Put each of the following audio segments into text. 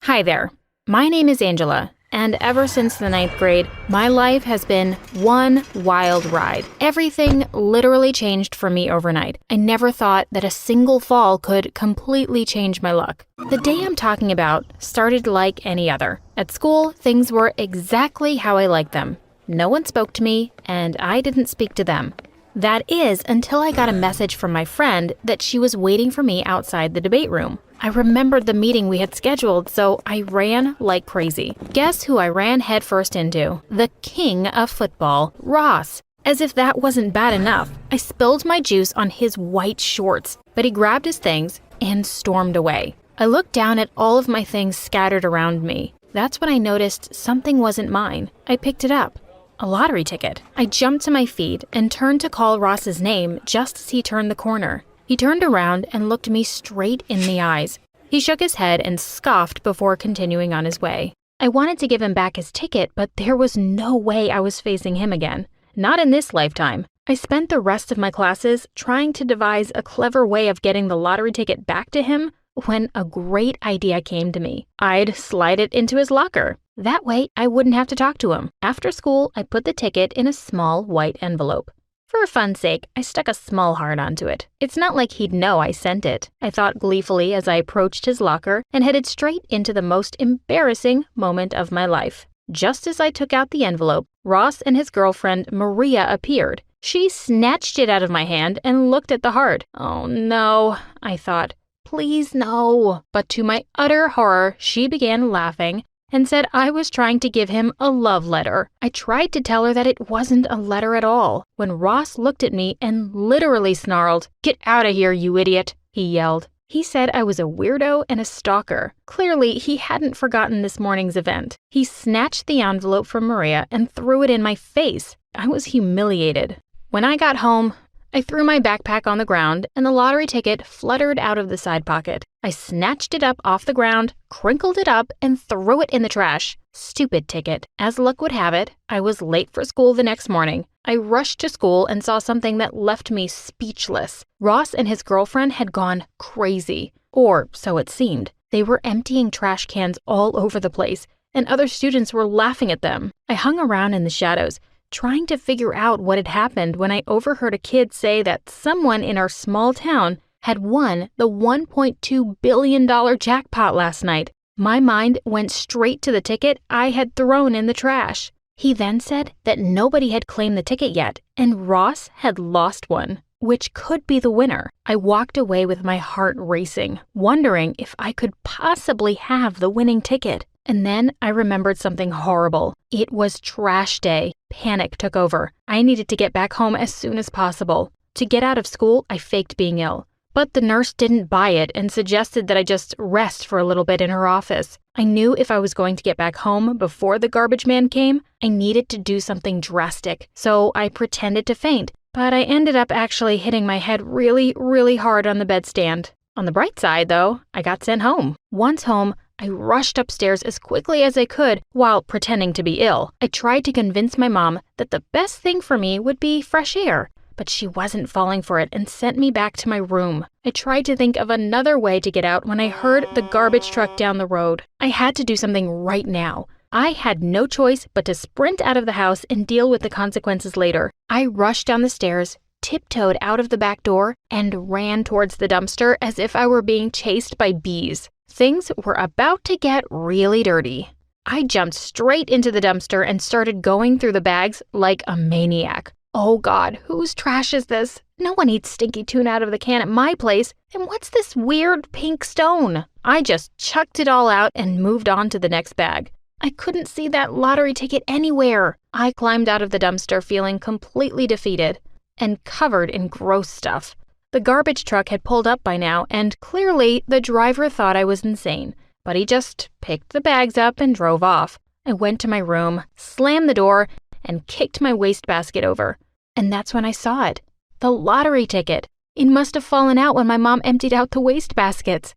Hi there. My name is Angela, and ever since the 9th grade, my life has been one wild ride. Everything literally changed for me overnight. I never thought that a single fall could completely change my luck. The day I'm talking about started like any other. At school, things were exactly how I liked them. No one spoke to me, and I didn't speak to them. That is, until I got a message from my friend that she was waiting for me outside the debate room. I remembered the meeting we had scheduled, so I ran like crazy. Guess who I ran headfirst into? The king of football, Ross. As if that wasn't bad enough, I spilled my juice on his white shorts, but he grabbed his things and stormed away. I looked down at all of my things scattered around me. That's when I noticed something wasn't mine. I picked it up. A lottery ticket. I jumped to my feet and turned to call Ross's name just as he turned the corner. He turned around and looked me straight in the eyes. He shook his head and scoffed before continuing on his way. I wanted to give him back his ticket, but there was no way I was facing him again. Not in this lifetime. I spent the rest of my classes trying to devise a clever way of getting the lottery ticket back to him when a great idea came to me. I'd slide it into his locker. That way, I wouldn't have to talk to him. After school, I put the ticket in a small white envelope. For fun's sake, I stuck a small heart onto it. It's not like he'd know I sent it, I thought gleefully as I approached his locker and headed straight into the most embarrassing moment of my life. Just as I took out the envelope, Ross and his girlfriend Maria appeared. She snatched it out of my hand and looked at the heart. Oh no, I thought. Please no. But to my utter horror, she began laughing and said I was trying to give him a love letter. I tried to tell her that it wasn't a letter at all, when Ross looked at me and literally snarled, "Get out of here, you idiot," he yelled. He said I was a weirdo and a stalker. Clearly, he hadn't forgotten this morning's event. He snatched the envelope from Maria and threw it in my face. I was humiliated. When I got home, I threw my backpack on the ground and the lottery ticket fluttered out of the side pocket. I snatched it up off the ground, crinkled it up, and threw it in the trash. Stupid ticket. As luck would have it, I was late for school the next morning. I rushed to school and saw something that left me speechless. Ross and his girlfriend had gone crazy, or so it seemed. They were emptying trash cans all over the place, and other students were laughing at them. I hung around in the shadows, trying to figure out what had happened when I overheard a kid say that someone in our small town had won the $1.2 billion jackpot last night. My mind went straight to the ticket I had thrown in the trash. He then said that nobody had claimed the ticket yet, and Ross had lost one, which could be the winner. I walked away with my heart racing, wondering if I could possibly have the winning ticket. And then I remembered something horrible. It was trash day. Panic took over. I needed to get back home as soon as possible. To get out of school, I faked being ill. But the nurse didn't buy it and suggested that I just rest for a little bit in her office. I knew if I was going to get back home before the garbage man came, I needed to do something drastic. So I pretended to faint, but I ended up actually hitting my head really, really hard on the bedstand. On the bright side, though, I got sent home. Once home, I rushed upstairs as quickly as I could while pretending to be ill. I tried to convince my mom that the best thing for me would be fresh air, but she wasn't falling for it and sent me back to my room. I tried to think of another way to get out when I heard the garbage truck down the road. I had to do something right now. I had no choice but to sprint out of the house and deal with the consequences later. I rushed down the stairs, tiptoed out of the back door, and ran towards the dumpster as if I were being chased by bees. Things were about to get really dirty. I jumped straight into the dumpster and started going through the bags like a maniac. Oh God, whose trash is this? No one eats stinky tuna out of the can at my place. And what's this weird pink stone? I just chucked it all out and moved on to the next bag. I couldn't see that lottery ticket anywhere. I climbed out of the dumpster feeling completely defeated and covered in gross stuff. The garbage truck had pulled up by now, and clearly the driver thought I was insane, but he just picked the bags up and drove off. I went to my room, slammed the door, and kicked my wastebasket over. And that's when I saw it. The lottery ticket. It must have fallen out when my mom emptied out the wastebaskets.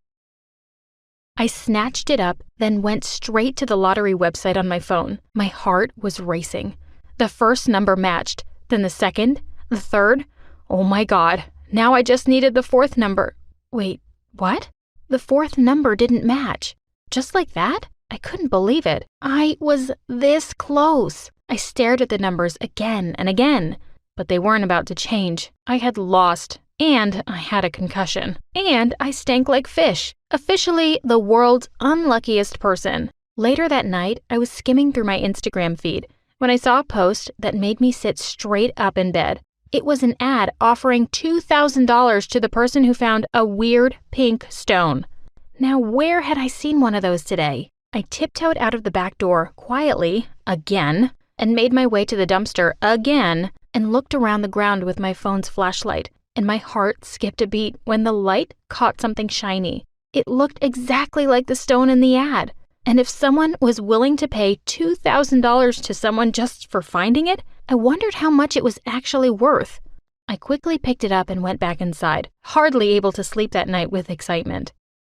I snatched it up, then went straight to the lottery website on my phone. My heart was racing. The first number matched, then the second, the third. Oh my God. Now I just needed the fourth number. Wait, what? The fourth number didn't match. Just like that? I couldn't believe it. I was this close. I stared at the numbers again and again, but they weren't about to change. I had lost, and I had a concussion, and I stank like fish. Officially the world's unluckiest person. Later that night, I was skimming through my Instagram feed when I saw a post that made me sit straight up in bed. It was an ad offering $2,000 to the person who found a weird pink stone. Now, where had I seen one of those today? I tiptoed out of the back door quietly, again, and made my way to the dumpster again, and looked around the ground with my phone's flashlight, and my heart skipped a beat when the light caught something shiny. It looked exactly like the stone in the ad. And if someone was willing to pay $2,000 to someone just for finding it, I wondered how much it was actually worth. I quickly picked it up and went back inside, hardly able to sleep that night with excitement.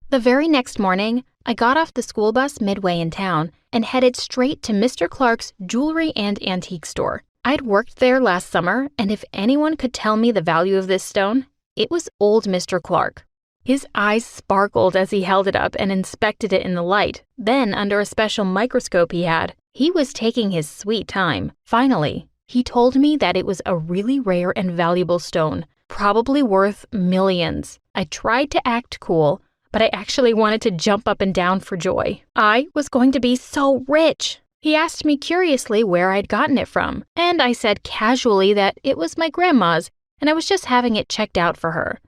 The very next morning, I got off the school bus midway in town and headed straight to Mr. Clark's jewelry and antique store. I'd worked there last summer, and if anyone could tell me the value of this stone, it was old Mr. Clark. His eyes sparkled as he held it up and inspected it in the light, then under a special microscope he had. He was taking his sweet time. Finally, he told me that it was a really rare and valuable stone, probably worth millions. I tried to act cool, but I actually wanted to jump up and down for joy. I was going to be so rich. He asked me curiously where I'd gotten it from, and I said casually that it was my grandma's, and I was just having it checked out for her.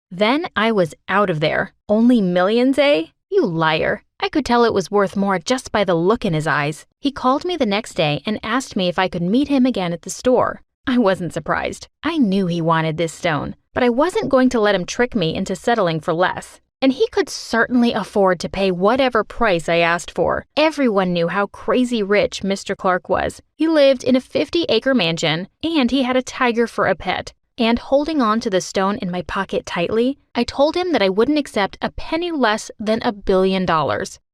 Then I was out of there. Only millions, eh? You liar. I could tell it was worth more just by the look in his eyes. He called me the next day and asked me if I could meet him again at the store. I wasn't surprised. I knew he wanted this stone, but I wasn't going to let him trick me into settling for less. And he could certainly afford to pay whatever price I asked for. Everyone knew how crazy rich Mr. Clark was. He lived in a 50-acre mansion, and he had a tiger for a pet. And holding on to the stone in my pocket tightly, I told him that I wouldn't accept a penny less than $1 billion.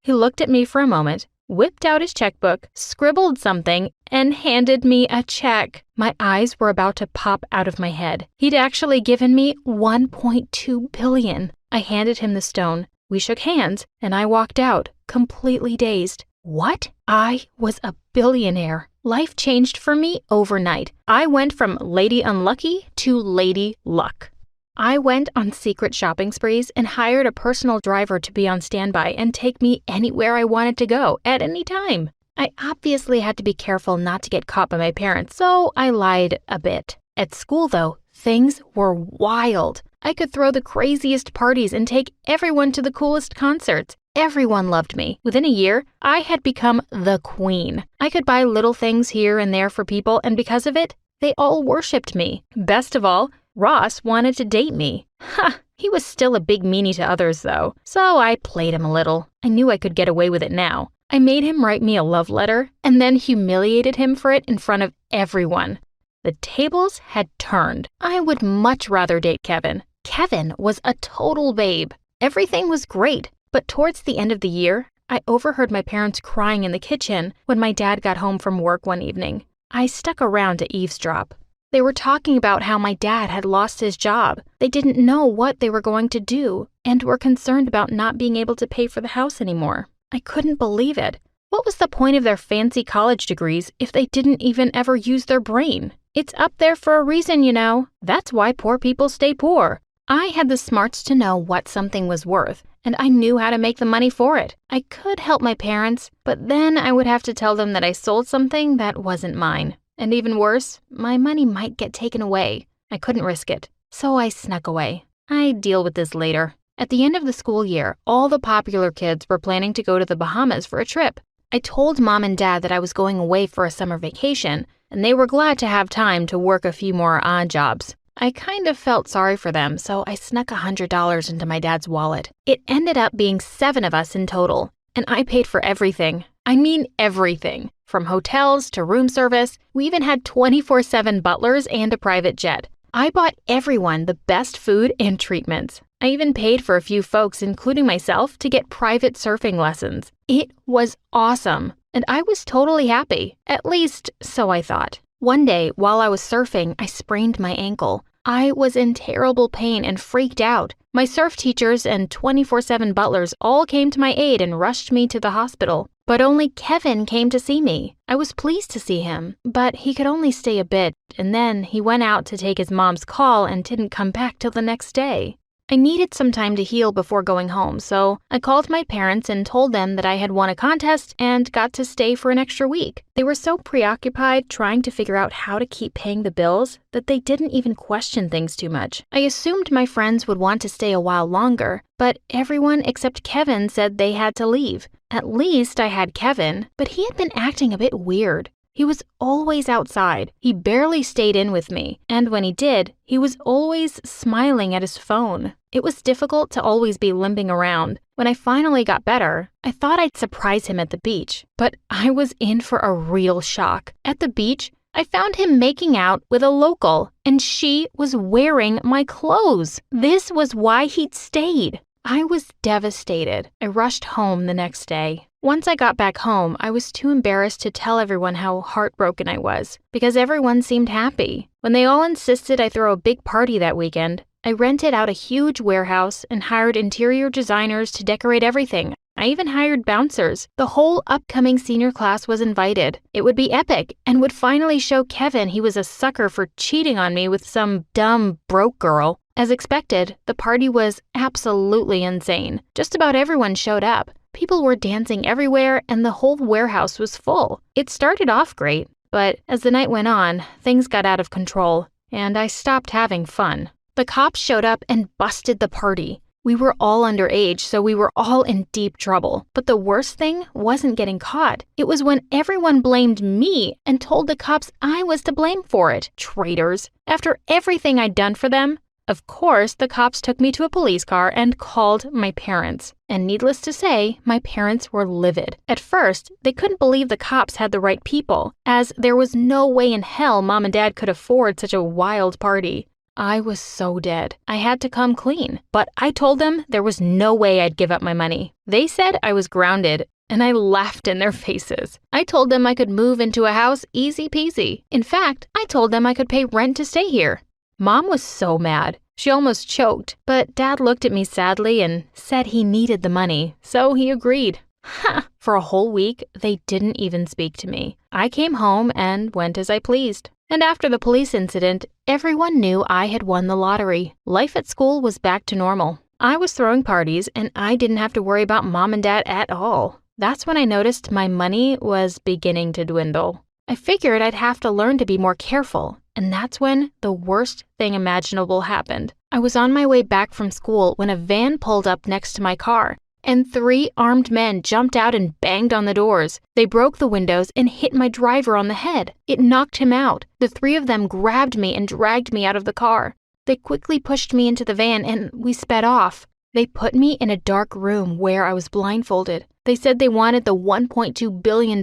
He looked at me for a moment, whipped out his checkbook, scribbled something, and handed me a check. My eyes were about to pop out of my head. He'd actually given me $1.2 billion. I handed him the stone. We shook hands, and I walked out, completely dazed. What? I was a billionaire. Life changed for me overnight. I went from Lady Unlucky to Lady Luck. I went on secret shopping sprees and hired a personal driver to be on standby and take me anywhere I wanted to go at any time. I obviously had to be careful not to get caught by my parents, so I lied a bit. At school, though, things were wild. I could throw the craziest parties and take everyone to the coolest concerts. Everyone loved me. Within a year, I had become the queen. I could buy little things here and there for people, and because of it, they all worshipped me. Best of all, Ross wanted to date me. Ha! He was still a big meanie to others, though, so I played him a little. I knew I could get away with it now. I made him write me a love letter and then humiliated him for it in front of everyone. The tables had turned. I would much rather date Kevin. Kevin was a total babe. Everything was great, but towards the end of the year, I overheard my parents crying in the kitchen when my dad got home from work one evening. I stuck around to eavesdrop. They were talking about how my dad had lost his job. They didn't know what they were going to do and were concerned about not being able to pay for the house anymore. I couldn't believe it. What was the point of their fancy college degrees if they didn't even ever use their brain? It's up there for a reason, you know. That's why poor people stay poor. I had the smarts to know what something was worth, and I knew how to make the money for it. I could help my parents, but then I would have to tell them that I sold something that wasn't mine. And even worse, my money might get taken away. I couldn't risk it, so I snuck away. I'd deal with this later. At the end of the school year, all the popular kids were planning to go to the Bahamas for a trip. I told Mom and Dad that I was going away for a summer vacation, and they were glad to have time to work a few more odd jobs. I kind of felt sorry for them, so I snuck $100 into my dad's wallet. It ended up being 7 of us in total, and I paid for everything. I mean everything. From hotels to room service, we even had 24/7 butlers and a private jet. I bought everyone the best food and treatments. I even paid for a few folks, including myself, to get private surfing lessons. It was awesome, and I was totally happy. At least, so I thought. One day, while I was surfing, I sprained my ankle. I was in terrible pain and freaked out. My surf teachers and 24/7 butlers all came to my aid and rushed me to the hospital. But only Kevin came to see me. I was pleased to see him, but he could only stay a bit, and then he went out to take his mom's call and didn't come back till the next day. I needed some time to heal before going home, so I called my parents and told them that I had won a contest and got to stay for an extra week. They were so preoccupied trying to figure out how to keep paying the bills that they didn't even question things too much. I assumed my friends would want to stay a while longer, but everyone except Kevin said they had to leave. At least I had Kevin, but he had been acting a bit weird. He was always outside. He barely stayed in with me, and when he did, he was always smiling at his phone. It was difficult to always be limping around. When I finally got better, I thought I'd surprise him at the beach, but I was in for a real shock. At the beach, I found him making out with a local, and she was wearing my clothes. This was why he'd stayed. I was devastated. I rushed home the next day. Once I got back home, I was too embarrassed to tell everyone how heartbroken I was, because everyone seemed happy. When they all insisted I throw a big party that weekend, I rented out a huge warehouse and hired interior designers to decorate everything. I even hired bouncers. The whole upcoming senior class was invited. It would be epic and would finally show Kevin he was a sucker for cheating on me with some dumb, broke girl. As expected, the party was absolutely insane. Just about everyone showed up. People were dancing everywhere, and the whole warehouse was full. It started off great, but as the night went on, things got out of control, and I stopped having fun. The cops showed up and busted the party. We were all underage, so we were all in deep trouble. But the worst thing wasn't getting caught. It was when everyone blamed me and told the cops I was to blame for it. Traitors. After everything I'd done for them, of course, the cops took me to a police car and called my parents. And needless to say, my parents were livid. At first, they couldn't believe the cops had the right people, as there was no way in hell Mom and Dad could afford such a wild party. I was so dead. I had to come clean. But I told them there was no way I'd give up my money. They said I was grounded, and I laughed in their faces. I told them I could move into a house easy peasy. In fact, I told them I could pay rent to stay here. Mom was so mad. She almost choked, but Dad looked at me sadly and said he needed the money, so he agreed. Ha! For a whole week, they didn't even speak to me. I came home and went as I pleased. And after the police incident, everyone knew I had won the lottery. Life at school was back to normal. I was throwing parties, and I didn't have to worry about Mom and Dad at all. That's when I noticed my money was beginning to dwindle. I figured I'd have to learn to be more careful, and that's when the worst thing imaginable happened. I was on my way back from school when a van pulled up next to my car, and 3 armed men jumped out and banged on the doors. They broke the windows and hit my driver on the head. It knocked him out. The 3 of them grabbed me and dragged me out of the car. They quickly pushed me into the van and we sped off. They put me in a dark room where I was blindfolded. They said they wanted the $1.2 billion.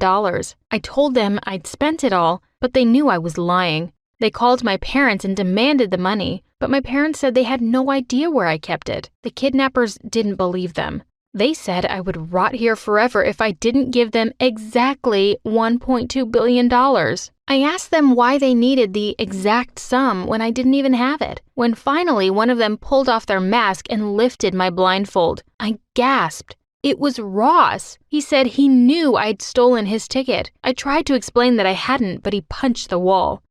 I told them I'd spent it all, but they knew I was lying. They called my parents and demanded the money, but my parents said they had no idea where I kept it. The kidnappers didn't believe them. They said I would rot here forever if I didn't give them exactly $1.2 billion. I asked them why they needed the exact sum when I didn't even have it. When finally one of them pulled off their mask and lifted my blindfold, I gasped. It was Ross. He said he knew I'd stolen his ticket. I tried to explain that I hadn't, but he punched the wall.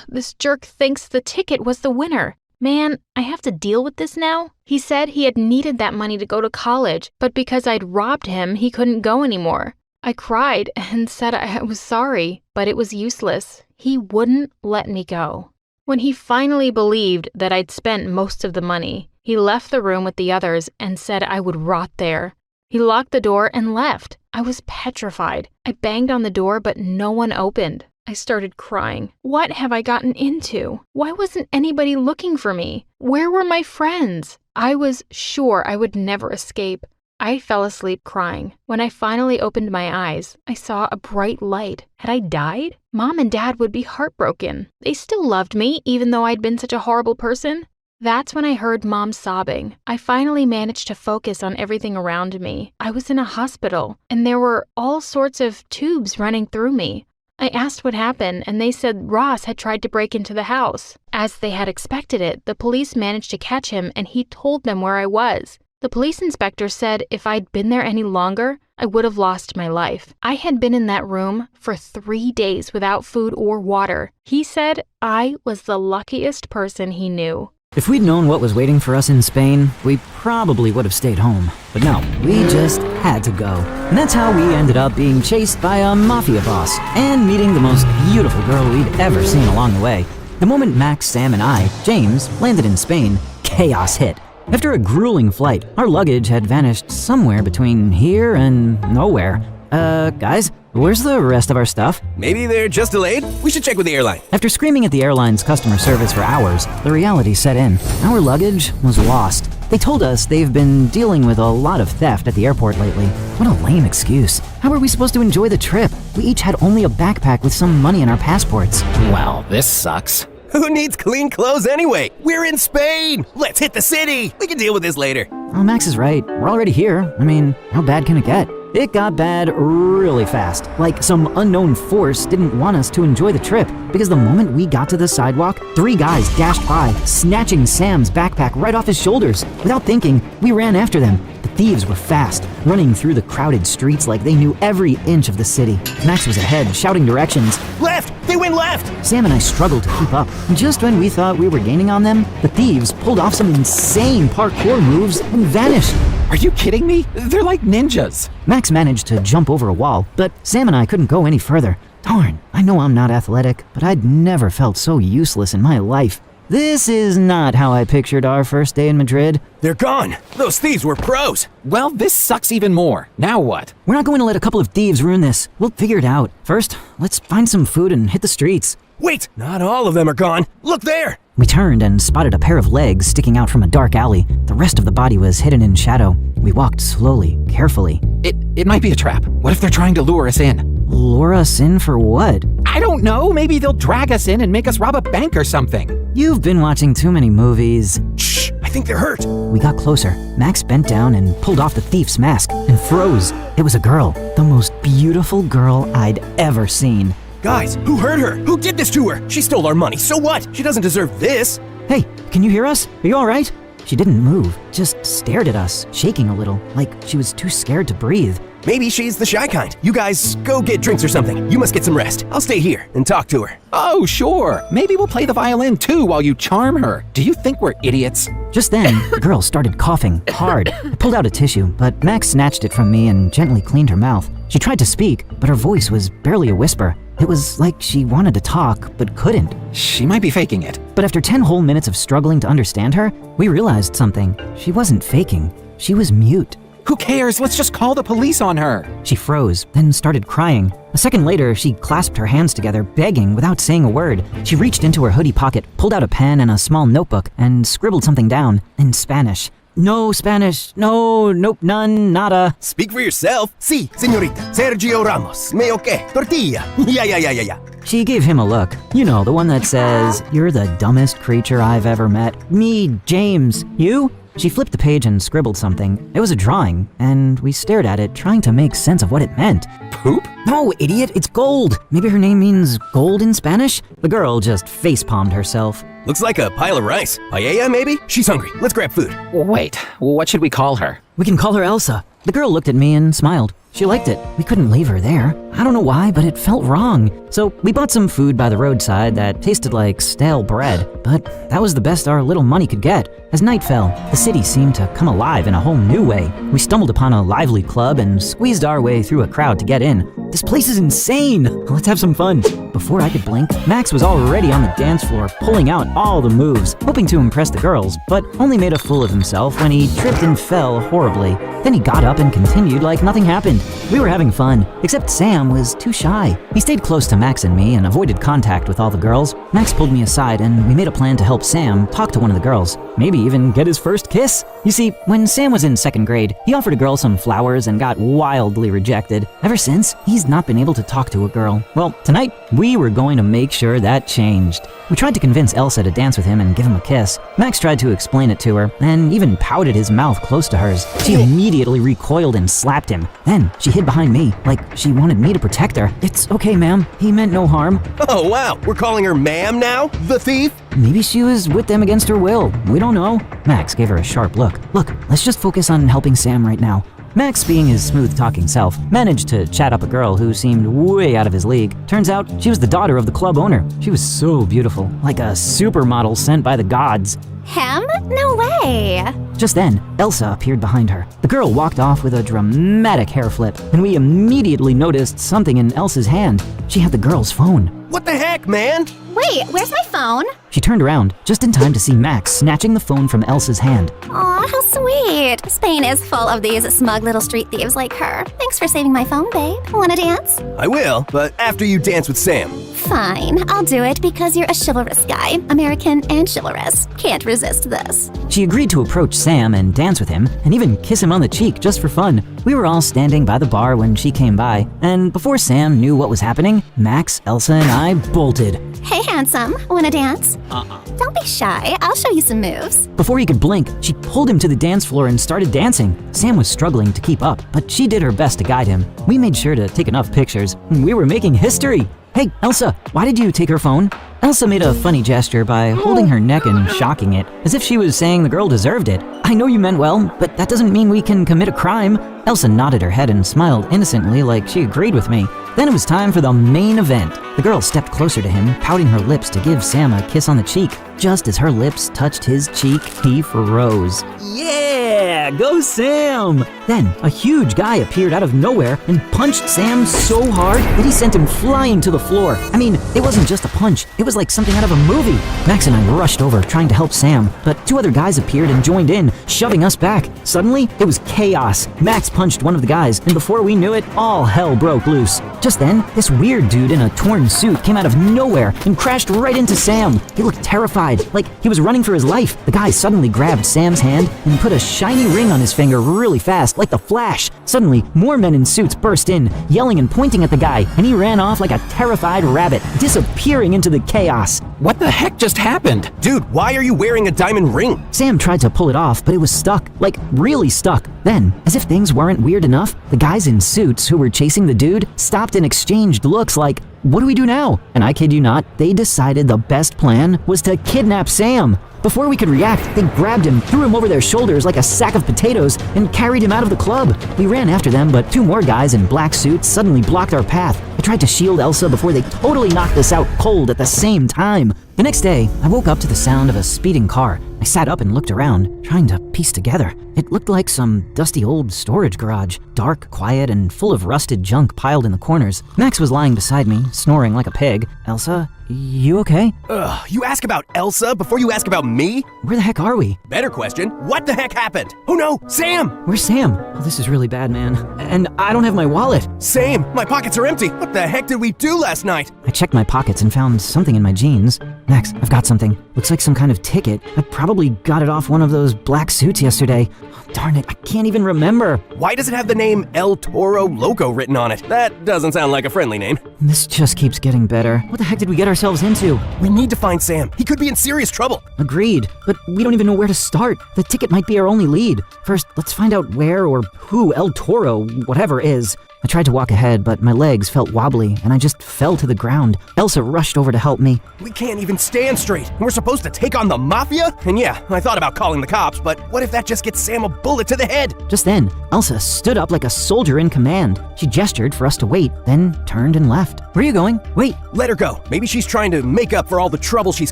This jerk thinks the ticket was the winner. Man, I have to deal with this now? He said he had needed that money to go to college, but because I'd robbed him, he couldn't go anymore. I cried and said I was sorry, but it was useless. He wouldn't let me go. When he finally believed that I'd spent most of the money, he left the room with the others and said I would rot there. He locked the door and left. I was petrified. I banged on the door, but no one opened. I started crying. What have I gotten into? Why wasn't anybody looking for me? Where were my friends? I was sure I would never escape. I fell asleep crying. When I finally opened my eyes, I saw a bright light. Had I died? Mom and Dad would be heartbroken. They still loved me, even though I'd been such a horrible person. That's when I heard Mom sobbing. I finally managed to focus on everything around me. I was in a hospital, and there were all sorts of tubes running through me. I asked what happened, and they said Ross had tried to break into the house. As they had expected it, the police managed to catch him, and he told them where I was. The police inspector said if I'd been there any longer, I would have lost my life. I had been in that room for 3 days without food or water. He said I was the luckiest person he knew. If we'd known what was waiting for us in Spain, we probably would have stayed home. But no, we just had to go. And that's how we ended up being chased by a mafia boss and meeting the most beautiful girl we'd ever seen along the way. The moment Max, Sam, and I, James, landed in Spain, chaos hit. After a grueling flight, our luggage had vanished somewhere between here and nowhere. Guys, where's the rest of our stuff? Maybe they're just delayed? We should check with the airline. After screaming at the airline's customer service for hours, the reality set in. Our luggage was lost. They told us they've been dealing with a lot of theft at the airport lately. What a lame excuse. How are we supposed to enjoy the trip? We each had only a backpack with some money in our passports. Well, this sucks. Who needs clean clothes anyway? We're in Spain! Let's hit the city! We can deal with this later. Oh, Max is right. We're already here. I mean, how bad can it get? It got bad really fast. Like some unknown force didn't want us to enjoy the trip, because the moment we got to the sidewalk, 3 guys dashed by, snatching Sam's backpack right off his shoulders. Without thinking, we ran after them. The thieves were fast, running through the crowded streets like they knew every inch of the city. Max was ahead, shouting directions. Left! They went left! Sam and I struggled to keep up. Just when we thought we were gaining on them, the thieves pulled off some insane parkour moves and vanished. Are you kidding me? They're like ninjas. Max managed to jump over a wall, but Sam and I couldn't go any further. Darn, I know I'm not athletic, but I'd never felt so useless in my life. This is not how I pictured our first day in Madrid. They're gone! Those thieves were pros! Well, this sucks even more. Now what? We're not going to let a couple of thieves ruin this. We'll figure it out. First, let's find some food and hit the streets. Wait! Not all of them are gone! Look there! We turned and spotted a pair of legs sticking out from a dark alley. The rest of the body was hidden in shadow. We walked slowly, carefully. It might be a trap. What if they're trying to lure us in? Lure us in for what? I don't know. Maybe they'll drag us in and make us rob a bank or something. You've been watching too many movies. Shh! I think they're hurt! We got closer. Max bent down and pulled off the thief's mask and froze. It was a girl. The most beautiful girl I'd ever seen. Guys, who hurt her? Who did this to her? She stole our money, so what? She doesn't deserve this! Hey, can you hear us? Are you alright? She didn't move, just stared at us, shaking a little, like she was too scared to breathe. Maybe she's the shy kind. You guys go get drinks or something. You must get some rest. I'll stay here and talk to her. Oh, sure. Maybe we'll play the violin too while you charm her. Do you think we're idiots? Just then, the girl started coughing hard. I pulled out a tissue, but Max snatched it from me and gently cleaned her mouth. She tried to speak, but her voice was barely a whisper. It was like she wanted to talk, but couldn't. She might be faking it. But after 10 whole minutes of struggling to understand her, we realized something. She wasn't faking. She was mute. Who cares? Let's just call the police on her. She froze, then started crying. A second later, she clasped her hands together, begging without saying a word. She reached into her hoodie pocket, pulled out a pen and a small notebook, and scribbled something down in Spanish. No Spanish. No, nope, none, nada. Speak for yourself. Sí, señorita. Sergio Ramos. ¿Me o qué? Tortilla. Yeah. She gave him a look. You know, the one that says, "You're the dumbest creature I've ever met. Me, James. You?" She flipped the page and scribbled something. It was a drawing, and we stared at it, trying to make sense of what it meant. Poop? No, idiot, it's gold. Maybe her name means gold in Spanish? The girl just face-palmed herself. Looks like a pile of rice. Paella, maybe? She's hungry. Let's grab food. Wait, what should we call her? We can call her Elsa. The girl looked at me and smiled. She liked it. We couldn't leave her there. I don't know why, but it felt wrong. So we bought some food by the roadside that tasted like stale bread, but that was the best our little money could get. As night fell, the city seemed to come alive in a whole new way. We stumbled upon a lively club and squeezed our way through a crowd to get in. This place is insane! Let's have some fun. Before I could blink, Max was already on the dance floor, pulling out all the moves, hoping to impress the girls, but only made a fool of himself when he tripped and fell horribly. Then he got up and continued like nothing happened. We were having fun, except Sam was too shy. He stayed close to Max and me and avoided contact with all the girls. Max pulled me aside and we made a plan to help Sam talk to one of the girls, maybe even get his first kiss. You see, when Sam was in 2nd grade, he offered a girl some flowers and got wildly rejected. Ever since, he's not been able to talk to a girl. Well, tonight, we were going to make sure that changed. We tried to convince Elsa to dance with him and give him a kiss. Max tried to explain it to her and even pouted his mouth close to hers. She immediately recoiled and slapped him. Then screaming. She hid behind me, like she wanted me to protect her. It's okay, ma'am. He meant no harm. Oh, wow. We're calling her ma'am now? The thief? Maybe she was with them against her will. We don't know. Max gave her a sharp look. Look, let's just focus on helping Sam right now. Max, being his smooth-talking self, managed to chat up a girl who seemed way out of his league. Turns out, she was the daughter of the club owner. She was so beautiful, like a supermodel sent by the gods. Him? No way! Just then, Elsa appeared behind her. The girl walked off with a dramatic hair flip, and we immediately noticed something in Elsa's hand. She had the girl's phone. What the heck, man? Wait, where's my phone? She turned around, just in time to see Max snatching the phone from Elsa's hand. Aw, how sweet. Spain is full of these smug little street thieves like her. Thanks for saving my phone, babe. Wanna dance? I will, but after you dance with Sam. Fine, I'll do it because you're a chivalrous guy. American and chivalrous. Can't resist this. She agreed to approach Sam and dance with him, and even kiss him on the cheek just for fun. We were all standing by the bar when she came by, and before Sam knew what was happening, Max, Elsa, and I bolted. Hey, handsome. Wanna dance? Don't be shy. I'll show you some moves. Before he could blink, she pulled him to the dance floor and started dancing. Sam was struggling to keep up, but she did her best to guide him. We made sure to take enough pictures. We were making history. Hey, Elsa, why did you take her phone? Elsa made a funny gesture by holding her neck and shocking it, as if she was saying the girl deserved it. I know you meant well, but that doesn't mean we can commit a crime. Elsa nodded her head and smiled innocently like she agreed with me. Then it was time for the main event. The girl stepped closer to him, pouting her lips to give Sam a kiss on the cheek. Just as her lips touched his cheek, he froze. Yeah, go Sam! Then a huge guy appeared out of nowhere and punched Sam so hard that he sent him flying to the floor. I mean, it wasn't just a punch, it was like something out of a movie. Max and I rushed over trying to help Sam, but two other guys appeared and joined in, shoving us back. Suddenly, it was chaos. Max punched one of the guys, and before we knew it, all hell broke loose. Just then, this weird dude in a torn suit came out of nowhere and crashed right into Sam. He looked terrified, like he was running for his life. The guy suddenly grabbed Sam's hand and put a shiny ring on his finger really fast, like the Flash. Suddenly, more men in suits burst in, yelling and pointing at the guy, and he ran off like a terrified rabbit, disappearing into the chaos. What the heck just happened? Dude, why are you wearing a diamond ring? Sam tried to pull it off, but it was stuck, like really stuck. Then, as if things weren't weird enough, the guys in suits who were chasing the dude stopped and exchanged looks like, what do we do now? And I kid you not, they decided the best plan was to kidnap Sam. Before we could react, they grabbed him, threw him over their shoulders like a sack of potatoes, and carried him out of the club. We ran after them, but two more guys in black suits suddenly blocked our path. I tried to shield Elsa before they totally knocked us out cold at the same time. The next day, I woke up to the sound of a speeding car. I sat up and looked around, trying to piece together. It looked like some dusty old storage garage, dark, quiet, and full of rusted junk piled in the corners. Max was lying beside me, snoring like a pig. Elsa, you okay? Ugh, you ask about Elsa before you ask about me? Where the heck are we? Better question, what the heck happened? Oh no, Sam! Where's Sam? Oh, this is really bad, man. And I don't have my wallet. Sam, my pockets are empty. What the heck did we do last night? I checked my pockets and found something in my jeans. Max, I've got something. Looks like some kind of ticket. I probably got it off one of those black suits yesterday. Oh, darn it, I can't even remember. Why does it have the name El Toro Loco written on it? That doesn't sound like a friendly name. This just keeps getting better. What the heck did we get ourselves into? We need to find Sam. He could be in serious trouble. Agreed, but we don't even know where to start. The ticket might be our only lead. First, let's find out where or who El Toro, whatever, is. I tried to walk ahead, but my legs felt wobbly, and I just fell to the ground. Elsa rushed over to help me. We can't even stand straight, and we're supposed to take on the mafia? And yeah, I thought about calling the cops, but what if that just gets Sam a bullet to the head? Just then, Elsa stood up like a soldier in command. She gestured for us to wait, then turned and left. Where are you going? Wait. Let her go. Maybe she's trying to make up for all the trouble she's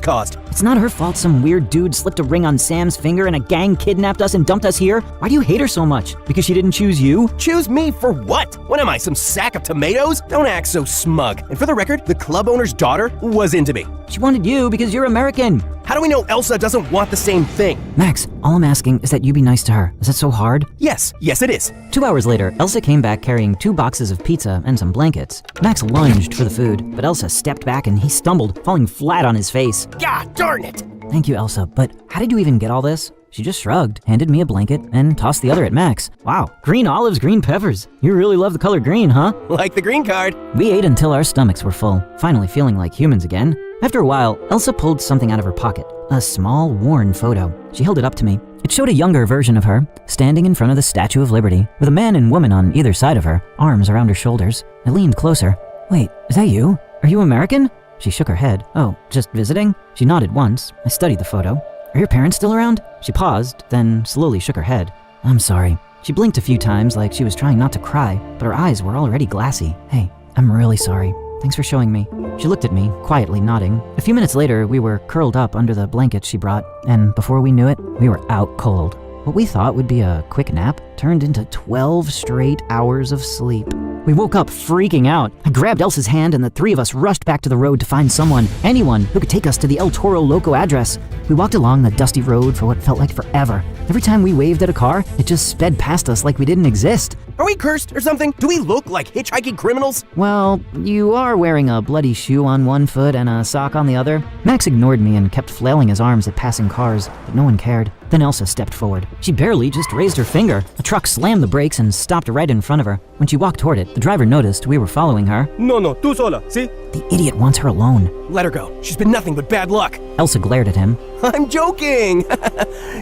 caused. It's not her fault some weird dude slipped a ring on Sam's finger and a gang kidnapped us and dumped us here. Why do you hate her so much? Because she didn't choose you? Choose me for what? What am I, some sack of tomatoes? Don't act so smug. And for the record, the club owner's daughter was into me. She wanted you because you're American. How do we know Elsa doesn't want the same thing? Max, all I'm asking is that you be nice to her. Is that so hard? Yes it is. 2 hours later, Elsa came back carrying 2 boxes of pizza and some blankets. Max lunged for the food, but Elsa stepped back and he stumbled, falling flat on his face. God darn it! Thank you, Elsa, but how did you even get all this? She just shrugged, handed me a blanket, and tossed the other at Max. Wow, green olives, green peppers. You really love the color green, huh? Like the green card. We ate until our stomachs were full, finally feeling like humans again. After a while, Elsa pulled something out of her pocket, a small, worn photo. She held it up to me. It showed a younger version of her, standing in front of the Statue of Liberty, with a man and woman on either side of her, arms around her shoulders. I leaned closer. Wait, is that you? Are you American? She shook her head. Oh, just visiting? She nodded once. I studied the photo. Are your parents still around? She paused, then slowly shook her head. I'm sorry. She blinked a few times like she was trying not to cry, but her eyes were already glassy. Hey, I'm really sorry. Thanks for showing me. She looked at me, quietly nodding. A few minutes later, we were curled up under the blanket she brought, and before we knew it, we were out cold. What we thought would be a quick nap turned into 12 straight hours of sleep. We woke up freaking out. I grabbed Elsa's hand and the three of us rushed back to the road to find someone, anyone, who could take us to the El Toro Loco address. We walked along the dusty road for what felt like forever. Every time we waved at a car, it just sped past us like we didn't exist. Are we cursed or something? Do we look like hitchhiking criminals? Well, you are wearing a bloody shoe on one foot and a sock on the other. Max ignored me and kept flailing his arms at passing cars, but no one cared. Then Elsa stepped forward. She barely just raised her finger. A truck slammed the brakes and stopped right in front of her. When she walked toward it, the driver noticed we were following her. No, tú sola, see? The idiot wants her alone. Let her go. She's been nothing but bad luck. Elsa glared at him. I'm joking.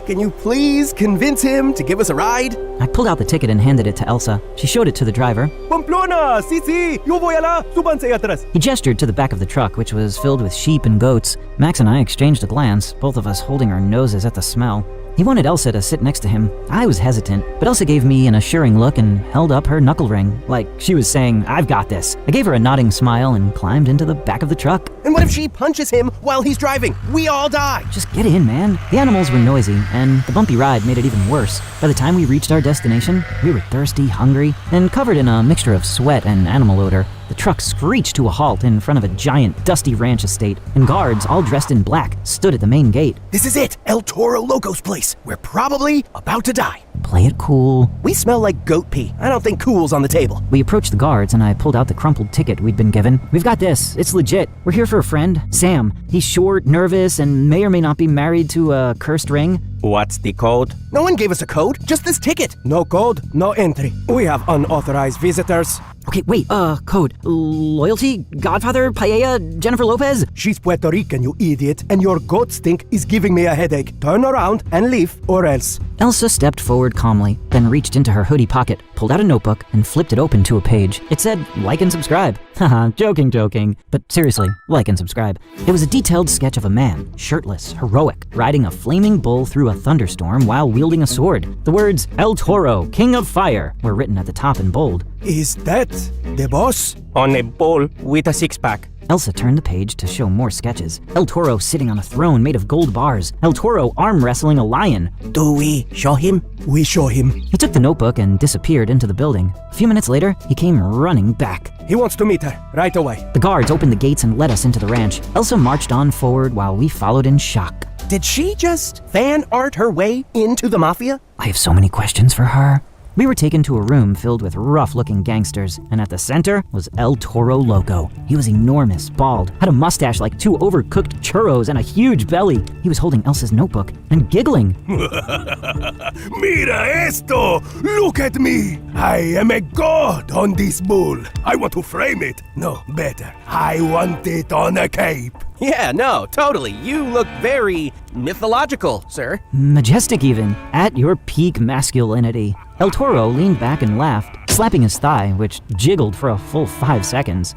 Can you please convince him to give us a ride? I pulled out the ticket and handed it to Elsa. She showed it to the driver. Pamplona, sí, yo voy allá, súbanse atrás. He gestured to the back of the truck, which was filled with sheep and goats. Max and I exchanged a glance, both of us holding our noses at the smell. He wanted Elsa to sit next to him. I was hesitant, but Elsa gave me an assuring look and held up her knuckle ring, like she was saying, I've got this. I gave her a nodding smile and climbed into the back of the truck. And what if she punches him while he's driving? We all die. Just get in, man. The animals were noisy, and the bumpy ride made it even worse. By the time we reached our destination, we were thirsty, hungry, and covered in a mixture of sweat and animal odor. The truck screeched to a halt in front of a giant, dusty ranch estate, and guards, all dressed in black, stood at the main gate. This is it, El Toro Loco's place. We're probably about to die. Play it cool. We smell like goat pee. I don't think cool's on the table. We approached the guards, and I pulled out the crumpled ticket we'd been given. We've got this. It's legit. We're here for a friend, Sam. He's short, nervous, and may or may not be married to a cursed ring. What's the code? No one gave us a code, just this ticket. No code, no entry. We have unauthorized visitors. Okay, wait, code. Loyalty? Godfather? Paella? Jennifer Lopez? She's Puerto Rican, you idiot, and your goat stink is giving me a headache. Turn around and leave, or else. Elsa stepped forward calmly, then reached into her hoodie pocket, pulled out a notebook, and flipped it open to a page. It said, like and subscribe. Haha, joking. But seriously, like and subscribe. It was a detailed sketch of a man, shirtless, heroic, riding a flaming bull through a thunderstorm while wielding a sword. The words, El Toro, King of Fire, were written at the top in bold. Is that the boss? On a bull with a six-pack. Elsa turned the page to show more sketches. El Toro sitting on a throne made of gold bars. El Toro arm wrestling a lion. Do we show him? We show him. He took the notebook and disappeared into the building. A few minutes later, he came running back. He wants to meet her, right away. The guards opened the gates and led us into the ranch. Elsa marched on forward while we followed in shock. Did she just fan art her way into the mafia? I have so many questions for her. We were taken to a room filled with rough-looking gangsters, and at the center was El Toro Loco. He was enormous, bald, had a mustache like 2 overcooked churros and a huge belly. He was holding Elsa's notebook and giggling. Mira esto! Look at me! I am a god on this bull. I want to frame it. No, better. I want it on a cape. Yeah, no, totally. You look very mythological, sir. Majestic even, at your peak masculinity. El Toro leaned back and laughed, slapping his thigh, which jiggled for a full 5 seconds.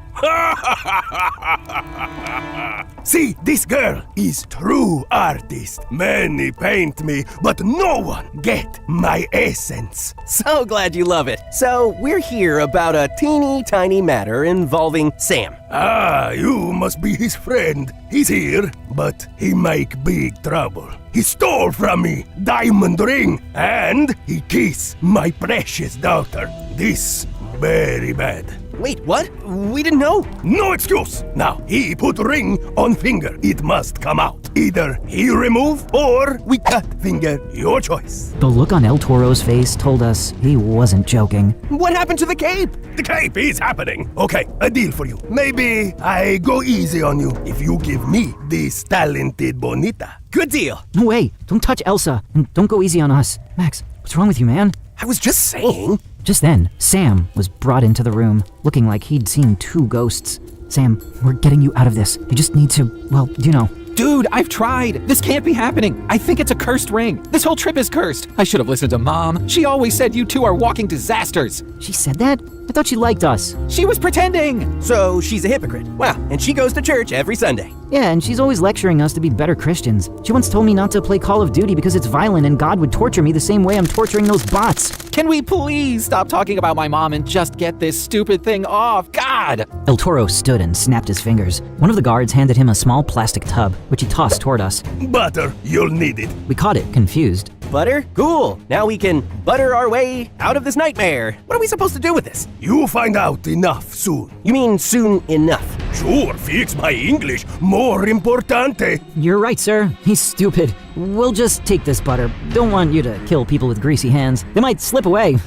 See, this girl is true artist. Many paint me, but no one get my essence. So glad you love it. So, we're here about a teeny tiny matter involving Sam. Ah, you must be his friend. He's here, but he make big trouble. He stole from me diamond ring, and he kissed my precious daughter. This very bad. Wait, what? We didn't know. No excuse. Now, he put ring on finger. It must come out. Either he remove or we cut finger. Your choice. The look on El Toro's face told us he wasn't joking. What happened to the cape? The cape is happening. Okay, a deal for you. Maybe I go easy on you if you give me this talented bonita. Good deal. No way, don't touch Elsa, and don't go easy on us. Max, what's wrong with you, man? I was just saying. Just then, Sam was brought into the room, looking like he'd seen 2 ghosts. Sam, we're getting you out of this. You just need to, well, you know. Dude, I've tried. This can't be happening. I think it's a cursed ring. This whole trip is cursed. I should have listened to Mom. She always said you two are walking disasters. She said that? I thought she liked us. She was pretending. So she's a hypocrite. Wow, and she goes to church every Sunday. Yeah, and she's always lecturing us to be better Christians. She once told me not to play Call of Duty because it's violent and God would torture me the same way I'm torturing those bots. Can we please stop talking about my mom and just get this stupid thing off? God! El Toro stood and snapped his fingers. One of the guards handed him a small plastic tub, which he tossed toward us. Butter, you'll need it. We caught it, confused. Butter? Cool. Now we can butter our way out of this nightmare. What are we supposed to do with this? You'll find out enough soon. You mean soon enough? Sure, fix my English. More importante. You're right, sir. He's stupid. We'll just take this butter. Don't want you to kill people with greasy hands. They might slip away.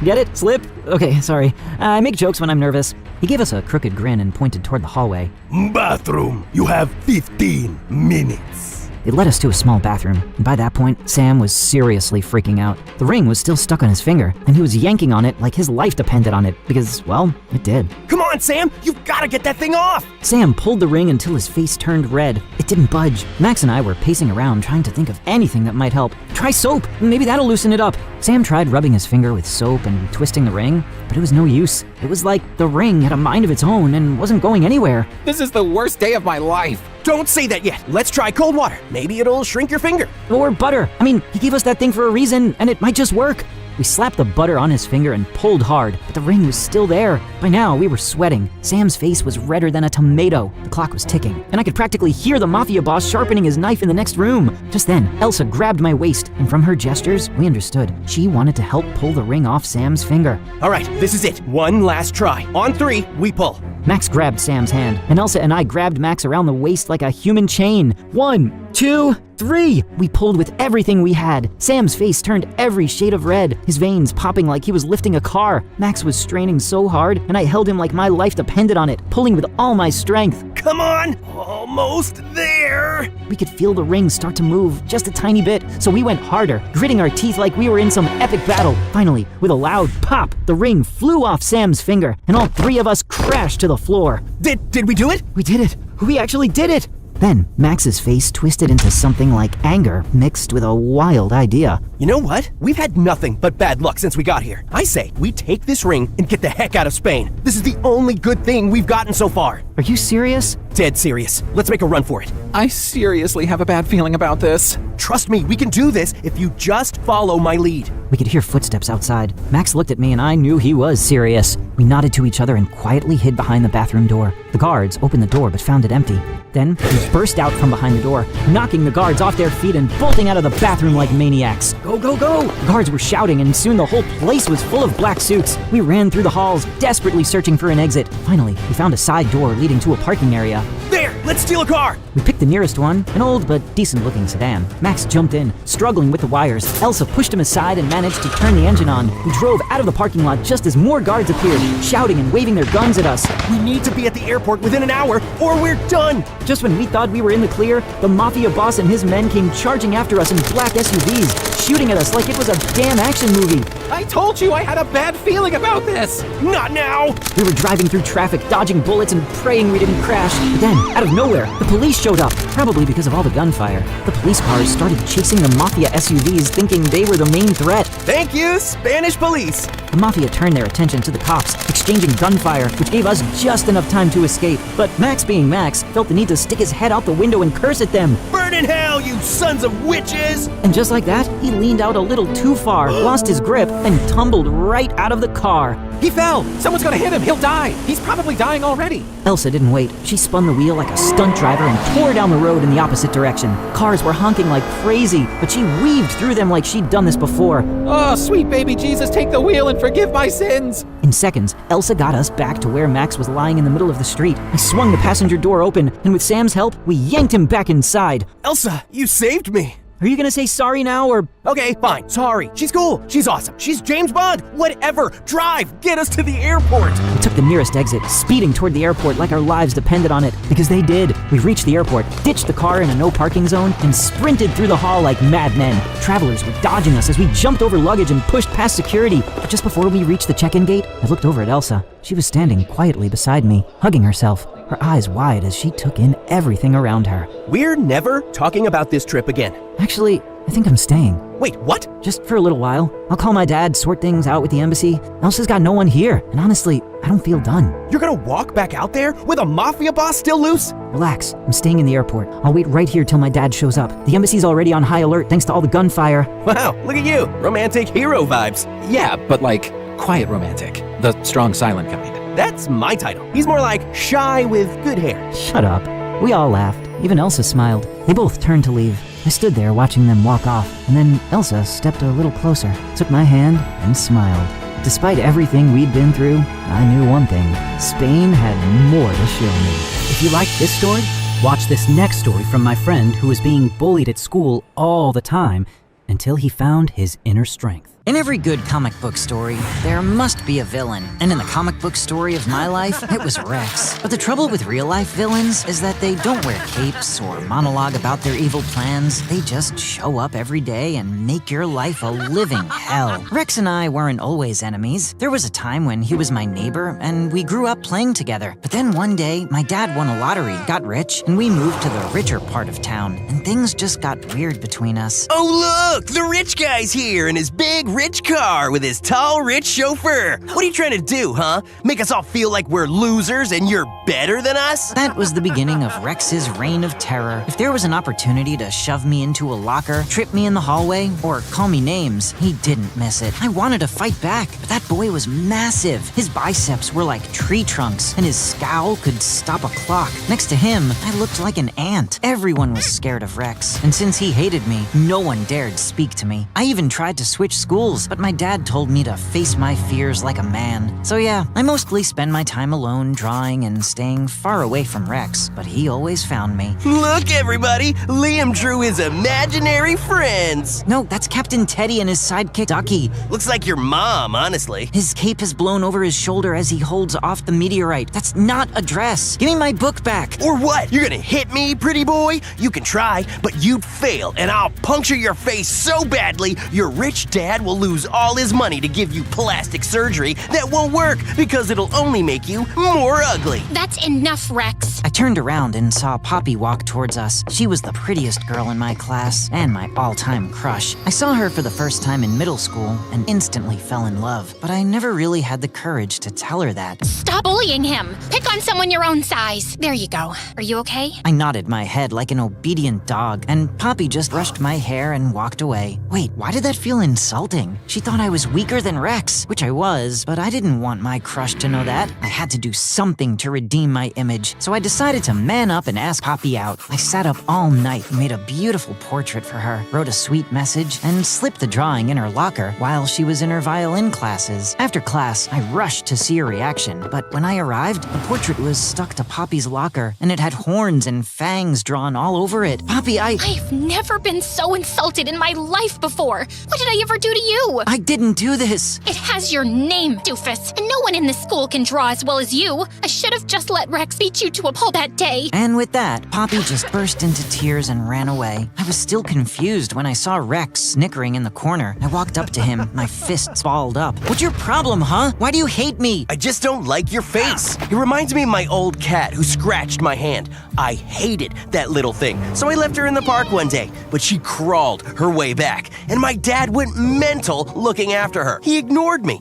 Get it? Slip? Okay, sorry. I make jokes when I'm nervous. He gave us a crooked grin and pointed toward the hallway. Bathroom. You have 15 minutes. It led us to a small bathroom, and by that point, Sam was seriously freaking out. The ring was still stuck on his finger, and he was yanking on it like his life depended on it, because, well, it did. Come on, Sam! You've got to get that thing off! Sam pulled the ring until his face turned red. It didn't budge. Max and I were pacing around trying to think of anything that might help. Try soap! Maybe that'll loosen it up. Sam tried rubbing his finger with soap and twisting the ring, but it was no use. It was like the ring had a mind of its own and wasn't going anywhere. This is the worst day of my life. Don't say that yet. Let's try cold water. Maybe it'll shrink your finger. Or butter. I mean, he gave us that thing for a reason, and it might just work. We slapped the butter on his finger and pulled hard, but the ring was still there. By now, we were sweating. Sam's face was redder than a tomato. The clock was ticking, and I could practically hear the mafia boss sharpening his knife in the next room. Just then, Elsa grabbed my waist, and from her gestures, we understood. She wanted to help pull the ring off Sam's finger. All right, this is it. One last try. On 3, we pull. Max grabbed Sam's hand, and Elsa and I grabbed Max around the waist like a human chain. 1, 2, 3! We pulled with everything we had. Sam's face turned every shade of red, his veins popping like he was lifting a car. Max was straining so hard, and I held him like my life depended on it, pulling with all my strength. Come on! Almost there! We could feel the ring start to move just a tiny bit, so we went harder, gritting our teeth like we were in some epic battle. Finally, with a loud pop, the ring flew off Sam's finger, and all 3 of us crashed to the floor. Did we do it? We did it! We actually did it! Then, Max's face twisted into something like anger mixed with a wild idea. You know what? We've had nothing but bad luck since we got here. I say we take this ring and get the heck out of Spain. This is the only good thing we've gotten so far. Are you serious? Dead serious. Let's make a run for it. I seriously have a bad feeling about this. Trust me, we can do this if you just follow my lead. We could hear footsteps outside. Max looked at me and I knew he was serious. We nodded to each other and quietly hid behind the bathroom door. The guards opened the door but found it empty. Then we burst out from behind the door, knocking the guards off their feet and bolting out of the bathroom like maniacs. Go, go, go! The guards were shouting and soon the whole place was full of black suits. We ran through the halls, desperately searching for an exit. Finally, we found a side door leading to a parking area. There! Let's steal a car! We picked the nearest one, an old but decent-looking sedan. Max jumped in, struggling with the wires. Elsa pushed him aside and managed to turn the engine on. We drove out of the parking lot just as more guards appeared, shouting and waving their guns at us. We need to be at the airport within an hour, or we're done! Just when we thought we were in the clear, the mafia boss and his men came charging after us in black SUVs, shooting at us like it was a damn action movie. I told you I had a bad feeling about this. Not now! We were driving through traffic, dodging bullets and praying we didn't crash. But then, out of nowhere, the police showed up, probably because of all the gunfire. The police cars started chasing the mafia SUVs, thinking they were the main threat. Thank you, Spanish police! The mafia turned their attention to the cops, exchanging gunfire, which gave us just enough time to escape. But Max, being Max, felt the need to stick his head out the window and curse at them. Burn in hell, you sons of witches! And just like that, he leaned out a little too far, lost his grip, and tumbled right out of the car. He fell. Someone's gonna hit him. He'll die. He's probably dying already. Elsa didn't wait. She spun the wheel like a stunt driver and tore down the road in the opposite direction. Cars were honking like crazy, but she weaved through them like she'd done this before. Oh, sweet baby Jesus, take the wheel and forgive my sins. In seconds, Elsa got us back to where Max was lying in the middle of the street. I swung the passenger door open, and with Sam's help, we yanked him back inside. Elsa, you saved me! Are you gonna say sorry now, or... Okay, fine, sorry. She's cool, she's awesome, she's James Bond, whatever! Drive, get us to the airport! We took the nearest exit, speeding toward the airport like our lives depended on it, because they did. We reached the airport, ditched the car in a no parking zone, and sprinted through the hall like madmen. Travelers were dodging us as we jumped over luggage and pushed past security. But just before we reached the check-in gate, I looked over at Elsa. She was standing quietly beside me, hugging herself. her eyes wide as she took in everything around her. We're never talking about this trip again. Actually, I think I'm staying. Wait, what? Just for a little while. I'll call my dad, sort things out with the embassy. Elsa's got no one here, and honestly, I don't feel done. You're gonna walk back out there with a mafia boss still loose? Relax, I'm staying in the airport. I'll wait right here till my dad shows up. The embassy's already on high alert thanks to all the gunfire. Wow, look at you. Romantic hero vibes. Yeah, but like quiet romantic. The strong silent kind. That's my title. He's more like shy with good hair. Shut up. We all laughed. Even Elsa smiled. They both turned to leave. I stood there watching them walk off, and then Elsa stepped a little closer, took my hand, and smiled. Despite everything we'd been through, I knew one thing. Spain had more to show me. If you like this story, watch this next story from my friend who was being bullied at school all the time until he found his inner strength. In every good comic book story, there must be a villain. And in the comic book story of my life, it was Rex. But the trouble with real-life villains is that they don't wear capes or monologue about their evil plans. They just show up every day and make your life a living hell. Rex and I weren't always enemies. There was a time when he was my neighbor, and we grew up playing together. But then one day, my dad won a lottery, got rich, and we moved to the richer part of town. And things just got weird between us. Oh look, the rich guy's here in his big rich car with his tall rich chauffeur. What are you trying to do, huh? Make us all feel like we're losers and you're better than us? That was the beginning of Rex's reign of terror. If there was an opportunity to shove me into a locker, trip me in the hallway, or call me names, he didn't miss it. I wanted to fight back, but that boy was massive. His biceps were like tree trunks, and his scowl could stop a clock. Next to him, I looked like an ant. Everyone was scared of Rex, and since he hated me, no one dared speak to me. I even tried to switch schools, but my dad told me to face my fears like a man. So yeah, I mostly spend my time alone drawing and staying far away from Rex, but he always found me. Look, everybody, Liam drew his imaginary friends. No, that's Captain Teddy and his sidekick Ducky. Looks like your mom, honestly. His cape is blown over his shoulder as he holds off the meteorite. That's not a dress. Give me my book back. Or what? You're gonna hit me, pretty boy? You can try, but you'd fail, and I'll puncture your face so badly, your rich dad will lose all his money to give you plastic surgery that won't work because it'll only make you more ugly. That's enough, Rex. I turned around and saw Poppy walk towards us. She was the prettiest girl in my class and my all-time crush. I saw her for the first time in middle school and instantly fell in love, but I never really had the courage to tell her that. Stop bullying him. Pick on someone your own size. There you go. Are you okay? I nodded my head like an obedient dog, and Poppy just brushed my hair and walked away. Wait, why did that feel insulting? She thought I was weaker than Rex, which I was, but I didn't want my crush to know that. I had to do something to redeem my image, so I decided to man up and ask Poppy out. I sat up all night and made a beautiful portrait for her, wrote a sweet message, and slipped the drawing in her locker while she was in her violin classes. After class, I rushed to see her reaction, but when I arrived, the portrait was stuck to Poppy's locker, and it had horns and fangs drawn all over it. Poppy, I've never been so insulted in my life before. What did I ever do to you? I didn't do this. It has your name, doofus, and no one in this school can draw as well as you. I should have just let Rex beat you to a pulp that day. And with that, Poppy just burst into tears and ran away. I was still confused when I saw Rex snickering in the corner. I walked up to him, my fists balled up. What's your problem, huh? Why do you hate me? I just don't like your face. It reminds me of my old cat who scratched my hand. I hated that little thing, so I left her in the park one day, but she crawled her way back, and my dad went mental looking after her. He ignored me.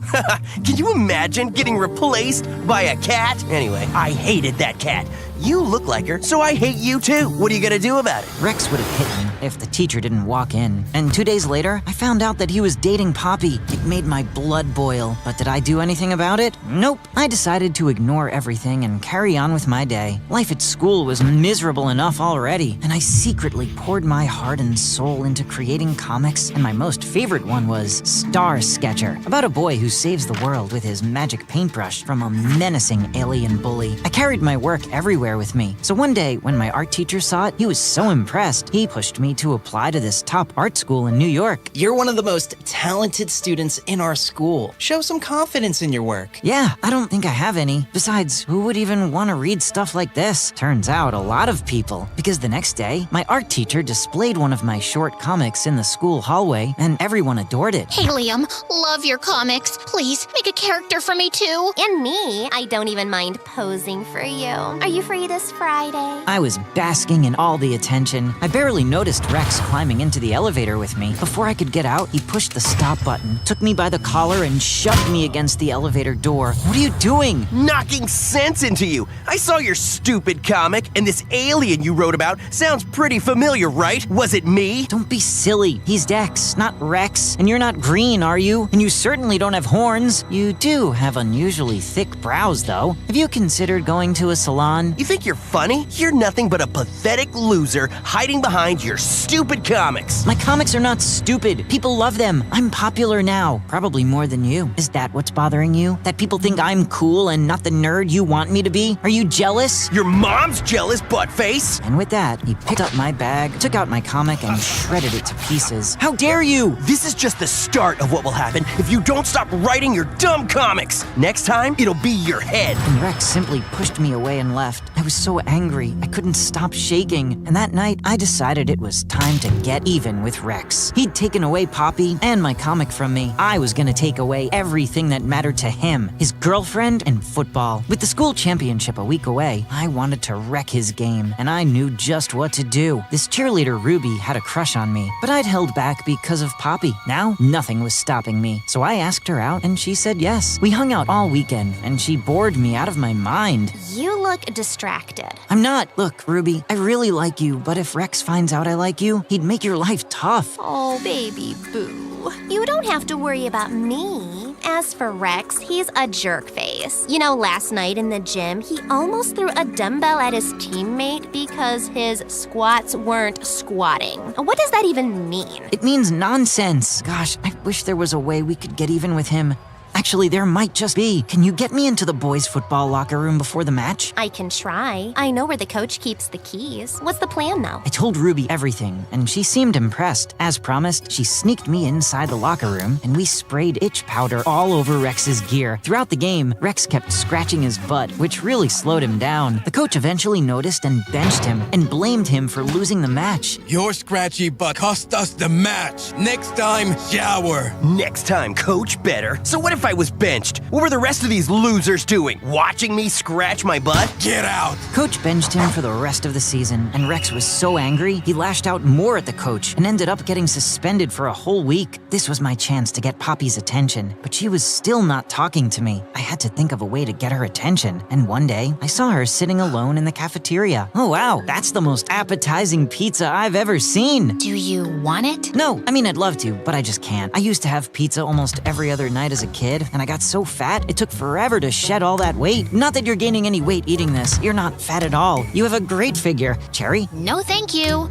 Can you imagine getting replaced by a cat? Anyway, I hated that cat. You look like her, so I hate you too. What are you gonna do about it? Rex would have hit me if the teacher didn't walk in. And 2 days later, I found out that he was dating Poppy. It made my blood boil. But did I do anything about it? Nope. I decided to ignore everything and carry on with my day. Life at school was miserable enough already, and I secretly poured my heart and soul into creating comics, and my most favorite one was Star Sketcher, about a boy who saves the world with his magic paintbrush from a menacing alien bully. I carried my work everywhere with me, so one day when my art teacher saw it, he was so impressed, he pushed me to apply to this top art school in New York. You're one of the most talented students in our school. Show some confidence in your work. Yeah, I don't think I have any. Besides, who would even want to read stuff like this? Turns out a lot of people. Because the next day, my art teacher displayed one of my short comics in the school hallway, and everyone adored it. Hey, Liam, love your comics. Please, make a character for me too. And me, I don't even mind posing for you. Are you free this Friday? I was basking in all the attention. I barely noticed Rex climbing into the elevator with me. Before I could get out, he pushed the stop button, took me by the collar, and shoved me against the elevator door. What are you doing? Knocking sense into you. I saw your stupid comic, and this alien you wrote about sounds pretty familiar, right? Was it me? Don't be silly. He's Dex, not Rex. And you're not green, are you? And you certainly don't have horns. You do have unusually thick brows, though. Have you considered going to a salon? You think you're funny? You're nothing but a pathetic loser hiding behind your stupid comics. My comics are not stupid. People love them. I'm popular now. Probably more than you. Is that what's bothering you? That people think I'm cool and not the nerd you want me to be? Are you jealous? Your mom's jealous, buttface. And with that, he picked up my bag, took out my comic, and shredded it to pieces. How dare you! This is just the start of what will happen if you don't stop writing your dumb comics. Next time, it'll be your head. And Rex simply pushed me away and left. I was so angry, I couldn't stop shaking. And that night, I decided it was time to get even with Rex. He'd taken away Poppy and my comic from me. I was gonna take away everything that mattered to him, his girlfriend and football. With the school championship a week away, I wanted to wreck his game, and I knew just what to do. This cheerleader Ruby had a crush on me, but I'd held back because of Poppy. Now, nothing was stopping me, so I asked her out and she said yes. We hung out all weekend, and she bored me out of my mind. You look distracted. I'm not. Look, Ruby, I really like you, but if Rex finds out I like you, he'd make your life tough. Oh, baby boo. You don't have to worry about me. As for Rex, he's a jerk face. You know, last night in the gym, he almost threw a dumbbell at his teammate because his squats weren't squatting. What does that even mean? It means nonsense. Gosh, I wish there was a way we could get even with him. Actually, there might just be. Can you get me into the boys' football locker room before the match? I can try. I know where the coach keeps the keys. What's the plan, though? I told Ruby everything, and she seemed impressed. As promised, she sneaked me inside the locker room, and we sprayed itch powder all over Rex's gear. Throughout the game, Rex kept scratching his butt, which really slowed him down. The coach eventually noticed and benched him, and blamed him for losing the match. Your scratchy butt cost us the match. Next time, shower. Next time, coach better. So what if I was benched? What were the rest of these losers doing? Watching me scratch my butt? Get out! Coach benched him for the rest of the season, and Rex was so angry, he lashed out more at the coach and ended up getting suspended for a whole week. This was my chance to get Poppy's attention, but she was still not talking to me. I had to think of a way to get her attention, and one day, I saw her sitting alone in the cafeteria. Oh wow, that's the most appetizing pizza I've ever seen. Do you want it? No, I mean I'd love to, but I just can't. I used to have pizza almost every other night as a kid, and I got so fat, it took forever to shed all that weight. Not that you're gaining any weight eating this. You're not fat at all. You have a great figure. Cherry? No, thank you.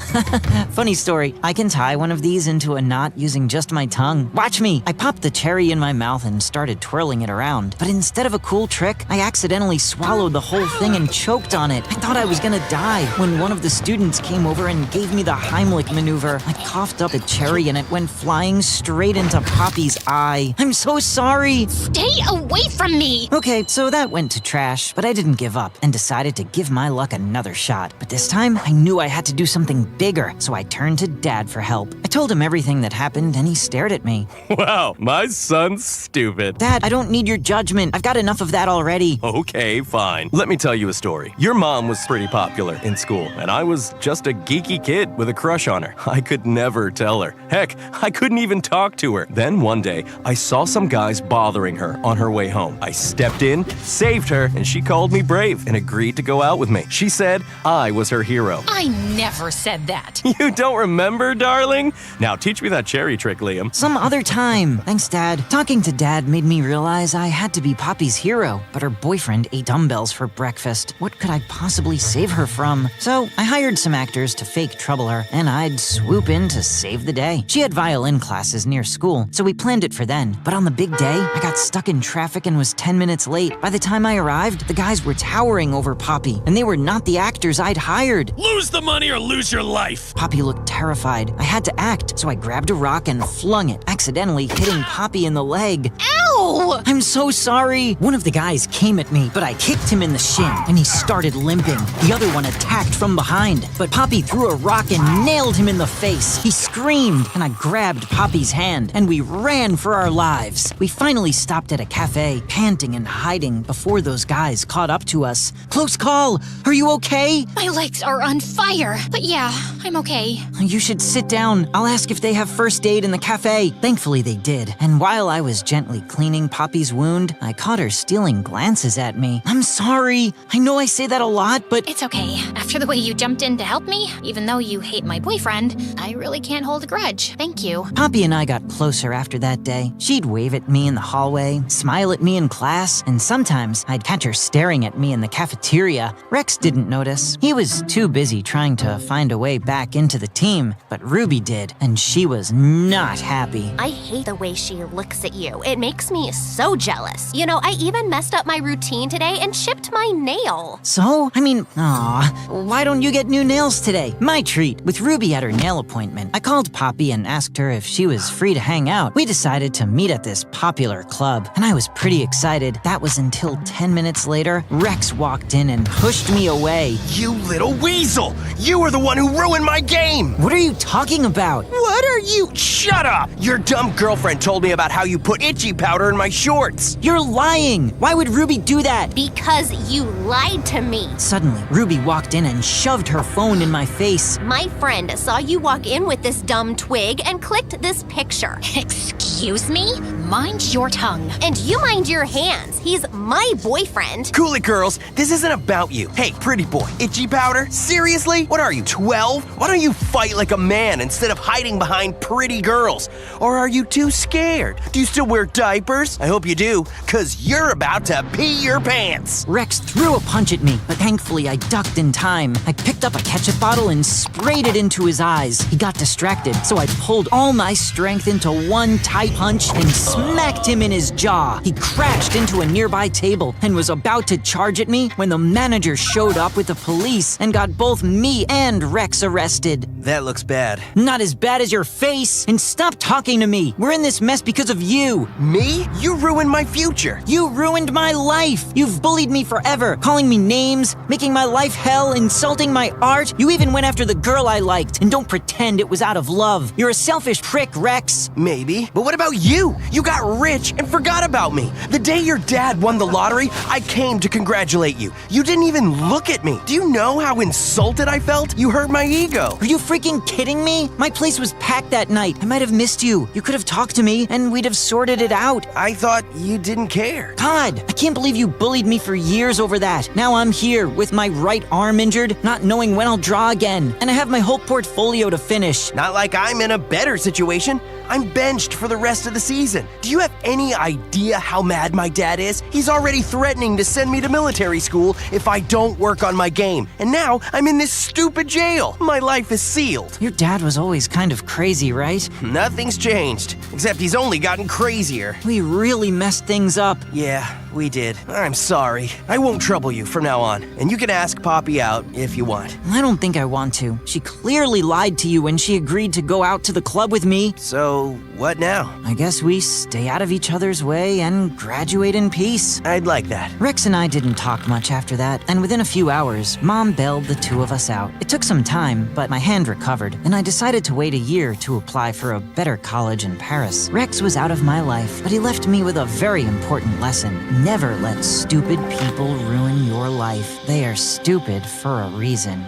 Funny story. I can tie one of these into a knot using just my tongue. Watch me. I popped the cherry in my mouth and started twirling it around. But instead of a cool trick, I accidentally swallowed the whole thing and choked on it. I thought I was gonna die when one of the students came over and gave me the Heimlich maneuver. I coughed up the cherry and it went flying straight into Poppy's eye. I'm so sorry. Stay away from me! Okay, so that went to trash, but I didn't give up and decided to give my luck another shot. But this time, I knew I had to do something bigger, so I turned to Dad for help. I told him everything that happened and he stared at me. Wow, my son's stupid. Dad, I don't need your judgment. I've got enough of that already. Okay, fine. Let me tell you a story. Your mom was pretty popular in school, and I was just a geeky kid with a crush on her. I could never tell her. Heck, I couldn't even talk to her. Then one day, I saw some guys bothering her on her way home. I stepped in, saved her, and she called me brave and agreed to go out with me. She said I was her hero. I never said that. You don't remember, darling? Now teach me that cherry trick, Liam. Some other time. Thanks, Dad. Talking to Dad made me realize I had to be Poppy's hero, but her boyfriend ate dumbbells for breakfast. What could I possibly save her from? So I hired some actors to fake trouble her, and I'd swoop in to save the day. She had violin classes near school, so we planned it for then. But on the big day, I got stuck in traffic and was 10 minutes late. By the time I arrived, the guys were towering over Poppy, and they were not the actors I'd hired. Lose the money or lose your life. Poppy looked terrified. I had to act, so I grabbed a rock and flung it, accidentally hitting Poppy in the leg. Ow! I'm so sorry. One of the guys came at me, but I kicked him in the shin, and he started limping. The other one attacked from behind, but Poppy threw a rock and nailed him in the face. He screamed, and I grabbed Poppy's hand, and we ran for our lives. We finally stopped at a cafe, panting and hiding before those guys caught up to us. Close call. Are you okay? My legs are on fire. But yeah, I'm okay. You should sit down. I'll ask if they have first aid in the cafe. Thankfully they did. And while I was gently cleaning Poppy's wound, I caught her stealing glances at me. I'm sorry. I know I say that a lot, but It's okay. After the way you jumped in to help me, even though you hate my boyfriend, I really can't hold a grudge. Thank you. Poppy and I got closer after that day. She'd wave at me in the hallway, smile at me in class, and sometimes I'd catch her staring at me in the cafeteria. Rex didn't notice. He was too busy trying to find a way back into the team, but Ruby did, and she was not happy. I hate the way she looks at you. It makes me so jealous. You know, I even messed up my routine today and chipped my nail. So? Why don't you get new nails today? My treat. With Ruby at her nail appointment, I called Poppy and asked her if she was free to hang out. We decided to meet at this popular club, and I was pretty excited. That was until 10 minutes later, Rex walked in and pushed me away. You little weasel! You are the one who ruined my game! What are you talking about? What are you? Shut up! Your dumb girlfriend told me about how you put itchy powder in my shorts. You're lying! Why would Ruby do that? Because you lied to me. Suddenly, Ruby walked in and shoved her phone in my face. My friend saw you walk in with this dumb twig and clicked this picture. Excuse me? Mind your tongue. And you mind your hands. He's my boyfriend. Cool it, girls. This isn't about you. Hey, pretty boy. Itchy powder? Seriously? What are you, 12? Why don't you fight like a man instead of hiding behind pretty girls? Or are you too scared? Do you still wear diapers? I hope you do, because you're about to pee your pants. Rex threw a punch at me, but thankfully I ducked in time. I picked up a ketchup bottle and sprayed it into his eyes. He got distracted, so I pulled all my strength into one tight punch and smacked him in his jaw. He crashed into a nearby table and was about to charge at me when the manager showed up with the police and got both me and Rex arrested. That looks bad. Not as bad as your face. And stop talking to me. We're in this mess because of you. Me? You ruined my future. You ruined my life. You've bullied me forever, calling me names, making my life hell, insulting my art. You even went after the girl I liked, and don't pretend it was out of love. You're a selfish prick, Rex. Maybe. But what about you? You got rich and forgot about me. The day your dad won the lottery, I came to congratulate you. You didn't even look at me. Do you know how insulted I felt? You hurt my ego. Are you freaking kidding me? My place was packed that night. I might have missed you. You could have talked to me, and we'd have sorted it out. I thought you didn't care. God, I can't believe you bullied me for years over that. Now I'm here with my right arm injured, not knowing when I'll draw again. And I have my whole portfolio to finish. Not like I'm in a better situation. I'm benched for the rest of the season. Do you have any idea how mad my dad is? He's already threatening to send me to military school if I don't work on my game. And now I'm in this stupid jail. My life is sealed. Your dad was always kind of crazy, right? Nothing's changed, except he's only gotten crazier. We really messed things up. Yeah, we did. I'm sorry. I won't trouble you from now on, and you can ask Poppy out if you want. I don't think I want to. She clearly lied to you when she agreed to go out to the club with me. So, what now? I guess we stay out of each other's way and graduate in peace. I'd like that. Rex and I didn't talk much after that, and within a few hours, Mom bailed the two of us out. It took some time, but my hand recovered, and I decided to wait a year to apply for a better college in Paris. Rex was out of my life, but he left me with a very important lesson. Never let stupid people ruin your life. They are stupid for a reason.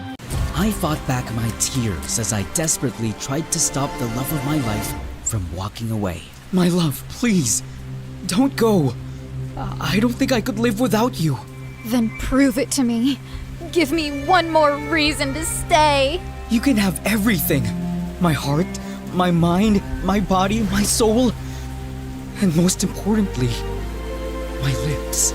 I fought back my tears as I desperately tried to stop the love of my life from walking away. My love, please, don't go. I don't think I could live without you. Then prove it to me. Give me one more reason to stay. You can have everything. My heart, my mind, my body, my soul, and most importantly, my lips.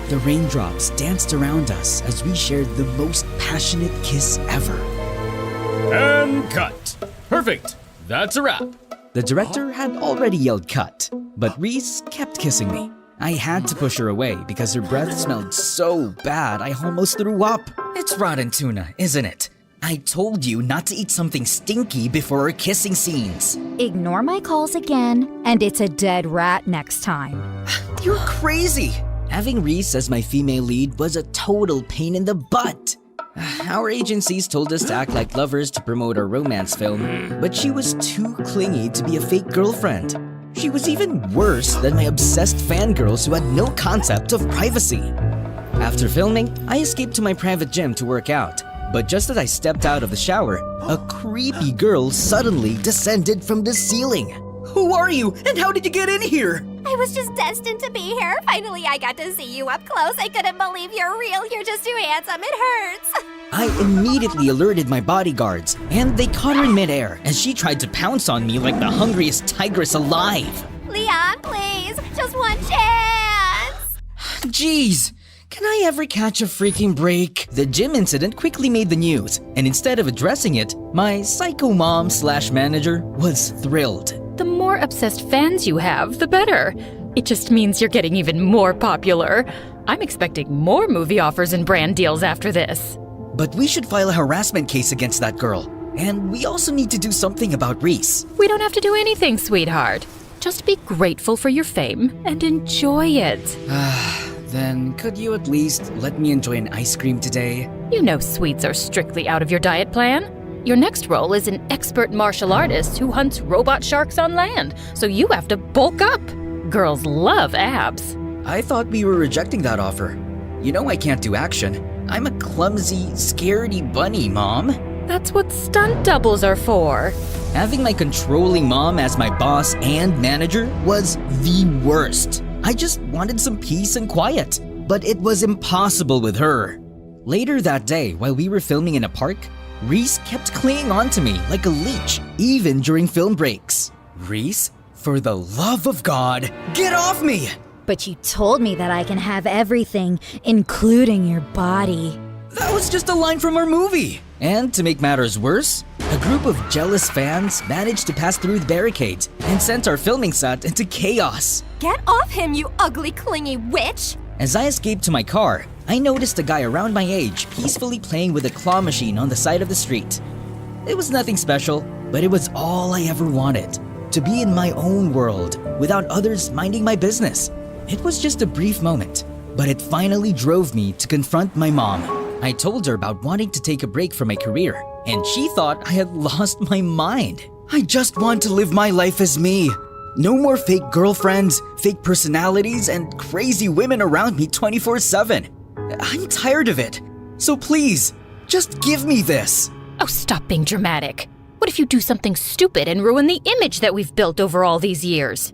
The raindrops danced around us as we shared the most passionate kiss ever. And cut. Perfect. That's a wrap. The director had already yelled cut, but Reese kept kissing me. I had to push her away because her breath smelled so bad I almost threw up. It's rotten tuna, isn't it? I told you not to eat something stinky before our kissing scenes. Ignore my calls again, and it's a dead rat next time. You're crazy! Having Reese as my female lead was a total pain in the butt. Our agencies told us to act like lovers to promote our romance film, but she was too clingy to be a fake girlfriend. She was even worse than my obsessed fangirls who had no concept of privacy. After filming, I escaped to my private gym to work out. But just as I stepped out of the shower, a creepy girl suddenly descended from the ceiling. Who are you, and how did you get in here? I was just destined to be here. Finally, I got to see you up close. I couldn't believe you're real. You're just too handsome. It hurts. I immediately alerted my bodyguards, and they caught her in midair as she tried to pounce on me like the hungriest tigress alive. Leon, please. Just one chance. Jeez. Can I ever catch a freaking break? The gym incident quickly made the news, and instead of addressing it, my psycho mom/manager was thrilled. The more obsessed fans you have, the better. It just means you're getting even more popular. I'm expecting more movie offers and brand deals after this. But we should file a harassment case against that girl. And we also need to do something about Reese. We don't have to do anything, sweetheart. Just be grateful for your fame and enjoy it. Then could you at least let me enjoy an ice cream today? You know sweets are strictly out of your diet plan. Your next role is an expert martial artist who hunts robot sharks on land, so you have to bulk up. Girls love abs. I thought we were rejecting that offer. You know I can't do action. I'm a clumsy, scaredy bunny, Mom. That's what stunt doubles are for. Having my controlling mom as my boss and manager was the worst. I just wanted some peace and quiet, but it was impossible with her. Later that day, while we were filming in a park, Reese kept clinging on to me like a leech, even during film breaks. Reese, for the love of God, get off me! But you told me that I can have everything, including your body. That was just a line from our movie. And to make matters worse, a group of jealous fans managed to pass through the barricades and sent our filming set into chaos. Get off him, you ugly, clingy witch! As I escaped to my car, I noticed a guy around my age peacefully playing with a claw machine on the side of the street. It was nothing special, but it was all I ever wanted. To be in my own world, without others minding my business. It was just a brief moment, but it finally drove me to confront my mom. I told her about wanting to take a break from my career, and she thought I had lost my mind. I just want to live my life as me. No more fake girlfriends, fake personalities, and crazy women around me 24/7. I'm tired of it. So please, just give me this. Oh, stop being dramatic. What if you do something stupid and ruin the image that we've built over all these years?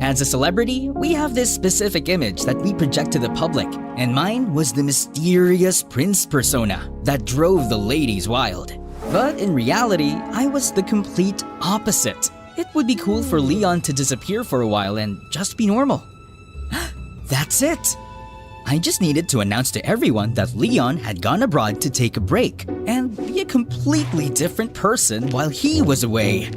As a celebrity, we have this specific image that we project to the public, and mine was the mysterious prince persona that drove the ladies wild. But in reality, I was the complete opposite. It would be cool for Leon to disappear for a while and just be normal. That's it. I just needed to announce to everyone that Leon had gone abroad to take a break and be a completely different person while he was away.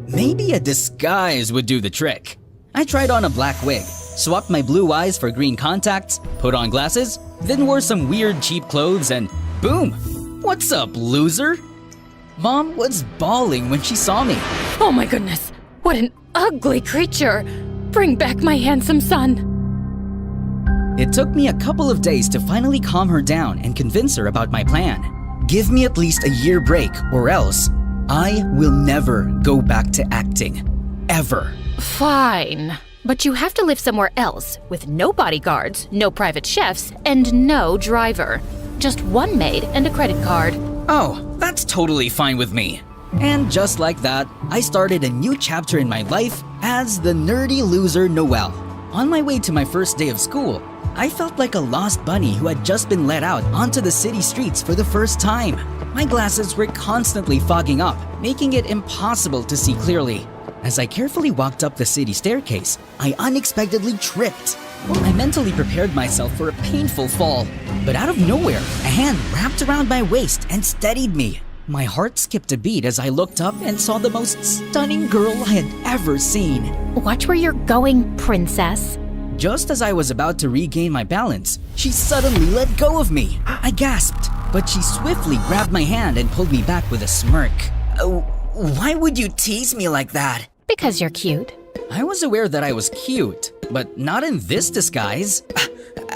Maybe a disguise would do the trick. I tried on a black wig, swapped my blue eyes for green contacts, put on glasses, then wore some weird cheap clothes and boom! What's up, loser? Mom was bawling when she saw me. Oh my goodness, what an ugly creature! Bring back my handsome son! It took me a couple of days to finally calm her down and convince her about my plan. Give me at least a year break or else I will never go back to acting. Ever. Fine. But you have to live somewhere else with no bodyguards, no private chefs, and no driver. Just one maid and a credit card. Oh, that's totally fine with me. And just like that, I started a new chapter in my life as the nerdy loser Noel. On my way to my first day of school, I felt like a lost bunny who had just been let out onto the city streets for the first time. My glasses were constantly fogging up, making it impossible to see clearly. As I carefully walked up the city staircase, I unexpectedly tripped. I mentally prepared myself for a painful fall, but out of nowhere, a hand wrapped around my waist and steadied me. My heart skipped a beat as I looked up and saw the most stunning girl I had ever seen. Watch where you're going, princess. Just as I was about to regain my balance, she suddenly let go of me. I gasped, but she swiftly grabbed my hand and pulled me back with a smirk. Why would you tease me like that? Because you're cute. I was aware that I was cute, but not in this disguise.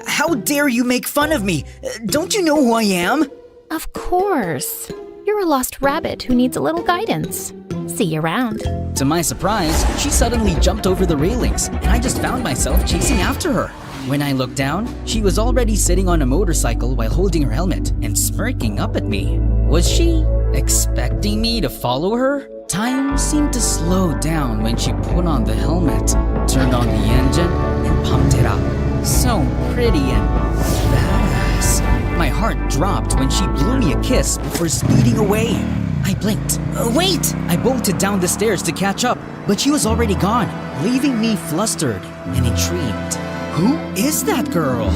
How dare you make fun of me? Don't you know who I am? Of course. You're a lost rabbit who needs a little guidance. See you around. To my surprise, she suddenly jumped over the railings, and I just found myself chasing after her. When I looked down, she was already sitting on a motorcycle while holding her helmet and smirking up at me. Was she expecting me to follow her? Time seemed to slow down when she put on the helmet, turned on the engine, and pumped it up. So pretty and badass. My heart dropped when she blew me a kiss before speeding away. I blinked. Wait! I bolted down the stairs to catch up, but she was already gone, leaving me flustered and intrigued. Who is that girl?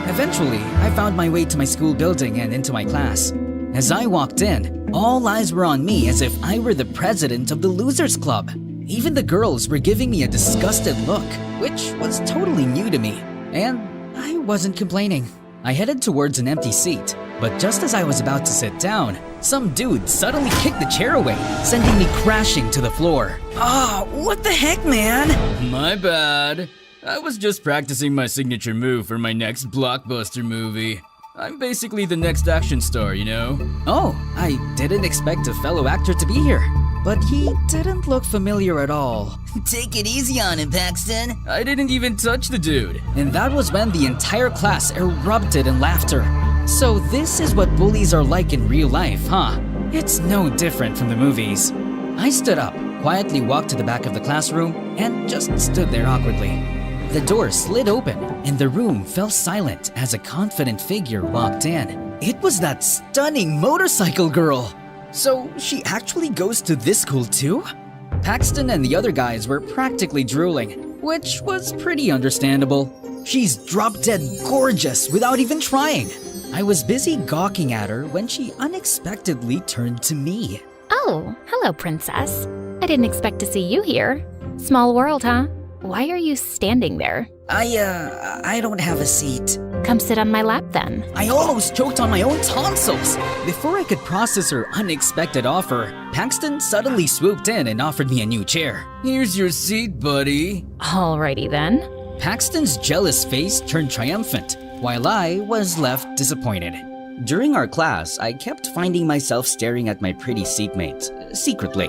Eventually, I found my way to my school building and into my class. As I walked in, all eyes were on me as if I were the president of the Losers Club. Even the girls were giving me a disgusted look, which was totally new to me, and I wasn't complaining. I headed towards an empty seat, but just as I was about to sit down, some dude suddenly kicked the chair away, sending me crashing to the floor. Oh, what the heck, man? My bad. I was just practicing my signature move for my next blockbuster movie. I'm basically the next action star, you know? Oh, I didn't expect a fellow actor to be here, but he didn't look familiar at all. Take it easy on him, Paxton. I didn't even touch the dude. And that was when the entire class erupted in laughter. So this is what bullies are like in real life, huh? It's no different from the movies. I stood up, quietly walked to the back of the classroom, and just stood there awkwardly. The door slid open, and the room fell silent as a confident figure walked in. It was that stunning motorcycle girl! So she actually goes to this school too? Paxton and the other guys were practically drooling, which was pretty understandable. She's drop-dead gorgeous without even trying. I was busy gawking at her when she unexpectedly turned to me. Oh, hello, princess. I didn't expect to see you here. Small world, huh? Why are you standing there? I don't have a seat. Come sit on my lap then. I almost choked on my own tonsils. Before I could process her unexpected offer, Paxton suddenly swooped in and offered me a new chair. Here's your seat, buddy. Alrighty then. Paxton's jealous face turned triumphant, while I was left disappointed. During our class, I kept finding myself staring at my pretty seatmate, secretly.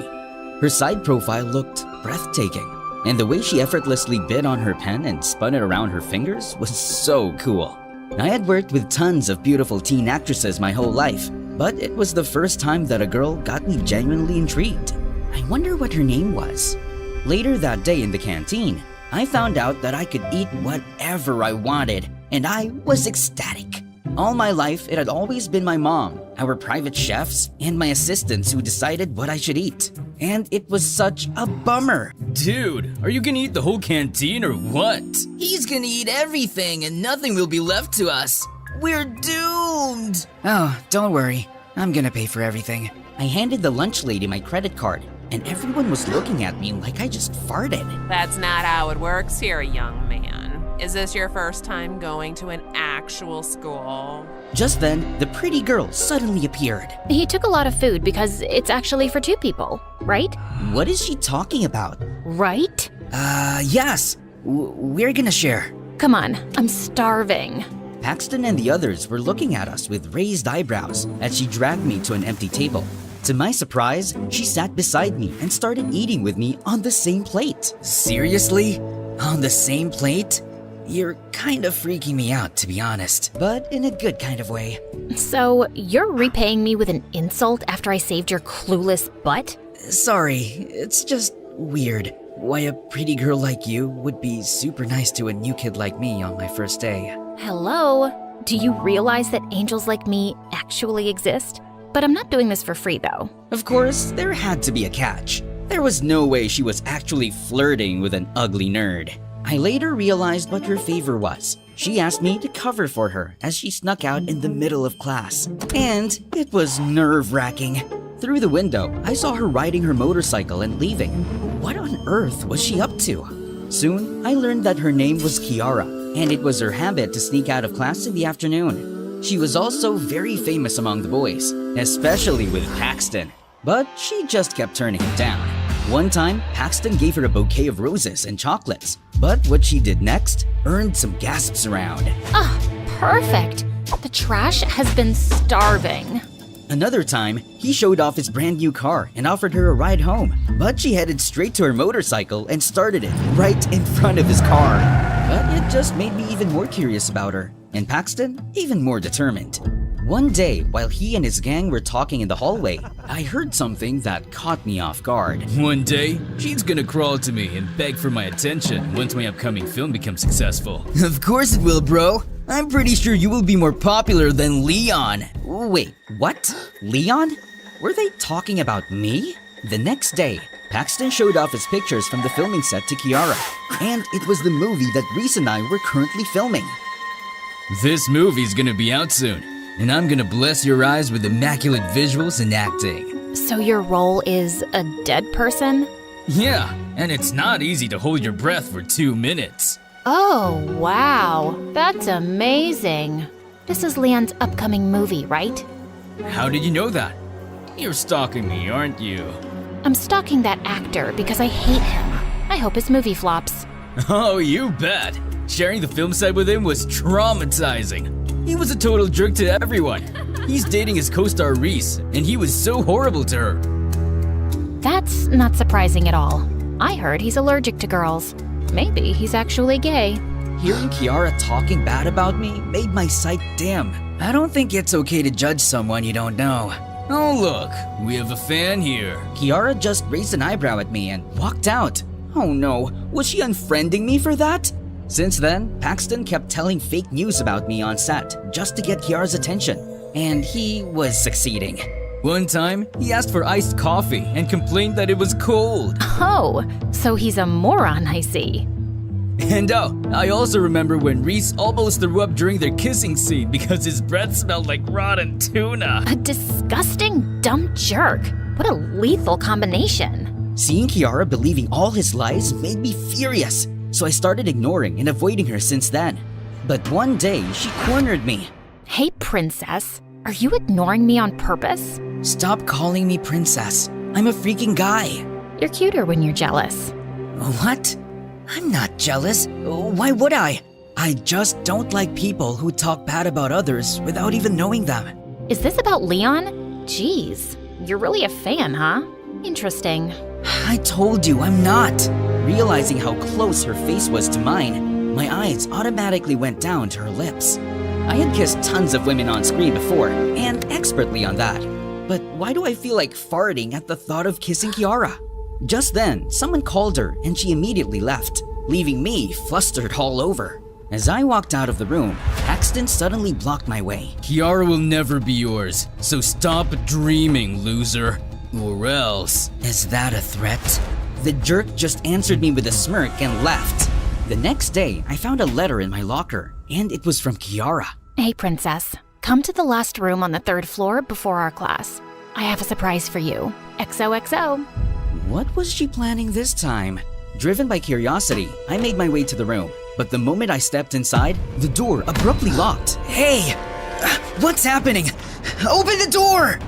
Her side profile looked breathtaking, and the way she effortlessly bit on her pen and spun it around her fingers was so cool. I had worked with tons of beautiful teen actresses my whole life, but it was the first time that a girl got me genuinely intrigued. I wonder what her name was. Later that day in the canteen, I found out that I could eat whatever I wanted, and I was ecstatic. All my life, it had always been my mom, our private chefs, and my assistants who decided what I should eat. And it was such a bummer. Dude, are you gonna eat the whole canteen or what? He's gonna eat everything and nothing will be left to us. We're doomed. Oh, don't worry. I'm gonna pay for everything. I handed the lunch lady my credit card, and everyone was looking at me like I just farted. That's not how it works here, young man. Is this your first time going to an actual school? Just then, the pretty girl suddenly appeared. He took a lot of food because it's actually for 2 people, right? What is she talking about? Right? Yes. We're gonna share. Come on, I'm starving. Paxton and the others were looking at us with raised eyebrows as she dragged me to an empty table. To my surprise, she sat beside me and started eating with me on the same plate. Seriously? On the same plate? You're kind of freaking me out, to be honest, but in a good kind of way. So, you're repaying me with an insult after I saved your clueless butt? Sorry, it's just weird. Why a pretty girl like you would be super nice to a new kid like me on my first day. Hello? Do you realize that angels like me actually exist? But I'm not doing this for free, though. Of course, there had to be a catch. There was no way she was actually flirting with an ugly nerd. I later realized what her favor was. She asked me to cover for her as she snuck out in the middle of class. And it was nerve-wracking. Through the window, I saw her riding her motorcycle and leaving. What on earth was she up to? Soon, I learned that her name was Kiara, and it was her habit to sneak out of class in the afternoon. She was also very famous among the boys, especially with Paxton. But she just kept turning him down. One time, Paxton gave her a bouquet of roses and chocolates, but what she did next earned some gasps around. Ah, perfect. The trash has been starving. Another time, he showed off his brand new car and offered her a ride home, but she headed straight to her motorcycle and started it right in front of his car. But it just made me even more curious about her, and Paxton even more determined. One day, while he and his gang were talking in the hallway, I heard something that caught me off guard. One day, she's gonna crawl to me and beg for my attention once my upcoming film becomes successful. Of course it will, bro. I'm pretty sure you will be more popular than Leon. Wait, what? Leon? Were they talking about me? The next day, Paxton showed off his pictures from the filming set to Kiara, and it was the movie that Reese and I were currently filming. This movie's gonna be out soon, and I'm gonna bless your eyes with immaculate visuals and acting. So your role is a dead person? Yeah, and it's not easy to hold your breath for 2 minutes. Oh, wow. That's amazing. This is Leon's upcoming movie, right? How did you know that? You're stalking me, aren't you? I'm stalking that actor because I hate him. I hope his movie flops. Oh, you bet. Sharing the film set with him was traumatizing. He was a total jerk to everyone. He's dating his co-star Reese, and he was so horrible to her. That's not surprising at all. I heard he's allergic to girls. Maybe he's actually gay. Hearing Kiara talking bad about me made my sight dim. I don't think it's okay to judge someone you don't know. Oh look, we have a fan here. Kiara just raised an eyebrow at me and walked out. Oh no, was she unfriending me for that? Since then, Paxton kept telling fake news about me on set just to get Kiara's attention, and he was succeeding. One time, he asked for iced coffee and complained that it was cold. Oh, so he's a moron, I see. And I also remember when Reese almost threw up during their kissing scene because his breath smelled like rotten tuna. A disgusting, dumb jerk. What a lethal combination. Seeing Kiara believing all his lies made me furious, so I started ignoring and avoiding her since then. But one day, she cornered me. Hey, princess. Are you ignoring me on purpose? Stop calling me princess. I'm a freaking guy. You're cuter when you're jealous. What? I'm not jealous. Why would I? I just don't like people who talk bad about others without even knowing them. Is this about Leon? Jeez, you're really a fan, huh? Interesting. I told you I'm not. Realizing how close her face was to mine, my eyes automatically went down to her lips. I had kissed tons of women on screen before, and expertly on that. But why do I feel like farting at the thought of kissing Kiara? Just then, someone called her and she immediately left, leaving me flustered all over. As I walked out of the room, Paxton suddenly blocked my way. Kiara will never be yours, so stop dreaming, loser. Or else. Is that a threat? The jerk just answered me with a smirk and left. The next day, I found a letter in my locker, and it was from Kiara. Hey, princess. Come to the last room on the 3rd floor before our class. I have a surprise for you. XOXO. What was she planning this time? Driven by curiosity, I made my way to the room. But the moment I stepped inside, the door abruptly locked. Hey! What's happening? Open the door!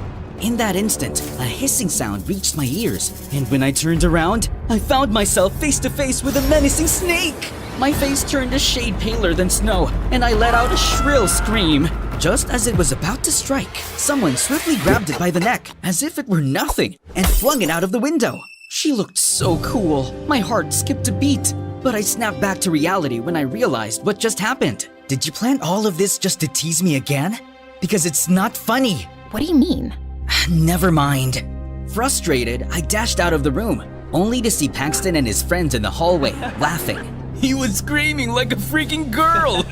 In that instant, a hissing sound reached my ears, and when I turned around, I found myself face to face with a menacing snake! My face turned a shade paler than snow, and I let out a shrill scream. Just as it was about to strike, someone swiftly grabbed it by the neck, as if it were nothing, and flung it out of the window. She looked so cool, my heart skipped a beat, but I snapped back to reality when I realized what just happened. Did you plan all of this just to tease me again? Because it's not funny. What do you mean? Never mind. Frustrated, I dashed out of the room, only to see Paxton and his friends in the hallway, laughing. He was screaming like a freaking girl!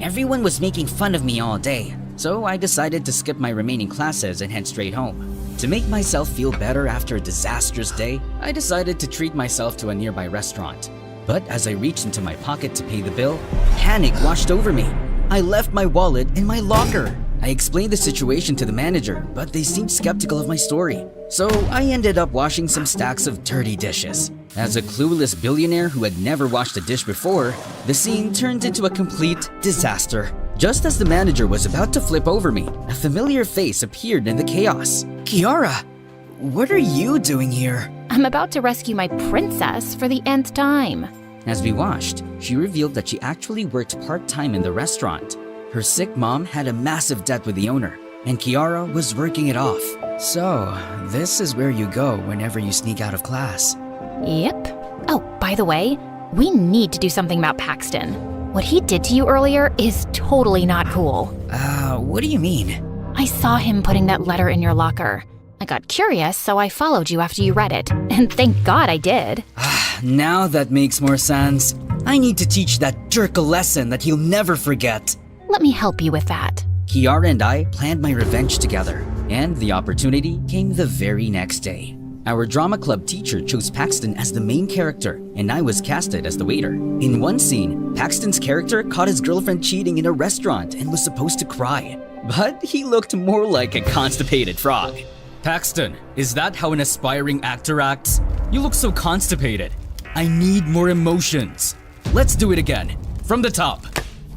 Everyone was making fun of me all day, so I decided to skip my remaining classes and head straight home. To make myself feel better after a disastrous day, I decided to treat myself to a nearby restaurant. But as I reached into my pocket to pay the bill, panic washed over me. I left my wallet in my locker. I explained the situation to the manager, but they seemed skeptical of my story. So I ended up washing some stacks of dirty dishes. As a clueless billionaire who had never washed a dish before, the scene turned into a complete disaster. Just as the manager was about to flip over me, a familiar face appeared in the chaos. Kiara, what are you doing here? I'm about to rescue my princess for the nth time. As we watched, she revealed that she actually worked part-time in the restaurant. Her sick mom had a massive debt with the owner, and Kiara was working it off. So, this is where you go whenever you sneak out of class. Yep. Oh, by the way, we need to do something about Paxton. What he did to you earlier is totally not cool. What do you mean? I saw him putting that letter in your locker. I got curious, so I followed you after you read it. And thank God I did. Now that makes more sense. I need to teach that jerk a lesson that he'll never forget. Let me help you with that. Kiara and I planned my revenge together, and the opportunity came the very next day. Our drama club teacher chose Paxton as the main character, and I was casted as the waiter. In one scene, Paxton's character caught his girlfriend cheating in a restaurant and was supposed to cry. But he looked more like a constipated frog. Paxton, is that how an aspiring actor acts? You look so constipated. I need more emotions. Let's do it again. From the top.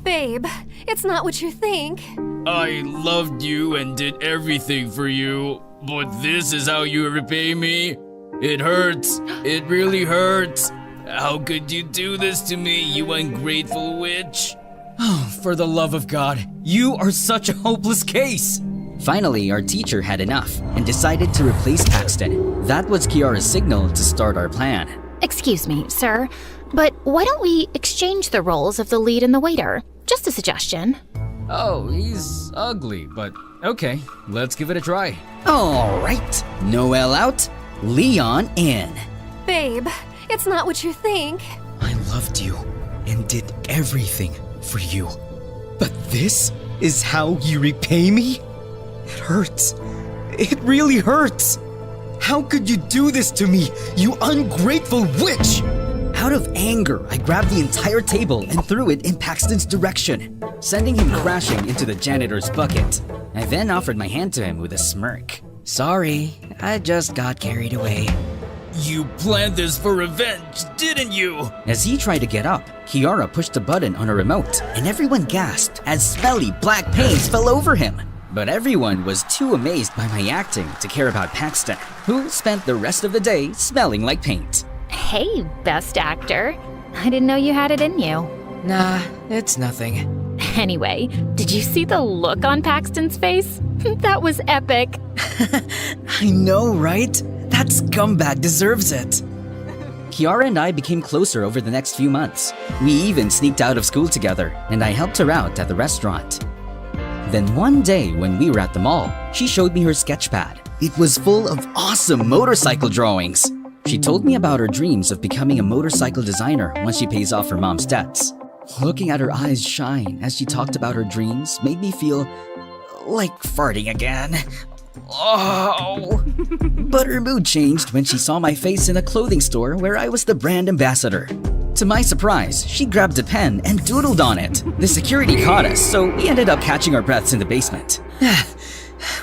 Babe, it's not what you think. I loved you and did everything for you, but this is how you repay me? It hurts. It really hurts. How could you do this to me, you ungrateful witch? Oh, for the love of God, you are such a hopeless case. Finally, our teacher had enough and decided to replace Paxton. That was Kiara's signal to start our plan. Excuse me, sir, but why don't we exchange the roles of the lead and the waiter? Just a suggestion. Oh, he's ugly, but okay, let's give it a try. All right, Noelle out, Leon in. Babe, it's not what you think. I loved you and did everything for you. But this is how you repay me? It hurts. It really hurts. How could you do this to me, you ungrateful witch? Out of anger, I grabbed the entire table and threw it in Paxton's direction, sending him crashing into the janitor's bucket. I then offered my hand to him with a smirk. Sorry, I just got carried away. You planned this for revenge, didn't you? As he tried to get up, Kiara pushed a button on a remote, and everyone gasped as smelly black paint fell over him. But everyone was too amazed by my acting to care about Paxton, who spent the rest of the day smelling like paint. Hey, best actor. I didn't know you had it in you. Nah, it's nothing. Anyway, did you see the look on Paxton's face? That was epic. I know, right? That scumbag deserves it. Kiara and I became closer over the next few months. We even sneaked out of school together, and I helped her out at the restaurant. Then one day when we were at the mall, she showed me her sketchpad. It was full of awesome motorcycle drawings. She told me about her dreams of becoming a motorcycle designer once she pays off her mom's debts. Looking at her eyes shine as she talked about her dreams made me feel like farting again. Oh! But her mood changed when she saw my face in a clothing store where I was the brand ambassador. To my surprise, she grabbed a pen and doodled on it. The security caught us, so we ended up catching our breaths in the basement.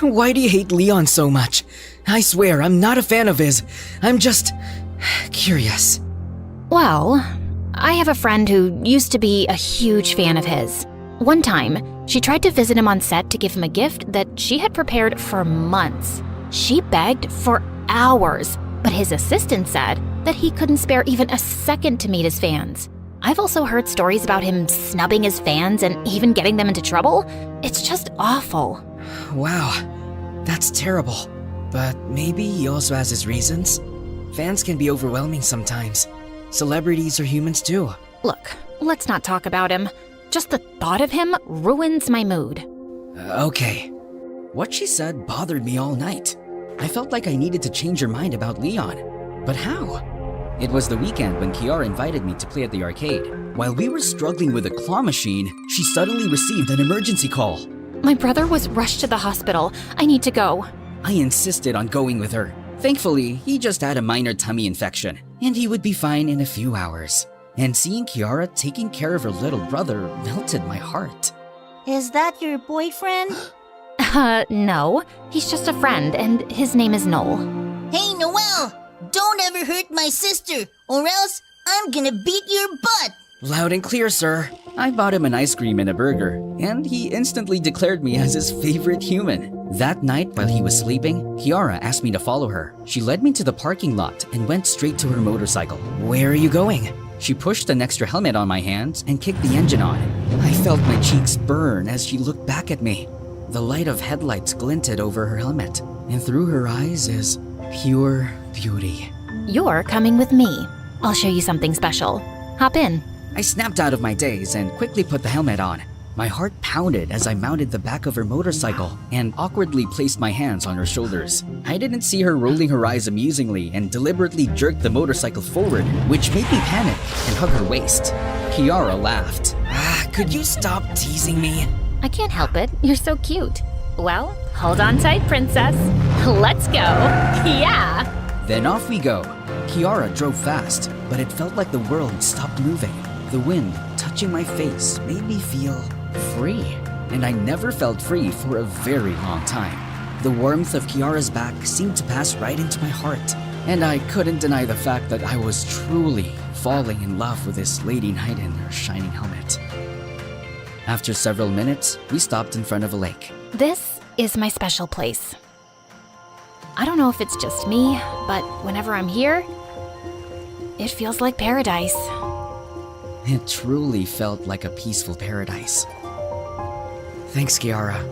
Why do you hate Leon so much? I swear, I'm not a fan of his. I'm just curious. Well, I have a friend who used to be a huge fan of his. One time, she tried to visit him on set to give him a gift that she had prepared for months. She begged for hours, but his assistant said that he couldn't spare even a second to meet his fans. I've also heard stories about him snubbing his fans and even getting them into trouble. It's just awful. Wow, that's terrible. But maybe he also has his reasons. Fans can be overwhelming sometimes. Celebrities are humans too. Look, let's not talk about him. Just the thought of him ruins my mood. Okay. What she said bothered me all night. I felt like I needed to change her mind about Leon. But how? It was the weekend when Kiara invited me to play at the arcade. While we were struggling with a claw machine, she suddenly received an emergency call. My brother was rushed to the hospital. I need to go. I insisted on going with her. Thankfully, he just had a minor tummy infection, and he would be fine in a few hours. And seeing Kiara taking care of her little brother melted my heart. Is that your boyfriend? No. He's just a friend, and his name is Noel. Hey, Noel! Don't ever hurt my sister, or else I'm gonna beat your butt! Loud and clear, sir. I bought him an ice cream and a burger, and he instantly declared me as his favorite human. That night, while he was sleeping, Kiara asked me to follow her. She led me to the parking lot and went straight to her motorcycle. Where are you going? She pushed an extra helmet on my hands and kicked the engine on. I felt my cheeks burn as she looked back at me. The light of headlights glinted over her helmet, and through her eyes is pure beauty. You're coming with me. I'll show you something special. Hop in. I snapped out of my daze and quickly put the helmet on. My heart pounded as I mounted the back of her motorcycle and awkwardly placed my hands on her shoulders. I didn't see her rolling her eyes amusingly and deliberately jerked the motorcycle forward, which made me panic and hug her waist. Kiara laughed. Could you stop teasing me? I can't help it. You're so cute. Well, hold on tight, princess. Let's go. Yeah! Then off we go. Kiara drove fast, but it felt like the world stopped moving. The wind touching my face made me feel free, and I never felt free for a very long time. The warmth of Kiara's back seemed to pass right into my heart, and I couldn't deny the fact that I was truly falling in love with this lady knight in her shining helmet. After several minutes, we stopped in front of a lake. This is my special place. I don't know if it's just me, but whenever I'm here, it feels like paradise. It truly felt like a peaceful paradise. Thanks, Kiara.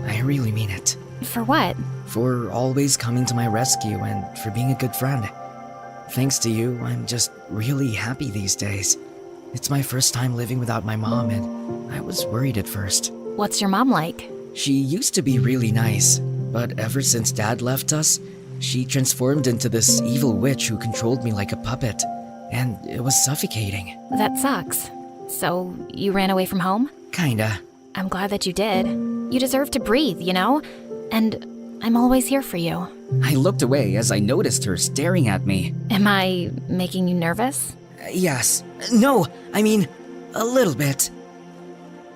I really mean it. For what? For always coming to my rescue and for being a good friend. Thanks to you, I'm just really happy these days. It's my first time living without my mom, and I was worried at first. What's your mom like? She used to be really nice, but ever since Dad left us, she transformed into this evil witch who controlled me like a puppet. And it was suffocating. That sucks. So, you ran away from home? Kinda. I'm glad that you did. You deserve to breathe, you know? And I'm always here for you. I looked away as I noticed her staring at me. Am I making you nervous? Yes. No, I mean, a little bit.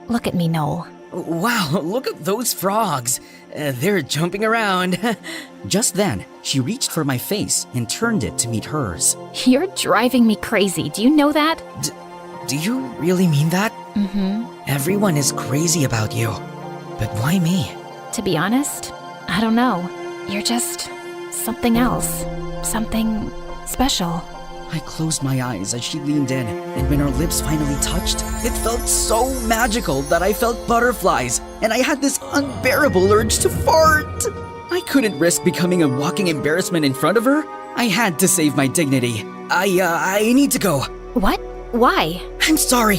Look at me, Noel. Wow, look at those frogs. They're jumping around. Just then, she reached for my face and turned it to meet hers. You're driving me crazy. Do you know that? Do you really mean that? Mm-hmm. Everyone is crazy about you. But why me? To be honest, I don't know. You're just something else. Something special. I closed my eyes as she leaned in, and when our lips finally touched, it felt so magical that I felt butterflies, and I had this unbearable urge to fart. I couldn't risk becoming a walking embarrassment in front of her. I had to save my dignity. I need to go. What? Why? I'm sorry.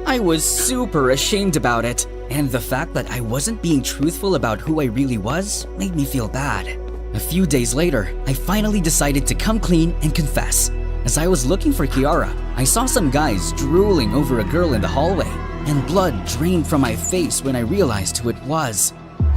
I was super ashamed about it, and the fact that I wasn't being truthful about who I really was made me feel bad. A few days later, I finally decided to come clean and confess. As I was looking for Kiara, I saw some guys drooling over a girl in the hallway, and blood drained from my face when I realized who it was.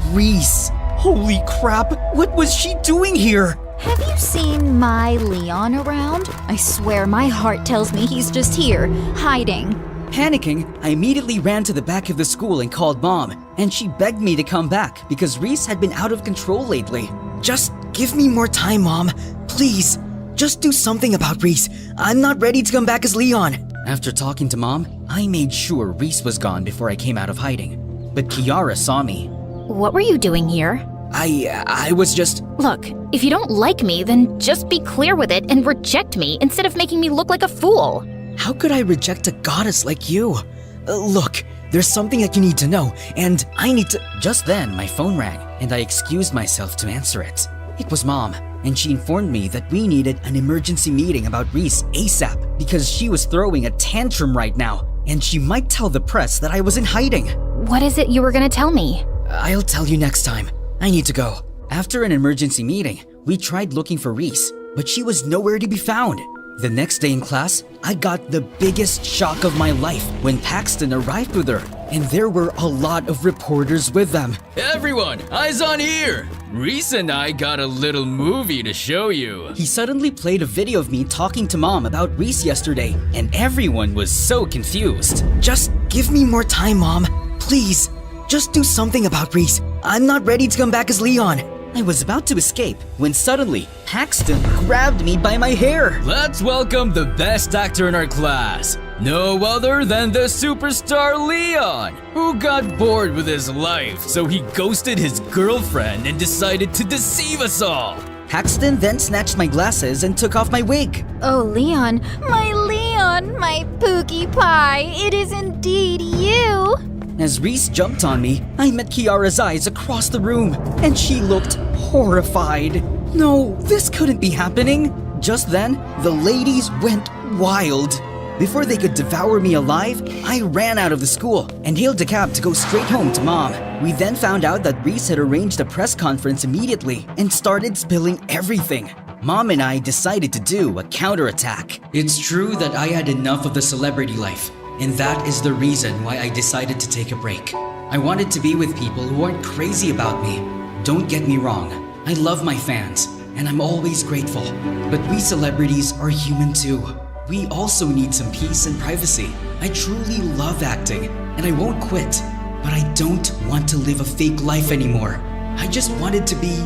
Reese! Holy crap! What was she doing here? Have you seen my Leon around? I swear my heart tells me he's just here, hiding. Panicking, I immediately ran to the back of the school and called Mom, and she begged me to come back because Reese had been out of control lately. Just give me more time, Mom. Please. Just do something about Reese. I'm not ready to come back as Leon. After talking to Mom, I made sure Reese was gone before I came out of hiding. But Kiara saw me. What were you doing here? I was just... Look, if you don't like me, then just be clear with it and reject me instead of making me look like a fool. How could I reject a goddess like you? Look, there's something that you need to know, and I need to... Just then, my phone rang, and I excused myself to answer it. It was Mom, and she informed me that we needed an emergency meeting about Reese ASAP because she was throwing a tantrum right now, and she might tell the press that I was in hiding. What is it you were gonna tell me? I'll tell you next time. I need to go. After an emergency meeting, we tried looking for Reese, but she was nowhere to be found. The next day in class, I got the biggest shock of my life when Paxton arrived with her, and there were a lot of reporters with them. Everyone, eyes on here! Reese and I got a little movie to show you. He suddenly played a video of me talking to Mom about Reese yesterday, and everyone was so confused. Just give me more time, Mom. Please. Just do something about Reese. I'm not ready to come back as Leon. I was about to escape when suddenly Paxton grabbed me by my hair. Let's welcome the best actor in our class. No other than the superstar Leon, who got bored with his life, so he ghosted his girlfriend and decided to deceive us all. Paxton then snatched my glasses and took off my wig. Oh, Leon, my Pookie Pie, it is indeed you. As Reese jumped on me, I met Kiara's eyes across the room, and she looked horrified. No, this couldn't be happening. Just then, the ladies went wild. Before they could devour me alive, I ran out of the school and hailed a cab to go straight home to Mom. We then found out that Reese had arranged a press conference immediately and started spilling everything. Mom and I decided to do a counterattack. It's true that I had enough of the celebrity life, and that is the reason why I decided to take a break. I wanted to be with people who aren't crazy about me. Don't get me wrong, I love my fans, and I'm always grateful. But we celebrities are human too. We also need some peace and privacy. I truly love acting, and I won't quit. But I don't want to live a fake life anymore. I just wanted to be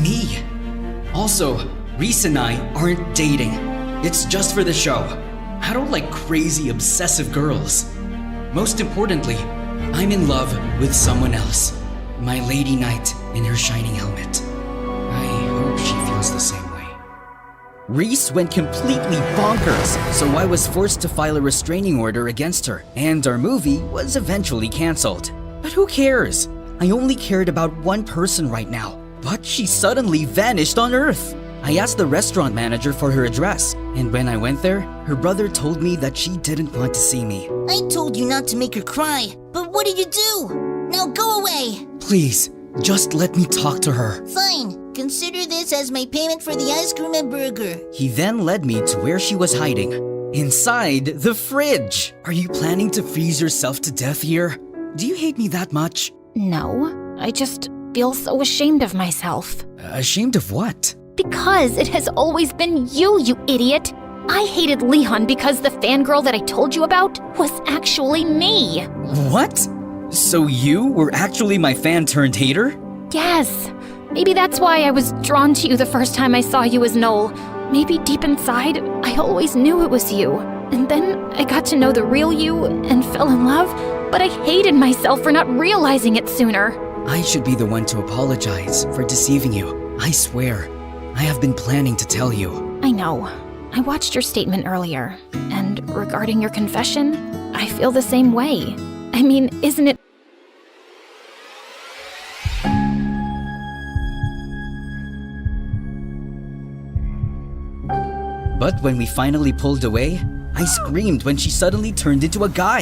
me. Also, Reese and I aren't dating. It's just for the show. I don't like crazy, obsessive girls. Most importantly, I'm in love with someone else. My lady knight in her shining helmet. I hope she feels the same way. Reese went completely bonkers, so I was forced to file a restraining order against her, and our movie was eventually cancelled. But who cares? I only cared about one person right now, but she suddenly vanished on Earth. I asked the restaurant manager for her address, and when I went there, her brother told me that she didn't want to see me. I told you not to make her cry, but what did you do? Now go away! Please, just let me talk to her. Fine. Consider this as my payment for the ice cream and burger. He then led me to where she was hiding. Inside the fridge! Are you planning to freeze yourself to death here? Do you hate me that much? No, I just feel so ashamed of myself. Ashamed of what? Because it has always been you, you idiot! I hated Leon because the fangirl that I told you about was actually me! What? So you were actually my fan turned hater? Yes. Maybe that's why I was drawn to you the first time I saw you as Noel. Maybe deep inside, I always knew it was you. And then I got to know the real you and fell in love, but I hated myself for not realizing it sooner. I should be the one to apologize for deceiving you. I swear, I have been planning to tell you. I know. I watched your statement earlier, and regarding your confession, I feel the same way. I mean, isn't it But when we finally pulled away, I screamed when she suddenly turned into a guy.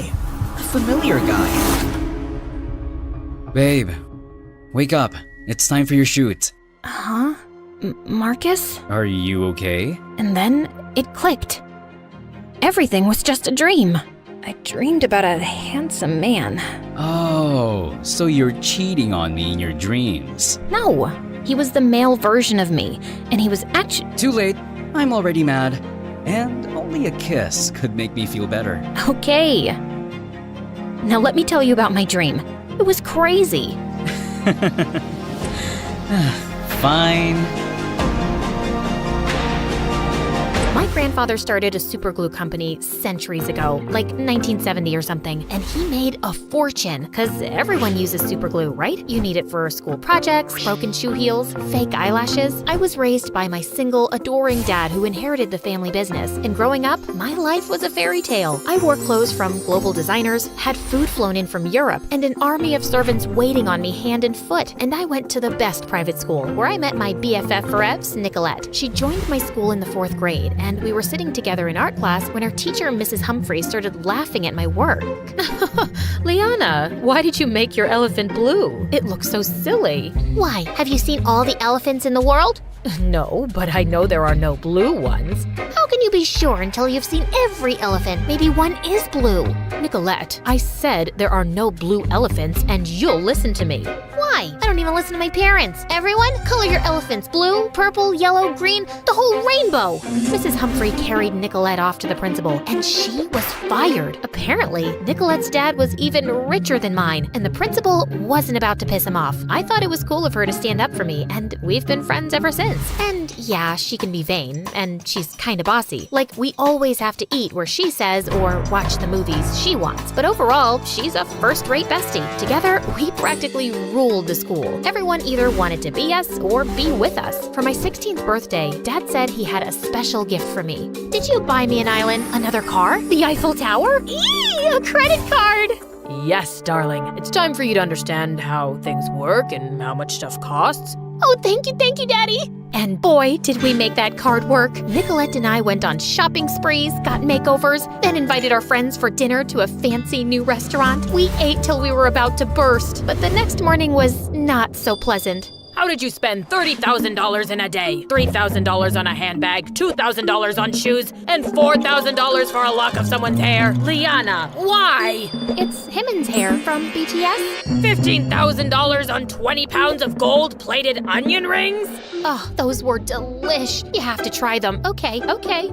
A familiar guy. Babe, wake up. It's time for your shoot. Huh? Marcus? Are you okay? And then it clicked. Everything was just a dream. I dreamed about a handsome man. Oh, so you're cheating on me in your dreams. No, he was the male version of me, and he was actually— Too late. I'm already mad. And only a kiss could make me feel better. Okay. Now let me tell you about my dream. It was crazy. Fine. My grandfather started a superglue company centuries ago, like 1970 or something, and he made a fortune, because everyone uses superglue, right? You need it for school projects, broken shoe heels, fake eyelashes. I was raised by my single, adoring dad who inherited the family business, and growing up, my life was a fairy tale. I wore clothes from global designers, had food flown in from Europe, and an army of servants waiting on me hand and foot, and I went to the best private school, where I met my BFF forevs, Nicolette. She joined my school in the 4th grade, and we were sitting together in art class when our teacher, Mrs. Humphrey, started laughing at my work. Liana, why did you make your elephant blue? It looks so silly. Why, have you seen all the elephants in the world? No, but I know there are no blue ones. How can you be sure until you've seen every elephant? Maybe one is blue. Nicolette, I said there are no blue elephants, and you'll listen to me. Why? Why? I don't even listen to my parents. Everyone, color your elephants blue, purple, yellow, green, the whole rainbow. Mrs. Humphrey carried Nicolette off to the principal, and she was fired. Apparently, Nicolette's dad was even richer than mine, and the principal wasn't about to piss him off. I thought it was cool of her to stand up for me, and we've been friends ever since. And yeah, she can be vain, and she's kinda bossy. Like, we always have to eat where she says or watch the movies she wants. But overall, she's a first-rate bestie. Together, we practically ruled the school. Everyone either wanted to be us or be with us. For my 16th birthday, Dad said he had a special gift for me. Did you buy me an island? Another car? The Eiffel Tower? Eee, a credit card! Yes, darling. It's time for you to understand how things work and how much stuff costs. Oh, thank you, Daddy! And boy, did we make that card work. Nicolette and I went on shopping sprees, got makeovers, then invited our friends for dinner to a fancy new restaurant. We ate till we were about to burst, but the next morning was not so pleasant. How did you spend $30,000 in a day? $3,000 on a handbag, $2,000 on shoes, and $4,000 for a lock of someone's hair? Liana, why? It's Himmen's hair from BTS. $15,000 on 20 pounds of gold-plated onion rings? Oh, those were delish. You have to try them. Okay,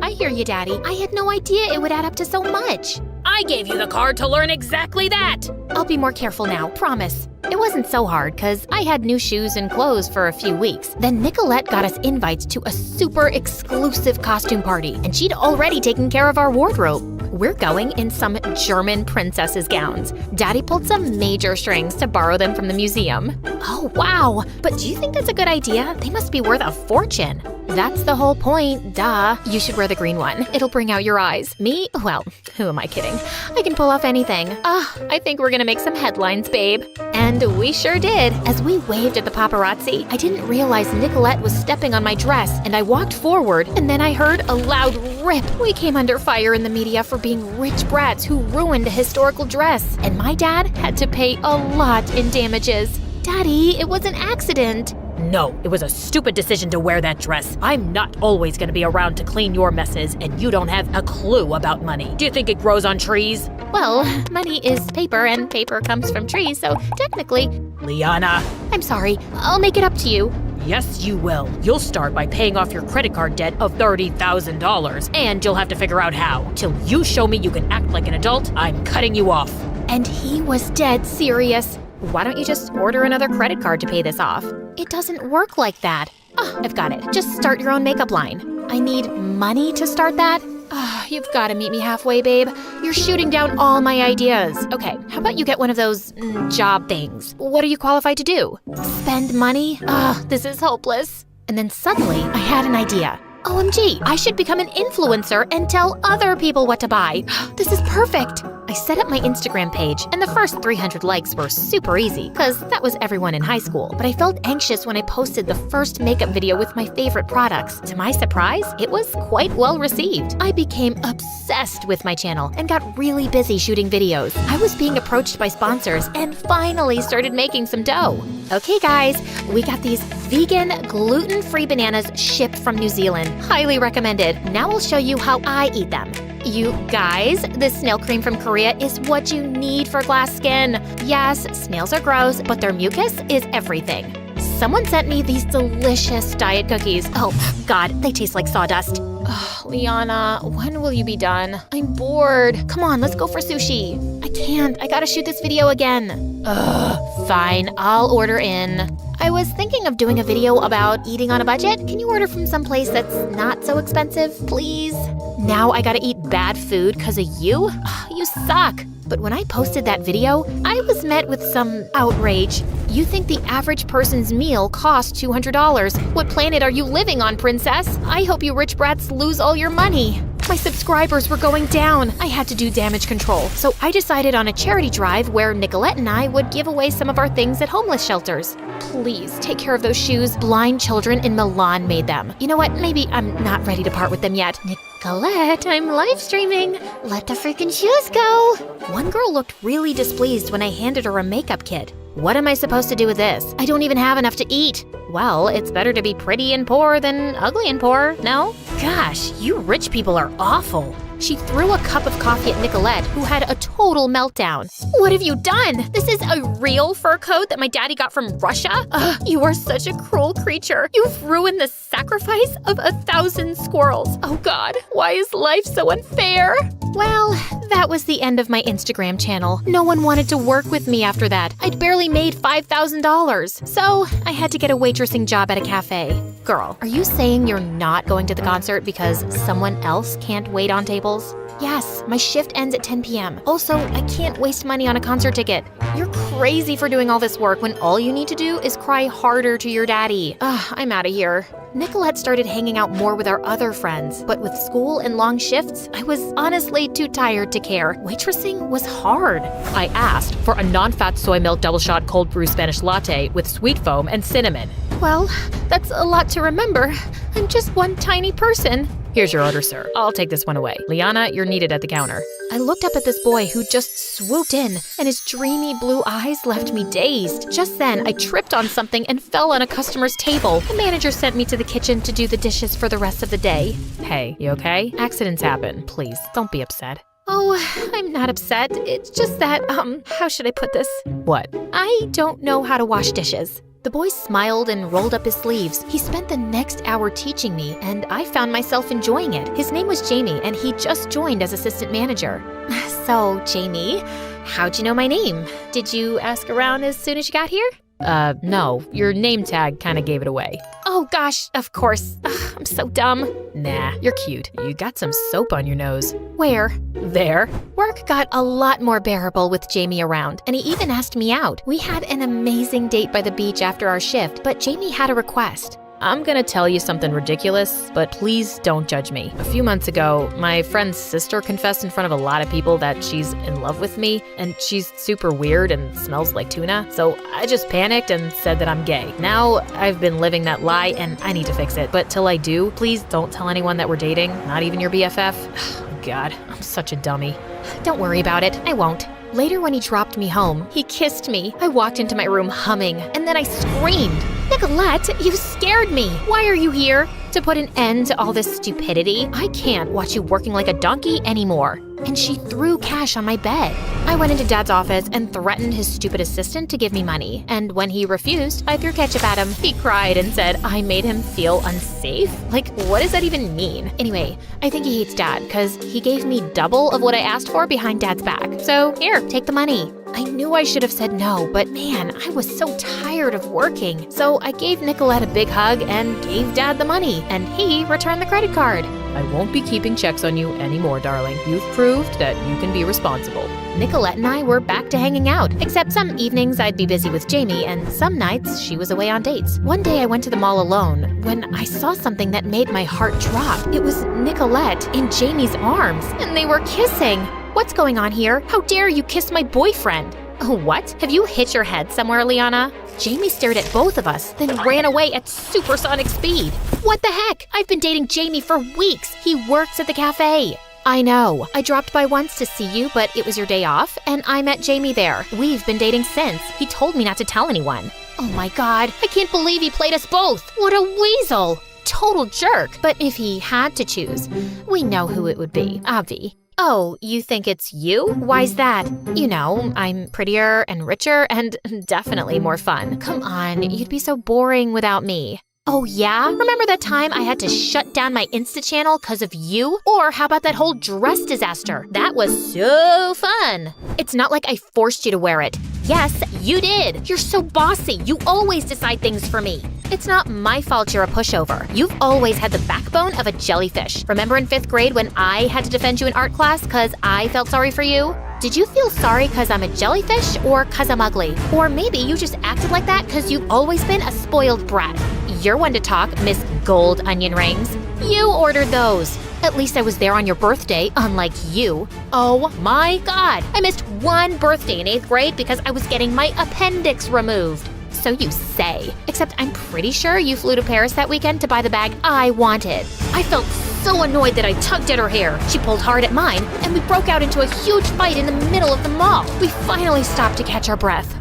I hear you, Daddy. I had no idea it would add up to so much. I gave you the card to learn exactly that. I'll be more careful now, promise. It wasn't so hard, because I had new shoes and clothes for a few weeks. Then Nicolette got us invites to a super exclusive costume party, and she'd already taken care of our wardrobe. We're going in some German princess's gowns. Daddy pulled some major strings to borrow them from the museum. Oh, wow. But do you think that's a good idea? They must be worth a fortune. That's the whole point, duh. You should wear the green one. It'll bring out your eyes. Me? Well, who am I kidding? I can pull off anything. I think we're gonna make some headlines, babe. And we sure did. As we waved at the paparazzi, I didn't realize Nicolette was stepping on my dress, and I walked forward, and then I heard a loud rip. We came under fire in the media for being rich brats who ruined a historical dress, and my dad had to pay a lot in damages. Daddy, it was an accident. No, it was a stupid decision to wear that dress. I'm not always gonna be around to clean your messes, and you don't have a clue about money. Do you think it grows on trees? Well, money is paper, and paper comes from trees, so technically… Liana! I'm sorry. I'll make it up to you. Yes, you will. You'll start by paying off your credit card debt of $30,000, and you'll have to figure out how. Till you show me you can act like an adult, I'm cutting you off. And he was dead serious. Why don't you just order another credit card to pay this off? It doesn't work like that. I've got it. Just start your own makeup line. I need money to start that? You've got to meet me halfway, babe. You're shooting down all my ideas. Okay, how about you get one of those job things? What are you qualified to do? Spend money? This is hopeless. And then suddenly, I had an idea. OMG, I should become an influencer and tell other people what to buy. This is perfect. I set up my Instagram page, and the first 300 likes were super easy, because that was everyone in high school. But I felt anxious when I posted the first makeup video with my favorite products. To my surprise, it was quite well received. I became obsessed with my channel and got really busy shooting videos. I was being approached by sponsors and finally started making some dough. Okay guys, we got these vegan, gluten-free bananas shipped from New Zealand. Highly recommended. Now I'll show you how I eat them. You guys, this snail cream from Korea is what you need for glass skin. Yes, snails are gross, but their mucus is everything. Someone sent me these delicious diet cookies. Oh, God, they taste like sawdust. Liana, when will you be done? I'm bored. Come on, let's go for sushi. I can't. I gotta shoot this video again. Fine, I'll order in. I was thinking of doing a video about eating on a budget. Can you order from someplace that's not so expensive, please? Now I gotta eat bad food because of you? You suck. But when I posted that video, I was met with some outrage. You think the average person's meal costs $200. What planet are you living on, princess? I hope you rich brats lose all your money. My subscribers were going down. I had to do damage control. So I decided on a charity drive where Nicolette and I would give away some of our things at homeless shelters. Please take care of those shoes. Blind children in Milan made them. You know what? Maybe I'm not ready to part with them yet. Nicolette, I'm live streaming. Let the freaking shoes go. One girl looked really displeased when I handed her a makeup kit. What am I supposed to do with this? I don't even have enough to eat. Well, it's better to be pretty and poor than ugly and poor, no? Gosh, you rich people are awful. She threw a cup of coffee at Nicolette, who had a total meltdown. What have you done? This is a real fur coat that my daddy got from Russia? Ugh, you are such a cruel creature. You've ruined the sacrifice of 1,000 squirrels. Oh God, why is life so unfair? Well, that was the end of my Instagram channel. No one wanted to work with me after that. I'd barely made $5,000. So I had to get a waitressing job at a cafe. Girl, are you saying you're not going to the concert because someone else can't wait on tables? Yes, my shift ends at 10 p.m. Also, I can't waste money on a concert ticket. You're crazy for doing all this work when all you need to do is cry harder to your daddy. Ugh, I'm out of here. Nicolette started hanging out more with our other friends, but with school and long shifts, I was honestly too tired to care. Waitressing was hard. I asked for a non-fat soy milk double shot cold brew Spanish latte with sweet foam and cinnamon. Well, that's a lot to remember. I'm just one tiny person. Here's your order, sir. I'll take this one away. Liana, you're needed at the counter. I looked up at this boy who just swooped in, and his dreamy blue eyes left me dazed. Just then, I tripped on something and fell on a customer's table. The manager sent me to the kitchen to do the dishes for the rest of the day. Hey, you okay? Accidents happen. Please, don't be upset. Oh, I'm not upset. It's just that, how should I put this? What? I don't know how to wash dishes. The boy smiled and rolled up his sleeves. He spent the next hour teaching me, and I found myself enjoying it. His name was Jamie, and he just joined as assistant manager. So, Jamie, how'd you know my name? Did you ask around as soon as you got here? No. Your name tag kind of gave it away. Oh gosh, of course. Ugh, I'm so dumb. Nah, you're cute. You got some soap on your nose. Where? There. Work got a lot more bearable with Jamie around, and he even asked me out. We had an amazing date by the beach after our shift, but Jamie had a request. I'm gonna tell you something ridiculous, but please don't judge me. A few months ago, my friend's sister confessed in front of a lot of people that she's in love with me, and she's super weird and smells like tuna, so I just panicked and said that I'm gay. Now, I've been living that lie, and I need to fix it. But till I do, please don't tell anyone that we're dating, not even your BFF. God, I'm such a dummy. Don't worry about it, I won't. Later when he dropped me home, he kissed me. I walked into my room humming, and then I screamed. Nicolette, you scared me. Why are you here? To put an end to all this stupidity? I can't watch you working like a donkey anymore. And she threw cash on my bed. I went into Dad's office and threatened his stupid assistant to give me money. And when he refused, I threw ketchup at him. He cried and said I made him feel unsafe. Like, what does that even mean? Anyway, I think he hates Dad because he gave me double of what I asked for behind Dad's back. So here, take the money. I knew I should have said no, but man, I was so tired of working. So I gave Nicolette a big hug and gave Dad the money, and he returned the credit card. I won't be keeping checks on you anymore, darling. You've proved that you can be responsible. Nicolette and I were back to hanging out, except some evenings I'd be busy with Jamie, and some nights she was away on dates. One day I went to the mall alone when I saw something that made my heart drop. It was Nicolette in Jamie's arms, and they were kissing. What's going on here? How dare you kiss my boyfriend? Oh, what? Have you hit your head somewhere, Liana? Jamie stared at both of us, then ran away at supersonic speed. What the heck? I've been dating Jamie for weeks. He works at the cafe. I know. I dropped by once to see you, but it was your day off, and I met Jamie there. We've been dating since. He told me not to tell anyone. Oh my God, I can't believe he played us both. What a weasel. Total jerk. But if he had to choose, we know who it would be, Avi. Oh, you think it's you? Why's that? You know, I'm prettier and richer and definitely more fun. Come on, you'd be so boring without me. Oh yeah? Remember that time I had to shut down my Insta channel because of you? Or how about that whole dress disaster? That was so fun. It's not like I forced you to wear it. Yes, you did. You're so bossy. You always decide things for me. It's not my fault you're a pushover. You've always had the backbone of a jellyfish. Remember in 5th grade when I had to defend you in art class because I felt sorry for you? Did you feel sorry because I'm a jellyfish or because I'm ugly? Or maybe you just acted like that because you've always been a spoiled brat. You're one to talk, Miss Gold Onion Rings. You ordered those. At least I was there on your birthday, unlike you. Oh my God, I missed one birthday in 8th grade because I was getting my appendix removed. So you say. Except I'm pretty sure you flew to Paris that weekend to buy the bag I wanted. I felt so annoyed that I tugged at her hair. She pulled hard at mine, and we broke out into a huge fight in the middle of the mall. We finally stopped to catch our breath.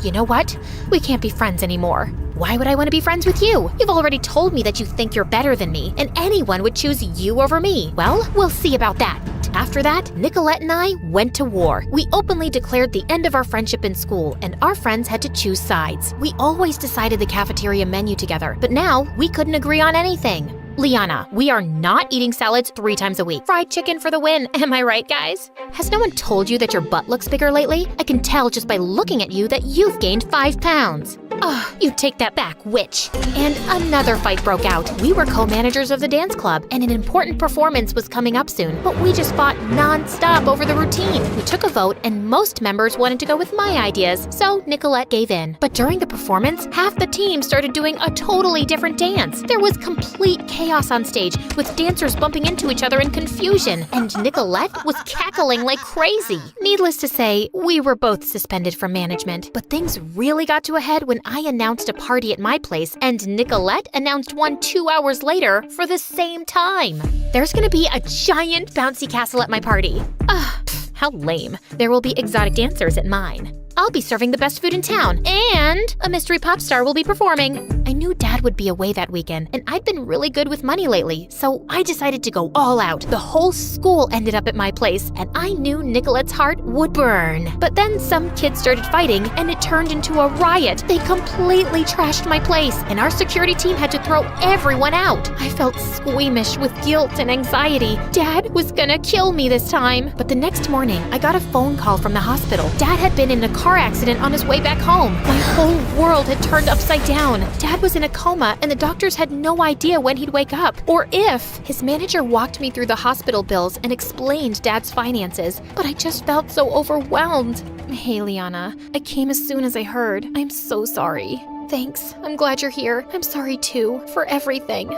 You know what? We can't be friends anymore. Why would I want to be friends with you? You've already told me that you think you're better than me, and anyone would choose you over me. Well, we'll see about that. After that, Nicolette and I went to war. We openly declared the end of our friendship in school, and our friends had to choose sides. We always decided the cafeteria menu together, but now we couldn't agree on anything. Liana, we are not eating salads 3 times a week. Fried chicken for the win, am I right, guys? Has no one told you that your butt looks bigger lately? I can tell just by looking at you that you've gained 5 pounds. Oh, you take that back, witch. And another fight broke out. We were co-managers of the dance club, and an important performance was coming up soon, but we just fought non-stop over the routine. We took a vote, and most members wanted to go with my ideas, so Nicolette gave in. But during the performance, half the team started doing a totally different dance. There was complete chaos on stage, with dancers bumping into each other in confusion, and Nicolette was cackling like crazy. Needless to say, we were both suspended from management, but things really got to a head when I announced a party at my place, and Nicolette announced one 2 hours later for the same time. There's gonna be a giant bouncy castle at my party. How lame. There will be exotic dancers at mine. I'll be serving the best food in town, and a mystery pop star will be performing. I knew Dad would be away that weekend, and I'd been really good with money lately, so I decided to go all out. The whole school ended up at my place, and I knew Nicolette's heart would burn. But then some kids started fighting, and it turned into a riot. They completely trashed my place, and our security team had to throw everyone out. I felt squeamish with guilt and anxiety. Dad was gonna kill me this time. But the next morning, I got a phone call from the hospital. Dad had been in a car accident on his way back home. My whole world had turned upside down. Dad was in a coma, and the doctors had no idea when he'd wake up, or if. His manager walked me through the hospital bills and explained Dad's finances, but I just felt so overwhelmed. Hey, Liana, I came as soon as I heard. I'm so sorry. Thanks. I'm glad you're here. I'm sorry, too, for everything.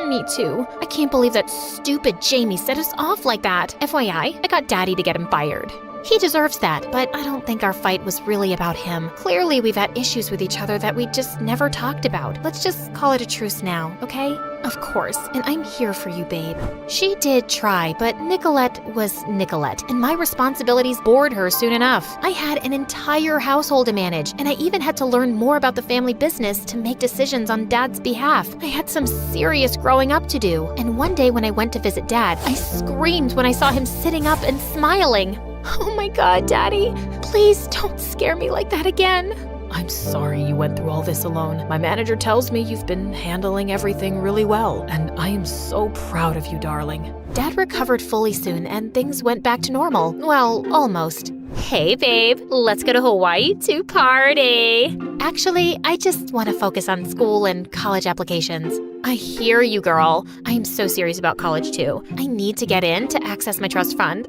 Me too. I can't believe that stupid Jamie set us off like that. FYI, I got Daddy to get him fired. He deserves that, but I don't think our fight was really about him. Clearly, we've had issues with each other that we just never talked about. Let's just call it a truce now, okay? Of course, and I'm here for you, babe. She did try, but Nicolette was Nicolette, and my responsibilities bored her soon enough. I had an entire household to manage, and I even had to learn more about the family business to make decisions on Dad's behalf. I had some serious growing up to do, and one day when I went to visit Dad, I screamed when I saw him sitting up and smiling. Oh my God, Daddy, please don't scare me like that again. I'm sorry you went through all this alone. My manager tells me you've been handling everything really well, and I am so proud of you, darling. Dad recovered fully soon, and things went back to normal. Well, almost. Hey, babe, let's go to Hawaii to party. Actually, I just want to focus on school and college applications. I hear you, girl. I am so serious about college, too. I need to get in to access my trust fund.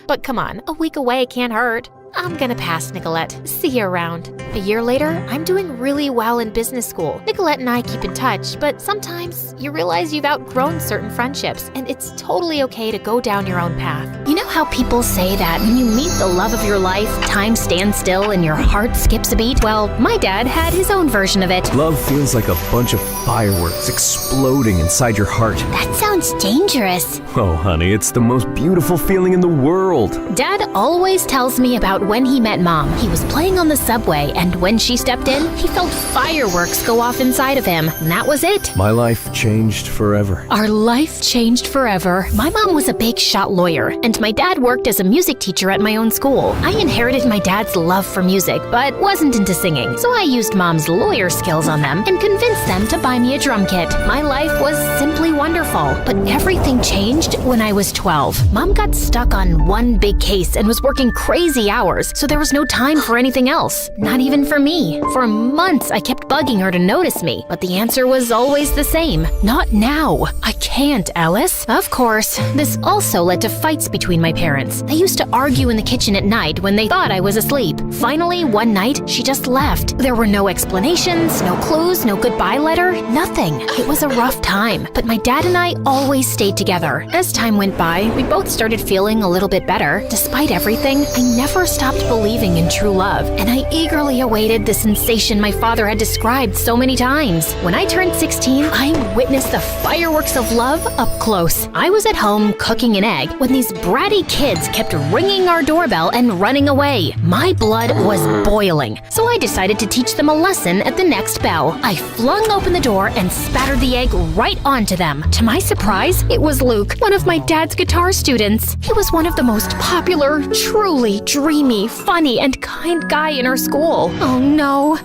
But come on, a week away can't hurt. I'm gonna pass, Nicolette. See you around. A year later, I'm doing really well in business school. Nicolette and I keep in touch, but sometimes you realize you've outgrown certain friendships, and it's totally okay to go down your own path. You know how people say that when you meet the love of your life, time stands still and your heart skips a beat? Well, my dad had his own version of it. Love feels like a bunch of fireworks exploding inside your heart. That sounds dangerous. Oh, honey, it's the most beautiful feeling in the world. Dad always tells me about when he met Mom. He was playing on the subway, and when she stepped in, he felt fireworks go off inside of him, and that was it. My life changed forever. Our life changed forever. My mom was a big shot lawyer, and my dad worked as a music teacher at my own school. I inherited my dad's love for music, but wasn't into singing, so I used Mom's lawyer skills on them and convinced them to buy me a drum kit. My life was simply wonderful, but everything changed when I was 12. Mom got stuck on one big case and was working crazy hours, so there was no time for anything else. Not even for me. For months, I kept bugging her to notice me, but the answer was always the same. Not now. I can't, Alice. Of course, this also led to fights between my parents. They used to argue in the kitchen at night when they thought I was asleep. Finally, one night, she just left. There were no explanations, no clues, no goodbye letter, nothing. It was a rough time, but my dad and I always stayed together. As time went by, we both started feeling a little bit better. Despite everything, I never stopped believing in true love, and I eagerly eagerly awaited the sensation my father had described so many times. When I turned 16, I witnessed the fireworks of love up close. I was at home cooking an egg when these bratty kids kept ringing our doorbell and running away. My blood was boiling, so I decided to teach them a lesson at the next bell. I flung open the door and spattered the egg right onto them. To my surprise, it was Luke, one of my dad's guitar students. He was one of the most popular, truly dreamy, funny, and kind guy in our school. Oh no.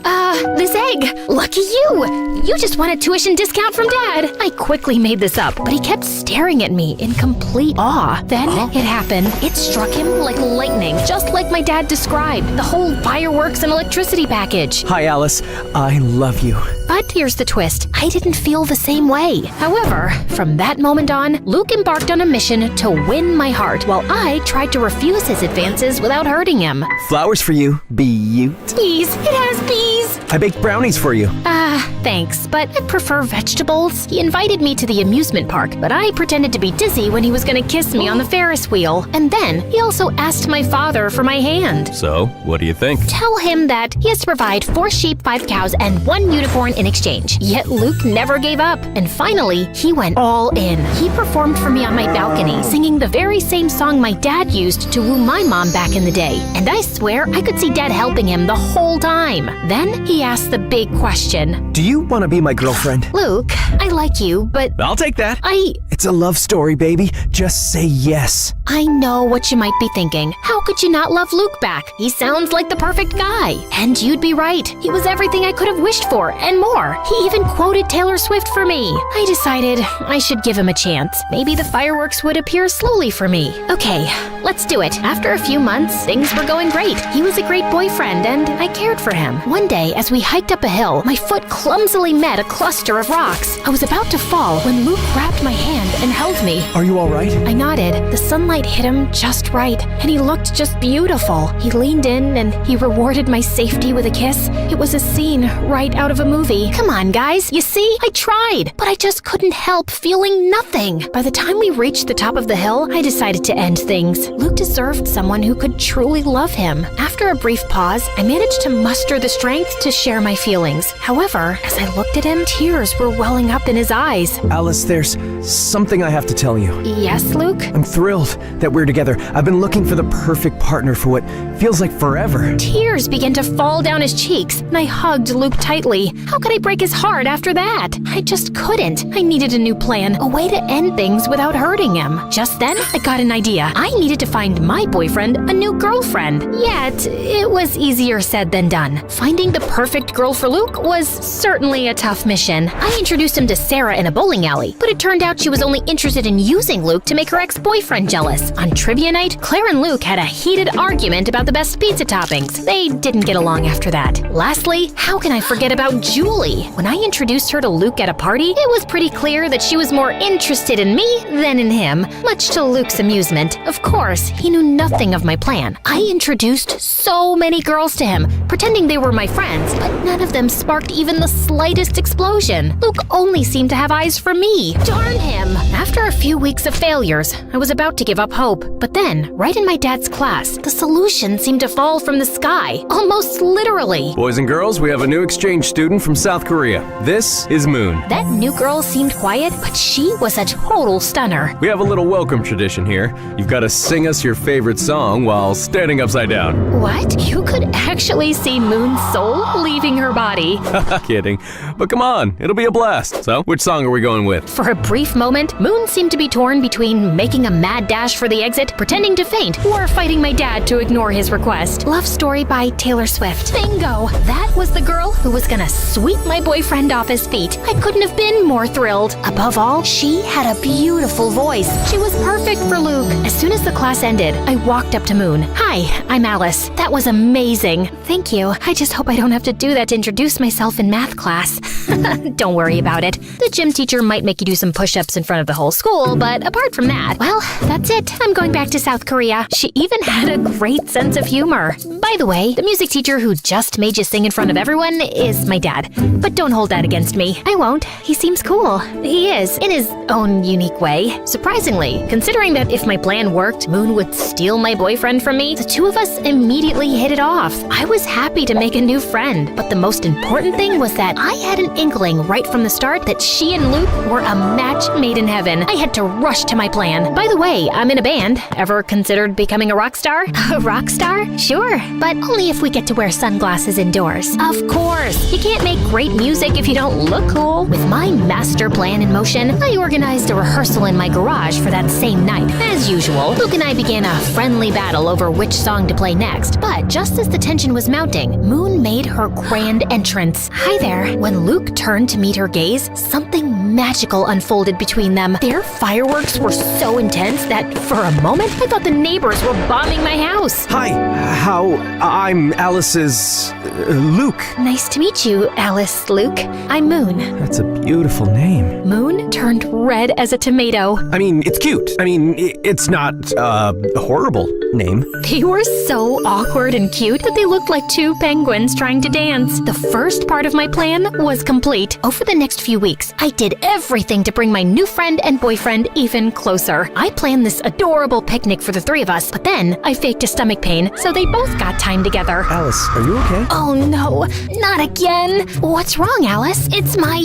This egg. Lucky you. You just won a tuition discount from Dad. I quickly made this up, but he kept staring at me in complete awe. Then it happened. It struck him like lightning, just like my dad described. The whole fireworks and electricity package. Hi, Alice. I love you. But here's the twist. I didn't feel the same way. However, from that moment on, Luke embarked on a mission to win my heart, while I tried to refuse his advances without hurting him. Flowers for you, Beaut. Bees! It has bees! I baked brownies for you. Thanks, but I prefer vegetables. He invited me to the amusement park, but I pretended to be dizzy when he was gonna kiss me on the Ferris wheel. And then he also asked my father for my hand. So, what do you think? Tell him that he has to provide 4 sheep, 5 cows, and 1 unicorn in exchange. Yet Luke never gave up, and finally, he went all in. He performed for me on my balcony, singing the very same song my dad used to woo my mom back in the day. And I swear I could see Dad helping him the whole time. Then he asked the big question. Do you want to be my girlfriend? Luke, I like you, but I'll take that. It's a love story, baby. Just say yes. I know what you might be thinking. How could you not love Luke back? He sounds like the perfect guy. And you'd be right. He was everything I could have wished for, and more. He even quoted Taylor Swift for me. I decided I should give him a chance. Maybe the fireworks would appear slowly for me. Okay, let's do it. After a few months, things were going great. He was a great boyfriend, and I cared for him. One day, as we hiked up a hill, my foot clumsily met a cluster of rocks. I was about to fall when Luke grabbed my hand and held me. Are you all right? I nodded. The sunlight hit him just right, and he looked just beautiful. He leaned in, and he rewarded my safety with a kiss. It was a scene right out of a movie. Come on, guys. You see? I tried, but I just couldn't help feeling nothing. By the time we reached the top of the hill, I decided to end things. Luke deserved someone who could truly love him. After a brief pause, I managed to muster the strength to share my feelings. However, as I looked at him, tears were welling up in his eyes. Alice, there's something I have to tell you. Yes, Luke? I'm thrilled that we're together. I've been looking for the perfect partner for what feels like forever. Tears began to fall down his cheeks, and I hugged Luke tightly. How could I break his heart after that? I just couldn't. I needed a new plan, a way to end things without hurting him. Just then, I got an idea. I needed to find my boyfriend a new girlfriend. Yet, it was easier said than done. Finding the perfect girl for Luke was certainly a tough mission. I introduced him to Sarah in a bowling alley, but it turned out she was only interested in using Luke to make her ex-boyfriend jealous. On trivia night, Claire and Luke had a heated argument about the best pizza toppings. They didn't get along after that. Lastly, how can I forget about Julie? When I introduced her to Luke at a party, it was pretty clear that she was more interested in me than in him, much to Luke's amusement. Of course, he knew nothing of my plan. I introduced so many girls to him, pretending they were my friends, but none of them sparked even the slightest explosion. Luke only seemed to have eyes for me. Darn him! After a few weeks of failures, I was about to give up hope. But then, right in my dad's class, the solution seemed to fall from the sky, almost literally. Boys and girls, we have a new exchange student from South Korea. This is Moon. That new girl seemed quiet, but she was a total stunner. We have a little welcome tradition here. You've got to sing us your favorite song while standing upside down. What? You could actually see Moon's soul leaving her body. Kidding. But come on, it'll be a blast. So, which song are we going with? For a brief moment, Moon seemed to be torn between making a mad dash for the exit, pretending to faint, or fighting my dad to ignore his request. Love Story by Taylor Swift. Bingo! That was the girl who was gonna sweep my boyfriend off his feet. I couldn't have been more thrilled. Above all, she had a beautiful voice. She was perfect for Luke. As soon as the class ended, I walked up to Moon. Hi, I'm Alice. That was amazing. Thank you. I just hope I don't have to do that to introduce myself in math class. Don't worry about it. The gym teacher might make you do some push-ups in front of the whole school, but apart from that, well, that's it. I'm going back to South Korea. She even had a great sense of humor. By the way, the music teacher who just made you sing in front of everyone is my dad. But don't hold that against me. I won't. He seems cool. He is, in his own unique way. Surprisingly, considering that if my plan worked, Moon would steal my boyfriend from me, the two of us immediately hit it off. I was was happy to make a new friend, but the most important thing was that I had an inkling right from the start that she and Luke were a match made in heaven. I had to rush to my plan. By the way, I'm in a band. Ever considered becoming a rock star? A rock star? Sure, but only if we get to wear sunglasses indoors. Of course, you can't make great music if you don't look cool. With my master plan in motion, I organized a rehearsal in my garage for that same night. As usual, Luke and I began a friendly battle over which song to play next. But just as the tension was mounting, Moon made her grand entrance. Hi there. When Luke turned to meet her gaze, something magical unfolded between them. Their fireworks were so intense that for a moment I thought the neighbors were bombing my house. Hi, I'm Alice's Luke. Nice to meet you, Alice Luke. I'm Moon. That's a beautiful name. Moon turned red as a tomato. I mean, it's cute. I mean, it's not a horrible name. They were so awkward and cute that they looked like two penguins trying to dance. The first part of my plan was complete. Over the next few weeks, I did everything to bring my new friend and boyfriend even closer. I planned this adorable picnic for the three of us, but then I faked a stomach pain, so they both got time together. Alice, are you okay? Oh no, not again. What's wrong, Alice? It's my,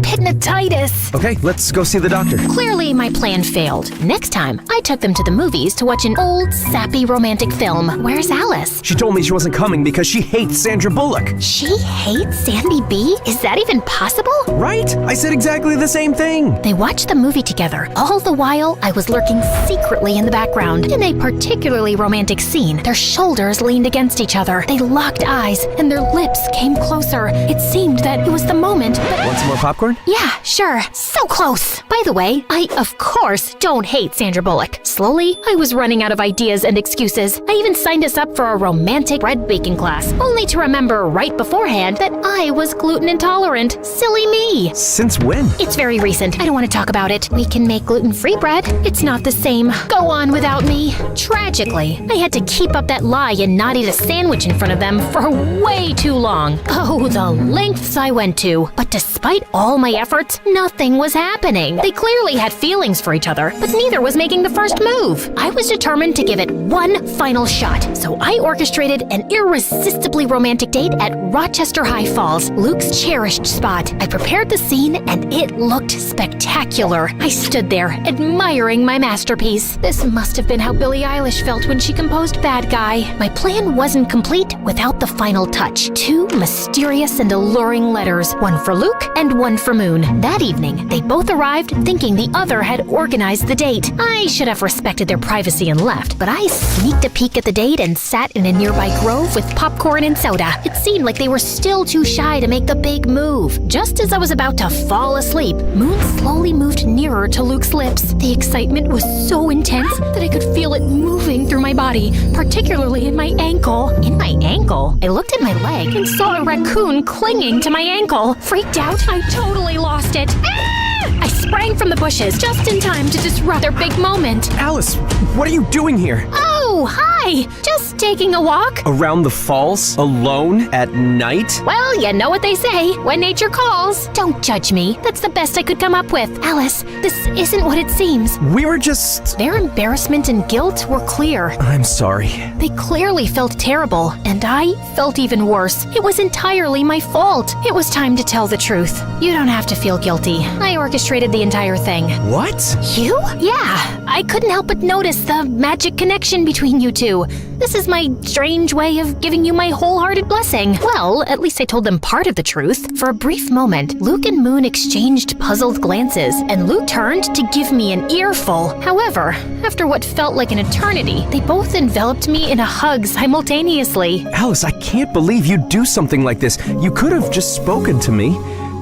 pigmatitis. Okay, let's go see the doctor. Clearly, my plan failed. Next time, I took them to the movies to watch an old, sappy romantic film. Where's Alice? She told me she wasn't coming because she hates Sandra Bullock. She hates Sandy B? Is that even possible? Right? I said exactly the same thing. They watched the movie together. All the while, I was lurking secretly in the background. In a particularly romantic scene, their shoulders leaned against each other. They locked eyes, and their lips came closer. It seemed that it was the moment that... Want some more popcorn? Yeah, sure. So close. By the way, I, of course, don't hate Sandra Bullock. Slowly, I was running out of ideas and excuses. I even signed us up for a romantic bread baking class, only to remember right beforehand that I was gluten intolerant. Silly me. Since when? It's very recent. I don't want to talk about it. We can make gluten-free bread. It's not the same. Go on without me. Tragically, I had to keep up that lie and not eat a sandwich in front of them for way too long. Oh, the lengths I went to. But despite all my efforts, nothing was happening. They clearly had feelings for each other, but neither was making the first move. I was determined to give it one final shot, so I orchestrated an irresistibly romantic date at Rochester High Falls, Luke's cherished spot. I prepared the scene, and it looked spectacular. I stood there, admiring my masterpiece. This must have been how Billie Eilish felt when she composed Bad Guy. My plan wasn't complete without the final touch. Two mysterious and alluring letters, one for Luke and one for Moon. That evening, they both arrived thinking the other had organized the date. I should have respected their privacy and left, but I sneaked a peek at the date and sat in a nearby grove with popcorn and soda. It seemed like they were still too shy to make the big move. Just as I was about to fall asleep, Moon slowly moved nearer to Luke's lips. The excitement was so intense that I could feel it moving through my body, particularly in my ankle. In my ankle? I looked at my leg and saw a raccoon clinging to my ankle. Freaked out, I totally lost it. I sprang from the bushes just in time to disrupt their big moment. Alice, what are you doing here? Oh, hi! Just taking a walk. Around the falls? Alone? At night? Well, you know what they say, when nature calls. Don't judge me. That's the best I could come up with. Alice, this isn't what it seems. We were just... Their embarrassment and guilt were clear. I'm sorry. They clearly felt terrible, and I felt even worse. It was entirely my fault. It was time to tell the truth. You don't have to feel guilty. I orchestrated the entire thing. What? You? Yeah. I couldn't help but notice the magic connection between you two. This is my strange way of giving you my wholehearted blessing. Well, at least I told them part of the truth. For a brief moment, Luke and Moon exchanged puzzled glances, and Luke turned to give me an earful. However, after what felt like an eternity, they both enveloped me in a hug simultaneously. Alice, I can't believe you'd do something like this. You could have just spoken to me.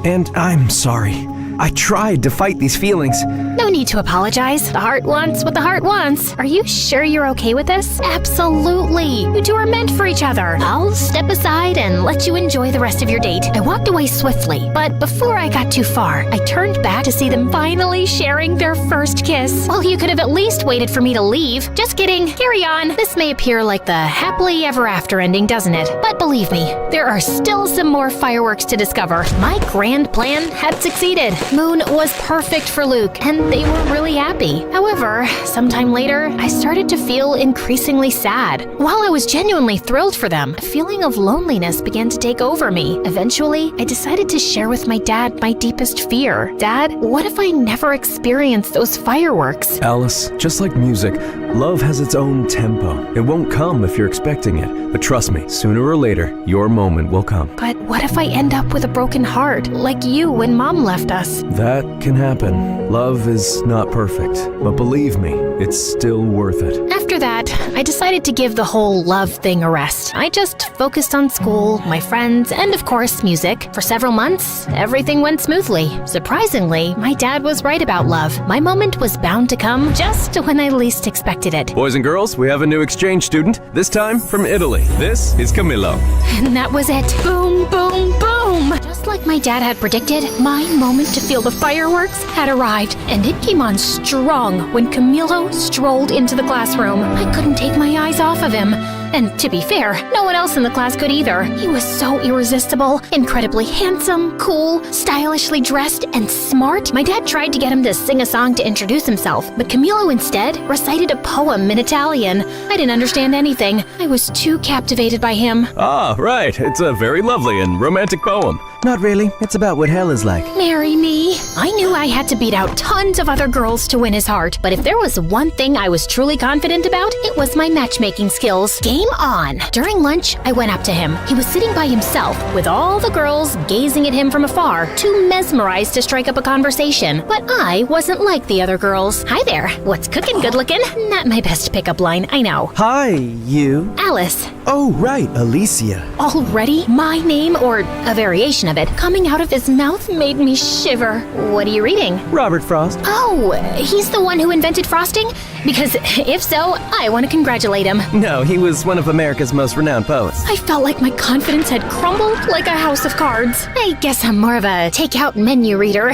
And I'm sorry. I tried to fight these feelings. No need to apologize. The heart wants what the heart wants. Are you sure you're okay with this? Absolutely. You two are meant for each other. I'll step aside and let you enjoy the rest of your date. I walked away swiftly, but before I got too far, I turned back to see them finally sharing their first kiss. Well, you could have at least waited for me to leave. Just kidding. Carry on. This may appear like the happily ever after ending, doesn't it? But believe me, there are still some more fireworks to discover. My grand plan had succeeded. Moon was perfect for Luke, and they were really happy. However, sometime later, I started to feel increasingly sad. While I was genuinely thrilled for them, a feeling of loneliness began to take over me. Eventually, I decided to share with my dad my deepest fear. Dad, what if I never experienced those fireworks? Alice, just like music, love has its own tempo. It won't come if you're expecting it. But trust me, sooner or later, your moment will come. But what if I end up with a broken heart, like you when Mom left us? That can happen. Love is not perfect, but believe me, it's still worth it. After that, I decided to give the whole love thing a rest. I just focused on school, my friends, and of course, music. For several months, everything went smoothly. Surprisingly, my dad was right about love. My moment was bound to come just when I least expected it. Boys and girls, we have a new exchange student, this time from Italy. This is Camillo. And that was it. Boom, boom, boom! Just like my dad had predicted, my moment to feel the fireworks had arrived, and it came on strong when Camilo strolled into the classroom. I couldn't take my eyes off of him. And to be fair, no one else in the class could either. He was so irresistible, incredibly handsome, cool, stylishly dressed, and smart. My dad tried to get him to sing a song to introduce himself, but Camilo instead recited a poem in Italian. I didn't understand anything. I was too captivated by him. Ah, right. It's a very lovely and romantic poem. Not really. It's about what hell is like. Marry me. I knew I had to beat out tons of other girls to win his heart, but if there was one thing I was truly confident about, it was my matchmaking skills. Game on. During lunch, I went up to him. He was sitting by himself, with all the girls gazing at him from afar, too mesmerized to strike up a conversation. But I wasn't like the other girls. Hi there. What's cooking, good looking? Not my best pickup line, I know. Hi, you. Alice. Oh, right, Alicia. Already? My name, or a variation of it, coming out of his mouth made me shiver. What are you reading? Robert Frost. Oh, he's the one who invented frosting? Because if so, I want to congratulate him. No, he was one of America's most renowned poets. I felt like my confidence had crumbled like a house of cards. I guess I'm more of a takeout menu reader.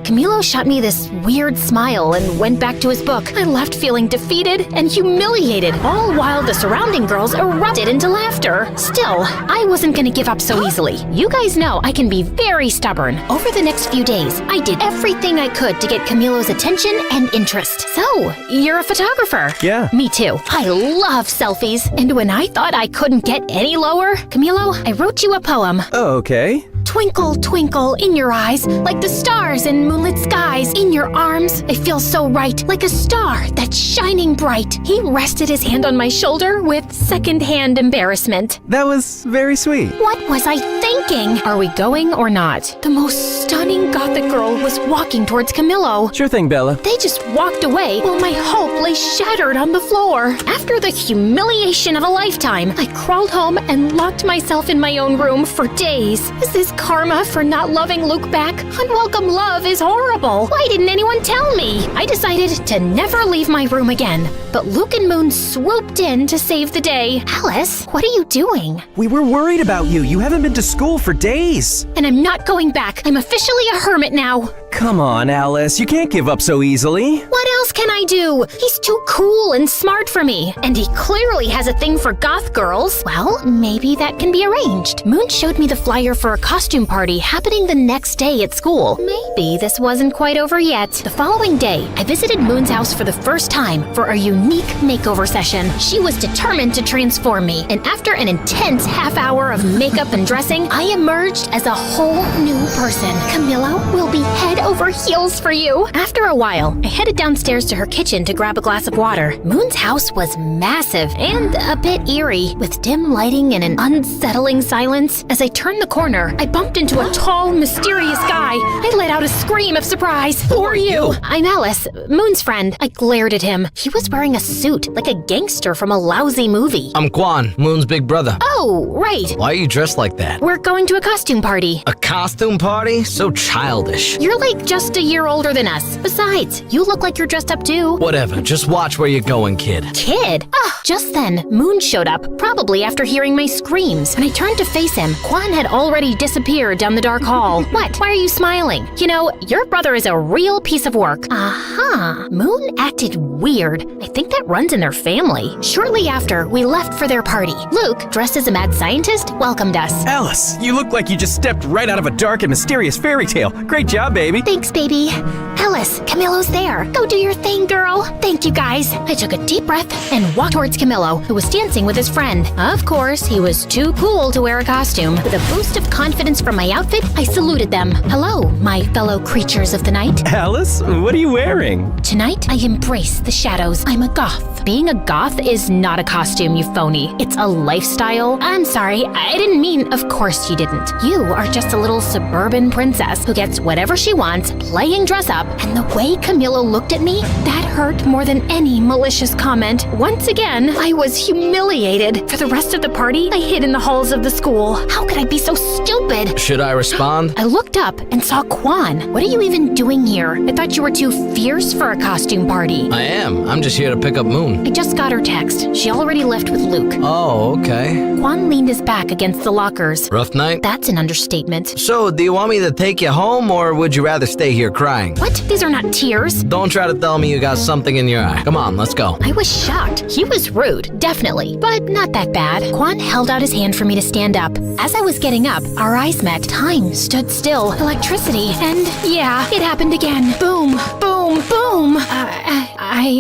Camilo shot me this weird smile and went back to his book. I left feeling defeated and humiliated, all while the surrounding girls erupted into laughter. Still, I wasn't gonna give up so easily. You guys know I can be very stubborn. Over the next few days, I did everything I could to get Camilo's attention and interest. So, you're a photographer? Yeah. Me too. I love selfies. And when I thought I couldn't get any lower, Camilo, I wrote you a poem. Oh, okay. Twinkle, twinkle in your eyes, like the stars in moonlit skies. In your arms, I feel so right, like a star that's shining bright. He rested his hand on my shoulder with second-hand embarrassment. That was very sweet. What was I thinking? Are we going or not? The most stunning gothic girl was walking towards Camilo. Sure thing, Bella. They just walked away while my hope lay shattered on the floor. After the humiliation of a lifetime, I crawled home and locked myself in my own room for days. Is this karma for not loving Luke back? Unwelcome love is horrible. Why didn't anyone tell me? I decided to never leave my room again. But Luke and Moon swooped in to save the day. Alice, what are you doing? We were worried about you. You haven't been to school for days. And I'm not going back. I'm officially a hermit now. Come on, Alice. You can't give up so easily. What else can I do? He's too cool and smart for me. And he clearly has a thing for goth girls. Well, maybe that can be arranged. Moon showed me the flyer for a costume party happening the next day at school. Maybe this wasn't quite over yet. The following day, I visited Moon's house for the first time for a unique makeover session. She was determined to transform me. And after an intense half hour of makeup and dressing, I emerged as a whole new person. Camilo will be head over heels for you. After a while, I headed downstairs to her kitchen to grab a glass of water. Moon's house was massive and a bit eerie, with dim lighting and an unsettling silence. As I turned the corner, I bumped into a tall, mysterious guy. I let out a scream of surprise. Who are you? I'm Alice, Moon's friend. I glared at him. He was wearing a suit, like a gangster from a lousy movie. I'm Quan, Moon's big brother. Oh, right. Why are you dressed like that? We're going to a costume party. A costume party? So childish. You're like just a year older than us. Besides, you look like you're dressed up up too. Whatever, just watch where you're going, kid. Kid? Just then, Moon showed up, probably after hearing my screams. When I turned to face him, Quan had already disappeared down the dark hall. What? Why are you smiling? You know, your brother is a real piece of work. Moon acted weird. I think that runs in their family. Shortly after, we left for their party. Luke, dressed as a mad scientist, welcomed us. Alice, you look like you just stepped right out of a dark and mysterious fairy tale. Great job, baby. Thanks, baby. Alice, Camillo's there. Go do your thing, girl. Thank you, guys. I took a deep breath and walked towards Camillo, who was dancing with his friend. Of course, he was too cool to wear a costume. With a boost of confidence from my outfit, I saluted them. Hello, my fellow creatures of the night. Alice, what are you wearing? Tonight, I embrace the shadows. I'm a goth. Being a goth is not a costume, you phony. It's a lifestyle. I'm sorry, I didn't mean of course you didn't. You are just a little suburban princess who gets whatever she wants, playing dress up, and the way Camillo looked at me, that hurt more than any malicious comment. Once again, I was humiliated. For the rest of the party, I hid in the halls of the school. How could I be so stupid? Should I respond? I looked up and saw Quan. What are you even doing here? I thought you were too fierce for a costume party. I am. I'm just here to pick up Moon. I just got her text. She already left with Luke. Oh, okay. Quan leaned his back against the lockers. Rough night? That's an understatement. So, do you want me to take you home, or would you rather stay here crying? What? These are not tears. Don't try to tell me you got something in your eye. Come on, let's go. I was shocked. He was rude, definitely, but not that bad. Quan held out his hand for me to stand up. As I was getting up, our eyes met. Time stood still. Electricity. And yeah, it happened again. Boom, boom, boom.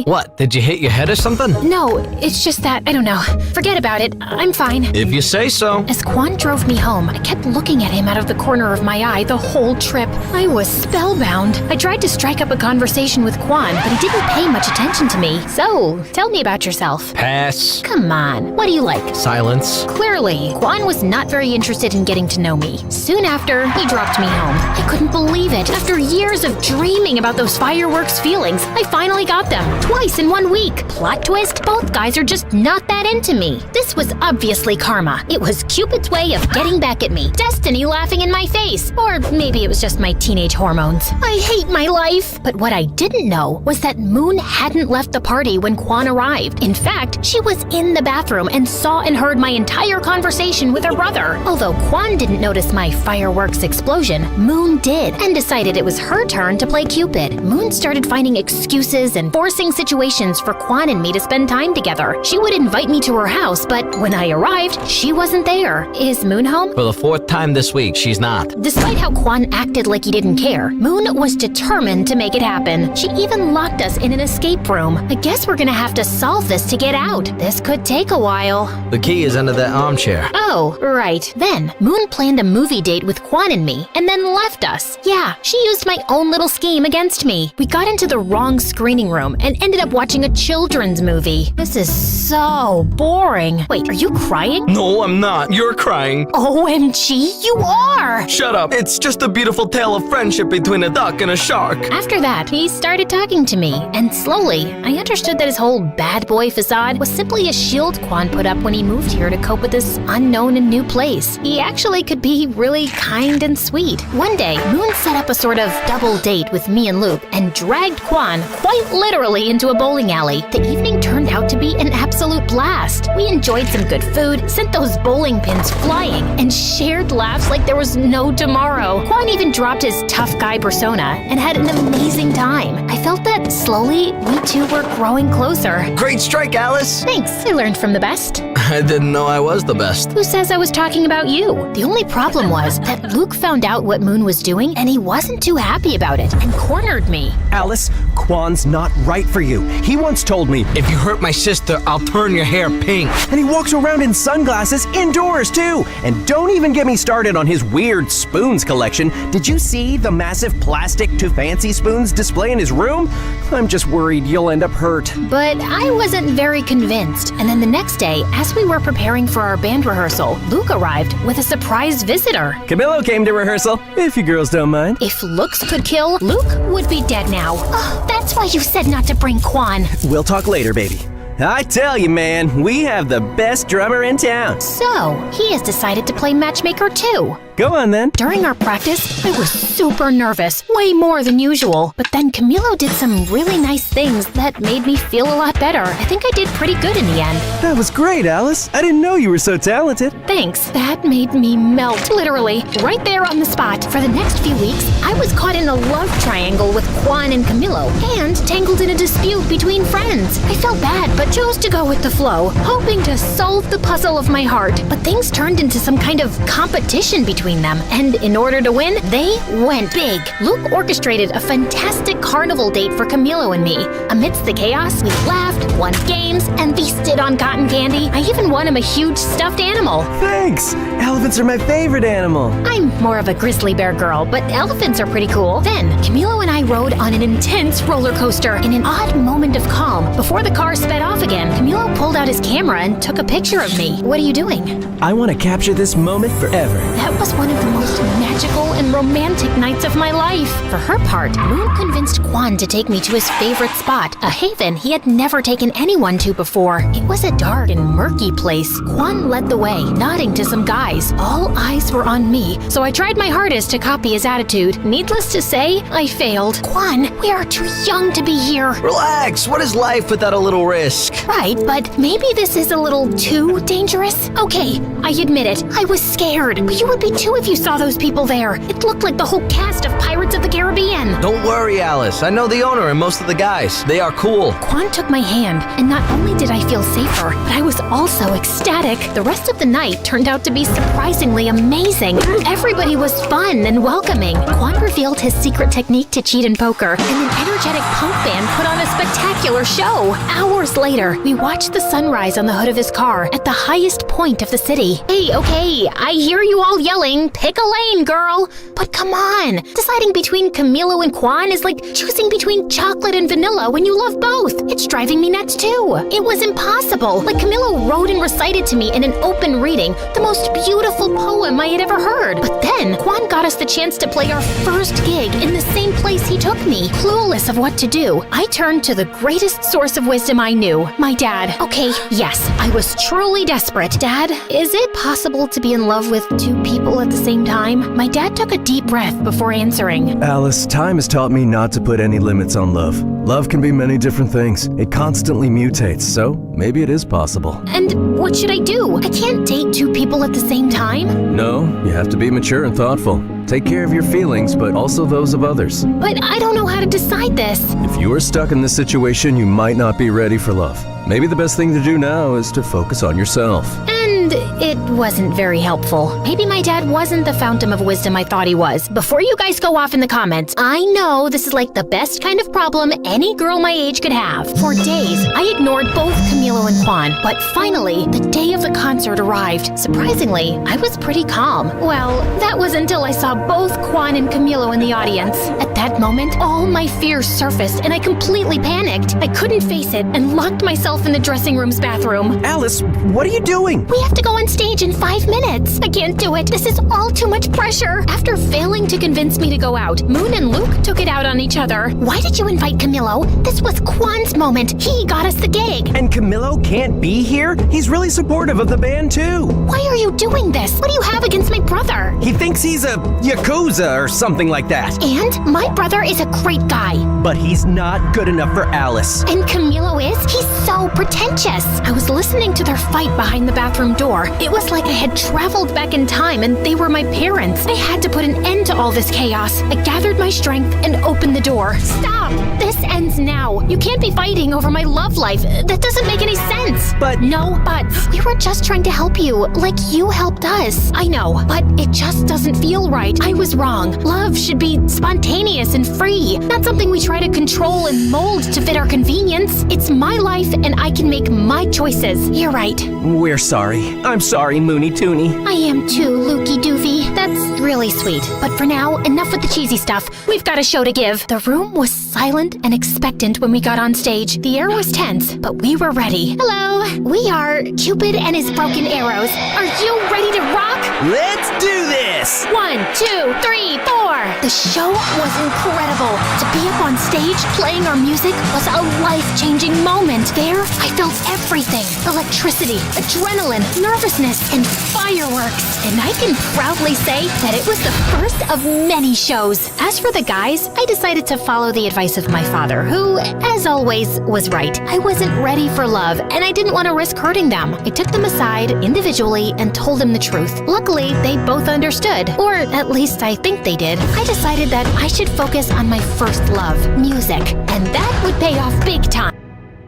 What? Did you hit your head or something? No, it's just that, I don't know. Forget about it. I'm fine. If you say so. As Quan drove me home, I kept looking at him out of the corner of my eye the whole trip. I was spellbound. I tried to strike up a conversation with Quan, but he didn't pay much attention to me. So, tell me about yourself. Pass. Come on, what do you like? Silence. Clearly, Quan was not very interested in getting to know me. Soon after, he dropped me home. I couldn't believe it. After years of dreaming about those fireworks feelings, I finally got them. Twice in 1 week. Plot twist, both guys are just not that into me. This was obviously karma. It was Cupid's way of getting back at me. Destiny laughing in my face. Or maybe it was just my teenage hormones. I hate my life. But what I didn't know was that Moon hadn't left the party when Quan arrived. In fact, she was in the bathroom and saw and heard my entire conversation with her brother. Although Quan didn't notice my fireworks explosion, Moon did, and decided it was her turn to play Cupid. Moon started finding excuses and forcing situations for Quan and me to spend time together. She would invite me to her house, but when I arrived, she wasn't there. Is Moon home? For the 4th time this week, she's not. Despite how Quan acted like he didn't care, Moon was determined to make it happen. She even locked us in an escape room. I guess we're gonna have to solve this to get out. This could take a while. The key is under that armchair. Oh, right. Then, Moon planned a movie date with Quan and me, and then left us. Yeah, she used my own little scheme against me. We got into the wrong screening room and ended up watching a children's movie. This is so boring. Wait, are you crying? No, I'm not. You're crying. OMG, you are! Shut up. It's just a beautiful tale of friendship between a duck and a shark. After that, he started talking to me, and slowly, I understood that his whole bad boy facade was simply a shield Quan put up when he moved here to cope with this unknown and new place. He actually could be really kind and sweet. One day, Moon set up a sort of double date with me and Luke and dragged Quan quite literally into a bowling alley. The evening turned out to be an absolute blast. We enjoyed some good food, sent those bowling pins flying, and shared laughs like there was no tomorrow. Quan even dropped his tough guy persona and had an amazing time. I felt that slowly, we two were growing closer. Great strike, Alice. Thanks, I learned from the best. I didn't know I was the best. Who says I was talking about you? The only problem was that Luke found out what Moon was doing and he wasn't too happy about it and cornered me. Alice, Quan's not right for you. He once told me, if you hurt my sister, I'll turn your hair pink. And he walks around in sunglasses indoors too. And don't even get me started on his weird spoons collection. Did you see the massive plastic to fancy spoons display in his room? I'm just worried you'll end up hurt. But I wasn't very convinced. And then the next day, as we were preparing for our band rehearsal, Luke arrived with a surprise visitor. Camillo came to rehearsal, if you girls don't mind. If looks could kill, Luke would be dead now. Oh, that's why you said not to bring Quan. We'll talk later, baby. I tell you, man, we have the best drummer in town. So, he has decided to play matchmaker too. Go on then. During our practice, I was super nervous, way more than usual. But then Camilo did some really nice things that made me feel a lot better. I think I did pretty good in the end. That was great, Alice. I didn't know you were so talented. Thanks. That made me melt, literally, right there on the spot. For the next few weeks, I was caught in a love triangle with Quan and Camilo, and tangled in a dispute between friends. I felt bad, but chose to go with the flow, hoping to solve the puzzle of my heart. But things turned into some kind of competition between them, and in order to win, they went big. Luke orchestrated a fantastic carnival date for Camilo and me. Amidst the chaos, we laughed, won games, and feasted on cotton candy. I even won him a huge stuffed animal. Thanks. Elephants are my favorite animal. I'm more of a grizzly bear girl, but elephants are pretty cool. Then, Camilo and I rode on an intense roller coaster in an odd moment of calm. Before the car sped off again, Camilo pulled out his camera and took a picture of me. What are you doing? I want to capture this moment forever. That was one of the most magical and romantic nights of my life. For her part, Moon convinced Quan to take me to his favorite spot, a haven he had never taken anyone to before. It was a dark and murky place. Quan led the way, nodding to some guys. All eyes were on me, so I tried my hardest to copy his attitude. Needless to say, I failed. Quan, we are too young to be here. Relax, what is life without a little risk? Right, but maybe this is a little too dangerous? Okay, I admit it, I was scared, but you would be too if you saw those people there. It looked like the whole cast of Pirates of the Caribbean. Don't worry, Alice. I know the owner and most of the guys. They are cool. Quan took my hand, and not only did I feel safer, but I was also ecstatic. The rest of the night turned out to be surprisingly amazing. Everybody was fun and welcoming. Quan revealed his secret technique to cheat in poker, and an energetic punk band put on a spectacular show. Hours later, we watched the sunrise on the hood of his car at the highest point of the city. Hey, okay, I hear you all yelling, pick a lane, girl. But come on, deciding between Camilo and Quan is like choosing between chocolate and vanilla when you love both. It's driving me nuts too. It was impossible. Like Camilo wrote and recited to me in an open reading the most beautiful poem I had ever heard. But then Quan got us the chance to play our first gig in the same place he took me. Clueless of what to do, I turned to the greatest source of wisdom I knew, my dad. Okay, yes, I was truly desperate. Dad, is it possible to be in love with two people at the same time? My dad took a deep breath before answering. Alice, time has taught me not to put any limits on love. Love can be many different things. It constantly mutates, so maybe it is possible. And what should I do? I can't date two people at the same time. No, you have to be mature and thoughtful. Take care of your feelings, but also those of others. But I don't know how to decide this. If you are stuck in this situation, you might not be ready for love. Maybe the best thing to do now is to focus on yourself. And it wasn't very helpful. Maybe my dad wasn't the fountain of wisdom I thought he was. Before you guys go off in the comments, I know this is like the best kind of problem any girl my age could have. For days, I ignored both Camilo and Quan, but finally, the day of the concert arrived. Surprisingly, I was pretty calm. Well, that was until I saw both Quan and Camilo in the audience. At that moment, all my fears surfaced and I completely panicked. I couldn't face it and locked myself in the dressing room's bathroom. Alice, what are you doing? We have to go on stage in 5 minutes. I can't do it. This is all too much pressure. After failing to convince me to go out, Moon and Luke took it out on each other. Why did you invite Camilo? This was Quan's moment. He got us the gig. And Camilo can't be here? He's really supportive of the band too. Why are you doing this? What do you have against my brother? He thinks he's a Yakuza or something like that. And my brother is a great guy. But he's not good enough for Alice. And Camilo is? He's so pretentious. I was listening to their fight behind the bathroom door. It was like I had traveled back in time and they were my parents. I had to put an end to all this chaos. I gathered my strength and opened the door. Stop! This ends now. You can't be fighting over my love life. That doesn't make any sense. But... No buts. We were just trying to help you, like you helped us. I know, but it just doesn't feel right. I was wrong. Love should be spontaneous and free, not something we try to control and mold to fit our convenience. It's my life and I can make my choices. You're right. We're sorry. I'm sorry, Moony Toony. I am too, Lukey Doofy. That's really sweet. But for now, enough with the cheesy stuff. We've got a show to give. The room was silent and expectant when we got on stage. The air was tense, but we were ready. Hello, we are Cupid and his broken arrows. Are you ready to rock? Let's do this! 1, 2, 3, 4. The show was incredible. To be up on stage playing our music was a life-changing moment. There, I felt everything. Electricity, adrenaline, nervousness, and fireworks. And I can proudly say that it was the first of many shows. As for the guys, I decided to follow the advice of my father, who, as always, was right. I wasn't ready for love, and I didn't want to risk hurting them. I took them aside individually and told them the truth. Luckily, they both understood, or at least I think they did. I decided that I should focus on my first love, music, and that would pay off big time.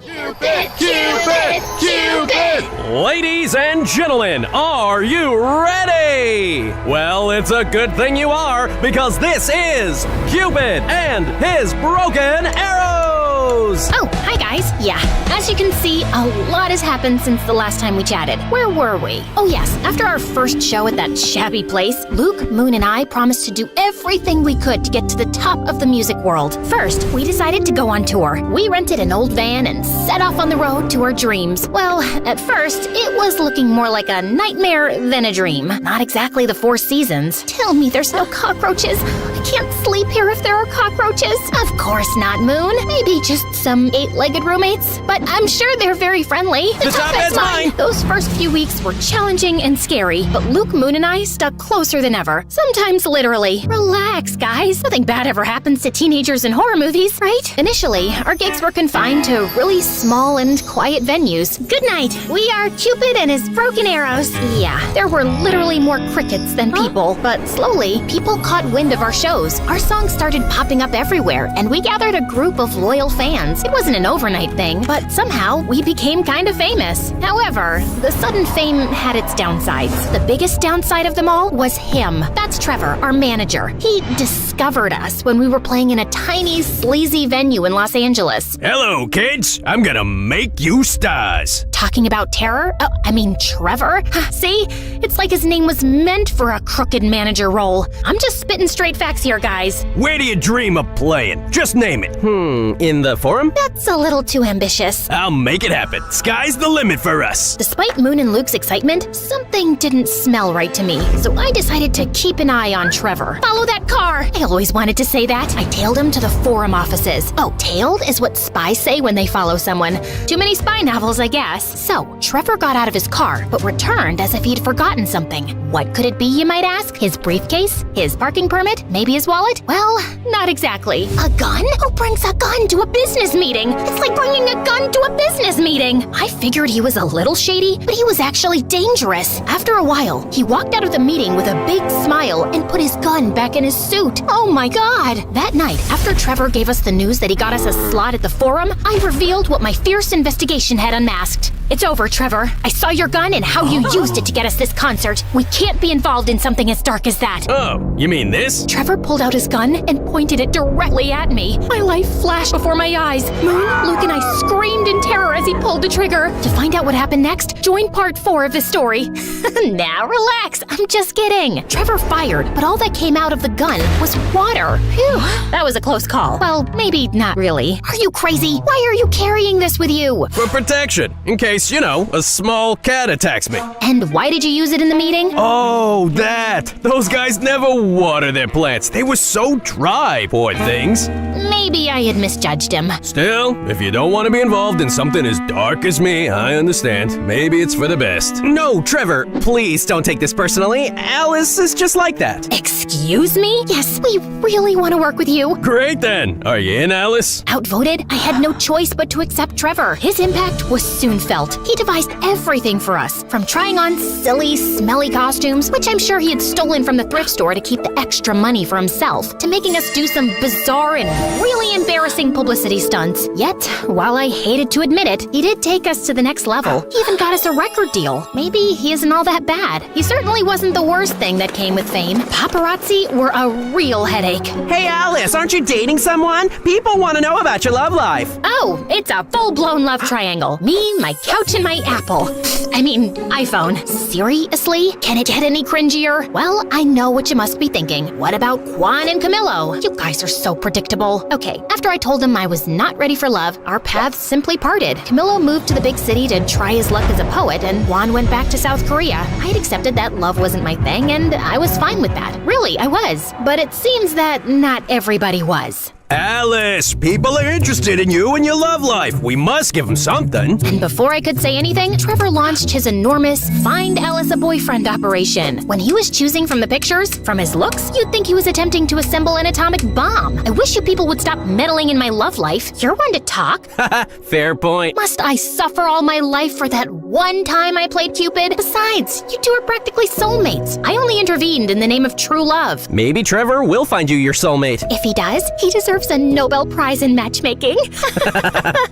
Cupid! Cupid! Cupid! Ladies and gentlemen, are you ready? Well, it's a good thing you are, because this is Cupid and his broken arrows! Oh, hi guys. Yeah, as you can see, a lot has happened since the last time we chatted. Where were we? Oh yes, after our first show at that shabby place, Luke, Moon, and I promised to do everything we could to get to the top of the music world. First, we decided to go on tour. We rented an old van and set off on the road to our dreams. Well, at first, it was looking more like a nightmare than a dream. Not exactly the Four Seasons. Tell me there's no cockroaches. I can't sleep here if there are cockroaches. Of course not, Moon. Maybe just some eight-legged roommates, but I'm sure they're very friendly. The top bed's mine! Those first few weeks were challenging and scary, but Luke, Moon, and I stuck closer than ever. Sometimes literally. Relax, guys. Nothing bad ever happens to teenagers in horror movies, right? Initially, our gigs were confined to really small and quiet venues. Good night. We are Cupid and his broken arrows. Yeah, there were literally more crickets than people, but slowly, people caught wind of our shows. Our songs started popping up everywhere, and we gathered a group of loyal fans. It wasn't an overnight thing, but somehow we became kind of famous. However, the sudden fame had its downsides. The biggest downside of them all was him. That's Trevor, our manager. He discovered us when we were playing in a tiny, sleazy venue in Los Angeles. Hello, kids. I'm gonna make you stars. Talking about terror? Oh, I mean Trevor? See? It's like his name was meant for a crooked manager role. I'm just spitting straight facts here, guys. Where do you dream of playing? Just name it. In the forum? That's a little too ambitious. I'll make it happen. Sky's the limit for us. Despite Moon and Luke's excitement, something didn't smell right to me, so I decided to keep an eye on Trevor. Follow that car! I always wanted to say that. I tailed him to the forum offices. Oh, tailed is what spies say when they follow someone. Too many spy novels, I guess. So, Trevor got out of his car, but returned as if he'd forgotten something. What could it be, you might ask? His briefcase? His parking permit? Maybe his wallet? Well, not exactly. A gun? Who brings a gun to a business meeting? It's like bringing a gun to a business meeting. I figured he was a little shady, but he was actually dangerous. After a while, he walked out of the meeting with a big smile and put his gun back in his suit. Oh my God! That night, after Trevor gave us the news that he got us a slot at the forum, I revealed what my fierce investigation had unmasked. It's over, Trevor. I saw your gun and how you used it to get us this concert. We can't be involved in something as dark as that. Oh, you mean this? Trevor pulled out his gun and pointed it directly at me. My life flashed before my eyes. Moon, Luke, and I screamed in terror as he pulled the trigger. To find out what happened next, join part 4 of the story. Now relax, I'm just kidding. Trevor fired, but all that came out of the gun was water. Phew, that was a close call. Well, maybe not really. Are you crazy? Why are you carrying this with you? For protection, in case, a small cat attacks me. And why did you use it in the meeting? Oh, that! Those guys never water their plants. They were so dry, poor things. Maybe I had misjudged him. Still, if you don't want to be involved in something as dark as me, I understand. Maybe it's for the best. No, Trevor, please don't take this personally. Alice is just like that. Excuse me? Yes, we really want to work with you. Great then. Are you in, Alice? Outvoted, I had no choice but to accept Trevor. His impact was soon felt. He devised everything for us, from trying on silly, smelly costumes, which I'm sure he had stolen from the thrift store to keep the extra money for himself, to making us do some bizarre and really embarrassing publicity stunts. Yet, while I hated to admit it, he did take us to the next level. He even got us a record deal. Maybe he isn't all that bad. He certainly wasn't the worst thing that came with fame. Paparazzi were a real headache. Hey Alice, aren't you dating someone? People want to know about your love life. Oh, it's a full-blown love triangle. Me, my couch, and my Apple. I mean, iPhone. Seriously? Can it get any cringier? Well, I know what you must be thinking. What about Juan and Camilo? You guys are so predictable. Okay, after I told him I was not ready for love, our paths simply parted. Camilo moved to the big city to try his luck as a poet, and Juan went back to South Korea. I had accepted that love wasn't my thing, and I was fine with that. Really, I was. But it seems that not everybody was. Alice, people are interested in you and your love life. We must give them something. And before I could say anything, Trevor launched his enormous Find Alice a Boyfriend operation. When he was choosing from the pictures, from his looks, you'd think he was attempting to assemble an atomic bomb. I wish you people would stop meddling in my love life. You're one to talk. Fair point. Must I suffer all my life for that one time I played Cupid? Besides, you two are practically soulmates. I only intervened in the name of true love. Maybe Trevor will find you your soulmate. If he does, he deserves a Nobel Prize in matchmaking.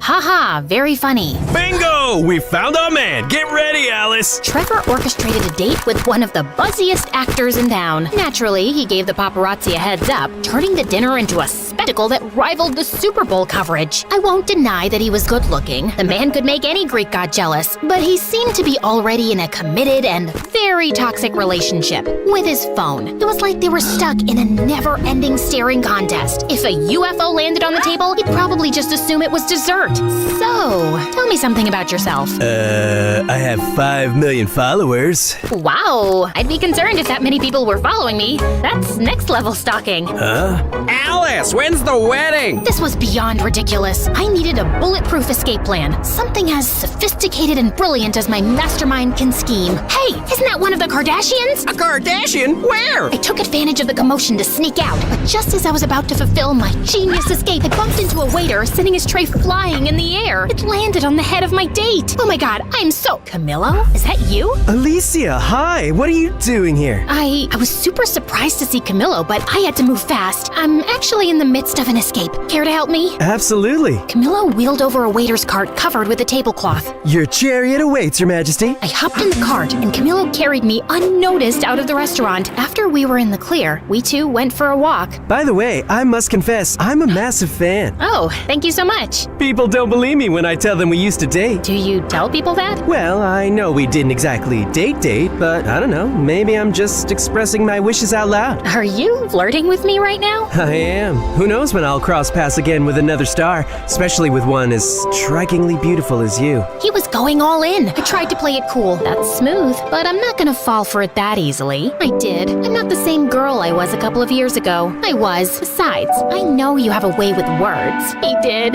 Haha, very funny. Bingo! We found our man. Get ready, Alice. Trevor orchestrated a date with one of the buzziest actors in town. Naturally, he gave the paparazzi a heads up, turning the dinner into a spectacle that rivaled the Super Bowl coverage. I won't deny that he was good looking. The man could make any Greek god jealous, but he seemed to be already in a committed and very toxic relationship with his phone. It was like they were stuck in a never-ending staring contest. If a UFO landed on the table, he'd probably just assume it was dessert. So, tell me something about yourself. I have 5 million followers. Wow, I'd be concerned if that many people were following me. That's next level stalking. Huh? Alice, when's the wedding? This was beyond ridiculous. I needed a bulletproof escape plan. Something as sophisticated and brilliant as my mastermind can scheme. Hey, isn't that one of the Kardashians? A Kardashian? Where? I took advantage of the commotion to sneak out, but just as I was about to fulfill my genius escape, I bumped into a waiter sending his tray flying in the air. It landed on the head of my date. Oh my god, I'm so... Camilo? Is that you? Alicia, hi. What are you doing here? I was super surprised to see Camilo, but I had to move fast. I'm actually in the midst of an escape. Care to help me? Absolutely. Camilo wheeled over a waiter's cart covered with a tablecloth. Your chariot awaits, Your Majesty. I hopped in the cart, and Camilo carried me unnoticed out of the restaurant. After we were in the clear, we two went for a walk. By the way, I must confess, I'm a massive fan. Oh, thank you so much. People don't believe me when I tell them we used to date. Do you tell people that? Well, I know we didn't exactly date, but I don't know, maybe I'm just expressing my wishes out loud. Are you flirting with me right now? I am. Who knows when I'll cross paths again with another star, especially with one as strikingly beautiful as you. He was going all in. I tried to play it cool. That's smooth, but I'm not gonna fall for it that easily. I did. I'm not the same girl I was a couple of years ago. I was. Besides, I know you have a way with words. He did.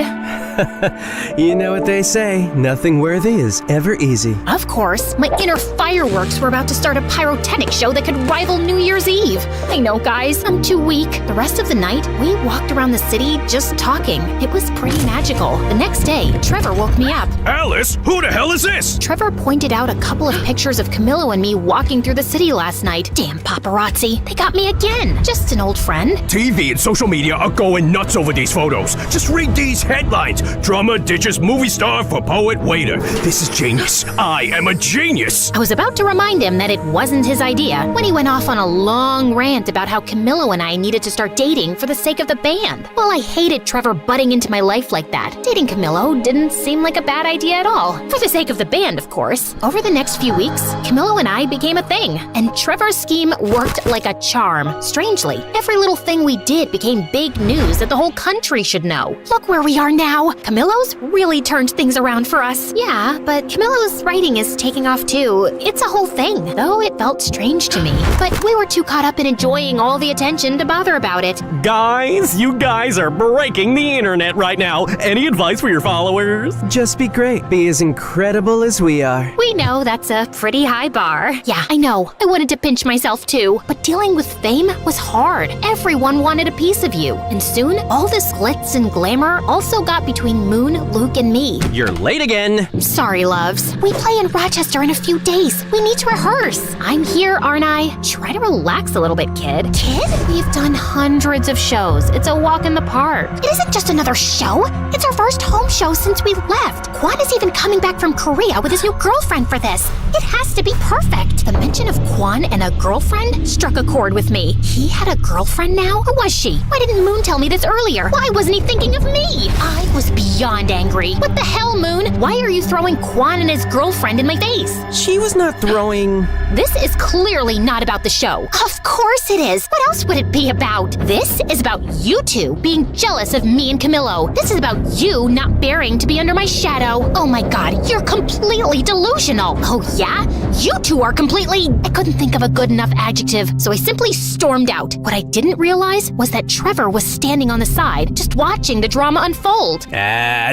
You know what they say, nothing worthy is ever easy. Of course. My inner fireworks were about to start a pyrotechnic show that could rival New Year's Eve. I know, guys, I'm too weak. The rest of the night, we walked around the city just talking. It was pretty magical. The next day, Trevor woke me up. Alice, who the hell is this? Trevor pointed out a couple of pictures of Camilo and me walking through the city last night. Damn paparazzi. They got me again. Just an old friend. TV and social media are going nuts over these photos. Just read these headlines. Drama ditches movie star for poet waiter. This is genius. I am a genius. I was about to remind him that it wasn't his idea when he went off on a long rant about how Camilo and I needed to start dating for the sake of the band. Well, I hated Trevor butting into my life like that. Dating Camilo didn't seem like a bad idea at all. For the sake of the band, of course. Over the next few weeks, Camilo and I became a thing, and Trevor's scheme worked like a charm. Strangely, every little thing we did became big news that the whole country should know. Look where we are now. Camilo's really turned things around for us. Yeah, but Camilo's writing is taking off too. It's a whole thing, though it felt strange to me. But we were too caught up in enjoying all the attention to bother about it. Guys, you guys are breaking the internet right now. Any advice for your followers? Just be great. Be as incredible as we are. We know that's a pretty high bar. Yeah, I know. I wanted to pinch myself too. But dealing with fame was hard. Everyone wanted a piece of you. And soon, all this glitz and glamour also got between Moon, Luke, and me. You're late again. Sorry, loves. We play in Rochester in a few days. We need to rehearse. I'm here, aren't I? Try to relax a little bit, kid. Kid? We've done hundreds of shows. It's a walk in the park. It isn't just another show. It's our first home show since we left. Quan is even coming back from Korea with his new girlfriend for this. It has to be perfect. The mention of Quan and a girlfriend struck a chord with me. He had a girlfriend now? Who was she? Why didn't Moon tell me this earlier? Why wasn't he thinking of me? I was was beyond angry. What the hell, Moon? Why are you throwing Quan and his girlfriend in my face? She was not throwing... This is clearly not about the show. Of course it is. What else would it be about? This is about you two being jealous of me and Camillo. This is about you not bearing to be under my shadow. Oh my god, you're completely delusional. Oh yeah? You two are completely... I couldn't think of a good enough adjective, so I simply stormed out. What I didn't realize was that Trevor was standing on the side, just watching the drama unfold.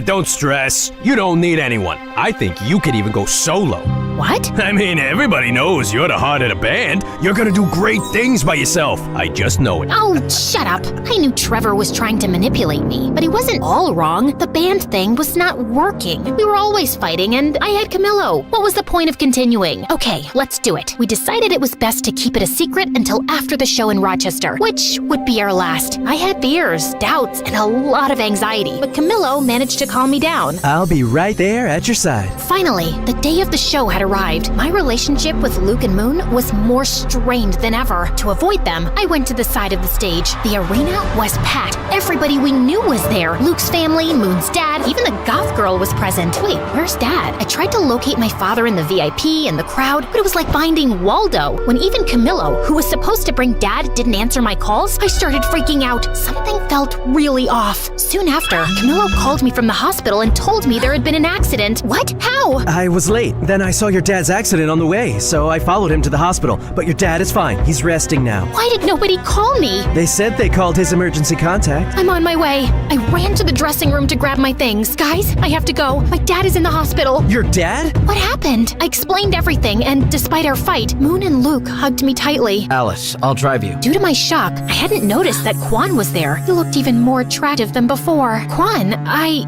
Don't stress. You don't need anyone. I think you could even go solo. What? I mean, everybody knows you're the heart of the band. You're gonna do great things by yourself. I just know it. Oh, shut up. I knew Trevor was trying to manipulate me, but he wasn't all wrong. The band thing was not working. We were always fighting, and I had Camillo. What was the point of continuing? Okay, let's do it. We decided it was best to keep it a secret until after the show in Rochester, which would be our last. I had fears, doubts, and a lot of anxiety, but Camillo managed to calm me down. I'll be right there at your side. Finally, the day of the show had arrived. My relationship with Luke and Moon was more strained than ever. To avoid them, I went to the side of the stage. The arena was packed. Everybody we knew was there. Luke's family, Moon's dad, even the goth girl was present. Wait, where's Dad? I tried to locate my father in the VIP and the crowd, but it was like finding Waldo. When even Camillo, who was supposed to bring Dad, didn't answer my calls, I started freaking out. Something felt really off. Soon after, Camillo called me from the hospital and told me there had been an accident. What? How? I was late. Then I saw your dad's accident on the way, so I followed him to the hospital. But your dad is fine. He's resting now. Why did nobody call me? They said they called his emergency contact. I'm on my way. I ran to the dressing room to grab my things. Guys, I have to go. My dad is in the hospital. Your dad? What happened? I explained everything, and despite our fight, Moon and Luke hugged me tightly. Alice, I'll drive you. Due to my shock, I hadn't noticed that Quan was there. He looked even more attractive than before. Quan,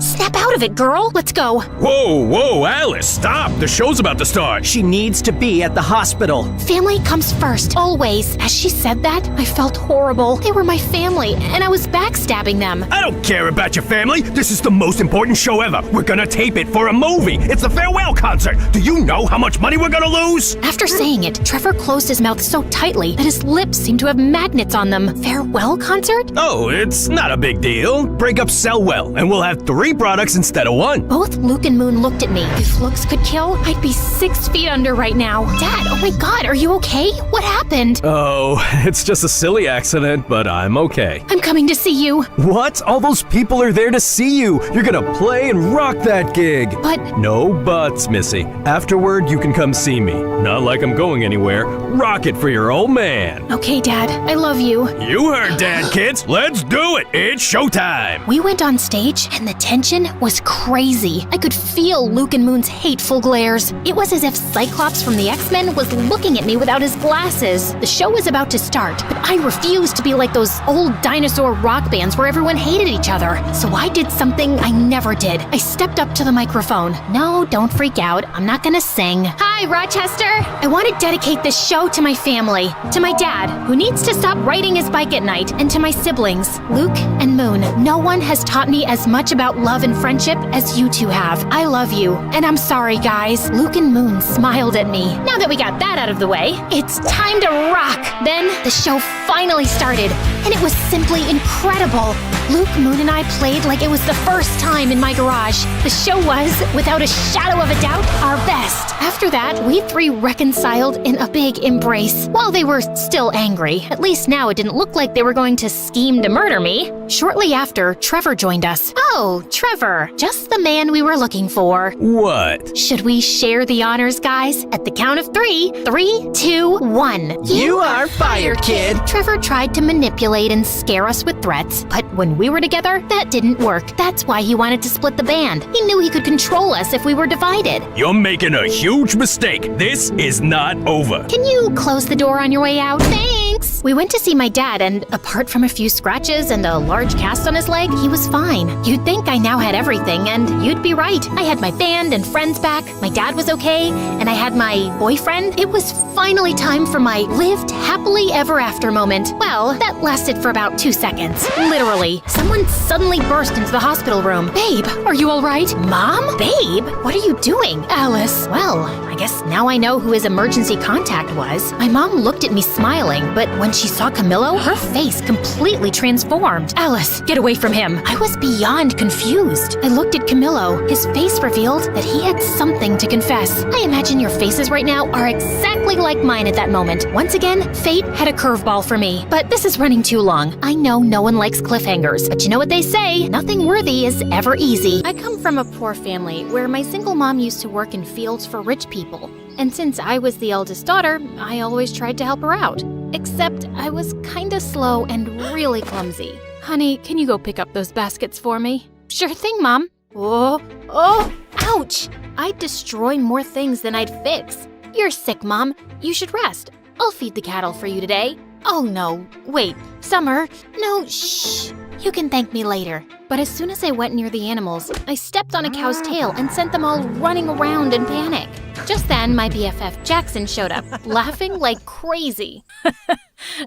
Snap out of it, girl. Let's go. Whoa, Alice, stop. The show's about to start. She needs to be at the hospital. Family comes first, always. As she said that, I felt horrible. They were my family, and I was backstabbing them. I don't care about your family. This is the most important show ever. We're gonna tape it for a movie. It's the farewell concert. Do you know how much money we're gonna lose? After saying it, Trevor closed his mouth so tightly that his lips seemed to have magnets on them. Farewell concert? Oh, it's not a big deal. Breakups sell well, and we'll have 3 products instead of 1. Both Luke and Moon looked at me. If looks could kill, I'd be 6 feet under right now. Dad, oh my god, are you okay? What happened? Oh, it's just a silly accident, but I'm okay. I'm coming to see you. What? All those people are there to see you. You're gonna play and rock that gig. But... No buts, Missy. Afterward, you can come see me. Not like I'm going anywhere. Rock it for your old man. Okay, Dad, I love you. You heard Dad, kids. Let's do it. It's showtime. We went on stage, and the tension was crazy. I could feel Luke and Moon's hateful glares. It was as if Cyclops from the X-Men was looking at me without his glasses. The show was about to start, but I refused to be like those old dinosaur rock bands where everyone hated each other. So I did something I never did. I stepped up to the microphone. No, don't freak out. I'm not gonna sing. Hi, Rochester. I want to dedicate this show to my family, to my dad, who needs to stop riding his bike at night, and to my siblings, Luke and Moon. No one has taught me as much about love and friendship as you two have. I love you, and I'm sorry, guys. Luke and Moon smiled at me. Now that we got that out of the way, it's time to rock. Then the show finally started, and it was simply incredible. Luke, Moon, and I played like it was the first time in my garage. The show was, without a shadow of a doubt, our best. After that, we 3 reconciled in a big embrace. While they were still angry, at least now it didn't look like they were going to scheme to murder me. Shortly after, Trevor joined us. Oh, Trevor, just the man we were looking for. What? Should we share the honors, guys? At the count of 3. 3, 2, 1. You are fired, kid. Trevor tried to manipulate and scare us with threats, but when we were together, that didn't work. That's why he wanted to split the band. He knew he could control us if we were divided. You're making a huge mistake. This is not over. Can you close the door on your way out? Thanks! We went to see my dad, and apart from a few scratches and a large cast on his leg, he was fine. You'd think I now had everything, and you'd be right. I had my band and friends back, my dad was okay, and I had my boyfriend. It was finally time for my lived happily ever after moment. Well, that lasted for about 2 seconds. Literally. Someone suddenly burst into the hospital room. Babe, are you all right? Mom? Babe, what are you doing? Alice. Well, I guess now I know who his emergency contact was. My mom looked at me smiling, but when she saw Camillo, her face completely transformed. Alice, get away from him. I was beyond confused. I looked at Camillo. His face revealed that he had something to confess. I imagine your faces right now are exactly like mine at that moment. Once again, fate had a curveball for me. But this is running too long. I know no one likes cliffhangers, but you know what they say, nothing worthy is ever easy. I come from a poor family where my single mom used to work in fields for rich people. And since I was the eldest daughter, I always tried to help her out. Except I was kinda slow and really clumsy. Honey, can you go pick up those baskets for me? Sure thing, Mom. Oh, ouch! I'd destroy more things than I'd fix. You're sick, Mom. You should rest. I'll feed the cattle for you today. Oh no, wait, Summer, no, shh. You can thank me later. But as soon as I went near the animals, I stepped on a cow's tail and sent them all running around in panic. Just then, my BFF Jackson showed up, laughing like crazy.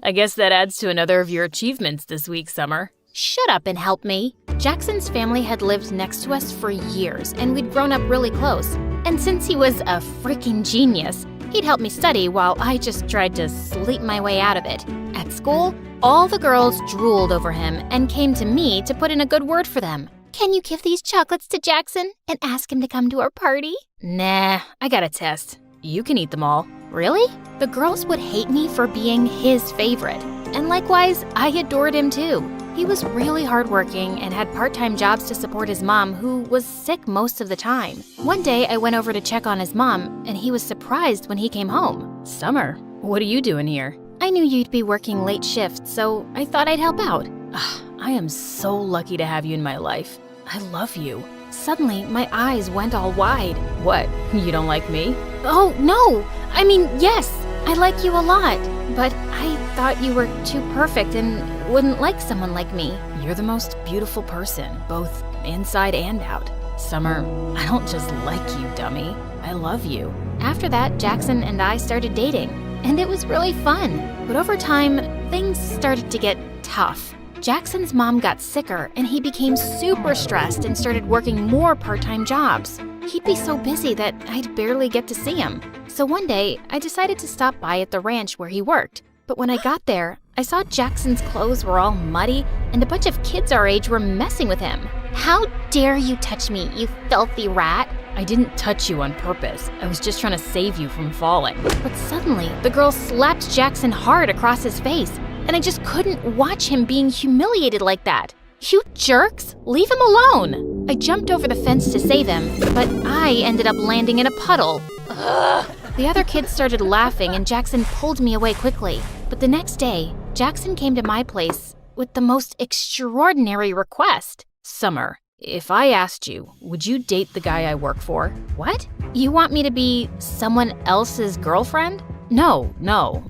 I guess that adds to another of your achievements this week, Summer. Shut up and help me. Jackson's family had lived next to us for years, and we'd grown up really close. And since he was a freaking genius, he'd help me study while I just tried to sleep my way out of it. At school, all the girls drooled over him and came to me to put in a good word for them. Can you give these chocolates to Jackson and ask him to come to our party? Nah, I got a test. You can eat them all. Really? The girls would hate me for being his favorite. And likewise, I adored him too. He was really hardworking and had part-time jobs to support his mom, who was sick most of the time. One day, I went over to check on his mom, and he was surprised when he came home. Summer, what are you doing here? I knew you'd be working late shifts, so I thought I'd help out. I am so lucky to have you in my life. I love you. Suddenly, my eyes went all wide. What, you don't like me? Oh, no! I mean, yes, I like you a lot, but I thought you were too perfect and wouldn't like someone like me. You're the most beautiful person, both inside and out. Summer, I don't just like you, dummy. I love you. After that, Jackson and I started dating, and it was really fun. But over time, things started to get tough. Jackson's mom got sicker, and he became super stressed and started working more part-time jobs. He'd be so busy that I'd barely get to see him. So one day, I decided to stop by at the ranch where he worked. But when I got there, I saw Jackson's clothes were all muddy, and a bunch of kids our age were messing with him. How dare you touch me, you filthy rat? I didn't touch you on purpose. I was just trying to save you from falling. But suddenly, the girl slapped Jackson hard across his face, and I just couldn't watch him being humiliated like that. You jerks, leave him alone! I jumped over the fence to save him, but I ended up landing in a puddle. Ugh. The other kids started laughing, and Jackson pulled me away quickly. But the next day, Jackson came to my place with the most extraordinary request. Summer, if I asked you, would you date the guy I work for? What? You want me to be someone else's girlfriend? No,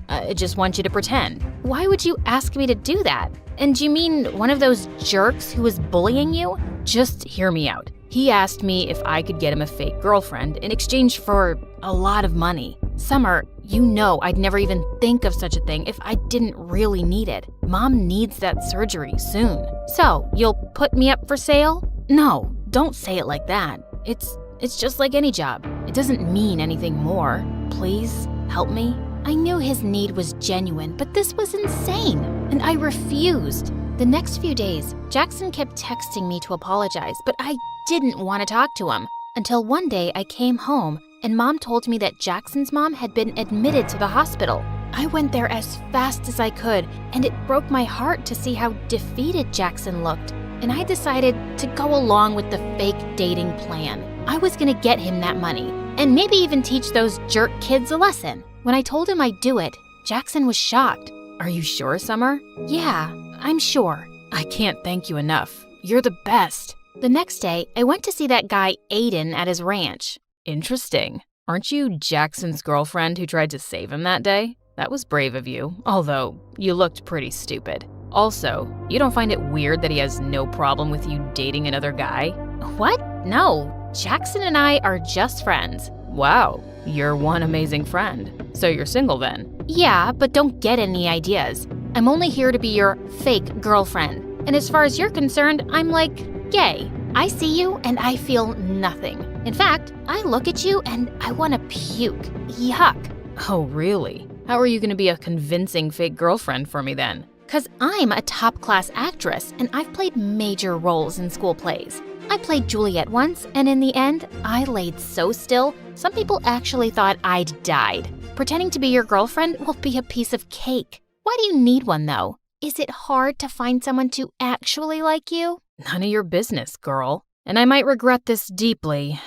I just want you to pretend. Why would you ask me to do that? And you mean one of those jerks who was bullying you? Just hear me out. He asked me if I could get him a fake girlfriend in exchange for a lot of money. Summer, you know I'd never even think of such a thing if I didn't really need it. Mom needs that surgery soon. So, you'll put me up for sale? No, don't say it like that. It's just like any job. It doesn't mean anything more. Please, help me. I knew his need was genuine, but this was insane, and I refused. The next few days, Jackson kept texting me to apologize, but I didn't want to talk to him. Until one day I came home, and Mom told me that Jackson's mom had been admitted to the hospital. I went there as fast as I could, and it broke my heart to see how defeated Jackson looked. And I decided to go along with the fake dating plan. I was gonna get him that money, and maybe even teach those jerk kids a lesson. When I told him I'd do it, Jackson was shocked. Are you sure, Summer? Yeah, I'm sure. I can't thank you enough. You're the best. The next day, I went to see that guy Aiden at his ranch. Interesting. Aren't you Jackson's girlfriend who tried to save him that day? That was brave of you, although you looked pretty stupid. Also, you don't find it weird that he has no problem with you dating another guy? What? No, Jackson and I are just friends. Wow, you're one amazing friend. So you're single then? Yeah, but don't get any ideas. I'm only here to be your fake girlfriend. And as far as you're concerned, I'm like gay. I see you and I feel nothing. In fact, I look at you and I want to puke. Yuck. Oh, really? How are you gonna be a convincing fake girlfriend for me then? 'Cause I'm a top-class actress and I've played major roles in school plays. I played Juliet once, and in the end, I laid so still, some people actually thought I'd died. Pretending to be your girlfriend will be a piece of cake. Why do you need one, though? Is it hard to find someone to actually like you? None of your business, girl. And I might regret this deeply,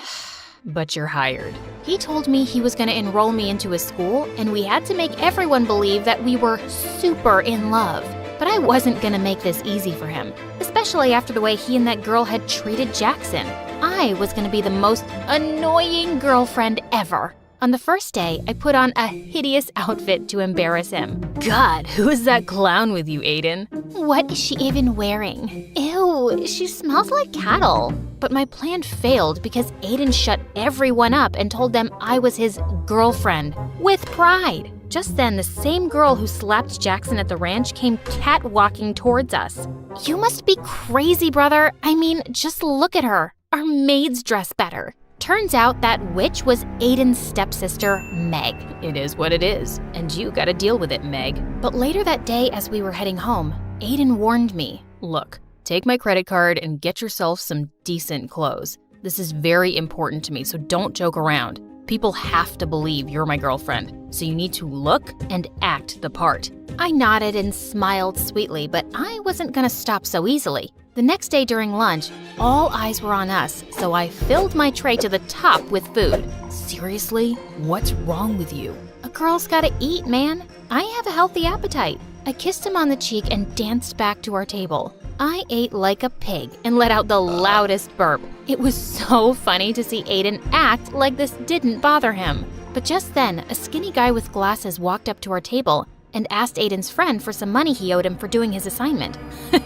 but you're hired. He told me he was going to enroll me into his school, and we had to make everyone believe that we were super in love. But I wasn't going to make this easy for him, especially after the way he and that girl had treated Jackson. I was going to be the most annoying girlfriend ever. On the first day, I put on a hideous outfit to embarrass him. God, who is that clown with you, Aiden? What is she even wearing? Ew, she smells like cattle. But my plan failed because Aiden shut everyone up and told them I was his girlfriend, with pride. Just then, the same girl who slapped Jackson at the ranch came catwalking towards us. You must be crazy, brother. I mean, just look at her. Our maids dress better. Turns out that witch was Aiden's stepsister, Meg. It is what it is, and you gotta deal with it, Meg. But later that day, as we were heading home, Aiden warned me. Look, take my credit card and get yourself some decent clothes. This is very important to me, so don't joke around. People have to believe you're my girlfriend, so you need to look and act the part. I nodded and smiled sweetly, but I wasn't gonna stop so easily. The next day during lunch, all eyes were on us, so I filled my tray to the top with food. Seriously? What's wrong with you? A girl's gotta eat, man. I have a healthy appetite. I kissed him on the cheek and danced back to our table. I ate like a pig and let out the loudest burp. It was so funny to see Aiden act like this didn't bother him. But just then, a skinny guy with glasses walked up to our table and asked Aiden's friend for some money he owed him for doing his assignment.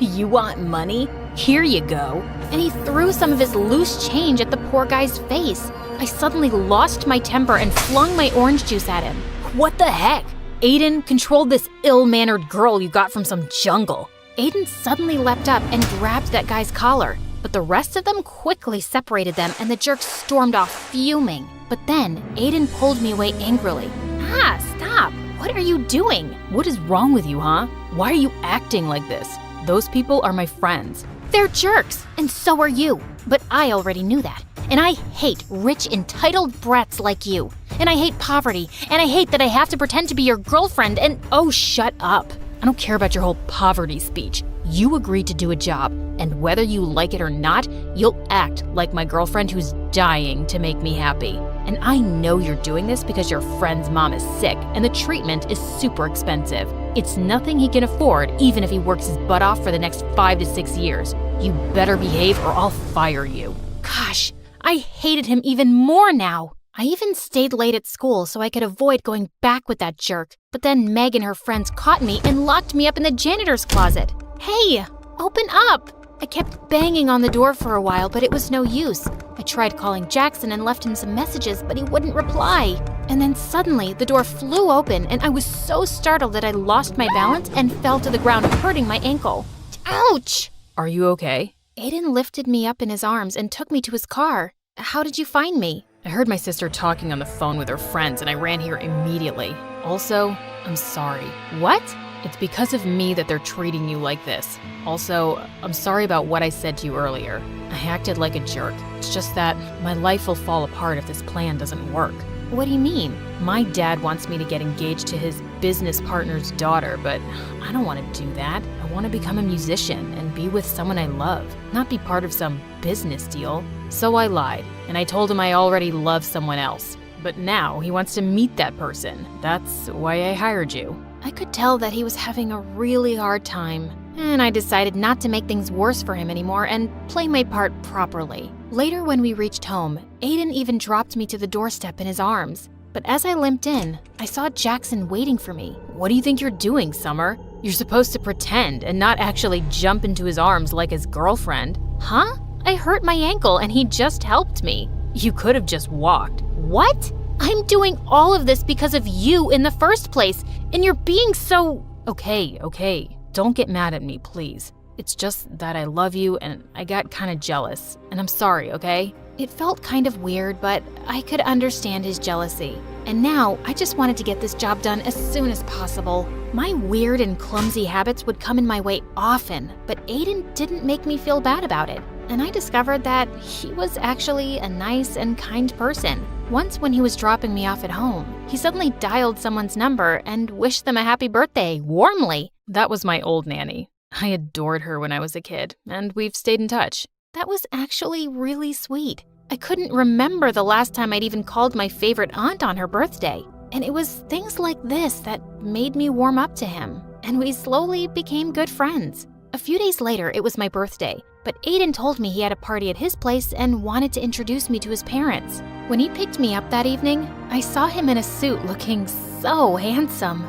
You want money? Here you go. And he threw some of his loose change at the poor guy's face. I suddenly lost my temper and flung my orange juice at him. What the heck? Aiden, control this ill-mannered girl you got from some jungle. Aiden suddenly leapt up and grabbed that guy's collar, but the rest of them quickly separated them and the jerk stormed off fuming. But then, Aiden pulled me away angrily. Ah, stop! What are you doing? What is wrong with you, huh? Why are you acting like this? Those people are my friends. They're jerks, and so are you. But I already knew that. And I hate rich, entitled brats like you. And I hate poverty, and I hate that I have to pretend to be your girlfriend and— Oh, shut up. I don't care about your whole poverty speech. You agreed to do a job, and whether you like it or not, you'll act like my girlfriend who's dying to make me happy. And I know you're doing this because your friend's mom is sick, and the treatment is super expensive. It's nothing he can afford, even if he works his butt off for the next 5 to 6 years. You better behave or I'll fire you. Gosh, I hated him even more now. I even stayed late at school so I could avoid going back with that jerk. But then Meg and her friends caught me and locked me up in the janitor's closet. Hey, open up! I kept banging on the door for a while, but it was no use. I tried calling Jackson and left him some messages, but he wouldn't reply. And then suddenly, the door flew open and I was so startled that I lost my balance and fell to the ground, hurting my ankle. Ouch! Are you okay? Aiden lifted me up in his arms and took me to his car. How did you find me? I heard my sister talking on the phone with her friends and I ran here immediately. Also, I'm sorry. What? It's because of me that they're treating you like this. Also, I'm sorry about what I said to you earlier. I acted like a jerk. It's just that my life will fall apart if this plan doesn't work. What do you mean? My dad wants me to get engaged to his business partner's daughter, but I don't want to do that. I want to become a musician and be with someone I love, not be part of some business deal. So I lied, and I told him I already love someone else. But now he wants to meet that person. That's why I hired you. I could tell that he was having a really hard time, and I decided not to make things worse for him anymore and play my part properly. Later, when we reached home, Aiden even dropped me to the doorstep in his arms. But as I limped in, I saw Jackson waiting for me. What do you think you're doing, Summer? You're supposed to pretend and not actually jump into his arms like his girlfriend. Huh? I hurt my ankle and he just helped me. You could have just walked. What? I'm doing all of this because of you in the first place, and you're being so— Okay. Don't get mad at me, please. It's just that I love you and I got kind of jealous, and I'm sorry, okay? It felt kind of weird, but I could understand his jealousy. And now, I just wanted to get this job done as soon as possible. My weird and clumsy habits would come in my way often, but Aiden didn't make me feel bad about it. And I discovered that he was actually a nice and kind person. Once when he was dropping me off at home, he suddenly dialed someone's number and wished them a happy birthday, warmly. That was my old nanny. I adored her when I was a kid, and we've stayed in touch. That was actually really sweet. I couldn't remember the last time I'd even called my favorite aunt on her birthday. And it was things like this that made me warm up to him. And we slowly became good friends. A few days later, it was my birthday, but Aiden told me he had a party at his place and wanted to introduce me to his parents. When he picked me up that evening, I saw him in a suit looking so handsome.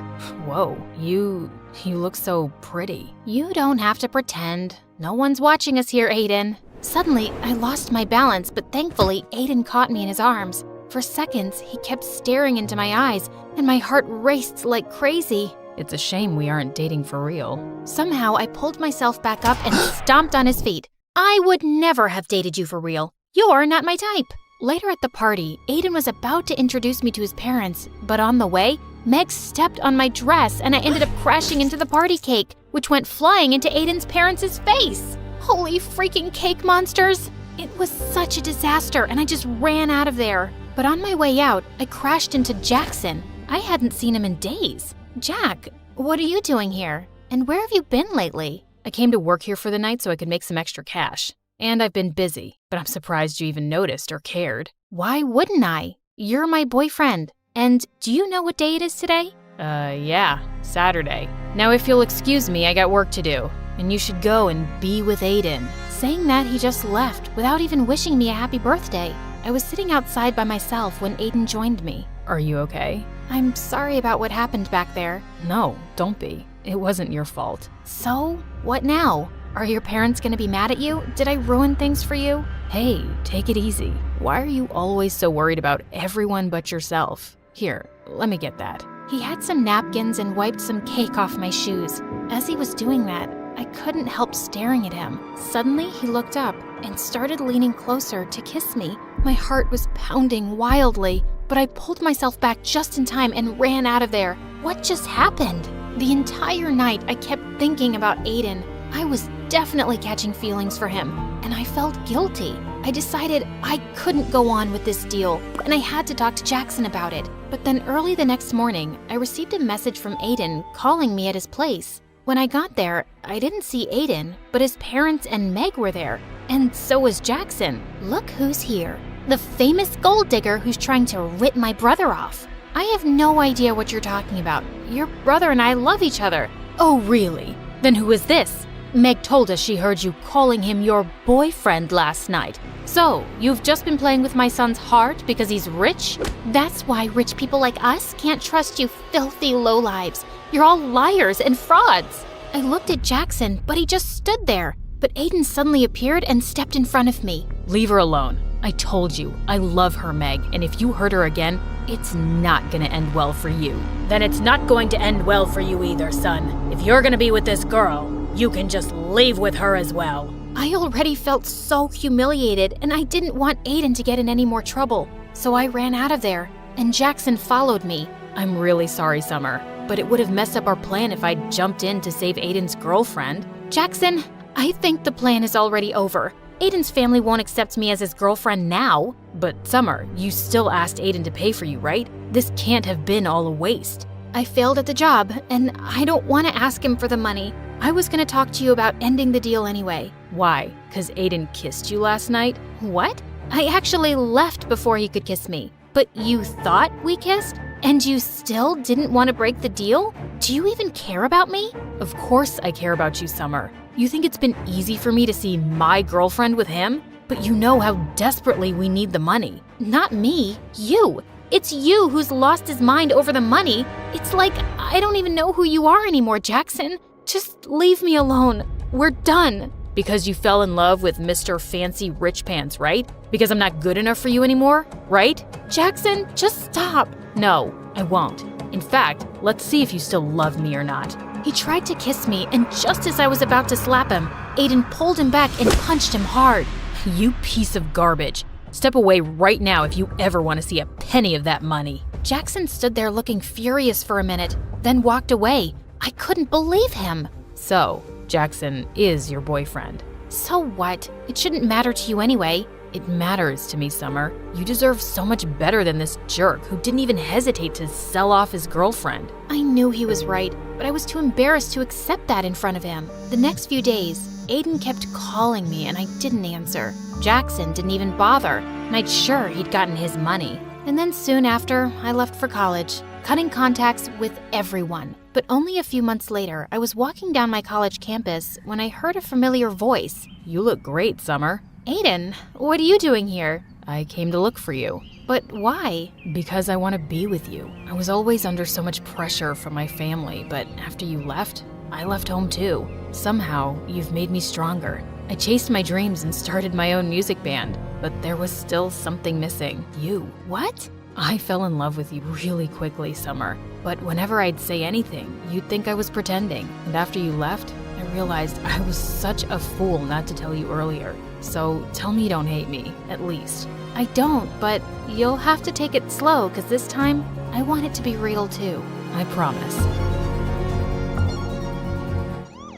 Whoa, you look so pretty. You don't have to pretend. No one's watching us here, Aiden. Suddenly, I lost my balance, but thankfully, Aiden caught me in his arms. For seconds, he kept staring into my eyes, and my heart raced like crazy. It's a shame we aren't dating for real. Somehow, I pulled myself back up and stomped on his feet. I would never have dated you for real. You're not my type. Later at the party, Aiden was about to introduce me to his parents, but on the way, Meg stepped on my dress and I ended up crashing into the party cake, which went flying into Aiden's parents' face. Holy freaking cake monsters! It was such a disaster and I just ran out of there. But on my way out, I crashed into Jackson. I hadn't seen him in days. Jack, what are you doing here? And where have you been lately? I came to work here for the night so I could make some extra cash. And I've been busy, but I'm surprised you even noticed or cared. Why wouldn't I? You're my boyfriend. And do you know what day it is today? Yeah, Saturday. Now if you'll excuse me, I got work to do. And you should go and be with Aiden. Saying that, he just left without even wishing me a happy birthday. I was sitting outside by myself when Aiden joined me. Are you okay? I'm sorry about what happened back there. No, don't be. It wasn't your fault. So, what now? Are your parents gonna be mad at you? Did I ruin things for you? Hey, take it easy. Why are you always so worried about everyone but yourself? Here, let me get that. He had some napkins and wiped some cake off my shoes. As he was doing that, I couldn't help staring at him. Suddenly, he looked up and started leaning closer to kiss me. My heart was pounding wildly, but I pulled myself back just in time and ran out of there. What just happened? The entire night, I kept thinking about Aiden. I was definitely catching feelings for him, and I felt guilty. I decided I couldn't go on with this deal, and I had to talk to Jackson about it. But then early the next morning, I received a message from Aiden calling me at his place. When I got there, I didn't see Aiden, but his parents and Meg were there. And so was Jackson. Look who's here. The famous gold digger who's trying to rip my brother off. I have no idea what you're talking about. Your brother and I love each other. Oh, really? Then who is this? Meg told us she heard you calling him your boyfriend last night. So, you've just been playing with my son's heart because he's rich? That's why rich people like us can't trust you filthy lowlives. You're all liars and frauds. I looked at Jackson, but he just stood there. But Aiden suddenly appeared and stepped in front of me. Leave her alone. I told you, I love her, Meg, and if you hurt her again, it's not gonna end well for you. Then it's not going to end well for you either, son. If you're gonna be with this girl, you can just leave with her as well. I already felt so humiliated, and I didn't want Aiden to get in any more trouble. So I ran out of there, and Jackson followed me. I'm really sorry, Summer, but it would have messed up our plan if I'd jumped in to save Aiden's girlfriend. Jackson, I think the plan is already over. Aiden's family won't accept me as his girlfriend now. But Summer, you still asked Aiden to pay for you, right? This can't have been all a waste. I failed at the job, and I don't want to ask him for the money. I was going to talk to you about ending the deal anyway. Why? 'Cause Aiden kissed you last night? What? I actually left before he could kiss me. But you thought we kissed? And you still didn't want to break the deal? Do you even care about me? Of course I care about you, Summer. You think it's been easy for me to see my girlfriend with him? But you know how desperately we need the money. Not me, you. It's you who's lost his mind over the money. It's like I don't even know who you are anymore, Jackson. Just leave me alone. We're done. Because you fell in love with Mr. Fancy Rich Pants, right? Because I'm not good enough for you anymore, right? Jackson, just stop. No, I won't. In fact, let's see if you still love me or not. He tried to kiss me, and just as I was about to slap him, Aiden pulled him back and punched him hard. You piece of garbage. Step away right now if you ever want to see a penny of that money. Jackson stood there looking furious for a minute, then walked away. I couldn't believe him. So, Jackson is your boyfriend. So what? It shouldn't matter to you anyway. It matters to me, Summer. You deserve so much better than this jerk who didn't even hesitate to sell off his girlfriend. I knew he was right, but I was too embarrassed to accept that in front of him. The next few days, Aiden kept calling me and I didn't answer. Jackson didn't even bother, and I'd sure he'd gotten his money. And then soon after, I left for college, cutting contacts with everyone. But only a few months later, I was walking down my college campus when I heard a familiar voice. You look great, Summer. Aiden, what are you doing here? I came to look for you. But why? Because I want to be with you. I was always under so much pressure from my family, but after you left, I left home too. Somehow, you've made me stronger. I chased my dreams and started my own music band, but there was still something missing. You. What? I fell in love with you really quickly, Summer. But whenever I'd say anything, you'd think I was pretending. And after you left, I realized I was such a fool not to tell you earlier. So tell me you don't hate me, at least. I don't, but you'll have to take it slow, because this time, I want it to be real too. I promise.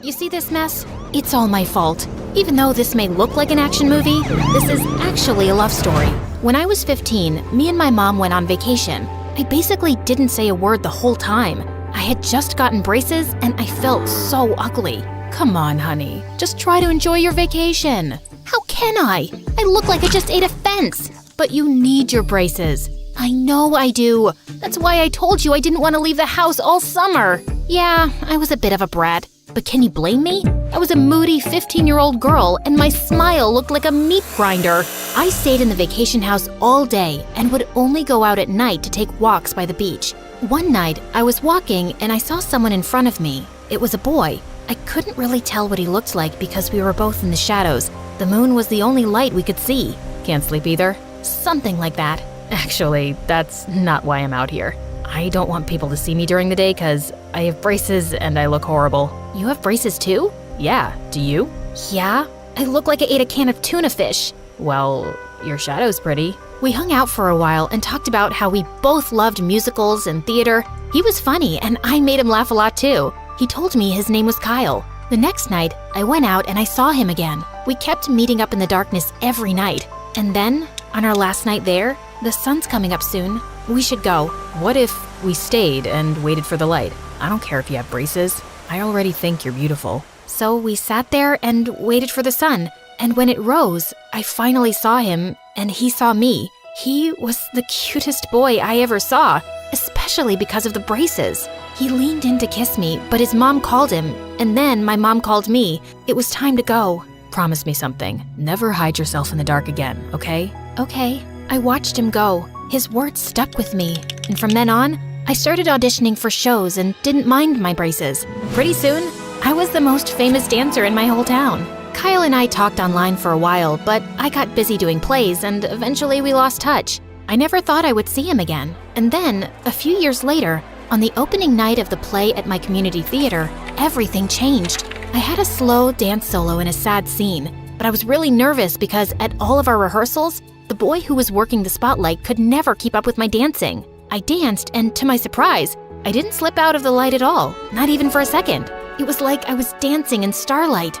You see this mess? It's all my fault. Even though this may look like an action movie, this is actually a love story. When I was 15, me and my mom went on vacation. I basically didn't say a word the whole time. I had just gotten braces and I felt so ugly. Come on, honey. Just try to enjoy your vacation. How can I? I look like I just ate a fence. But you need your braces. I know I do. That's why I told you I didn't want to leave the house all summer. Yeah, I was a bit of a brat. But can you blame me? I was a moody 15-year-old girl and my smile looked like a meat grinder. I stayed in the vacation house all day and would only go out at night to take walks by the beach. One night, I was walking and I saw someone in front of me. It was a boy. I couldn't really tell what he looked like because we were both in the shadows. The moon was the only light we could see. Can't sleep either? Something like that. Actually, that's not why I'm out here. I don't want people to see me during the day because I have braces and I look horrible. You have braces too? Yeah, do you? Yeah, I look like I ate a can of tuna fish. Well, your shadow's pretty. We hung out for a while and talked about how we both loved musicals and theater. He was funny and I made him laugh a lot too. He told me his name was Kyle. The next night, I went out and I saw him again. We kept meeting up in the darkness every night. And then, on our last night there, the sun's coming up soon. We should go. What if we stayed and waited for the light? I don't care if you have braces. I already think you're beautiful. So we sat there and waited for the sun. And when it rose, I finally saw him and he saw me. He was the cutest boy I ever saw, especially because of the braces. He leaned in to kiss me, but his mom called him, and then my mom called me. It was time to go. Promise me something. Never hide yourself in the dark again, okay? Okay. I watched him go. His words stuck with me, and from then on, I started auditioning for shows and didn't mind my braces. Pretty soon, I was the most famous dancer in my whole town. Kyle and I talked online for a while, but I got busy doing plays and eventually we lost touch. I never thought I would see him again. And then, a few years later, on the opening night of the play at my community theater, everything changed. I had a slow dance solo in a sad scene, but I was really nervous because at all of our rehearsals, the boy who was working the spotlight could never keep up with my dancing. I danced, and to my surprise, I didn't slip out of the light at all, not even for a second. It was like I was dancing in starlight.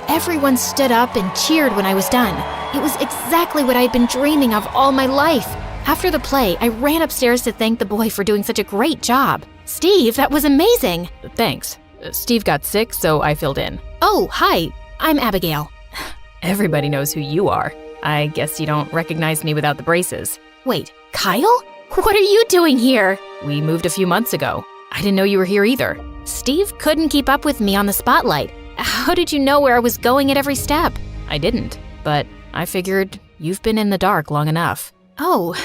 Everyone stood up and cheered when I was done. It was exactly what I'd been dreaming of all my life. After the play, I ran upstairs to thank the boy for doing such a great job. Steve, that was amazing. Thanks. Steve got sick, so I filled in. Oh, hi. I'm Abigail. Everybody knows who you are. I guess you don't recognize me without the braces. Wait, Kyle? What are you doing here? We moved a few months ago. I didn't know you were here either. Steve couldn't keep up with me on the spotlight. How did you know where I was going at every step? I didn't, but I figured you've been in the dark long enough. Oh,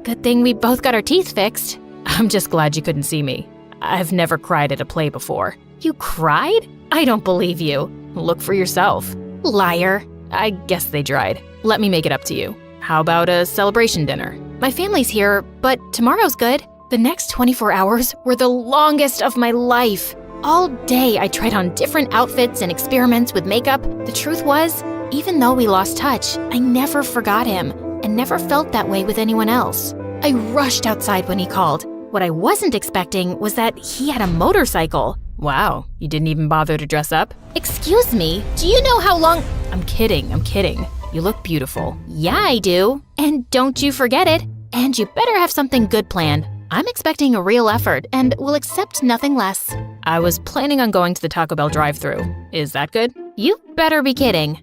good thing we both got our teeth fixed. I'm just glad you couldn't see me. I've never cried at a play before. You cried? I don't believe you. Look for yourself. Liar. I guess they dried. Let me make it up to you. How about a celebration dinner? My family's here, but tomorrow's good. The next 24 hours were the longest of my life. All day I tried on different outfits and experiments with makeup. The truth was, even though we lost touch, I never forgot him and never felt that way with anyone else. I rushed outside when he called. What I wasn't expecting was that he had a motorcycle. Wow, you didn't even bother to dress up? Excuse me, do you know how long— I'm kidding. You look beautiful. Yeah, I do. And don't you forget it. And you better have something good planned. I'm expecting a real effort and will accept nothing less. I was planning on going to the Taco Bell drive-thru. Is that good? You better be kidding.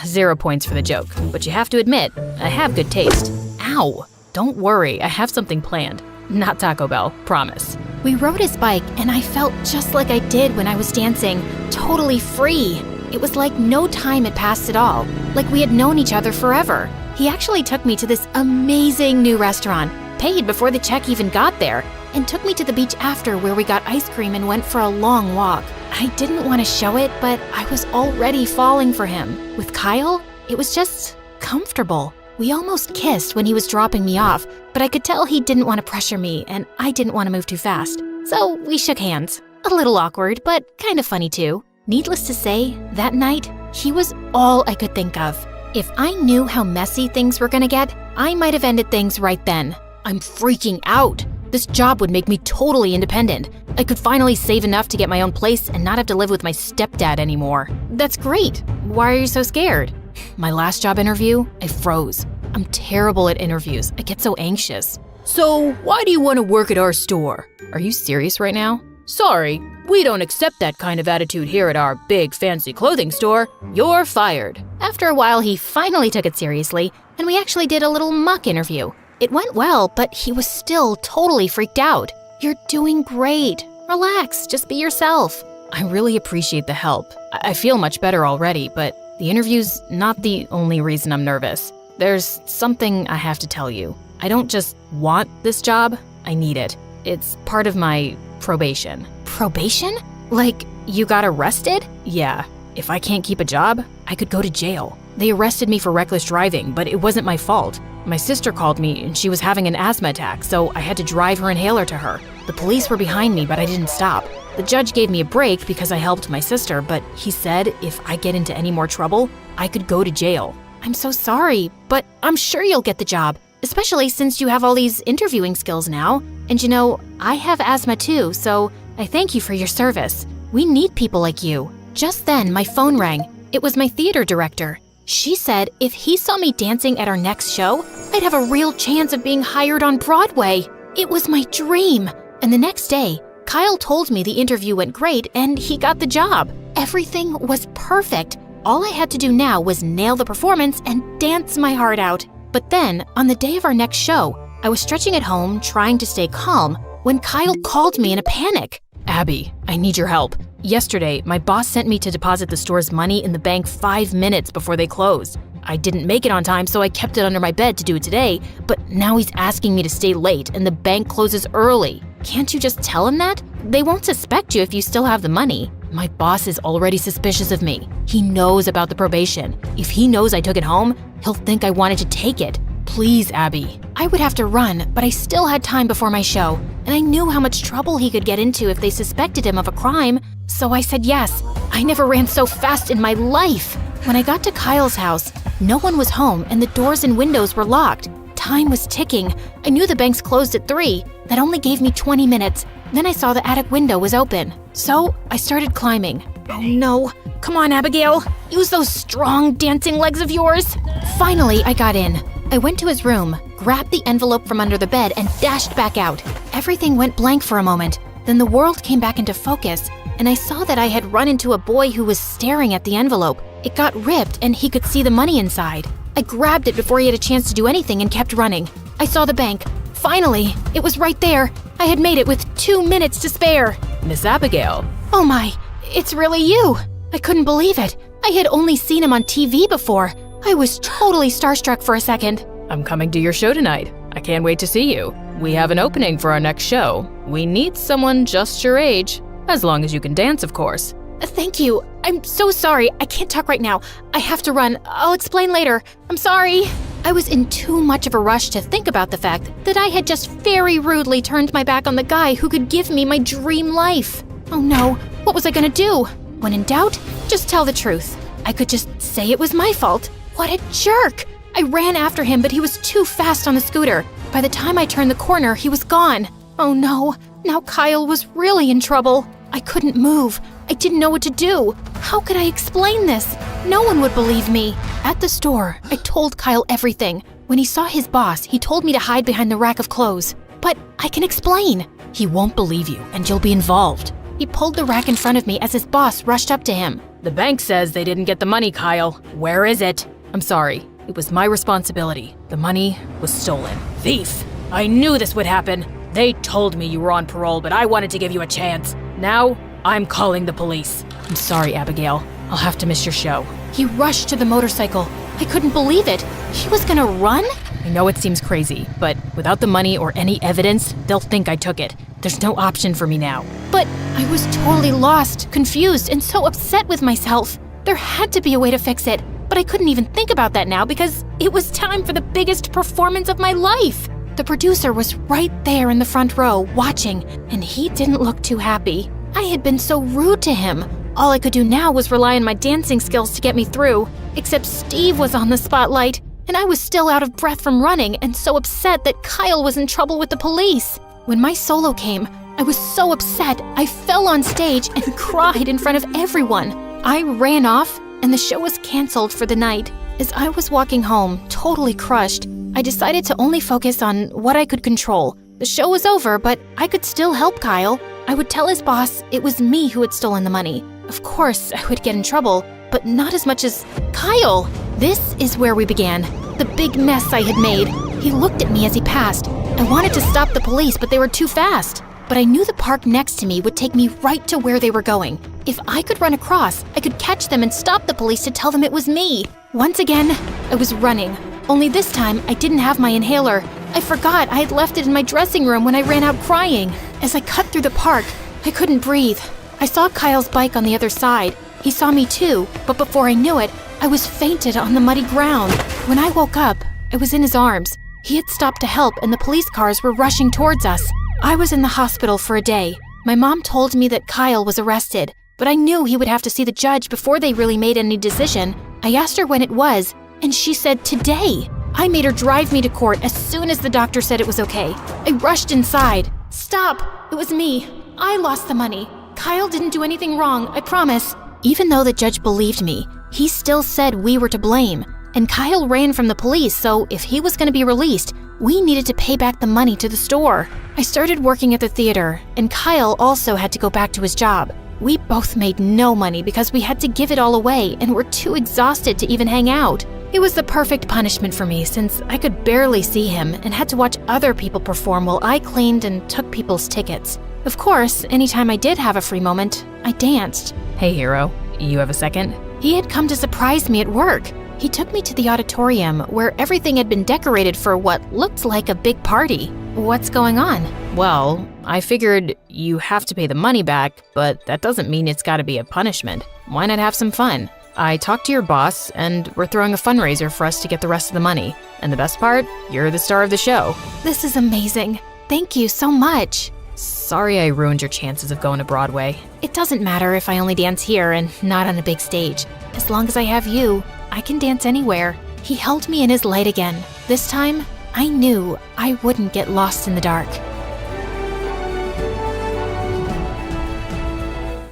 0 points for the joke, but you have to admit, I have good taste. Ow! Don't worry, I have something planned. Not Taco Bell, promise. We rode his bike and I felt just like I did when I was dancing, totally free. It was like no time had passed at all, like we had known each other forever. He actually took me to this amazing new restaurant, paid before the check even got there, and took me to the beach after where we got ice cream and went for a long walk. I didn't want to show it, but I was already falling for him. With Kyle, it was just comfortable. We almost kissed when he was dropping me off, but I could tell he didn't want to pressure me and I didn't want to move too fast. So we shook hands. A little awkward, but kind of funny too. Needless to say, that night, he was all I could think of. If I knew how messy things were gonna get, I might have ended things right then. I'm freaking out. This job would make me totally independent. I could finally save enough to get my own place and not have to live with my stepdad anymore. That's great. Why are you so scared? My last job interview, I froze. I'm terrible at interviews. I get so anxious. So, why do you want to work at our store? Are you serious right now? Sorry, we don't accept that kind of attitude here at our big fancy clothing store. You're fired. After a while, he finally took it seriously, and we actually did a little mock interview. It went well, but he was still totally freaked out. You're doing great. Relax, just be yourself. I really appreciate the help. I feel much better already, but the interview's not the only reason I'm nervous. There's something I have to tell you. I don't just want this job, I need it. It's part of my probation. Probation? Like, you got arrested? Yeah. If I can't keep a job, I could go to jail. They arrested me for reckless driving, but it wasn't my fault. My sister called me and she was having an asthma attack, so I had to drive her inhaler to her. The police were behind me, but I didn't stop. The judge gave me a break because I helped my sister, but he said if I get into any more trouble, I could go to jail. I'm so sorry, but I'm sure you'll get the job, especially since you have all these interviewing skills now. And you know, I have asthma too, so I thank you for your service. We need people like you. Just then, my phone rang. It was my theater director. She said if he saw me dancing at our next show, I'd have a real chance of being hired on Broadway. It was my dream. And the next day, Kyle told me the interview went great and he got the job. Everything was perfect. All I had to do now was nail the performance and dance my heart out. But then, on the day of our next show, I was stretching at home, trying to stay calm, when Kyle called me in a panic. Abby, I need your help. Yesterday, my boss sent me to deposit the store's money in the bank 5 minutes before they closed. I didn't make it on time, so I kept it under my bed to do it today, but now he's asking me to stay late and the bank closes early. Can't you just tell him that? They won't suspect you if you still have the money. My boss is already suspicious of me. He knows about the probation. If he knows I took it home, he'll think I wanted to take it. Please, Abby. I would have to run, but I still had time before my show, and I knew how much trouble he could get into if they suspected him of a crime, so I said yes. I never ran so fast in my life. When I got to Kyle's house, no one was home and the doors and windows were locked. Time was ticking. I knew the banks closed at 3. That only gave me 20 minutes. Then I saw the attic window was open. So I started climbing. Oh no. Come on, Abigail. Use those strong dancing legs of yours. Finally, I got in. I went to his room, grabbed the envelope from under the bed, and dashed back out. Everything went blank for a moment. Then the world came back into focus, and I saw that I had run into a boy who was staring at the envelope. It got ripped, and he could see the money inside. I grabbed it before he had a chance to do anything and kept running. I saw the bank. Finally, it was right there. I had made it with 2 minutes to spare. Miss Abigail. Oh my, it's really you. I couldn't believe it. I had only seen him on TV before. I was totally starstruck for a second. I'm coming to your show tonight. I can't wait to see you. We have an opening for our next show. We need someone just your age. As long as you can dance, of course. Thank you. I'm so sorry. I can't talk right now. I have to run. I'll explain later. I'm sorry. I was in too much of a rush to think about the fact that I had just very rudely turned my back on the guy who could give me my dream life. Oh no, what was I gonna do? When in doubt, just tell the truth. I could just say it was my fault. What a jerk! I ran after him, but he was too fast on the scooter. By the time I turned the corner, he was gone. Oh no, now Kyle was really in trouble. I couldn't move. I didn't know what to do. How could I explain this? No one would believe me. At the store, I told Kyle everything. When he saw his boss, he told me to hide behind the rack of clothes. But I can explain. He won't believe you, and you'll be involved. He pulled the rack in front of me as his boss rushed up to him. The bank says they didn't get the money, Kyle. Where is it? I'm sorry. It was my responsibility. The money was stolen. Thief! I knew this would happen. They told me you were on parole, but I wanted to give you a chance. Now, I'm calling the police. I'm sorry, Abigail. I'll have to miss your show. He rushed to the motorcycle. I couldn't believe it. He was gonna run? I know it seems crazy, but without the money or any evidence, they'll think I took it. There's no option for me now. But I was totally lost, confused, and so upset with myself. There had to be a way to fix it, but I couldn't even think about that now because it was time for the biggest performance of my life. The producer was right there in the front row, watching, and he didn't look too happy. I had been so rude to him. All I could do now was rely on my dancing skills to get me through, except Steve was on the spotlight, and I was still out of breath from running and so upset that Kyle was in trouble with the police. When my solo came, I was so upset I fell on stage and cried in front of everyone. I ran off, and the show was canceled for the night. As I was walking home, totally crushed, I decided to only focus on what I could control. The show was over, but I could still help Kyle. I would tell his boss it was me who had stolen the money. Of course, I would get in trouble, but not as much as Kyle. This is where we began. The big mess I had made. He looked at me as he passed. I wanted to stop the police, but they were too fast. But I knew the park next to me would take me right to where they were going. If I could run across, I could catch them and stop the police to tell them it was me. Once again, I was running. Only this time, I didn't have my inhaler. I forgot I had left it in my dressing room when I ran out crying. As I cut through the park, I couldn't breathe. I saw Kyle's bike on the other side. He saw me too, but before I knew it, I was fainted on the muddy ground. When I woke up, I was in his arms. He had stopped to help and the police cars were rushing towards us. I was in the hospital for a day. My mom told me that Kyle was arrested, but I knew he would have to see the judge before they really made any decision. I asked her when it was, and she said today. I made her drive me to court as soon as the doctor said it was okay. I rushed inside. Stop! It was me. I lost the money. Kyle didn't do anything wrong, I promise. Even though the judge believed me, he still said we were to blame. And Kyle ran from the police, so if he was going to be released, we needed to pay back the money to the store. I started working at the theater, and Kyle also had to go back to his job. We both made no money because we had to give it all away and were too exhausted to even hang out. It was the perfect punishment for me since I could barely see him and had to watch other people perform while I cleaned and took people's tickets. Of course, anytime I did have a free moment, I danced. Hey, hero, you have a second? He had come to surprise me at work. He took me to the auditorium where everything had been decorated for what looked like a big party. What's going on? Well, I figured you have to pay the money back, but that doesn't mean it's gotta be a punishment. Why not have some fun? I talked to your boss, and we're throwing a fundraiser for us to get the rest of the money. And the best part, you're the star of the show. This is amazing. Thank you so much. Sorry I ruined your chances of going to Broadway. It doesn't matter if I only dance here and not on a big stage. As long as I have you, I can dance anywhere. He held me in his light again. This time, I knew I wouldn't get lost in the dark.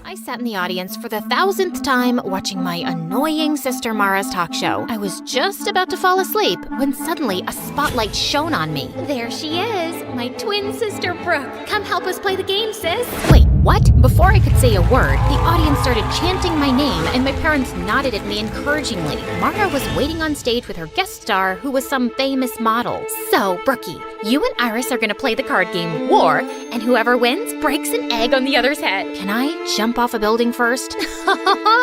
I sat in the audience for the 1,000th time watching my annoying sister Mara's talk show. I was just about to fall asleep when suddenly a spotlight shone on me. There she is, my twin sister Brooke. Come help us play the game, sis. Wait, what? Before I could say a word, the audience started chanting my name and my parents nodded at me encouragingly. Mara was waiting on stage with her guest star, who was some famous model. So, Brookie, you and Iris are gonna play the card game War, and whoever wins breaks an egg on the other's head. Can I jump off a building first?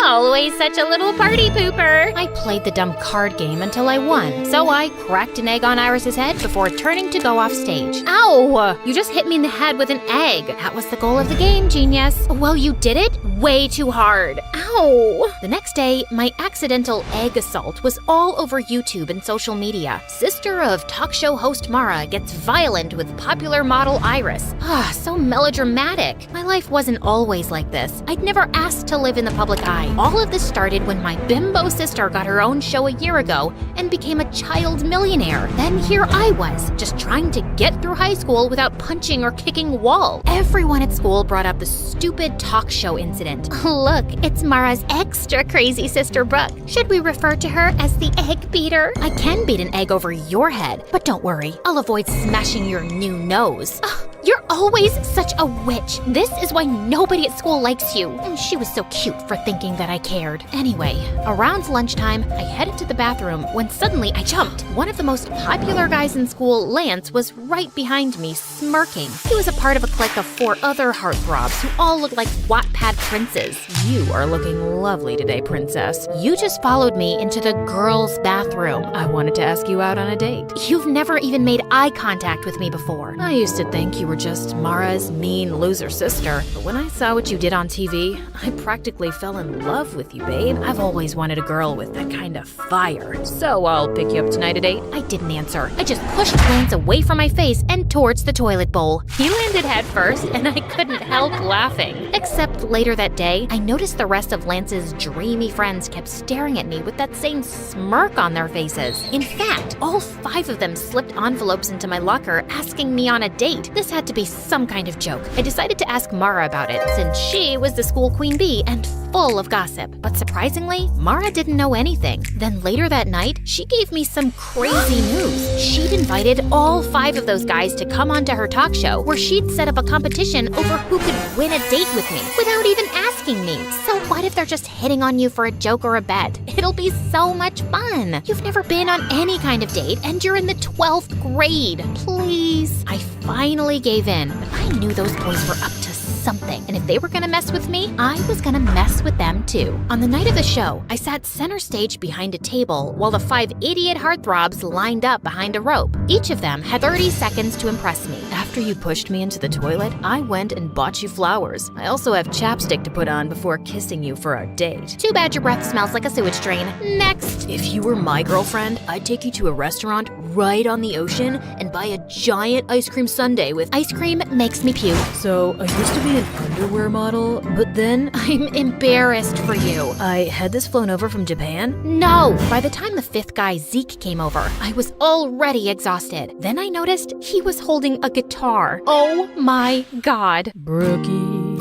Always such a little party pooper. I played the dumb card game until I won, so I cracked an egg on Iris's head before turning to go off stage. Ow! You just hit me in the head with an egg. That was the goal of the game, genius. Well, you did it way too hard. Ow! The next day, my accidental egg assault was all over YouTube and social media. Sister of talk show host Mara gets violent with popular model Iris. So melodramatic. My life wasn't always like this. I'd never asked to live in the public eye. All of this started when my bimbo sister got her own show a year ago and became a child millionaire. Then here I was, just trying to get through high school without punching or kicking wall. Everyone at school brought up the stupid talk show incident. Look, it's Mara's extra crazy sister Brooke. Should we refer to her as the egg beater? I can beat an egg over your head, but don't worry, I'll avoid smashing your new nose. You're always such a witch. This is why nobody at school likes you. She was so cute for thinking that I cared. Anyway, around lunchtime, I headed to the bathroom when suddenly I jumped. One of the most popular guys in school, Lance, was right behind me, smirking. He was a part of a clique of 4 other heartthrobs who all looked like Wattpad princes. You are looking lovely today, princess. You just followed me into the girls' bathroom. I wanted to ask you out on a date. You've never even made eye contact with me before. I used to think you were just Mara's mean loser sister, but when I saw what you did on TV, I practically fell in love with you, babe. I've always wanted a girl with that kind of fire. So I'll pick you up tonight at 8. I didn't answer. I just pushed Lance away from my face and towards the toilet bowl. He landed head first, and I couldn't help laughing. Except later that day, I noticed the rest of Lance's dreamy friends kept staring at me with that same smirk on their faces. In fact, all 5 of them slipped envelopes into my locker asking me on a date. This had to be some kind of joke. I decided to ask Mara about it, since she was the school queen bee and full of gossip. But surprisingly, Mara didn't know anything. Then later that night, she gave me some crazy news. She'd invited all 5 of those guys to come onto her talk show, where she'd set up a competition over who could win a date with me, without even asking me. So what if they're just hitting on you for a joke or a bet? It'll be so much fun. You've never been on any kind of date, and you're in the 12th grade. Please. I finally gave in, but I knew those boys were up to something, and if they were gonna mess with me, I was gonna mess with them too. On the night of the show, I sat center stage behind a table while the 5 idiot heartthrobs lined up behind a rope. Each of them had 30 seconds to impress me. After you pushed me into the toilet, I went and bought you flowers. I also have chapstick to put on before kissing you for our date. Too bad your breath smells like a sewage drain. Next! If you were my girlfriend, I'd take you to a restaurant right on the ocean and buy a giant ice cream sundae with ice cream makes me puke. So, I used to be an underwear model, but then I'm embarrassed for you. I had this flown over from Japan. No! By the time the 5th guy, Zeke, came over, I was already exhausted. Then I noticed he was holding a guitar. Oh my god. Brookie,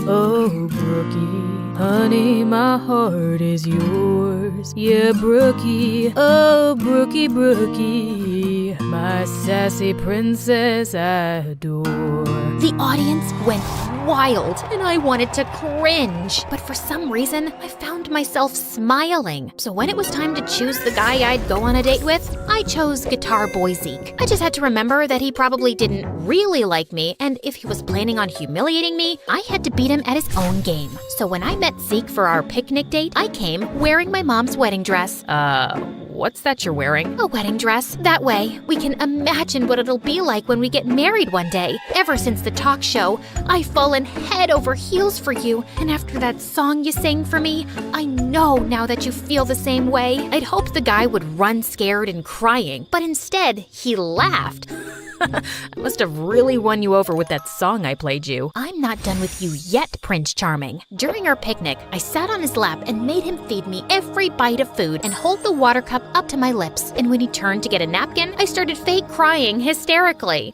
oh Brookie, honey, my heart is yours. Yeah, Brookie, oh Brookie, Brookie, my sassy princess I adore. The audience went wild, and I wanted to cringe. But for some reason, I found myself smiling. So when it was time to choose the guy I'd go on a date with, I chose Guitar Boy Zeke. I just had to remember that he probably didn't really like me, and if he was planning on humiliating me, I had to beat him at his own game. So when I met Zeke for our picnic date, I came wearing my mom's wedding dress. What's that you're wearing? A wedding dress. That way, we can imagine what it'll be like when we get married one day. Ever since the talk show, I've fallen head over heels for you, and after that song you sang for me, I know now that you feel the same way. I'd hoped the guy would run scared and crying, but instead, he laughed. I must have really won you over with that song I played you. I'm not done with you yet, Prince Charming. During our picnic, I sat on his lap and made him feed me every bite of food and hold the water cup up to my lips. And when he turned to get a napkin, I started fake crying hysterically.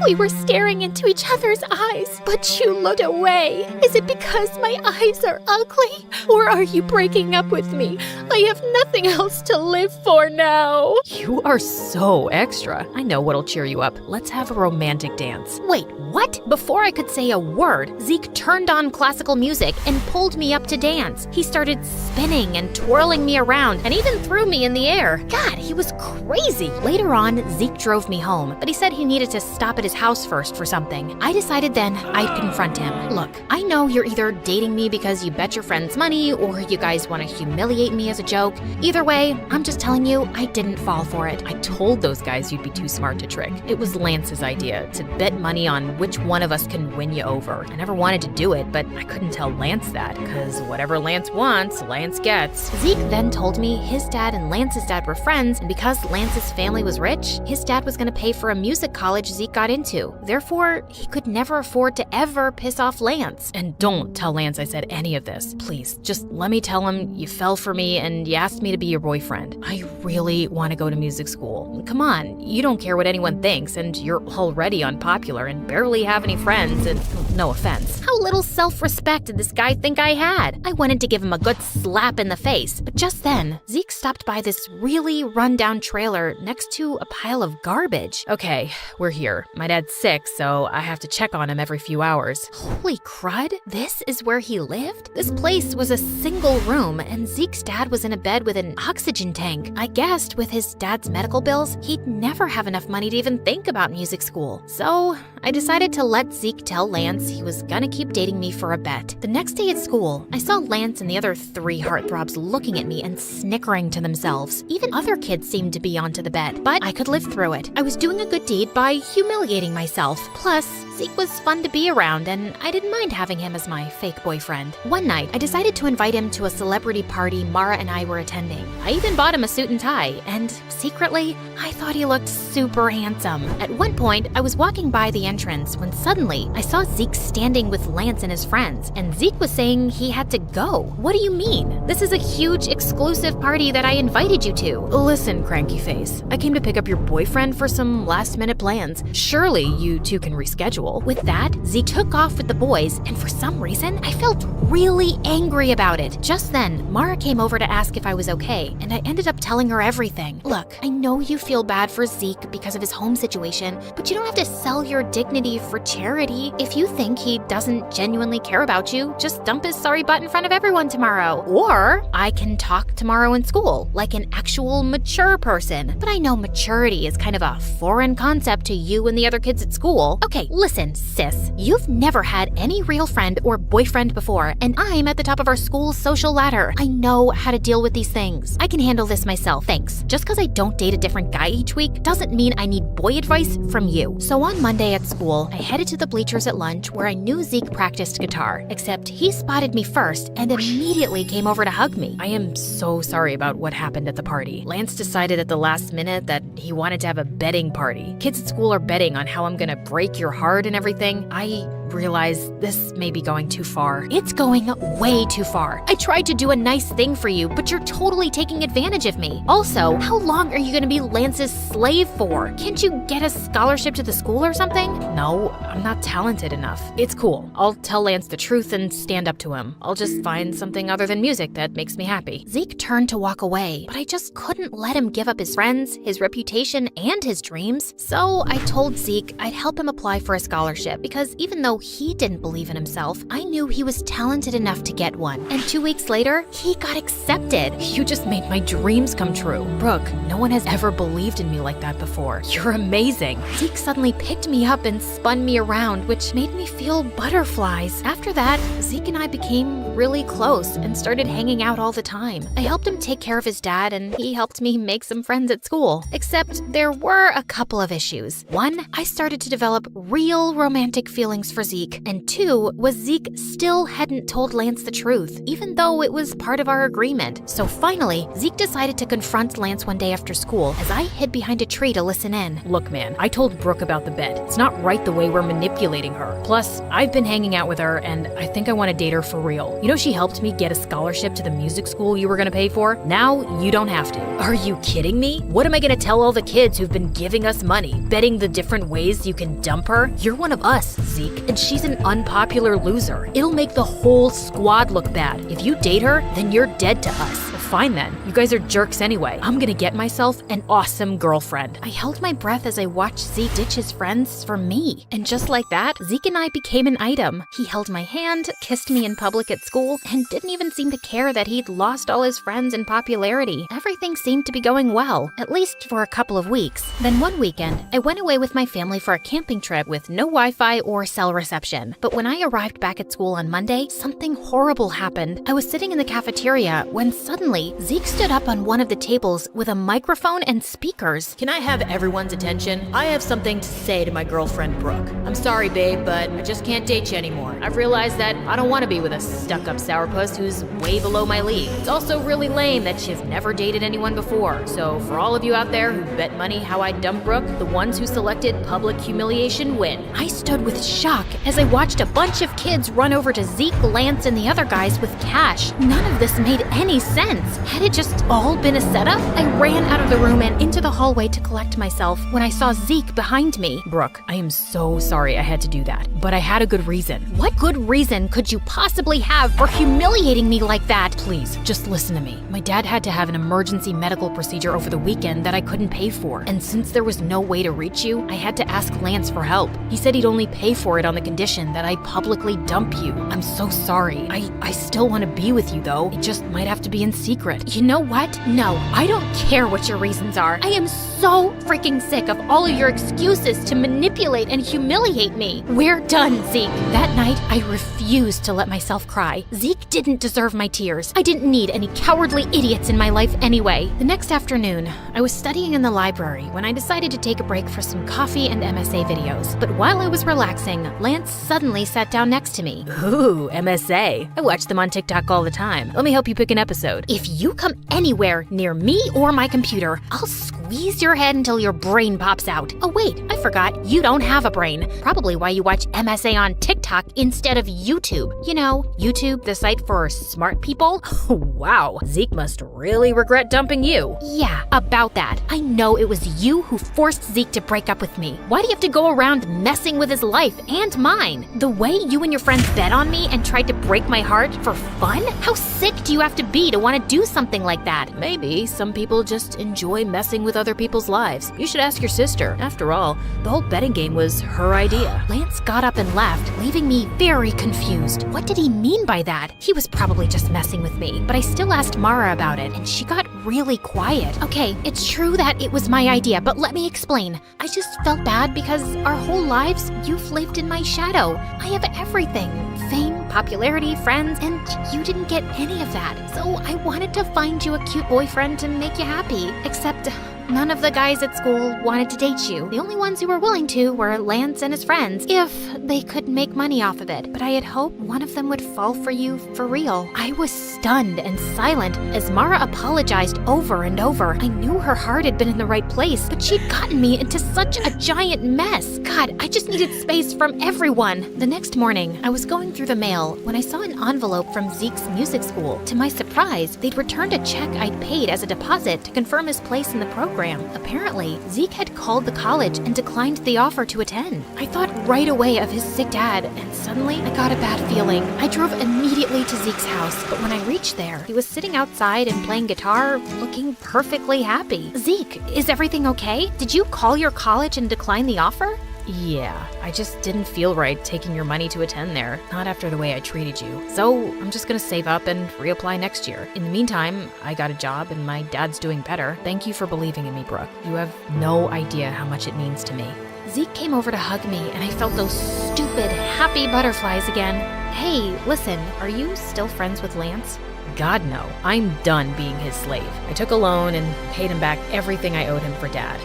We were staring into each other's eyes, but you looked away. Is it because my eyes are ugly? Or are you breaking up with me? I have nothing else to live for now. You are so extra. I know what'll cheer you up. Let's have a romantic dance. Wait, what? Before I could say a word, Zeke turned on classical music and pulled me up to dance. He started spinning and twirling me around and even threw me in the air. God, he was crazy. Later on, Zeke drove me home, but he said he needed to stop at his house first for something. I decided then I'd confront him. Look, I know you're either dating me because you bet your friends money or you guys want to humiliate me as a joke. Either way, I'm just telling you, I didn't fall for it. I told those guys you'd be too smart to trick. It was Lance's idea to bet money on which one of us can win you over. I never wanted to do it, but I couldn't tell Lance that, because whatever Lance wants, Lance gets. Zeke then told me his dad and Lance's dad were friends, and because Lance's family was rich, his dad was going to pay for a music college Zeke got into. Therefore, he could never afford to ever piss off Lance. And don't tell Lance I said any of this. Please, just let me tell him you fell for me and you asked me to be your boyfriend. I really want to go to music school. Come on, you don't care what anyone thinks, and you're already unpopular and barely have any friends, and no offense. How little self-respect did this guy think I had? I wanted to give him a good slap in the face, but just then, Zeke stopped by this really run-down trailer next to a pile of garbage. Okay, we're here. My dad's sick, so I have to check on him every few hours. Holy crud, this is where he lived? This place was a single room, and Zeke's dad was in a bed with an oxygen tank. I guessed with his dad's medical bills, he'd never have enough money to even think about music school. So I decided to let Zeke tell Lance he was gonna keep dating me for a bet. The next day at school, I saw Lance and the other 3 heartthrobs looking at me and snickering to themselves. Even other kids seemed to be onto the bet, but I could live through it. I was doing a good deed by humiliating myself. Plus, Zeke was fun to be around, and I didn't mind having him as my fake boyfriend. One night, I decided to invite him to a celebrity party Mara and I were attending. I even bought him a suit and tie, and secretly, I thought he looked super handsome. At one point, I was walking by the entrance when suddenly I saw Zeke standing with Lance and his friends, and Zeke was saying he had to go. What do you mean? This is a huge exclusive party that I invited you to. Listen, cranky face, I came to pick up your boyfriend for some last-minute plans. Surely you two can reschedule. With that, Zeke took off with the boys, and for some reason, I felt really angry about it. Just then, Mara came over to ask if I was okay, and I ended up telling her everything. Look, I know you feel bad for Zeke because of his home situation, but you don't have to sell your dignity for charity. If you think he doesn't genuinely care about you, just dump his sorry butt in front of everyone tomorrow. Or I can talk tomorrow in school, like an actual mature person. But I know maturity is kind of a foreign concept to you and the other kids at school. Okay, listen, sis, you've never had any real friend or boyfriend before, and I'm at the top of our school's social ladder. I know how to deal with these things. I can handle this myself, thanks. Just because I don't date a different guy each week doesn't mean I need boy advice from you. So on Monday at school, I headed to the bleachers at lunch where I knew Zeke practiced guitar, except he spotted me first and immediately came over to hug me. I am so sorry about what happened at the party. Lance decided at the last minute that he wanted to have a betting party. Kids at school are betting on how I'm gonna break your heart and everything. I realize this may be going too far. It's going way too far. I tried to do a nice thing for you, but you're totally taking advantage of me. Also, how long are you gonna be Lance's slave for? Can't you get a scholarship to the school or something? No, I'm not talented enough. It's cool. I'll tell Lance the truth and stand up to him. I'll just find something other than music that makes me happy. Zeke turned to walk away, but I just couldn't let him give up his friends, his reputation, and his dreams. So I told Zeke I'd help him apply for a scholarship because even though he didn't believe in himself, I knew he was talented enough to get one. And 2 weeks later, he got accepted. You just made my dreams come true. Brooke, no one has ever believed in me like that before. You're amazing. Zeke suddenly picked me up and spun me around, which made me feel butterflies. After that, Zeke and I became really close and started hanging out all the time. I helped him take care of his dad, and he helped me make some friends at school. Except there were a couple of issues. One, I started to develop real romantic feelings for Zeke, and 2 was Zeke still hadn't told Lance the truth, even though it was part of our agreement. So finally, Zeke decided to confront Lance one day after school as I hid behind a tree to listen in. Look, man, I told Brooke about the bet. It's not right the way we're manipulating her. Plus, I've been hanging out with her, and I think I want to date her for real. You know, she helped me get a scholarship to the music school you were going to pay for. Now, you don't have to. Are you kidding me? What am I going to tell all the kids who've been giving us money, betting the different ways you can dump her? You're one of us, Zeke, and she's an unpopular loser. It'll make the whole squad look bad. If you date her, then you're dead to us. Well, fine then. You guys are jerks anyway. I'm gonna get myself an awesome girlfriend. I held my breath as I watched Zeke ditch his friends for me. And just like that, Zeke and I became an item. He held my hand, kissed me in public at school, and didn't even seem to care that he'd lost all his friends in popularity. Everything seemed to be going well, at least for a couple of weeks. Then one weekend, I went away with my family for a camping trip with no Wi-Fi or cell reception. But when I arrived back at school on Monday, something horrible happened. I was sitting in the cafeteria when suddenly Suddenly, Zeke stood up on one of the tables with a microphone and speakers. Can I have everyone's attention? I have something to say to my girlfriend, Brooke. I'm sorry, babe, but I just can't date you anymore. I've realized that I don't want to be with a stuck-up sourpuss who's way below my league. It's also really lame that you've never dated anyone before. So for all of you out there who bet money how I dump Brooke, the ones who selected public humiliation win. I stood with shock as I watched a bunch of kids run over to Zeke, Lance, and the other guys with cash. None of this made any sense. Had it just all been a setup? I ran out of the room and into the hallway to collect myself when I saw Zeke behind me. Brooke, I am so sorry I had to do that, but I had a good reason. What good reason could you possibly have for humiliating me like that? Please, just listen to me. My dad had to have an emergency medical procedure over the weekend that I couldn't pay for. And since there was no way to reach you, I had to ask Lance for help. He said he'd only pay for it on the condition that I publicly dump you. I'm so sorry. I still want to be with you though. It just might have to be in secret. You know what? No, I don't care what your reasons are. I am so freaking sick of all of your excuses to manipulate and humiliate me. We're done, Zeke. That night, I refused to let myself cry. Zeke didn't deserve my tears. I didn't need any cowardly idiots in my life anyway. The next afternoon, I was studying in the library when I decided to take a break for some coffee and MSA videos. But while I was relaxing, Lance suddenly sat down next to me. Ooh, MSA. I watch them on TikTok all the time. Let me help you pick an episode. If you come anywhere near me or my computer, I'll squeeze your head until your brain pops out. Oh wait, I forgot, you don't have a brain. Probably why you watch MSA on TikTok instead of YouTube. You know, YouTube, the site for smart people. Wow, Zeke must really regret dumping you. Yeah, about that. I know it was you who forced Zeke to break up with me. Why do you have to go around messing with his life and mine? The way you and your friends bet on me and tried to break my heart for fun? How sick do you have to be to want to do something like that? Maybe some people just enjoy messing with other people's lives. You should ask your sister. After all, the whole betting game was her idea. Lance got up and left, leaving me very confused. What did he mean by that? He was probably just messing with me, but I still asked Mara about it, and she got really quiet. Okay, it's true that it was my idea, but let me explain. I just felt bad because our whole lives, you've lived in my shadow. I have everything. Fame, popularity, friends, and you didn't get any of that. So I wanted to find you a cute boyfriend to make you happy, except none of the guys at school wanted to date you. The only ones who were willing to were Lance and his friends, if they could make money off of it. But I had hoped one of them would fall for you for real. I was stunned and silent as Mara apologized over and over. I knew her heart had been in the right place, but she'd gotten me into such a giant mess. God, I just needed space from everyone. The next morning, I was going through the mail when I saw an envelope from Zeke's music school. To my surprise, they'd returned a check I'd paid as a deposit to confirm his place in the program. Apparently, Zeke had called the college and declined the offer to attend. I thought right away of his sick dad, and suddenly I got a bad feeling. I drove immediately to Zeke's house, but when I reached there, he was sitting outside and playing guitar, looking perfectly happy. Zeke, is everything okay? Did you call your college and decline the offer? Yeah, I just didn't feel right taking your money to attend there, not after the way I treated you. So I'm just gonna save up and reapply next year. In the meantime, I got a job and my dad's doing better. Thank you for believing in me, Brooke. You have no idea how much it means to me. Zeke came over to hug me and I felt those stupid, happy butterflies again. Hey, listen, are you still friends with Lance? God, no. I'm done being his slave. I took a loan and paid him back everything I owed him for Dad.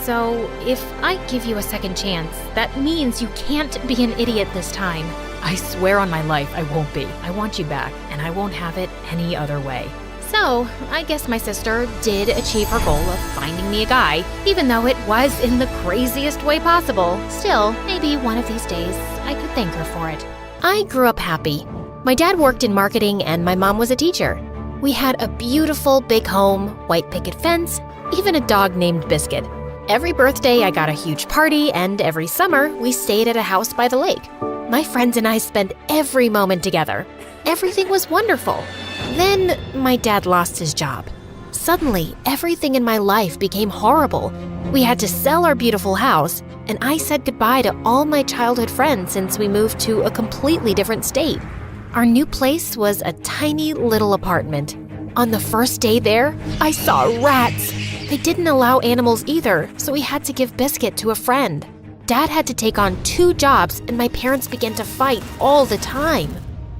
So, if I give you a second chance, that means you can't be an idiot this time. I swear on my life I won't be. I want you back, and I won't have it any other way. So, I guess my sister did achieve her goal of finding me a guy, even though it was in the craziest way possible. Still, maybe one of these days, I could thank her for it. I grew up happy. My dad worked in marketing and my mom was a teacher. We had a beautiful big home, white picket fence, even a dog named Biscuit. Every birthday, I got a huge party, and every summer, we stayed at a house by the lake. My friends and I spent every moment together. Everything was wonderful. Then, my dad lost his job. Suddenly, everything in my life became horrible. We had to sell our beautiful house, and I said goodbye to all my childhood friends since we moved to a completely different state. Our new place was a tiny little apartment. On the first day there, I saw rats. They didn't allow animals either, so we had to give Biscuit to a friend. Dad had to take on 2 jobs, and my parents began to fight all the time.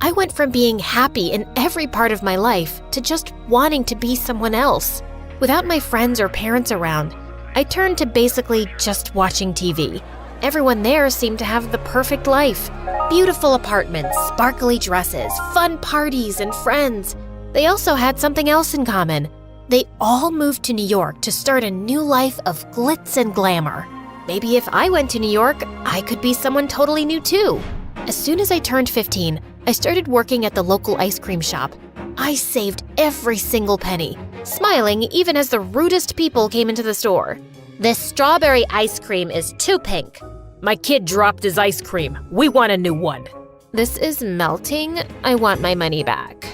I went from being happy in every part of my life to just wanting to be someone else. Without my friends or parents around, I turned to basically just watching TV. Everyone there seemed to have the perfect life. Beautiful apartments, sparkly dresses, fun parties, and friends. They also had something else in common. They all moved to New York to start a new life of glitz and glamour. Maybe if I went to New York, I could be someone totally new too. As soon as I turned 15, I started working at the local ice cream shop. I saved every single penny, smiling even as the rudest people came into the store. This strawberry ice cream is too pink. My kid dropped his ice cream. We want a new one. This is melting. I want my money back.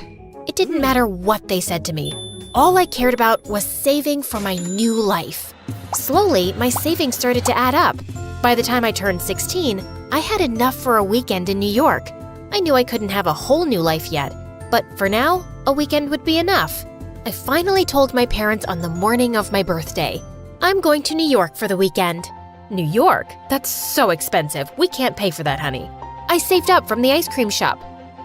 It didn't matter what they said to me. All I cared about was saving for my new life. Slowly, my savings started to add up. By the time I turned 16, I had enough for a weekend in New York. I knew I couldn't have a whole new life yet, but for now, a weekend would be enough. I finally told my parents on the morning of my birthday. I'm going to New York for the weekend. New York? That's so expensive. We can't pay for that, honey. I saved up from the ice cream shop.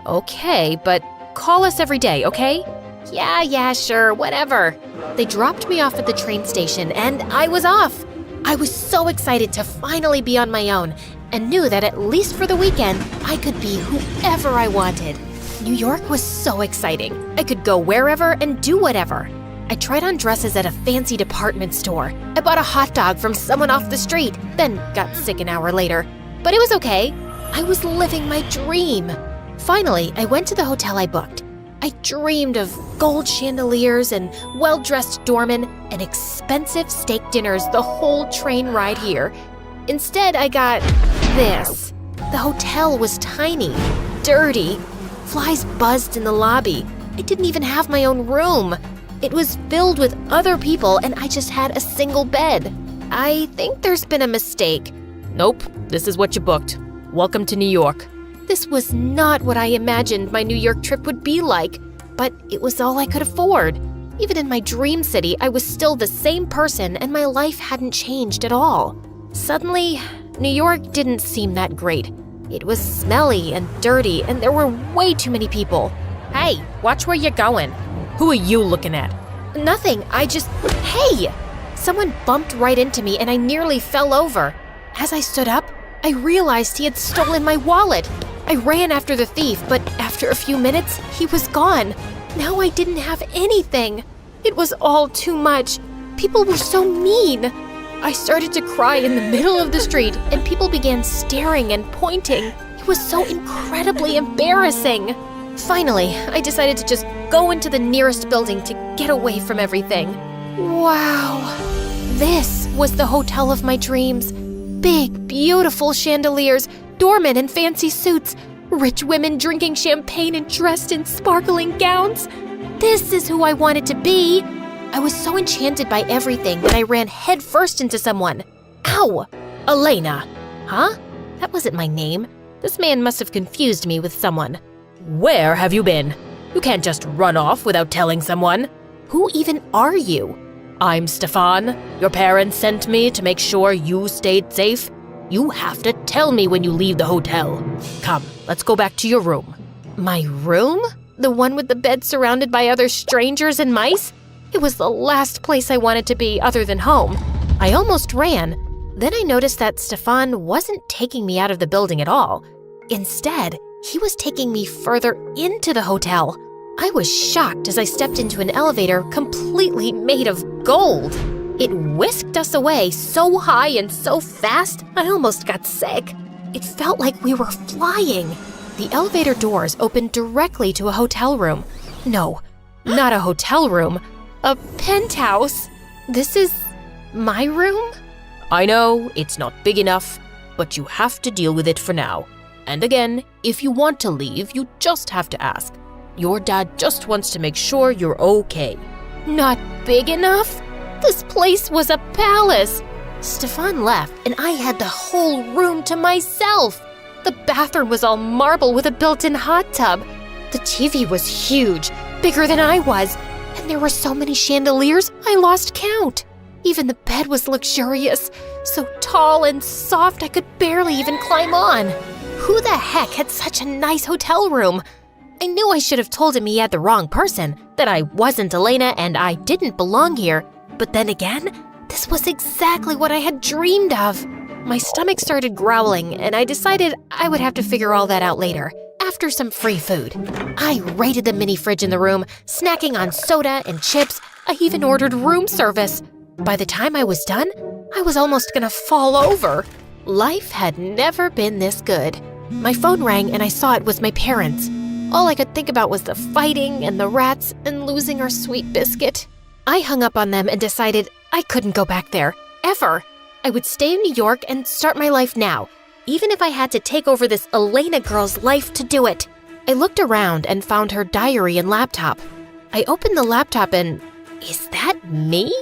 Okay, but call us every day, okay? Yeah, sure, whatever. They dropped me off at the train station and I was off. I was so excited to finally be on my own and knew that at least for the weekend, I could be whoever I wanted. New York was so exciting. I could go wherever and do whatever. I tried on dresses at a fancy department store. I bought a hot dog from someone off the street, then got sick an hour later. But it was okay. I was living my dream. Finally, I went to the hotel I booked. I dreamed of gold chandeliers and well-dressed doormen and expensive steak dinners the whole train ride here. Instead, I got this. The hotel was tiny, dirty. Flies buzzed in the lobby. I didn't even have my own room. It was filled with other people and I just had a single bed. I think there's been a mistake. Nope, this is what you booked. Welcome to New York. This was not what I imagined my New York trip would be like, but it was all I could afford. Even in my dream city, I was still the same person and my life hadn't changed at all. Suddenly, New York didn't seem that great. It was smelly and dirty and there were way too many people. Hey, watch where you're going. Who are you looking at? Nothing, Hey! Someone bumped right into me and I nearly fell over. As I stood up, I realized he had stolen my wallet. I ran after the thief, but after a few minutes, he was gone. Now I didn't have anything. It was all too much. People were so mean. I started to cry in the middle of the street and people began staring and pointing. It was so incredibly embarrassing. Finally, I decided to just go into the nearest building to get away from everything. Wow. This was the hotel of my dreams. Big, beautiful chandeliers, doormen in fancy suits, rich women drinking champagne and dressed in sparkling gowns. This is who I wanted to be. I was so enchanted by everything that I ran headfirst into someone. Ow! Elena. Huh? That wasn't my name. This man must have confused me with someone. Where have you been? You can't just run off without telling someone. Who even are you? I'm Stefan. Your parents sent me to make sure you stayed safe. You have to tell me when you leave the hotel. Come, let's go back to your room. My room? The one with the bed surrounded by other strangers and mice? It was the last place I wanted to be other than home. I almost ran. Then I noticed that Stefan wasn't taking me out of the building at all. Instead, he was taking me further into the hotel. I was shocked as I stepped into an elevator completely made of gold. It whisked us away so high and so fast, I almost got sick. It felt like we were flying. The elevator doors opened directly to a hotel room. No, not a hotel room, a penthouse. This is my room? I know it's not big enough, but you have to deal with it for now. And again, if you want to leave, you just have to ask. Your dad just wants to make sure you're okay. Not big enough? This place was a palace. Stefan left and I had the whole room to myself. The bathroom was all marble with a built-in hot tub. The TV was huge, bigger than I was, and there were so many chandeliers I lost count. Even the bed was luxurious, so tall and soft I could barely even climb on. Who the heck had such a nice hotel room? I knew I should have told him he had the wrong person, that I wasn't Elena and I didn't belong here. But then again, this was exactly what I had dreamed of. My stomach started growling, and I decided I would have to figure all that out later, after some free food. I raided the mini fridge in the room, snacking on soda and chips. I even ordered room service. By the time I was done, I was almost gonna fall over. Life had never been this good. My phone rang and I saw it was my parents. All I could think about was the fighting and the rats and losing our sweet biscuit. I hung up on them and decided I couldn't go back there, ever. I would stay in New York and start my life now, even if I had to take over this Elena girl's life to do it. I looked around and found her diary and laptop. I opened the laptop and, is that me?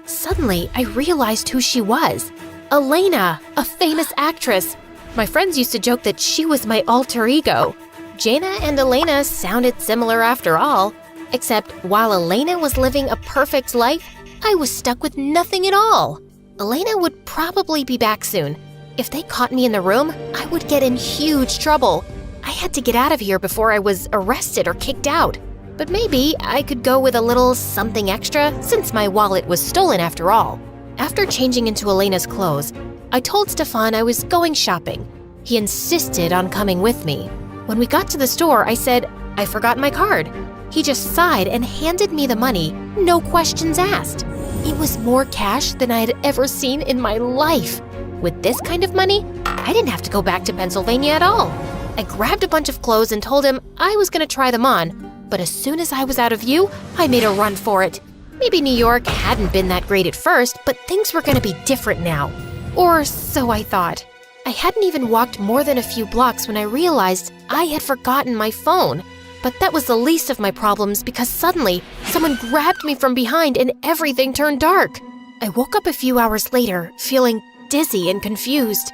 Suddenly, I realized who she was. Elena, a famous actress. My friends used to joke that she was my alter ego. Jaina and Elena sounded similar after all, except while Elena was living a perfect life, I was stuck with nothing at all. Elena would probably be back soon. If they caught me in the room, I would get in huge trouble. I had to get out of here before I was arrested or kicked out. But maybe I could go with a little something extra since my wallet was stolen after all. After changing into Elena's clothes, I told Stefan I was going shopping. He insisted on coming with me. When we got to the store, I said, I forgot my card. He just sighed and handed me the money, no questions asked. It was more cash than I had ever seen in my life. With this kind of money, I didn't have to go back to Pennsylvania at all. I grabbed a bunch of clothes and told him I was going to try them on, but as soon as I was out of view, I made a run for it. Maybe New York hadn't been that great at first, but things were going to be different now. Or so I thought. I hadn't even walked more than a few blocks when I realized I had forgotten my phone. But that was the least of my problems because suddenly someone grabbed me from behind and everything turned dark. I woke up a few hours later, feeling dizzy and confused.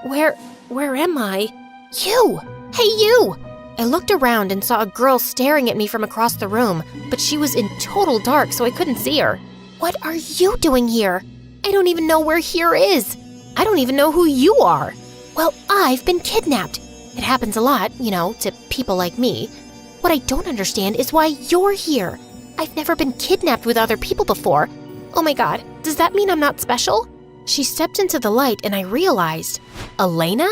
Where am I? You! Hey, you! I looked around and saw a girl staring at me from across the room, but she was in total dark, so I couldn't see her. What are you doing here? I don't even know where here is. I don't even know who you are. Well, I've been kidnapped. It happens a lot, to people like me. What I don't understand is why you're here. I've never been kidnapped with other people before. Oh my god, does that mean I'm not special? She stepped into the light and I realized, Elena?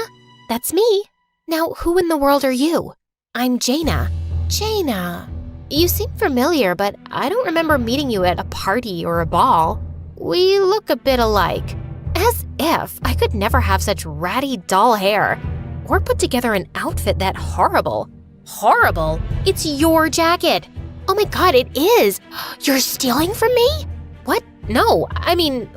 That's me. Now, who in the world are you? I'm Jaina. Jaina. You seem familiar, but I don't remember meeting you at a party or a ball. We look a bit alike. As if I could never have such ratty, dull hair. Or put together an outfit that horrible. Horrible? It's your jacket. Oh my god, it is. You're stealing from me? What? No,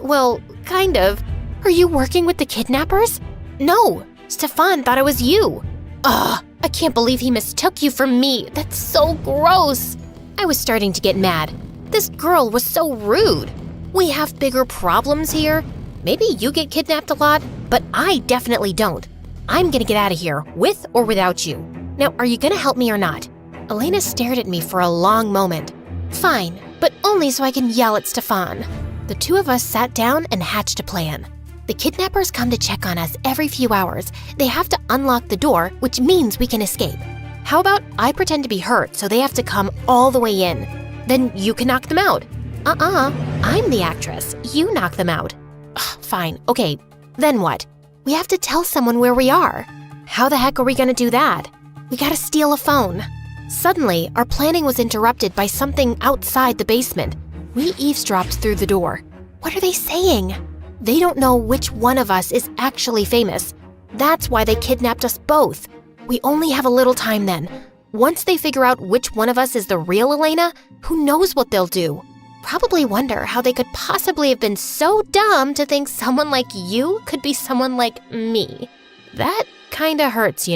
well, kind of. Are you working with the kidnappers? No, Stefan thought it was you. Ugh, I can't believe he mistook you for me. That's so gross. I was starting to get mad. This girl was so rude. We have bigger problems here. Maybe you get kidnapped a lot, but I definitely don't. I'm gonna get out of here, with or without you. Now, are you gonna help me or not? Elena stared at me for a long moment. Fine, but only so I can yell at Stefan. The two of us sat down and hatched a plan. The kidnappers come to check on us every few hours. They have to unlock the door, which means we can escape. How about I pretend to be hurt so they have to come all the way in? Then you can knock them out. I'm the actress. You knock them out. Fine, okay, then what? We have to tell someone where we are. How the heck are we gonna do that? We gotta steal a phone. Suddenly, our planning was interrupted by something outside the basement. We eavesdropped through the door. What are they saying? They don't know which one of us is actually famous. That's why they kidnapped us both. We only have a little time then. Once they figure out which one of us is the real Elena, who knows what they'll do? Probably wonder how they could possibly have been so dumb to think someone like you could be someone like me. That kinda hurts,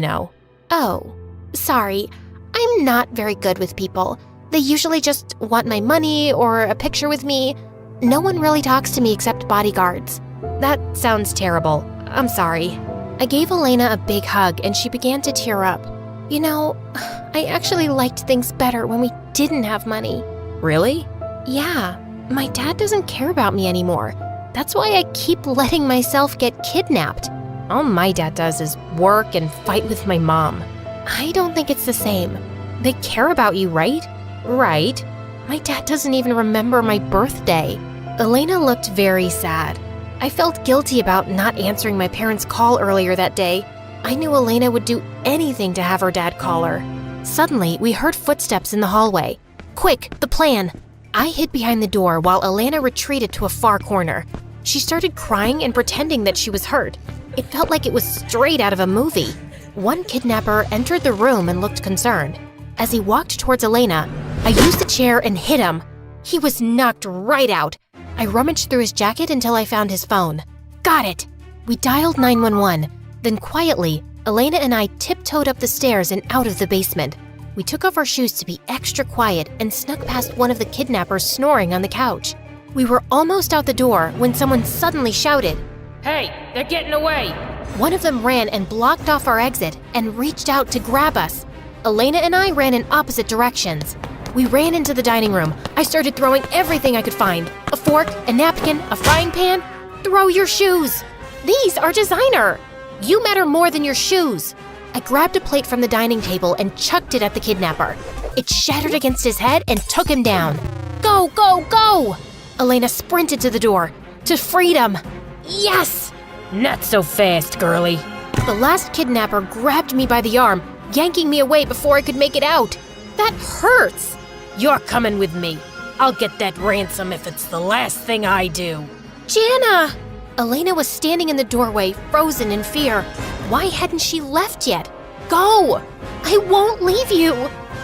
Oh, sorry. I'm not very good with people. They usually just want my money or a picture with me. No one really talks to me except bodyguards. That sounds terrible. I'm sorry. I gave Elena a big hug and she began to tear up. I actually liked things better when we didn't have money. Really? Yeah, my dad doesn't care about me anymore. That's why I keep letting myself get kidnapped. All my dad does is work and fight with my mom. I don't think it's the same. They care about you, right? Right. My dad doesn't even remember my birthday. Elena looked very sad. I felt guilty about not answering my parents' call earlier that day. I knew Elena would do anything to have her dad call her. Suddenly, we heard footsteps in the hallway. Quick, the plan! I hid behind the door while Elena retreated to a far corner. She started crying and pretending that she was hurt. It felt like it was straight out of a movie. One kidnapper entered the room and looked concerned. As he walked towards Elena, I used the chair and hit him. He was knocked right out. I rummaged through his jacket until I found his phone. Got it! We dialed 911. Then quietly, Elena and I tiptoed up the stairs and out of the basement. We took off our shoes to be extra quiet and snuck past one of the kidnappers snoring on the couch. We were almost out the door when someone suddenly shouted, "Hey, they're getting away!" One of them ran and blocked off our exit and reached out to grab us. Elena and I ran in opposite directions. We ran into the dining room. I started throwing everything I could find. A fork, a napkin, a frying pan. Throw your shoes! These are designer! You matter more than your shoes! I grabbed a plate from the dining table and chucked it at the kidnapper. It shattered against his head and took him down. Go, go, go! Elena sprinted to the door. To freedom! Yes! Not so fast, girlie. The last kidnapper grabbed me by the arm, yanking me away before I could make it out. That hurts! You're coming with me. I'll get that ransom if it's the last thing I do. Jana! Elena was standing in the doorway, frozen in fear. Why hadn't she left yet? Go! I won't leave you!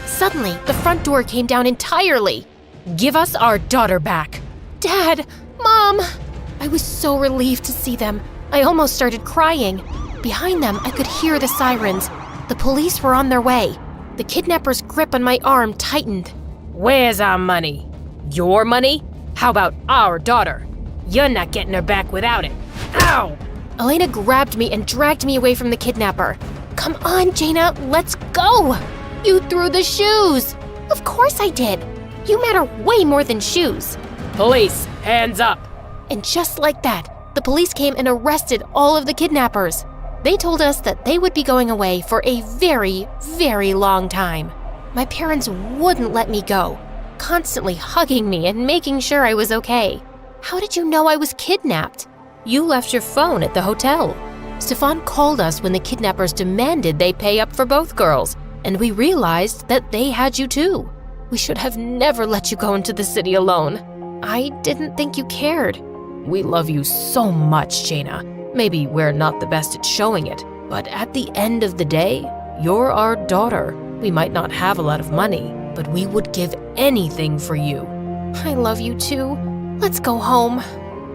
Suddenly, the front door came down entirely. Give us our daughter back. Dad! Mom! I was so relieved to see them. I almost started crying. Behind them, I could hear the sirens. The police were on their way. The kidnapper's grip on my arm tightened. Where's our money? Your money? How about our daughter? You're not getting her back without it. Ow! Elena grabbed me and dragged me away from the kidnapper. Come on, Jana, let's go! You threw the shoes! Of course I did. You matter way more than shoes. Police, hands up! And just like that, the police came and arrested all of the kidnappers. They told us that they would be going away for a very, very long time. My parents wouldn't let me go, constantly hugging me and making sure I was okay. How did you know I was kidnapped? You left your phone at the hotel. Stefan called us when the kidnappers demanded they pay up for both girls, and we realized that they had you too. We should have never let you go into the city alone. I didn't think you cared. We love you so much, Jana. Maybe we're not the best at showing it, but at the end of the day, you're our daughter. We might not have a lot of money, but we would give anything for you. I love you too. Let's go home.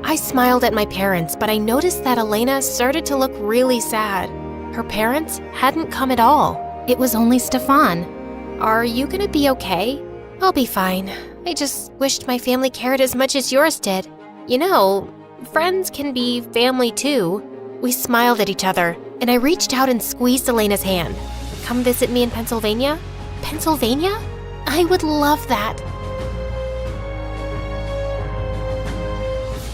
I smiled at my parents, but I noticed that Elena started to look really sad. Her parents hadn't come at all. It was only Stefan. Are you gonna be okay? I'll be fine. I just wished my family cared as much as yours did. You know, friends can be family too. We smiled at each other, and I reached out and squeezed Elena's hand. Come visit me in Pennsylvania? Pennsylvania? I would love that.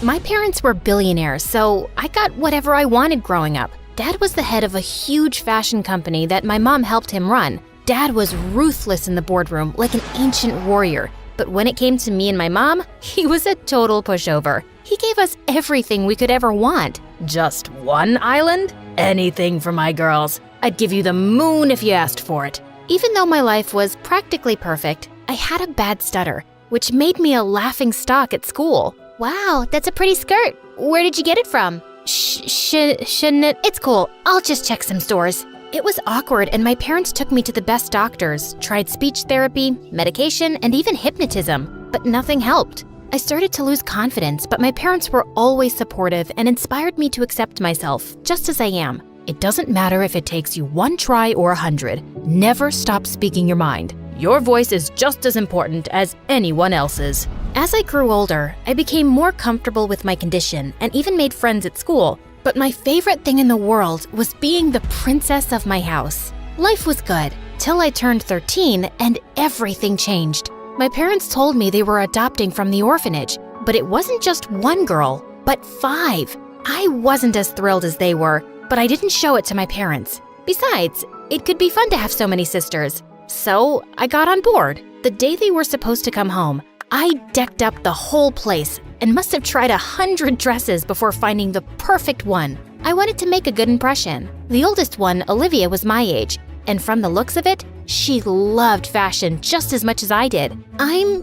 My parents were billionaires, so I got whatever I wanted growing up. Dad was the head of a huge fashion company that my mom helped him run. Dad was ruthless in the boardroom, like an ancient warrior. But when it came to me and my mom, he was a total pushover. He gave us everything we could ever want. Just one island? Anything for my girls. I'd give you the moon if you asked for it. Even though my life was practically perfect, I had a bad stutter, which made me a laughing stock at school. Wow, that's a pretty skirt. Where did you get it from? Shouldn't it? It's cool. I'll just check some stores. It was awkward, and my parents took me to the best doctors, tried speech therapy, medication, and even hypnotism, but nothing helped. I started to lose confidence, but my parents were always supportive and inspired me to accept myself, just as I am. It doesn't matter if it takes you 1 try or 100. Never stop speaking your mind. Your voice is just as important as anyone else's. As I grew older, I became more comfortable with my condition and even made friends at school. But my favorite thing in the world was being the princess of my house. Life was good, till I turned 13 and everything changed. My parents told me they were adopting from the orphanage, but it wasn't just 1 girl, but 5. I wasn't as thrilled as they were, but I didn't show it to my parents. Besides, it could be fun to have so many sisters. So I got on board. The day they were supposed to come home, I decked up the whole place and must have tried 100 dresses before finding the perfect one. I wanted to make a good impression. The oldest one, Olivia, was my age, and from the looks of it, she loved fashion just as much as I did. I'm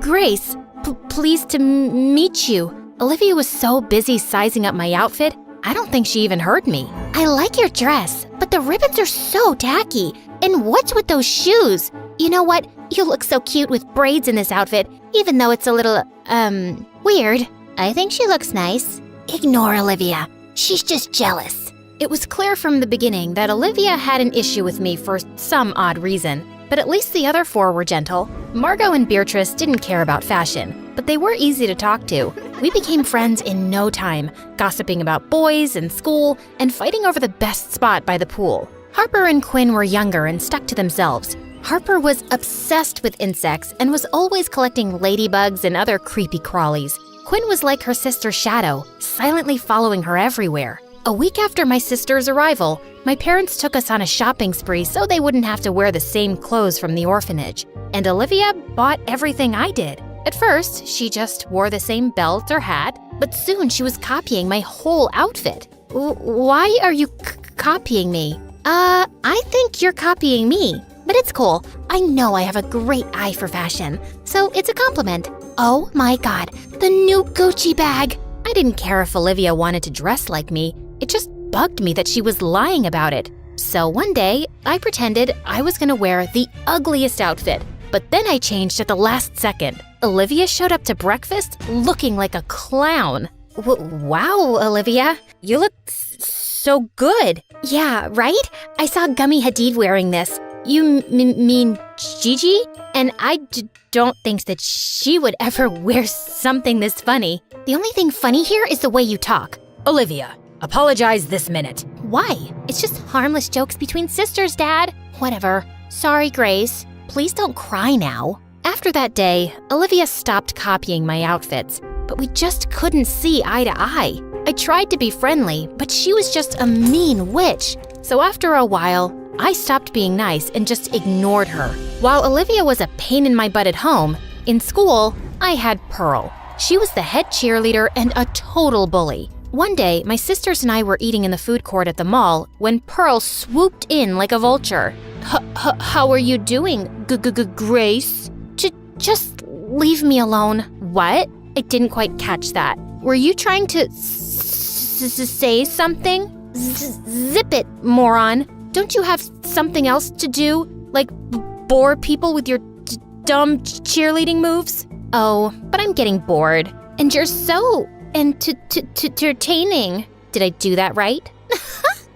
Grace. Pleased to meet you. Olivia was so busy sizing up my outfit, I don't think she even heard me. I like your dress, but the ribbons are so tacky. And what's with those shoes? You know what? You look so cute with braids in this outfit, even though it's a little, weird. I think she looks nice. Ignore Olivia. She's just jealous. It was clear from the beginning that Olivia had an issue with me for some odd reason, but at least the other four were gentle. Margot and Beatrice didn't care about fashion, but they were easy to talk to. We became friends in no time, gossiping about boys and school, and fighting over the best spot by the pool. Harper and Quinn were younger and stuck to themselves. Harper was obsessed with insects and was always collecting ladybugs and other creepy crawlies. Quinn was like her sister's shadow, silently following her everywhere. A week after my sister's arrival, my parents took us on a shopping spree so they wouldn't have to wear the same clothes from the orphanage. And Olivia bought everything I did. At first, she just wore the same belt or hat, but soon she was copying my whole outfit. Why are you copying me? I think you're copying me, but it's cool. I know I have a great eye for fashion, so it's a compliment. Oh my God, the new Gucci bag! I didn't care if Olivia wanted to dress like me. It just bugged me that she was lying about it. So one day, I pretended I was gonna wear the ugliest outfit, but then I changed at the last second. Olivia showed up to breakfast looking like a clown. Wow, Olivia, you look so good. Yeah, right? I saw Gummy Hadid wearing this. You mean Gigi? And I don't think that she would ever wear something this funny. The only thing funny here is the way you talk. Olivia, apologize this minute. Why? It's just harmless jokes between sisters, Dad. Whatever. Sorry, Grace. Please don't cry now. After that day, Olivia stopped copying my outfits, but we just couldn't see eye to eye. I tried to be friendly, but she was just a mean witch. So after a while, I stopped being nice and just ignored her. While Olivia was a pain in my butt at home, in school, I had Pearl. She was the head cheerleader and a total bully. One day, my sisters and I were eating in the food court at the mall when Pearl swooped in like a vulture. How are you doing, Grace? Just leave me alone. What? I didn't quite catch that. Were you trying to say something? Zip it, moron. Don't you have something else to do? Like bore people with your dumb cheerleading moves? Oh, but I'm getting bored. And you're so entertaining. Did I do that right?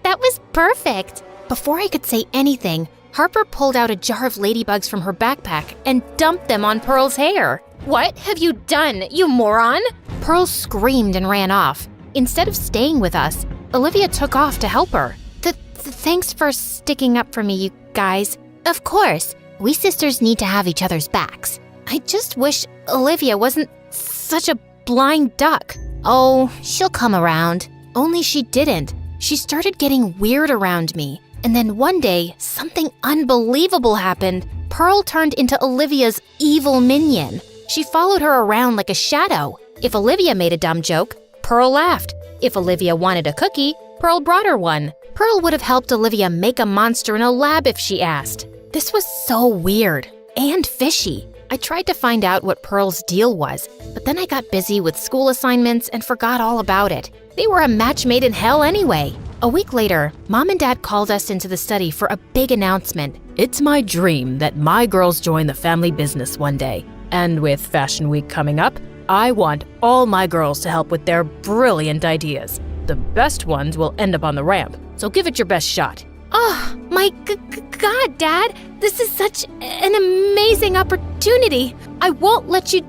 That was perfect. Before I could say anything, Harper pulled out a jar of ladybugs from her backpack and dumped them on Pearl's hair. What have you done, you moron? Pearl screamed and ran off. Instead of staying with us, Olivia took off to help her. Thanks for sticking up for me, you guys. Of course. We sisters need to have each other's backs. I just wish Olivia wasn't such a blind duck. Oh, she'll come around. Only she didn't. She started getting weird around me. And then one day, something unbelievable happened. Pearl turned into Olivia's evil minion. She followed her around like a shadow. If Olivia made a dumb joke, Pearl laughed. If Olivia wanted a cookie, Pearl brought her one. Pearl would have helped Olivia make a monster in a lab if she asked. This was so weird and fishy. I tried to find out what Pearl's deal was, but then I got busy with school assignments and forgot all about it. They were a match made in hell anyway. A week later, Mom and Dad called us into the study for a big announcement. It's my dream that my girls join the family business one day. And with Fashion Week coming up, I want all my girls to help with their brilliant ideas. The best ones will end up on the ramp, so give it your best shot. Oh, my God, Dad! This is such an amazing opportunity! I won't let you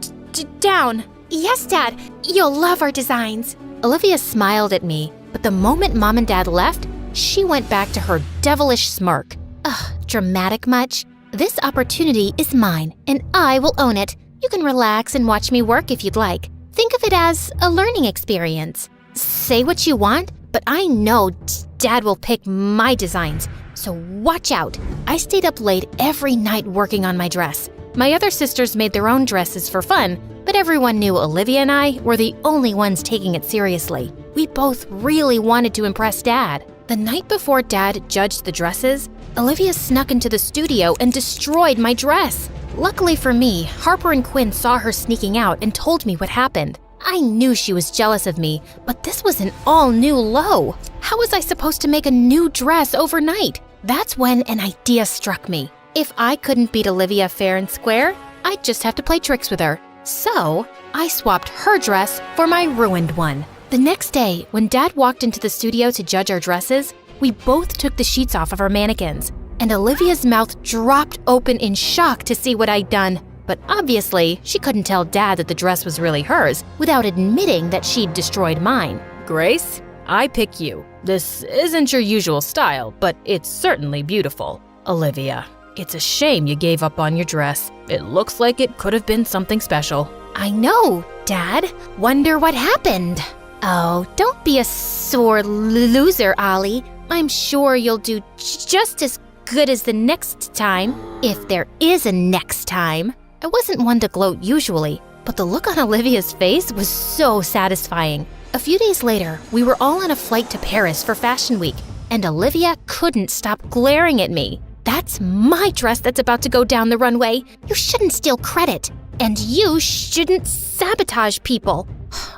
down. Yes, Dad, you'll love our designs. Olivia smiled at me, but the moment Mom and Dad left, she went back to her devilish smirk. Ugh, dramatic much? This opportunity is mine, and I will own it. You can relax and watch me work if you'd like. Think of it as a learning experience. Say what you want, but I know Dad will pick my designs, so so watch out. I stayed up late every night working on my dress. My other sisters made their own dresses for fun, but everyone knew Olivia and I were the only ones taking it seriously. We both really wanted to impress Dad. The night before Dad judged the dresses, Olivia snuck into the studio and destroyed my dress. Luckily for me, Harper and Quinn saw her sneaking out and told me what happened. I knew she was jealous of me, but this was an all-new low. How was I supposed to make a new dress overnight? That's when an idea struck me. If I couldn't beat Olivia fair and square, I'd just have to play tricks with her. So, I swapped her dress for my ruined one. The next day, when Dad walked into the studio to judge our dresses, we both took the sheets off of our mannequins, and Olivia's mouth dropped open in shock to see what I'd done. But obviously, she couldn't tell Dad that the dress was really hers without admitting that she'd destroyed mine. Grace, I pick you. This isn't your usual style, but it's certainly beautiful. Olivia, it's a shame you gave up on your dress. It looks like it could have been something special. I know, Dad. Wonder what happened. Oh, don't be a sore loser, Ollie. I'm sure you'll do just as good as the next time, if there is a next time. I wasn't one to gloat usually, but the look on Olivia's face was so satisfying. A few days later, we were all on a flight to Paris for Fashion Week, and Olivia couldn't stop glaring at me. That's my dress that's about to go down the runway. You shouldn't steal credit, and you shouldn't sabotage people.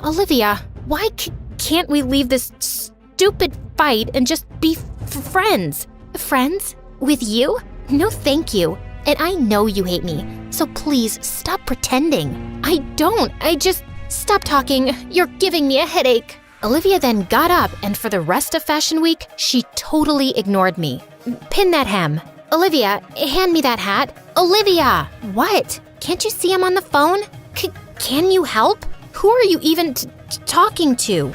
Olivia, why can't we leave this stupid fight and just be friends? Friends? With you? No thank you. And I know you hate me, so please stop pretending. I don't. Stop talking. You're giving me a headache. Olivia then got up, and for the rest of Fashion Week, she totally ignored me. Pin that hem. Olivia, hand me that hat. Olivia! What? Can't you see I'm on the phone? Can you help? Who are you even talking to?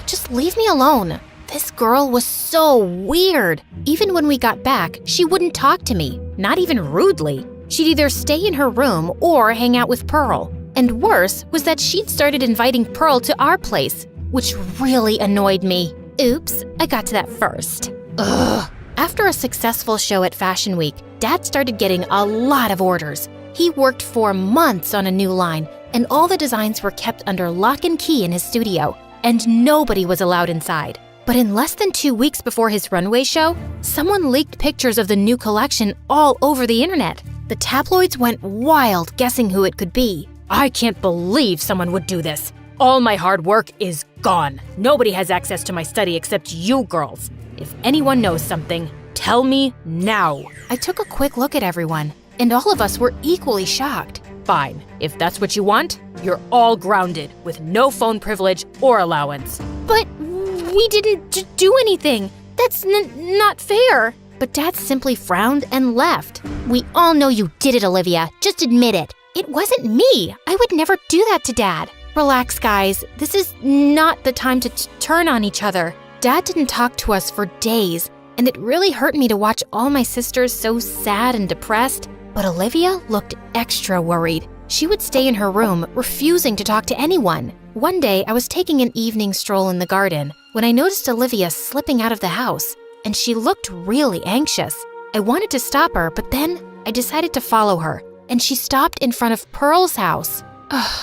Just leave me alone. This girl was so weird. Even when we got back, she wouldn't talk to me, not even rudely. She'd either stay in her room or hang out with Pearl. And worse was that she'd started inviting Pearl to our place, which really annoyed me. Oops, I got to that first. Ugh. After a successful show at Fashion Week, Dad started getting a lot of orders. He worked for months on a new line, and all the designs were kept under lock and key in his studio, and nobody was allowed inside. But in less than 2 weeks before his runway show, someone leaked pictures of the new collection all over the internet. The tabloids went wild guessing who it could be. I can't believe someone would do this. All my hard work is gone. Nobody has access to my study except you girls. If anyone knows something, tell me now. I took a quick look at everyone, and all of us were equally shocked. Fine. If that's what you want, you're all grounded with no phone privilege or allowance. But we didn't do anything. That's not fair. But Dad simply frowned and left. We all know you did it, Olivia. Just admit it. It wasn't me. I would never do that to Dad. Relax, guys. This is not the time to turn on each other. Dad didn't talk to us for days, and it really hurt me to watch all my sisters so sad and depressed. But Olivia looked extra worried. She would stay in her room, refusing to talk to anyone. One day, I was taking an evening stroll in the garden when I noticed Olivia slipping out of the house, and she looked really anxious. I wanted to stop her, but then I decided to follow her, and she stopped in front of Pearl's house.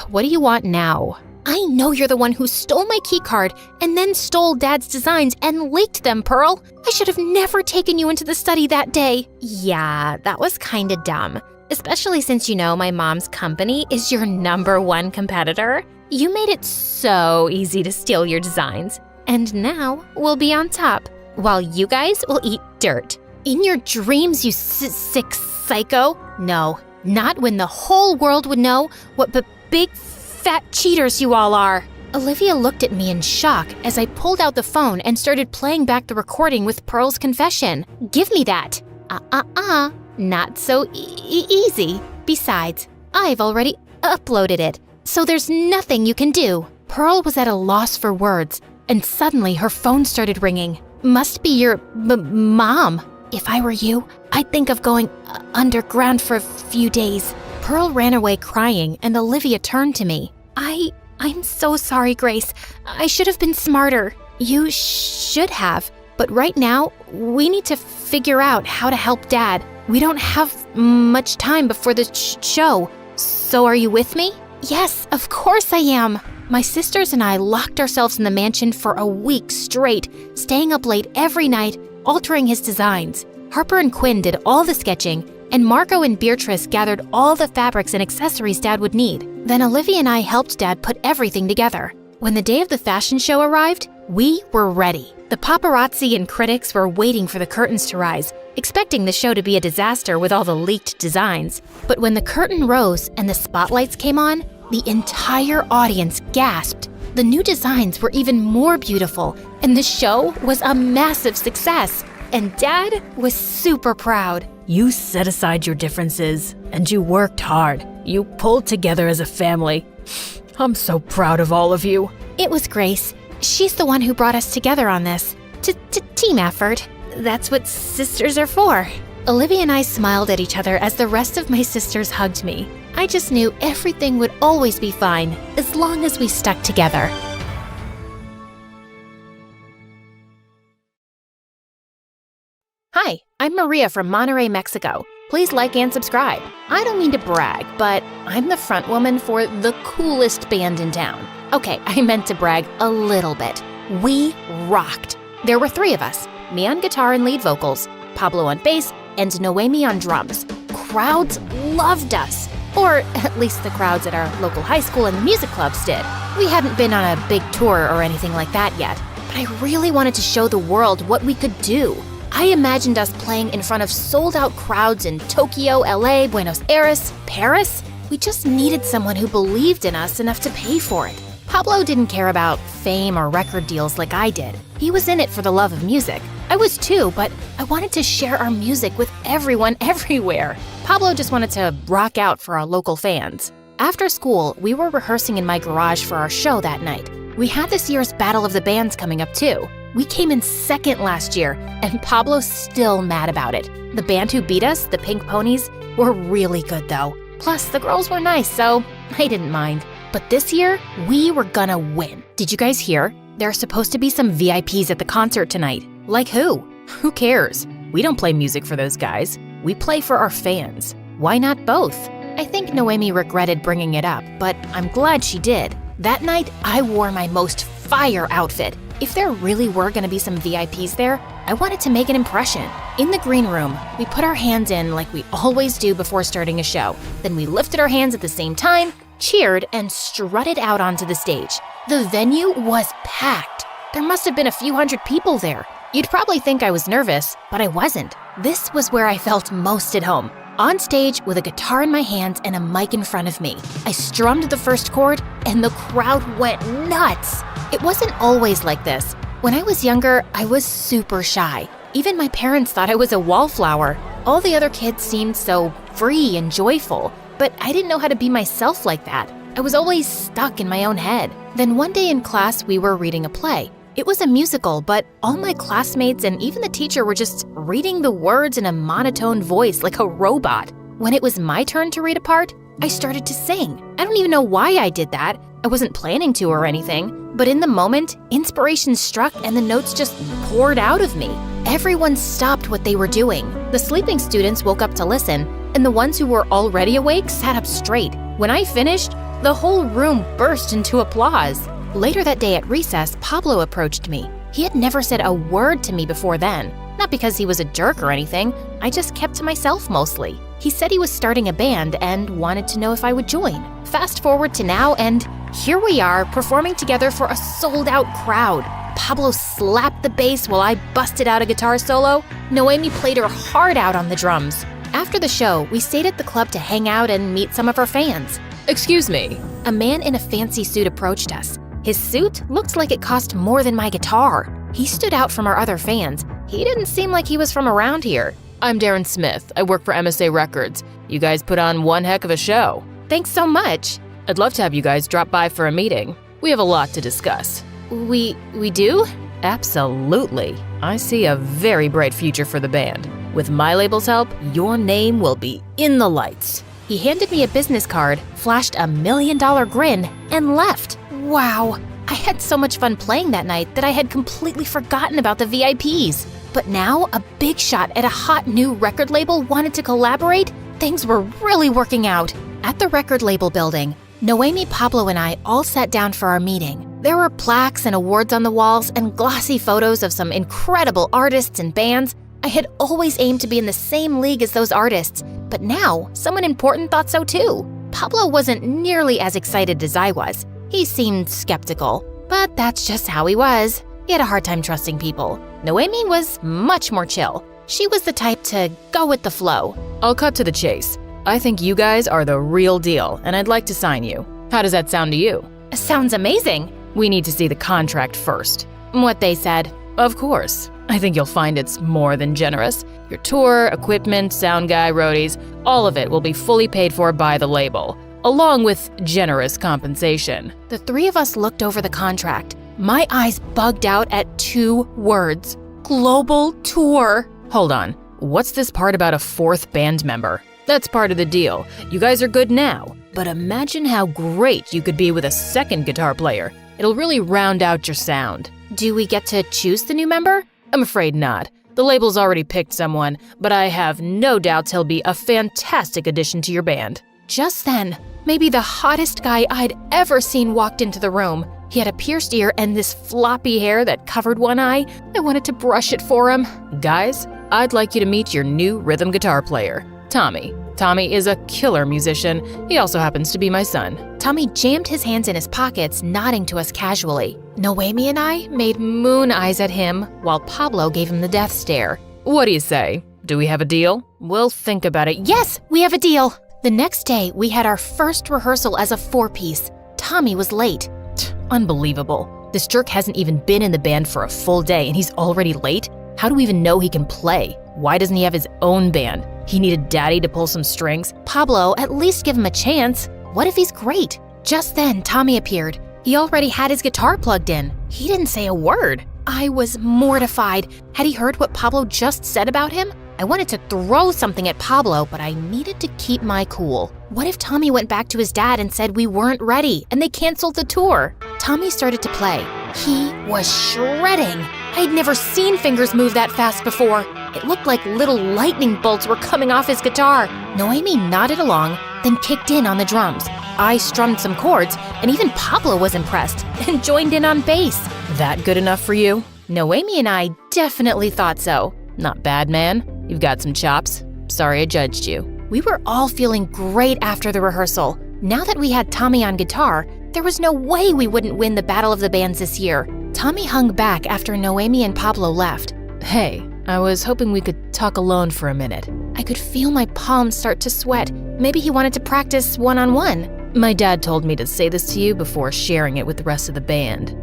What do you want now? I know you're the one who stole my keycard and then stole Dad's designs and leaked them, Pearl. I should have never taken you into the study that day. Yeah, that was kinda dumb. Especially since you know my mom's company is your #1 competitor. You made it so easy to steal your designs. And now we'll be on top, while you guys will eat dirt. In your dreams, you sick psycho. No, not when the whole world would know what big fat cheaters you all are. Olivia looked at me in shock as I pulled out the phone and started playing back the recording with Pearl's confession. Give me that. Not so easy. Besides, I've already uploaded it, so there's nothing you can do. Pearl was at a loss for words, and suddenly her phone started ringing. Must be your mom. If I were you, I'd think of going underground for a few days. Pearl ran away crying, and Olivia turned to me. I'm so sorry, Grace. I should have been smarter. You should have, But right now, we need to figure out how to help Dad. We don't have much time before the show. So are you with me? Yes, of course I am. My sisters and I locked ourselves in the mansion for a week straight, staying up late every night, altering his designs. Harper and Quinn did all the sketching, and Marco and Beatrice gathered all the fabrics and accessories Dad would need. Then Olivia and I helped Dad put everything together. When the day of the fashion show arrived, we were ready. The paparazzi and critics were waiting for the curtains to rise, expecting the show to be a disaster with all the leaked designs. But when the curtain rose and the spotlights came on, the entire audience gasped. The new designs were even more beautiful, and the show was a massive success. And Dad was super proud. You set aside your differences, and you worked hard. You pulled together as a family. I'm so proud of all of you. It was Grace. She's the one who brought us together on this. Team effort. That's what sisters are for. Olivia and I smiled at each other as the rest of my sisters hugged me. I just knew everything would always be fine as long as we stuck together. Hi, I'm Maria from Monterrey, Mexico. Please like and subscribe. I don't mean to brag, but I'm the front woman for the coolest band in town. Okay, I meant to brag a little bit. We rocked. There were 3 of us, me on guitar and lead vocals, Pablo on bass, and Noemi on drums. Crowds loved us. Or at least the crowds at our local high school and the music clubs did. We hadn't been on a big tour or anything like that yet, but I really wanted to show the world what we could do. I imagined us playing in front of sold-out crowds in Tokyo, LA, Buenos Aires, Paris. We just needed someone who believed in us enough to pay for it. Pablo didn't care about fame or record deals like I did. He was in it for the love of music. I was too, but I wanted to share our music with everyone everywhere. Pablo just wanted to rock out for our local fans. After school, we were rehearsing in my garage for our show that night. We had this year's Battle of the Bands coming up too. We came in second last year, and Pablo's still mad about it. The band who beat us, the Pink Ponies, were really good though. Plus, the girls were nice, so I didn't mind. But this year, we were gonna win. Did you guys hear? There are supposed to be some VIPs at the concert tonight. Like who? Who cares? We don't play music for those guys. We play for our fans. Why not both? I think Noemi regretted bringing it up, but I'm glad she did. That night, I wore my most fire outfit. If there really were gonna be some VIPs there, I wanted to make an impression. In the green room, we put our hands in like we always do before starting a show. Then we lifted our hands at the same time, cheered, and strutted out onto the stage. The venue was packed. There must have been a few hundred people there. You'd probably think I was nervous, but I wasn't. This was where I felt most at home. On stage with a guitar in my hands and a mic in front of me. I strummed the first chord and the crowd went nuts. It wasn't always like this. When I was younger, I was super shy. Even my parents thought I was a wallflower. All the other kids seemed so free and joyful, but I didn't know how to be myself like that. I was always stuck in my own head. Then one day in class, we were reading a play. It was a musical, but all my classmates and even the teacher were just reading the words in a monotone voice like a robot. When it was my turn to read a part, I started to sing. I don't even know why I did that. I wasn't planning to or anything, but in the moment, inspiration struck and the notes just poured out of me. Everyone stopped what they were doing. The sleeping students woke up to listen, and the ones who were already awake sat up straight. When I finished, the whole room burst into applause. Later that day at recess, Pablo approached me. He had never said a word to me before then. Not because he was a jerk or anything, I just kept to myself mostly. He said he was starting a band and wanted to know if I would join. Fast forward to now, and here we are performing together for a sold-out crowd. Pablo slapped the bass while I busted out a guitar solo. Noemi played her heart out on the drums. After the show, we stayed at the club to hang out and meet some of our fans. Excuse me. A man in a fancy suit approached us. His suit looked like it cost more than my guitar. He stood out from our other fans. He didn't seem like he was from around here. I'm Darren Smith. I work for MSA Records. You guys put on one heck of a show. Thanks so much. I'd love to have you guys drop by for a meeting. We have a lot to discuss. We do? Absolutely. I see a very bright future for the band. With my label's help, your name will be in the lights. He handed me a business card, flashed $1 million grin, and left. Wow, I had so much fun playing that night that I had completely forgotten about the VIPs. But now, a big shot at a hot new record label wanted to collaborate. Things were really working out. At the record label building, Noemi, Pablo, and I all sat down for our meeting. There were plaques and awards on the walls and glossy photos of some incredible artists and bands. I had always aimed to be in the same league as those artists, but now someone important thought so too. Pablo wasn't nearly as excited as I was. He seemed skeptical, but that's just how he was. He had a hard time trusting people. Noemi was much more chill. She was the type to go with the flow. I'll cut to the chase. I think you guys are the real deal, and I'd like to sign you. How does that sound to you? Sounds amazing. We need to see the contract first. What they said. Of course. I think you'll find it's more than generous. Your tour, equipment, sound guy, roadies, all of it will be fully paid for by the label, along with generous compensation. The three of us looked over the contract. My eyes bugged out at 2 words. Global tour. Hold on. What's this part about a 4th band member? That's part of the deal. You guys are good now, but imagine how great you could be with a 2nd guitar player. It'll really round out your sound. Do we get to choose the new member? I'm afraid not. The label's already picked someone, but I have no doubts he'll be a fantastic addition to your band. Just then, maybe the hottest guy I'd ever seen walked into the room. He had a pierced ear and this floppy hair that covered one eye. I wanted to brush it for him. Guys, I'd like you to meet your new rhythm guitar player, Tommy. Tommy is a killer musician. He also happens to be my son. Tommy jammed his hands in his pockets, nodding to us casually. Noemi and I made moon eyes at him, while Pablo gave him the death stare. What do you say? Do we have a deal? We'll think about it. Yes, we have a deal! The next day, we had our first rehearsal as a 4-piece. Tommy was late. Unbelievable. This jerk hasn't even been in the band for a full day and he's already late? How do we even know he can play? Why doesn't he have his own band? He needed daddy to pull some strings? Pablo, at least give him a chance. What if he's great? Just then, Tommy appeared. He already had his guitar plugged in. He didn't say a word. I was mortified. Had he heard what Pablo just said about him? I wanted to throw something at Pablo, but I needed to keep my cool. What if Tommy went back to his dad and said we weren't ready and they canceled the tour? Tommy started to play. He was shredding. I'd never seen fingers move that fast before. It looked like little lightning bolts were coming off his guitar. Noemi nodded along, then kicked in on the drums. I strummed some chords, and even Pablo was impressed and joined in on bass. That good enough for you? Noemi and I definitely thought so. Not bad, man. You've got some chops. Sorry I judged you. We were all feeling great after the rehearsal. Now that we had Tommy on guitar, there was no way we wouldn't win the Battle of the Bands this year. Tommy hung back after Noemi and Pablo left. Hey, I was hoping we could talk alone for a minute. I could feel my palms start to sweat. Maybe he wanted to practice one-on-one. My dad told me to say this to you before sharing it with the rest of the band.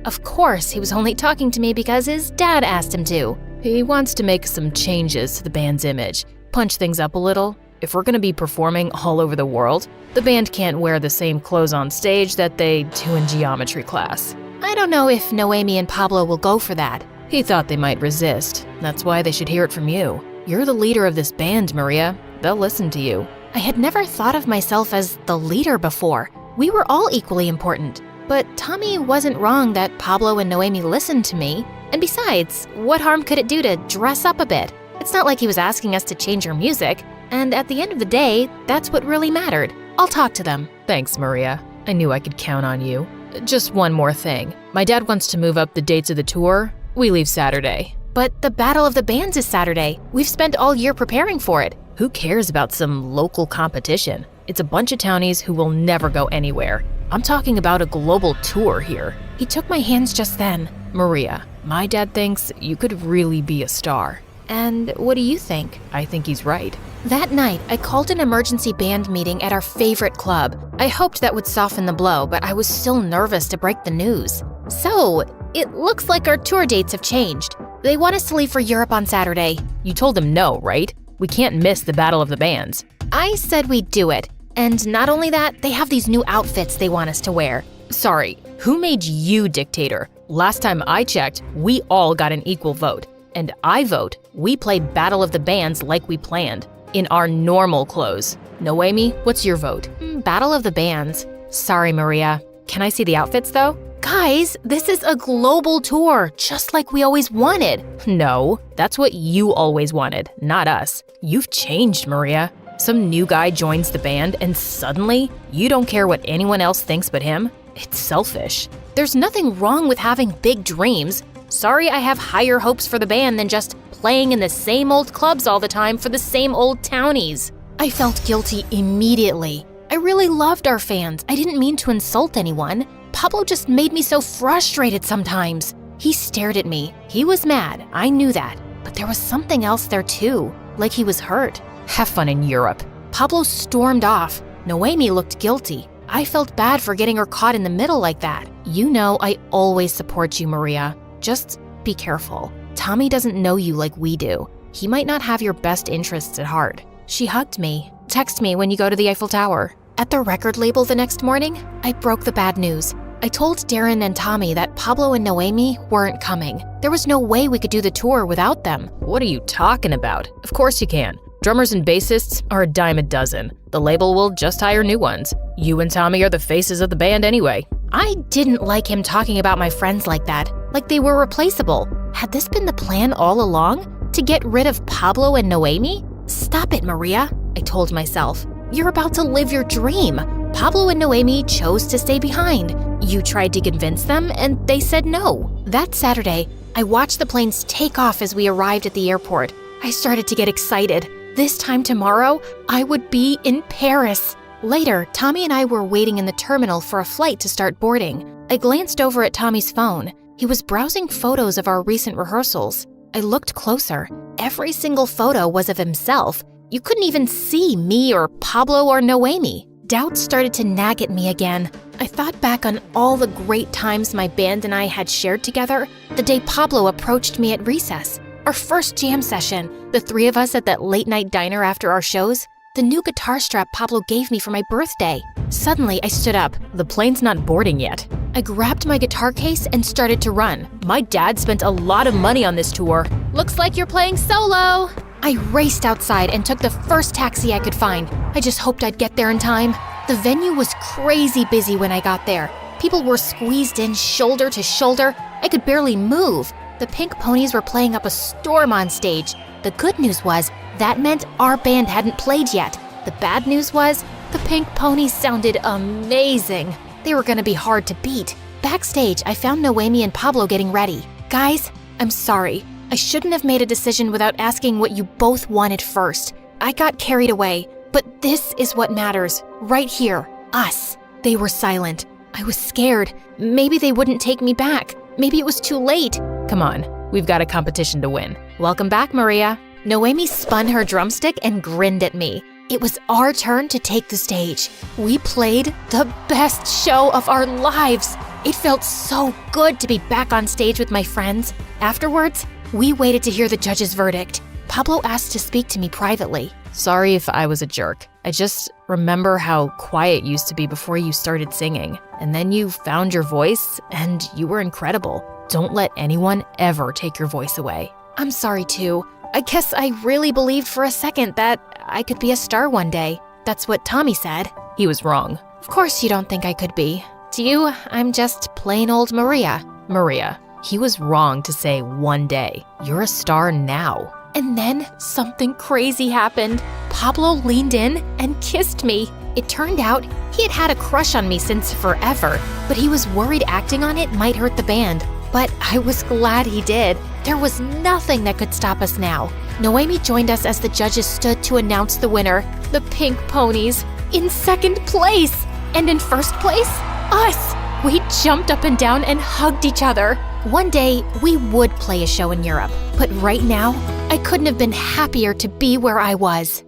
Of course, he was only talking to me because his dad asked him to. He wants to make some changes to the band's image, punch things up a little. If we're gonna be performing all over the world, the band can't wear the same clothes on stage that they do in geometry class. I don't know if Noemi and Pablo will go for that. He thought they might resist. That's why they should hear it from you. You're the leader of this band, Maria. They'll listen to you. I had never thought of myself as the leader before. We were all equally important. But Tommy wasn't wrong that Pablo and Noemi listened to me. And besides, what harm could it do to dress up a bit? It's not like he was asking us to change our music. And at the end of the day, that's what really mattered. I'll talk to them. Thanks, Maria. I knew I could count on you. Just one more thing. My dad wants to move up the dates of the tour. We leave Saturday. But the Battle of the Bands is Saturday. We've spent all year preparing for it. Who cares about some local competition? It's a bunch of townies who will never go anywhere. I'm talking about a global tour here. He took my hands just then. Maria, my dad thinks you could really be a star. And what do you think? I think he's right. That night, I called an emergency band meeting at our favorite club. I hoped that would soften the blow, but I was still nervous to break the news. So, it looks like our tour dates have changed. They want us to leave for Europe on Saturday. You told them no, right? We can't miss the Battle of the Bands. I said we'd do it. And not only that, they have these new outfits they want us to wear. Sorry, who made you dictator? Last time I checked, we all got an equal vote. And I vote we play Battle of the Bands like we planned, in our normal clothes. Noemi, what's your vote? Battle of the Bands. Sorry, Maria. Can I see the outfits though? Guys, this is a global tour, just like we always wanted. No, that's what you always wanted, not us. You've changed, Maria. Some new guy joins the band and suddenly you don't care what anyone else thinks but him? It's selfish. There's nothing wrong with having big dreams. Sorry I have higher hopes for the band than just playing in the same old clubs all the time for the same old townies. I felt guilty immediately. I really loved our fans. I didn't mean to insult anyone. Pablo just made me so frustrated sometimes. He stared at me. He was mad, I knew that. But there was something else there too, like he was hurt. Have fun in Europe. Pablo stormed off. Noemi looked guilty. I felt bad for getting her caught in the middle like that. You know I always support you, Maria. Just be careful. Tommy doesn't know you like we do. He might not have your best interests at heart. She hugged me. Text me when you go to the Eiffel Tower. At the record label the next morning, I broke the bad news. I told Darren and Tommy that Pablo and Noemi weren't coming. There was no way we could do the tour without them. What are you talking about? Of course you can. Drummers and bassists are a dime a dozen. The label will just hire new ones. You and Tommy are the faces of the band anyway. I didn't like him talking about my friends like that, like they were replaceable. Had this been the plan all along? To get rid of Pablo and Noemi? Stop it, Maria, I told myself. You're about to live your dream. Pablo and Noemi chose to stay behind. You tried to convince them, and they said no. That Saturday, I watched the planes take off as we arrived at the airport. I started to get excited. This time tomorrow, I would be in Paris. Later, Tommy and I were waiting in the terminal for a flight to start boarding. I glanced over at Tommy's phone. He was browsing photos of our recent rehearsals. I looked closer. Every single photo was of himself. You couldn't even see me or Pablo or Noemi. Doubts started to nag at me again. I thought back on all the great times my band and I had shared together. The day Pablo approached me at recess. Our first jam session. The three of us at that late-night diner after our shows. The new guitar strap Pablo gave me for my birthday. Suddenly, I stood up. The plane's not boarding yet. I grabbed my guitar case and started to run. My dad spent a lot of money on this tour. Looks like you're playing solo. I raced outside and took the first taxi I could find. I just hoped I'd get there in time. The venue was crazy busy when I got there. People were squeezed in shoulder to shoulder. I could barely move. The Pink Ponies were playing up a storm on stage. The good news was that meant our band hadn't played yet. The bad news was the Pink Ponies sounded amazing. They were gonna be hard to beat. Backstage, I found Noemi and Pablo getting ready. Guys, I'm sorry. I shouldn't have made a decision without asking what you both wanted first. I got carried away, but this is what matters. Right here, us. They were silent. I was scared. Maybe they wouldn't take me back. Maybe it was too late. Come on, we've got a competition to win. Welcome back, Maria. Noemi spun her drumstick and grinned at me. It was our turn to take the stage. We played the best show of our lives. It felt so good to be back on stage with my friends. Afterwards, we waited to hear the judge's verdict. Pablo asked to speak to me privately. Sorry if I was a jerk. I just remember how quiet you used to be before you started singing. And then you found your voice, and you were incredible. Don't let anyone ever take your voice away. I'm sorry too. I guess I really believed for a second that I could be a star one day. That's what Tommy said. He was wrong. Of course you don't think I could be. To you, I'm just plain old Maria. Maria, he was wrong to say one day. You're a star now. And then something crazy happened. Pablo leaned in and kissed me. It turned out he had had a crush on me since forever, but he was worried acting on it might hurt the band. But I was glad he did. There was nothing that could stop us now. Noemi joined us as the judges stood to announce the winner, the Pink Ponies, in second place. And in first place, us. We jumped up and down and hugged each other. One day, we would play a show in Europe. But right now, I couldn't have been happier to be where I was.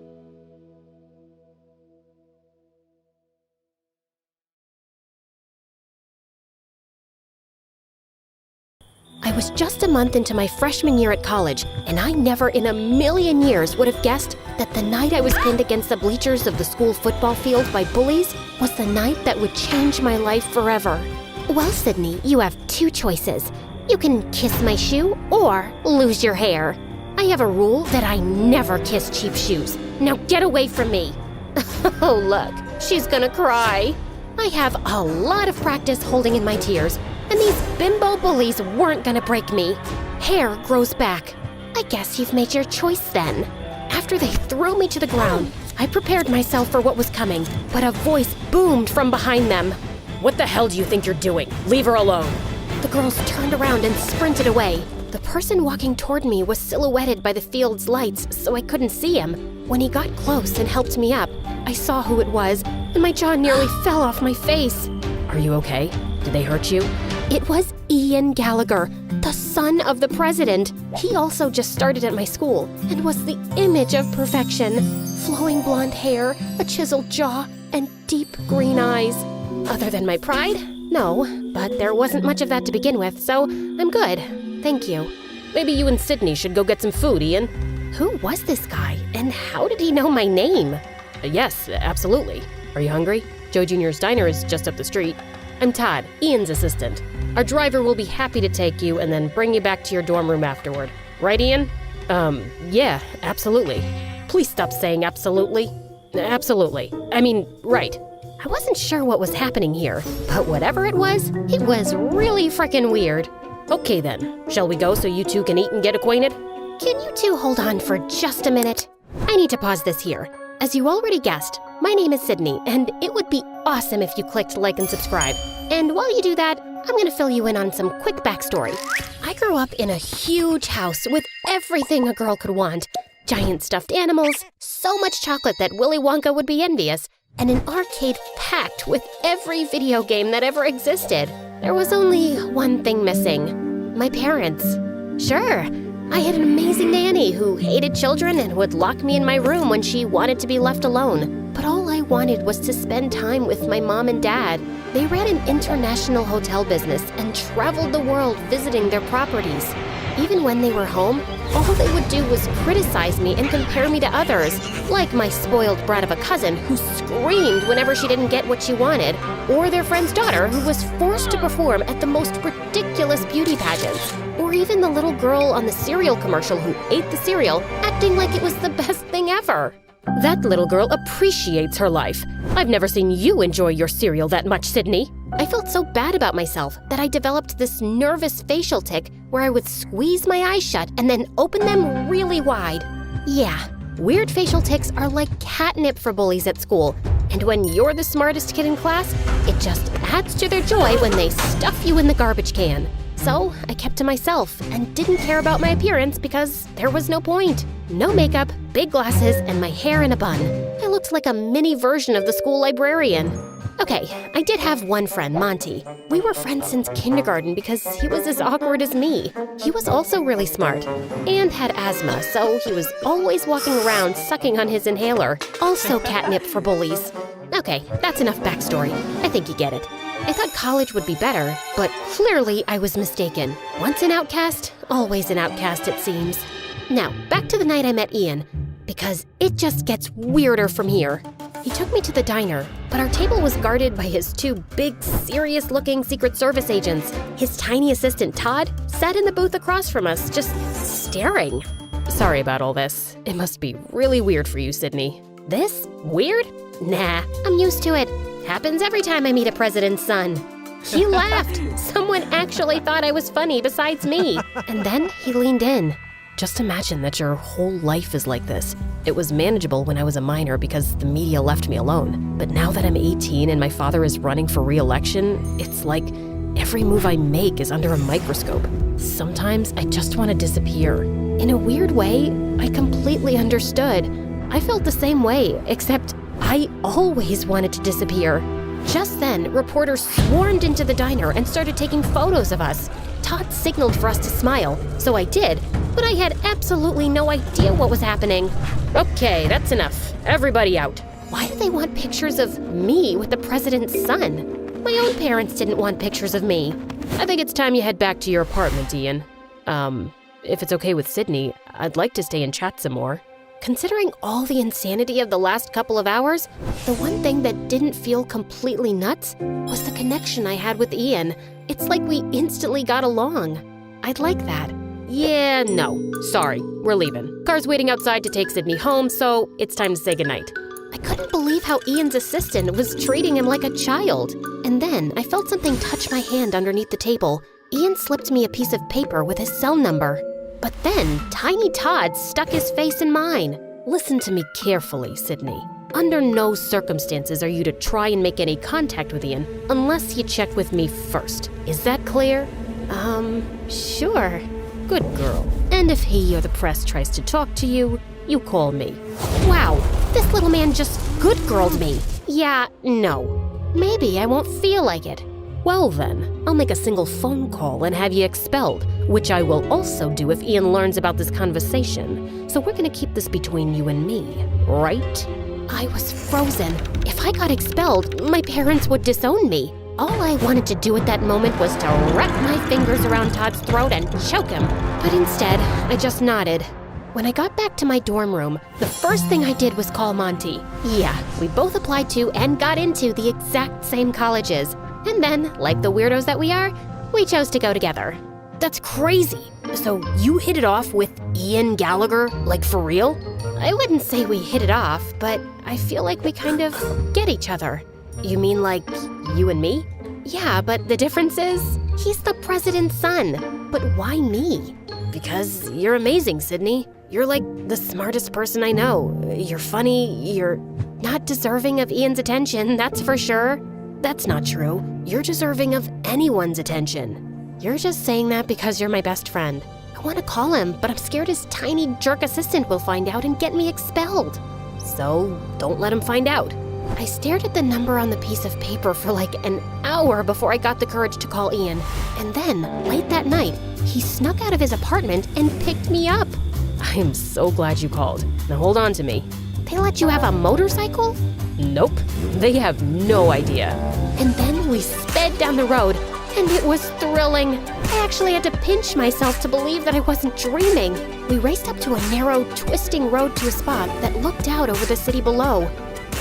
I was just a month into my freshman year at college, and I never in a million years would have guessed that the night I was pinned against the bleachers of the school football field by bullies was the night that would change my life forever. Well, Sydney, you have two choices. You can kiss my shoe or lose your hair. I have a rule that I never kiss cheap shoes. Now get away from me. Oh, look, she's gonna cry. I have a lot of practice holding in my tears, and these bimbo bullies weren't gonna break me. Hair grows back. I guess you've made your choice then. After they threw me to the ground, I prepared myself for what was coming, but a voice boomed from behind them. What the hell do you think you're doing? Leave her alone. The girls turned around and sprinted away. The person walking toward me was silhouetted by the field's lights, so I couldn't see him. When he got close and helped me up, I saw who it was, and my jaw nearly fell off my face. Are you okay? Did they hurt you? It was Ian Gallagher, the son of the president. He also just started at my school and was the image of perfection. Flowing blonde hair, a chiseled jaw, and deep green eyes. Other than my pride? No, but there wasn't much of that to begin with, so I'm good. Thank you. Maybe you and Sydney should go get some food, Ian. Who was this guy, and how did he know my name? Yes, absolutely. Are you hungry? Joe Jr.'s Diner is just up the street. I'm Todd, Ian's assistant. Our driver will be happy to take you and then bring you back to your dorm room afterward. Right, Ian? Yeah, absolutely. Please stop saying absolutely. Absolutely. I mean, right. I wasn't sure what was happening here, but whatever it was really frickin' weird. Okay then, shall we go so you two can eat and get acquainted? Can you two hold on for just a minute? I need to pause this here. As you already guessed, my name is Sydney, and it would be awesome if you clicked like and subscribe. And while you do that, I'm gonna fill you in on some quick backstory. I grew up in a huge house with everything a girl could want. Giant stuffed animals, so much chocolate that Willy Wonka would be envious, and an arcade packed with every video game that ever existed. There was only one thing missing: my parents. Sure, I had an amazing nanny who hated children and would lock me in my room when she wanted to be left alone. But all I wanted was to spend time with my mom and dad. They ran an international hotel business and traveled the world visiting their properties. Even when they were home, all they would do was criticize me and compare me to others, like my spoiled brat of a cousin who screamed whenever she didn't get what she wanted, or their friend's daughter who was forced to perform at the most ridiculous beauty pageants, or even the little girl on the cereal commercial who ate the cereal, acting like it was the best thing ever. That little girl appreciates her life. I've never seen you enjoy your cereal that much, Sydney. I felt so bad about myself that I developed this nervous facial tic where I would squeeze my eyes shut and then open them really wide. Yeah, weird facial tics are like catnip for bullies at school, and when you're the smartest kid in class, it just adds to their joy when they stuff you in the garbage can. So I kept to myself and didn't care about my appearance because there was no point. No makeup, big glasses, and my hair in a bun. I looked like a mini version of the school librarian. Okay, I did have one friend, Monty. We were friends since kindergarten because he was as awkward as me. He was also really smart and had asthma, so he was always walking around sucking on his inhaler. Also catnip for bullies. Okay, that's enough backstory. I think you get it. I thought college would be better, but clearly I was mistaken. Once an outcast, always an outcast, it seems. Now, back to the night I met Ian, because it just gets weirder from here. He took me to the diner, but our table was guarded by his two big, serious-looking Secret Service agents. His tiny assistant, Todd, sat in the booth across from us, just staring. Sorry about all this. It must be really weird for you, Sydney. This? Weird? Nah, I'm used to it. Happens every time I meet a president's son. He laughed. Someone actually thought I was funny besides me. And then he leaned in. Just imagine that your whole life is like this. It was manageable when I was a minor because the media left me alone. But now that I'm 18 and my father is running for re-election, it's like every move I make is under a microscope. Sometimes I just want to disappear. In a weird way, I completely understood. I felt the same way, except I always wanted to disappear. Just then, reporters swarmed into the diner and started taking photos of us. Todd signaled for us to smile, so I did, but I had absolutely no idea what was happening. Okay, that's enough. Everybody out. Why do they want pictures of me with the president's son? My own parents didn't want pictures of me. I think it's time you head back to your apartment, Ian. If it's okay with Sydney, I'd like to stay and chat some more. Considering all the insanity of the last couple of hours, the one thing that didn't feel completely nuts was the connection I had with Ian. It's like we instantly got along. I'd like that. Yeah, no. Sorry, we're leaving. Car's waiting outside to take Sydney home, so it's time to say goodnight. I couldn't believe how Ian's assistant was treating him like a child. And then I felt something touch my hand underneath the table. Ian slipped me a piece of paper with his cell number. But then Tiny Todd stuck his face in mine. Listen to me carefully, Sydney. Under no circumstances are you to try and make any contact with Ian unless you check with me first. Is that clear? Sure. Good girl. And if he or the press tries to talk to you, you call me. Wow, this little man just good girled me. Yeah, no. Maybe I won't feel like it. Well then, I'll make a single phone call and have you expelled, which I will also do if Ian learns about this conversation. So we're gonna keep this between you and me, right? I was frozen. If I got expelled, my parents would disown me. All I wanted to do at that moment was to wrap my fingers around Todd's throat and choke him. But instead, I just nodded. When I got back to my dorm room, the first thing I did was call Monty. Yeah, we both applied to and got into the exact same colleges. And then, like the weirdos that we are, we chose to go together. That's crazy. So you hit it off with Ian Gallagher, like for real? I wouldn't say we hit it off, but I feel like we kind of get each other. You mean like you and me? Yeah, but the difference is, he's the president's son. But why me? Because you're amazing, Sydney. You're like the smartest person I know. You're funny, you're not deserving of Ian's attention, that's for sure. That's not true. You're deserving of anyone's attention. You're just saying that because you're my best friend. I want to call him, but I'm scared his tiny jerk assistant will find out and get me expelled. So don't let him find out. I stared at the number on the piece of paper for like an hour before I got the courage to call Ian. And then, late that night, he snuck out of his apartment and picked me up. I am so glad you called. Now hold on to me. They let you have a motorcycle? Nope, they have no idea. And then we sped down the road, and it was thrilling. I actually had to pinch myself to believe that I wasn't dreaming. We raced up to a narrow, twisting road to a spot that looked out over the city below.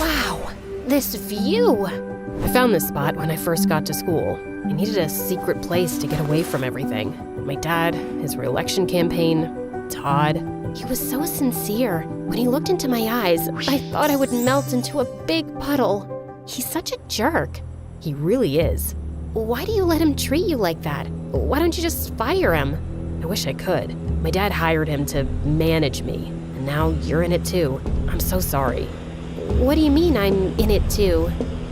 Wow, this view! I found this spot when I first got to school. I needed a secret place to get away from everything. My dad, his re-election campaign, Todd. He was so sincere. When he looked into my eyes, I thought I would melt into a big puddle. He's such a jerk. He really is. Why do you let him treat you like that? Why don't you just fire him? I wish I could. My dad hired him to manage me, and now you're in it too. I'm so sorry. What do you mean I'm in it too?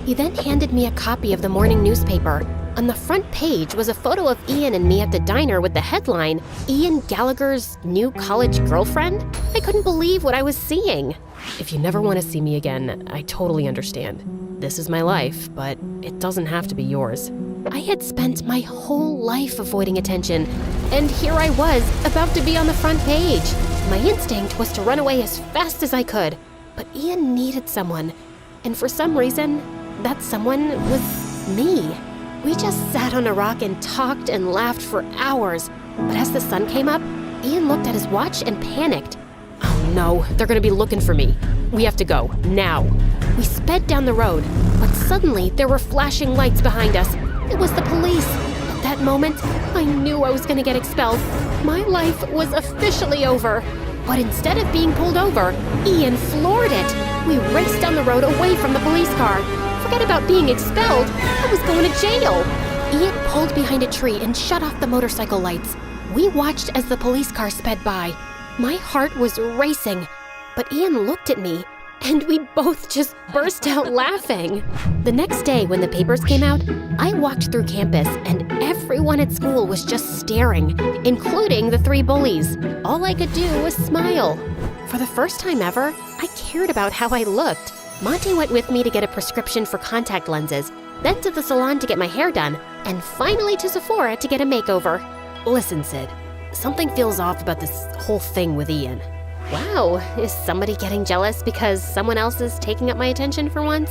He then handed me a copy of the morning newspaper. On the front page was a photo of Ian and me at the diner with the headline, Ian Gallagher's new college girlfriend? I couldn't believe what I was seeing. If you never want to see me again, I totally understand. This is my life, but it doesn't have to be yours. I had spent my whole life avoiding attention, and here I was, about to be on the front page. My instinct was to run away as fast as I could, but Ian needed someone, and for some reason, that someone was me. We just sat on a rock and talked and laughed for hours, but as the sun came up, Ian looked at his watch and panicked. Oh no, they're gonna be looking for me. We have to go, now. We sped down the road, but suddenly there were flashing lights behind us. It was the police. At that moment, I knew I was gonna get expelled. My life was officially over. But instead of being pulled over, Ian floored it. We raced down the road away from the police car. Forget about being expelled, I was going to jail. Ian pulled behind a tree and shut off the motorcycle lights. We watched as the police car sped by. My heart was racing, but Ian looked at me, and we both just burst out laughing. The next day, when the papers came out, I walked through campus, and everyone at school was just staring, including the 3 bullies. All I could do was smile. For the first time ever, I cared about how I looked. Monty went with me to get a prescription for contact lenses, then to the salon to get my hair done, and finally to Sephora to get a makeover. Listen, Sid, something feels off about this whole thing with Ian. Wow, is somebody getting jealous because someone else is taking up my attention for once?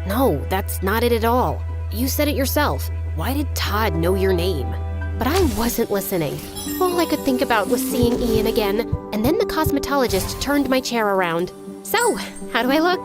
No, that's not it at all. You said it yourself. Why did Todd know your name? But I wasn't listening. All I could think about was seeing Ian again, and then the cosmetologist turned my chair around. So, how do I look?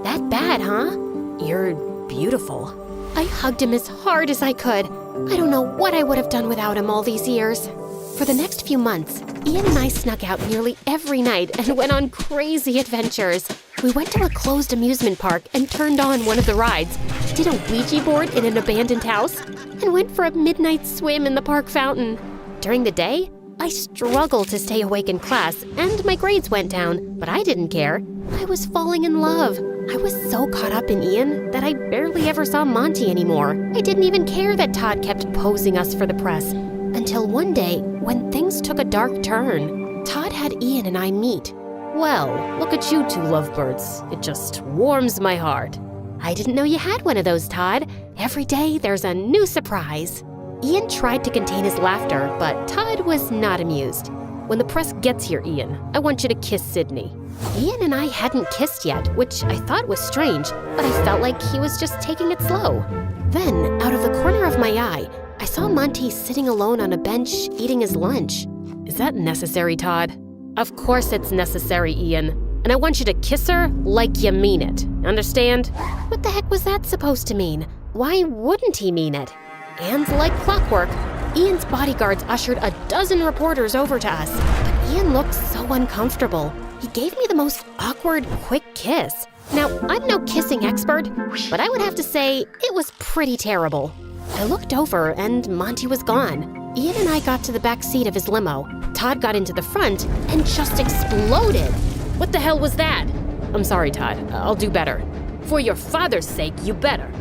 That bad, huh? You're beautiful. I hugged him as hard as I could. I don't know what I would have done without him all these years. For the next few months, Ian and I snuck out nearly every night and went on crazy adventures. We went to a closed amusement park and turned on one of the rides, did a Ouija board in an abandoned house, and went for a midnight swim in the park fountain. During the day, I struggled to stay awake in class and my grades went down, but I didn't care. I was falling in love. I was so caught up in Ian that I barely ever saw Monty anymore. I didn't even care that Todd kept posing us for the press. Until one day, when things took a dark turn, Todd had Ian and I meet. Well, look at you two lovebirds. It just warms my heart. I didn't know you had one of those, Todd. Every day there's a new surprise. Ian tried to contain his laughter, but Todd was not amused. When the press gets here, Ian, I want you to kiss Sydney. Ian and I hadn't kissed yet, which I thought was strange, but I felt like he was just taking it slow. Then, out of the corner of my eye, I saw Monty sitting alone on a bench eating his lunch. Is that necessary, Todd? Of course it's necessary, Ian. And I want you to kiss her like you mean it. Understand? What the heck was that supposed to mean? Why wouldn't he mean it? And like clockwork, Ian's bodyguards ushered a dozen reporters over to us. But Ian looked so uncomfortable. He gave me the most awkward, quick kiss. Now, I'm no kissing expert, but I would have to say it was pretty terrible. I looked over and Monty was gone. Ian and I got to the back seat of his limo. Todd got into the front and just exploded. What the hell was that? I'm sorry, Todd. I'll do better. For your father's sake, you better.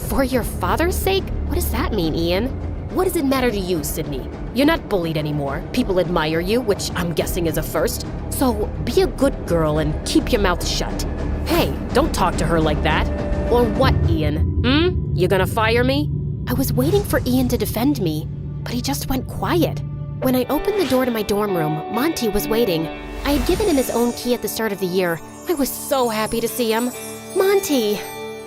For your father's sake? What does that mean, Ian? What does it matter to you, Sydney? You're not bullied anymore. People admire you, which I'm guessing is a first. So be a good girl and keep your mouth shut. Hey, don't talk to her like that. Or what, Ian? You gonna fire me? I was waiting for Ian to defend me, but he just went quiet. When I opened the door to my dorm room, Monty was waiting. I had given him his own key at the start of the year. I was so happy to see him. Monty!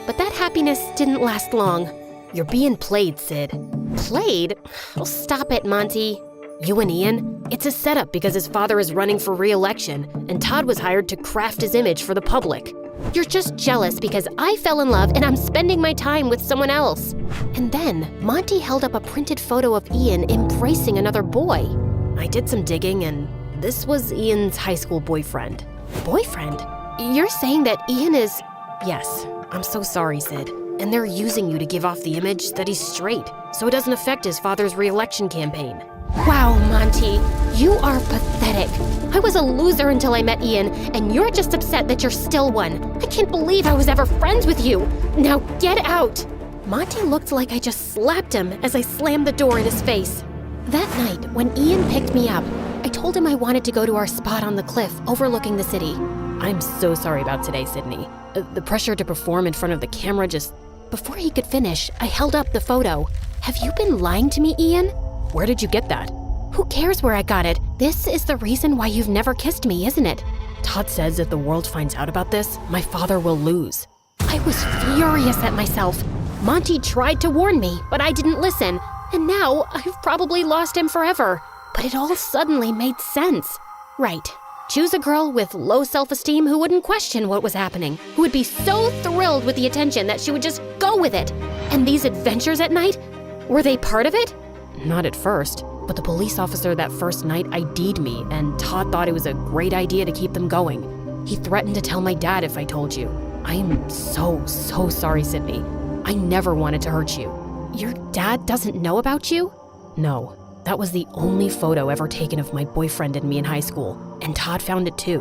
But that happiness didn't last long. You're being played, Sid. Played? Oh, stop it, Monty. You and Ian? It's a setup because his father is running for re-election, and Todd was hired to craft his image for the public. You're just jealous because I fell in love and I'm spending my time with someone else. And then, Monty held up a printed photo of Ian embracing another boy. I did some digging, and this was Ian's high school boyfriend. Boyfriend? You're saying that Ian is... Yes. I'm so sorry, Sid. And they're using you to give off the image that he's straight, so it doesn't affect his father's re-election campaign. Wow, Monty, you are pathetic. I was a loser until I met Ian, and you're just upset that you're still one. I can't believe I was ever friends with you. Now get out. Monty looked like I just slapped him as I slammed the door in his face. That night, when Ian picked me up, I told him I wanted to go to our spot on the cliff overlooking the city. I'm so sorry about today, Sydney. The pressure to perform in front of the camera just... Before he could finish, I held up the photo. Have you been lying to me, Ian? Where did you get that? Who cares where I got it? This is the reason why you've never kissed me, isn't it? Todd says if the world finds out about this, my father will lose. I was furious at myself. Monty tried to warn me, but I didn't listen. And now I've probably lost him forever. But it all suddenly made sense. Right. Choose a girl with low self-esteem who wouldn't question what was happening, who would be so thrilled with the attention that she would just go with it. And these adventures at night, were they part of it? Not at first, but the police officer that first night ID'd me, and Todd thought it was a great idea to keep them going. He threatened to tell my dad if I told you. I am so sorry, Sydney. I never wanted to hurt you. Your dad doesn't know about you? No. That was the only photo ever taken of my boyfriend and me in high school, and Todd found it too.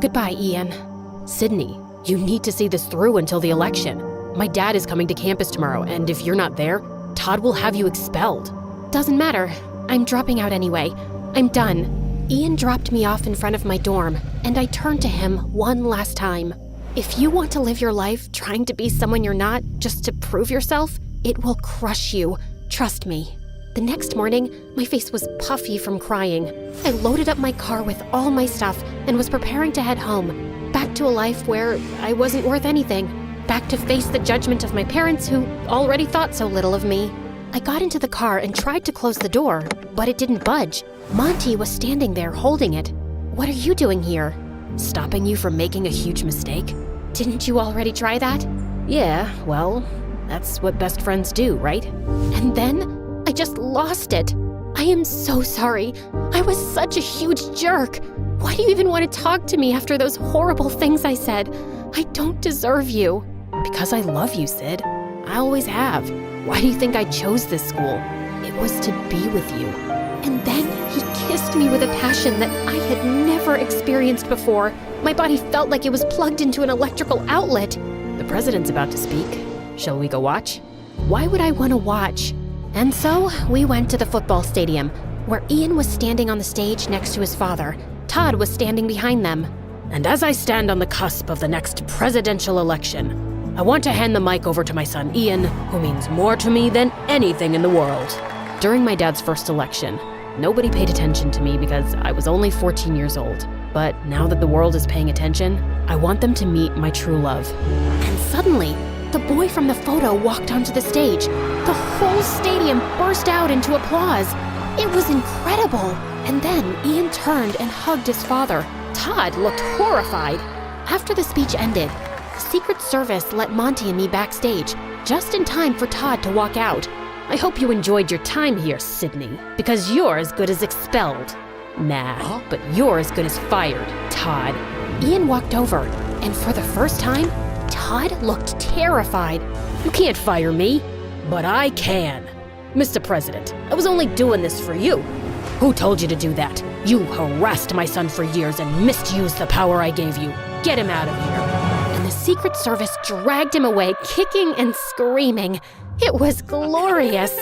Goodbye, Ian. Sydney, you need to see this through until the election. My dad is coming to campus tomorrow, and if you're not there, Todd will have you expelled. Doesn't matter. I'm dropping out anyway. I'm done. Ian dropped me off in front of my dorm, and I turned to him one last time. If you want to live your life trying to be someone you're not just to prove yourself, it will crush you. Trust me. The next morning, my face was puffy from crying. I loaded up my car with all my stuff and was preparing to head home, back to a life where I wasn't worth anything, back to face the judgment of my parents who already thought so little of me. I got into the car and tried to close the door, but it didn't budge. Monty was standing there holding it. What are you doing here? Stopping you from making a huge mistake? Didn't you already try that? Yeah, well, that's what best friends do, right? And then I just lost it. I am so sorry. I was such a huge jerk. Why do you even want to talk to me after those horrible things I said? I don't deserve you. Because I love you, Sid. I always have. Why do you think I chose this school? It was to be with you. And then he kissed me with a passion that I had never experienced before. My body felt like it was plugged into an electrical outlet. The president's about to speak. Shall we go watch? Why would I want to watch? And so we went to the football stadium, where Ian was standing on the stage next to his father. Todd was standing behind them. And as I stand on the cusp of the next presidential election, I want to hand the mic over to my son Ian, who means more to me than anything in the world. During my dad's first election, nobody paid attention to me because I was only 14 years old. But now that the world is paying attention, I want them to meet my true love. And suddenly, the boy from the photo walked onto the stage. The whole stadium burst out into applause. It was incredible. And then Ian turned and hugged his father. Todd looked horrified. After the speech ended, the Secret Service let Monty and me backstage, just in time for Todd to walk out. I hope you enjoyed your time here, Sydney, because you're as good as expelled. Nah, but you're as good as fired, Todd. Ian walked over, and for the first time, Todd looked terrified. You can't fire me, but I can. Mr. President, I was only doing this for you. Who told you to do that? You harassed my son for years and misused the power I gave you. Get him out of here. And the Secret Service dragged him away, kicking and screaming. It was glorious.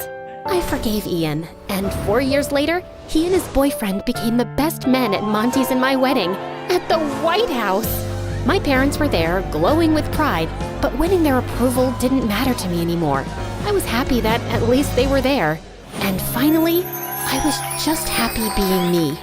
I forgave Ian, and 4 years later, he and his boyfriend became the best men at Monty's and my wedding, at the White House. My parents were there, glowing with pride, but winning their approval didn't matter to me anymore. I was happy that at least they were there. And finally, I was just happy being me.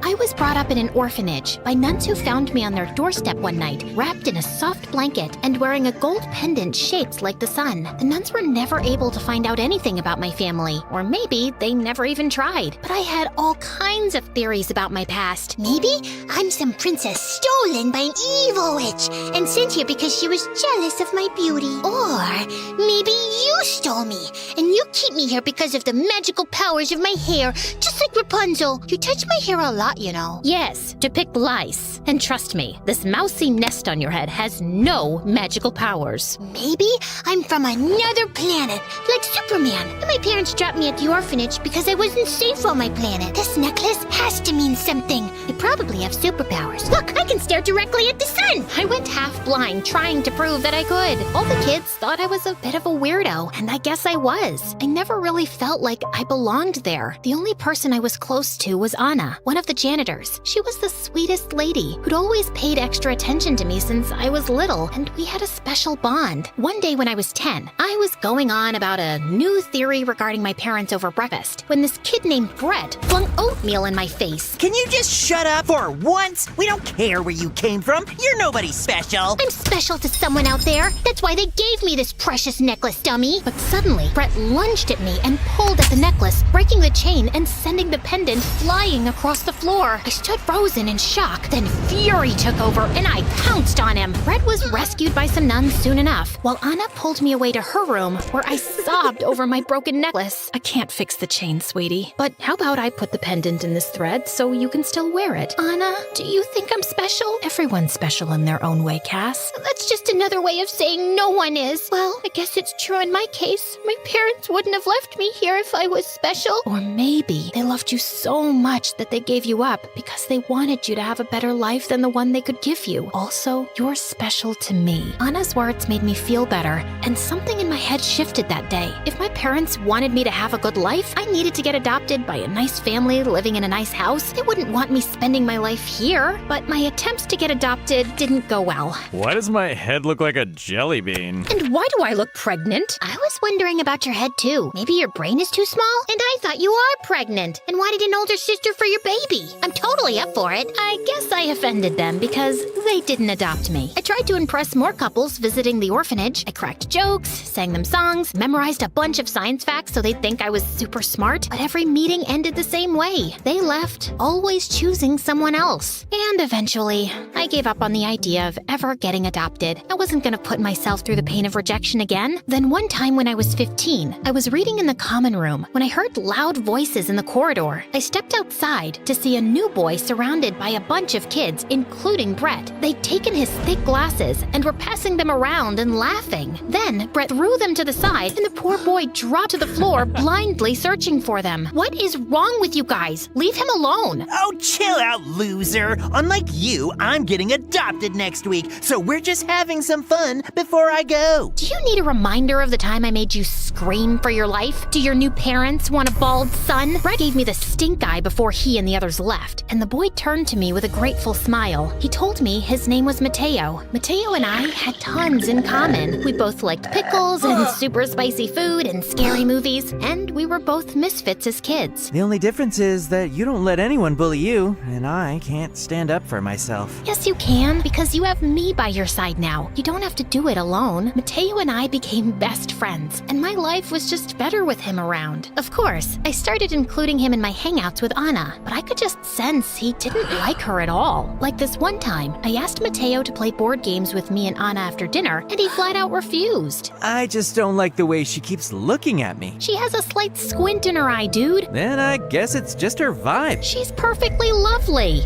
I was brought up in an orphanage by nuns who found me on their doorstep one night, wrapped in a soft blanket and wearing a gold pendant shaped like the sun. The nuns were never able to find out anything about my family, or maybe they never even tried. But I had all kinds of theories about my past. Maybe I'm some princess stolen by an evil witch and sent here because she was jealous of my beauty. Or maybe you stole me and you keep me here because of the magical powers of my hair, just like Rapunzel. You touch my hair a lot, you know. Yes, to pick lice. And trust me, this mousy nest on your head has no magical powers. Maybe I'm from another planet, like Superman, and my parents dropped me at the orphanage because I wasn't safe on my planet. This necklace has to mean something. I probably have superpowers. Look, I can stare directly at the sun. I went half blind trying to prove that I could. All the kids thought I was a bit of a weirdo, and I guess I was. I never really felt like I belonged there. The only person I was close to was Anna, one of the janitors. She was the sweetest lady who'd always paid extra attention to me since I was little, and we had a special bond. One day when I was 10, I was going on about a new theory regarding my parents over breakfast when this kid named Brett flung oatmeal in my face. Can you just shut up for once? We don't care where you came from. You're nobody special. I'm special to someone out there. That's why they gave me this precious necklace, dummy. But suddenly, Brett lunged at me and pulled at the necklace, breaking the chain and sending the pendant flying across the floor. I stood frozen in shock. Then fury took over and I pounced on him. Brett was rescued by some nuns soon enough, while Anna pulled me away to her room where I sobbed over my broken necklace. I can't fix the chain, sweetie, but how about I put the pendant in this thread so you can still wear it? Anna, do you think I'm special? Everyone's special in their own way, Cass. That's just another way of saying no one is. Well, I guess it's true in my case. My parents wouldn't have left me here if I was special. Or maybe they loved you so much that they gave you up because they wanted you to have a better life than the one they could give you. Also, you're special to me. Anna's words made me feel better, and something in my head shifted that day. If my parents wanted me to have a good life, I needed to get adopted by a nice family living in a nice house. They wouldn't want me spending my life here, but my attempts to get adopted didn't go well. Why does my head look like a jelly bean? And why do I look pregnant? I was wondering about your head too. Maybe your brain is too small? And I thought you are pregnant and wanted an older sister for your baby. I'm totally up for it. I guess I offended them because they didn't adopt me. I tried to impress more couples visiting the orphanage. I cracked jokes, sang them songs, memorized a bunch bunch of science facts so they'd think I was super smart, but every meeting ended the same way. They left, always choosing someone else. And eventually, I gave up on the idea of ever getting adopted. I wasn't gonna put myself through the pain of rejection again. Then one time when I was 15, I was reading in the common room when I heard loud voices in the corridor. I stepped outside to see a new boy surrounded by a bunch of kids, including Brett. They'd taken his thick glasses and were passing them around and laughing. Then Brett threw them to the side and the poor boy dropped to the floor, blindly searching for them. What is wrong with you guys? Leave him alone. Oh, chill out, loser. Unlike you, I'm getting adopted next week, so we're just having some fun before I go. Do you need a reminder of the time I made you scream for your life? Do your new parents want a bald son? Brett gave me the stink eye before he and the others left, and the boy turned to me with a grateful smile. He told me his name was Mateo. Mateo and I had tons in common. We both liked pickles and super spicy food and scary movies, and we were both misfits as kids. The only difference is that you don't let anyone bully you, and I can't stand up for myself. Yes, you can, because you have me by your side now. You don't have to do it alone. Mateo and I became best friends, and my life was just better with him around. Of course, I started including him in my hangouts with Anna, but I could just sense he didn't like her at all. Like this one time, I asked Mateo to play board games with me and Anna after dinner, and he flat out refused. I just don't like the way she keeps looking at me. She has a slight squint in her eye, dude. Then I guess it's just her vibe. She's perfectly lovely.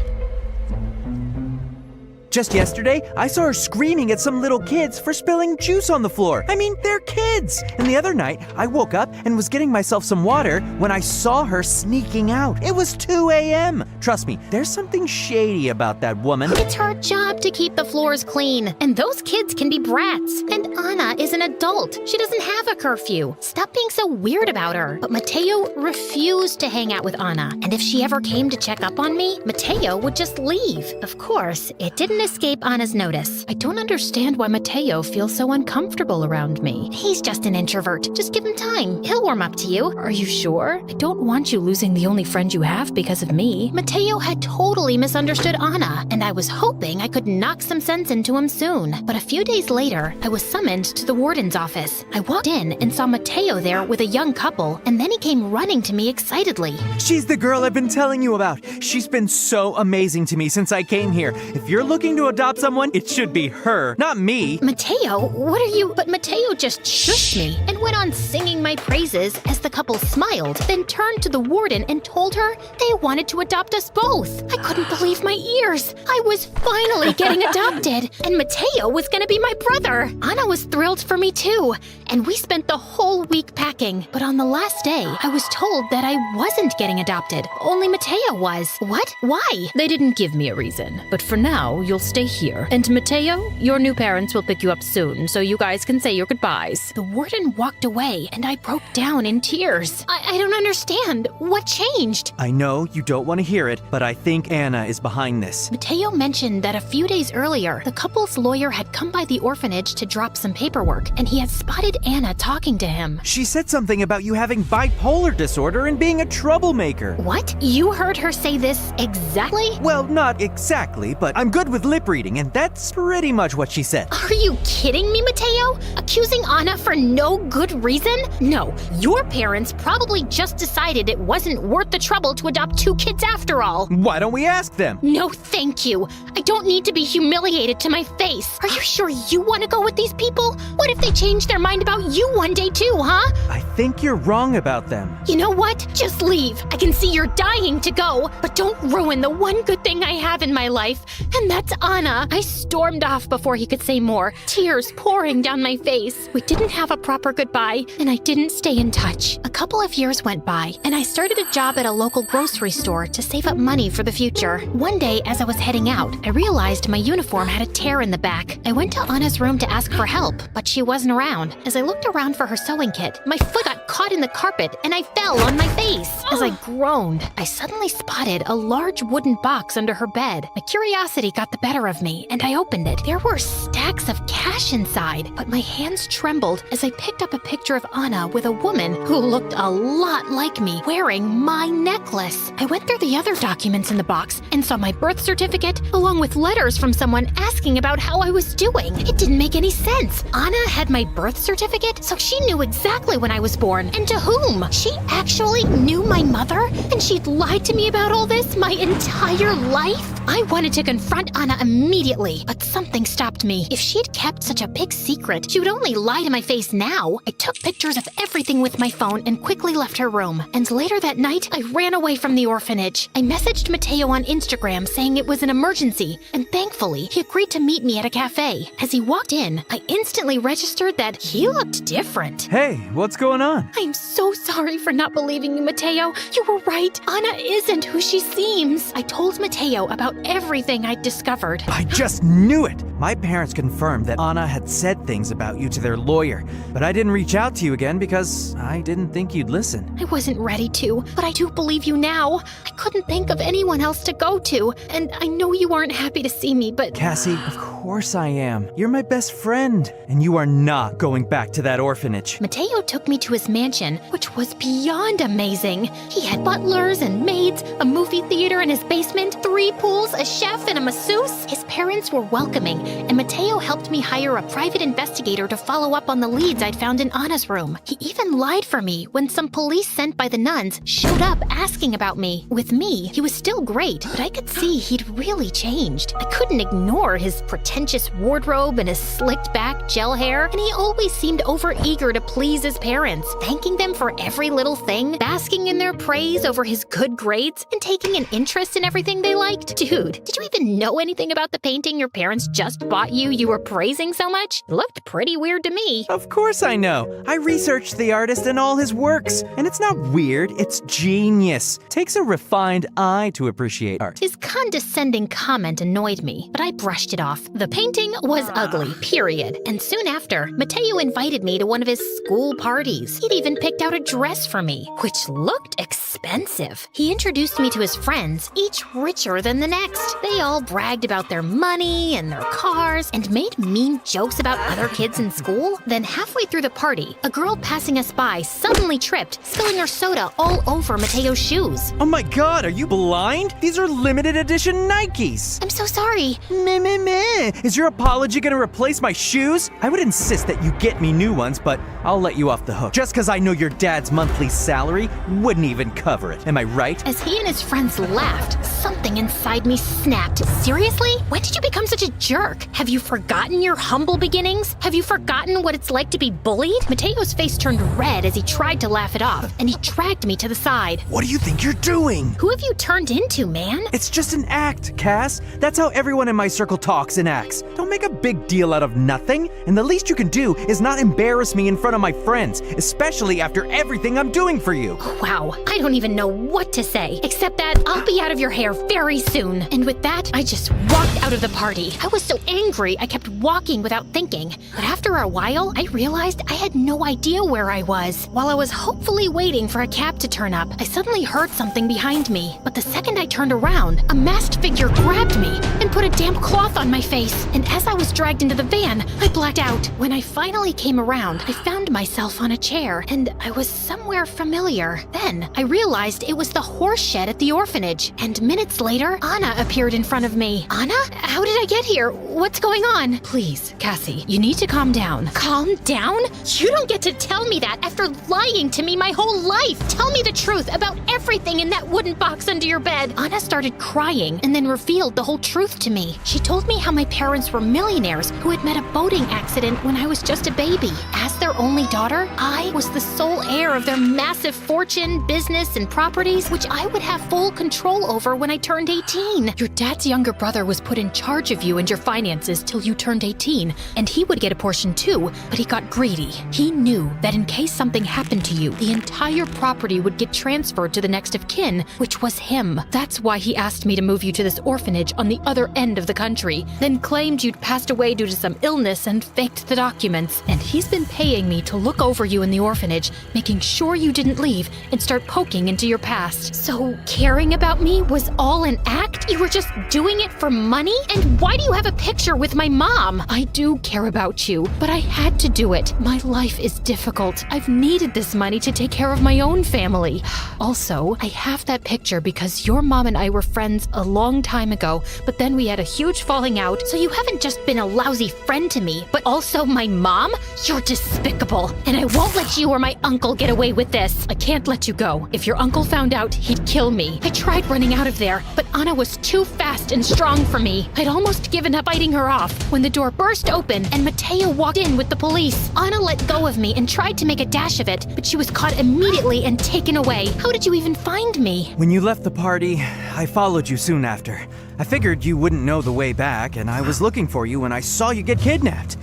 Just yesterday, I saw her screaming at some little kids for spilling juice on the floor. I mean, they're kids. And the other night, I woke up and was getting myself some water when I saw her sneaking out. It was 2 a.m. Trust me, there's something shady about that woman. It's her job to keep the floors clean, and those kids can be brats. And Anna is an adult. She doesn't have a curfew. Stop being so weird about her. But Mateo refused to hang out with Anna, and if she ever came to check up on me, Mateo would just leave. Of course, it didn't escape Anna's notice. I don't understand why Mateo feels so uncomfortable around me. He's just an introvert. Just give him time. He'll warm up to you. Are you sure? I don't want you losing the only friend you have because of me. Mateo had totally misunderstood Anna, and I was hoping I could knock some sense into him soon. But a few days later, I was summoned to the warden's office. I walked in and saw Mateo there with a young couple, and then he came running to me excitedly. She's the girl I've been telling you about. She's been so amazing to me since I came here. If you're looking to adopt someone, it should be her, not me. Mateo, what are you? But Mateo just shushed me and went on singing my praises as the couple smiled, then turned to the warden and told her they wanted to adopt us both. I couldn't believe my ears. I was finally getting adopted, and Mateo was gonna be my brother. Anna was thrilled for me too, and we spent the whole week packing. But on the last day, I was told that I wasn't getting adopted. Only Mateo was. What? Why? They didn't give me a reason, but for now, you'll stay here. And Mateo, your new parents will pick you up soon, so you guys can say your goodbyes. The warden walked away, and I broke down in tears. I don't understand. What changed? I know you don't want to hear it, but I think Anna is behind this. Mateo mentioned that a few days earlier, the couple's lawyer had come by the orphanage to drop some paperwork, and he had spotted Anna talking to him. She said something about you having bipolar disorder and being a troublemaker. What? You heard her say this exactly? Well, not exactly, but I'm good with lip reading, and that's pretty much what she said. Are you kidding me, Mateo? Accusing Anna for no good reason? No, your parents probably just decided it wasn't worth the trouble to adopt 2 kids after all. Why don't we ask them? No, thank you. I don't need to be humiliated to my face. Are you sure you want to go with these people? What if they change their mind about you one day too, huh? I think you're wrong about them. You know what? Just leave. I can see you're dying to go, but don't ruin the one good thing I have in my life, and that's Anna. I stormed off before he could say more, tears pouring down my face. We didn't have a proper goodbye, and I didn't stay in touch. A couple of years went by, and I started a job at a local grocery store to save up money for the future. One day, as I was heading out, I realized my uniform had a tear in the back. I went to Anna's room to ask for help, but she wasn't around. As I looked around for her sewing kit, my foot got caught in the carpet, and I fell on my face. As I groaned, I suddenly spotted a large wooden box under her bed. My curiosity got the better of me, and I opened it. There were stacks of cash inside, but my hands trembled as I picked up a picture of Anna with a woman who looked a lot like me, wearing my necklace. I went through the other documents in the box and saw my birth certificate, along with letters from someone asking about how I was doing. It didn't make any sense. Anna had my birth certificate, so she knew exactly when I was born and to whom. She actually knew my mother, and she'd lied to me about all this my entire life? I wanted to confront Anna immediately, but something stopped me. If she'd kept such a big secret, she would only lie to my face now. I took pictures of everything with my phone and quickly left her room. And later that night, I ran away from the orphanage. I messaged Mateo on Instagram saying it was an emergency, and thankfully, he agreed to meet me at a cafe. As he walked in, I instantly registered that he looked different. Hey, what's going on? I'm so sorry for not believing you, Mateo. You were right. Anna isn't who she seems. I told Mateo about everything I'd discovered. I just knew it! My parents confirmed that Anna had said things about you to their lawyer, but I didn't reach out to you again because I didn't think you'd listen. I wasn't ready to, but I do believe you now. I couldn't think of anyone else to go to, and I know you aren't happy to see me, but... Cassie, of course I am. You're my best friend, and you are not going back to that orphanage. Mateo took me to his mansion, which was beyond amazing. He had butlers and maids, a movie theater in his basement, 3 pools, a chef, and a masseuse. His parents were welcoming, and Mateo helped me hire a private investigator to follow up on the leads I'd found in Anna's room. He even lied for me when some police sent by the nuns showed up asking about me. With me, he was still great, but I could see he'd really changed. I couldn't ignore his pretentious wardrobe and his slicked back gel hair, and he always seemed overeager to please his parents, thanking them for every little thing, basking in their praise over his good grades, and taking an interest in everything they liked. Dude, did you even know anything about the painting your parents just bought you were praising so much? It looked pretty weird to me. Of course I know. I researched the artist and all his works, and it's not weird, it's genius. Takes a refined eye to appreciate art. His condescending comment annoyed me, but I brushed it off. The painting was ugly, period. And soon after, Mateo invited me to one of his school parties. He'd even picked out a dress for me, which looked expensive. He introduced me to his friends, each richer than the next. They all bragged about their money and their cars and made mean jokes about other kids in school. Then halfway through the party, a girl passing us by suddenly tripped, spilling her soda all over Mateo's shoes. Oh my god, are you blind? These are limited edition Nikes. I'm so sorry. Meh. Is your apology gonna replace my shoes? I would insist that you get me new ones, but I'll let you off the hook. Just cause I know your dad's monthly salary wouldn't even cover it. Am I right? As he and his friends laughed, something inside me snapped. Seriously? When did you become such a jerk? Have you forgotten your humble beginnings? Have you forgotten what it's like to be bullied? Mateo's face turned red as he tried to laugh it off, and he dragged me to the side. What do you think you're doing? Who have you turned into, man? It's just an act, Cass. That's how everyone in my circle talks and acts. Don't make a big deal out of nothing. And the least you can do is not embarrass me in front of my friends, especially after everything I'm doing for you. Wow, I don't even know what to say, except that I'll be out of your hair very soon. And with that, I just walked out of the party. I was so angry, I kept walking without thinking. But after a while, I realized I had no idea where I was. While I was hopefully waiting for a cab to turn up, I suddenly heard something behind me. But the second I turned around, a masked figure grabbed me and put a damp cloth on my face. And as I was dragged into the van, I blacked out. When I finally came around, I found myself on a chair, and I was somewhere familiar. Then I realized it was the horse shed at the orphanage. And minutes later, Anna appeared in front of me. Anna? How did I get here? What's going on? Please, Cassie, you need to calm down. Calm down? You don't get to tell me that after lying to me my whole life. Tell me the truth about everything in that wooden box under your bed. Anna started crying and then revealed the whole truth to me. She told me how my parents were millionaires who had met a boating accident when I was just a baby. As their only daughter, I was the sole heir of their massive fortune, business, and properties, which I would have full control over when I turned 18. Your dad's younger brother was put in charge of you and your finances till you turned 18, and he would get a portion too, but he got greedy. He knew that in case something happened to you, the entire property would get transferred to the next of kin, which was him. That's why he asked me to move you to this orphanage on the other end of the country, then claimed you'd passed away due to some illness and faked the documents. And he's been paying me to look over you in the orphanage, making sure you didn't leave and start poking into your past. So caring about me was all an act? You were just doing it for money? And why do you have a picture with my mom? I do care about you, but I had to do it. My life is difficult. I've needed this money to take care of my own family. Also, I have that picture because your mom and I were friends a long time ago, but then we had a huge falling out, so you haven't just been a lousy friend to me, but also my mom? You're despicable, and I won't let you or my uncle get away with this. I can't let you go. If your uncle found out, he'd kill me. I tried running out of there, but Anna was too fast and strong for me. I'd almost given up fighting her off when the door burst open and Mateo walked in with the police. Anna let go of me and tried to make a dash of it, but she was caught immediately and taken away. How did you even find me? When you left the party, I followed you soon after. I figured you wouldn't know the way back, and I was looking for you when I saw you get kidnapped.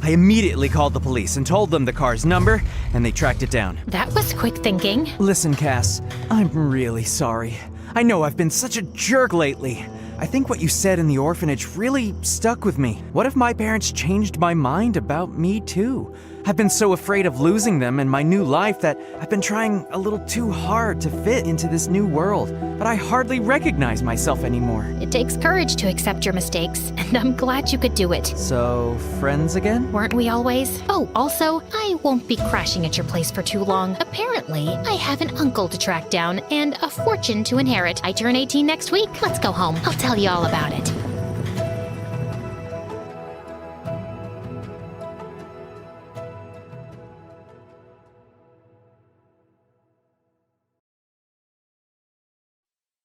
I immediately called the police and told them the car's number, and they tracked it down. That was quick thinking. Listen, Cass, I'm really sorry. I know I've been such a jerk lately. I think what you said in the orphanage really stuck with me. What if my parents changed my mind about me too? I've been so afraid of losing them and my new life that I've been trying a little too hard to fit into this new world, but I hardly recognize myself anymore. It takes courage to accept your mistakes, and I'm glad you could do it. So, friends again? Weren't we always? Oh, also, I won't be crashing at your place for too long. Apparently, I have an uncle to track down and a fortune to inherit. I turn 18 next week. Let's go home. I'll tell you all about it.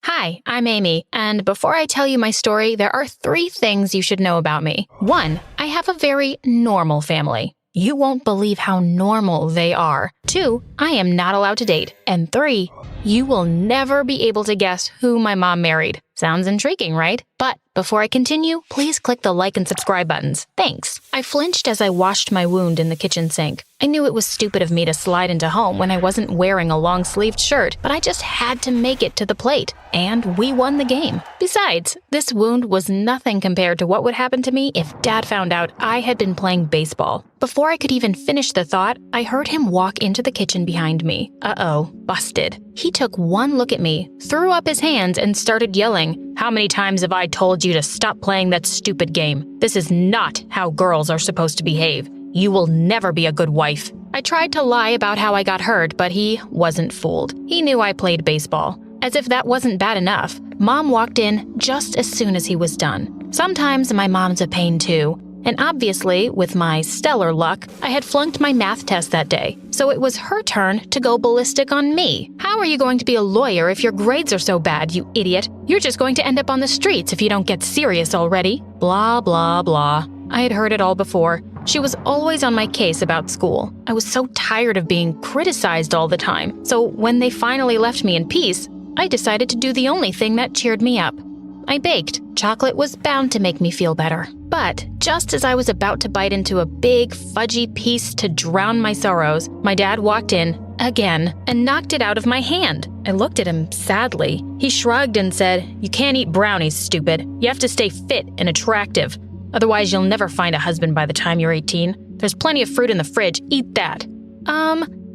Hi, I'm Amy, and before I tell you my story, there are 3 things you should know about me. 1, I have a very normal family. You won't believe how normal they are. 2, I am not allowed to date. And 3, you will never be able to guess who my mom married. Sounds intriguing, right? But before I continue, please click the like and subscribe buttons. Thanks. I flinched as I washed my wound in the kitchen sink. I knew it was stupid of me to slide into home when I wasn't wearing a long-sleeved shirt, but I just had to make it to the plate. And we won the game. Besides, this wound was nothing compared to what would happen to me if Dad found out I had been playing baseball. Before I could even finish the thought, I heard him walk into the kitchen behind me. Uh-oh, busted. He took one look at me, threw up his hands, and started yelling, "How many times have I told you to stop playing that stupid game? This is not how girls are supposed to behave. You will never be a good wife." I tried to lie about how I got hurt, but he wasn't fooled. He knew I played baseball. As if that wasn't bad enough, Mom walked in just as soon as he was done. Sometimes my mom's a pain too. And obviously, with my stellar luck, I had flunked my math test that day, so it was her turn to go ballistic on me. How are you going to be a lawyer if your grades are so bad, you idiot? You're just going to end up on the streets if you don't get serious already. Blah, blah, blah. I had heard it all before. She was always on my case about school. I was so tired of being criticized all the time, so when they finally left me in peace, I decided to do the only thing that cheered me up. I baked. Chocolate was bound to make me feel better. But just as I was about to bite into a big, fudgy piece to drown my sorrows, my dad walked in, again, and knocked it out of my hand. I looked at him sadly. He shrugged and said, "You can't eat brownies, stupid. You have to stay fit and attractive. Otherwise, you'll never find a husband by the time you're 18. There's plenty of fruit in the fridge. Eat that."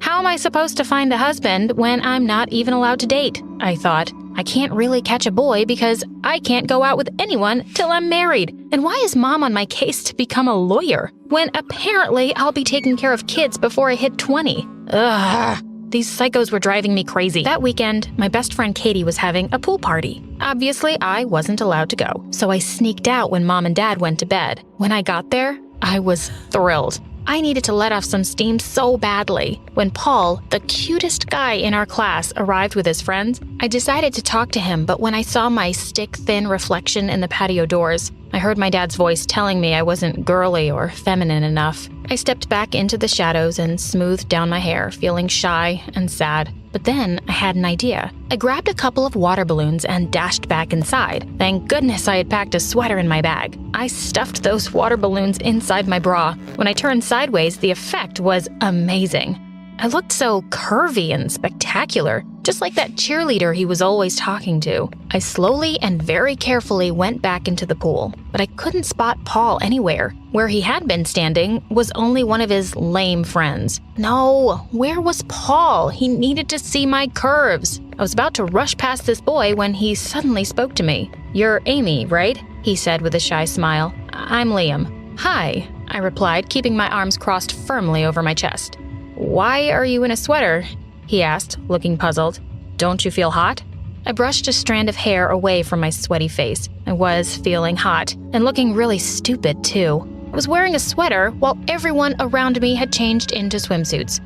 How am I supposed to find a husband when I'm not even allowed to date? I thought. I can't really catch a boy because I can't go out with anyone till I'm married. And why is Mom on my case to become a lawyer when apparently I'll be taking care of kids before I hit 20? Ugh. These psychos were driving me crazy. That weekend, my best friend Katie was having a pool party. Obviously, I wasn't allowed to go, so I sneaked out when Mom and Dad went to bed. When I got there, I was thrilled. I needed to let off some steam so badly. When Paul, the cutest guy in our class, arrived with his friends, I decided to talk to him, but when I saw my stick-thin reflection in the patio doors, I heard my dad's voice telling me I wasn't girly or feminine enough. I stepped back into the shadows and smoothed down my hair, feeling shy and sad. But then I had an idea. I grabbed a couple of water balloons and dashed back inside. Thank goodness I had packed a sweater in my bag. I stuffed those water balloons inside my bra. When I turned sideways, the effect was amazing. I looked so curvy and spectacular, just like that cheerleader he was always talking to. I slowly and very carefully went back into the pool, but I couldn't spot Paul anywhere. Where he had been standing was only one of his lame friends. No, where was Paul? He needed to see my curves. I was about to rush past this boy when he suddenly spoke to me. "You're Amy, right?" he said with a shy smile. "I'm Liam." "Hi," I replied, keeping my arms crossed firmly over my chest. "Why are you in a sweater?" he asked, looking puzzled. "Don't you feel hot?" I brushed a strand of hair away from my sweaty face. I was feeling hot, and looking really stupid, too. I was wearing a sweater while everyone around me had changed into swimsuits.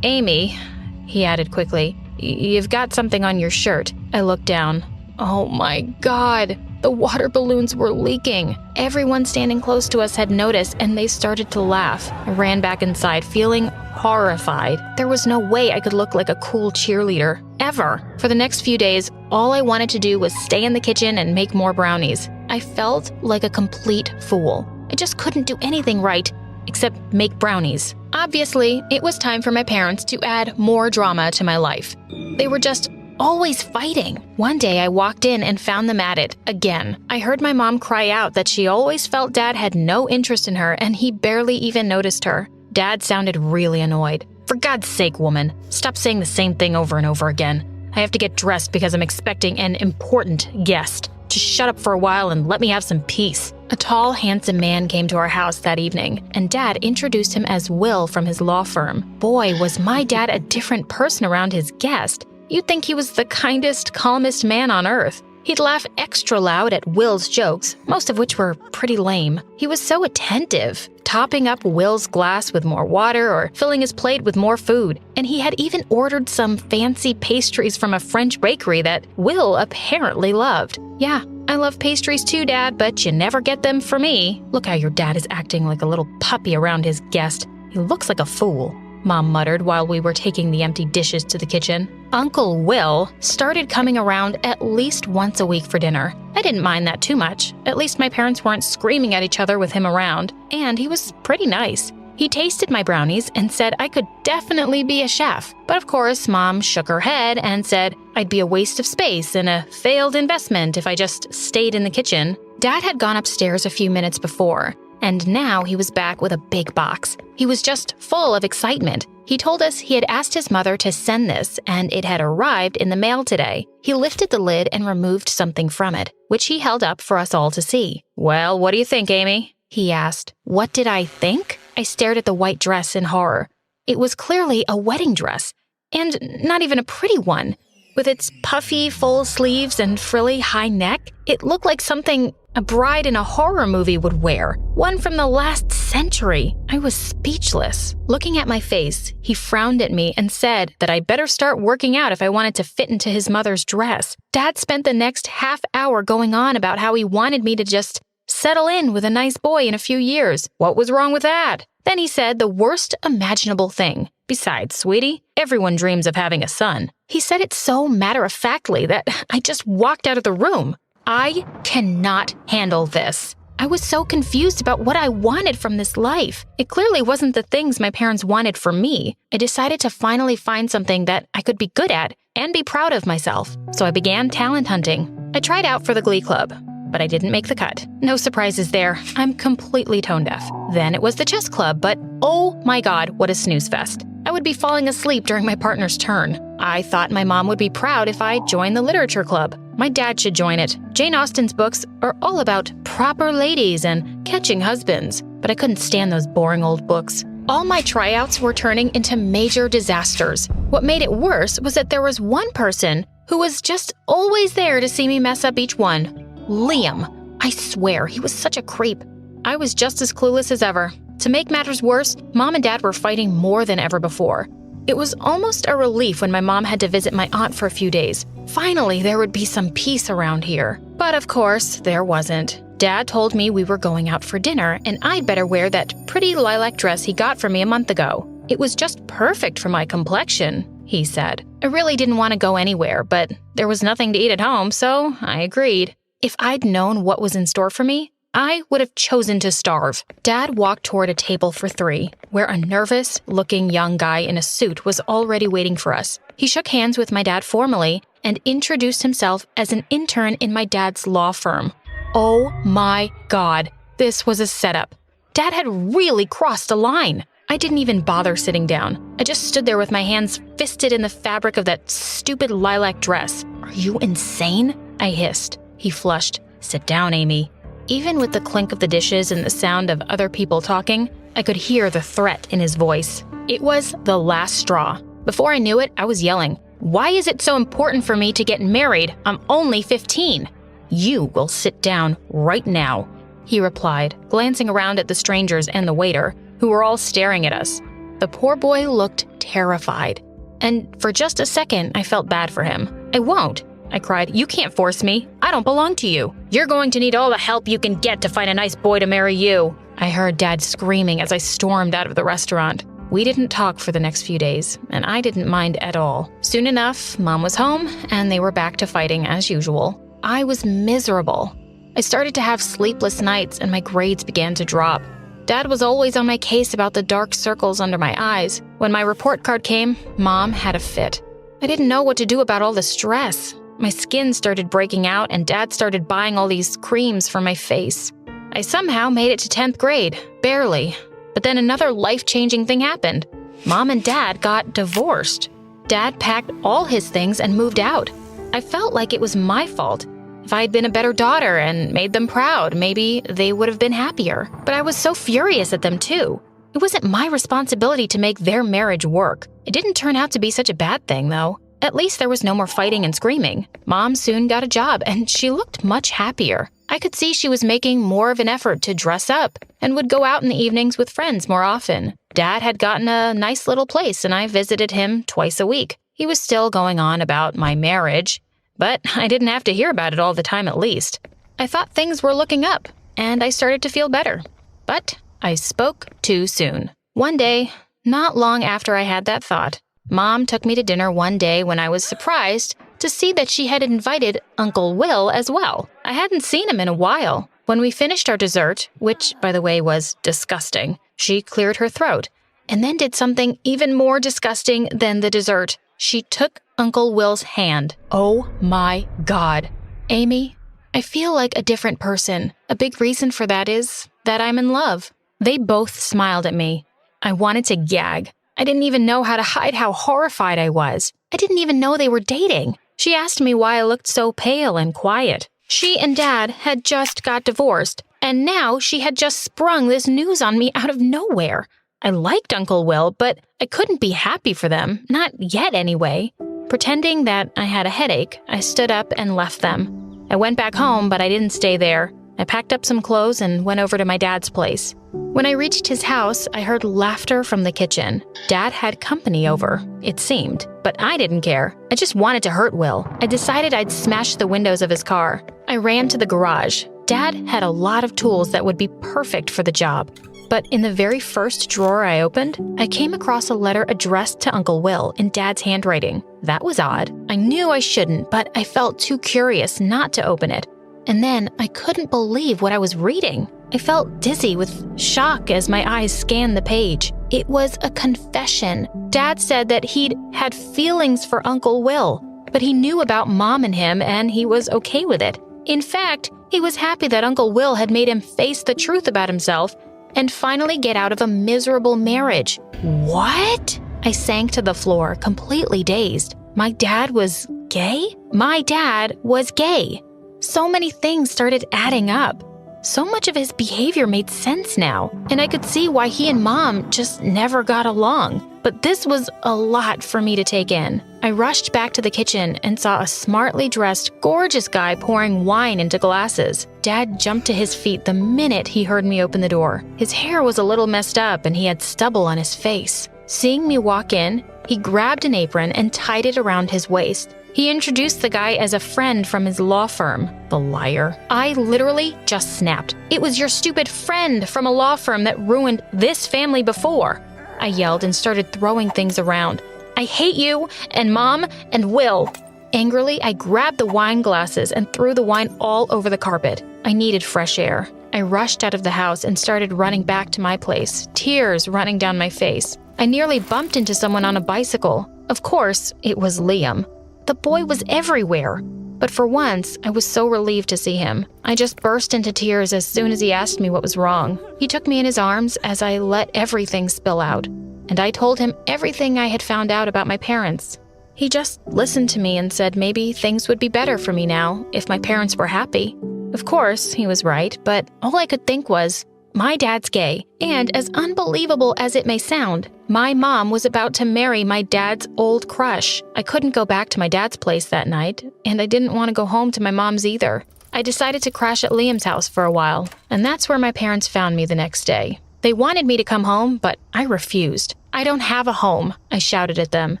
Amy," he added quickly, "you've got something on your shirt." I looked down. Oh my God! The water balloons were leaking. Everyone standing close to us had noticed, and they started to laugh. I ran back inside, feeling horrified. There was no way I could look like a cool cheerleader, ever. For the next few days, all I wanted to do was stay in the kitchen and make more brownies. I felt like a complete fool. I just couldn't do anything right, except make brownies. Obviously, it was time for my parents to add more drama to my life. They were just always fighting. One day I walked in and found them at it again. I heard my mom cry out that she always felt Dad had no interest in her and he barely even noticed her. Dad sounded really annoyed. "For God's sake, woman, stop saying the same thing over and over again. I have to get dressed because I'm expecting an important guest. Just shut up for a while and let me have some peace." A tall, handsome man came to our house that evening, and Dad introduced him as Will from his law firm. Boy, was my dad a different person around his guest. You'd think he was the kindest, calmest man on earth. He'd laugh extra loud at Will's jokes, most of which were pretty lame. He was so attentive, topping up Will's glass with more water or filling his plate with more food. And he had even ordered some fancy pastries from a French bakery that Will apparently loved. "Yeah, I love pastries too, Dad, but you never get them for me." "Look how your dad is acting like a little puppy around his guest. He looks like a fool," Mom muttered while we were taking the empty dishes to the kitchen. Uncle Will started coming around at least once a week for dinner. I didn't mind that too much. At least my parents weren't screaming at each other with him around, and he was pretty nice. He tasted my brownies and said I could definitely be a chef. But of course, Mom shook her head and said I'd be a waste of space and a failed investment if I just stayed in the kitchen. Dad had gone upstairs a few minutes before, and now he was back with a big box. He was just full of excitement. He told us he had asked his mother to send this, and it had arrived in the mail today. He lifted the lid and removed something from it, which he held up for us all to see. "Well, what do you think, Amy?" he asked. What did I think? I stared at the white dress in horror. It was clearly a wedding dress, and not even a pretty one. With its puffy, full sleeves and frilly high neck, it looked like something a bride in a horror movie would wear, one from the last century. I was speechless. Looking at my face, he frowned at me and said that I'd better start working out if I wanted to fit into his mother's dress. Dad spent the next half hour going on about how he wanted me to just settle in with a nice boy in a few years. What was wrong with that? Then he said the worst imaginable thing. Besides, sweetie, everyone dreams of having a son. He said it so matter-of-factly that I just walked out of the room. I cannot handle this. I was so confused about what I wanted from this life. It clearly wasn't the things my parents wanted for me. I decided to finally find something that I could be good at and be proud of myself. So I began talent hunting. I tried out for the Glee Club, but I didn't make the cut. No surprises there. I'm completely tone deaf. Then it was the chess club, but oh my God, what a snooze fest. I would be falling asleep during my partner's turn. I thought my mom would be proud if I joined the literature club. My dad should join it. Jane Austen's books are all about proper ladies and catching husbands, but I couldn't stand those boring old books. All my tryouts were turning into major disasters. What made it worse was that there was one person who was just always there to see me mess up each one. Liam. I swear, he was such a creep. I was just as clueless as ever. To make matters worse, Mom and Dad were fighting more than ever before. It was almost a relief when my mom had to visit my aunt for a few days. Finally, there would be some peace around here. But of course, there wasn't. Dad told me we were going out for dinner, and I'd better wear that pretty lilac dress he got for me a month ago. It was just perfect for my complexion, he said. I really didn't want to go anywhere, but there was nothing to eat at home, so I agreed. If I'd known what was in store for me, I would have chosen to starve. Dad walked toward a table for 3, where a nervous-looking young guy in a suit was already waiting for us. He shook hands with my dad formally and introduced himself as an intern in my dad's law firm. Oh my God, this was a setup. Dad had really crossed a line. I didn't even bother sitting down. I just stood there with my hands fisted in the fabric of that stupid lilac dress. Are you insane? I hissed. He flushed. Sit down, Amy. Even with the clink of the dishes and the sound of other people talking, I could hear the threat in his voice. It was the last straw. Before I knew it, I was yelling, "Why is it so important for me to get married? I'm only 15. You will sit down right now," he replied, glancing around at the strangers and the waiter, who were all staring at us. The poor boy looked terrified. And for just a second, I felt bad for him. "I won't," I cried. "You can't force me. I don't belong to you. You're going to need all the help you can get to find a nice boy to marry you." I heard Dad screaming as I stormed out of the restaurant. We didn't talk for the next few days, and I didn't mind at all. Soon enough, Mom was home, and they were back to fighting as usual. I was miserable. I started to have sleepless nights, and my grades began to drop. Dad was always on my case about the dark circles under my eyes. When my report card came, Mom had a fit. I didn't know what to do about all the stress. My skin started breaking out, and Dad started buying all these creams for my face. I somehow made it to 10th grade, barely. But then another life-changing thing happened. Mom and Dad got divorced. Dad packed all his things and moved out. I felt like it was my fault. If I had been a better daughter and made them proud, maybe they would have been happier. But I was so furious at them too. It wasn't my responsibility to make their marriage work. It didn't turn out to be such a bad thing, though. At least there was no more fighting and screaming. Mom soon got a job, and she looked much happier. I could see she was making more of an effort to dress up and would go out in the evenings with friends more often. Dad had gotten a nice little place, and I visited him twice a week. He was still going on about my marriage, but I didn't have to hear about it all the time at least. I thought things were looking up, and I started to feel better. But I spoke too soon. One day, not long after I had that thought, Mom took me to dinner one day when I was surprised to see that she had invited Uncle Will as well. I hadn't seen him in a while. When we finished our dessert, which, by the way, was disgusting, she cleared her throat and then did something even more disgusting than the dessert. She took Uncle Will's hand. Oh my God. Amy, I feel like a different person. A big reason for that is that I'm in love. They both smiled at me. I wanted to gag. I didn't even know how to hide how horrified I was. I didn't even know they were dating. She asked me why I looked so pale and quiet. She and Dad had just got divorced, and now she had just sprung this news on me out of nowhere. I liked Uncle Will, but I couldn't be happy for them, not yet anyway. Pretending that I had a headache, I stood up and left them. I went back home, but I didn't stay there. I packed up some clothes and went over to my dad's place. When I reached his house, I heard laughter from the kitchen. Dad had company over, it seemed, but I didn't care. I just wanted to hurt Will. I decided I'd smash the windows of his car. I ran to the garage. Dad had a lot of tools that would be perfect for the job. But in the very first drawer I opened, I came across a letter addressed to Uncle Will in Dad's handwriting. That was odd. I knew I shouldn't, but I felt too curious not to open it. And then I couldn't believe what I was reading. I felt dizzy with shock as my eyes scanned the page. It was a confession. Dad said that he'd had feelings for Uncle Will, but he knew about Mom and him, and he was okay with it. In fact, he was happy that Uncle Will had made him face the truth about himself and finally get out of a miserable marriage. What? I sank to the floor, completely dazed. My dad was gay? My dad was gay. So many things started adding up. So much of his behavior made sense now, and I could see why he and Mom just never got along. But this was a lot for me to take in. I rushed back to the kitchen and saw a smartly dressed, gorgeous guy pouring wine into glasses. Dad jumped to his feet the minute he heard me open the door. His hair was a little messed up and he had stubble on his face. Seeing me walk in, he grabbed an apron and tied it around his waist. He introduced the guy as a friend from his law firm. The liar. I literally just snapped. It was your stupid friend from a law firm that ruined this family before. I yelled and started throwing things around. I hate you and Mom and Will. Angrily, I grabbed the wine glasses and threw the wine all over the carpet. I needed fresh air. I rushed out of the house and started running back to my place, tears running down my face. I nearly bumped into someone on a bicycle. Of course, it was Liam. The boy was everywhere. But for once, I was so relieved to see him. I just burst into tears as soon as he asked me what was wrong. He took me in his arms as I let everything spill out, and I told him everything I had found out about my parents. He just listened to me and said maybe things would be better for me now if my parents were happy. Of course, he was right, but all I could think was, my dad's gay, and as unbelievable as it may sound, my mom was about to marry my dad's old crush. I couldn't go back to my dad's place that night, and I didn't want to go home to my mom's either. I decided to crash at Liam's house for a while, and that's where my parents found me the next day. They wanted me to come home, but I refused. I don't have a home, I shouted at them,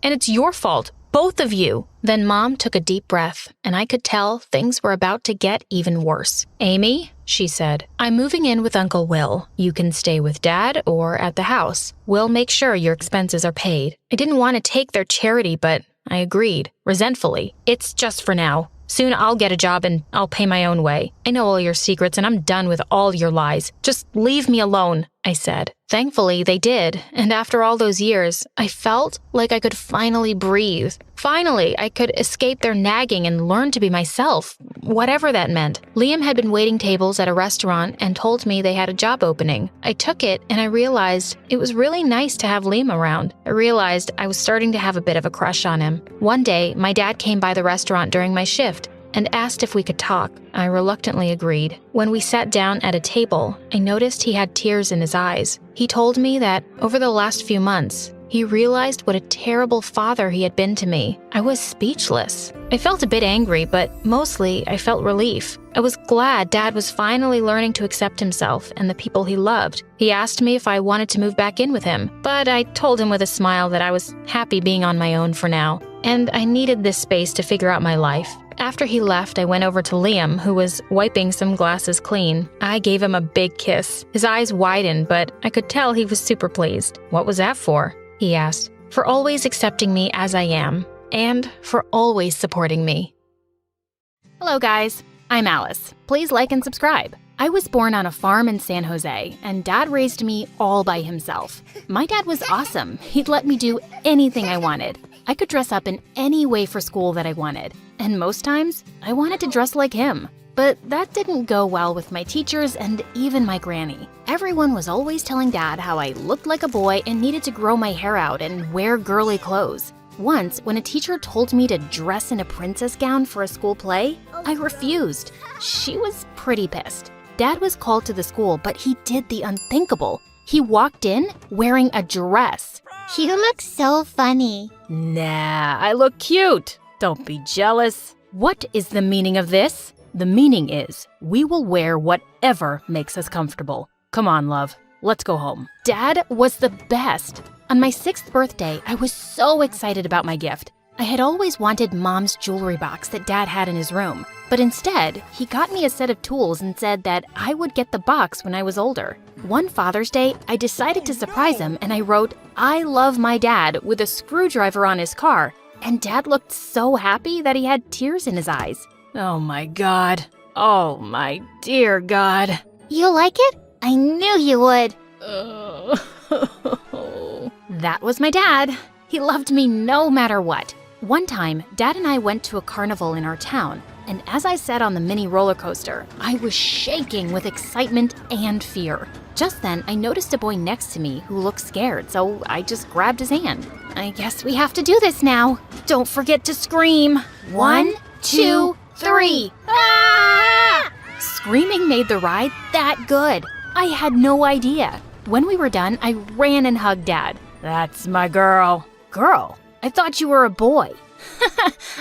and it's your fault, both of you. Then Mom took a deep breath, and I could tell things were about to get even worse. Amy, she said, I'm moving in with Uncle Will. You can stay with Dad or at the house. We'll make sure your expenses are paid. I didn't want to take their charity, but I agreed, resentfully. It's just for now. Soon I'll get a job and I'll pay my own way. I know all your secrets and I'm done with all your lies. Just leave me alone, I said. Thankfully, they did, and after all those years, I felt like I could finally breathe. Finally, I could escape their nagging and learn to be myself, whatever that meant. Liam had been waiting tables at a restaurant and told me they had a job opening. I took it and I realized it was really nice to have Liam around. I realized I was starting to have a bit of a crush on him. One day, my dad came by the restaurant during my shift and asked if we could talk. I reluctantly agreed. When we sat down at a table, I noticed he had tears in his eyes. He told me that over the last few months, he realized what a terrible father he had been to me. I was speechless. I felt a bit angry, but mostly I felt relief. I was glad Dad was finally learning to accept himself and the people he loved. He asked me if I wanted to move back in with him, but I told him with a smile that I was happy being on my own for now, and I needed this space to figure out my life. After he left, I went over to Liam, who was wiping some glasses clean. I gave him a big kiss. His eyes widened, but I could tell he was super pleased. What was that for? He asked. For always accepting me as I am, and for always supporting me. Hello, guys. I'm Alice. Please like and subscribe. I was born on a farm in San Jose, and Dad raised me all by himself. My dad was awesome. He'd let me do anything I wanted. I could dress up in any way for school that I wanted, and most times, I wanted to dress like him. But that didn't go well with my teachers and even my granny. Everyone was always telling Dad how I looked like a boy and needed to grow my hair out and wear girly clothes. Once, when a teacher told me to dress in a princess gown for a school play, I refused. She was pretty pissed. Dad was called to the school, but he did the unthinkable. He walked in wearing a dress. You look so funny. Nah, I look cute. Don't be jealous. What is the meaning of this? The meaning is, we will wear whatever makes us comfortable. Come on, love. Let's go home. Dad was the best. On my 6th birthday, I was so excited about my gift. I had always wanted Mom's jewelry box that Dad had in his room, but instead, he got me a set of tools and said that I would get the box when I was older. One Father's Day, I decided to surprise him and I wrote, "I love my dad" with a screwdriver on his car, and Dad looked so happy that he had tears in his eyes. Oh my God. Oh my dear God. You like it? I knew you would. That was my dad. He loved me no matter what. One time, Dad and I went to a carnival in our town, and as I sat on the mini roller coaster, I was shaking with excitement and fear. Just then, I noticed a boy next to me who looked scared, so I just grabbed his hand. I guess we have to do this now. Don't forget to scream. 1, 2, 3. Ah! Screaming made the ride that good. I had no idea. When we were done, I ran and hugged Dad. That's my girl. Girl? I thought you were a boy.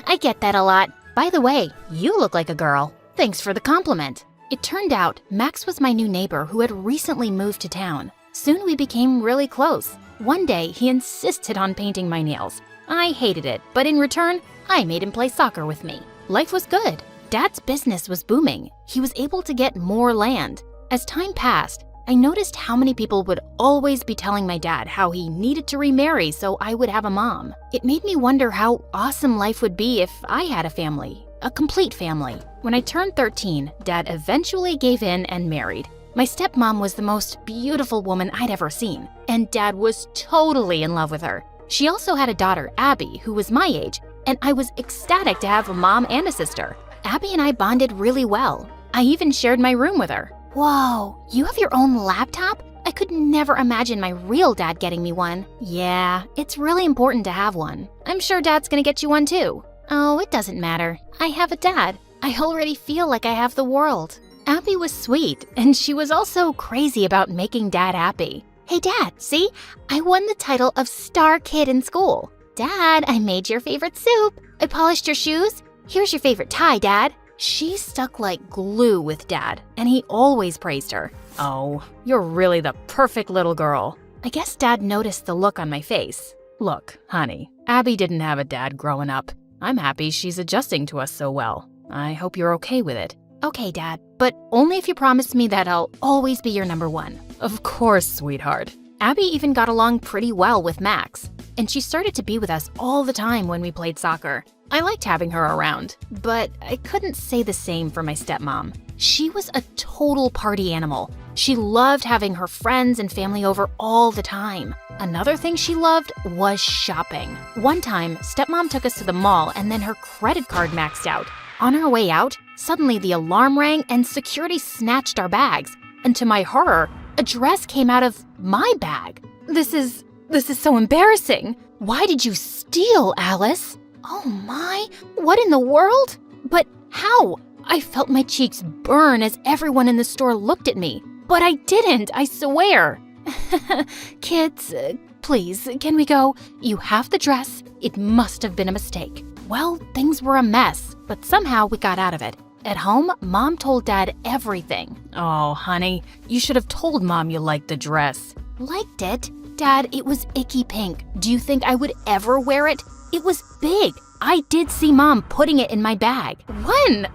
I get that a lot. By the way, you look like a girl. Thanks for the compliment. It turned out Max was my new neighbor who had recently moved to town. Soon we became really close. One day, he insisted on painting my nails. I hated it, but in return, I made him play soccer with me. Life was good. Dad's business was booming. He was able to get more land. As time passed, I noticed how many people would always be telling my dad how he needed to remarry so I would have a mom. It made me wonder how awesome life would be if I had a family. a complete family. When I turned 13, Dad eventually gave in and married. My stepmom was the most beautiful woman I'd ever seen, and Dad was totally in love with her. She also had a daughter, Abby, who was my age, and I was ecstatic to have a mom and a sister. Abby and I bonded really well. I even shared my room with her. Whoa, you have your own laptop? I could never imagine my real dad getting me one. Yeah, it's really important to have one. I'm sure Dad's gonna get you one too. Oh, it doesn't matter. I have a dad. I already feel like I have the world. Abby was sweet, and she was also crazy about making Dad happy. Hey Dad, see? I won the title of Star Kid in school. Dad, I made your favorite soup. I polished your shoes. Here's your favorite tie, Dad. She stuck like glue with Dad, and he always praised her. Oh, you're really the perfect little girl. I guess Dad noticed the look on my face. Look, honey, Abby didn't have a dad growing up. I'm happy she's adjusting to us so well. I hope you're okay with it. Okay, Dad, but only if you promise me that I'll always be your number one. Of course, sweetheart. Abby even got along pretty well with Max, and she started to be with us all the time when we played soccer. I liked having her around, but I couldn't say the same for my stepmom. She was a total party animal. She loved having her friends and family over all the time. Another thing she loved was shopping. One time, stepmom took us to the mall and then her credit card maxed out. On our way out, suddenly the alarm rang and security snatched our bags. And to my horror, a dress came out of my bag. This is so embarrassing. Why did you steal, Alice? Oh my, what in the world? But how? I felt my cheeks burn as everyone in the store looked at me. But I didn't, I swear. Kids, please, can we go? You have the dress. It must have been a mistake. Well, things were a mess, but somehow we got out of it. At home, Mom told Dad everything. Oh, honey, you should have told Mom you liked the dress. Liked it? Dad, it was icky pink. Do you think I would ever wear it? It was big. I did see Mom putting it in my bag. When?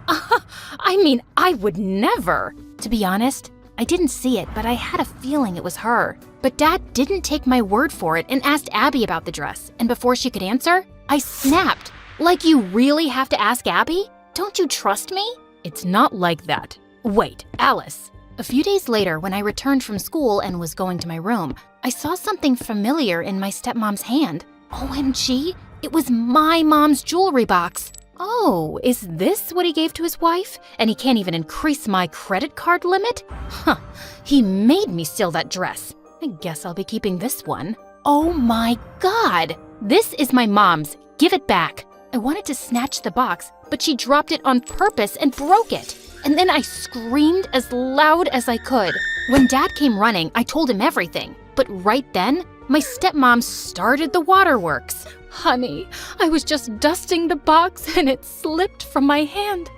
I would never. To be honest, I didn't see it, but I had a feeling it was her. But Dad didn't take my word for it and asked Abby about the dress. And before she could answer, I snapped. Like, you really have to ask Abby? Don't you trust me? It's not like that. Wait, Alice. A few days later, when I returned from school and was going to my room, I saw something familiar in my stepmom's hand. OMG, it was my mom's jewelry box. Oh, is this what he gave to his wife? And he can't even increase my credit card limit? Huh, he made me steal that dress. I guess I'll be keeping this one. Oh my God, this is my mom's. Give it back. I wanted to snatch the box, but she dropped it on purpose and broke it. And then I screamed as loud as I could. When Dad came running, I told him everything. But right then, my stepmom started the waterworks. Honey, I was just dusting the box and it slipped from my hand.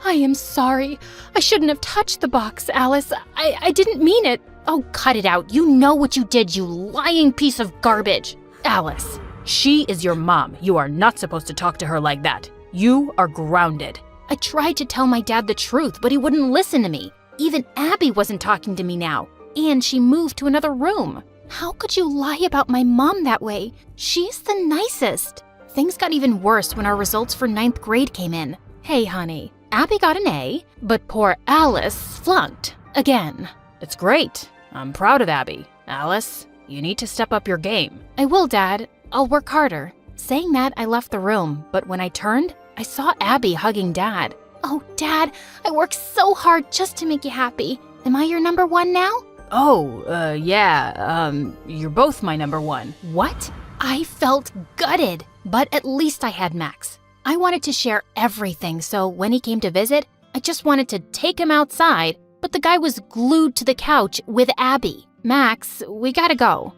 I am sorry. I shouldn't have touched the box, Alice. I didn't mean it. Oh, cut it out. You know what you did, you lying piece of garbage. Alice, she is your mom. You are not supposed to talk to her like that. You are grounded. I tried to tell my dad the truth, but he wouldn't listen to me. Even Abby wasn't talking to me now, and she moved to another room. How could you lie about my mom that way? She's the nicest. Things got even worse when our results for 9th grade came in. Hey, honey, Abby got an A, but poor Alice flunked again. It's great. I'm proud of Abby. Alice, you need to step up your game. I will, Dad. I'll work harder. Saying that, I left the room, but when I turned, I saw Abby hugging Dad. Oh, Dad, I worked so hard just to make you happy. Am I your number one now? Oh, yeah, you're both my number one. What? I felt gutted, but at least I had Max. I wanted to share everything, so when he came to visit, I just wanted to take him outside, but the guy was glued to the couch with Abby. Max, we gotta go.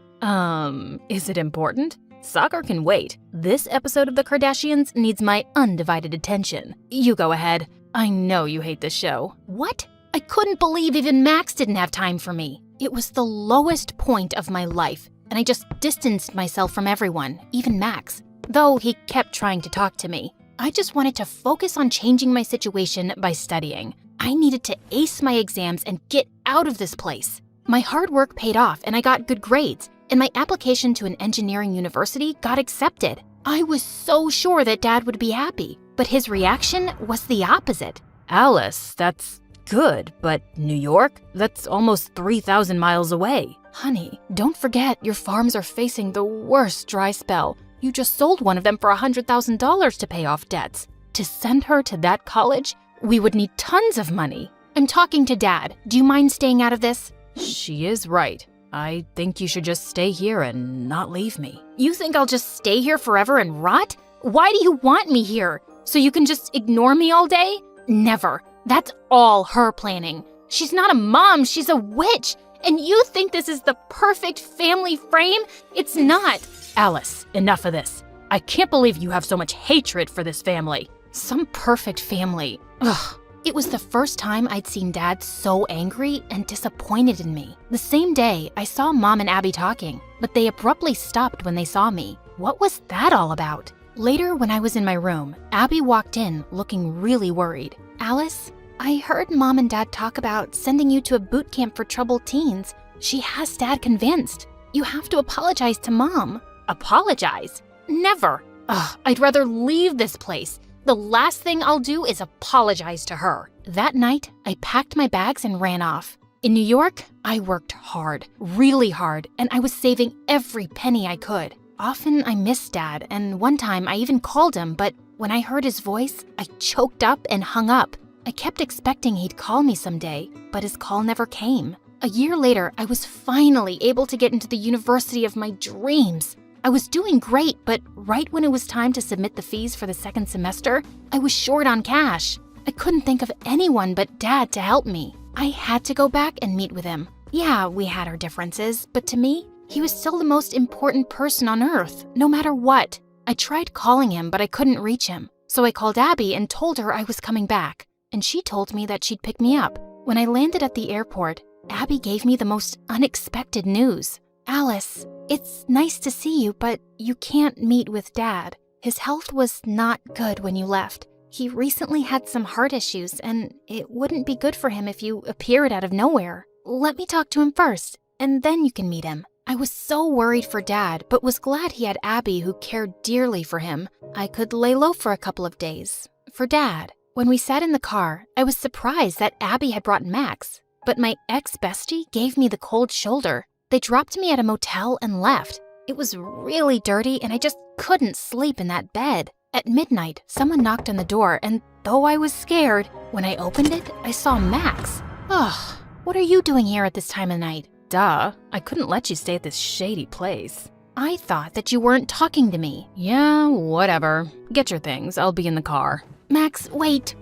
Is it important? Soccer can wait. This episode of The Kardashians needs my undivided attention. You go ahead. I know you hate this show. What? I couldn't believe even Max didn't have time for me. It was the lowest point of my life, and I just distanced myself from everyone, even Max, though he kept trying to talk to me. I just wanted to focus on changing my situation by studying. I needed to ace my exams and get out of this place. My hard work paid off and I got good grades, and my application to an engineering university got accepted. I was so sure that Dad would be happy, but but his reaction was the opposite. Alice, that's good, but New York? That's almost 3,000 miles away. Honey, don't forget your farms are facing the worst dry spell. You just sold one of them for $100,000 to pay off debts. To send her to that college, we would need tons of money. I'm talking to Dad. Do you mind staying out of this? She is right. I think you should just stay here and not leave me. You think I'll just stay here forever and rot? Why do you want me here? So you can just ignore me all day? Never. That's all her planning. She's not a mom, she's a witch. And you think this is the perfect family frame? It's not. Alice, enough of this. I can't believe you have so much hatred for this family. Some perfect family. Ugh. It was the first time I'd seen Dad so angry and disappointed in me. The same day, I saw Mom and Abby talking, but they abruptly stopped when they saw me. What was that all about? Later, when I was in my room, Abby walked in looking really worried. Alice, I heard Mom and Dad talk about sending you to a boot camp for troubled teens. She has Dad convinced. You have to apologize to Mom. Apologize? Never. Ugh, I'd rather leave this place. The last thing I'll do is apologize to her. That night, I packed my bags and ran off. In New York, I worked hard, really hard, and I was saving every penny I could. Often I missed Dad, and one time I even called him, but when I heard his voice, I choked up and hung up. I kept expecting he'd call me someday, but his call never came. A year later, I was finally able to get into the university of my dreams. I was doing great, but right when it was time to submit the fees for the second semester, I was short on cash. I couldn't think of anyone but Dad to help me. I had to go back and meet with him. Yeah, we had our differences, but to me, he was still the most important person on earth, no matter what. I tried calling him, but I couldn't reach him. So I called Abby and told her I was coming back, and she told me that she'd pick me up. When I landed at the airport, Abby gave me the most unexpected news. Alice, it's nice to see you, but you can't meet with Dad. His health was not good when you left. He recently had some heart issues, and it wouldn't be good for him if you appeared out of nowhere. Let me talk to him first, and then you can meet him. I was so worried for Dad, but was glad he had Abby who cared dearly for him. I could lay low for a couple of days. For Dad, when we sat in the car, I was surprised that Abby had brought Max, but my ex-bestie gave me the cold shoulder. They dropped me at a motel and left. It was really dirty and I just couldn't sleep in that bed. At midnight, someone knocked on the door and though I was scared, when I opened it, I saw Max. Ugh, what are you doing here at this time of night? Duh, I couldn't let you stay at this shady place. I thought that you weren't talking to me. Yeah, whatever. Get your things, I'll be in the car. Max, wait,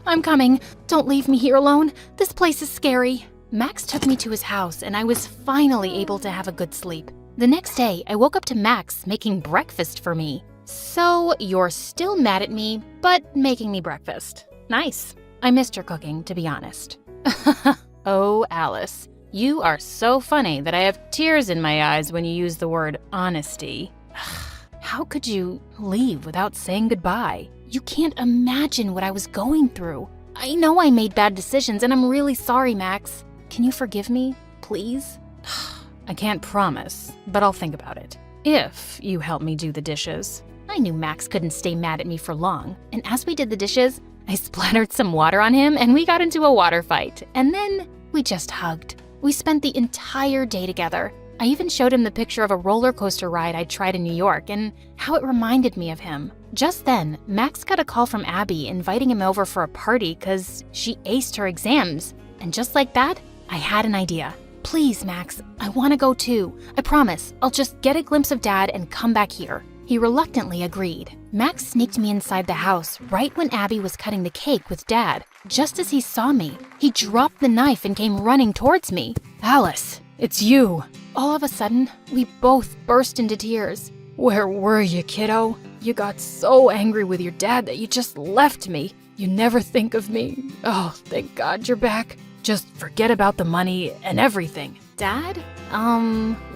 I'm coming. Don't leave me here alone. This place is scary. Max took me to his house and I was finally able to have a good sleep. The next day, I woke up to Max making breakfast for me. So you're still mad at me, but making me breakfast. Nice. I missed your cooking, to be honest. Oh, Alice, you are so funny that I have tears in my eyes when you use the word honesty. How could you leave without saying goodbye? You can't imagine what I was going through. I know I made bad decisions and I'm really sorry, Max. Can you forgive me, please? I can't promise, but I'll think about it. If you help me do the dishes. I knew Max couldn't stay mad at me for long, and as we did the dishes, I splattered some water on him and we got into a water fight, and then we just hugged. We spent the entire day together. I even showed him the picture of a roller coaster ride I tried in New York and how it reminded me of him. Just then, Max got a call from Abby inviting him over for a party because she aced her exams, and just like that, I had an idea. Please, Max, I want to go too. I promise, I'll just get a glimpse of Dad and come back here. He reluctantly agreed. Max sneaked me inside the house right when Abby was cutting the cake with Dad. Just as he saw me, he dropped the knife and came running towards me. Alice, it's you. All of a sudden, we both burst into tears. Where were you, kiddo? You got so angry with your dad that you just left me. You never think of me. Oh, thank God you're back. Just forget about the money and everything. Dad?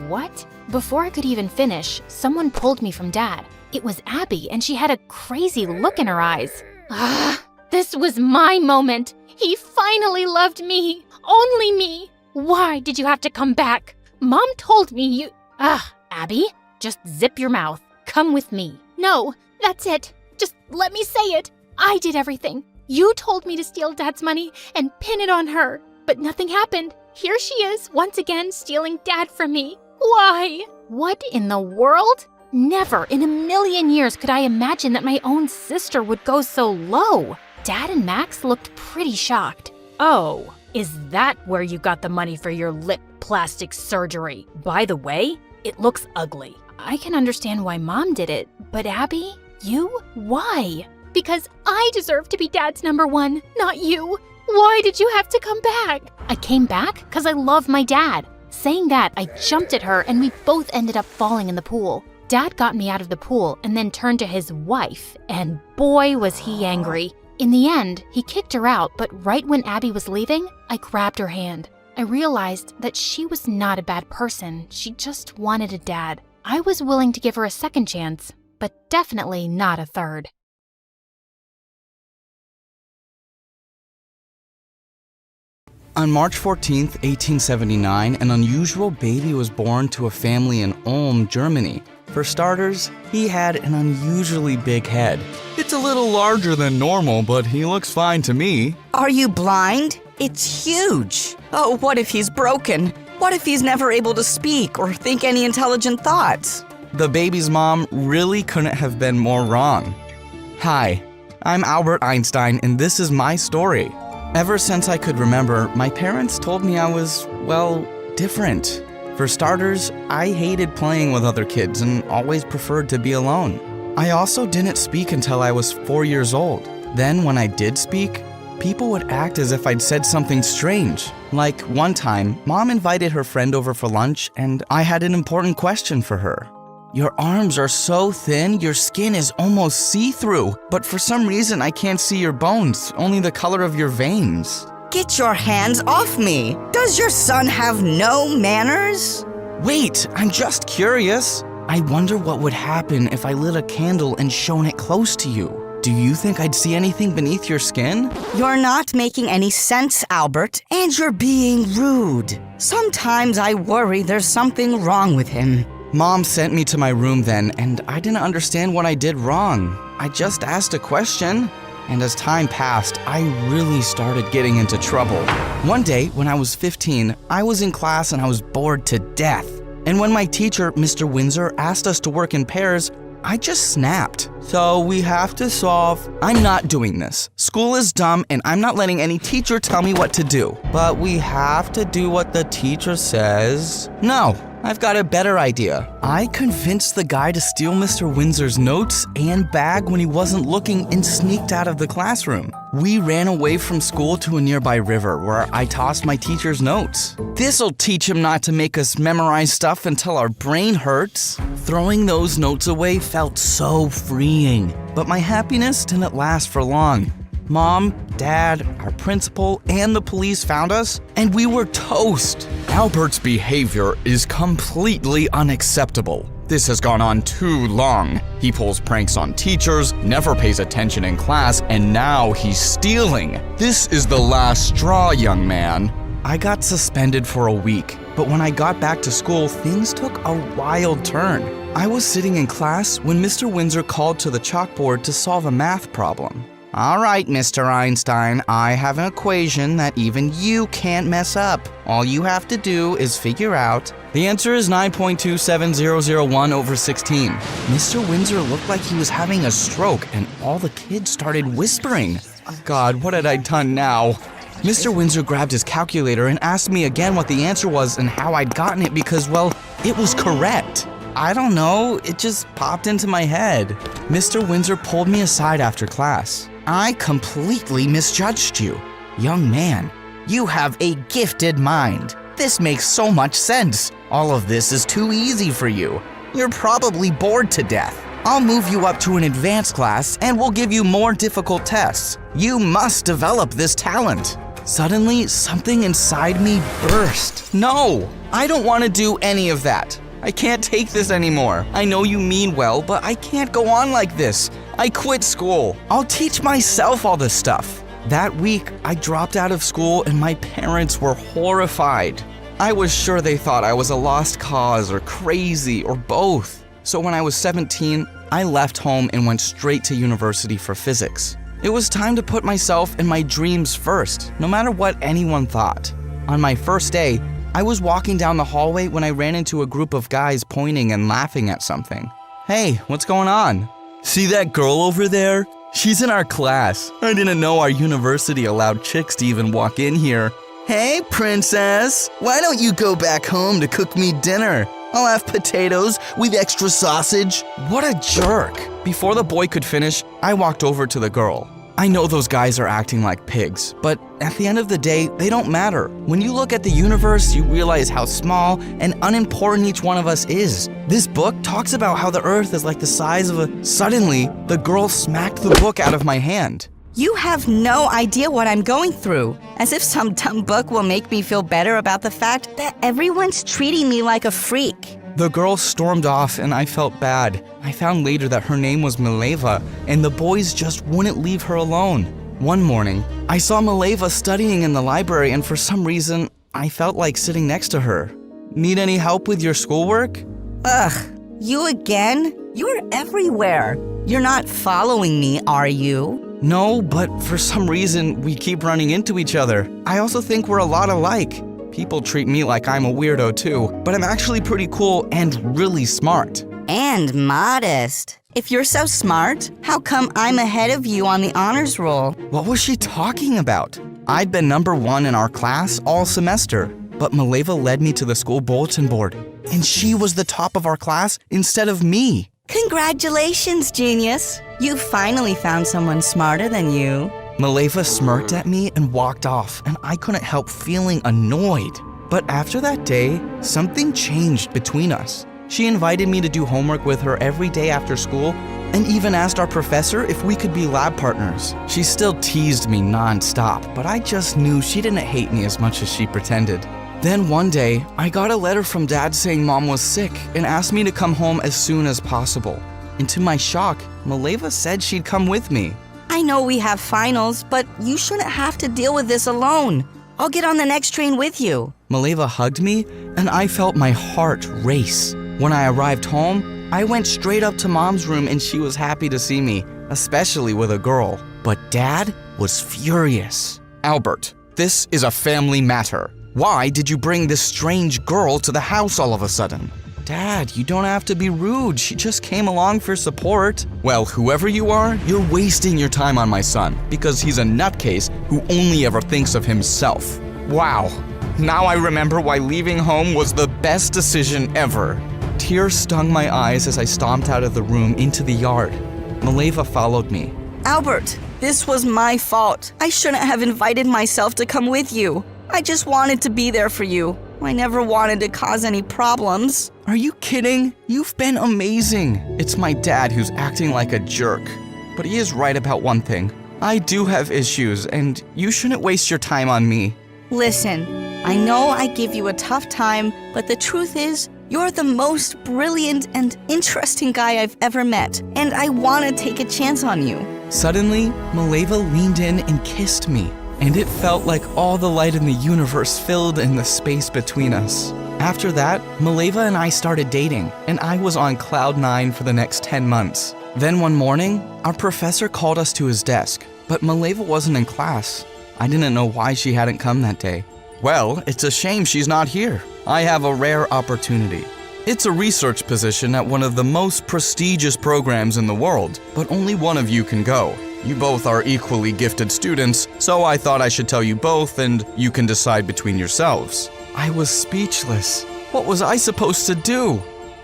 What? Before I could even finish, someone pulled me from Dad. It was Abby, and she had a crazy look in her eyes. This was my moment. He finally loved me. Only me. Why did you have to come back? Mom told me you... Abby, just zip your mouth. Come with me. No, that's it. Just let me say it. I did everything. You told me to steal Dad's money and pin it on her, but nothing happened. Here she is, once again, stealing Dad from me. Why? What in the world? Never in a million years could I imagine that my own sister would go so low. Dad and Max looked pretty shocked. Oh, is that where you got the money for your lip plastic surgery? By the way, it looks ugly. I can understand why Mom did it, but Abby, you? Why? Because I deserve to be Dad's number one, not you. Why did you have to come back? I came back because I love my dad. Saying that, I jumped at her and we both ended up falling in the pool. Dad got me out of the pool and then turned to his wife, and boy was he angry. In the end, he kicked her out, but right when Abby was leaving, I grabbed her hand. I realized that she was not a bad person, she just wanted a dad. I was willing to give her a second chance, but definitely not a third. On March 14th, 1879, an unusual baby was born to a family in Ulm, Germany. For starters, he had an unusually big head. It's a little larger than normal, but he looks fine to me. Are you blind? It's huge. Oh, what if he's broken? What if he's never able to speak or think any intelligent thoughts? The baby's mom really couldn't have been more wrong. Hi, I'm Albert Einstein, and this is my story. Ever since I could remember, my parents told me I was, well, different. For starters, I hated playing with other kids and always preferred to be alone. I also didn't speak until I was 4 years old. Then when I did speak, people would act as if I'd said something strange. Like one time, Mom invited her friend over for lunch and I had an important question for her. Your arms are so thin, your skin is almost see-through, but for some reason I can't see your bones, only the color of your veins. Get your hands off me! Does your son have no manners? Wait, I'm just curious. I wonder what would happen if I lit a candle and shone it close to you. Do you think I'd see anything beneath your skin? You're not making any sense, Albert, and you're being rude. Sometimes I worry there's something wrong with him. Mom sent me to my room then, and I didn't understand what I did wrong. I just asked a question. And as time passed, I really started getting into trouble. One day, when I was 15, I was in class and I was bored to death. And when my teacher, Mr. Windsor, asked us to work in pairs, I just snapped. So we have to solve. I'm not doing this. School is dumb and I'm not letting any teacher tell me what to do. But we have to do what the teacher says. No, I've got a better idea. I convinced the guy to steal Mr. Windsor's notes and bag when he wasn't looking and sneaked out of the classroom. We ran away from school to a nearby river where I tossed my teacher's notes. This'll teach him not to make us memorize stuff until our brain hurts. Throwing those notes away felt so freeing, but my happiness didn't last for long. Mom, Dad, our principal, and the police found us, and we were toast. Albert's behavior is completely unacceptable. This has gone on too long. He pulls pranks on teachers, never pays attention in class, and now he's stealing. This is the last straw, young man. I got suspended for a week, but when I got back to school, things took a wild turn. I was sitting in class when Mr. Windsor called to the chalkboard to solve a math problem. All right, Mr. Einstein, I have an equation that even you can't mess up. All you have to do is figure out. The answer is 9.27001 over 16. Mr. Windsor looked like he was having a stroke, and all the kids started whispering. God, what had I done now? Mr. Windsor grabbed his calculator and asked me again what the answer was and how I'd gotten it because, well, it was correct. I don't know, it just popped into my head. Mr. Windsor pulled me aside after class. I completely misjudged you. Young man, you have a gifted mind. This makes so much sense. All of this is too easy for you. You're probably bored to death. I'll move you up to an advanced class and we'll give you more difficult tests. You must develop this talent. Suddenly, something inside me burst. No, I don't want to do any of that. I can't take this anymore. I know you mean well, but I can't go on like this. I quit school. I'll teach myself all this stuff. That week, I dropped out of school and my parents were horrified. I was sure they thought I was a lost cause or crazy or both. So when I was 17, I left home and went straight to university for physics. It was time to put myself and my dreams first, no matter what anyone thought. On my first day, I was walking down the hallway when I ran into a group of guys pointing and laughing at something. Hey, what's going on? See that girl over there? She's in our class. I didn't know our university allowed chicks to even walk in here. Hey, princess, why don't you go back home to cook me dinner? I'll have potatoes with extra sausage. What a jerk. Before the boy could finish, I walked over to the girl. I know those guys are acting like pigs, but at the end of the day, they don't matter. When you look at the universe, you realize how small and unimportant each one of us is. This book talks about how the earth is like the size of a... Suddenly, the girl smacked the book out of my hand. You have no idea what I'm going through. As if some dumb book will make me feel better about the fact that everyone's treating me like a freak. The girl stormed off and I felt bad. I found later that her name was Mileva and the boys just wouldn't leave her alone. One morning, I saw Mileva studying in the library and for some reason, I felt like sitting next to her. Need any help with your schoolwork? Ugh, you again? You're everywhere. You're not following me, are you? No, but for some reason, we keep running into each other. I also think we're a lot alike. People treat me like I'm a weirdo too, but I'm actually pretty cool and really smart. And modest. If you're so smart, how come I'm ahead of you on the honors roll? What was she talking about? I'd been number 1 in our class all semester, but Mileva led me to the school bulletin board, and she was the top of our class instead of me. Congratulations, genius. You finally found someone smarter than you. Mileva smirked at me and walked off, and I couldn't help feeling annoyed. But after that day, something changed between us. She invited me to do homework with her every day after school, and even asked our professor if we could be lab partners. She still teased me non-stop, but I just knew she didn't hate me as much as she pretended. Then one day, I got a letter from Dad saying Mom was sick and asked me to come home as soon as possible. And to my shock, Mileva said she'd come with me. I know we have finals, but you shouldn't have to deal with this alone. I'll get on the next train with you. Mileva hugged me, and I felt my heart race. When I arrived home, I went straight up to Mom's room and she was happy to see me, especially with a girl. But Dad was furious. Albert, this is a family matter. Why did you bring this strange girl to the house all of a sudden? Dad, you don't have to be rude. She just came along for support. Well, whoever you are, you're wasting your time on my son because he's a nutcase who only ever thinks of himself. Wow. Now I remember why leaving home was the best decision ever. Tears stung my eyes as I stomped out of the room into the yard. Mileva followed me. Albert, this was my fault. I shouldn't have invited myself to come with you. I just wanted to be there for you. I never wanted to cause any problems. Are you kidding? You've been amazing. It's my dad who's acting like a jerk. But he is right about one thing. I do have issues, and you shouldn't waste your time on me. Listen, I know I give you a tough time, but the truth is, you're the most brilliant and interesting guy I've ever met, and I want to take a chance on you. Suddenly, Mileva leaned in and kissed me, and it felt like all the light in the universe filled in the space between us. After that, Mileva and I started dating, and I was on cloud 9 for the next 10 months. Then one morning, our professor called us to his desk, but Mileva wasn't in class. I didn't know why she hadn't come that day. Well, it's a shame she's not here. I have a rare opportunity. It's a research position at one of the most prestigious programs in the world, but only one of you can go. You both are equally gifted students, so I thought I should tell you both and you can decide between yourselves. I was speechless. What was I supposed to do?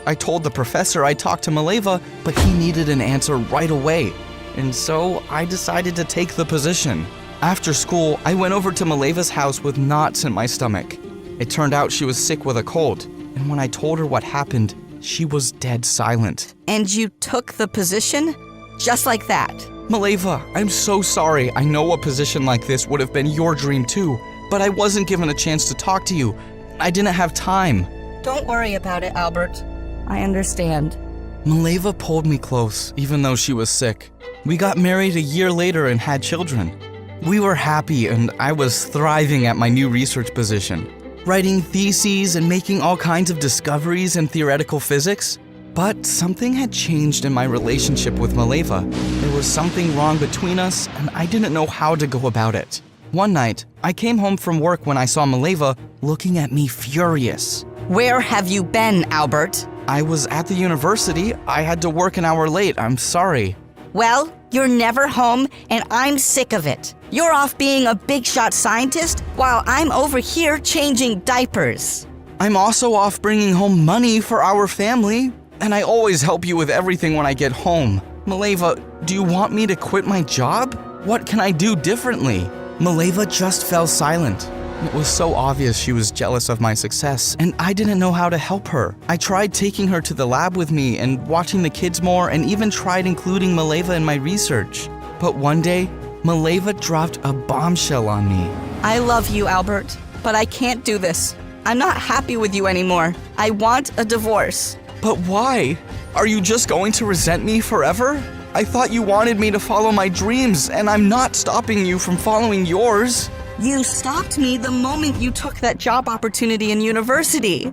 I told the professor I talked to Mileva, but he needed an answer right away. And so I decided to take the position. After school, I went over to Mileva's house with knots in my stomach. It turned out she was sick with a cold, and when I told her what happened, she was dead silent. And you took the position? Just like that? Mileva, I'm so sorry. I know a position like this would have been your dream too, but I wasn't given a chance to talk to you. I didn't have time. Don't worry about it, Albert. I understand. Mileva pulled me close, even though she was sick. We got married a year later and had children. We were happy, and I was thriving at my new research position, writing theses and making all kinds of discoveries in theoretical physics. But something had changed in my relationship with Mileva. There was something wrong between us, and I didn't know how to go about it. One night, I came home from work when I saw Mileva looking at me furious. Where have you been, Albert? I was at the university. I had to work an hour late. I'm sorry. Well, you're never home, and I'm sick of it. You're off being a big-shot scientist, while I'm over here changing diapers. I'm also off bringing home money for our family, and I always help you with everything when I get home. Mileva, do you want me to quit my job? What can I do differently? Mileva just fell silent. It was so obvious she was jealous of my success, and I didn't know how to help her. I tried taking her to the lab with me and watching the kids more, and even tried including Mileva in my research. But one day, Mileva dropped a bombshell on me. I love you, Albert, but I can't do this. I'm not happy with you anymore. I want a divorce. But why? Are you just going to resent me forever? I thought you wanted me to follow my dreams, and I'm not stopping you from following yours. You stopped me the moment you took that job opportunity in university.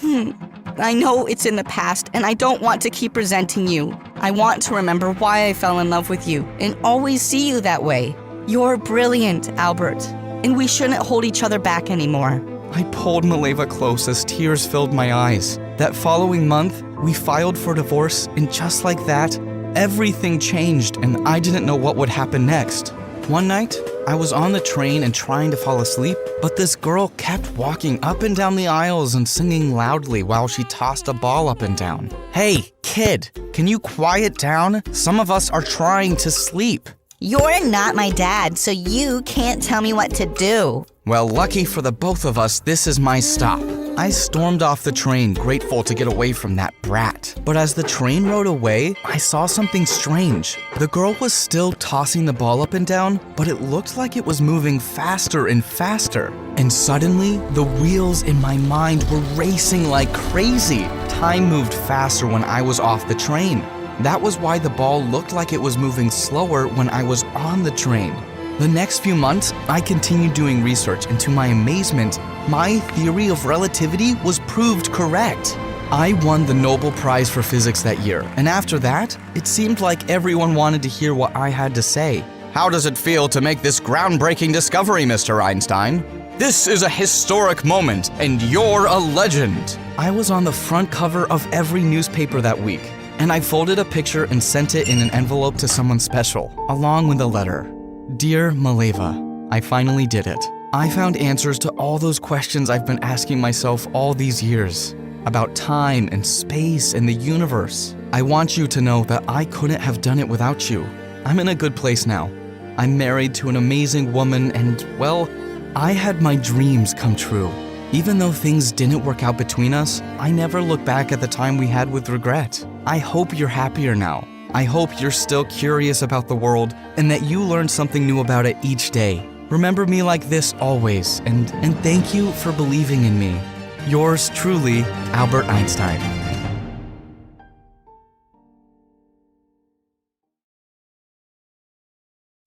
I know it's in the past, and I don't want to keep resenting you. I want to remember why I fell in love with you, and always see you that way. You're brilliant, Albert, and we shouldn't hold each other back anymore. I pulled Mileva close as tears filled my eyes. That following month, we filed for divorce, and just like that, everything changed, and I didn't know what would happen next. One night, I was on the train and trying to fall asleep, but this girl kept walking up and down the aisles and singing loudly while she tossed a ball up and down. Hey, kid, can you quiet down? Some of us are trying to sleep. You're not my dad, so you can't tell me what to do. Well, lucky for the both of us, this is my stop. I stormed off the train, grateful to get away from that brat. But as the train rode away, I saw something strange. The girl was still tossing the ball up and down, but it looked like it was moving faster and faster. And suddenly, the wheels in my mind were racing like crazy. Time moved faster when I was off the train. That was why the ball looked like it was moving slower when I was on the train. The next few months, I continued doing research, and to my amazement, my theory of relativity was proved correct. I won the Nobel Prize for Physics that year, and after that, it seemed like everyone wanted to hear what I had to say. How does it feel to make this groundbreaking discovery, Mr. Einstein? This is a historic moment, and you're a legend. I was on the front cover of every newspaper that week, and I folded a picture and sent it in an envelope to someone special, along with a letter. Dear Mileva, I finally did it. I found answers to all those questions I've been asking myself all these years about time and space and the universe. I want you to know that I couldn't have done it without you. I'm in a good place now. I'm married to an amazing woman and, well, I had my dreams come true. Even though things didn't work out between us, I never look back at the time we had with regret. I hope you're happier now. I hope you're still curious about the world and that you learn something new about it each day. Remember me like this always, and thank you for believing in me. Yours truly, Albert Einstein.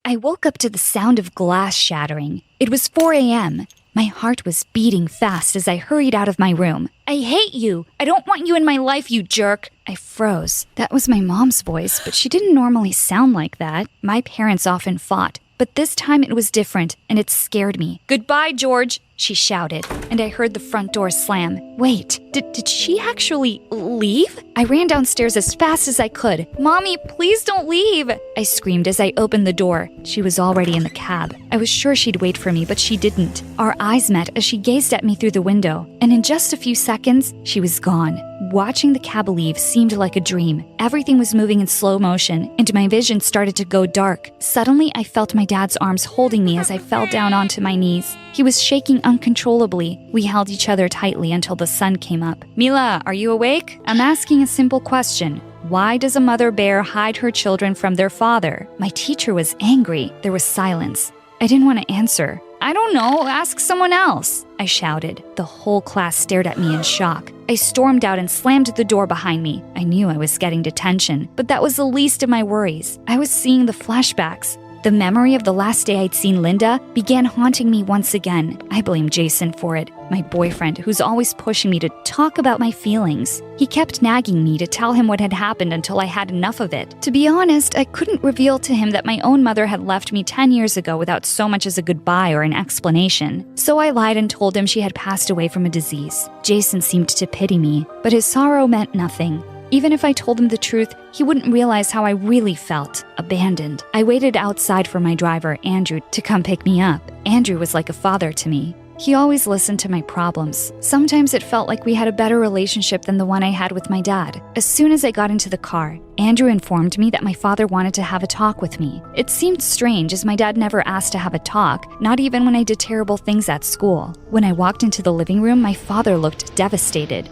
I woke up to the sound of glass shattering. It was 4 a.m. My heart was beating fast as I hurried out of my room. I hate you! I don't want you in my life, you jerk! I froze. That was my mom's voice, but she didn't normally sound like that. My parents often fought, but this time it was different, and it scared me. Goodbye, George! She shouted, and I heard the front door slam. Wait, did she actually leave? I ran downstairs as fast as I could. Mommy, please don't leave! I screamed as I opened the door. She was already in the cab. I was sure she'd wait for me, but she didn't. Our eyes met as she gazed at me through the window, and in just a few seconds, she was gone. Watching the cab leave seemed like a dream. Everything was moving in slow motion, and my vision started to go dark. Suddenly, I felt my dad's arms holding me as I fell down onto my knees. He was shaking uncontrollably. We held each other tightly until the sun came up. Mila, are you awake? I'm asking a simple question. Why does a mother bear hide her children from their father? My teacher was angry. There was silence. I didn't want to answer. I don't know, ask someone else, I shouted. The whole class stared at me in shock. I stormed out and slammed the door behind me. I knew I was getting detention, but that was the least of my worries. I was seeing the flashbacks. The memory of the last day I'd seen Linda began haunting me once again. I blame Jason for it, my boyfriend who's always pushing me to talk about my feelings. He kept nagging me to tell him what had happened until I had enough of it. To be honest, I couldn't reveal to him that my own mother had left me 10 years ago without so much as a goodbye or an explanation. So I lied and told him she had passed away from a disease. Jason seemed to pity me, but his sorrow meant nothing. Even if I told him the truth, he wouldn't realize how I really felt, abandoned. I waited outside for my driver, Andrew, to come pick me up. Andrew was like a father to me. He always listened to my problems. Sometimes it felt like we had a better relationship than the one I had with my dad. As soon as I got into the car, Andrew informed me that my father wanted to have a talk with me. It seemed strange as my dad never asked to have a talk, not even when I did terrible things at school. When I walked into the living room, my father looked devastated.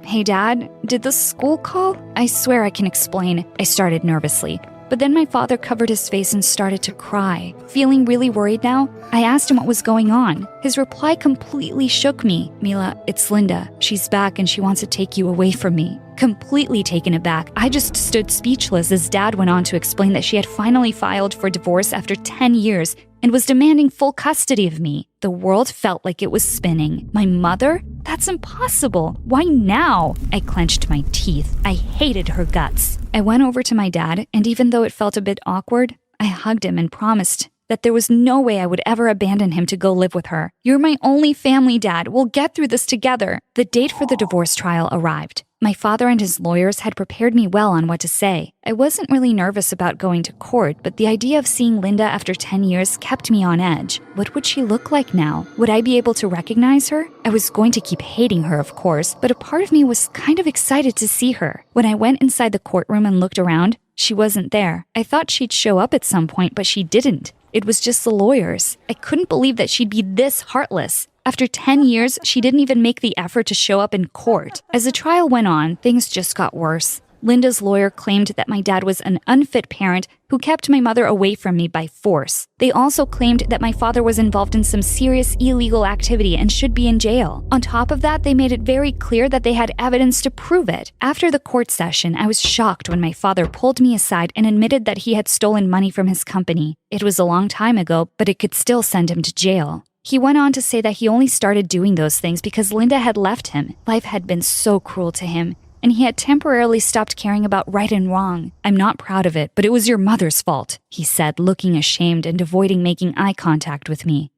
Hey Dad, did the school call? I swear I can explain. I started nervously. But then my father covered his face and started to cry. Feeling really worried now, I asked him what was going on. His reply completely shook me. Mila, it's Linda. She's back and she wants to take you away from me. Completely taken aback, I just stood speechless as Dad went on to explain that she had finally filed for divorce after 10 years and was demanding full custody of me. The world felt like it was spinning. My mother? That's impossible. Why now? I clenched my teeth. I hated her guts. I went over to my dad, and even though it felt a bit awkward, I hugged him and promised that there was no way I would ever abandon him to go live with her. You're my only family, Dad. We'll get through this together. The date for the divorce trial arrived. My father and his lawyers had prepared me well on what to say. I wasn't really nervous about going to court, but the idea of seeing Linda after 10 years kept me on edge. What would she look like now? Would I be able to recognize her? I was going to keep hating her, of course, but a part of me was kind of excited to see her. When I went inside the courtroom and looked around, she wasn't there. I thought she'd show up at some point, but she didn't. It was just the lawyers. I couldn't believe that she'd be this heartless. After 10 years, she didn't even make the effort to show up in court. As the trial went on, things just got worse. Linda's lawyer claimed that my dad was an unfit parent who kept my mother away from me by force. They also claimed that my father was involved in some serious illegal activity and should be in jail. On top of that, they made it very clear that they had evidence to prove it. After the court session, I was shocked when my father pulled me aside and admitted that he had stolen money from his company. It was a long time ago, but it could still send him to jail. He went on to say that he only started doing those things because Linda had left him. Life had been so cruel to him, and he had temporarily stopped caring about right and wrong. I'm not proud of it, but it was your mother's fault, he said, looking ashamed and avoiding making eye contact with me.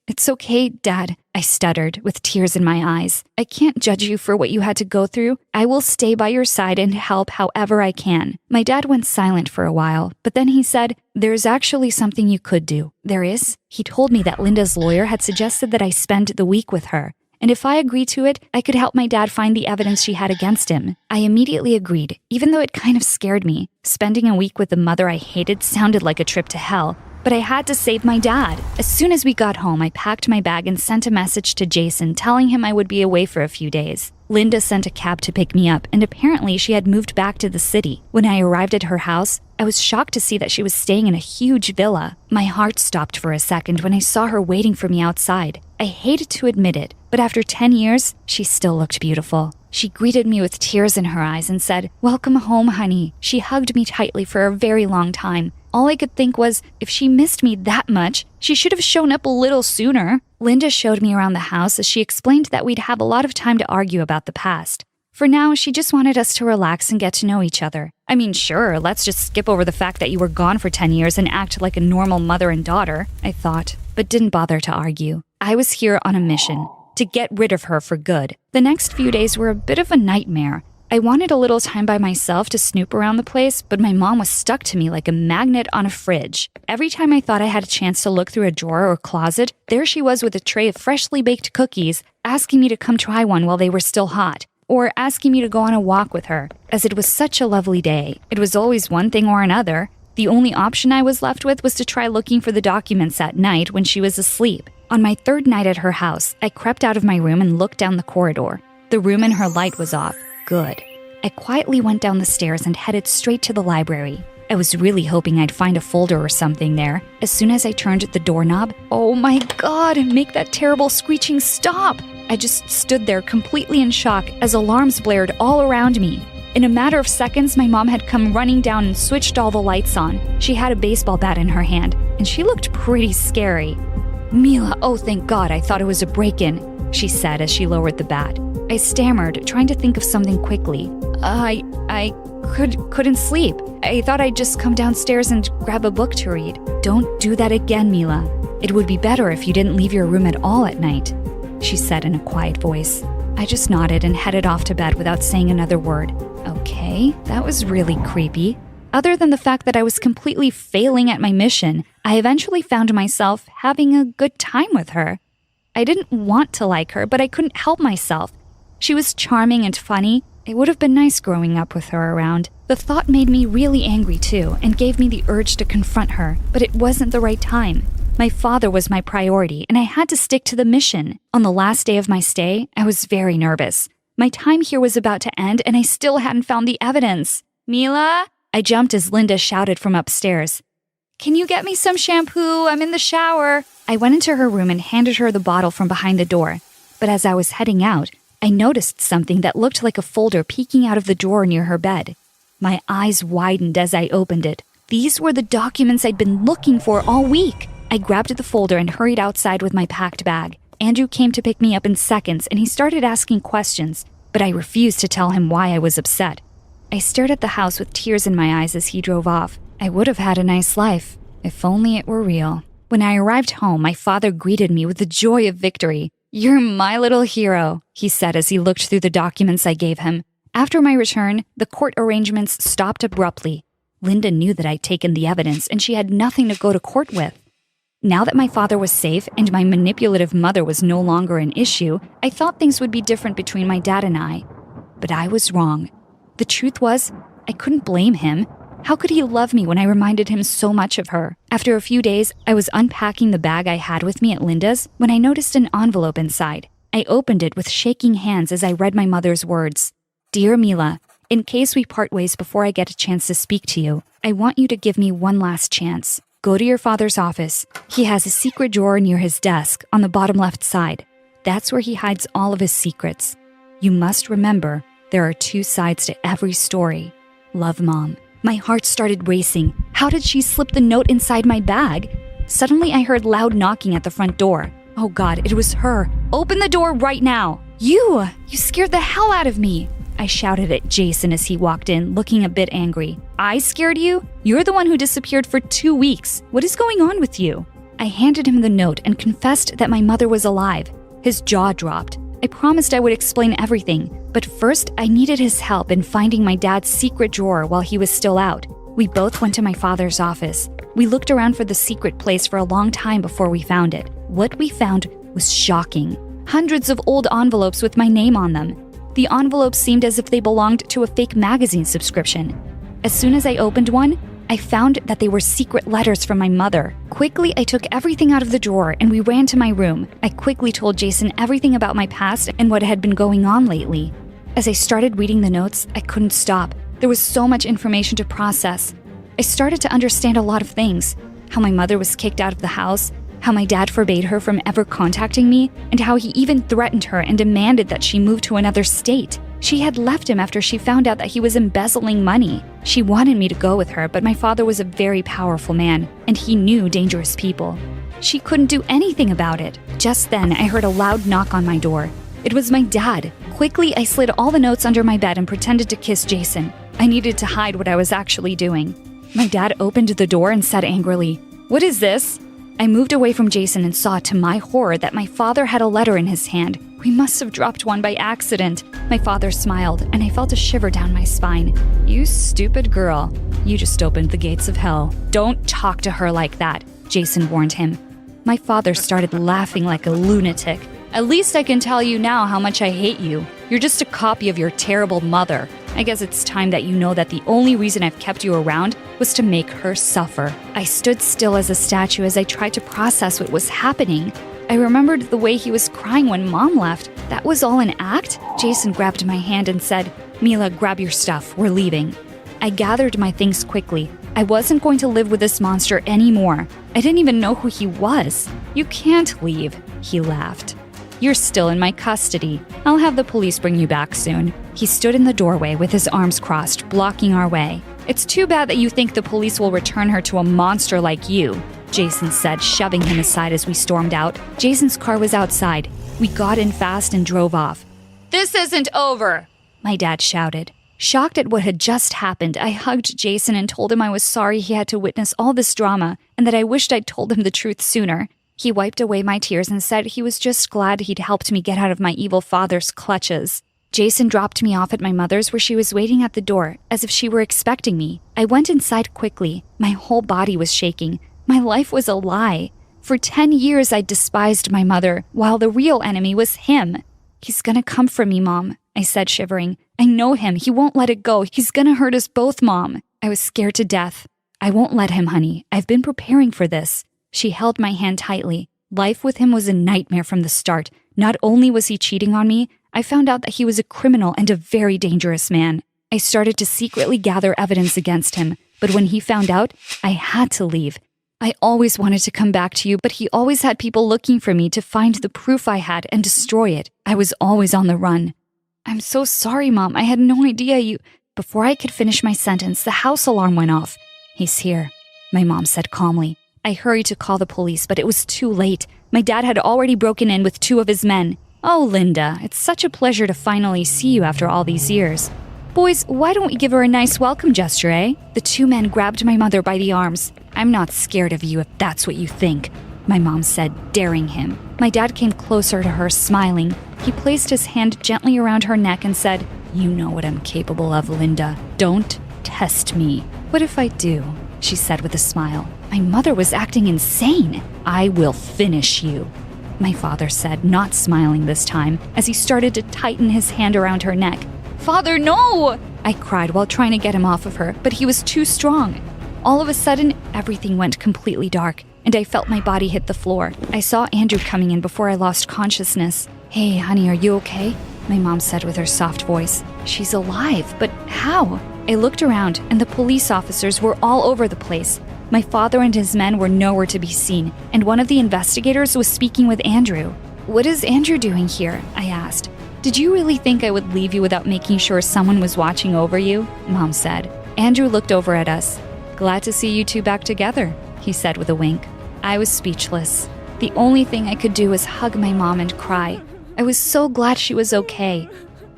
It's okay, Dad, I stuttered, with tears in my eyes. I can't judge you for what you had to go through. I will stay by your side and help however I can. My dad went silent for a while, but then he said, there's actually something you could do. There is? He told me that Linda's lawyer had suggested that I spend the week with her, and if I agreed to it, I could help my dad find the evidence she had against him. I immediately agreed, even though it kind of scared me. Spending a week with the mother I hated sounded like a trip to hell, but I had to save my dad. As soon as we got home, I packed my bag and sent a message to Jason telling him I would be away for a few days. Linda sent a cab to pick me up, and apparently she had moved back to the city. When I arrived at her house, I was shocked to see that she was staying in a huge villa. My heart stopped for a second when I saw her waiting for me outside. I hated to admit it, but after 10 years, she still looked beautiful. She greeted me with tears in her eyes and said, "Welcome home, honey." She hugged me tightly for a very long time. All I could think was, if she missed me that much, she should have shown up a little sooner. Linda showed me around the house as she explained that we'd have a lot of time to argue about the past. For now, she just wanted us to relax and get to know each other. I mean, sure, let's just skip over the fact that you were gone for 10 years and act like a normal mother and daughter, I thought, but didn't bother to argue. I was here on a mission, to get rid of her for good. The next few days were a bit of a nightmare. I wanted a little time by myself to snoop around the place, but my mom was stuck to me like a magnet on a fridge. Every time I thought I had a chance to look through a drawer or closet, there she was with a tray of freshly baked cookies, asking me to come try one while they were still hot, or asking me to go on a walk with her. As it was such a lovely day, it was always one thing or another. The only option I was left with was to try looking for the documents at night when she was asleep. On my third night at her house, I crept out of my room and looked down the corridor. The room in her light was off. Good. I quietly went down the stairs and headed straight to the library. I was really hoping I'd find a folder or something there. As soon as I turned the doorknob, oh my God, make that terrible screeching stop! I just stood there completely in shock as alarms blared all around me. In a matter of seconds, my mom had come running down and switched all the lights on. She had a baseball bat in her hand, and she looked pretty scary. "Mila, oh thank God, I thought it was a break-in," she said as she lowered the bat. I stammered, trying to think of something quickly. I couldn't sleep. I thought I'd just come downstairs and grab a book to read." "Don't do that again, Mila. It would be better if you didn't leave your room at all at night," she said in a quiet voice. I just nodded and headed off to bed without saying another word. Okay, that was really creepy. Other than the fact that I was completely failing at my mission, I eventually found myself having a good time with her. I didn't want to like her, but I couldn't help myself. She was charming and funny. It would have been nice growing up with her around. The thought made me really angry too, and gave me the urge to confront her, but it wasn't the right time. My father was my priority, and I had to stick to the mission. On the last day of my stay, I was very nervous. My time here was about to end, and I still hadn't found the evidence. "Mila?" I jumped as Linda shouted from upstairs. "Can you get me some shampoo? I'm in the shower." I went into her room and handed her the bottle from behind the door. But as I was heading out, I noticed something that looked like a folder peeking out of the drawer near her bed. My eyes widened as I opened it. These were the documents I'd been looking for all week. I grabbed the folder and hurried outside with my packed bag. Andrew came to pick me up in seconds, and he started asking questions, but I refused to tell him why I was upset. I stared at the house with tears in my eyes as he drove off. I would have had a nice life, if only it were real. When I arrived home, my father greeted me with the joy of victory. "You're my little hero," he said as he looked through the documents I gave him. After my return, the court arrangements stopped abruptly. Linda knew that I'd taken the evidence, and she had nothing to go to court with. Now that my father was safe and my manipulative mother was no longer an issue, I thought things would be different between my dad and I. But I was wrong. The truth was, I couldn't blame him. How could he love me when I reminded him so much of her? After a few days, I was unpacking the bag I had with me at Linda's when I noticed an envelope inside. I opened it with shaking hands as I read my mother's words. "Dear Mila, in case we part ways before I get a chance to speak to you, I want you to give me one last chance. Go to your father's office. He has a secret drawer near his desk on the bottom left side. That's where he hides all of his secrets. You must remember, there are two sides to every story. Love, Mom." My heart started racing. How did she slip the note inside my bag? Suddenly, I heard loud knocking at the front door. Oh God, it was her. "Open the door right now." You scared the hell out of me," I shouted at Jason as he walked in, looking a bit angry. "I scared you? You're the one who disappeared for 2 weeks. What is going on with you?" I handed him the note and confessed that my mother was alive. His jaw dropped. I promised I would explain everything, but first I needed his help in finding my dad's secret drawer while he was still out. We both went to my father's office. We looked around for the secret place for a long time before we found it. What we found was shocking. Hundreds of old envelopes with my name on them. The envelopes seemed as if they belonged to a fake magazine subscription. As soon as I opened one, I found that they were secret letters from my mother. Quickly, I took everything out of the drawer and we ran to my room. I quickly told Jason everything about my past and what had been going on lately. As I started reading the notes, I couldn't stop. There was so much information to process. I started to understand a lot of things. How my mother was kicked out of the house, how my dad forbade her from ever contacting me, and how he even threatened her and demanded that she move to another state. She had left him after she found out that he was embezzling money. She wanted me to go with her, but my father was a very powerful man, and he knew dangerous people. She couldn't do anything about it. Just then, I heard a loud knock on my door. It was my dad. Quickly, I slid all the notes under my bed and pretended to kiss Jason. I needed to hide what I was actually doing. My dad opened the door and said angrily, "What is this?" I moved away from Jason and saw to my horror that my father had a letter in his hand. We must have dropped one by accident. My father smiled, and I felt a shiver down my spine. "You stupid girl. You just opened the gates of hell. Don't talk to her like that," Jason warned him. My father started laughing like a lunatic. "At least I can tell you now how much I hate you. You're just a copy of your terrible mother. I guess it's time that you know that the only reason I've kept you around was to make her suffer." I stood still as a statue as I tried to process what was happening. I remembered the way he was crying when Mom left. That was all an act? Jason grabbed my hand and said, "Mila, grab your stuff. We're leaving." I gathered my things quickly. I wasn't going to live with this monster anymore. I didn't even know who he was. "You can't leave," he laughed. "You're still in my custody. I'll have the police bring you back soon." He stood in the doorway with his arms crossed, blocking our way. "It's too bad that you think the police will return her to a monster like you," Jason said, shoving him aside as we stormed out. Jason's car was outside. We got in fast and drove off. "This isn't over," my dad shouted. Shocked at what had just happened, I hugged Jason and told him I was sorry he had to witness all this drama and that I wished I'd told him the truth sooner. He wiped away my tears and said he was just glad he'd helped me get out of my evil father's clutches. Jason dropped me off at my mother's where she was waiting at the door, as if she were expecting me. I went inside quickly. My whole body was shaking. My life was a lie. For 10 years I despised my mother, while the real enemy was him. "He's gonna come for me, Mom," I said, shivering. "I know him. He won't let it go. He's gonna hurt us both, Mom." I was scared to death. "I won't let him, honey. I've been preparing for this." She held my hand tightly. Life with him was a nightmare from the start. Not only was he cheating on me, I found out that he was a criminal and a very dangerous man. I started to secretly gather evidence against him, but when he found out, I had to leave. I always wanted to come back to you, but he always had people looking for me to find the proof I had and destroy it. I was always on the run. "I'm so sorry, Mom. I had no idea you—" Before I could finish my sentence, the house alarm went off. "He's here," my mom said calmly. I hurried to call the police, but it was too late. My dad had already broken in with 2 of his men. "Oh, Linda, it's such a pleasure to finally see you after all these years. Boys, why don't we give her a nice welcome gesture, eh?" The 2 men grabbed my mother by the arms. "I'm not scared of you if that's what you think," my mom said, daring him. My dad came closer to her, smiling. He placed his hand gently around her neck and said, "You know what I'm capable of, Linda. Don't test me." "What if I do?" she said with a smile. My mother was acting insane. "I will finish you," my father said, not smiling this time, as he started to tighten his hand around her neck. "Father, no!" I cried while trying to get him off of her, but he was too strong. All of a sudden, everything went completely dark, and I felt my body hit the floor. I saw Andrew coming in before I lost consciousness. "Hey, honey, are you okay?" my mom said with her soft voice. "She's alive, but how?" I looked around, and the police officers were all over the place. My father and his men were nowhere to be seen, and one of the investigators was speaking with Andrew. "What is Andrew doing here?" I asked. "Did you really think I would leave you without making sure someone was watching over you?" Mom said. Andrew looked over at us. "Glad to see you 2 back together," he said with a wink. I was speechless. The only thing I could do was hug my mom and cry. I was so glad she was okay.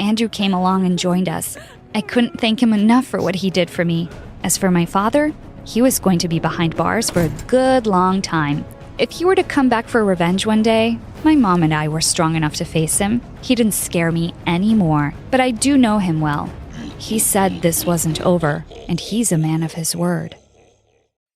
Andrew came along and joined us. I couldn't thank him enough for what he did for me. As for my father, he was going to be behind bars for a good long time. If he were to come back for revenge one day, my mom and I were strong enough to face him. He didn't scare me anymore, but I do know him well. He said this wasn't over, and he's a man of his word.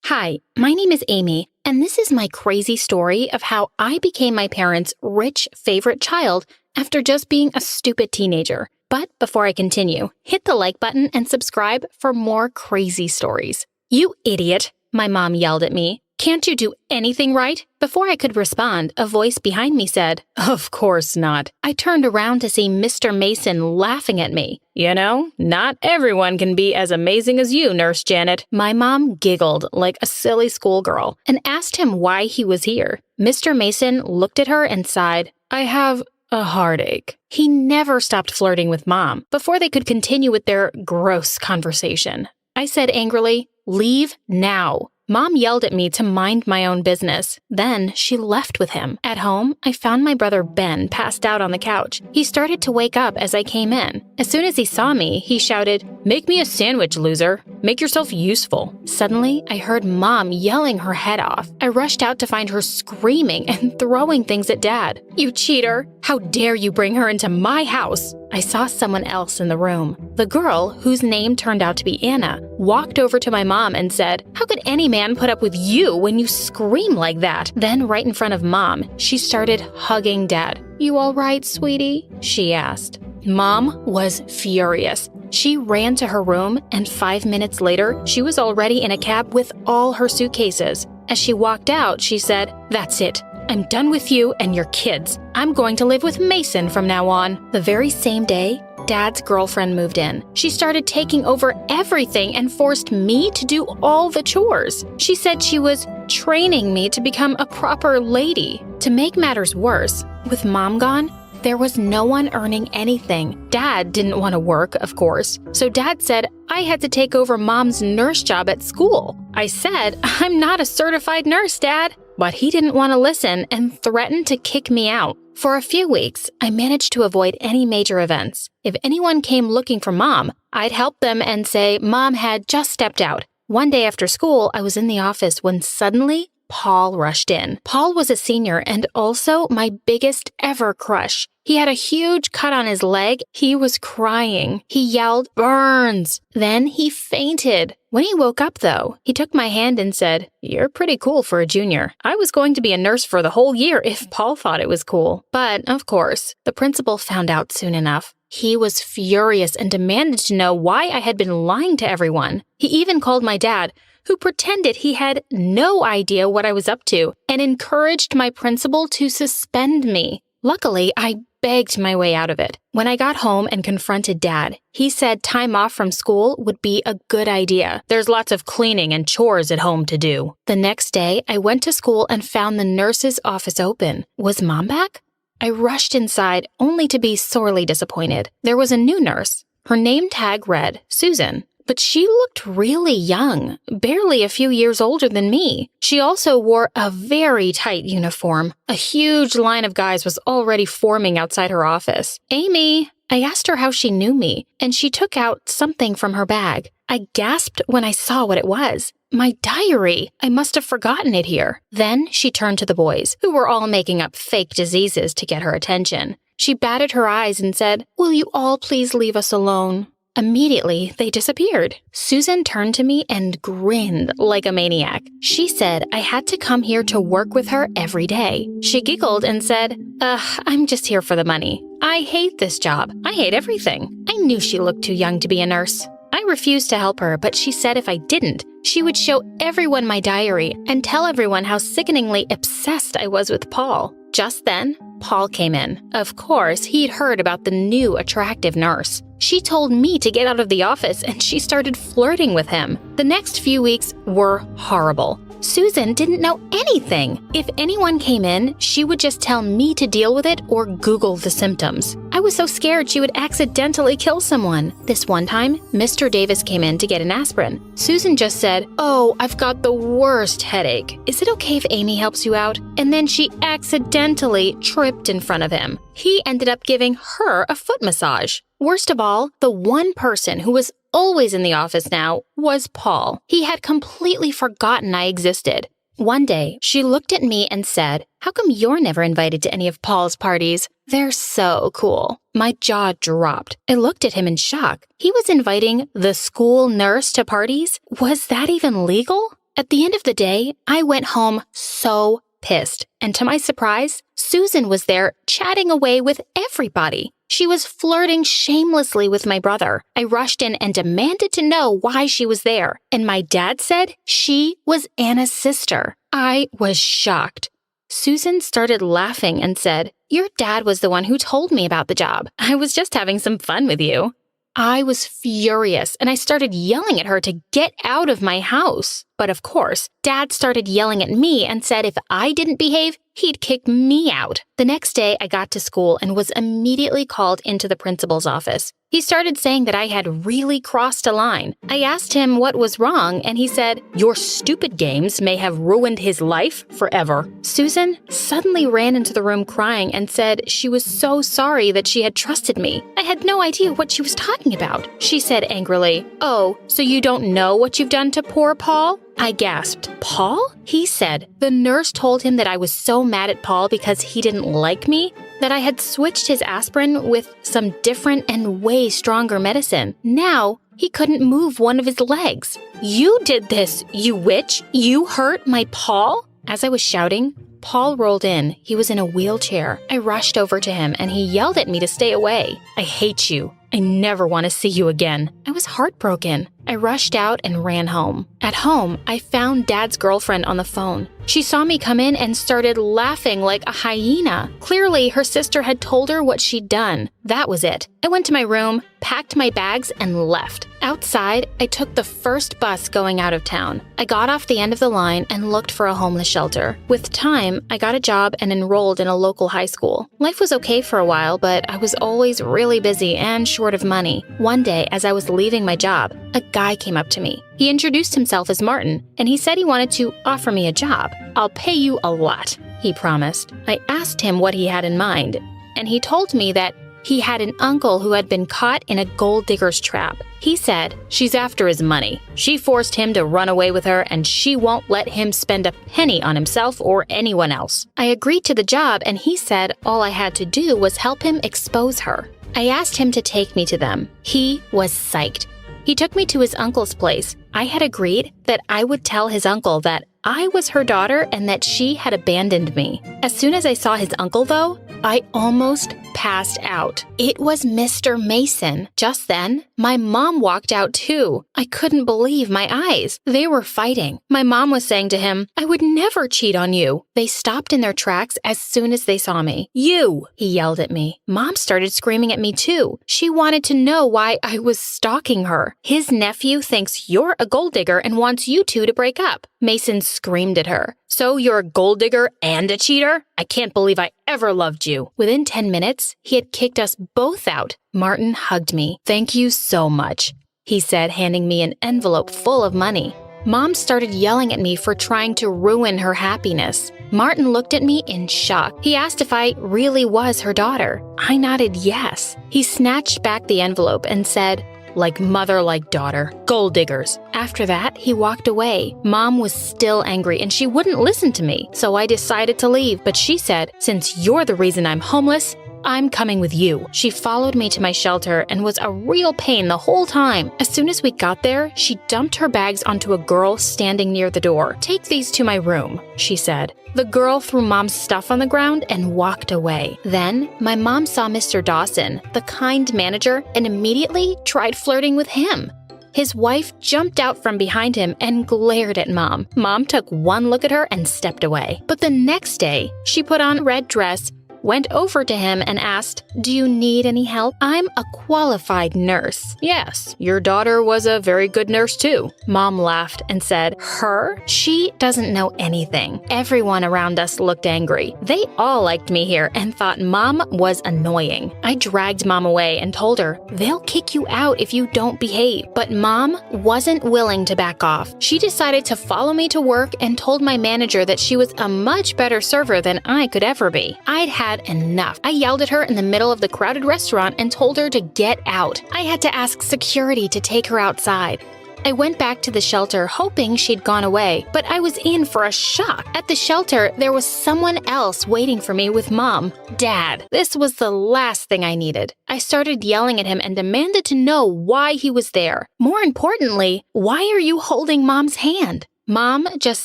Hi, my name is Amy, and this is my crazy story of how I became my parents' rich favorite child after just being a stupid teenager. But before I continue, hit the like button and subscribe for more crazy stories. "You idiot," my mom yelled at me. "Can't you do anything right?" Before I could respond, a voice behind me said, "Of course not." I turned around to see Mr. Mason laughing at me. "You know, not everyone can be as amazing as you, Nurse Janet." My mom giggled like a silly schoolgirl and asked him why he was here. Mr. Mason looked at her and sighed, "I have a heartache." He never stopped flirting with Mom before they could continue with their gross conversation. I said angrily, "Leave now." Mom yelled at me to mind my own business. Then she left with him. At home, I found my brother Ben passed out on the couch. He started to wake up as I came in. As soon as he saw me, he shouted, "Make me a sandwich, loser. Make yourself useful." Suddenly, I heard Mom yelling her head off. I rushed out to find her screaming and throwing things at Dad. "You cheater! How dare you bring her into my house!" I saw someone else in the room. The girl, whose name turned out to be Anna, walked over to my mom and said, "How could any man put up with you when you scream like that?" Then, right in front of Mom, she started hugging Dad. "You all right, sweetie?" she asked. Mom was furious. She ran to her room, and 5 minutes later, she was already in a cab with all her suitcases. As she walked out, she said, "That's it. I'm done with you and your kids. I'm going to live with Mason from now on." The very same day, Dad's girlfriend moved in. She started taking over everything and forced me to do all the chores. She said she was training me to become a proper lady. To make matters worse, with Mom gone, There was no one earning anything. Dad didn't want to work, of course, so Dad said I had to take over Mom's nurse job at school. I said, I'm not a certified nurse, Dad. But he didn't want to listen and threatened to kick me out. For a few weeks, I managed to avoid any major events. If anyone came looking for Mom, I'd help them and say Mom had just stepped out. One day after school, I was in the office when suddenly Paul rushed in. Paul was a senior and also my biggest ever crush. He had a huge cut on his leg. He was crying. He yelled, "Burns!" Then he fainted. When he woke up, though, he took my hand and said, "You're pretty cool for a junior." I was going to be a nurse for the whole year if Paul thought it was cool. But, of course, the principal found out soon enough. He was furious and demanded to know why I had been lying to everyone. He even called my dad, who pretended he had no idea what I was up to, and encouraged my principal to suspend me. Luckily, I begged my way out of it. When I got home and confronted Dad, he said time off from school would be a good idea. There's lots of cleaning and chores at home to do. The next day, I went to school and found the nurse's office open. Was Mom back? I rushed inside, only to be sorely disappointed. There was a new nurse. Her name tag read Susan. But she looked really young, barely a few years older than me. She also wore a very tight uniform. A huge line of guys was already forming outside her office. "Amy!" I asked her how she knew me, and she took out something from her bag. I gasped when I saw what it was. My diary! I must have forgotten it here. Then she turned to the boys, who were all making up fake diseases to get her attention. She batted her eyes and said, "Will you all please leave us alone?" Immediately, they disappeared. Susan turned to me and grinned like a maniac. She said I had to come here to work with her every day. She giggled and said, I'm just here for the money. I hate this job. I hate everything. I knew she looked too young to be a nurse. I refused to help her, but she said if I didn't, she would show everyone my diary and tell everyone how sickeningly obsessed I was with Paul. Just then, Paul came in. Of course, he'd heard about the new attractive nurse. She told me to get out of the office and she started flirting with him. The next few weeks were horrible. Susan didn't know anything. If anyone came in, she would just tell me to deal with it or Google the symptoms. I was so scared she would accidentally kill someone. This one time, Mr. Davis came in to get an aspirin. Susan just said, "Oh, I've got the worst headache. Is it okay if Amy helps you out?" And then she accidentally tripped in front of him. He ended up giving her a foot massage. Worst of all, the one person who was always in the office now was Paul. He had completely forgotten I existed. One day, she looked at me and said, "How come you're never invited to any of Paul's parties? They're so cool." My jaw dropped. I looked at him in shock. He was inviting the school nurse to parties? Was that even legal? At the end of the day, I went home so pissed. And to my surprise, Susan was there chatting away with everybody. She was flirting shamelessly with my brother. I rushed in and demanded to know why she was there. And my dad said she was Anna's sister. I was shocked. Susan started laughing and said, "Your dad was the one who told me about the job. I was just having some fun with you." I was furious and I started yelling at her to get out of my house. But of course, Dad started yelling at me and said if I didn't behave, he'd kick me out. The next day, I got to school and was immediately called into the principal's office. He started saying that I had really crossed a line. I asked him what was wrong, and he said, "Your stupid games may have ruined his life forever." Susan suddenly ran into the room crying and said she was so sorry that she had trusted me. I had no idea what she was talking about. She said angrily, "Oh, so you don't know what you've done to poor Paul?" I gasped. "Paul?" He said the nurse told him that I was so mad at Paul because he didn't like me, that I had switched his aspirin with some different and way stronger medicine. Now, he couldn't move one of his legs. "You did this, you witch! You hurt my Paul?" As I was shouting, Paul rolled in. He was in a wheelchair. I rushed over to him and he yelled at me to stay away. "I hate you. I never want to see you again." I was heartbroken. I rushed out and ran home. At home, I found Dad's girlfriend on the phone. She saw me come in and started laughing like a hyena. Clearly, her sister had told her what she'd done. That was it. I went to my room, packed my bags, and left. Outside, I took the first bus going out of town. I got off the end of the line and looked for a homeless shelter. With time, I got a job and enrolled in a local high school. Life was okay for a while, but I was always really busy and short of money. One day, as I was leaving my job, a guy came up to me. He introduced himself as Martin, and he said he wanted to offer me a job. "I'll pay you a lot," he promised. I asked him what he had in mind, and he told me that he had an uncle who had been caught in a gold digger's trap. He said, "She's after his money. She forced him to run away with her, and she won't let him spend a penny on himself or anyone else." I agreed to the job, and he said all I had to do was help him expose her. I asked him to take me to them. He was psyched. He took me to his uncle's place. I had agreed that I would tell his uncle that I was her daughter and that she had abandoned me. As soon as I saw his uncle, though, I almost passed out. It was Mr. Mason. Just then, my mom walked out too. I couldn't believe my eyes. They were fighting. My mom was saying to him, "I would never cheat on you." They stopped in their tracks as soon as they saw me. "You!" he yelled at me. Mom started screaming at me too. She wanted to know why I was stalking her. "His nephew thinks you're a gold digger and wants you two to break up." Mason screamed at her. "So you're a gold digger and a cheater? I can't believe I ever loved you." Within 10 minutes, he had kicked us both out. Martin hugged me. "Thank you so much," he said, handing me an envelope full of money. Mom started yelling at me for trying to ruin her happiness. Martin looked at me in shock. He asked if I really was her daughter. I nodded yes. He snatched back the envelope and said, "Like mother, like daughter. Gold diggers." After that, he walked away. Mom was still angry and she wouldn't listen to me, so I decided to leave. But she said, "Since you're the reason I'm homeless, I'm coming with you." She followed me to my shelter and was a real pain the whole time. As soon as we got there, she dumped her bags onto a girl standing near the door. "Take these to my room," she said. The girl threw Mom's stuff on the ground and walked away. Then, my mom saw Mr. Dawson, the kind manager, and immediately tried flirting with him. His wife jumped out from behind him and glared at Mom. Mom took one look at her and stepped away. But the next day, she put on a red dress, went over to him and asked, "Do you need any help? I'm a qualified nurse." "Yes, your daughter was a very good nurse too." Mom laughed and said, "Her? She doesn't know anything." Everyone around us looked angry. They all liked me here and thought Mom was annoying. I dragged Mom away and told her, "They'll kick you out if you don't behave." But Mom wasn't willing to back off. She decided to follow me to work and told my manager that she was a much better server than I could ever be. I'd had enough. I yelled at her in the middle of the crowded restaurant and told her to get out. I had to ask security to take her outside. I went back to the shelter hoping she'd gone away, but I was in for a shock. At the shelter, there was someone else waiting for me with Mom. Dad. This was the last thing I needed. I started yelling at him and demanded to know why he was there. More importantly, why are you holding Mom's hand? Mom just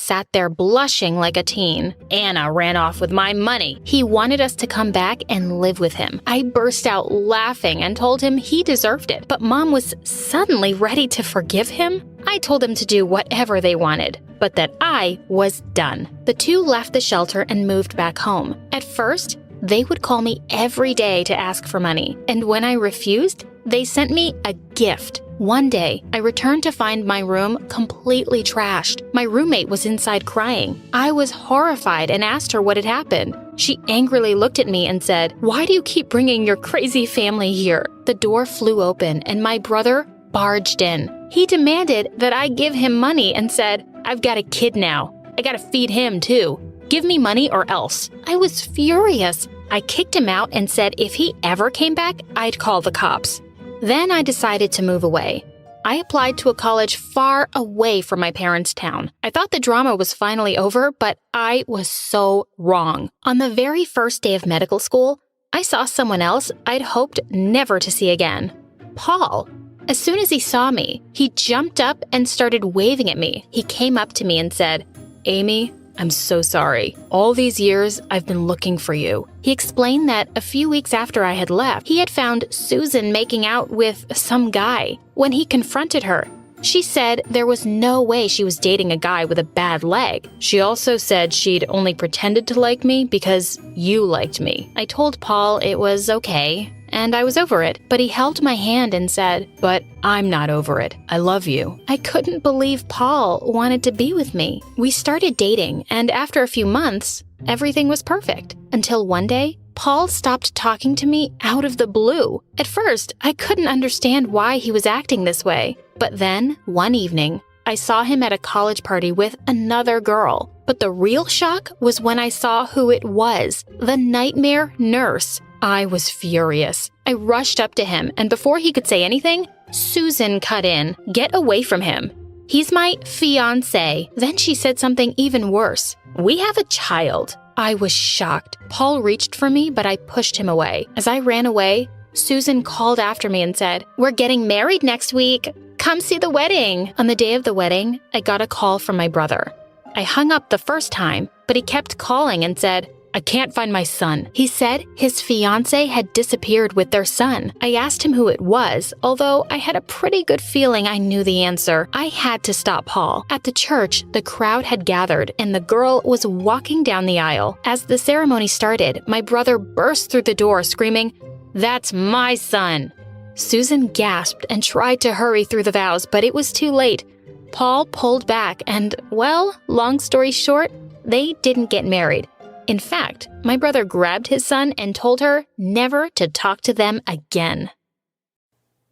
sat there blushing like a teen. "Anna ran off with my money. He wanted us to come back and live with him." I burst out laughing and told him he deserved it, but Mom was suddenly ready to forgive him. I told them to do whatever they wanted, but that I was done. The two left the shelter and moved back home. At first, they would call me every day to ask for money, and when I refused, they sent me a gift. One day, I returned to find my room completely trashed. My roommate was inside crying. I was horrified and asked her what had happened. She angrily looked at me and said, "Why do you keep bringing your crazy family here?" The door flew open and my brother barged in. He demanded that I give him money and said, "I've got a kid now. I gotta feed him too. Give me money or else." I was furious. I kicked him out and said if he ever came back, I'd call the cops. Then I decided to move away. I applied to a college far away from my parents' town. I thought the drama was finally over, but I was so wrong. On the very first day of medical school, I saw someone else I'd hoped never to see again. Paul. As soon as he saw me, he jumped up and started waving at me. He came up to me and said, "Amy, I'm so sorry. All these years, I've been looking for you." He explained that a few weeks after I had left, he had found Susan making out with some guy. When he confronted her, She said there was no way she was dating a guy with a bad leg. She also said she'd only pretended to like me because you liked me. I told Paul it was okay, and I was over it, but he held my hand and said, "But I'm not over it. I love you." I couldn't believe Paul wanted to be with me. We started dating, and after a few months, everything was perfect. Until one day, Paul stopped talking to me out of the blue. At first, I couldn't understand why he was acting this way. But then, one evening, I saw him at a college party with another girl. But the real shock was when I saw who it was, the nightmare nurse. I was furious. I rushed up to him, and before he could say anything, Susan cut in. "Get away from him. He's my fiancé." Then she said something even worse. "We have a child." I was shocked. Paul reached for me, but I pushed him away. As I ran away, Susan called after me and said, "We're getting married next week. Come see the wedding." On the day of the wedding, I got a call from my brother. I hung up the first time, but he kept calling and said, "I can't find my son." He said his fiancée had disappeared with their son. I asked him who it was, although I had a pretty good feeling I knew the answer. I had to stop Paul. At the church, the crowd had gathered, and the girl was walking down the aisle. As the ceremony started, my brother burst through the door screaming, "That's my son!" Susan gasped and tried to hurry through the vows, but it was too late. Paul pulled back and, well, long story short, they didn't get married. In fact, my brother grabbed his son and told her never to talk to them again.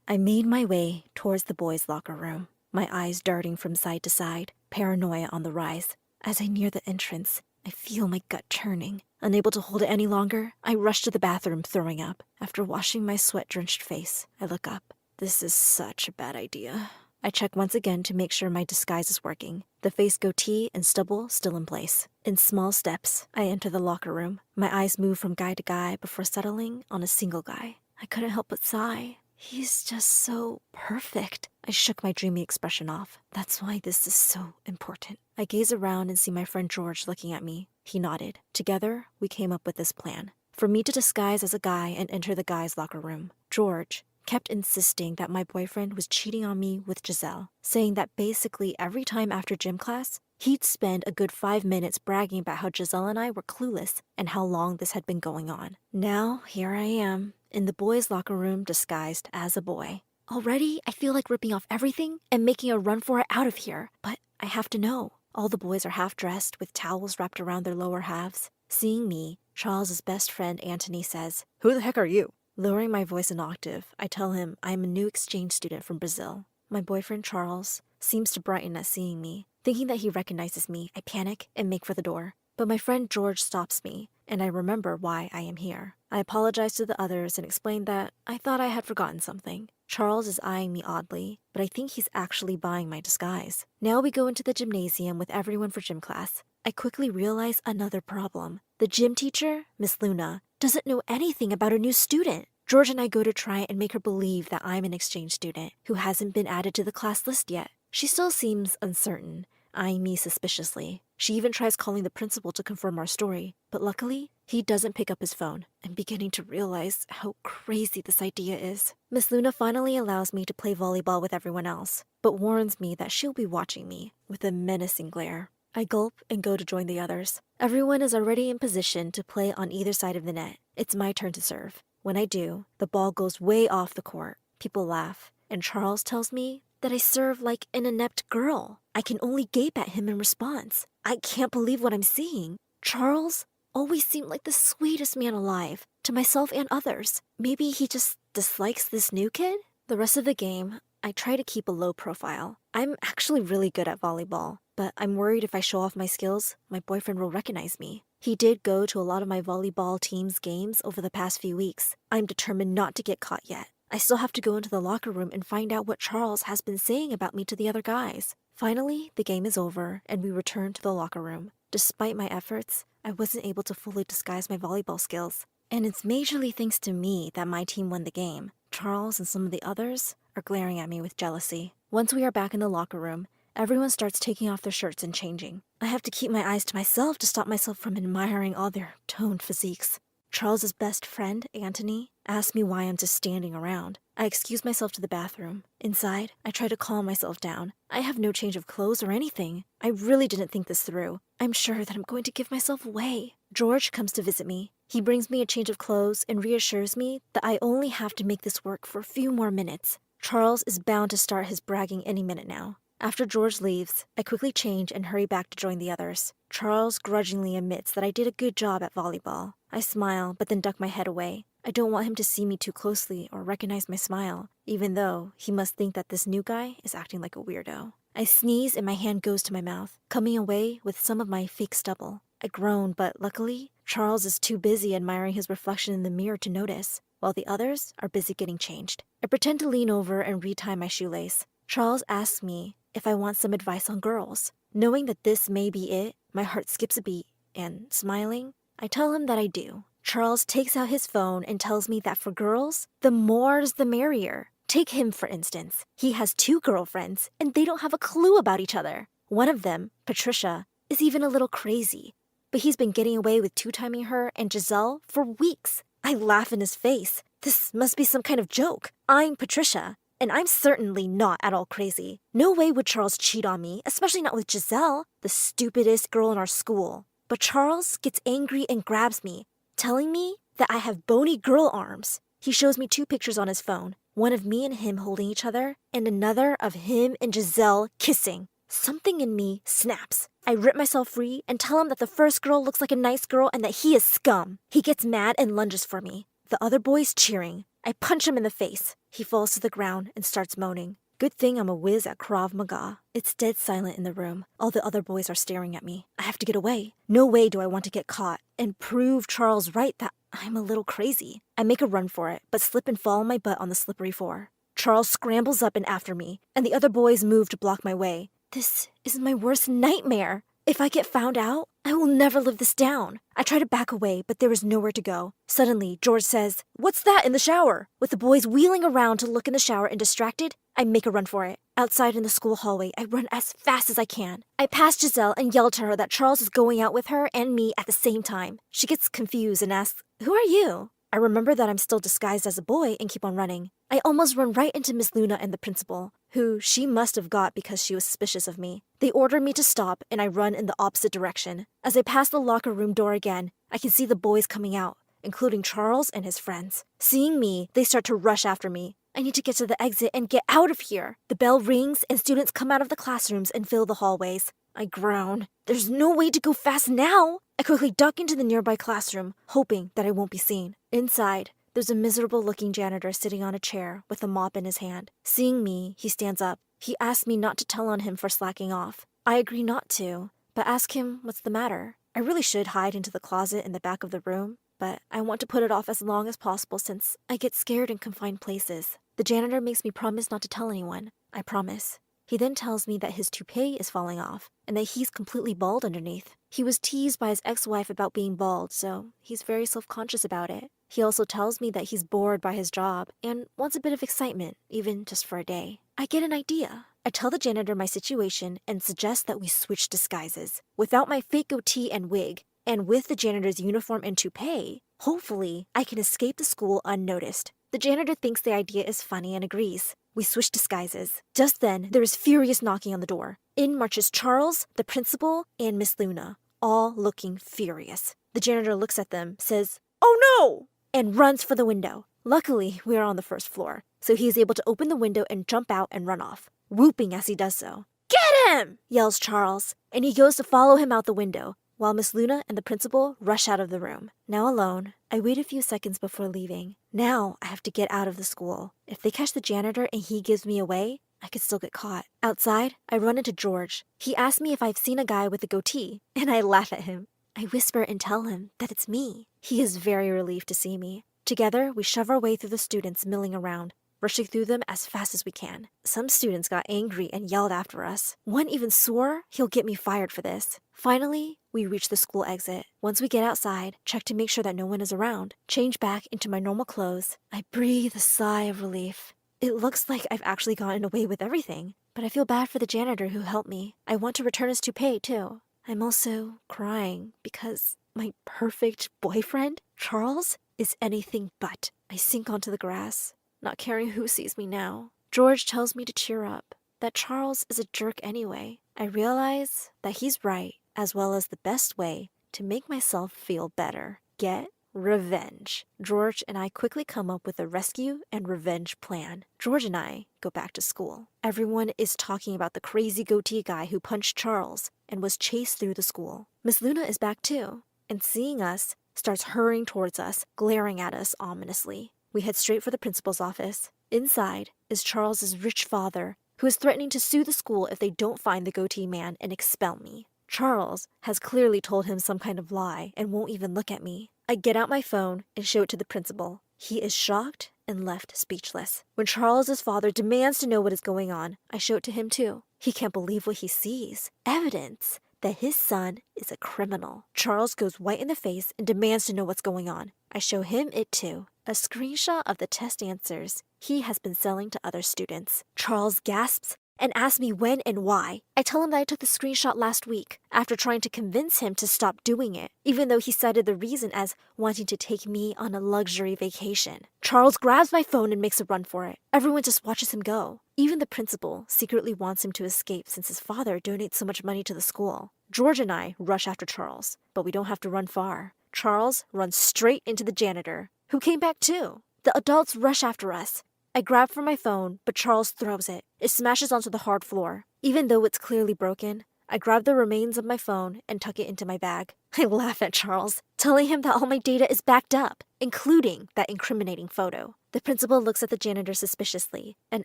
I made my way towards the boys' locker room, my eyes darting from side to side, paranoia on the rise. As I near the entrance, I feel my gut churning. Unable to hold it any longer, I rush to the bathroom, throwing up. After washing my sweat-drenched face, I look up. This is such a bad idea. I check once again to make sure my disguise is working. The face goatee and stubble still in place. In small steps, I enter the locker room. My eyes move from guy to guy before settling on a single guy. I couldn't help but sigh. He's just so perfect. I shook my dreamy expression off. That's why this is so important. I gaze around and see my friend George looking at me. He nodded. Together, we came up with this plan. For me to disguise as a guy and enter the guys' locker room. George kept insisting that my boyfriend was cheating on me with Giselle, saying that basically every time after gym class, he'd spend a good 5 minutes bragging about how Giselle and I were clueless and how long this had been going on. Now, here I am, in the boys' locker room disguised as a boy. Already, I feel like ripping off everything and making a run for it out of here, but I have to know. All the boys are half-dressed with towels wrapped around their lower halves. Seeing me, Charles's best friend Anthony says, "Who the heck are you?" Lowering my voice an octave, I tell him I am a new exchange student from Brazil. My boyfriend Charles seems to brighten at seeing me. Thinking that he recognizes me, I panic and make for the door. But my friend George stops me, and I remember why I am here. I apologize to the others and explain that I thought I had forgotten something. Charles is eyeing me oddly, but I think he's actually buying my disguise. Now we go into the gymnasium with everyone for gym class. I quickly realize another problem. The gym teacher, Miss Luna, doesn't know anything about a new student. George and I go to try and make her believe that I'm an exchange student who hasn't been added to the class list yet. She still seems uncertain, eyeing me suspiciously. She even tries calling the principal to confirm our story, but luckily, he doesn't pick up his phone. I'm beginning to realize how crazy this idea is. Miss Luna finally allows me to play volleyball with everyone else, but warns me that she'll be watching me with a menacing glare. I gulp and go to join the others. Everyone is already in position to play on either side of the net. It's my turn to serve. When I do, the ball goes way off the court. People laugh, and Charles tells me that I serve like an inept girl. I can only gape at him in response. I can't believe what I'm seeing. Charles always seemed like the sweetest man alive, to myself and others. Maybe he just dislikes this new kid? The rest of the game, I try to keep a low profile. I'm actually really good at volleyball, but I'm worried if I show off my skills, my boyfriend will recognize me. He did go to a lot of my volleyball team's games over the past few weeks. I'm determined not to get caught yet. I still have to go into the locker room and find out what Charles has been saying about me to the other guys. Finally, the game is over, and we return to the locker room. Despite my efforts, I wasn't able to fully disguise my volleyball skills. And it's majorly thanks to me that my team won the game. Charles and some of the others are glaring at me with jealousy. Once we are back in the locker room, everyone starts taking off their shirts and changing. I have to keep my eyes to myself to stop myself from admiring all their toned physiques. Charles's best friend, Anthony, asks me why I'm just standing around. I excuse myself to the bathroom. Inside, I try to calm myself down. I have no change of clothes or anything. I really didn't think this through. I'm sure that I'm going to give myself away. George comes to visit me. He brings me a change of clothes and reassures me that I only have to make this work for a few more minutes. Charles is bound to start his bragging any minute now. After George leaves, I quickly change and hurry back to join the others. Charles grudgingly admits that I did a good job at volleyball. I smile, but then duck my head away. I don't want him to see me too closely or recognize my smile, even though he must think that this new guy is acting like a weirdo. I sneeze and my hand goes to my mouth, coming away with some of my fake stubble. I groan, but luckily, Charles is too busy admiring his reflection in the mirror to notice, while the others are busy getting changed. I pretend to lean over and retie my shoelace. Charles asks me if I want some advice on girls. Knowing that this may be it, my heart skips a beat, and smiling, I tell him that I do. Charles takes out his phone and tells me that for girls, the more's the merrier. Take him, for instance. He has 2 girlfriends, and they don't have a clue about each other. One of them, Patricia, is even a little crazy, but he's been getting away with 2-timing her and Giselle for weeks. I laugh in his face. This must be some kind of joke. I'm Patricia, and I'm certainly not at all crazy. No way would Charles cheat on me, especially not with Giselle, the stupidest girl in our school. But Charles gets angry and grabs me, telling me that I have bony girl arms. He shows me 2 pictures on his phone, one of me and him holding each other, and another of him and Giselle kissing. Something in me snaps. I rip myself free and tell him that the first girl looks like a nice girl and that he is scum. He gets mad and lunges for me, the other boys cheering. I punch him in the face. He falls to the ground and starts moaning. Good thing I'm a whiz at Krav Maga. It's dead silent in the room. All the other boys are staring at me. I have to get away. No way do I want to get caught and prove Charles right that I'm a little crazy. I make a run for it, but slip and fall on my butt on the slippery floor. Charles scrambles up and after me, and the other boys move to block my way. This is my worst nightmare. If I get found out, I will never live this down. I try to back away, but there is nowhere to go. Suddenly, George says, "What's that in the shower?" With the boys wheeling around to look in the shower and distracted, I make a run for it. Outside in the school hallway, I run as fast as I can. I pass Giselle and yell to her that Charles is going out with her and me at the same time. She gets confused and asks, "Who are you?" I remember that I'm still disguised as a boy and keep on running. I almost run right into Miss Luna and the principal, who she must have got because she was suspicious of me. They order me to stop and I run in the opposite direction. As I pass the locker room door again, I can see the boys coming out, including Charles and his friends. Seeing me, they start to rush after me. I need to get to the exit and get out of here. The bell rings and students come out of the classrooms and fill the hallways. I groan. There's no way to go fast now. I quickly duck into the nearby classroom, hoping that I won't be seen. Inside, there's a miserable-looking janitor sitting on a chair with a mop in his hand. Seeing me, he stands up. He asks me not to tell on him for slacking off. I agree not to, but ask him what's the matter. I really should hide into the closet in the back of the room, but I want to put it off as long as possible since I get scared in confined places. The janitor makes me promise not to tell anyone. I promise. He then tells me that his toupee is falling off and that he's completely bald underneath. He was teased by his ex-wife about being bald, so he's very self-conscious about it. He also tells me that he's bored by his job and wants a bit of excitement, even just for a day. I get an idea. I tell the janitor my situation and suggest that we switch disguises. Without my fake goatee and wig, and with the janitor's uniform and toupee, hopefully I can escape the school unnoticed. The janitor thinks the idea is funny and agrees. We switch disguises. Just then, there is furious knocking on the door. In marches Charles, the principal, and Miss Luna, all looking furious. The janitor looks at them, says, "Oh no!" and runs for the window. Luckily, we are on the first floor, so he is able to open the window and jump out and run off, whooping as he does so. "Get him!" yells Charles, and he goes to follow him out the window, while Miss Luna and the principal rush out of the room. Now alone, I wait a few seconds before leaving. Now I have to get out of the school. If they catch the janitor and he gives me away, I could still get caught. Outside, I run into George. He asks me if I've seen a guy with a goatee, and I laugh at him. I whisper and tell him that it's me. He is very relieved to see me. Together, we shove our way through the students milling around, rushing through them as fast as we can. Some students got angry and yelled after us. One even swore he'll get me fired for this. Finally, we reach the school exit. Once we get outside, check to make sure that no one is around, change back into my normal clothes. I breathe a sigh of relief. It looks like I've actually gotten away with everything, but I feel bad for the janitor who helped me. I want to return his toupee, too. I'm also crying because my perfect boyfriend, Charles, is anything but. I sink onto the grass, not caring who sees me now. George tells me to cheer up, that Charles is a jerk anyway. I realize that he's right, as well as the best way to make myself feel better. Get revenge. George and I quickly come up with a rescue and revenge plan. George and I go back to school. Everyone is talking about the crazy goatee guy who punched Charles and was chased through the school. Miss Luna is back too, and seeing us, starts hurrying towards us, glaring at us ominously. We head straight for the principal's office. Inside is Charles's rich father, who is threatening to sue the school if they don't find the goatee man and expel me. Charles has clearly told him some kind of lie and won't even look at me. I get out my phone and show it to the principal. He is shocked and left speechless. When Charles's father demands to know what is going on, I show it to him too. He can't believe what he sees. Evidence that his son is a criminal. Charles goes white in the face and demands to know what's going on. I show him it too. A screenshot of the test answers he has been selling to other students. Charles gasps and asks me when and why. I tell him that I took the screenshot last week after trying to convince him to stop doing it, even though he cited the reason as wanting to take me on a luxury vacation. Charles grabs my phone and makes a run for it. Everyone just watches him go. Even the principal secretly wants him to escape since his father donates so much money to the school. George and I rush after Charles, but we don't have to run far. Charles runs straight into the janitor, who came back too. The adults rush after us. I grab for my phone, but Charles throws it. It smashes onto the hard floor. Even though it's clearly broken, I grab the remains of my phone and tuck it into my bag. I laugh at Charles, telling him that all my data is backed up, including that incriminating photo. The principal looks at the janitor suspiciously and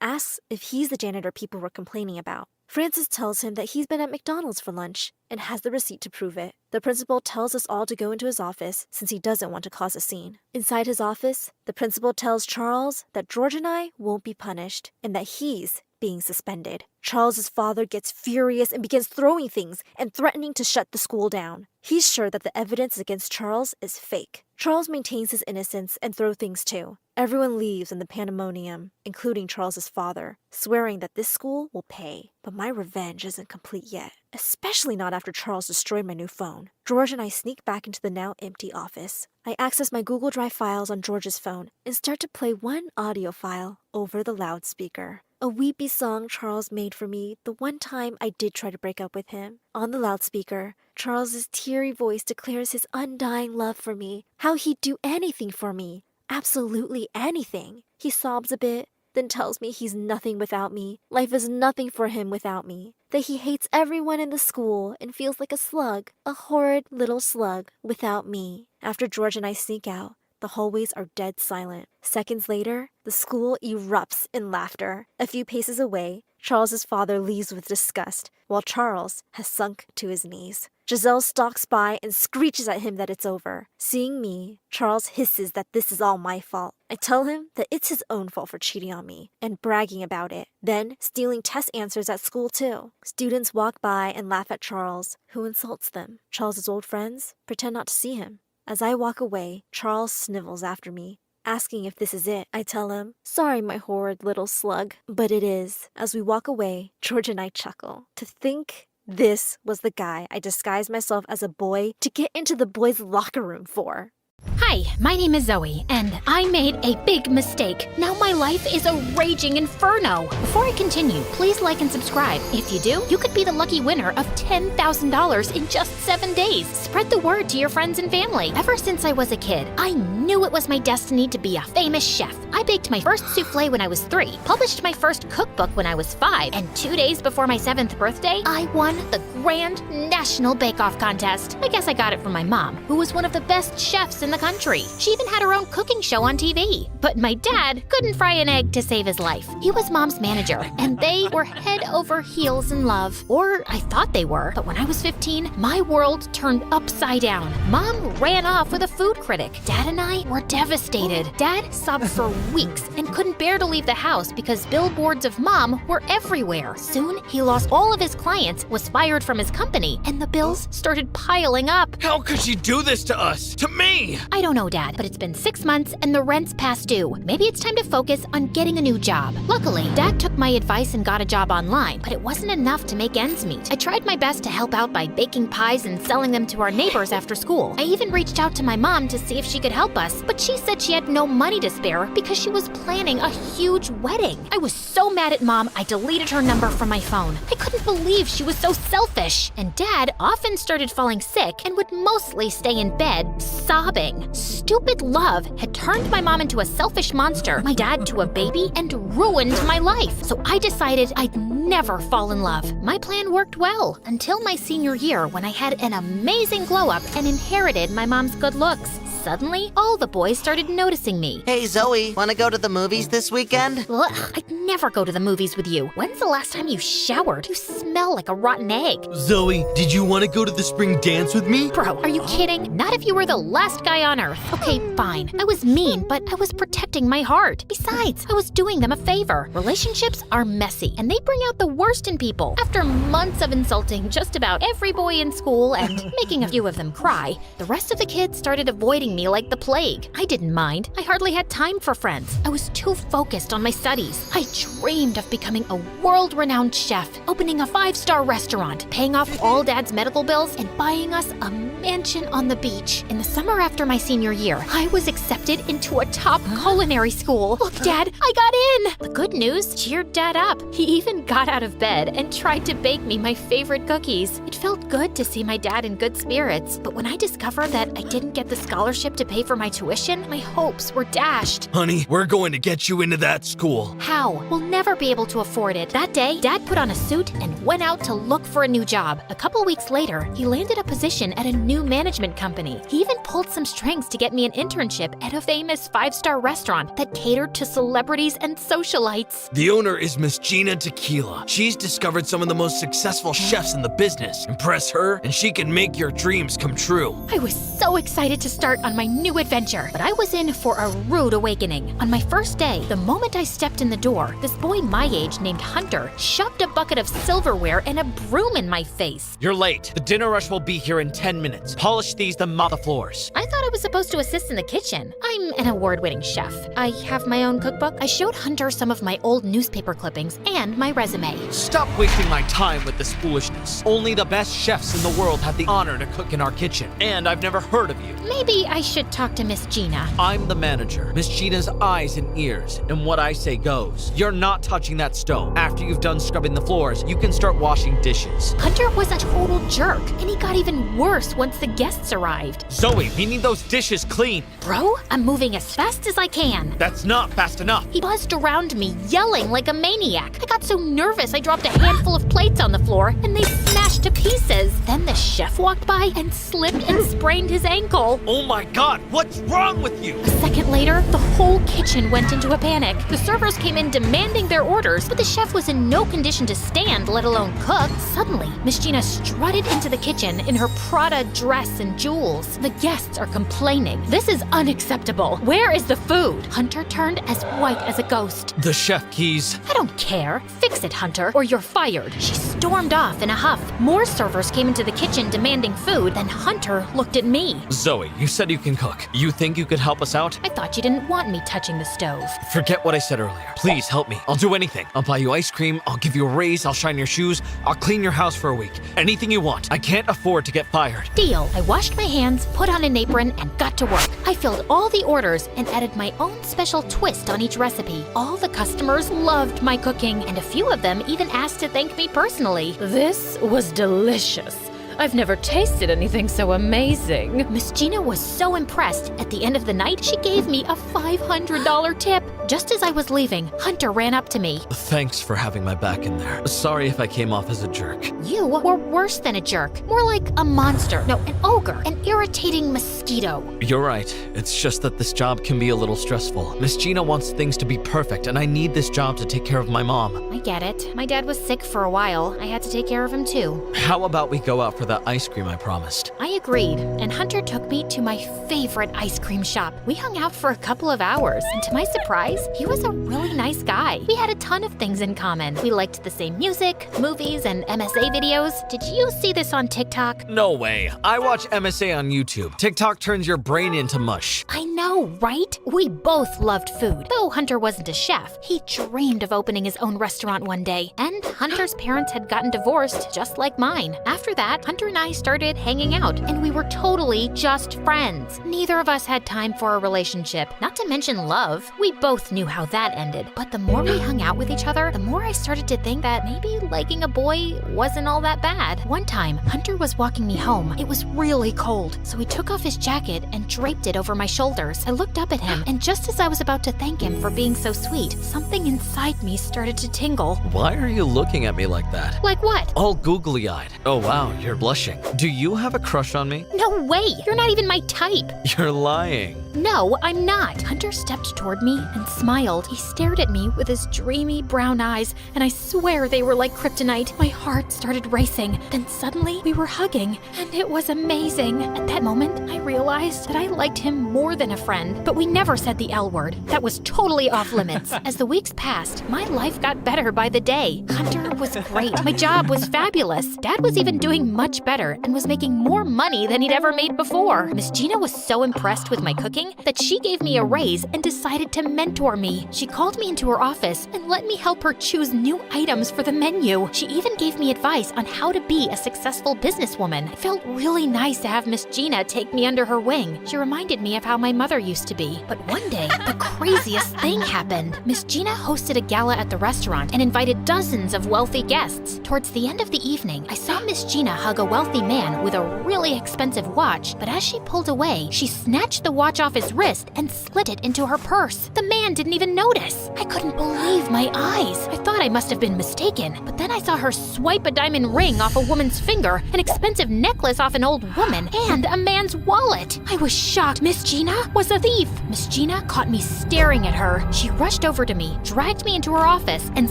asks if he's the janitor people were complaining about. Francis tells him that he's been at McDonald's for lunch and has the receipt to prove it. The principal tells us all to go into his office since he doesn't want to cause a scene. Inside his office, the principal tells Charles that George and I won't be punished and that he's being suspended. Charles's father gets furious and begins throwing things and threatening to shut the school down. He's sure that the evidence against Charles is fake. Charles maintains his innocence and throws things too. Everyone leaves in the pandemonium, including Charles's father, swearing that this school will pay. But my revenge isn't complete yet, especially not after Charles destroyed my new phone. George and I sneak back into the now empty office. I access my Google Drive files on George's phone and start to play one audio file over the loudspeaker. A weepy song Charles made for me the one time I did try to break up with him. On the loudspeaker, Charles's teary voice declares his undying love for me, how he'd do anything for me, absolutely anything. He sobs a bit, then tells me he's nothing without me, life is nothing for him without me, that he hates everyone in the school and feels like a slug, a horrid little slug, without me. After George and I sneak out, the hallways are dead silent. Seconds later, the school erupts in laughter. A few paces away, Charles's father leaves with disgust, while Charles has sunk to his knees. Giselle stalks by and screeches at him that it's over. Seeing me, Charles hisses that this is all my fault. I tell him that it's his own fault for cheating on me and bragging about it, then stealing test answers at school too. Students walk by and laugh at Charles, who insults them. Charles's old friends pretend not to see him. As I walk away, Charles snivels after me, asking if this is it. I tell him, sorry, my horrid little slug, but it is. As we walk away, George and I chuckle. To think this was the guy I disguised myself as a boy to get into the boys' locker room for. Hi, my name is Zoe, and I made a big mistake. Now my life is a raging inferno. Before I continue, please like and subscribe. If you do, you could be the lucky winner of $10,000 in just 7 days. Spread the word to your friends and family. Ever since I was a kid, I knew it was my destiny to be a famous chef. I baked my first souffle when I was 3, published my first cookbook when I was 5, and 2 days before my 7th birthday, I won the Grand National Bake Off Contest. I guess I got it from my mom, who was one of the best chefs in the country. She even had her own cooking show on TV. But my dad couldn't fry an egg to save his life. He was Mom's manager, and they were head over heels in love. Or I thought they were. But when I was 15, my world turned upside down. Mom ran off with a food critic. Dad and I were devastated. Dad sobbed for weeks and couldn't bear to leave the house because billboards of Mom were everywhere. Soon, he lost all of his clients, was fired from his company, and the bills started piling up. How could she do this to us? To me? I don't No, Dad, but it's been 6 months and the rent's past due. Maybe it's time to focus on getting a new job. Luckily, Dad took my advice and got a job online, but it wasn't enough to make ends meet. I tried my best to help out by baking pies and selling them to our neighbors after school. I even reached out to my mom to see if she could help us, but she said she had no money to spare because she was planning a huge wedding. I was so mad at Mom, I deleted her number from my phone. I couldn't believe she was so selfish. And Dad often started falling sick and would mostly stay in bed, sobbing. Stupid love had turned my mom into a selfish monster, my dad to a baby, and ruined my life. So I decided I'd never fall in love. My plan worked well until my senior year when I had an amazing glow up and inherited my mom's good looks. Suddenly, all the boys started noticing me. Hey, Zoe, wanna go to the movies this weekend? Ugh, I'd never go to the movies with you. When's the last time you showered? You smell like a rotten egg. Zoe, did you wanna go to the spring dance with me? Bro, are you kidding? Not if you were the last guy on Earth. Okay, fine. I was mean, but I was protecting my heart. Besides, I was doing them a favor. Relationships are messy, and they bring out the worst in people. After months of insulting just about every boy in school and making a few of them cry, the rest of the kids started avoiding me like the plague. I didn't mind. I hardly had time for friends. I was too focused on my studies. I dreamed of becoming a world-renowned chef, opening a 5-star restaurant, paying off all Dad's medical bills, and buying us a mansion on the beach. In the summer after my senior year, I was accepted into a top culinary school. Look, Dad, I got in! The good news cheered Dad up. He even got out of bed and tried to bake me my favorite cookies. It felt good to see my dad in good spirits, but when I discovered that I didn't get the scholarship to pay for my tuition, my hopes were dashed. Honey, we're going to get you into that school. How? We'll never be able to afford it. That day, Dad put on a suit and went out to look for a new job. A couple weeks later, he landed a position at a new management company. He even pulled some strings to get me an internship at a famous 5-star restaurant that catered to celebrities and socialites. The owner is Miss Gina Tequila. She's discovered some of the most successful chefs in the business. Impress her, and she can make your dreams come true. I was so excited to start on my new adventure, but I was in for a rude awakening. On my first day, the moment I stepped in the door, this boy my age named Hunter shoved a bucket of silverware and a broom in my face. You're late. The dinner rush will be here in 10 minutes. Polish these, then mop the floors. I thought I was supposed to assist in the kitchen. I'm an award-winning chef. I have my own cookbook. I showed Hunter some of my old newspaper clippings and my resume. Stop wasting my time with this foolishness. Only the best chefs in the world have the honor to cook in our kitchen, and I've never heard of you. Maybe I should talk to Miss Gina. I'm the manager. Miss Gina's eyes and ears, and what I say goes. You're not touching that stove. After you've done scrubbing the floors, you can start washing dishes. Hunter was a total jerk, and he got even worse once the guests arrived. Zoe, we need those dishes clean. Bro, I'm moving as fast as I can. That's not fast enough. He buzzed around me, yelling like a maniac. I got so nervous I dropped a handful of plates on the floor, and they smashed to pieces. Then the chef walked by and slipped and sprained his ankle. Oh my God, what's wrong with you? A second later, the whole kitchen went into a panic. The servers came in demanding their orders, but the chef was in no condition to stand, let alone cook. Suddenly, Miss Gina strutted into the kitchen in her Prada dress and jewels. The guests are complaining. This is unacceptable. Where is the food? Hunter turned as white as a ghost. The chef keys. I don't care. Fix it, Hunter, or you're fired. She stormed off in a huff. More servers came into the kitchen demanding food. Then Hunter looked at me. Zoe, you said you can cook. You think you could help us out? I thought you didn't want me touching the stove. Forget what I said earlier. Please help me. I'll do anything. I'll buy you ice cream. I'll give you a raise. I'll shine your shoes. I'll clean your house for a week. Anything you want. I can't afford to get fired. Deal. I washed my hands, put on an apron, and got to work. I filled all the orders and added my own special twist on each recipe. All the customers loved my cooking, and a few of them even asked to thank me personally. This was delicious. I've never tasted anything so amazing. Miss Gina was so impressed. At the end of the night, she gave me a $500 tip. Just as I was leaving, Hunter ran up to me. Thanks for having my back in there. Sorry if I came off as a jerk. You were worse than a jerk. More like a monster. No, an ogre. An irritating mosquito. You're right. It's just that this job can be a little stressful. Miss Gina wants things to be perfect, and I need this job to take care of my mom. I get it. My dad was sick for a while. I had to take care of him too. How about we go out for the that ice cream I promised. I agreed, and Hunter took me to my favorite ice cream shop. We hung out for a couple of hours, and to my surprise, he was a really nice guy. We had a ton of things in common. We liked the same music, movies, and MSA videos. Did you see this on TikTok? No way. I watch MSA on YouTube. TikTok turns your brain into mush. I know, right? We both loved food. Though Hunter wasn't a chef, he dreamed of opening his own restaurant one day. And Hunter's parents had gotten divorced, just like mine. After that, Hunter and I started hanging out, and we were totally just friends. Neither of us had time for a relationship, not to mention love. We both knew how that ended. But the more we hung out with each other, the more I started to think that maybe liking a boy wasn't all that bad. One time, Hunter was walking me home. It was really cold, so he took off his jacket and draped it over my shoulders. I looked up at him, and just as I was about to thank him for being so sweet, something inside me started to tingle. Why are you looking at me like that? Like what? All googly-eyed. Oh wow, you're blushing. Do you have a crush on me? No way! You're not even my type! You're lying. No, I'm not. Hunter stepped toward me and smiled. He stared at me with his dreamy brown eyes, and I swear they were like kryptonite. My heart started racing. Then suddenly, we were hugging, and it was amazing. At that moment, I realized that I liked him more than a friend, but we never said the L word. That was totally off limits. As the weeks passed, my life got better by the day. Hunter was great. My job was fabulous. Dad was even doing much better and was making more money than he'd ever made before. Miss Gina was so impressed with my cooking that she gave me a raise and decided to mentor me. She called me into her office and let me help her choose new items for the menu. She even gave me advice on how to be a successful businesswoman. It felt really nice to have Miss Gina take me under her wing. She reminded me of how my mother used to be. But one day, the craziest thing happened. Miss Gina hosted a gala at the restaurant and invited dozens of wealthy guests. Towards the end of the evening, I saw Miss Gina hug a wealthy man with a really expensive watch, but as she pulled away, she snatched the watch off his wrist and slid it into her purse. The man didn't even notice. I couldn't believe my eyes. I thought I must have been mistaken, but then I saw her swipe a diamond ring off a woman's finger, an expensive necklace off an old woman, and a man's wallet. I was shocked. Miss Gina was a thief. Miss Gina caught me staring at her. She rushed over to me, dragged me into her office, and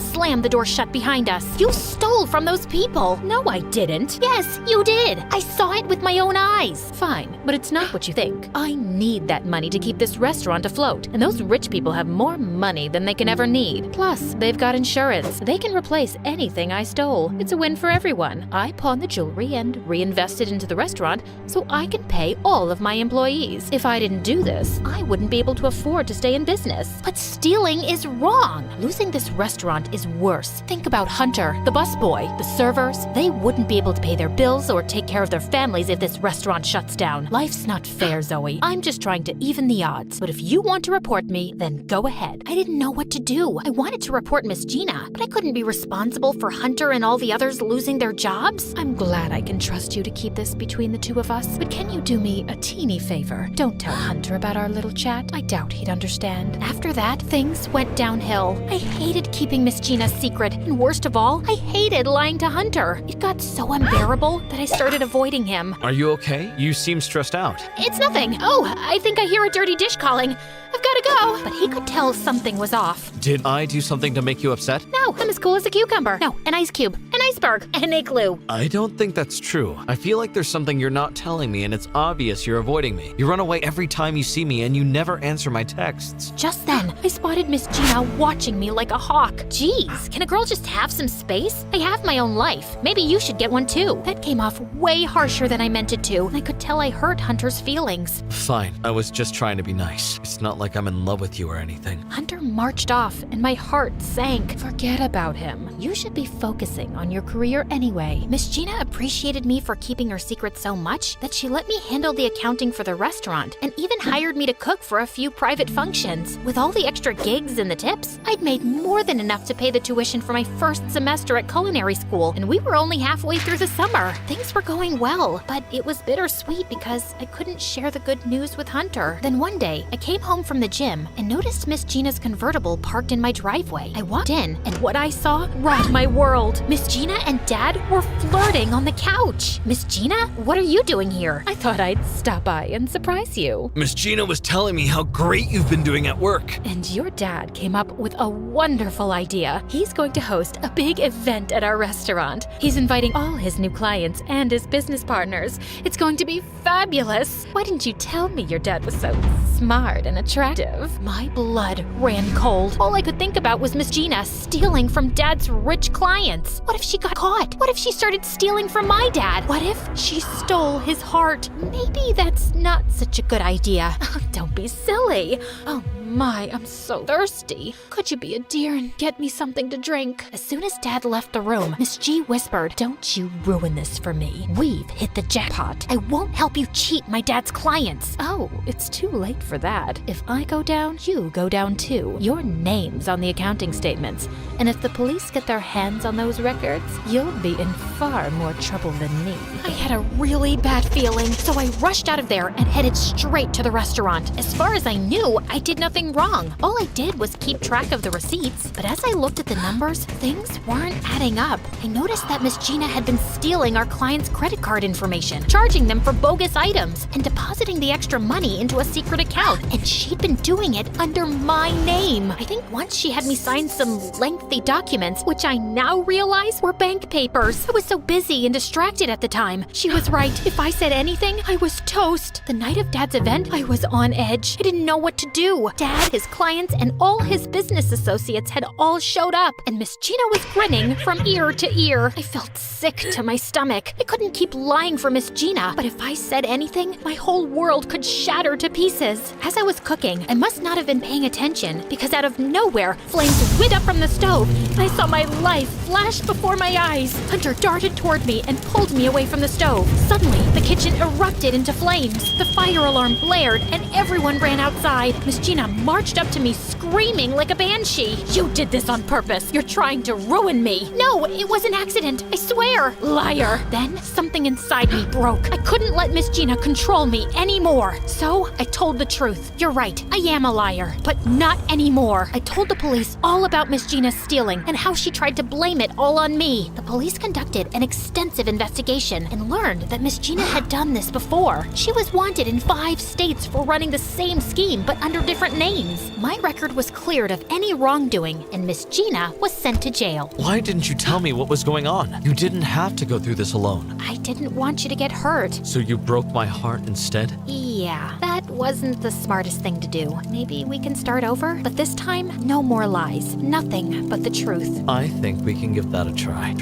slammed the door shut behind us. You stole from those people. No, I didn't. Yes, you did. I saw it with my own eyes. Fine, but it's not what you think. I need that money to keep this restaurant afloat, and those rich people have more money than they can ever need. Plus, they've got insurance. They can replace anything I stole. It's a win for everyone. I pawned the jewelry and reinvested into the restaurant so I can pay all of my employees. If I didn't do this, I wouldn't be able to afford to stay in business. But stealing is wrong. Losing this restaurant is worse. Think about Hunter, the busboy, the servers. They wouldn't be able to pay their bills or take care of their families if this restaurant shuts down. Life's not fair, Zoe. I'm just trying to even the odds. But if you want to report me, then go ahead. I didn't know what to do. I wanted to report Miss Gina, but I couldn't be responsible for Hunter and all the others losing their jobs. I'm glad I can trust you to keep this between the two of us, but can you do me a teeny favor? Don't tell Hunter about our little chat. I doubt he'd understand. After that, things went downhill. I hated keeping Miss Gina's secret, and worst of all, I hated lying to Hunter. It got so unbearable that I started avoiding him. Are you okay? You seem stressed out. It's nothing. Oh, I think I hear a dirty dish calling. I've gotta go. But he could tell something was off. Did I do something to make you upset? No, I'm as cool as a cucumber. No, an ice cube, an iceberg, an igloo. I don't think that's true. I feel like there's something you're not telling me, and it's obvious you're avoiding me. You run away every time you see me, and you never answer my texts. Just then, I spotted Miss Gina watching me like a hawk. Jeez, can a girl just have some space? I have my own life. Maybe you should get one too. That came off way harsher than I meant it to, and I could tell I hurt Hunter's feelings. Fine, I was just trying to be nice. It's not like I'm in love with you or anything. Hunter marched off, and my heart sank. Forget about him. You should be focusing on your career anyway. Miss Gina appreciated me for keeping her secret so much that she let me handle the accounting for the restaurant and even hired me to cook for a few private functions. With all the extra gigs and the tips, I'd made more than enough to pay the tuition for my first semester at culinary school, and we were only halfway through the summer. Things were going well, but it was bittersweet because I couldn't share the good news with Hunter. Then one day, I came home home from the gym and noticed Miss Gina's convertible parked in my driveway. I walked in, and what I saw rocked my world. Miss Gina and Dad were flirting on the couch. Miss Gina, what are you doing here? I thought I'd stop by and surprise you. Miss Gina was telling me how great you've been doing at work. And your dad came up with a wonderful idea. He's going to host a big event at our restaurant. He's inviting all his new clients and his business partners. It's going to be fabulous. Why didn't you tell me your dad was so smart and attractive? My blood ran cold. All I could think about was Miss Gina stealing from Dad's rich clients. What if she got caught? What if she started stealing from my dad? What if she stole his heart? Maybe that's not such a good idea. Don't be silly. Oh my, I'm so thirsty. Could you be a dear and get me something to drink? As soon as Dad left the room, Miss G whispered, "Don't you ruin this for me. We've hit the jackpot. I won't help you cheat my dad's clients." Oh, it's too late for that. If I go down, you go down too. Your name's on the accounting statements. And if the police get their hands on those records, you'll be in far more trouble than me. I had a really bad feeling, so I rushed out of there and headed straight to the restaurant. As far as I knew, I did nothing wrong. All I did was keep track of the receipts. But as I looked at the numbers, things weren't adding up. I noticed that Miss Gina had been stealing our clients' credit card information, charging them for bogus items, and depositing the extra money into a secret account. And she'd been doing it under my name. I think once she had me sign some lengthy documents, which I now realize were bank papers. I was so busy and distracted at the time. She was right. If I said anything, I was toast. The night of Dad's event, I was on edge. I didn't know what to do. Dad, his clients, and all his business associates had all showed up, and Miss Gina was grinning from ear to ear. I felt sick to my stomach. I couldn't keep lying for Miss Gina, but if I said anything, my whole world could shatter to pieces. As I was cooking, I must not have been paying attention, because out of nowhere, flames lit up from the stove, and I saw my life flash before my eyes. Hunter darted toward me and pulled me away from the stove. Suddenly, the kitchen erupted into flames. The fire alarm blared, and everyone ran outside. Miss Gina marched up to me screaming like a banshee. "You did this on purpose. You're trying to ruin me." "No, it was an accident. I swear." "Liar." Then something inside me broke. I couldn't let Miss Gina control me anymore. So I told the truth. "You're right. I am a liar, but not anymore." I told the police all about Miss Gina's stealing and how she tried to blame it all on me. The police conducted an extensive investigation and learned that Miss Gina had done this before. She was wanted in 5 states for running the same scheme but under different names. My record was cleared of any wrongdoing, and Miss Gina was sent to jail. Why didn't you tell me what was going on? You didn't have to go through this alone. I didn't want you to get hurt. So you broke my heart instead? Yeah, that wasn't the smartest thing to do. Maybe we can start over, but this time, no more lies. Nothing but the truth. I think we can give that a try.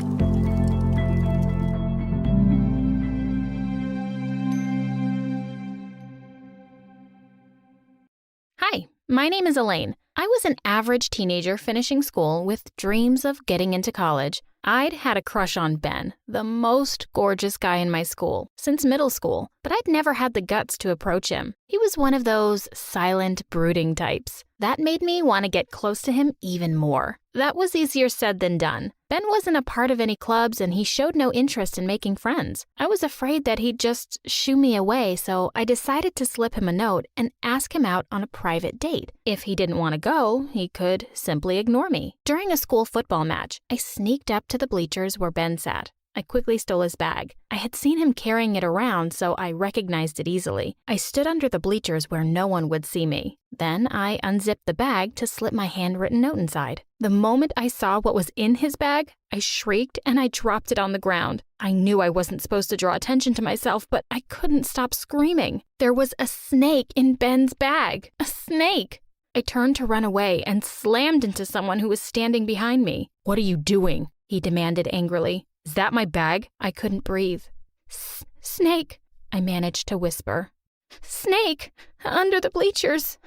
Hi, my name is Elaine. I was an average teenager finishing school with dreams of getting into college. I'd had a crush on Ben, the most gorgeous guy in my school, since middle school, but I'd never had the guts to approach him. He was one of those silent, brooding types. That made me want to get close to him even more. That was easier said than done. Ben wasn't a part of any clubs and he showed no interest in making friends. I was afraid that he'd just shoo me away, so I decided to slip him a note and ask him out on a private date. If he didn't want to go, he could simply ignore me. During a school football match, I sneaked up to the bleachers where Ben sat. I quickly stole his bag. I had seen him carrying it around, so I recognized it easily. I stood under the bleachers where no one would see me. Then I unzipped the bag to slip my handwritten note inside. The moment I saw what was in his bag, I shrieked and I dropped it on the ground. I knew I wasn't supposed to draw attention to myself, but I couldn't stop screaming. There was a snake in Ben's bag. A snake! I turned to run away and slammed into someone who was standing behind me. "What are you doing?" he demanded angrily. "Is that my bag?" I couldn't breathe. Snake, I managed to whisper. "Snake! Under the bleachers!"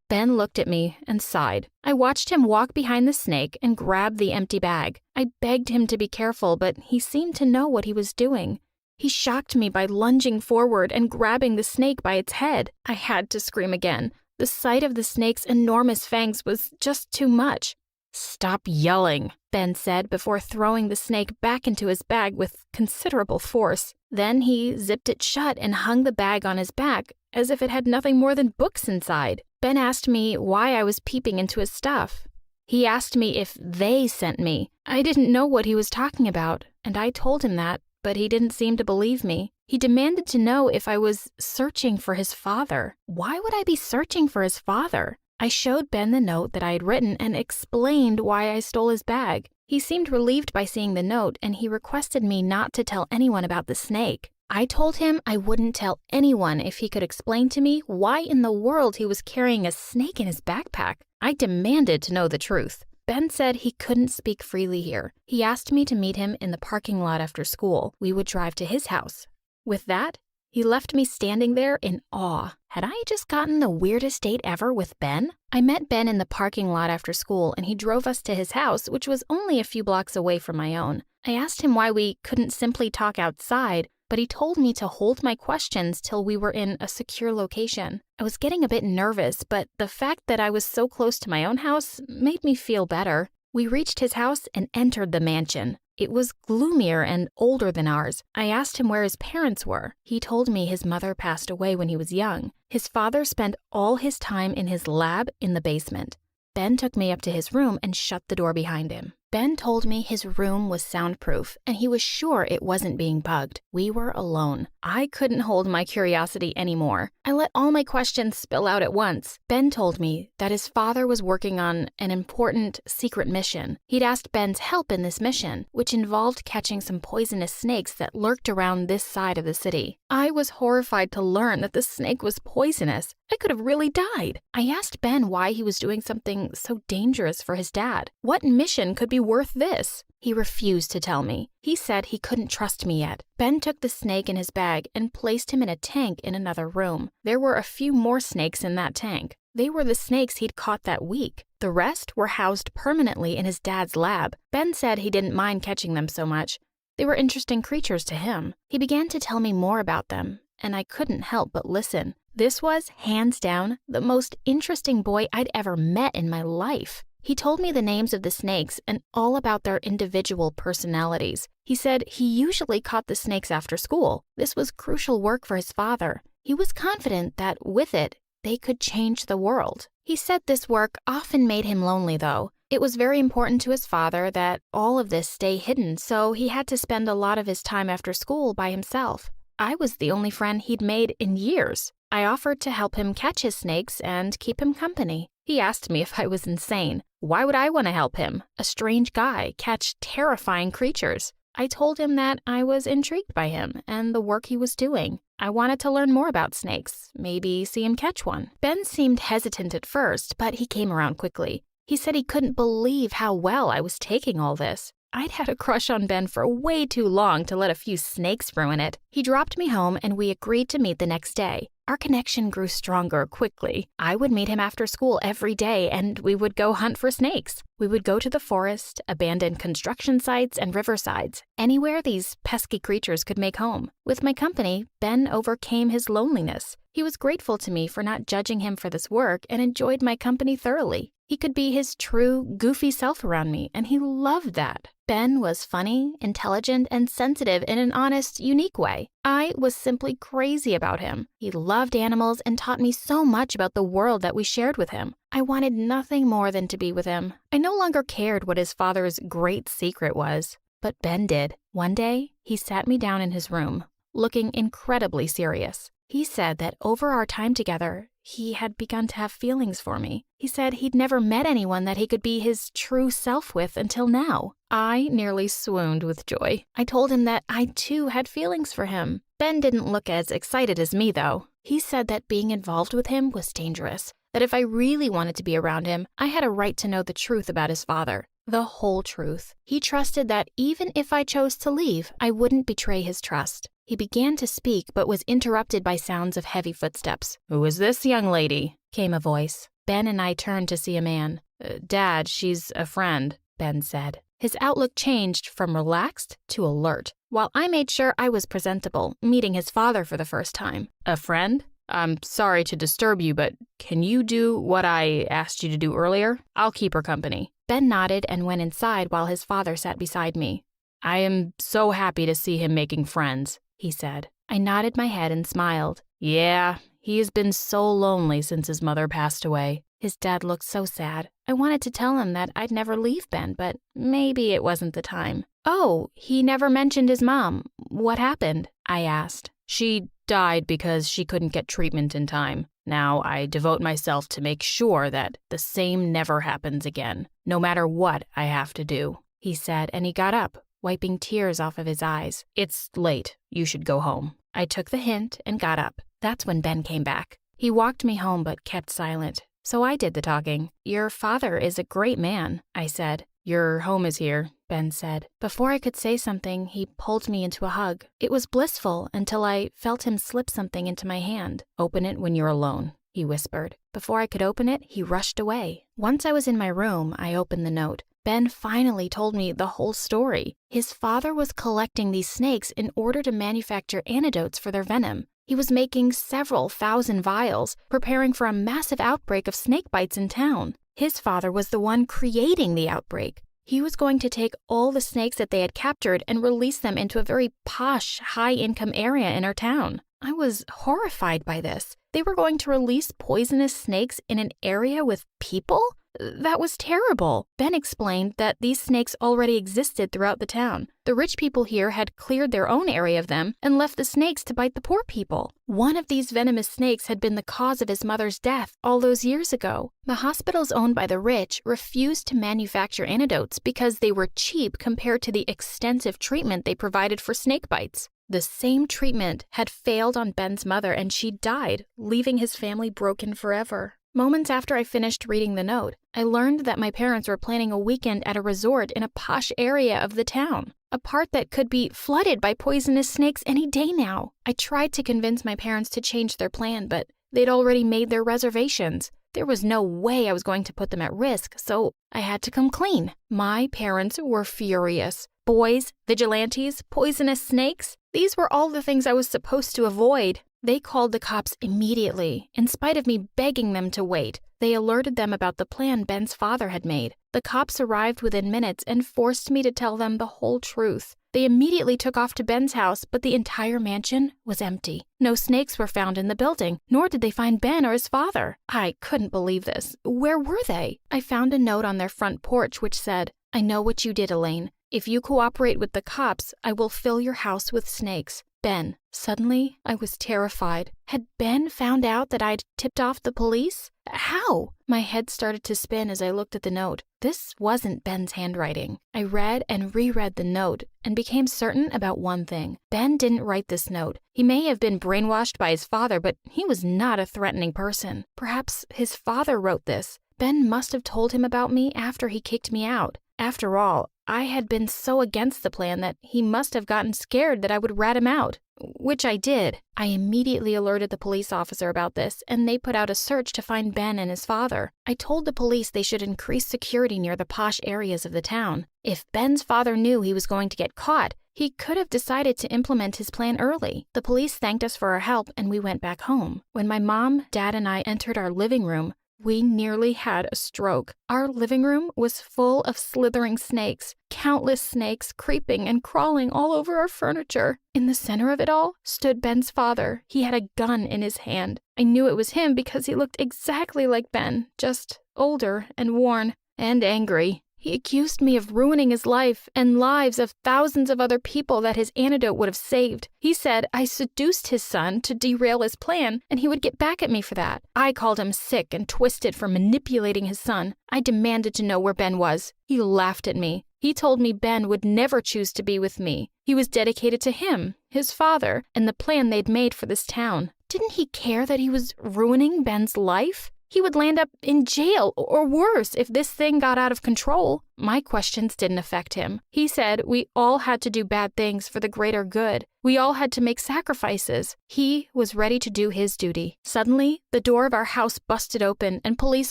Ben looked at me and sighed. I watched him walk behind the snake and grab the empty bag. I begged him to be careful, but he seemed to know what he was doing. He shocked me by lunging forward and grabbing the snake by its head. I had to scream again. The sight of the snake's enormous fangs was just too much. "Stop yelling," Ben said before throwing the snake back into his bag with considerable force. Then he zipped it shut and hung the bag on his back as if it had nothing more than books inside. Ben asked me why I was peeping into his stuff. He asked me if they sent me. I didn't know what he was talking about, and I told him that, but he didn't seem to believe me. He demanded to know if I was searching for his father. Why would I be searching for his father? I showed Ben the note that I had written and explained why I stole his bag. He seemed relieved by seeing the note, and he requested me not to tell anyone about the snake. I told him I wouldn't tell anyone if he could explain to me why in the world he was carrying a snake in his backpack. I demanded to know the truth. Ben said he couldn't speak freely here. He asked me to meet him in the parking lot after school. We would drive to his house. With that, he left me standing there in awe. Had I just gotten the weirdest date ever with Ben? I met Ben in the parking lot after school, and he drove us to his house, which was only a few blocks away from my own. I asked him why we couldn't simply talk outside, but he told me to hold my questions till we were in a secure location. I was getting a bit nervous, but the fact that I was so close to my own house made me feel better. We reached his house and entered the mansion. It was gloomier and older than ours. I asked him where his parents were. He told me his mother passed away when he was young. His father spent all his time in his lab in the basement. Ben took me up to his room and shut the door behind him. Ben told me his room was soundproof, and he was sure it wasn't being bugged. We were alone. I couldn't hold my curiosity anymore. I let all my questions spill out at once. Ben told me that his father was working on an important secret mission. He'd asked Ben's help in this mission, which involved catching some poisonous snakes that lurked around this side of the city. I was horrified to learn that the snake was poisonous. I could have really died. I asked Ben why he was doing something so dangerous for his dad. What mission could be worth this? He refused to tell me. He said he couldn't trust me yet. Ben took the snake in his bag and placed him in a tank in another room. There were a few more snakes in that tank. They were the snakes he'd caught that week. The rest were housed permanently in his dad's lab. Ben said he didn't mind catching them so much. They were interesting creatures to him. He began to tell me more about them, and I couldn't help but listen. This was, hands down, the most interesting boy I'd ever met in my life. He told me the names of the snakes and all about their individual personalities. He said he usually caught the snakes after school. This was crucial work for his father. He was confident that with it, they could change the world. He said this work often made him lonely, though. It was very important to his father that all of this stay hidden, so he had to spend a lot of his time after school by himself. I was the only friend he'd made in years. I offered to help him catch his snakes and keep him company. He asked me if I was insane. Why would I want to help him, a strange guy, catch terrifying creatures? I told him that I was intrigued by him and the work he was doing. I wanted to learn more about snakes, maybe see him catch one. Ben seemed hesitant at first, but he came around quickly. He said he couldn't believe how well I was taking all this. I'd had a crush on Ben for way too long to let a few snakes ruin it. He dropped me home and we agreed to meet the next day. Our connection grew stronger quickly. I would meet him after school every day and we would go hunt for snakes. We would go to the forest, abandoned construction sites, and riversides, anywhere these pesky creatures could make home. With my company, Ben overcame his loneliness. He was grateful to me for not judging him for this work and enjoyed my company thoroughly. He could be his true, goofy self around me, and he loved that. Ben was funny, intelligent, and sensitive in an honest, unique way. I was simply crazy about him. He loved animals and taught me so much about the world that we shared with him. I wanted nothing more than to be with him. I no longer cared what his father's great secret was, but Ben did. One day, he sat me down in his room, looking incredibly serious. He said that over our time together, he had begun to have feelings for me. He said he'd never met anyone that he could be his true self with until now. I nearly swooned with joy. I told him that I too had feelings for him. Ben didn't look as excited as me, though. He said that being involved with him was dangerous, that if I really wanted to be around him, I had a right to know the truth about his father. The whole truth. He trusted that even if I chose to leave, I wouldn't betray his trust. He began to speak, but was interrupted by sounds of heavy footsteps. "Who is this young lady?" came a voice. Ben and I turned to see a man. Dad, she's a friend," Ben said. His outlook changed from relaxed to alert, while I made sure I was presentable, meeting his father for the first time. "A friend? I'm sorry to disturb you, but can you do what I asked you to do earlier? I'll keep her company." Ben nodded and went inside while his father sat beside me. "I am so happy to see him making friends," he said. I nodded my head and smiled. "Yeah, He has been so lonely since his mother passed away. His dad looked so sad. I wanted to tell him that I'd never leave Ben, but maybe it wasn't the time. Oh, he never mentioned his mom. What happened? I asked. She died because she couldn't get treatment in time. Now I devote myself to make sure that the same never happens again, no matter what I have to do, he said, and he got up, wiping tears off of his eyes. It's late. You should go home. I took the hint and got up. That's when Ben came back. He walked me home but kept silent, so I did the talking. Your father is a great man, I said. Your home is here, Ben said. Before I could say something, he pulled me into a hug. It was blissful until I felt him slip something into my hand. Open it when you're alone, he whispered. Before I could open it, he rushed away. Once I was in my room, I opened the note. Ben finally told me the whole story. His father was collecting these snakes in order to manufacture antidotes for their venom. He was making several thousand vials, preparing for a massive outbreak of snake bites in town. His father was the one creating the outbreak. He was going to take all the snakes that they had captured and release them into a very posh, high-income area in our town. I was horrified by this. They were going to release poisonous snakes in an area with people? That was terrible. Ben explained that these snakes already existed throughout the town. The rich people here had cleared their own area of them and left the snakes to bite the poor people. One of these venomous snakes had been the cause of his mother's death all those years ago. The hospitals owned by the rich refused to manufacture antidotes because they were cheap compared to the extensive treatment they provided for snake bites. The same treatment had failed on Ben's mother and she died, leaving his family broken forever. Moments after I finished reading the note, I learned that my parents were planning a weekend at a resort in a posh area of the town, a part that could be flooded by poisonous snakes any day now. I tried to convince my parents to change their plan, but they'd already made their reservations. There was no way I was going to put them at risk, so I had to come clean. My parents were furious. Boys, vigilantes, poisonous snakes, these were all the things I was supposed to avoid. They called the cops immediately, in spite of me begging them to wait. They alerted them about the plan Ben's father had made. The cops arrived within minutes and forced me to tell them the whole truth. They immediately took off to Ben's house, but the entire mansion was empty. No snakes were found in the building, nor did they find Ben or his father. I couldn't believe this. Where were they? I found a note on their front porch which said, "I know what you did, Elaine. If you cooperate with the cops, I will fill your house with snakes. Ben." Suddenly, I was terrified. Had Ben found out that I'd tipped off the police? How? My head started to spin as I looked at the note. This wasn't Ben's handwriting. I read and reread the note and became certain about one thing. Ben didn't write this note. He may have been brainwashed by his father, but he was not a threatening person. Perhaps his father wrote this. Ben must have told him about me after he kicked me out. After all, I had been so against the plan that he must have gotten scared that I would rat him out, which I did. I immediately alerted the police officer about this, and they put out a search to find Ben and his father. I told the police they should increase security near the posh areas of the town. If Ben's father knew he was going to get caught, he could have decided to implement his plan early. The police thanked us for our help, and we went back home. When my mom, dad, and I entered our living room, we nearly had a stroke. Our living room was full of slithering snakes, countless snakes creeping and crawling all over our furniture. In the center of it all stood Ben's father. He had a gun in his hand. I knew it was him because he looked exactly like Ben, just older and worn and angry. He accused me of ruining his life and lives of thousands of other people that his antidote would have saved. He said I seduced his son to derail his plan, and he would get back at me for that. I called him sick and twisted for manipulating his son. I demanded to know where Ben was. He laughed at me. He told me Ben would never choose to be with me. He was dedicated to him, his father, and the plan they'd made for this town. Didn't he care that he was ruining Ben's life? He would land up in jail or worse if this thing got out of control. My questions didn't affect him. He said we all had to do bad things for the greater good. We all had to make sacrifices. He was ready to do his duty. Suddenly, the door of our house busted open and police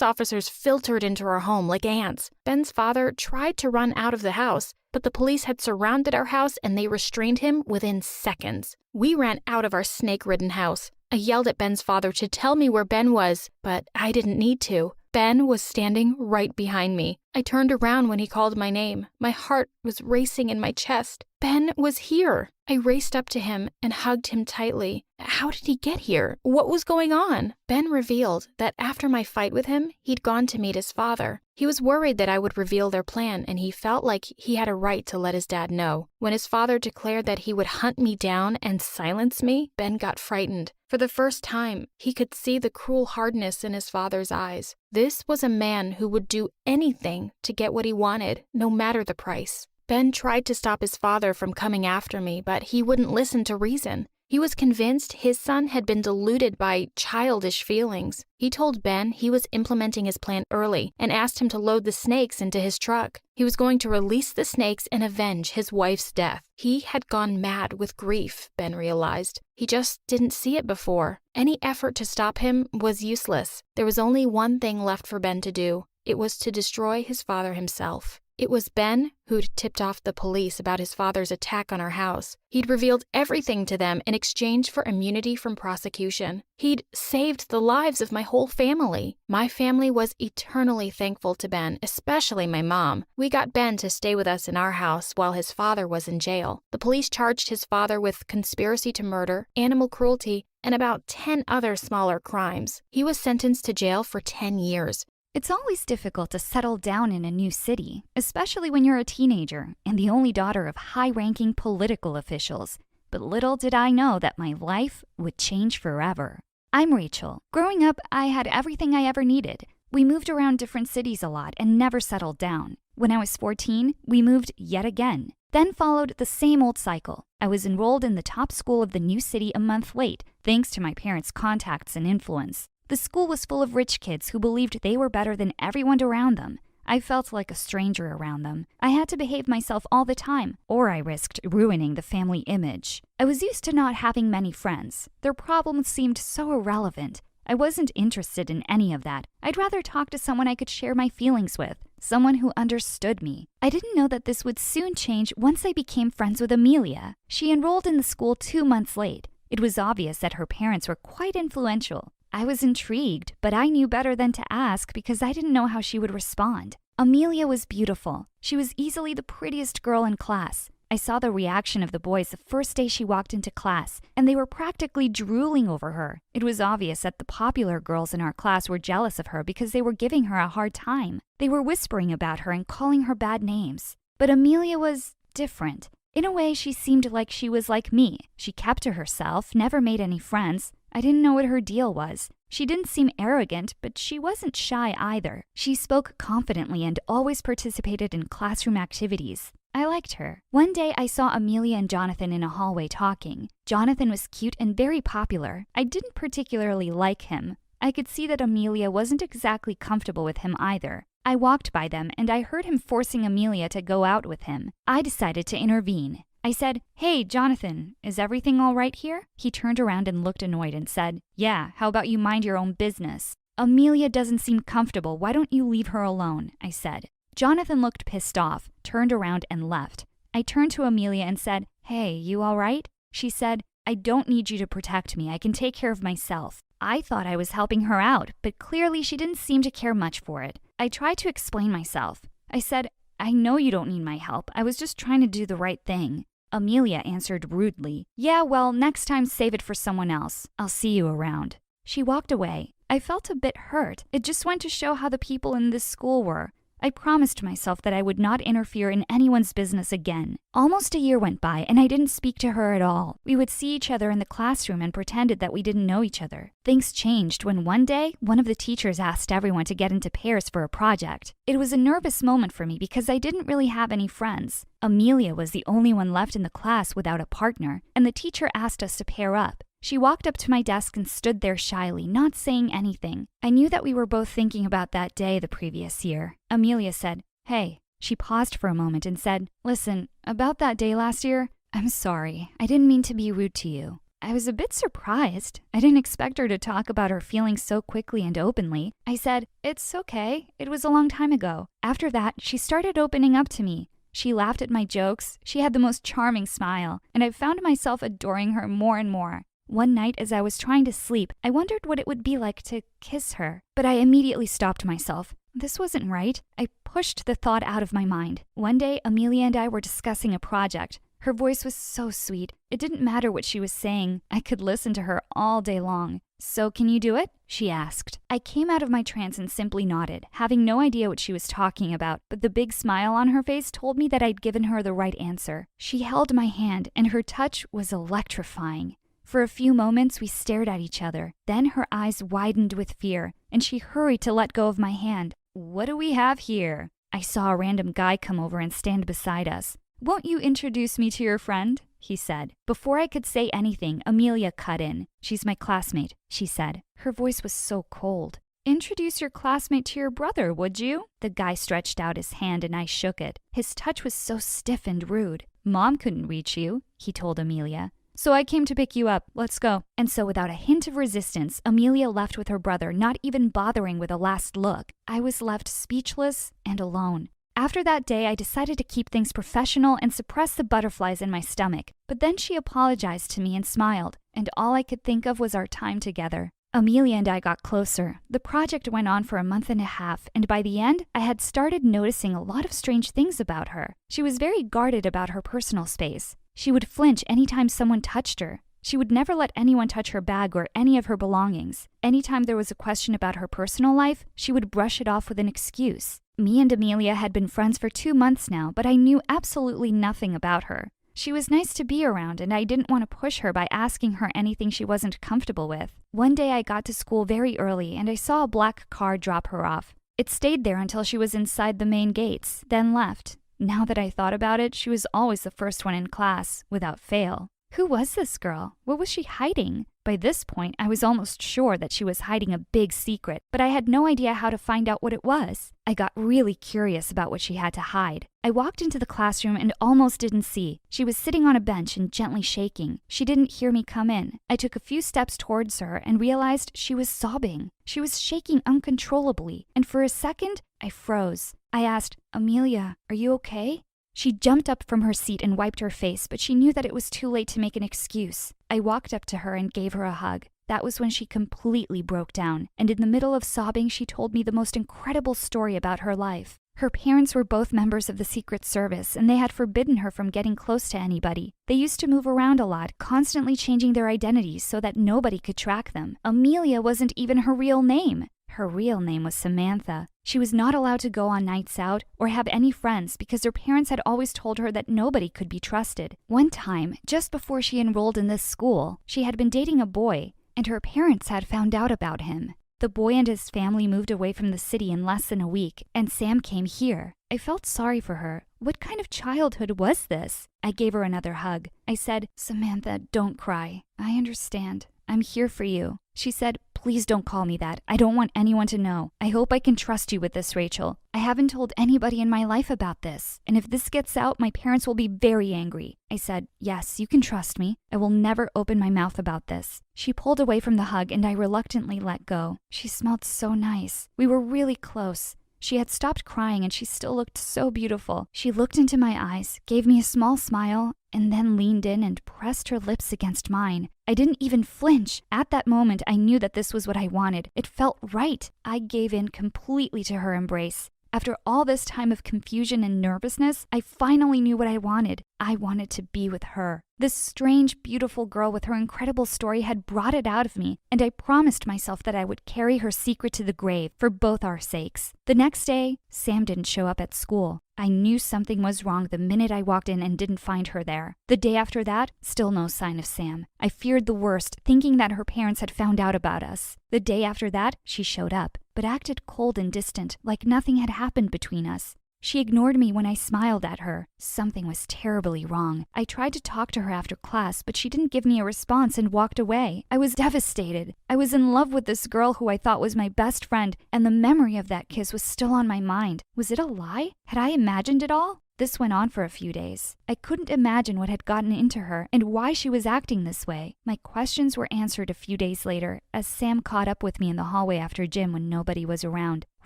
officers filtered into our home like ants. Ben's father tried to run out of the house, but the police had surrounded our house and they restrained him within seconds. We ran out of our snake-ridden house. I yelled at Ben's father to tell me where Ben was, but I didn't need to. Ben was standing right behind me. I turned around when he called my name. My heart was racing in my chest. Ben was here. I raced up to him and hugged him tightly. How did he get here? What was going on? Ben revealed that after my fight with him, he'd gone to meet his father. He was worried that I would reveal their plan, and he felt like he had a right to let his dad know. When his father declared that he would hunt me down and silence me, Ben got frightened. For the first time, he could see the cruel hardness in his father's eyes. This was a man who would do anything to get what he wanted, no matter the price. Ben tried to stop his father from coming after me, but he wouldn't listen to reason. He was convinced his son had been deluded by childish feelings. He told Ben he was implementing his plan early and asked him to load the snakes into his truck. He was going to release the snakes and avenge his wife's death. He had gone mad with grief, Ben realized. He just didn't see it before. Any effort to stop him was useless. There was only one thing left for Ben to do. It was to destroy his father himself. It was Ben who'd tipped off the police about his father's attack on our house. He'd revealed everything to them in exchange for immunity from prosecution. He'd saved the lives of my whole family. My family was eternally thankful to Ben, especially my mom. We got Ben to stay with us in our house while his father was in jail. The police charged his father with conspiracy to murder, animal cruelty, and about 10 other smaller crimes. He was sentenced to jail for 10 years. It's always difficult to settle down in a new city, especially when you're a teenager and the only daughter of high-ranking political officials. But little did I know that my life would change forever. I'm Rachel. Growing up, I had everything I ever needed. We moved around different cities a lot and never settled down. When I was 14, we moved yet again. Then followed the same old cycle. I was enrolled in the top school of the new city a month late, thanks to my parents' contacts and influence. The school was full of rich kids who believed they were better than everyone around them. I felt like a stranger around them. I had to behave myself all the time, or I risked ruining the family image. I was used to not having many friends. Their problems seemed so irrelevant. I wasn't interested in any of that. I'd rather talk to someone I could share my feelings with, someone who understood me. I didn't know that this would soon change once I became friends with Amelia. She enrolled in the school 2 months late. It was obvious that her parents were quite influential. I was intrigued, but I knew better than to ask because I didn't know how she would respond. Amelia was beautiful. She was easily the prettiest girl in class. I saw the reaction of the boys the first day she walked into class, and they were practically drooling over her. It was obvious that the popular girls in our class were jealous of her because they were giving her a hard time. They were whispering about her and calling her bad names. But Amelia was different. In a way, she seemed like she was like me. She kept to herself, never made any friends. I didn't know what her deal was. She didn't seem arrogant, but she wasn't shy either. She spoke confidently and always participated in classroom activities. I liked her. One day I saw Amelia and Jonathan in a hallway talking. Jonathan was cute and very popular. I didn't particularly like him. I could see that Amelia wasn't exactly comfortable with him either. I walked by them and I heard him forcing Amelia to go out with him. I decided to intervene. I said, "Hey, Jonathan, is everything all right here?" He turned around and looked annoyed and said, "Yeah, how about you mind your own business?" "Amelia doesn't seem comfortable. Why don't you leave her alone?" I said. Jonathan looked pissed off, turned around and left. I turned to Amelia and said, "Hey, you all right?" She said, "I don't need you to protect me. I can take care of myself." I thought I was helping her out, but clearly she didn't seem to care much for it. I tried to explain myself. I said, "I know you don't need my help. I was just trying to do the right thing." Amelia answered rudely, "Yeah, well, next time save it for someone else. I'll see you around." She walked away. I felt a bit hurt. It just went to show how the people in this school were. I promised myself that I would not interfere in anyone's business again. Almost a year went by and I didn't speak to her at all. We would see each other in the classroom and pretended that we didn't know each other. Things changed when one day, one of the teachers asked everyone to get into pairs for a project. It was a nervous moment for me because I didn't really have any friends. Amelia was the only one left in the class without a partner, and the teacher asked us to pair up. She walked up to my desk and stood there shyly, not saying anything. I knew that we were both thinking about that day the previous year. Amelia said, "Hey." She paused for a moment and said, "Listen, about that day last year, I'm sorry. I didn't mean to be rude to you." I was a bit surprised. I didn't expect her to talk about her feelings so quickly and openly. I said, "It's okay. It was a long time ago." After that, she started opening up to me. She laughed at my jokes. She had the most charming smile, and I found myself adoring her more and more. One night as I was trying to sleep, I wondered what it would be like to kiss her, but I immediately stopped myself. This wasn't right. I pushed the thought out of my mind. One day, Amelia and I were discussing a project. Her voice was so sweet. It didn't matter what she was saying. I could listen to her all day long. "So can you do it?" she asked. I came out of my trance and simply nodded, having no idea what she was talking about, but the big smile on her face told me that I'd given her the right answer. She held my hand, and her touch was electrifying. For a few moments, we stared at each other. Then her eyes widened with fear, and she hurried to let go of my hand. "What do we have here?" I saw a random guy come over and stand beside us. "Won't you introduce me to your friend?" he said. Before I could say anything, Amelia cut in. "She's my classmate," she said. Her voice was so cold. "Introduce your classmate to your brother, would you?" The guy stretched out his hand and I shook it. His touch was so stiff and rude. "Mom couldn't reach you," he told Amelia. "So I came to pick you up. Let's go." And so without a hint of resistance, Amelia left with her brother, not even bothering with a last look. I was left speechless and alone. After that day, I decided to keep things professional and suppress the butterflies in my stomach. But then she apologized to me and smiled, and all I could think of was our time together. Amelia and I got closer. The project went on for a month and a half, and by the end, I had started noticing a lot of strange things about her. She was very guarded about her personal space. She would flinch anytime someone touched her. She would never let anyone touch her bag or any of her belongings. Anytime there was a question about her personal life, she would brush it off with an excuse. Me and Amelia had been friends for 2 months now, but I knew absolutely nothing about her. She was nice to be around, and I didn't want to push her by asking her anything she wasn't comfortable with. One day I got to school very early, and I saw a black car drop her off. It stayed there until she was inside the main gates, then left. Now that I thought about it, she was always the first one in class, without fail. Who was this girl? What was she hiding? By this point, I was almost sure that she was hiding a big secret, but I had no idea how to find out what it was. I got really curious about what she had to hide. I walked into the classroom and almost didn't see. She was sitting on a bench and gently shaking. She didn't hear me come in. I took a few steps towards her and realized she was sobbing. She was shaking uncontrollably, and for a second, I froze. I asked, "Amelia, are you okay?" She jumped up from her seat and wiped her face, but she knew that it was too late to make an excuse. I walked up to her and gave her a hug. That was when she completely broke down, and in the middle of sobbing, she told me the most incredible story about her life. Her parents were both members of the Secret Service, and they had forbidden her from getting close to anybody. They used to move around a lot, constantly changing their identities so that nobody could track them. Amelia wasn't even her real name. Her real name was Samantha. She was not allowed to go on nights out or have any friends because her parents had always told her that nobody could be trusted. One time, just before she enrolled in this school, she had been dating a boy, and her parents had found out about him. The boy and his family moved away from the city in less than a week, and Sam came here. I felt sorry for her. What kind of childhood was this? I gave her another hug. I said, "Samantha, don't cry. I understand. I'm here for you." She said, "Please don't call me that. I don't want anyone to know. I hope I can trust you with this, Rachel. I haven't told anybody in my life about this, and if this gets out, my parents will be very angry." I said, "Yes, you can trust me. I will never open my mouth about this." She pulled away from the hug, and I reluctantly let go. She smelled so nice. We were really close. She had stopped crying, and she still looked so beautiful. She looked into my eyes, gave me a small smile, and then leaned in and pressed her lips against mine. I didn't even flinch. At that moment, I knew that this was what I wanted. It felt right. I gave in completely to her embrace. After all this time of confusion and nervousness, I finally knew what I wanted. I wanted to be with her. This strange, beautiful girl with her incredible story had brought it out of me, and I promised myself that I would carry her secret to the grave for both our sakes. The next day, Sam didn't show up at school. I knew something was wrong the minute I walked in and didn't find her there. The day after that, still no sign of Sam. I feared the worst, thinking that her parents had found out about us. The day after that, she showed up, but acted cold and distant, like nothing had happened between us. She ignored me when I smiled at her. Something was terribly wrong. I tried to talk to her after class, but she didn't give me a response and walked away. I was devastated. I was in love with this girl who I thought was my best friend, and the memory of that kiss was still on my mind. Was it a lie? Had I imagined it all? This went on for a few days. I couldn't imagine what had gotten into her and why she was acting this way. My questions were answered a few days later as Sam caught up with me in the hallway after gym when nobody was around.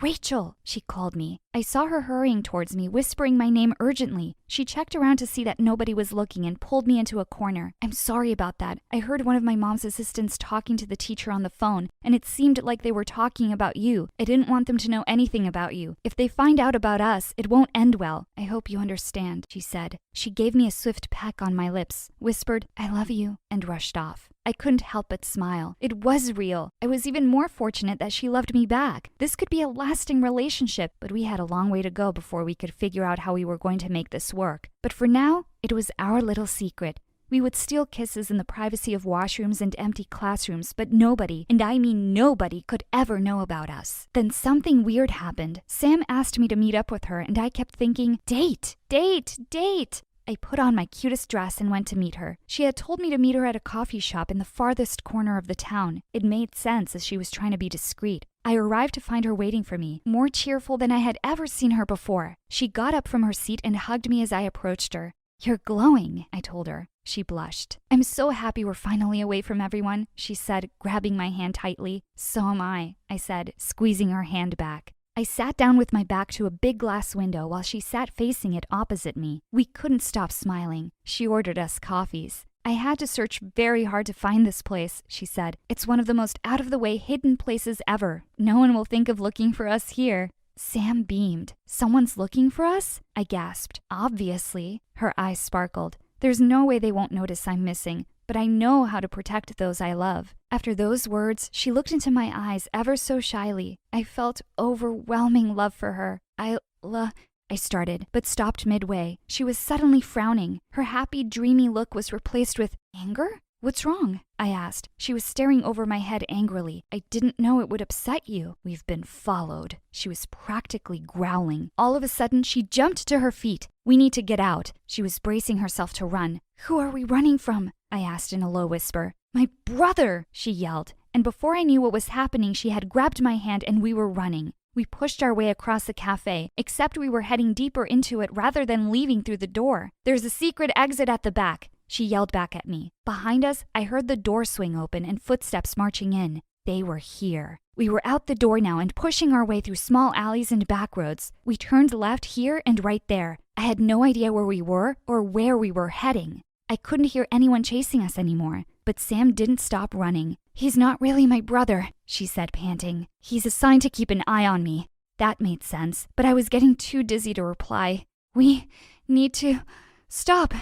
Rachel, she called me. I saw her hurrying towards me, whispering my name urgently. She checked around to see that nobody was looking and pulled me into a corner. I'm sorry about that. I heard one of my mom's assistants talking to the teacher on the phone, and it seemed like they were talking about you. I didn't want them to know anything about you. If they find out about us, it won't end well. I hope you understand, she said. She gave me a swift peck on my lips, whispered, I love you, and rushed off. I couldn't help but smile. It was real. I was even more fortunate that she loved me back. This could be a lasting relationship, but we had a long way to go before we could figure out how we were going to make this work. But for now, it was our little secret. We would steal kisses in the privacy of washrooms and empty classrooms, but nobody, and I mean nobody, could ever know about us. Then something weird happened. Sam asked me to meet up with her, and I kept thinking, date, date, date. I put on my cutest dress and went to meet her. She had told me to meet her at a coffee shop in the farthest corner of the town. It made sense as she was trying to be discreet. I arrived to find her waiting for me, more cheerful than I had ever seen her before. She got up from her seat and hugged me as I approached her. You're glowing, I told her. She blushed. I'm so happy we're finally away from everyone, she said, grabbing my hand tightly. So am I said, squeezing her hand back. I sat down with my back to a big glass window while she sat facing it opposite me. We couldn't stop smiling. She ordered us coffees. I had to search very hard to find this place, she said. It's one of the most out-of-the-way hidden places ever. No one will think of looking for us here. Sam beamed. Someone's looking for us? I gasped. Obviously. Her eyes sparkled. There's no way they won't notice I'm missing, but I know how to protect those I love. After those words, she looked into my eyes ever so shyly. I felt overwhelming love for her. I started, but stopped midway. She was suddenly frowning. Her happy, dreamy look was replaced with anger? What's wrong? I asked. She was staring over my head angrily. I didn't know it would upset you. We've been followed. She was practically growling. All of a sudden, she jumped to her feet. We need to get out. She was bracing herself to run. Who are we running from? I asked in a low whisper. My brother, she yelled. And before I knew what was happening, she had grabbed my hand and we were running. We pushed our way across the cafe, except we were heading deeper into it rather than leaving through the door. There's a secret exit at the back, she yelled back at me. Behind us, I heard the door swing open and footsteps marching in. They were here. We were out the door now and pushing our way through small alleys and back roads. We turned left here and right there. I had no idea where we were or where we were heading. I couldn't hear anyone chasing us anymore, but Sam didn't stop running. He's not really my brother, she said, panting. He's assigned to keep an eye on me. That made sense, but I was getting too dizzy to reply. We need to stop,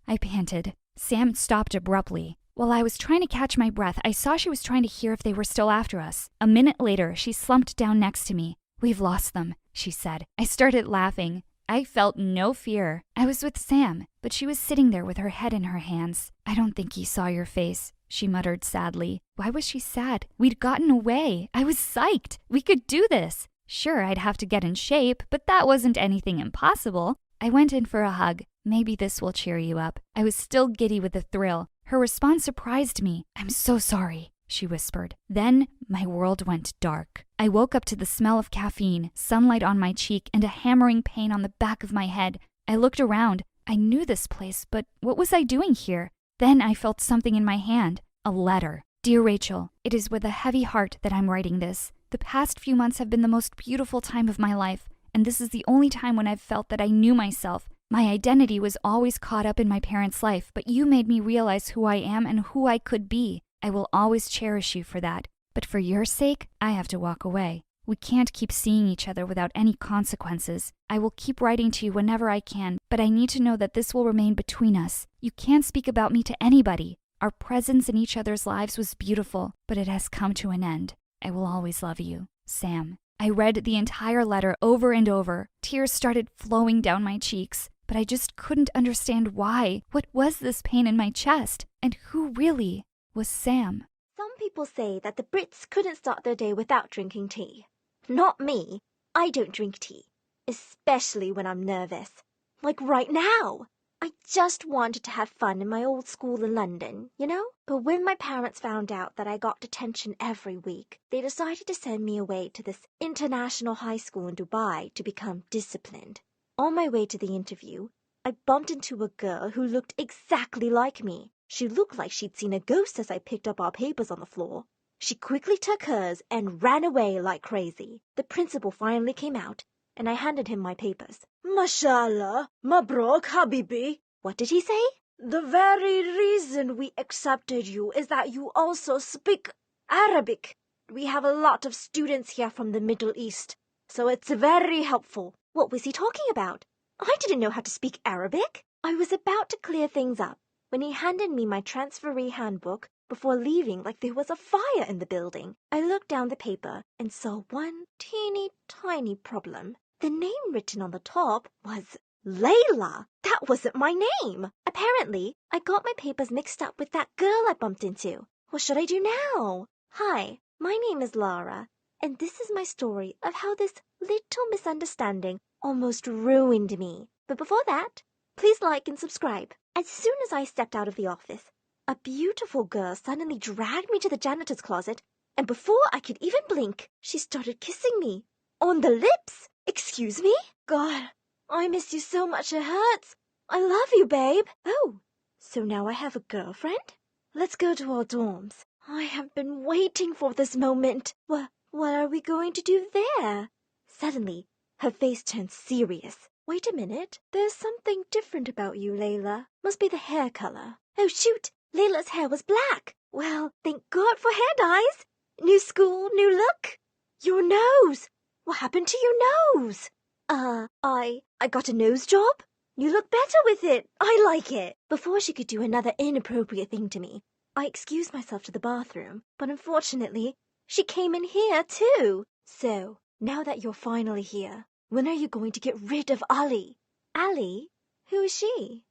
I panted. Sam stopped abruptly. While I was trying to catch my breath, I saw she was trying to hear if they were still after us. A minute later, she slumped down next to me. We've lost them, she said. I started laughing. I felt no fear. I was with Sam, but she was sitting there with her head in her hands. I don't think he saw your face, she muttered sadly. Why was she sad? We'd gotten away. I was psyched. We could do this. Sure, I'd have to get in shape, but that wasn't anything impossible. I went in for a hug. Maybe this will cheer you up. I was still giddy with the thrill. Her response surprised me. I'm so sorry, she whispered. Then my world went dark. I woke up to the smell of caffeine, sunlight on my cheek, and a hammering pain on the back of my head. I looked around. I knew this place, but what was I doing here? Then I felt something in my hand. A letter. Dear Rachel, it is with a heavy heart that I'm writing this. The past few months have been the most beautiful time of my life, and this is the only time when I've felt that I knew myself. My identity was always caught up in my parents' life, but you made me realize who I am and who I could be. I will always cherish you for that. But for your sake, I have to walk away. We can't keep seeing each other without any consequences. I will keep writing to you whenever I can, but I need to know that this will remain between us. You can't speak about me to anybody. Our presence in each other's lives was beautiful, but it has come to an end. I will always love you, Sam. I read the entire letter over and over. Tears started flowing down my cheeks, but I just couldn't understand why. What was this pain in my chest? And who really was Sam? Some people say that the Brits couldn't start their day without drinking tea. Not me. I don't drink tea, especially when I'm nervous. Like right now. I just wanted to have fun in my old school in London, you know? But when my parents found out that I got detention every week, they decided to send me away to this international high school in Dubai to become disciplined. On my way to the interview, I bumped into a girl who looked exactly like me. She looked like she'd seen a ghost as I picked up our papers on the floor. She quickly took hers and ran away like crazy. The principal finally came out, and I handed him my papers. Mashallah, Mabrok, Habibi. What did he say? The very reason we accepted you is that you also speak Arabic. We have a lot of students here from the Middle East, so it's very helpful. What was he talking about? I didn't know how to speak Arabic. I was about to clear things up when he handed me my transferee handbook before leaving like there was a fire in the building. I looked down the paper and saw one teeny tiny problem. The name written on the top was Layla. That wasn't my name. Apparently, I got my papers mixed up with that girl I bumped into. What should I do now? Hi, my name is Lara, and this is my story of how this little misunderstanding almost ruined me. But before that, please like and subscribe. As soon as I stepped out of the office, a beautiful girl suddenly dragged me to the janitor's closet, and before I could even blink, she started kissing me. On the lips? Excuse me? God, I miss you so much it hurts. I love you, babe. Oh, so now I have a girlfriend? Let's go to our dorms. I have been waiting for this moment. What are we going to do there? Suddenly, her face turned serious. Wait a minute. There's something different about you, Layla. Must be the hair color. Oh, shoot. Layla's hair was black. Well, thank God for hair dyes. New school, new look. Your nose. What happened to your nose? I got a nose job. You look better with it. I like it. Before she could do another inappropriate thing to me, I excused myself to the bathroom, but unfortunately, she came in here too. So, now that you're finally here, when are you going to get rid of Ali? Ali? Who is she?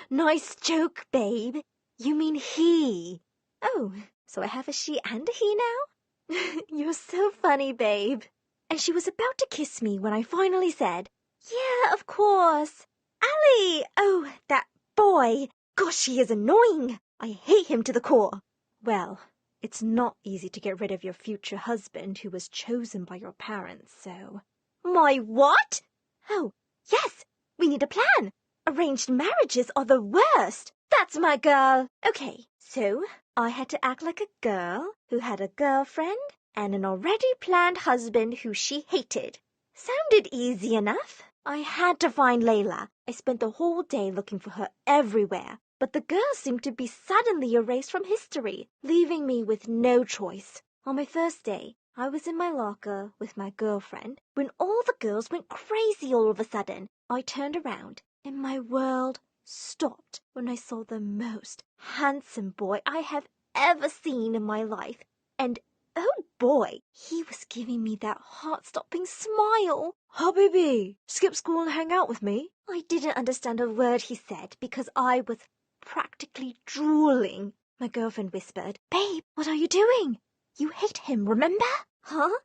Nice joke, babe. You mean he. Oh, so I have a she and a he now? You're so funny, babe. And she was about to kiss me when I finally said, yeah, of course. Ali! Oh, that boy. Gosh, he is annoying. I hate him to the core. Well, it's not easy to get rid of your future husband who was chosen by your parents, so... My what? Oh, yes, we need a plan. Arranged marriages are the worst. That's my girl. Okay, so I had to act like a girl who had a girlfriend and an already planned husband who she hated. Sounded easy enough. I had to find Layla. I spent the whole day looking for her everywhere, but the girl seemed to be suddenly erased from history, leaving me with no choice. On my first day, I was in my locker with my girlfriend when all the girls went crazy all of a sudden. I turned around and my world stopped when I saw the most handsome boy I have ever seen in my life. And oh boy, he was giving me that heart-stopping smile. Habibi, skip school and hang out with me? I didn't understand a word he said because I was practically drooling. My girlfriend whispered, Babe, what are you doing? You hate him, remember? Huh?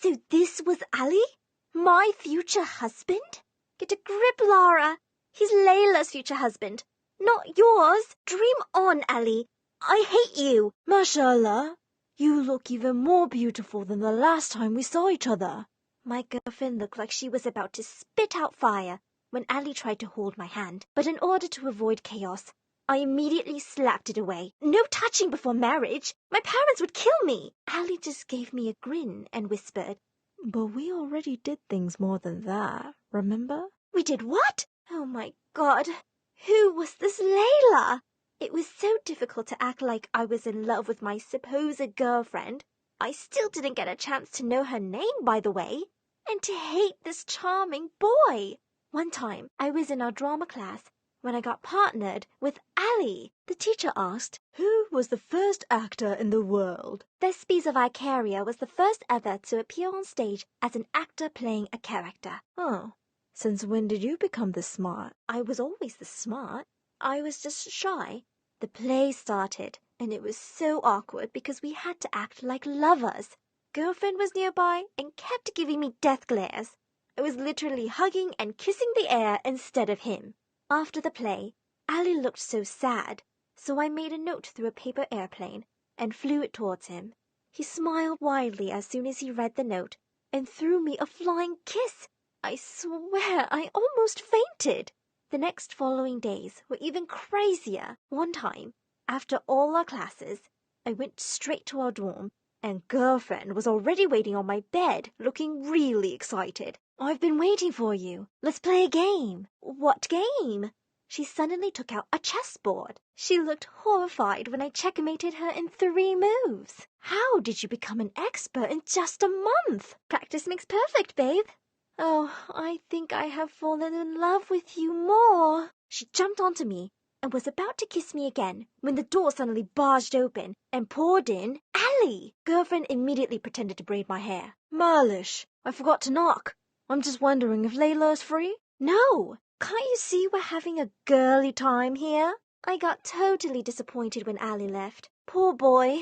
So this was Ali? My future husband? Get a grip, Lara. He's Layla's future husband, not yours. Dream on, Ali. I hate you. Mashallah. You look even more beautiful than the last time we saw each other. My girlfriend looked like she was about to spit out fire when Ali tried to hold my hand. But in order to avoid chaos, I immediately slapped it away. No touching before marriage. My parents would kill me. Ali just gave me a grin and whispered, But we already did things more than that, remember? We did what? Oh my God. Who was this Layla? It was so difficult to act like I was in love with my supposed girlfriend. I still didn't get a chance to know her name, by the way, and to hate this charming boy. One time, I was in our drama class when I got partnered with Ali. The teacher asked, Who was the first actor in the world? Thespes of Icaria was the first ever to appear on stage as an actor playing a character. Oh, since when did you become this smart? I was always this smart. I was just shy. The play started, and it was so awkward because we had to act like lovers. Girlfriend was nearby and kept giving me death glares. I was literally hugging and kissing the air instead of him. After the play, Ali looked so sad, so I made a note through a paper airplane and flew it towards him. He smiled widely as soon as he read the note and threw me a flying kiss. I swear I almost fainted. The next following days were even crazier. One time, after all our classes, I went straight to our dorm, and girlfriend was already waiting on my bed, looking really excited. I've been waiting for you. Let's play a game. What game? She suddenly took out a chessboard. She looked horrified when I checkmated her in 3 moves. How did you become an expert in just a month? Practice makes perfect, babe. Oh, I think I have fallen in love with you more. She jumped onto me and was about to kiss me again when the door suddenly barged open and poured in Allie. Girlfriend immediately pretended to braid my hair. Marlish, I forgot to knock. I'm just wondering if Layla is free? No, can't you see we're having a girly time here? I got totally disappointed when Allie left. Poor boy.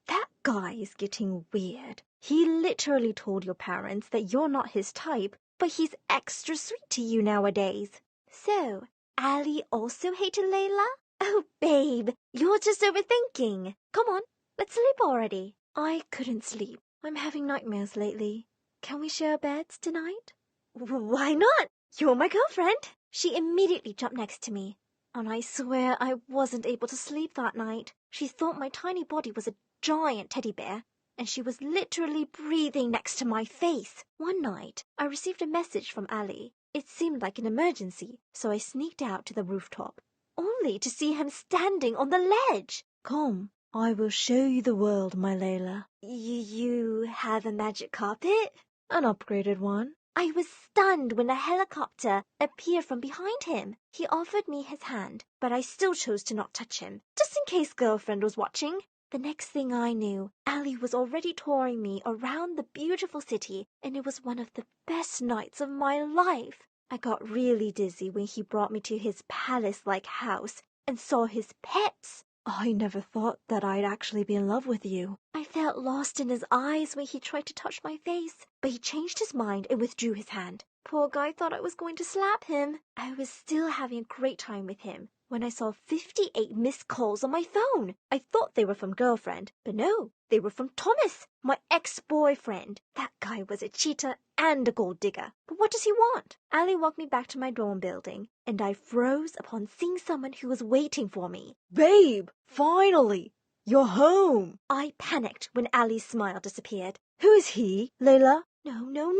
That guy is getting weird. He literally told your parents that you're not his type, but he's extra sweet to you nowadays. So, Allie also hated Layla? Oh, babe, you're just overthinking. Come on, let's sleep already. I couldn't sleep. I'm having nightmares lately. Can we share beds tonight? Why not? You're my girlfriend. She immediately jumped next to me, and I swear I wasn't able to sleep that night. She thought my tiny body was a giant teddy bear, and she was literally breathing next to my face. One night, I received a message from Allie. It seemed like an emergency, so I sneaked out to the rooftop, only to see him standing on the ledge. Come, I will show you the world, my Layla. You have a magic carpet? An upgraded one. I was stunned when a helicopter appeared from behind him. He offered me his hand, but I still chose to not touch him, just in case girlfriend was watching. The next thing I knew, Allie was already touring me around the beautiful city, and it was one of the best nights of my life. I got really dizzy when he brought me to his palace-like house and saw his pets. I never thought that I'd actually be in love with you. I felt lost in his eyes when he tried to touch my face, but he changed his mind and withdrew his hand. Poor guy thought I was going to slap him. I was still having a great time with him when I saw 58 missed calls on my phone. I thought they were from girlfriend, but no, they were from Thomas, my ex-boyfriend. That guy was a cheater and a gold digger. But what does he want? Allie walked me back to my dorm building, and I froze upon seeing someone who was waiting for me. Babe, finally, you're home. I panicked when Allie's smile disappeared. Who is he, Layla? No.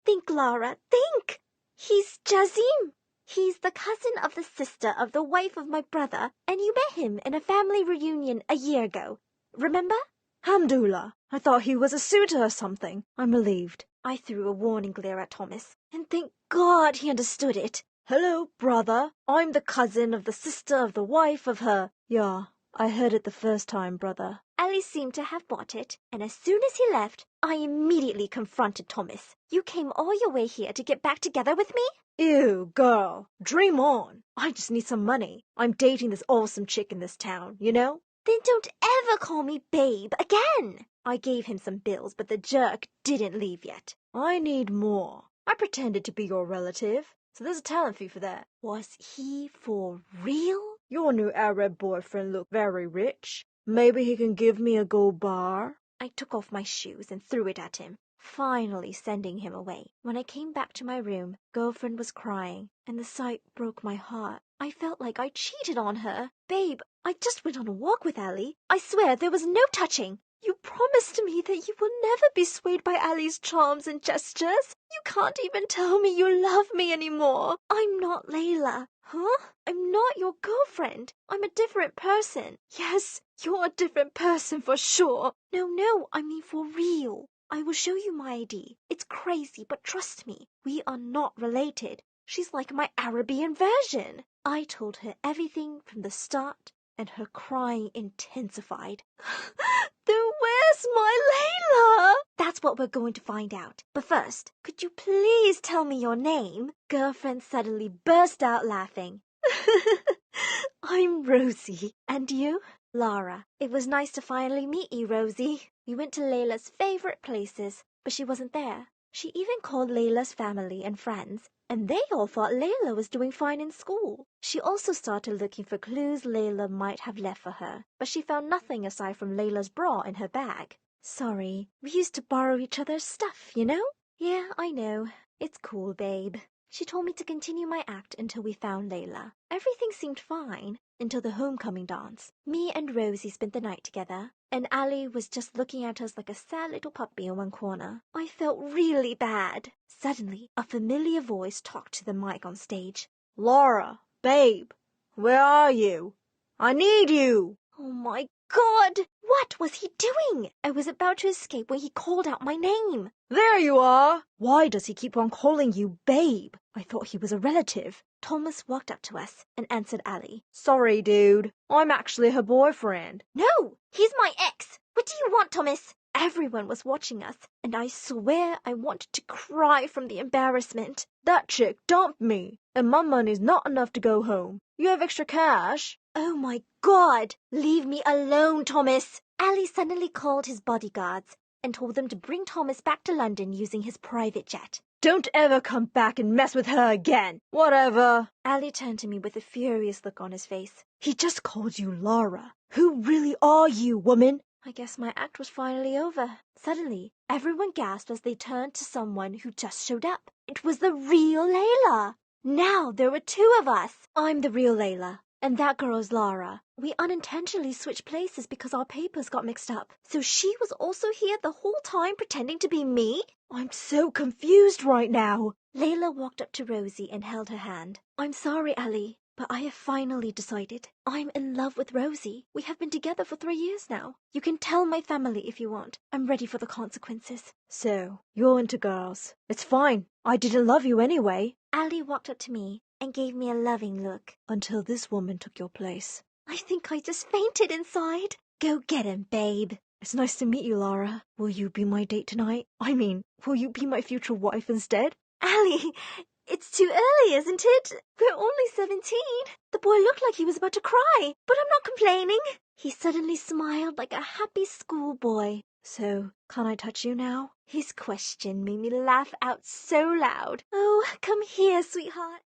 Think, Lara, think. He's Jazim. He's the cousin of the sister of the wife of my brother, and you met him in a family reunion a year ago. Remember? Hamdullah, I thought he was a suitor or something. I'm relieved. I threw a warning glare at Thomas, and thank God he understood it. Hello, brother. I'm the cousin of the sister of the wife of her. Yeah, I heard it the first time, brother. Ellie seemed to have bought it, and as soon as he left, I immediately confronted Thomas. You came all your way here to get back together with me? Ew, girl. Dream on. I just need some money. I'm dating this awesome chick in this town, you know? Then don't ever call me babe again. I gave him some bills, but the jerk didn't leave yet. I need more. I pretended to be your relative, so there's a talent fee for that. Was he for real? Your new Arab boyfriend looked very rich. Maybe he can give me a gold bar? I took off my shoes and threw it at him, finally sending him away. When I came back to my room, girlfriend was crying, and the sight broke my heart. I felt like I cheated on her. Babe, I just went on a walk with Allie. I swear there was no touching. You promised me that you will never be swayed by Allie's charms and gestures. You can't even tell me you love me anymore. I'm not Layla. Huh? I'm not your girlfriend. I'm a different person. Yes, you're a different person for sure. No, I mean for real. I will show you my ID. It's crazy, but trust me, we are not related. She's like my Arabian version. I told her everything from the start, and her crying intensified. Then where's my Layla? That's what we're going to find out. But first, could you please tell me your name? Girlfriend suddenly burst out laughing. I'm Rosie. And you? Lara. It was nice to finally meet you, Rosie. We went to Layla's favorite places, but she wasn't there. She even called Layla's family and friends, and they all thought Layla was doing fine in school. She also started looking for clues Layla might have left for her, but she found nothing aside from Layla's bra in her bag. Sorry, we used to borrow each other's stuff, you know? Yeah, I know. It's cool, babe. She told me to continue my act until we found Layla. Everything seemed fine until the homecoming dance. Me and Rosie spent the night together, and Allie was just looking at us like a sad little puppy in one corner. I felt really bad. Suddenly, a familiar voice talked to the mic on stage. Laura, babe, where are you? I need you! Oh my God! What was he doing? I was about to escape when he called out my name. There you are! Why does he keep on calling you babe? I thought he was a relative. Thomas walked up to us and answered Allie. Sorry, dude. I'm actually her boyfriend. No! He's my ex! What do you want, Thomas? Everyone was watching us, and I swear I wanted to cry from the embarrassment. That chick dumped me, and my money's not enough to go home. You have extra cash? Oh my God! Leave me alone, Thomas! Allie suddenly called his bodyguards and told them to bring Thomas back to London using his private jet. Don't ever come back and mess with her again. Whatever. Allie turned to me with a furious look on his face. He just called you Laura. Who really are you, woman? I guess my act was finally over. Suddenly, everyone gasped as they turned to someone who just showed up. It was the real Layla. Now there were two of us. I'm the real Layla, and that girl's Lara. We unintentionally switched places because our papers got mixed up. So she was also here the whole time pretending to be me? I'm so confused right now. Layla walked up to Rosie and held her hand. I'm sorry, Allie, but I have finally decided. I'm in love with Rosie. We have been together for 3 years now. You can tell my family if you want. I'm ready for the consequences. So, you're into girls. It's fine. I didn't love you anyway. Allie walked up to me and gave me a loving look. Until this woman took your place. I think I just fainted inside. Go get him, babe. It's nice to meet you, Lara. Will you be my date tonight? I mean, will you be my future wife instead? Allie, it's too early, isn't it? We're only 17. The boy looked like he was about to cry, but I'm not complaining. He suddenly smiled like a happy schoolboy. So, can I touch you now? His question made me laugh out so loud. Oh, come here, sweetheart.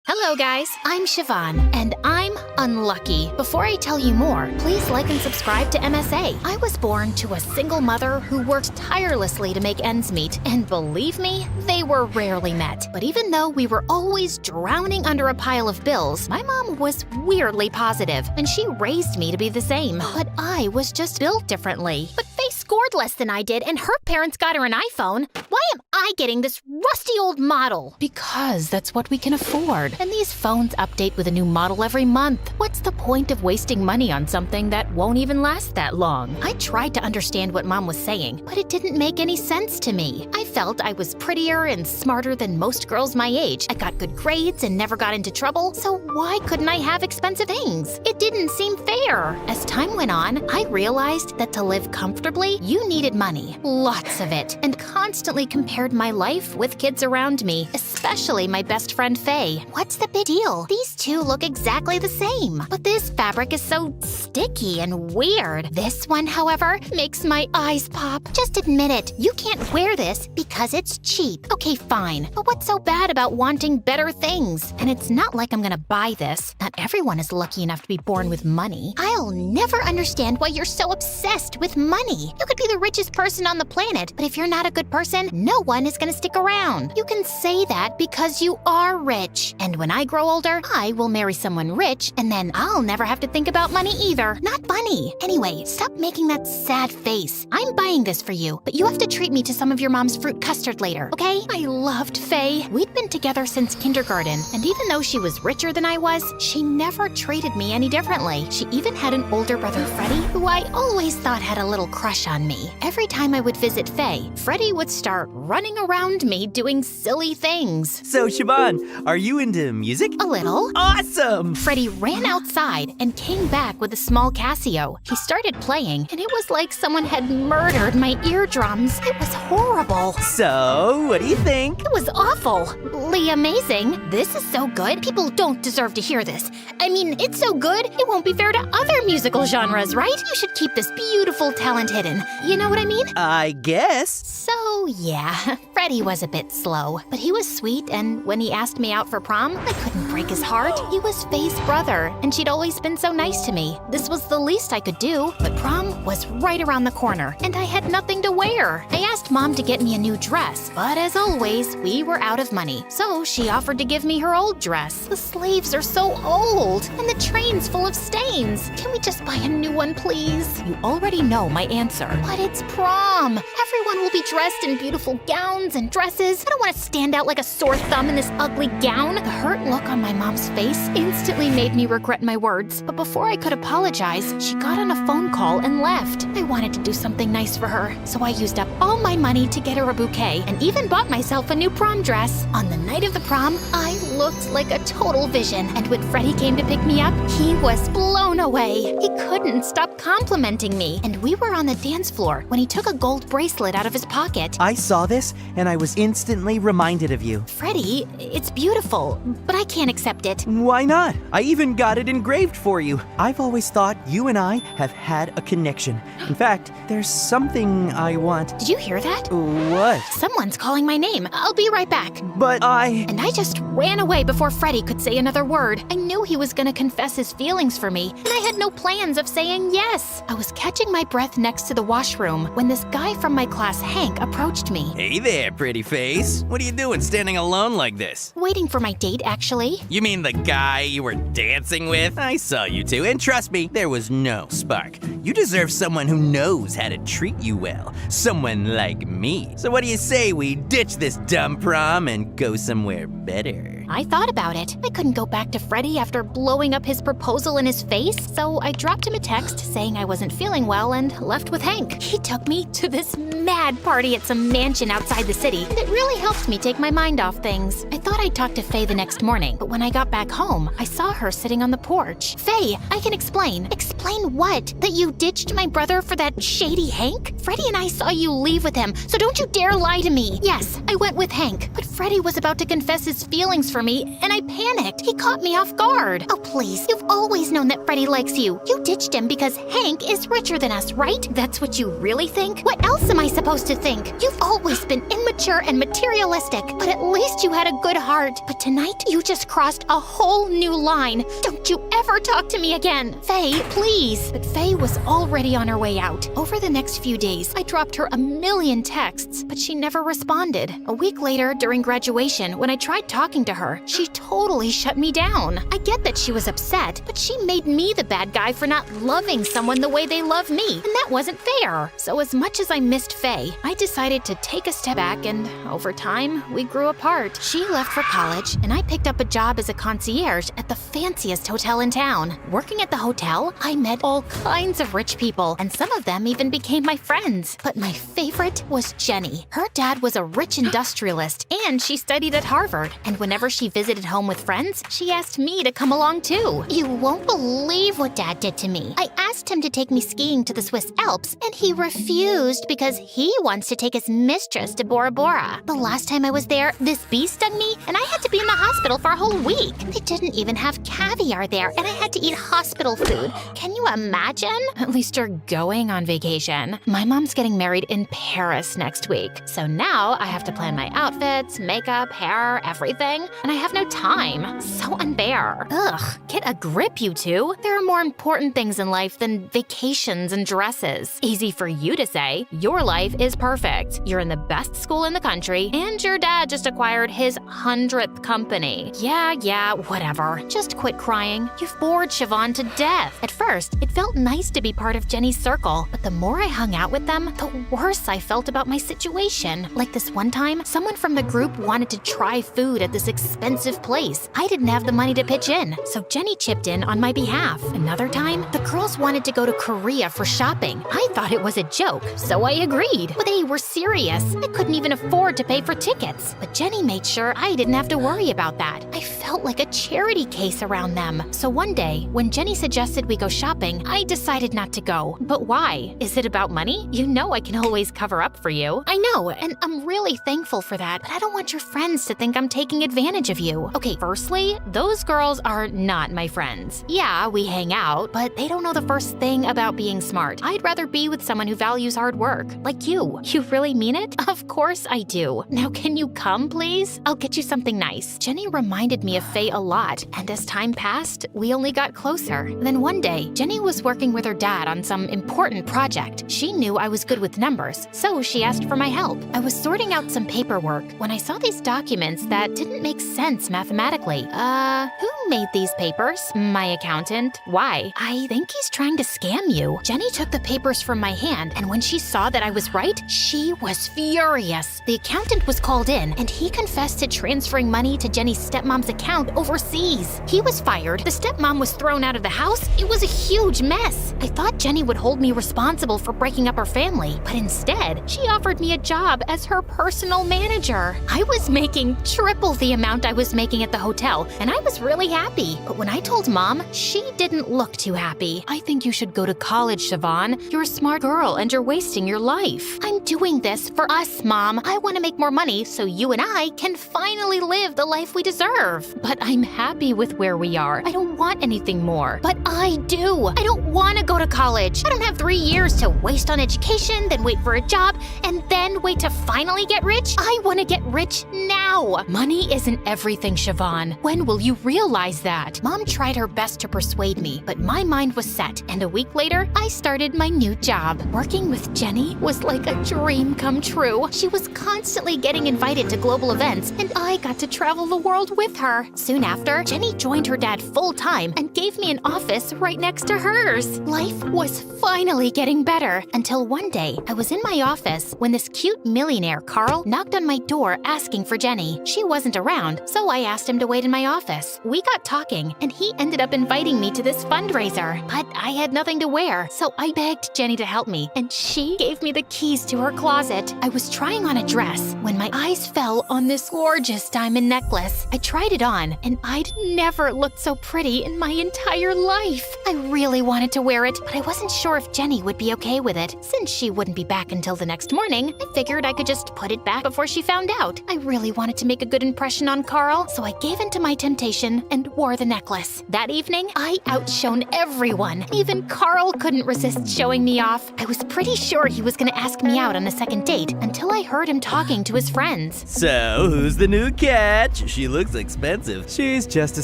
Hello guys, I'm Siobhan, and I'm unlucky. Before I tell you more, please like and subscribe to MSA. I was born to a single mother who worked tirelessly to make ends meet, and believe me, they were rarely met. But even though we were always drowning under a pile of bills, my mom was weirdly positive, and she raised me to be the same. But I was just built differently. But Faye scored less than I did, and her parents got her an iPhone. Why am I getting this rusty old model? Because that's what we can afford. And these phones update with a new model every month. What's the point of wasting money on something that won't even last that long? I tried to understand what Mom was saying, but it didn't make any sense to me. I felt I was prettier and smarter than most girls my age. I got good grades and never got into trouble, so why couldn't I have expensive things? It didn't seem fair. As time went on, I realized that to live comfortably, you needed money, lots of it, and constantly compared my life with kids around me, especially my best friend Faye. What's the big deal? These two look exactly the same. But this fabric is so sticky and weird. This one, however, makes my eyes pop. Just admit it. You can't wear this because it's cheap. Okay, fine. But what's so bad about wanting better things? And it's not like I'm gonna buy this. Not everyone is lucky enough to be born with money. I'll never understand why you're so obsessed with money. You could be the richest person on the planet, but if you're not a good person, no one is gonna stick around. You can say that because you are rich. And when I grow older, I will marry someone rich, and then I'll never have to think about money either. Not funny. Anyway, stop making that sad face. I'm buying this for you, but you have to treat me to some of your mom's fruit custard later, okay? I loved Faye. We'd been together since kindergarten, and even though she was richer than I was, she never treated me any differently. She even had an older brother, Freddie, who I always thought had a little crush on me. Every time I would visit Faye, Freddie would start running around me doing silly things. So, Siobhan, are you into music? A little. Awesome! Freddie ran outside and came back with a small Casio. He started playing, and it was like someone had murdered my eardrums. It was horrible. So, what do you think? It was awfully amazing. This is so good. People don't deserve to hear this. I mean, it's so good, it won't be fair to other musical genres, right? You should keep this beautiful talent hidden. You know what I mean? I guess. So, yeah, Freddie was a bit slow, but he was sweet, and when he asked me out for prom, I couldn't break his heart. He was Faye's brother, and she'd always been so nice to me. This was the least I could do, but prom was right around the corner, and I had nothing to wear. I asked Mom to get me a new dress, but as always, we were out of money. So she offered to give me her old dress. The sleeves are so old, and the train's full of stains. Can we just buy a new one, please? You already know my answer. But it's prom. Everyone will be dressed in beautiful gowns and dresses. I don't want to stand out like a sore thumb in this ugly gown. The hurt look on my mom's face instantly made me regret my words. But before I could apologize, she got on a phone call and left. I wanted to do something nice for her, so I used up all my money to get her a bouquet and even bought myself a new prom dress. On the night of the prom, I looked like a total vision, and when Freddie came to pick me up, he was blown away. He couldn't stop complimenting me, and we were on the dance floor when he took a gold bracelet out of his pocket. I saw this, and I was instantly reminded of you. Freddie, it's beautiful, but I can't accept it. Why not? I even got it engraved for you. I've always thought you and I have had a connection. In fact, there's something I want. Did you hear that? What? Someone's calling my name. I'll be right back. But And I just ran away before Freddie could say another word. I knew he was gonna confess his feelings for me, and I had no plans of saying yes. I was catching my breath next to the washroom when this guy from my class, Hank, approached me. Hey there, pretty face. What are you doing standing alone like this? Waiting for my date, actually. You mean the guy you were dancing with? I saw you two, and trust me, there was no spark. You deserve someone who knows how to treat you well. Someone like me. So what do you say we ditch this dumb prom and go somewhere better? I thought about it. I couldn't go back to Freddie after blowing up his proposal in his face, so I dropped him a text saying I wasn't feeling well and left with Hank. He took me to this mad party at some mansion outside the city, and it really helped me take my mind off things. I thought I'd talk to Faye the next morning, but when I got back home, I saw her sitting on the porch. Faye, I can explain. Explain what? That you ditched my brother for that shady Hank? Freddie and I saw you leave with him, so don't you dare lie to me. Yes, I went with Hank, but Freddie was about to confess his feelings for me, and I panicked. He caught me off guard. Oh, please. You've always known that Freddie likes you. You ditched him because Hank is richer than us, right? That's what you really think? What else am I supposed to think? You've always been immature and materialistic, but at least you had a good heart. But tonight, you just crossed a whole new line. Don't you ever talk to me again. Faye, please. But Faye was already on her way out. Over the next few days, I dropped her a million texts, but she never responded. A week later, during graduation, when I tried talking to her, she totally shut me down. I get that she was upset, but she made me the bad guy for not loving someone the way they love me, and that wasn't fair. So as much as I missed Faye, I decided to take a step back, and over time, we grew apart. She left for college, and I picked up a job as a concierge at the fanciest hotel in town. Working at the hotel, I met all kinds of rich people, and some of them even became my friends. But my favorite was Jenny. Her dad was a rich industrialist, and she studied at Harvard. And whenever she visited home with friends, she asked me to come along too. You won't believe what Dad did to me. I asked him to take me skiing to the Swiss Alps, and he refused because he wants to take his mistress to Bora Bora. The last time I was there, this bee stung me, and I had to be in the hospital for a whole week. They didn't even have caviar there, and I had to eat hospital food. Can you imagine? At least you're going on vacation. My mom's getting married in Paris next week, so now I have to plan my outfits, makeup, hair, everything, and I have no time. So unfair. Ugh, get a grip, you two. There are more important things in life than vacations and dresses. Easy for you to say. Your life is perfect. You're in the best school in the country, and your dad just acquired his 100th company. Yeah, whatever. Just quit crying. You've bored Siobhan to death. At first, it felt nice to be part of Jenny's circle, but the more I hung out with them, the worse I felt about my situation. Like this one time, someone from the group wanted to try food at this expensive place. I didn't have the money to pitch in, so Jenny chipped in on my behalf. Another time, the girls wanted to go to Korea for shopping. I thought it was a joke, so I agreed. But they were serious. I couldn't even afford to pay for tickets. But Jenny made sure I didn't have to worry about that. I felt like a charity case around them. So one day, when Jenny suggested we go shopping, I decided not to go. But why? Is it about money? You know I can always cover up for you. I know, and I'm really thankful for that, but I don't want your friends to think I'm taking advantage of you. Okay, firstly, those girls are not my friends. Yeah, we hang out, but they don't know the first thing about being smart. I'd rather be with someone who values hard work, like you. You really mean it? Of course I do. Now can you come, please? I'll get you something nice. Jenny reminded me of Faye a lot, and as time passed, we we only got closer. Then one day, Jenny was working with her dad on some important project. She knew I was good with numbers, so she asked for my help. I was sorting out some paperwork when I saw these documents that didn't make sense mathematically. Who made these papers? My accountant. Why? I think he's trying to scam you. Jenny took the papers from my hand, and when she saw that I was right, she was furious. The accountant was called in, and he confessed to transferring money to Jenny's stepmom's account overseas. He was fired. The stepmom was thrown out of the house. It was a huge mess. I thought Jenny would hold me responsible for breaking up her family, but instead, she offered me a job as her personal manager. I was making triple the amount I was making at the hotel, and I was really happy. But when I told Mom, she didn't look too happy. I think you should go to college, Siobhan. You're a smart girl and you're wasting your life. I'm doing this for us, Mom. I want to make more money so you and I can finally live the life we deserve. But I'm happy with where we are. I don't want anything more. But I do. I don't want to go to college. I don't have 3 years to waste on education, then wait for a job, and then wait to finally get rich. I want to get rich now. Money isn't everything, Siobhan. When will you realize that? Mom tried her best to persuade me, but my mind was set, and a week later, I started my new job. Working with Jenny was like a dream come true. She was constantly getting invited to global events, and I got to travel the world with her. Soon after, Jenny joined her dad full-time and gave me an office right next to hers. Life was finally getting better, until one day, I was in my office when this cute millionaire, Carl, knocked on my door asking for Jenny. She wasn't around, so I asked him to wait in my office. We got talking, and he ended up inviting me to this fundraiser, but I had nothing to wear, so I begged Jenny to help me, and she gave me the keys to her closet. I was trying on a dress when my eyes fell on this gorgeous diamond necklace. I tried it on, and I'd never looked so pretty in my entire life. I really wanted to wear it, but I wasn't sure if Jenny would be okay with it. Since she wouldn't be back until the next morning, I figured I could just put it back before she found out. I really wanted to make a good impression on Carl, so I gave in to my temptation and wore the necklace. That evening, I outshone everyone. Even Carl couldn't resist showing me off. I was pretty sure he was gonna ask me out on a second date until I heard him talking to his friends. So, who's the new catch? She looks expensive. She's just a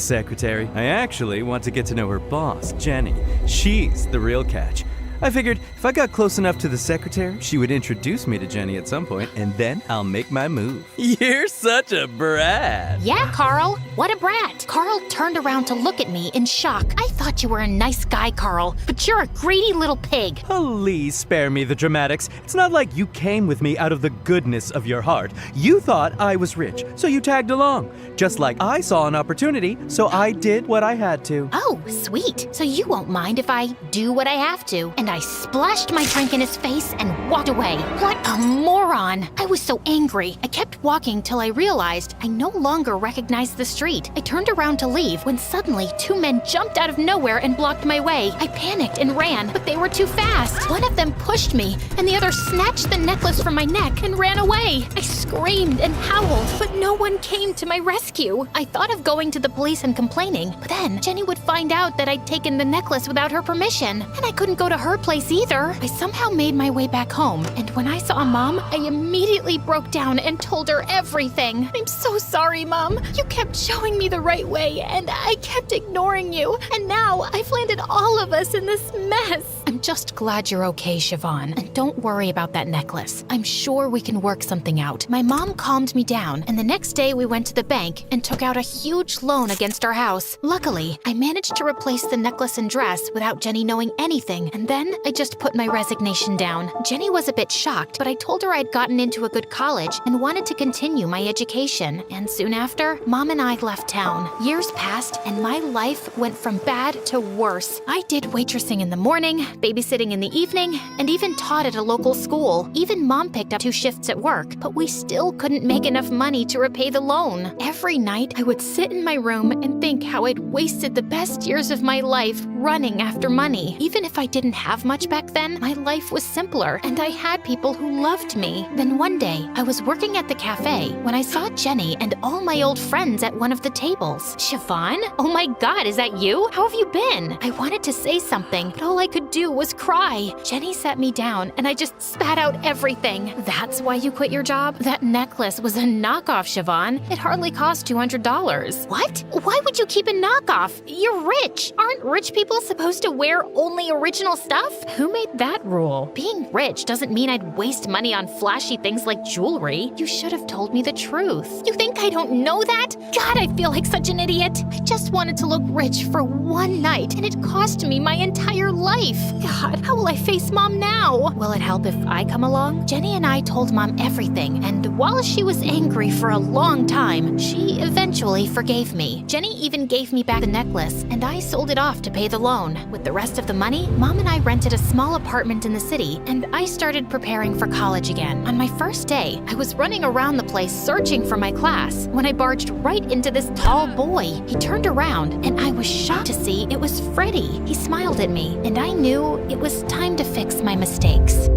secretary. I actually want to get to know her boss, Jenny. She's the real catch. I figured if I got close enough to the secretary, she would introduce me to Jenny at some point, and then I'll make my move. You're such a brat. Yeah, Carl. What a brat. Carl turned around to look at me in shock. I thought you were a nice guy, Carl, but you're a greedy little pig. Please spare me the dramatics. It's not like you came with me out of the goodness of your heart. You thought I was rich, so you tagged along. Just like I saw an opportunity, so I did what I had to. Oh, sweet. So you won't mind if I do what I have to. And I splashed my drink in his face and walked away. What a moron! I was so angry. I kept walking till I realized I no longer recognized the street. I turned around to leave when suddenly 2 men jumped out of nowhere and blocked my way. I panicked and ran, but they were too fast. One of them pushed me, and the other snatched the necklace from my neck and ran away. I screamed and howled, but no one came to my rescue. I thought of going to the police and complaining, but then Jenny would find out that I'd taken the necklace without her permission, and I couldn't go to her place either. I somehow made my way back home, and when I saw Mom, I immediately broke down and told her everything. I'm so sorry, Mom. You kept showing me the right way, and I kept ignoring you, and now I've landed all of us in this mess. I'm just glad you're okay, Siobhan, and don't worry about that necklace. I'm sure we can work something out. My mom calmed me down, and the next day we went to the bank and took out a huge loan against our house. Luckily, I managed to replace the necklace and dress without Jenny knowing anything, and then I just put my resignation down. Jenny was a bit shocked, but I told her I'd gotten into a good college and wanted to continue my education. And soon after, Mom and I left town. Years passed, and my life went from bad to worse. I did waitressing in the morning, babysitting in the evening, and even taught at a local school. Even Mom picked up 2 shifts at work, but we still couldn't make enough money to repay the loan. Every night, I would sit in my room and think how I'd wasted the best years of my life running after money. Even if I didn't have have much back then. My life was simpler, and I had people who loved me. Then one day, I was working at the cafe when I saw Jenny and all my old friends at one of the tables. Siobhan? Oh my God, is that you? How have you been? I wanted to say something, but all I could do was cry. Jenny sat me down, and I just spat out everything. That's why you quit your job? That necklace was a knockoff, Siobhan. It hardly cost $200. What? Why would you keep a knockoff? You're rich. Aren't rich people supposed to wear only original stuff? Who made that rule? Being rich doesn't mean I'd waste money on flashy things like jewelry. You should have told me the truth. You think I don't know that? God, I feel like such an idiot. I just wanted to look rich for one night, and it cost me my entire life. God, how will I face Mom now? Will it help if I come along? Jenny and I told Mom everything, and while she was angry for a long time, she eventually forgave me. Jenny even gave me back the necklace, and I sold it off to pay the loan. With the rest of the money, Mom and I rented a small apartment in the city, and I started preparing for college again. On my first day, I was running around the place searching for my class when I barged right into this tall boy. He turned around, and I was shocked to see it was Freddie. He smiled at me, and I knew it was time to fix my mistakes.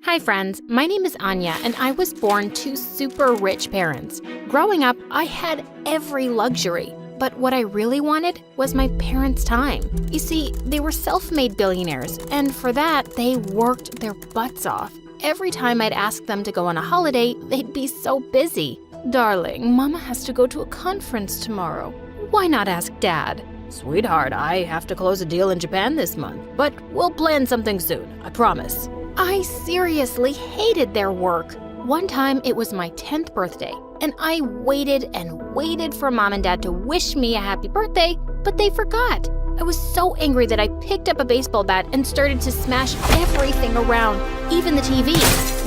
Hi friends, my name is Anya, and I was born to super rich parents. Growing up, I had every luxury, but what I really wanted was my parents' time. You see, they were self-made billionaires, and for that, they worked their butts off. Every time I'd ask them to go on a holiday, they'd be so busy. Darling, Mama has to go to a conference tomorrow. Why not ask Dad? Sweetheart, I have to close a deal in Japan this month, but we'll plan something soon, I promise. I seriously hated their work. One time, it was my 10th birthday, and I waited and waited for Mom and Dad to wish me a happy birthday, but they forgot. I was so angry that I picked up a baseball bat and started to smash everything around, even the TV.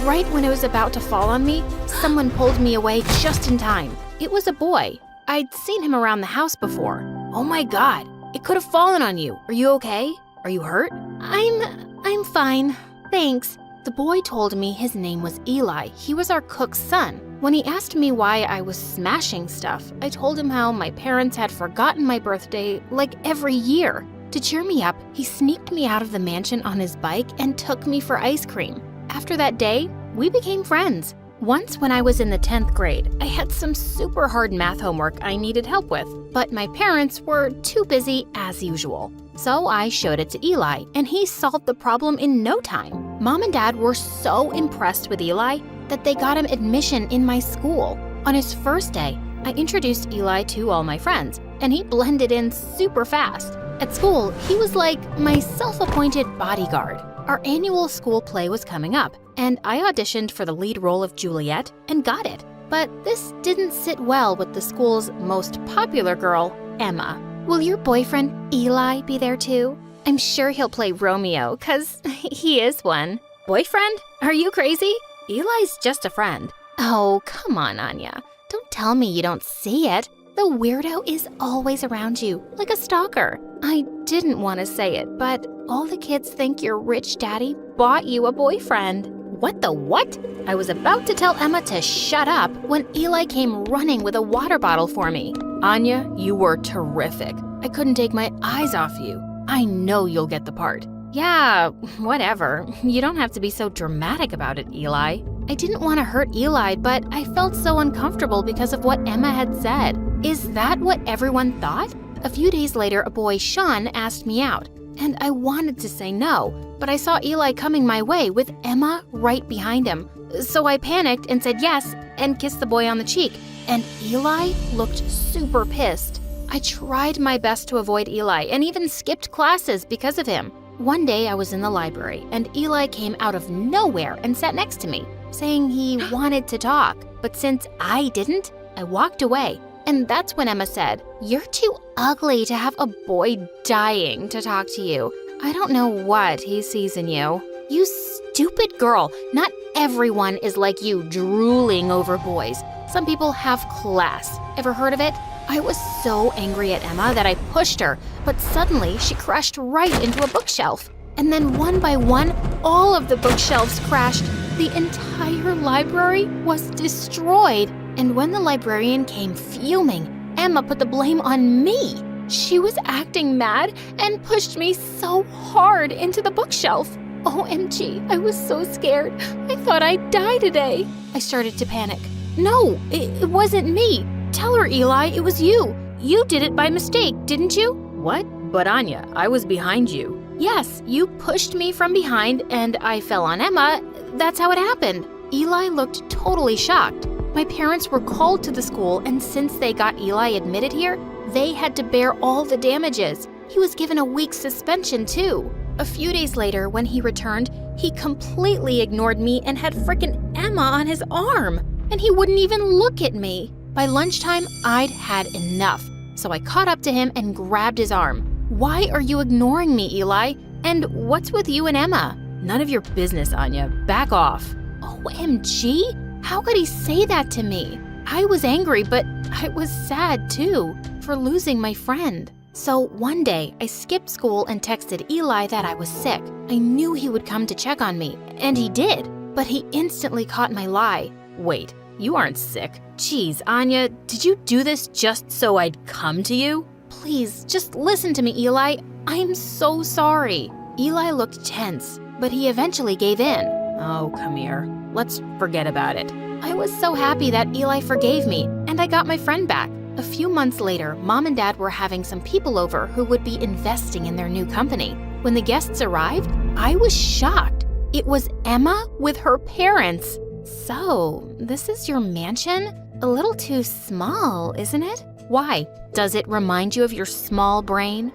Right when it was about to fall on me, someone pulled me away just in time. It was a boy. I'd seen him around the house before. Oh my God, it could have fallen on you. Are you okay? Are you hurt? I'm fine. Thanks. The boy told me his name was Eli. He was our cook's son. When he asked me why I was smashing stuff, I told him how my parents had forgotten my birthday like every year. To cheer me up, he sneaked me out of the mansion on his bike and took me for ice cream. After that day, we became friends. Once when I was in the 10th grade, I had some super hard math homework I needed help with, but my parents were too busy as usual. So I showed it to Eli, and he solved the problem in no time. Mom and Dad were so impressed with Eli that they got him admission in my school. On his first day, I introduced Eli to all my friends, and he blended in super fast. At school, he was like my self-appointed bodyguard. Our annual school play was coming up, and I auditioned for the lead role of Juliet and got it. But this didn't sit well with the school's most popular girl, Emma. Will your boyfriend, Eli, be there too? I'm sure he'll play Romeo, 'cause he is one. Boyfriend? Are you crazy? Eli's just a friend. Oh, come on, Anya. Don't tell me you don't see it. The weirdo is always around you, like a stalker. I didn't want to say it, but all the kids think your rich daddy bought you a boyfriend. What the what? I was about to tell Emma to shut up when Eli came running with a water bottle for me. Anya, you were terrific. I couldn't take my eyes off you. I know you'll get the part. Yeah, whatever. You don't have to be so dramatic about it, Eli. I didn't want to hurt Eli, but I felt so uncomfortable because of what Emma had said. Is that what everyone thought? A few days later, a boy, Sean, asked me out, and I wanted to say no, but I saw Eli coming my way with Emma right behind him. So I panicked and said yes and kissed the boy on the cheek, and Eli looked super pissed. I tried my best to avoid Eli and even skipped classes because of him. One day I was in the library, and Eli came out of nowhere and sat next to me, saying he wanted to talk, but since I didn't, I walked away. And that's when Emma said, "You're too ugly to have a boy dying to talk to you. I don't know what he sees in you." You stupid girl. Not everyone is like you, drooling over boys. Some people have class. Ever heard of it? I was so angry at Emma that I pushed her, but suddenly she crashed right into a bookshelf. And then one by one, all of the bookshelves crashed The entire library was destroyed. And when the librarian came fuming, Emma put the blame on me. She was acting mad and pushed me so hard into the bookshelf. OMG, I was so scared. I thought I'd die today. I started to panic. No, it wasn't me. Tell her, Eli, it was you. You did it by mistake, didn't you? What? But Anya, I was behind you. Yes, you pushed me from behind and I fell on Emma. That's how it happened. Eli looked totally shocked. My parents were called to the school, and since they got Eli admitted here, they had to bear all the damages. He was given a week's suspension, too. A few days later, when he returned, he completely ignored me and had frickin' Emma on his arm. And he wouldn't even look at me. By lunchtime, I'd had enough. So I caught up to him and grabbed his arm. Why are you ignoring me, Eli? And what's with you and Emma? None of your business, Anya. Back off. OMG? How could he say that to me? I was angry, but I was sad too, for losing my friend. So one day, I skipped school and texted Eli that I was sick. I knew he would come to check on me, and he did. But he instantly caught my lie. Wait, you aren't sick. Jeez, Anya, did you do this just so I'd come to you? Please, just listen to me, Eli. I'm so sorry. Eli looked tense, but he eventually gave in. Oh, come here. Let's forget about it. I was so happy that Eli forgave me, and I got my friend back. A few months later, Mom and Dad were having some people over who would be investing in their new company. When the guests arrived, I was shocked. It was Emma with her parents. So, this is your mansion? A little too small, isn't it? Why? Does it remind you of your small brain?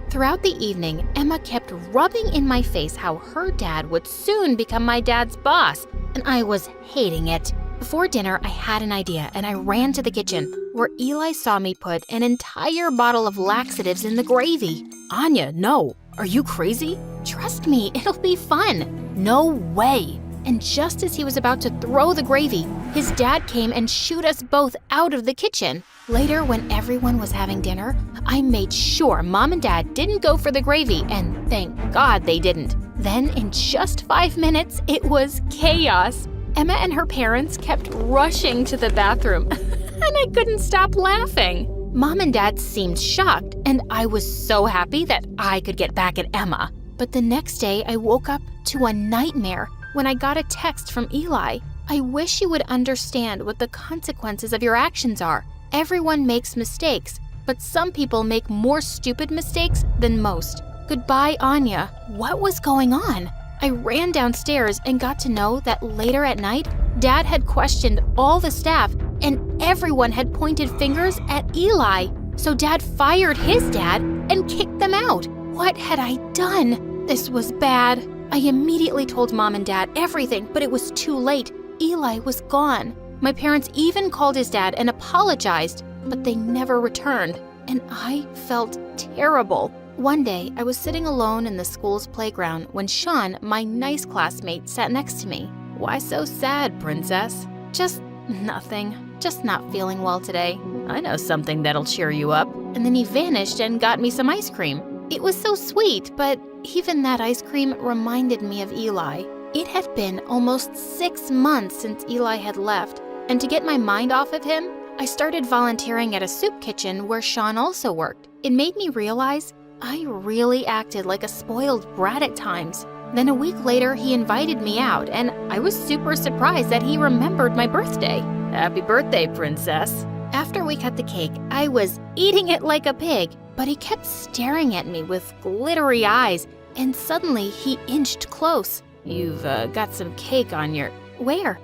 Throughout the evening, Emma kept rubbing in my face how her dad would soon become my dad's boss, and I was hating it. Before dinner, I had an idea, and I ran to the kitchen, where Eli saw me put an entire bottle of laxatives in the gravy. Anya, no. Are you crazy? Trust me, it'll be fun. No way. And just as he was about to throw the gravy, his dad came and shooed us both out of the kitchen. Later, when everyone was having dinner, I made sure Mom and Dad didn't go for the gravy, and thank God they didn't. Then, in just 5 minutes, it was chaos. Emma and her parents kept rushing to the bathroom, and I couldn't stop laughing. Mom and Dad seemed shocked, and I was so happy that I could get back at Emma. But the next day, I woke up to a nightmare when I got a text from Eli. I wish you would understand what the consequences of your actions are. Everyone makes mistakes, but some people make more stupid mistakes than most. Goodbye, Anya. What was going on? I ran downstairs and got to know that later at night, Dad had questioned all the staff and everyone had pointed fingers at Eli. So Dad fired his dad and kicked them out. What had I done? This was bad. I immediately told Mom and Dad everything, but it was too late. Eli was gone. My parents even called his dad and apologized, but they never returned, and I felt terrible. One day, I was sitting alone in the school's playground when Sean, my nice classmate, sat next to me. Why so sad, princess? Just nothing. Just not feeling well today. I know something that'll cheer you up. And then he vanished and got me some ice cream. It was so sweet, but even that ice cream reminded me of Eli. It had been almost 6 months since Eli had left, and to get my mind off of him, I started volunteering at a soup kitchen where Sean also worked. It made me realize I really acted like a spoiled brat at times. Then a week later, he invited me out, and I was super surprised that he remembered my birthday. Happy birthday, princess. After we cut the cake, I was eating it like a pig, but he kept staring at me with glittery eyes, and suddenly he inched close. You've got some cake on your... Where?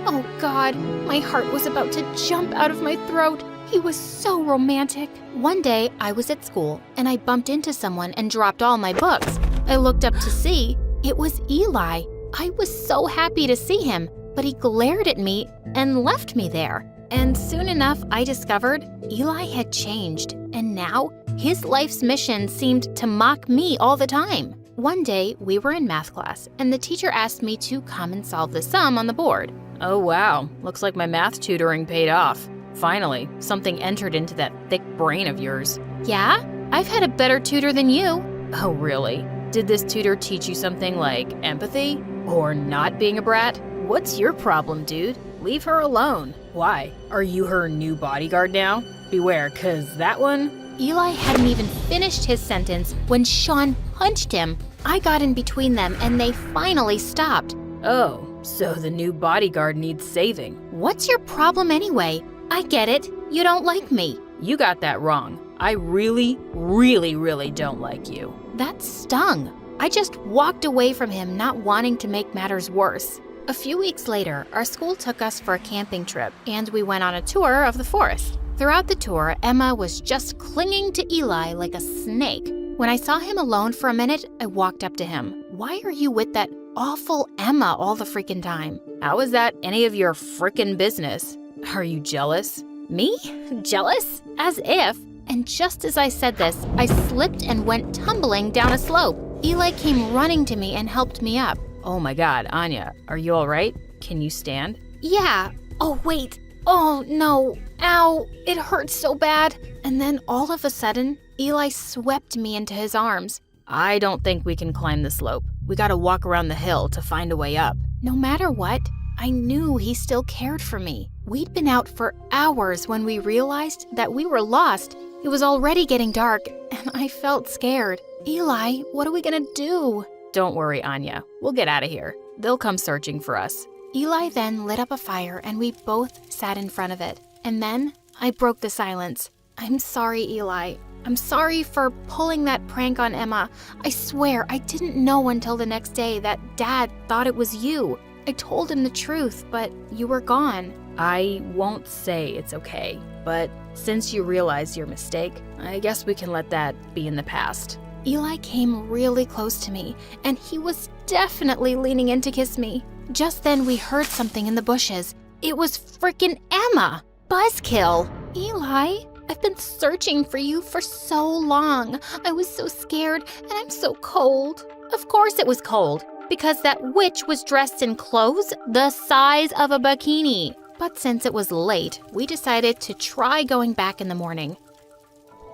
Oh God, my heart was about to jump out of my throat. He was so romantic. One day, I was at school, and I bumped into someone and dropped all my books. I looked up to see it was Eli. I was so happy to see him, but he glared at me and left me there. And soon enough, I discovered Eli had changed, and now his life's mission seemed to mock me all the time. One day, we were in math class, and the teacher asked me to come and solve the sum on the board. Oh wow, looks like my math tutoring paid off. Finally, something entered into that thick brain of yours. Yeah? I've had a better tutor than you. Oh, really? Did this tutor teach you something like empathy? Or not being a brat? What's your problem, dude? Leave her alone. Why? Are you her new bodyguard now? Beware, 'cause that one... Eli hadn't even finished his sentence when Sean punched him. I got in between them and they finally stopped. Oh, so the new bodyguard needs saving. What's your problem anyway? I get it. You don't like me. You got that wrong. I really, really, really don't like you. That stung. I just walked away from him, not wanting to make matters worse. A few weeks later, our school took us for a camping trip, and we went on a tour of the forest. Throughout the tour, Emma was just clinging to Eli like a snake. When I saw him alone for a minute, I walked up to him. Why are you with that awful Emma all the freaking time? How is that any of your frickin' business? Are you jealous? Me? Jealous? As if. And just as I said this, I slipped and went tumbling down a slope. Eli came running to me and helped me up. Oh my God, Anya, are you all right? Can you stand? Yeah. Oh, wait. Oh, no. Ow. It hurts so bad. And then all of a sudden, Eli swept me into his arms. I don't think we can climb the slope. We gotta walk around the hill to find a way up. No matter what, I knew he still cared for me. We'd been out for hours when we realized that we were lost. It was already getting dark, and I felt scared. Eli, what are we gonna do? Don't worry, Anya. We'll get out of here. They'll come searching for us. Eli then lit up a fire, and we both sat in front of it. And then I broke the silence. I'm sorry, Eli. I'm sorry for pulling that prank on Emma. I swear I didn't know until the next day that Dad thought it was you. I told him the truth, but you were gone. I won't say it's okay, but since you realized your mistake, I guess we can let that be in the past. Eli came really close to me, and he was definitely leaning in to kiss me. Just then we heard something in the bushes. It was frickin' Emma! Buzzkill! Eli, I've been searching for you for so long. I was so scared, and I'm so cold. Of course it was cold, because that witch was dressed in clothes the size of a bikini. But since it was late, we decided to try going back in the morning.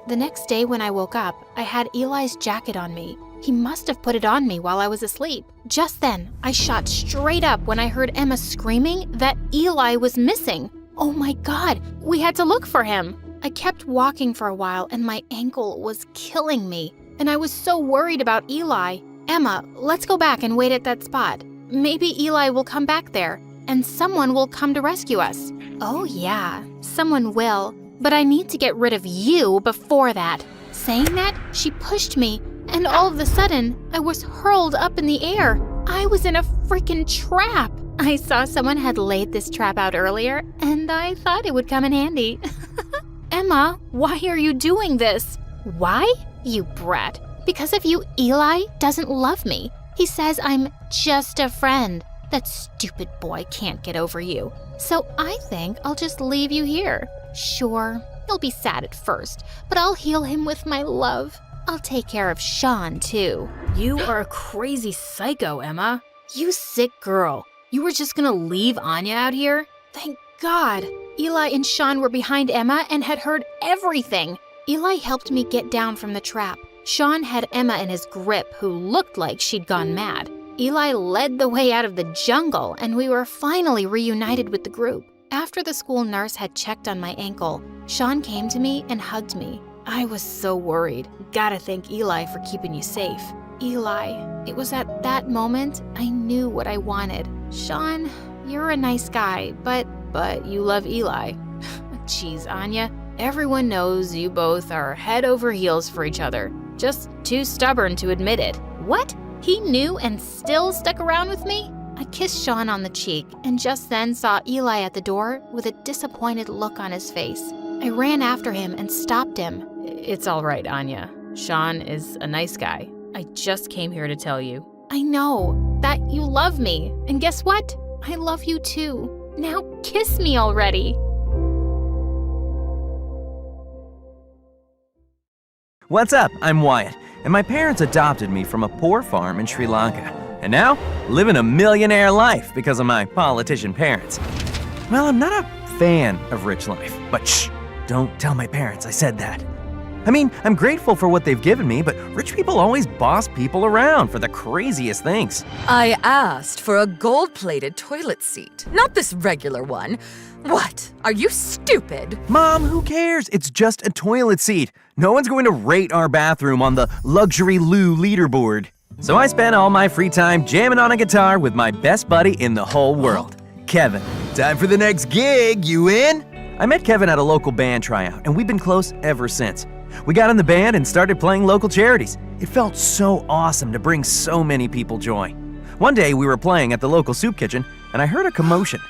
The next day when I woke up, I had Eli's jacket on me. He must have put it on me while I was asleep. Just then, I shot straight up when I heard Emma screaming that Eli was missing. Oh my God, we had to look for him. I kept walking for a while and my ankle was killing me. And I was so worried about Eli. Emma, let's go back and wait at that spot. Maybe Eli will come back there and someone will come to rescue us. Oh yeah, someone will. But I need to get rid of you before that. Saying that, she pushed me, and all of a sudden, I was hurled up in the air. I was in a freaking trap. I saw someone had laid this trap out earlier, and I thought it would come in handy. Emma, why are you doing this? Why? You brat. Because of you, Eli doesn't love me. He says I'm just a friend. That stupid boy can't get over you. So I think I'll just leave you here. Sure, he'll be sad at first, but I'll heal him with my love. I'll take care of Sean, too. You are a crazy psycho, Emma. You sick girl. You were just gonna leave Anya out here? Thank God. Eli and Sean were behind Emma and had heard everything. Eli helped me get down from the trap. Sean had Emma in his grip, who looked like she'd gone mad. Eli led the way out of the jungle, and we were finally reunited with the group. After the school nurse had checked on my ankle, Sean came to me and hugged me. I was so worried. Gotta thank Eli for keeping you safe. Eli, it was at that moment I knew what I wanted. Sean, you're a nice guy, but you love Eli. Jeez, Anya, everyone knows you both are head over heels for each other. Just too stubborn to admit it. What? He knew and still stuck around with me? I kissed Sean on the cheek and just then saw Eli at the door with a disappointed look on his face. I ran after him and stopped him. It's all right, Anya. Sean is a nice guy. I just came here to tell you. I know that you love me. And guess what? I love you too. Now kiss me already. What's up? I'm Wyatt, and my parents adopted me from a poor farm in Sri Lanka. And now, living a millionaire life because of my politician parents. Well, I'm not a fan of rich life, but shh, don't tell my parents I said that. I mean, I'm grateful for what they've given me, but rich people always boss people around for the craziest things. I asked for a gold-plated toilet seat, not this regular one. What? Are you stupid? Mom, who cares? It's just a toilet seat. No one's going to rate our bathroom on the luxury loo leaderboard. So I spent all my free time jamming on a guitar with my best buddy in the whole world, Kevin. Time for the next gig, you in? I met Kevin at a local band tryout, and we've been close ever since. We got in the band and started playing local charities. It felt so awesome to bring so many people joy. One day we were playing at the local soup kitchen, and I heard a commotion.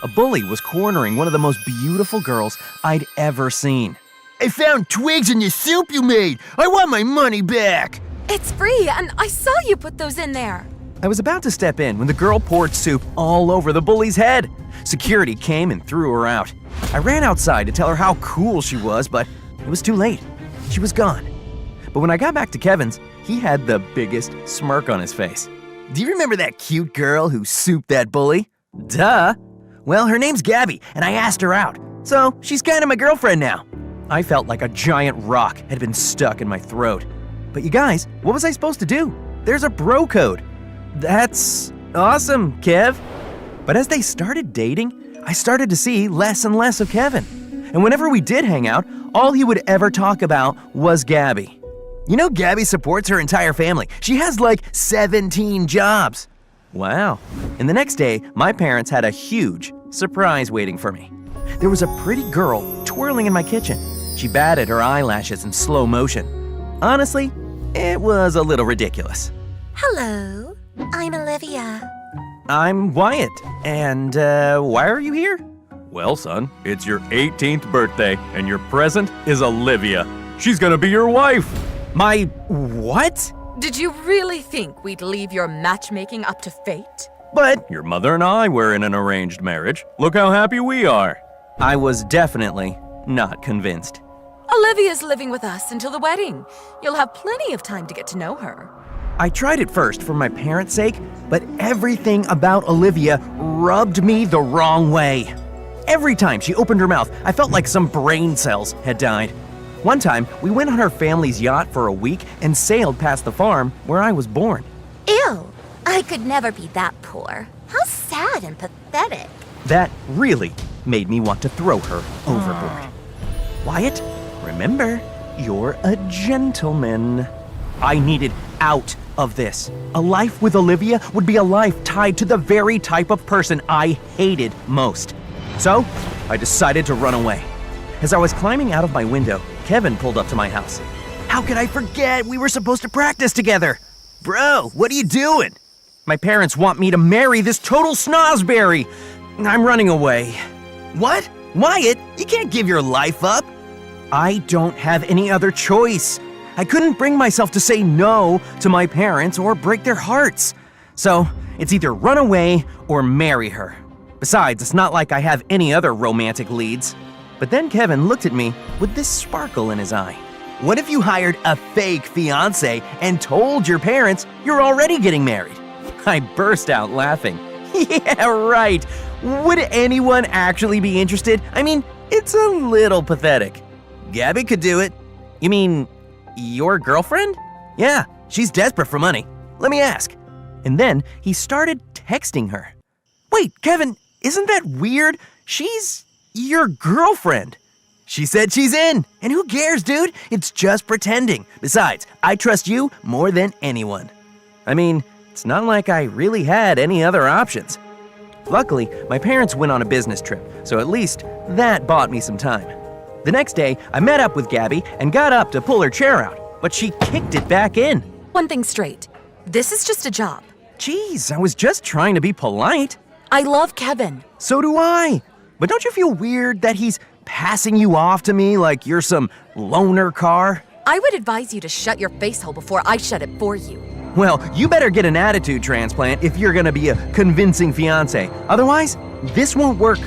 A bully was cornering one of the most beautiful girls I'd ever seen. I found twigs in your soup you made. I want my money back. It's free, and I saw you put those in there. I was about to step in when the girl poured soup all over the bully's head. Security came and threw her out. I ran outside to tell her how cool she was, but it was too late. She was gone. But when I got back to Kevin's, he had the biggest smirk on his face. Do you remember that cute girl who souped that bully? Duh. Well, her name's Gabby, and I asked her out. So she's kind of my girlfriend now. I felt like a giant rock had been stuck in my throat. But you guys, what was I supposed to do? There's a bro code. That's awesome, Kev. But as they started dating, I started to see less and less of Kevin. And whenever we did hang out, all he would ever talk about was Gabby. You know, Gabby supports her entire family. She has like 17 jobs. Wow. And the next day, my parents had a huge surprise waiting for me. There was a pretty girl twirling in my kitchen. She batted her eyelashes in slow motion. Honestly, it was a little ridiculous. Hello, I'm Olivia. I'm Wyatt, and why are you here? Well, son, it's your 18th birthday, and your present is Olivia. She's gonna be your wife. My what? Did you really think we'd leave your matchmaking up to fate? But your mother and I were in an arranged marriage. Look how happy we are. I was definitely not convinced. Olivia's living with us until the wedding. You'll have plenty of time to get to know her. I tried it first for my parents' sake, but everything about Olivia rubbed me the wrong way. Every time she opened her mouth, I felt like some brain cells had died. One time, we went on her family's yacht for a week and sailed past the farm where I was born. Ew, I could never be that poor. How sad and pathetic. That really made me want to throw her overboard. Wyatt, remember, you're a gentleman. I needed out of this. A life with Olivia would be a life tied to the very type of person I hated most. So, I decided to run away. As I was climbing out of my window, Kevin pulled up to my house. How could I forget? We were supposed to practice together. Bro, what are you doing? My parents want me to marry this total snozberry. I'm running away. What? Wyatt, you can't give your life up. I don't have any other choice. I couldn't bring myself to say no to my parents or break their hearts. So, it's either run away or marry her. Besides, it's not like I have any other romantic leads. But then Kevin looked at me with this sparkle in his eye. What if you hired a fake fiancé and told your parents you're already getting married? I burst out laughing. Yeah, right. Would anyone actually be interested? I mean, it's a little pathetic. Gabby could do it. You mean your girlfriend? Yeah, she's desperate for money. Let me ask. And then he started texting her. Wait, Kevin, isn't that weird? She's your girlfriend. She said she's in. And who cares, dude? It's just pretending. Besides, I trust you more than anyone. I mean, it's not like I really had any other options. Luckily, my parents went on a business trip, so at least that bought me some time. The next day, I met up with Gabby and got up to pull her chair out, but she kicked it back in. One thing straight. This is just a job. Jeez, I was just trying to be polite. I love Kevin. So do I. But don't you feel weird that he's passing you off to me like you're some loaner car? I would advise you to shut your face hole before I shut it for you. Well, you better get an attitude transplant if you're gonna be a convincing fiancé. Otherwise, this won't work.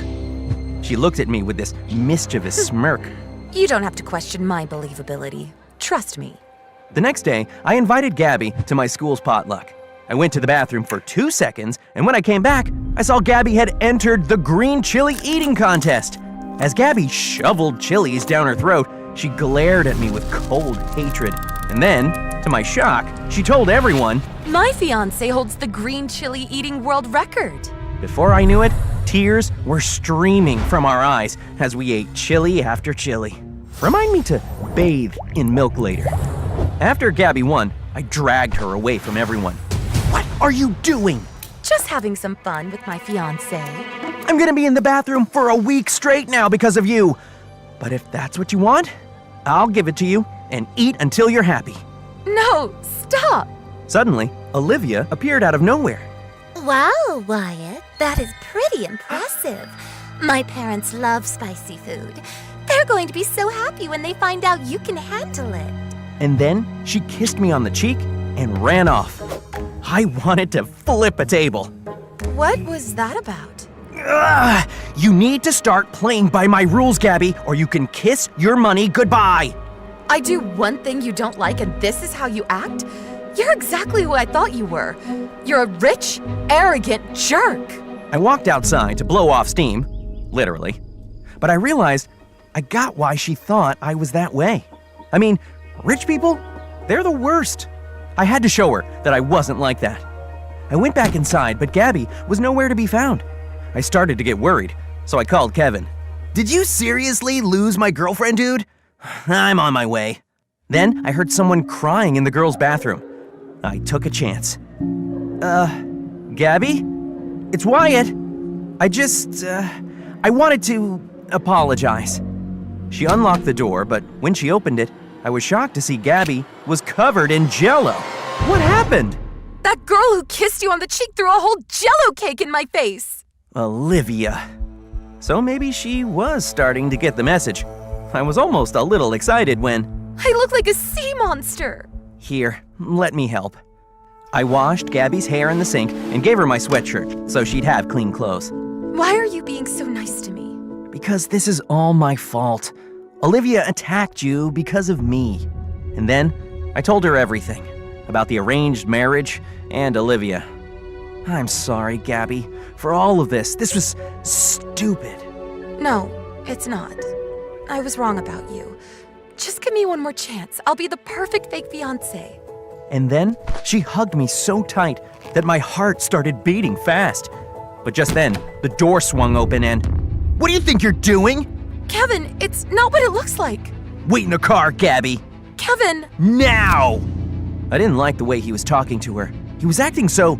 She looked at me with this mischievous smirk. You don't have to question my believability. Trust me. The next day, I invited Gabby to my school's potluck. I went to the bathroom for 2 seconds, and when I came back, I saw Gabby had entered the green chili eating contest. As Gabby shoveled chilies down her throat, She glared at me with cold hatred. And then, to my shock, she told everyone. My fiance holds the green chili eating world record. Before I knew it, tears were streaming from our eyes as we ate chili after chili. Remind me to bathe in milk later. After Gabby won, I dragged her away from everyone. What are you doing? Just having some fun with my fiance. I'm gonna be in the bathroom for a week straight now because of you. But if that's what you want, I'll give it to you and eat until you're happy. No, stop! Suddenly, Olivia appeared out of nowhere. Wow, Wyatt, that is pretty impressive. My parents love spicy food. They're going to be so happy when they find out you can handle it. And then she kissed me on the cheek and ran off. I wanted to flip a table. What was that about? Ugh, you need to start playing by my rules, Gabby, or you can kiss your money goodbye. I do one thing you don't like and this is how you act? You're exactly who I thought you were. You're a rich, arrogant jerk. I walked outside to blow off steam, literally. But I realized I got why she thought I was that way. I mean, rich people, they're the worst. I had to show her that I wasn't like that. I went back inside, but Gabby was nowhere to be found. I started to get worried, so I called Kevin. Did you seriously lose my girlfriend, dude? I'm on my way. Then I heard someone crying in the girls' bathroom. I took a chance. Gabby? It's Wyatt. I wanted to apologize. She unlocked the door, but when she opened it, I was shocked to see Gabby was covered in Jell-O. What happened? That girl who kissed you on the cheek threw a whole Jell-O cake in my face. Olivia. So maybe she was starting to get the message. I was almost a little excited when... I look like a sea monster. Here, let me help. I washed Gabby's hair in the sink and gave her my sweatshirt so she'd have clean clothes. Why are you being so nice to me? Because this is all my fault. Olivia attacked you because of me. And then I told her everything about the arranged marriage and Olivia. I'm sorry, Gabby, for all of this. This was stupid. No, it's not. I was wrong about you. Just give me one more chance. I'll be the perfect fake fiancé. And then she hugged me so tight that my heart started beating fast. But just then, the door swung open and... What do you think you're doing? Kevin, it's not what it looks like. Wait in the car, Gabby. Kevin! Now! I didn't like the way he was talking to her. He was acting so...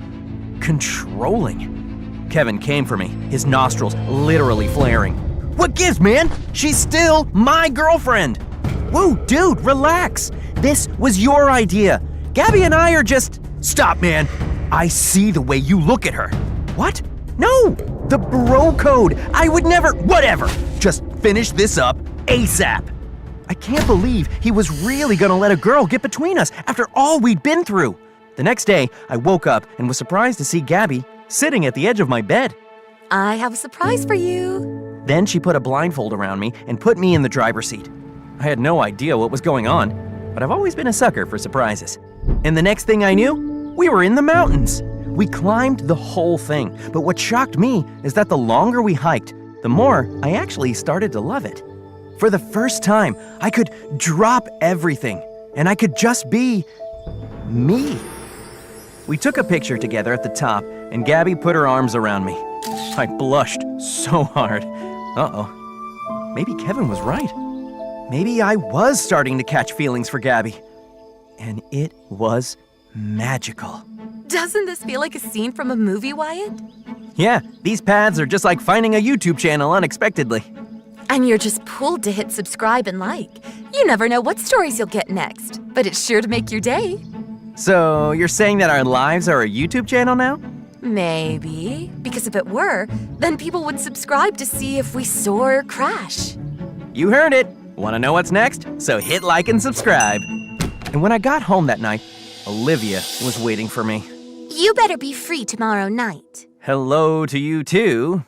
controlling. Kevin came for me, his nostrils literally flaring. What gives, man? She's still my girlfriend. Whoa, dude, relax. This was your idea. Gabby and I are just... Stop, man. I see the way you look at her. What? No! The bro code. I would never... Whatever. Just finish this up ASAP. I can't believe he was really gonna let a girl get between us after all we'd been through. The next day, I woke up and was surprised to see Gabby sitting at the edge of my bed. I have a surprise for you. Then she put a blindfold around me and put me in the driver's seat. I had no idea what was going on, but I've always been a sucker for surprises. And the next thing I knew, we were in the mountains. We climbed the whole thing, but what shocked me is that the longer we hiked, the more I actually started to love it. For the first time, I could drop everything, and I could just be me. We took a picture together at the top, and Gabby put her arms around me. I blushed so hard. Uh-oh. Maybe Kevin was right. Maybe I was starting to catch feelings for Gabby. And it was magical. Doesn't this feel like a scene from a movie, Wyatt? Yeah, these paths are just like finding a YouTube channel unexpectedly. And you're just pulled to hit subscribe and like. You never know what stories you'll get next, but it's sure to make your day. So, you're saying that our lives are a YouTube channel now? Maybe. Because if it were, then people would subscribe to see if we soar or crash. You heard it. Want to know what's next? So hit like and subscribe. And when I got home that night, Olivia was waiting for me. You better be free tomorrow night. Hello to you too.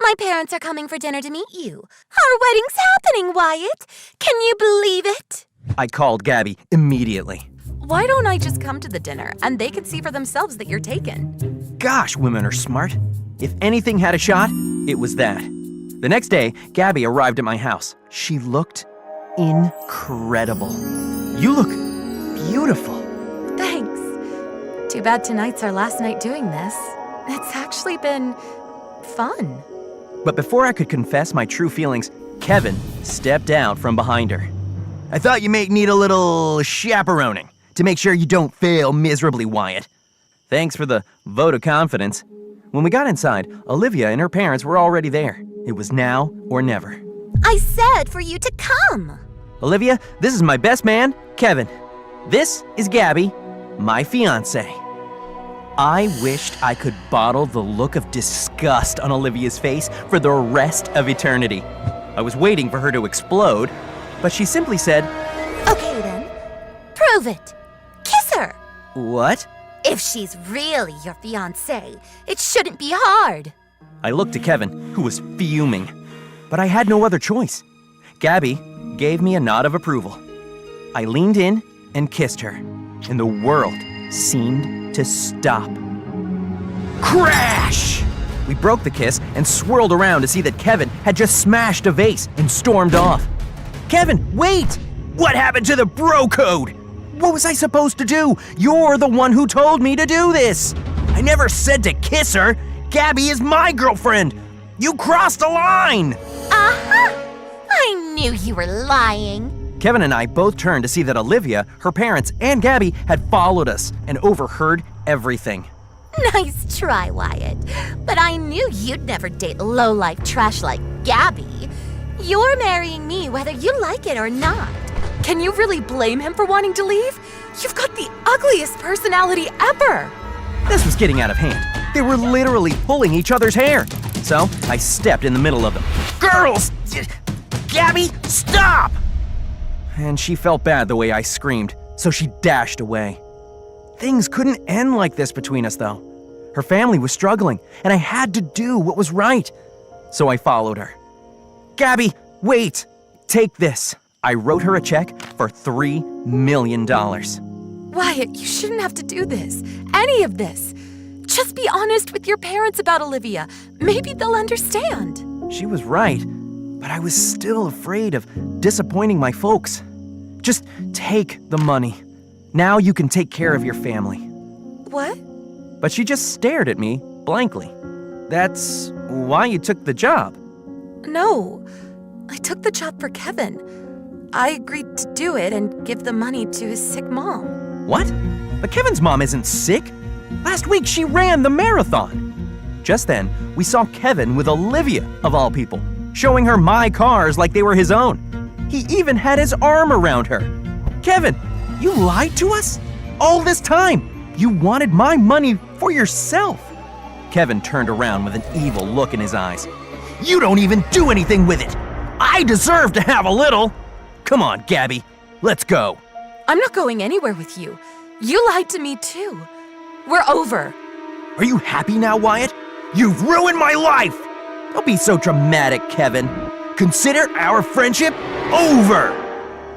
My parents are coming for dinner to meet you. Our wedding's happening, Wyatt. Can you believe it? I called Gabby immediately. Why don't I just come to the dinner and they can see for themselves that you're taken? Gosh, women are smart. If anything had a shot, it was that. The next day, Gabby arrived at my house. She looked incredible. You look beautiful. Thanks. Too bad tonight's our last night doing this. It's actually been fun. But before I could confess my true feelings, Kevin stepped out from behind her. I thought you may need a little chaperoning to make sure you don't fail miserably, Wyatt. Thanks for the vote of confidence. When we got inside, Olivia and her parents were already there. It was now or never. I said for you to come. Olivia, this is my best man, Kevin. This is Gabby, my fiancé. I wished I could bottle the look of disgust on Olivia's face for the rest of eternity. I was waiting for her to explode, but she simply said, Okay then, prove it. Kiss her. What? If she's really your fiancé, it shouldn't be hard. I looked to Kevin, who was fuming, but I had no other choice. Gabby gave me a nod of approval. I leaned in and kissed her, and the world seemed to stop. Crash! We broke the kiss and swirled around to see that Kevin had just smashed a vase and stormed off. Kevin, wait! What happened to the bro code? What was I supposed to do? You're the one who told me to do this. I never said to kiss her. Gabby is my girlfriend. You crossed a line. Uh-huh. I knew you were lying. Kevin and I both turned to see that Olivia, her parents, and Gabby had followed us and overheard everything. Nice try, Wyatt. But I knew you'd never date low-life trash like Gabby. You're marrying me whether you like it or not. Can you really blame him for wanting to leave? You've got the ugliest personality ever. This was getting out of hand. They were literally pulling each other's hair. So I stepped in the middle of them. Girls! Gabby, stop! And she felt bad the way I screamed, so she dashed away. Things couldn't end like this between us, though. Her family was struggling, and I had to do what was right. So I followed her. Gabby, wait! Take this. I wrote her a check for $3 million. Wyatt, you shouldn't have to do this. Any of this. Just be honest with your parents about Olivia. Maybe they'll understand. She was right, but I was still afraid of disappointing my folks. Just take the money. Now you can take care of your family. What? But she just stared at me blankly. That's why you took the job. No, I took the job for Kevin. I agreed to do it and give the money to his sick mom. What? But Kevin's mom isn't sick. Last week she ran the marathon. Just then, we saw Kevin with Olivia, of all people, showing her my cars like they were his own. He even had his arm around her. Kevin, you lied to us? All this time, you wanted my money for yourself. Kevin turned around with an evil look in his eyes. You don't even do anything with it. I deserve to have a little. Come on, Gabby, let's go. I'm not going anywhere with you. You lied to me too. We're over. Are you happy now, Wyatt? You've ruined my life. Don't be so dramatic, Kevin. Consider our friendship over.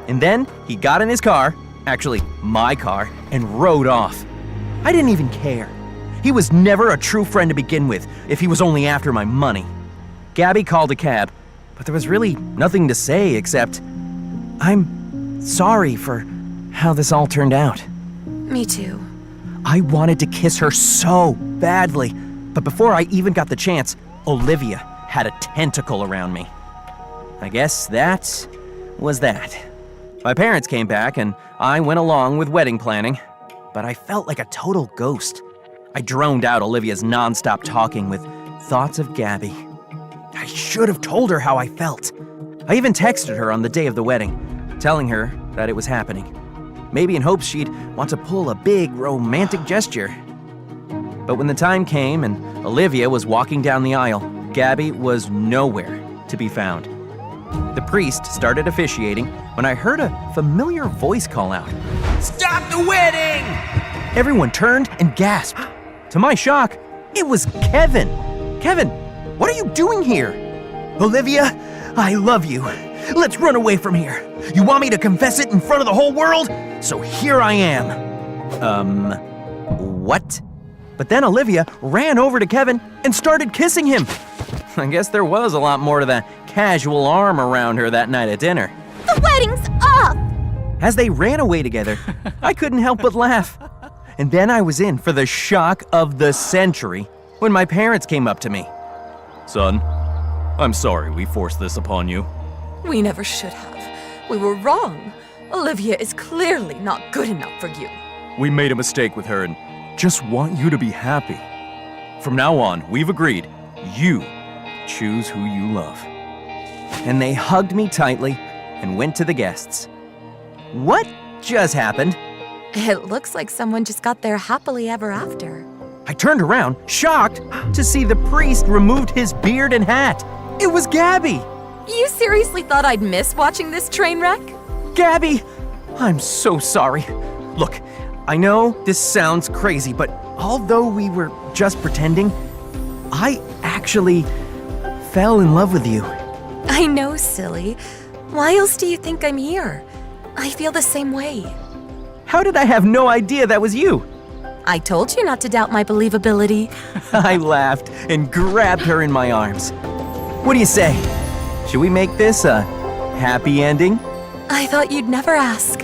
And then he got in his car, actually my car, and rode off. I didn't even care. He was never a true friend to begin with if he was only after my money. Gabby called a cab, but there was really nothing to say except, I'm sorry for how this all turned out. Me too. I wanted to kiss her so badly, but before I even got the chance, Olivia had a tentacle around me. I guess that was that. My parents came back and I went along with wedding planning, but I felt like a total ghost. I droned out Olivia's nonstop talking with thoughts of Gabby. I should have told her how I felt. I even texted her on the day of the wedding, telling her that it was happening. Maybe in hopes she'd want to pull a big romantic gesture. But when the time came and Olivia was walking down the aisle, Gabby was nowhere to be found. The priest started officiating when I heard a familiar voice call out, "Stop the wedding!" Everyone turned and gasped. To my shock, it was Kevin. Kevin, what are you doing here? Olivia, I love you. Let's run away from here. You want me to confess it in front of the whole world? So here I am. What? But then Olivia ran over to Kevin and started kissing him. I guess there was a lot more to that casual arm around her that night at dinner. The wedding's off! As they ran away together, I couldn't help but laugh. And then I was in for the shock of the century when my parents came up to me. Son, I'm sorry we forced this upon you. We never should have. We were wrong. Olivia is clearly not good enough for you. We made a mistake with her and just want you to be happy. From now on, we've agreed, you choose who you love. And they hugged me tightly and went to the guests. What just happened? It looks like someone just got there happily ever after. I turned around, shocked, to see the priest removed his beard and hat. It was Gabby! You seriously thought I'd miss watching this train wreck? Gabby! I'm so sorry. Look, I know this sounds crazy, but although we were just pretending, I actually fell in love with you. I know, silly. Why else do you think I'm here? I feel the same way. How did I have no idea that was you? I told you not to doubt my believability. I laughed and grabbed her in my arms. What do you say? Should we make this a happy ending? I thought you'd never ask.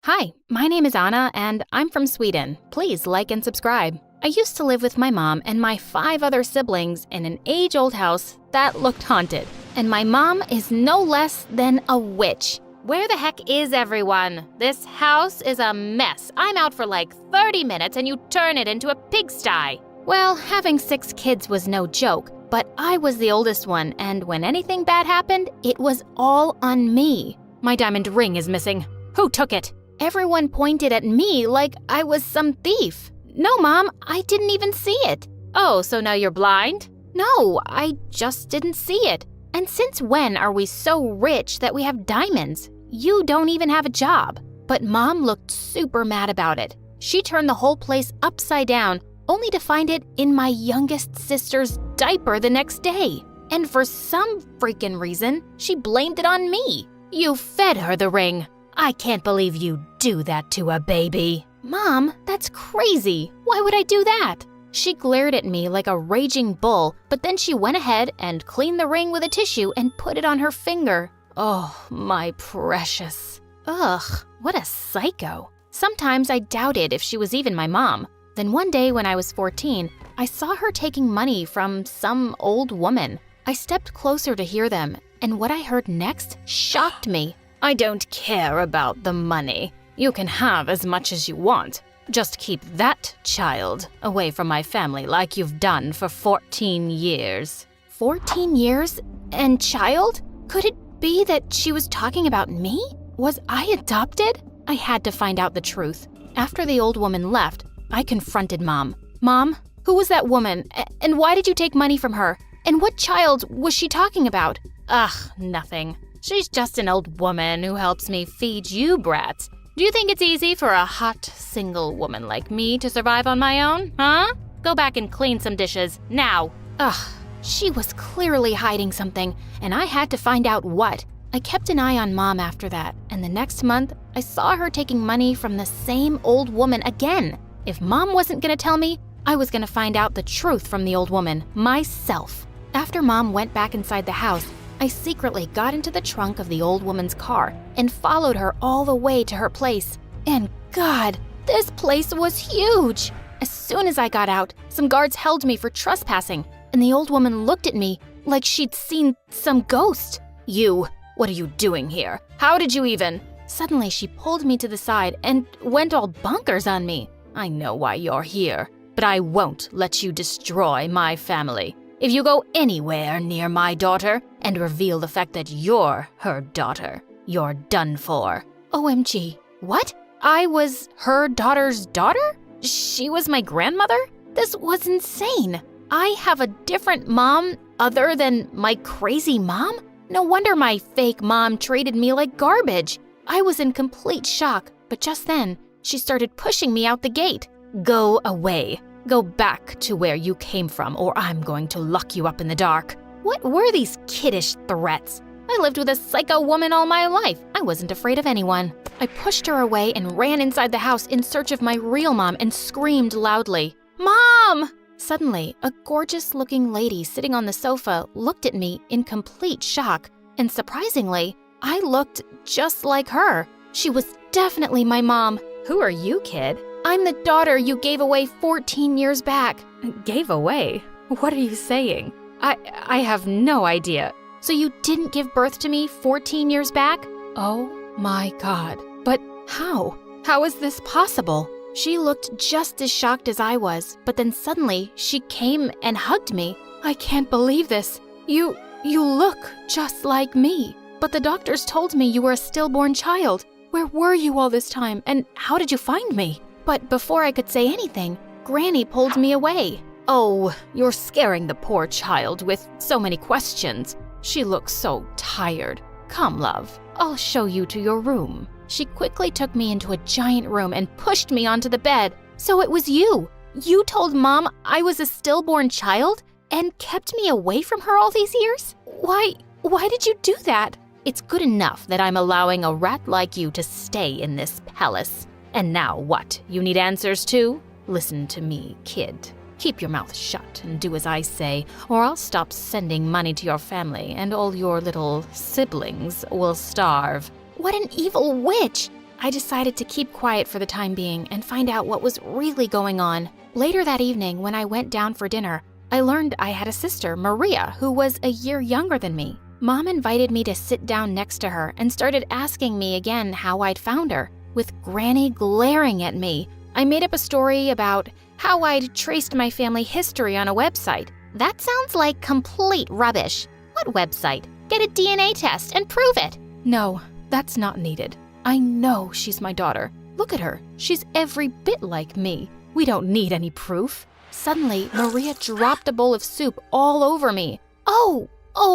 Hi, my name is Anna, and I'm from Sweden. Please like and subscribe. I used to live with my mom and my 5 other siblings in an age-old house that looked haunted. And my mom is no less than a witch. Where the heck is everyone? This house is a mess. I'm out for like 30 minutes and you turn it into a pigsty. Well, having 6 kids was no joke, but I was the oldest one, and when anything bad happened, it was all on me. My diamond ring is missing. Who took it? Everyone pointed at me like I was some thief. No, Mom, I didn't even see it. Oh, so now you're blind? No, I just didn't see it. And since when are we so rich that we have diamonds? You don't even have a job. But Mom looked super mad about it. She turned the whole place upside down, only to find it in my youngest sister's diaper the next day. And for some freaking reason, she blamed it on me. You fed her the ring. I can't believe you do that to a baby. Mom, that's crazy. Why would I do that? She glared at me like a raging bull, but then she went ahead and cleaned the ring with a tissue and put it on her finger. Oh, my precious. Ugh, what a psycho. Sometimes I doubted if she was even my mom. Then one day when I was 14, I saw her taking money from some old woman. I stepped closer to hear them, and what I heard next shocked me. I don't care about the money. You can have as much as you want. Just keep that child away from my family like you've done for 14 years. 14 years? And child? Could it be that she was talking about me? Was I adopted? I had to find out the truth. After the old woman left, I confronted Mom. Mom, who was that woman? And why did you take money from her? And what child was she talking about? Ugh, nothing. She's just an old woman who helps me feed you brats. Do you think it's easy for a hot, single woman like me to survive on my own, huh? Go back and clean some dishes, now. Ugh, she was clearly hiding something, and I had to find out what. I kept an eye on Mom after that, and the next month, I saw her taking money from the same old woman again. If Mom wasn't gonna tell me, I was gonna find out the truth from the old woman, myself. After Mom went back inside the house, I secretly got into the trunk of the old woman's car and followed her all the way to her place. And God, this place was huge! As soon as I got out, some guards held me for trespassing, and the old woman looked at me like she'd seen some ghost. You, what are you doing here? How did you even? Suddenly she pulled me to the side and went all bonkers on me. I know why you're here, but I won't let you destroy my family. If you go anywhere near my daughter and reveal the fact that you're her daughter, you're done for. OMG, what? I was her daughter's daughter? She was my grandmother? This was insane. I have a different mom other than my crazy mom? No wonder my fake mom treated me like garbage. I was in complete shock, but just then, she started pushing me out the gate. Go away. Go back to where you came from, or I'm going to lock you up in the dark. What were these kiddish threats? I lived with a psycho woman all my life. I wasn't afraid of anyone. I pushed her away and ran inside the house in search of my real mom and screamed loudly, "Mom!" Suddenly, a gorgeous-looking lady sitting on the sofa looked at me in complete shock, and surprisingly, I looked just like her. She was definitely my mom. Who are you, kid? I'm the daughter you gave away 14 years back. Gave away? What are you saying? I have no idea. So you didn't give birth to me 14 years back? Oh my God. But how? How is this possible? She looked just as shocked as I was, but then suddenly she came and hugged me. I can't believe this. You look just like me. But the doctors told me you were a stillborn child. Where were you all this time, and how did you find me? But before I could say anything, Granny pulled me away. Oh, you're scaring the poor child with so many questions. She looks so tired. Come, love, I'll show you to your room. She quickly took me into a giant room and pushed me onto the bed. So it was you. You told Mom I was a stillborn child and kept me away from her all these years? Why did you do that? It's good enough that I'm allowing a rat like you to stay in this palace. And now what? You need answers too? Listen to me, kid. Keep your mouth shut and do as I say, or I'll stop sending money to your family and all your little siblings will starve. What an evil witch! I decided to keep quiet for the time being and find out what was really going on. Later that evening, when I went down for dinner, I learned I had a sister, Maria, who was a year younger than me. Mom invited me to sit down next to her and started asking me again how I'd found her, with Granny glaring at me. I made up a story about how I'd traced my family history on a website. That sounds like complete rubbish. What website? Get a DNA test and prove it. No, that's not needed. I know she's my daughter. Look at her. She's every bit like me. We don't need any proof. Suddenly, Maria dropped a bowl of soup all over me. Oh,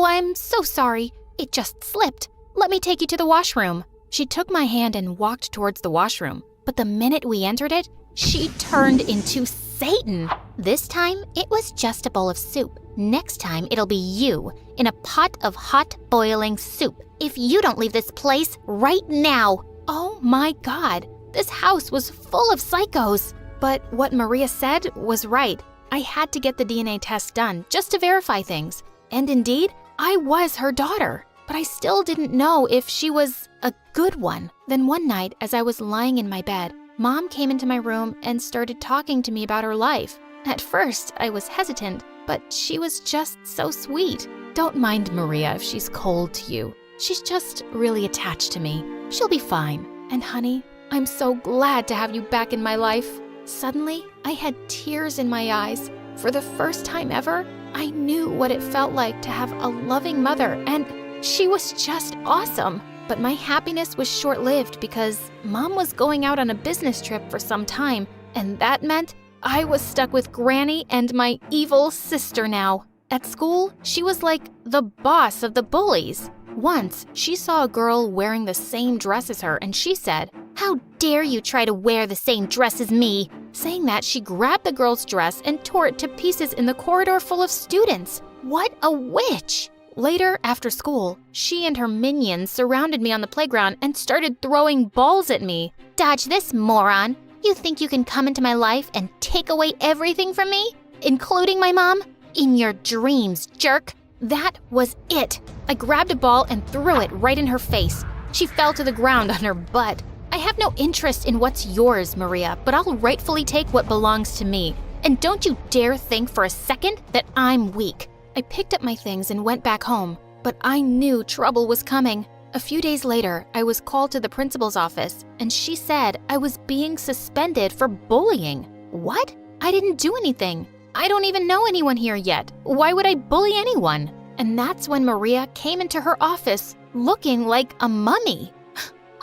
I'm so sorry. It just slipped. Let me take you to the washroom. She took my hand and walked towards the washroom. But the minute we entered it, she turned into Satan. This time, it was just a bowl of soup. Next time, it'll be you in a pot of hot boiling soup. If you don't leave this place right now. Oh my God, this house was full of psychos. But what Maria said was right. I had to get the DNA test done just to verify things. And indeed, I was her daughter. But I still didn't know if she was a good one. Then one night, as I was lying in my bed, Mom came into my room and started talking to me about her life. At first, I was hesitant, but she was just so sweet. Don't mind Maria if she's cold to you. She's just really attached to me. She'll be fine. And honey, I'm so glad to have you back in my life. Suddenly, I had tears in my eyes. For the first time ever, I knew what it felt like to have a loving mother, and she was just awesome. But my happiness was short-lived because Mom was going out on a business trip for some time, and that meant I was stuck with Granny and my evil sister now. At school, she was like the boss of the bullies. Once, she saw a girl wearing the same dress as her, and she said, "How dare you try to wear the same dress as me?" Saying that, she grabbed the girl's dress and tore it to pieces in the corridor full of students. What a witch! Later, after school, she and her minions surrounded me on the playground and started throwing balls at me. Dodge this, moron. You think you can come into my life and take away everything from me? Including my mom? In your dreams, jerk. That was it. I grabbed a ball and threw it right in her face. She fell to the ground on her butt. I have no interest in what's yours, Maria, but I'll rightfully take what belongs to me. And don't you dare think for a second that I'm weak. I picked up my things and went back home, but I knew trouble was coming. A few days later, I was called to the principal's office, and she said I was being suspended for bullying. What? I didn't do anything. I don't even know anyone here yet. Why would I bully anyone? And that's when Maria came into her office looking like a mummy.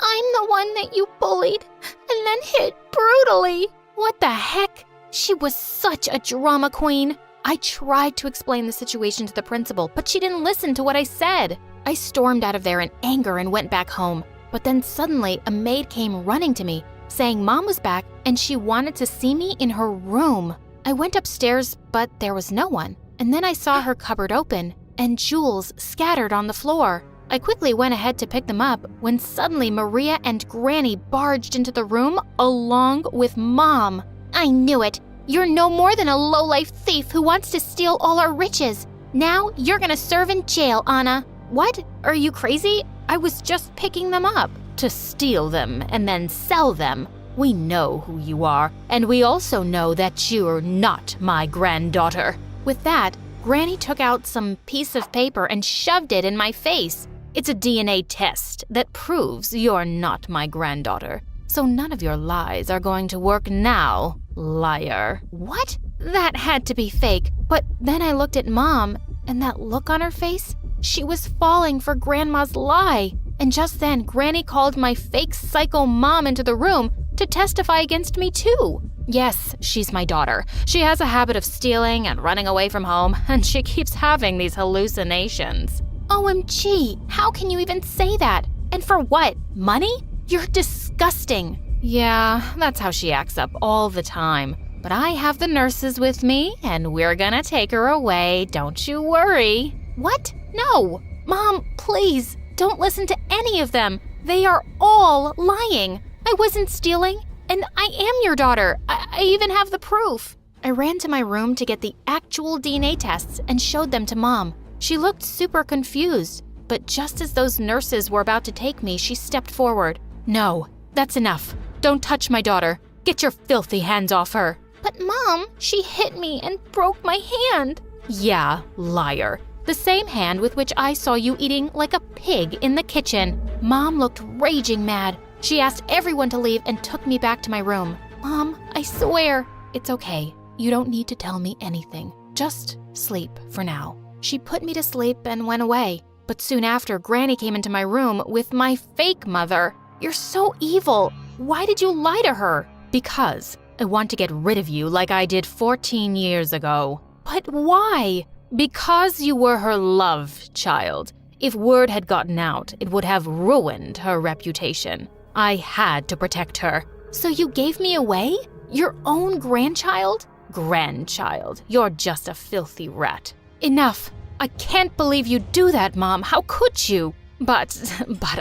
I'm the one that you bullied and then hit brutally. What the heck? She was such a drama queen. I tried to explain the situation to the principal, but she didn't listen to what I said. I stormed out of there in anger and went back home. But then suddenly a maid came running to me, saying Mom was back and she wanted to see me in her room. I went upstairs, but there was no one. And then I saw her cupboard open and jewels scattered on the floor. I quickly went ahead to pick them up when suddenly Maria and Granny barged into the room along with Mom. I knew it. You're no more than a lowlife thief who wants to steal all our riches. Now you're gonna serve in jail, Anna. What? Are you crazy? I was just picking them up to steal them and then sell them. We know who you are, and we also know that you're not my granddaughter. With that, Granny took out some piece of paper and shoved it in my face. It's a DNA test that proves you're not my granddaughter. So none of your lies are going to work now, liar. What? That had to be fake. But then I looked at Mom, and that look on her face, she was falling for Grandma's lie. And just then, Granny called my fake psycho mom into the room to testify against me too. Yes, she's my daughter. She has a habit of stealing and running away from home, and she keeps having these hallucinations. OMG, how can you even say that? And for what? Money? You're disgusting. Yeah, that's how she acts up all the time. But I have the nurses with me, and we're gonna take her away, don't you worry. What? No! Mom, please, don't listen to any of them. They are all lying. I wasn't stealing, and I am your daughter. I even have the proof. I ran to my room to get the actual DNA tests and showed them to Mom. She looked super confused, but just as those nurses were about to take me, she stepped forward. No, that's enough. Don't touch my daughter. Get your filthy hands off her. But Mom, she hit me and broke my hand. Yeah, liar. The same hand with which I saw you eating like a pig in the kitchen. Mom looked raging mad. She asked everyone to leave and took me back to my room. Mom, I swear. It's okay. You don't need to tell me anything. Just sleep for now. She put me to sleep and went away. But soon after, Granny came into my room with my fake mother. You're so evil. Why did you lie to her? Because I want to get rid of you like I did 14 years ago. But why? Because you were her love child. If word had gotten out, it would have ruined her reputation. I had to protect her. So you gave me away? Your own grandchild? Grandchild, you're just a filthy rat. Enough. I can't believe you'd do that, Mom. How could you? But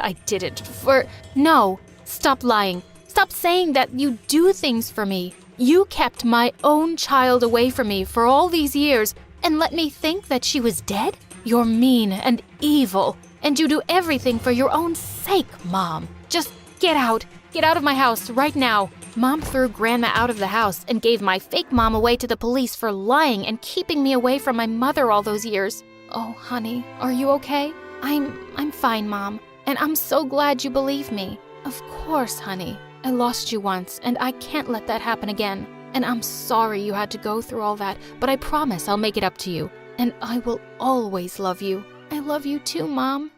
I didn't No, stop lying. Stop saying that you do things for me. You kept my own child away from me for all these years and let me think that she was dead? You're mean and evil, and you do everything for your own sake, Mom. Just get out. Get out of my house right now. Mom threw Grandma out of the house and gave my fake mom away to the police for lying and keeping me away from my mother all those years. Oh, honey, are you okay? I'm fine, Mom, and I'm so glad you believe me. Of course, honey. I lost you once, and I can't let that happen again. And I'm sorry you had to go through all that, but I promise I'll make it up to you. And I will always love you. I love you too, Mom.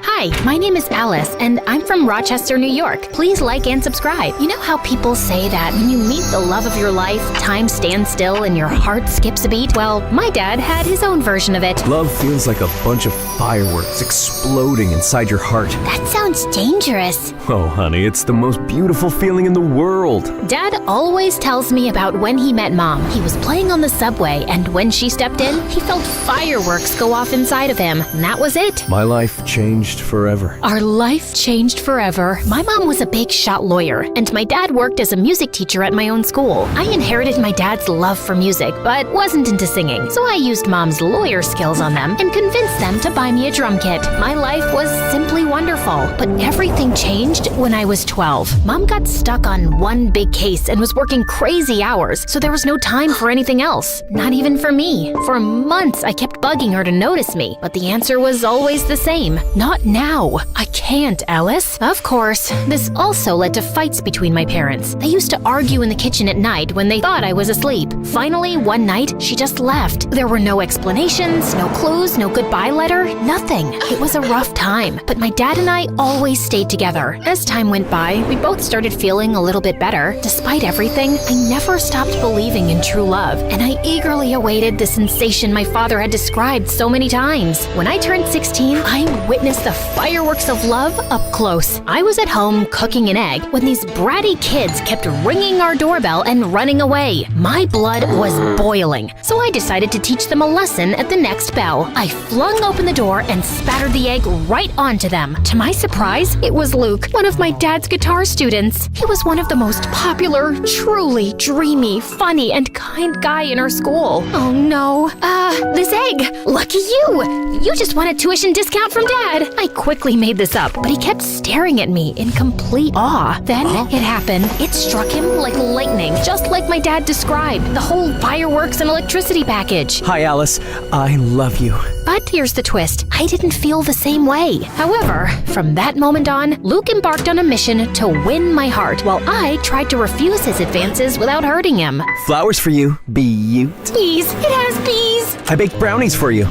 Hi, my name is Alice, and I'm from Rochester, New York. Please like and subscribe. You know how people say that when you meet the love of your life, time stands still and your heart skips a beat? Well, my dad had his own version of it. Love feels like a bunch of fireworks exploding inside your heart. That sounds dangerous. Oh, honey, it's the most beautiful feeling in the world. Dad always tells me about when he met Mom. He was playing on the subway, and when she stepped in, he felt fireworks go off inside of him, and that was it. My life changed forever. Our life changed forever. My mom was a big shot lawyer, and my dad worked as a music teacher at my own school. I inherited my dad's love for music, but wasn't into singing, so I used Mom's lawyer skills on them and convinced them to buy me a drum kit. My life was simply wonderful, but everything changed when I was 12. Mom got stuck on one big case and was working crazy hours, so there was no time for anything else. Not even for me. For months, I kept bugging her to notice me, but the answer was always the same. Not now. I can't, Alice. Of course, this also led to fights between my parents. They used to argue in the kitchen at night when they thought I was asleep. Finally, one night, she just left. There were no explanations, no clues, no goodbye letter, nothing. It was a rough time, but my dad and I always stayed together. As time went by, we both started feeling a little bit better. Despite everything, I never stopped believing in true love, and I eagerly awaited the sensation my father had described so many times. When I turned 16, I witnessed the fireworks of love up close. I was at home cooking an egg when these bratty kids kept ringing our doorbell and running away. My blood was boiling, so I decided to teach them a lesson at the next bell. I flung open the door and spattered the egg right onto them. To my surprise, it was Luke, one of my dad's guitar students. He was one of the most popular, truly dreamy, funny, and kind guy in our school. Oh no. This egg! Lucky you! You just won a tuition discount from Dad! I quickly made this up, but he kept staring at me in complete awe. Then it happened. It struck him like lightning, just like my dad described. The whole fireworks and electricity package. Hi, Alice. I love you. But here's the twist. I didn't feel the same way. However, from that moment on, Luke embarked on a mission to win my heart, while I tried to refuse his advances without hurting him. Flowers for you, beaut. Bees! It has bees! I baked brownies for you.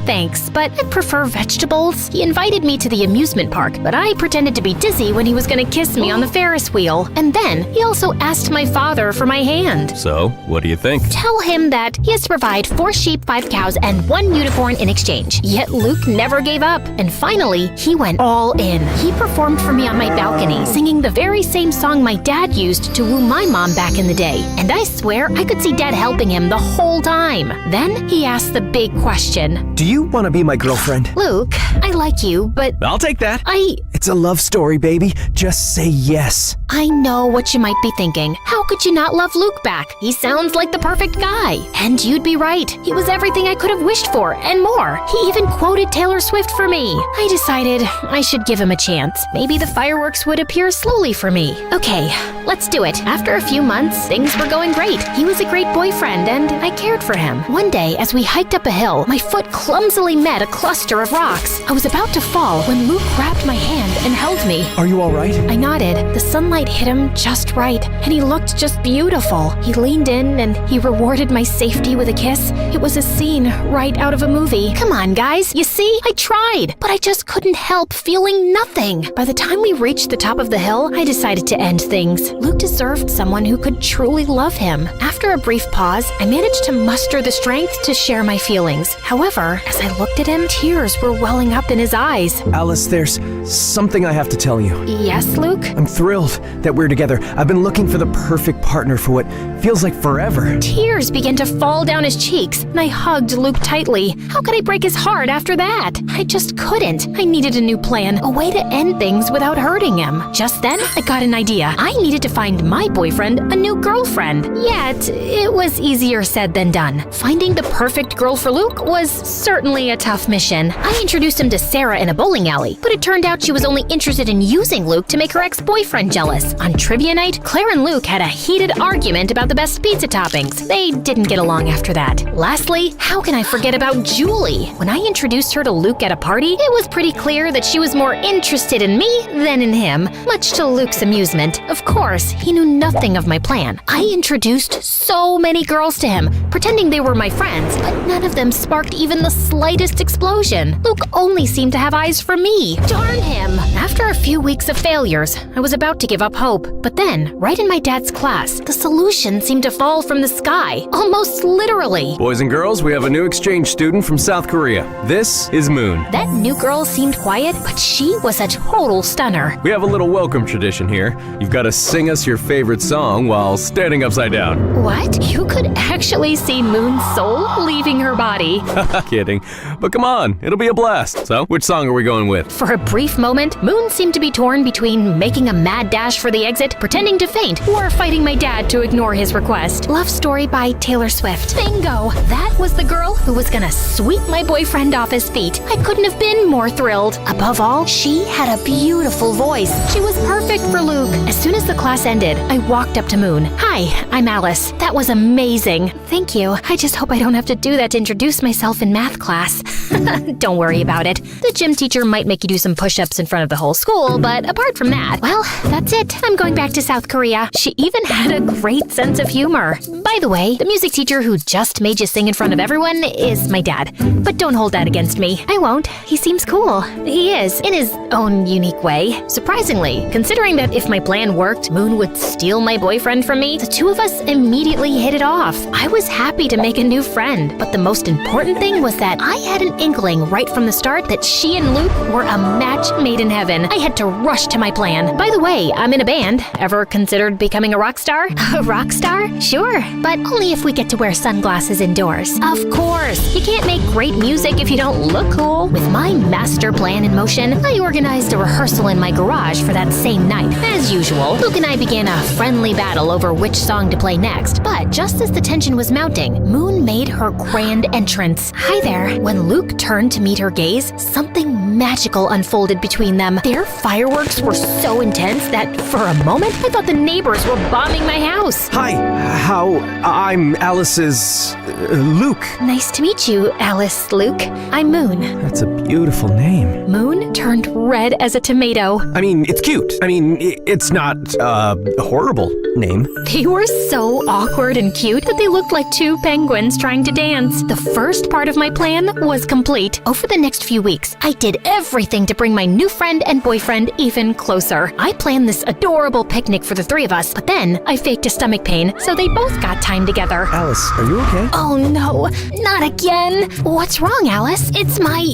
Thanks, but I prefer vegetables. He invited me to the amusement park, but I pretended to be dizzy when he was gonna kiss me on the Ferris wheel. And then he also asked my father for my hand. So, what do you think? Tell him that he has to provide 4 sheep, 5 cows, and 1 unicorn in exchange. Yet Luke never gave up. And finally, he went all in. He performed for me on my balcony, singing the very same song my dad used to woo my mom back in the day. And I swear I could see Dad helping him the whole time. Then he asked the big question. Do you want to be my girlfriend? Luke, I like you, but I'll take that. I It's a love story, baby. Just say yes. I know what you might be thinking. How could you not love Luke back? He sounds like the perfect guy. And you'd be right. He was everything I could have wished for, and more. He even quoted Taylor Swift for me. I decided I should give him a chance. Maybe the fireworks would appear slowly for me. Okay, let's do it. After a few months, things were going great. He was a great boyfriend, and I cared for him. One day, as we hiked up a hill, my foot clumsily met a cluster of rocks. I was about to fall when Luke grabbed my hand and held me. Are you all right? I nodded. The sunlight hit him just right, and he looked just beautiful. He leaned in and he rewarded my safety with a kiss. It was a scene right out of a movie. Come on, guys. You see? I tried, but I just couldn't help feeling nothing. By the time we reached the top of the hill, I decided to end things. Luke deserved someone who could truly love him. After a brief pause, I managed to muster the strength to share my feelings. However, as I looked at him, tears were welling up in his eyes. Alice, there's something I have to tell you. Yes, Luke? I'm thrilled that we're together. I've been looking for the perfect partner for what feels like forever. Tears began to fall down his cheeks, and I hugged Luke tightly. How could I break his heart after that? I just couldn't. I needed a new plan, a way to end things without hurting him. Just then, I got an idea. I needed to find my boyfriend a new girlfriend. Yet, it was easier said than done. Finding the perfect girl for Luke was certainly a tough mission. I introduced him to Sarah in a bowling alley, but it turned out she was only interested in using Luke to make her ex-boyfriend jealous. On trivia night, Claire and Luke had a heated argument about the best pizza toppings. They didn't get along after that. Lastly, how can I forget about Julie? When I introduced her to Luke at a party, it was pretty clear that she was more interested in me than in him, much to Luke's amusement. Of course, he knew nothing of my plan. I introduced so many girls to him, pretending they were my friends, but none of them sparked even the slightest explosion. Luke only seemed to have eyes for me. Darn him! After a few weeks of failures, I was about to give up hope. But then, right in my dad's class, the solution seemed to fall from the sky, almost literally. Boys and girls, we have a new exchange student from South Korea. This is Moon. That new girl seemed quiet, but she was a total stunner. We have a little welcome tradition here. You've got to sing us your favorite song while standing upside down. What? You could actually see Moon's soul leaving her body. Kidding. But come on, it'll be a blast. So, which song are we going with? For a brief moment, Moon seemed to be torn between making a mad dash for the exit, pretending to faint, or fighting my dad to ignore his request. Love Story by Taylor Swift. Bingo! That was the girl who was gonna sweep my boyfriend off his feet. I couldn't have been more thrilled. Above all, she had a beautiful voice. She was perfect for Luke. As soon as the class ended, I walked up to Moon. Hi, I'm Alice. That was amazing. Thank you. I just hope I don't have to do that to introduce myself in math class. Don't worry about it. The gym teacher might make you do some push-ups in front of the whole school, but apart from that, well, that's it. I'm going back to South Korea. She even had a great sense of humor. By the way, the music teacher who just made you sing in front of everyone is my dad. But don't hold that against me. I won't. He seems cool. He is, in his own unique way. Surprisingly, considering that if my plan worked, Moon would steal my boyfriend from me, the two of us immediately hit it off. I was was happy to make a new friend, but the most important thing was that I had an inkling right from the start that she and Luke were a match made in heaven. I had to rush to my plan. By the way, I'm in a band. Ever considered becoming a rock star? A rock star? Sure, but only if we get to wear sunglasses indoors. Of course! You can't make great music if you don't look cool. With my master plan in motion, I organized a rehearsal in my garage for that same night. As usual, Luke and I began a friendly battle over which song to play next. But just as the tension was mounting, Moon made her grand entrance. Hi there. When Luke turned to meet her gaze, something magical unfolded between them. Their fireworks were so intense that, for a moment, I thought the neighbors were bombing my house. Hi, I'm Alice's Luke. Nice to meet you, Alice, Luke. I'm Moon. That's a beautiful name. Moon turned red as a tomato. I mean, it's cute. I mean, it's not a horrible name. They were so awkward and cute that they looked like two penguins trying to dance. The first part of my plan was complete. Over the next few weeks, I did everything to bring my new friend and boyfriend even closer. I planned this adorable picnic for the three of us, but then I faked a stomach pain, so they both got time together. Alice, are you okay? Oh no, not again. What's wrong, Alice? It's my,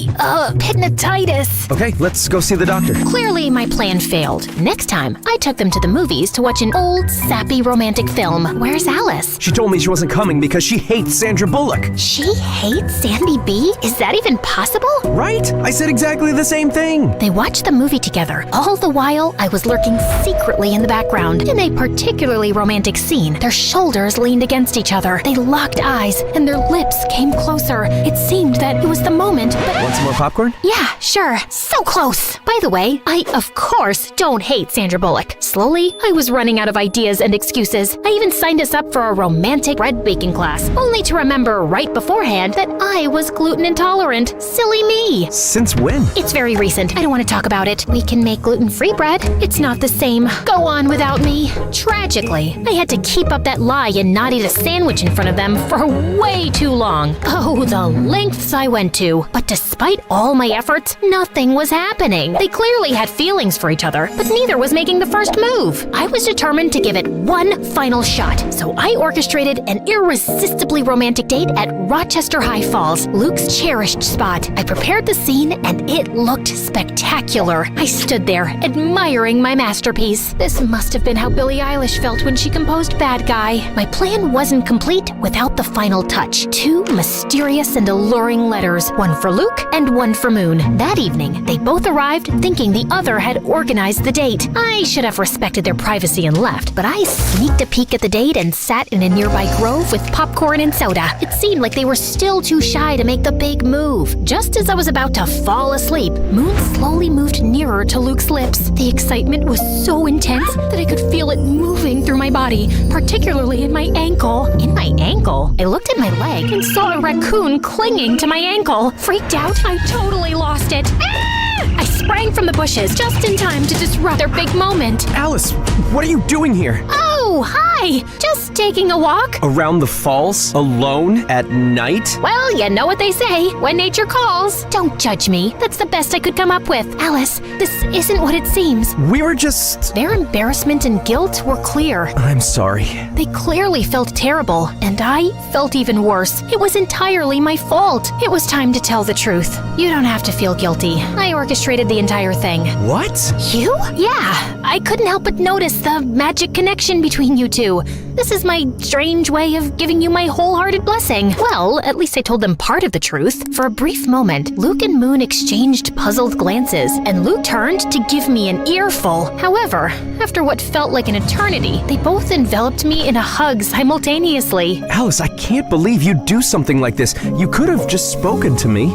pigmentitis. Okay, let's go see the doctor. Clearly, my plan failed. Next time, I took them to the movies to watch an old, sappy romantic film. Where's Alice? She told me she wasn't coming because she hates Sandra Bullock. She hates Sandy B? Is that even possible? Right? I said exactly the same thing. They watched the movie together. All the while, I was lurking secretly in the background. In a particularly romantic scene, their shoulders leaned against each other. They locked eyes, and their lips came closer. It seemed that it was the moment, but... Want some more popcorn? Yeah, sure. So close. By the way, I, of course, don't hate Sandra Bullock. Slowly, I was running out of ideas and excuses. I even signed us up for a romantic bread baking class, only to remember right beforehand that I was gluten intolerant. Silly me. Since when? It's very recent. I don't want to talk about it. We can make gluten-free bread. It's not the same. Go on without me. Tragically, I had to keep up that lie and not eat a sandwich in front of them for way too long. Oh, the lengths I went to. But despite all my efforts, nothing was happening. They clearly had feelings for each other, but neither was making the first move. I was determined to give it one final shot, so I orchestrated an irresistibly romantic date at Rochester High Falls, Luke's cherished spot. I prepared the scene, and it looked spectacular. I stood there, admiring my masterpiece. This must have been how Billie Eilish felt when she composed Bad Guy. My plan wasn't complete without the final touch. Two mysterious and alluring letters, one for Luke and one for Moon. That evening, they both arrived thinking the other had organized the date. I should have respected their privacy and left, but I sneaked a peek at the date and sat in a nearby grove with popcorn and soda. It seemed like they were still too shy to make the big move. Just as I was about to fall asleep, Moon slowly moved nearer to Luke's lips. The excitement was so intense that I could feel it moving through my body, particularly in my ankle. In my ankle? I looked at my leg and saw a raccoon clinging to my ankle. Freaked out, I totally lost it. I sprang from the bushes just in time to disrupt their big moment. Alice, what are you doing here? Oh, hi! Just taking a walk. Around the falls? Alone? At night? Well, you know what they say, when nature calls. Don't judge me. That's the best I could come up with. Alice, this isn't what it seems. We were just... Their embarrassment and guilt were clear. I'm sorry. They clearly felt terrible, and I felt even worse. It was entirely my fault. It was time to tell the truth. You don't have to feel guilty. I orchestrated the entire thing. What? You? Yeah. I couldn't help but notice the magic connection between you two. This is my strange way of giving you my wholehearted blessing. Well, at least I told them part of the truth. For a brief moment, Luke and Moon exchanged puzzled glances, and Luke turned to give me an earful. However, after what felt like an eternity, they both enveloped me in a hug simultaneously. Alice, I can't believe you'd do something like this. You could have just spoken to me,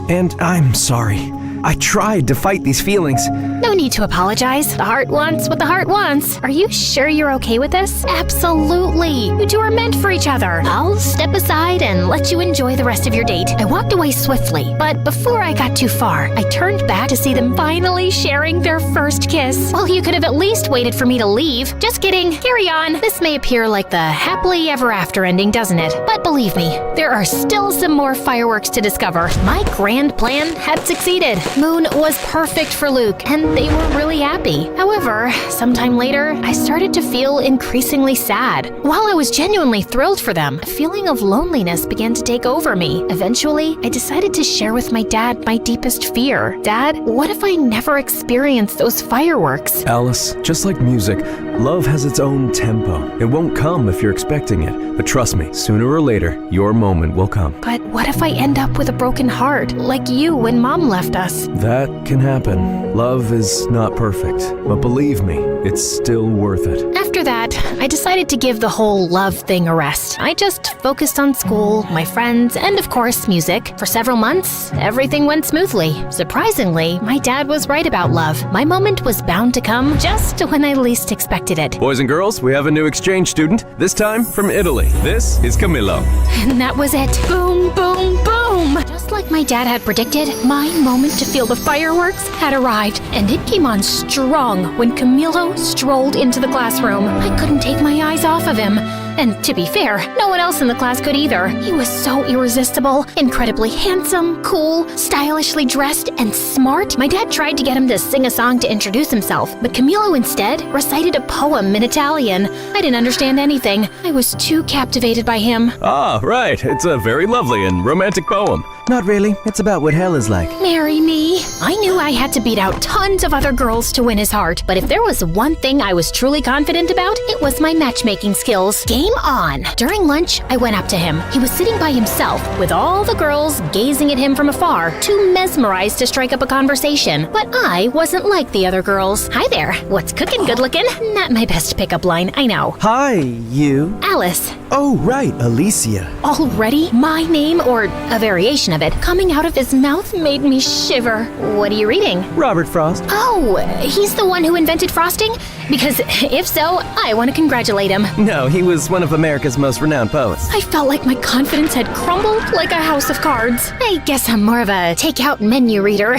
and I'm sorry. I tried to fight these feelings. No need to apologize. The heart wants what the heart wants. Are you sure you're okay with this? Absolutely. You two are meant for each other. I'll step aside and let you enjoy the rest of your date. I walked away swiftly, but before I got too far, I turned back to see them finally sharing their first kiss. Well, you could have at least waited for me to leave. Just kidding. Carry on. This may appear like the happily ever after ending, doesn't it? But believe me, there are still some more fireworks to discover. My grand plan had succeeded. Moon was perfect for Luke, and they were really happy. However, sometime later, I started to feel increasingly sad. While I was genuinely thrilled for them, a feeling of loneliness began to take over me. Eventually, I decided to share with my dad my deepest fear. Dad, what if I never experienced those fireworks? Alice, just like music, love has its own tempo. It won't come if you're expecting it. But trust me, sooner or later, your moment will come. But what if I end up with a broken heart, like you when Mom left us? That can happen. Love is not perfect, but believe me, it's still worth it. After that, I decided to give the whole love thing a rest. I just focused on school, my friends, and of course, music. For several months, everything went smoothly. Surprisingly, my dad was right about love. My moment was bound to come just when I least expected it. Boys and girls, we have a new exchange student, this time from Italy. This is Camillo. And that was it. Boom, boom, boom! Just like my dad had predicted, my moment to feel the fireworks had arrived, and it came on strong when Camillo strolled into the classroom. I couldn't take my eyes off of him. And to be fair, no one else in the class could either. He was so irresistible, incredibly handsome, cool, stylishly dressed, and smart. My dad tried to get him to sing a song to introduce himself, but Camillo instead recited a poem in Italian. I didn't understand anything. I was too captivated by him. Ah, right. It's a very lovely and romantic poem. Not really. It's about what hell is like. Marry me. I knew I had to beat out tons of other girls to win his heart, but if there was one thing I was truly confident about, it was my matchmaking skills. Game on. During lunch, I went up to him. He was sitting by himself, with all the girls gazing at him from afar, too mesmerized to strike up a conversation. But I wasn't like the other girls. Hi there. What's cooking, good looking? Not my best pickup line, I know. Hi, you. Alice. Oh, right, Alicia. Already? My name, or a variation of it, coming out of his mouth made me shiver. What are you reading? Robert Frost. Oh, he's the one who invented frosting? Because if so, I want to congratulate him. No, he was one of America's most renowned poets. I felt like my confidence had crumbled like a house of cards. I guess I'm more of a takeout menu reader.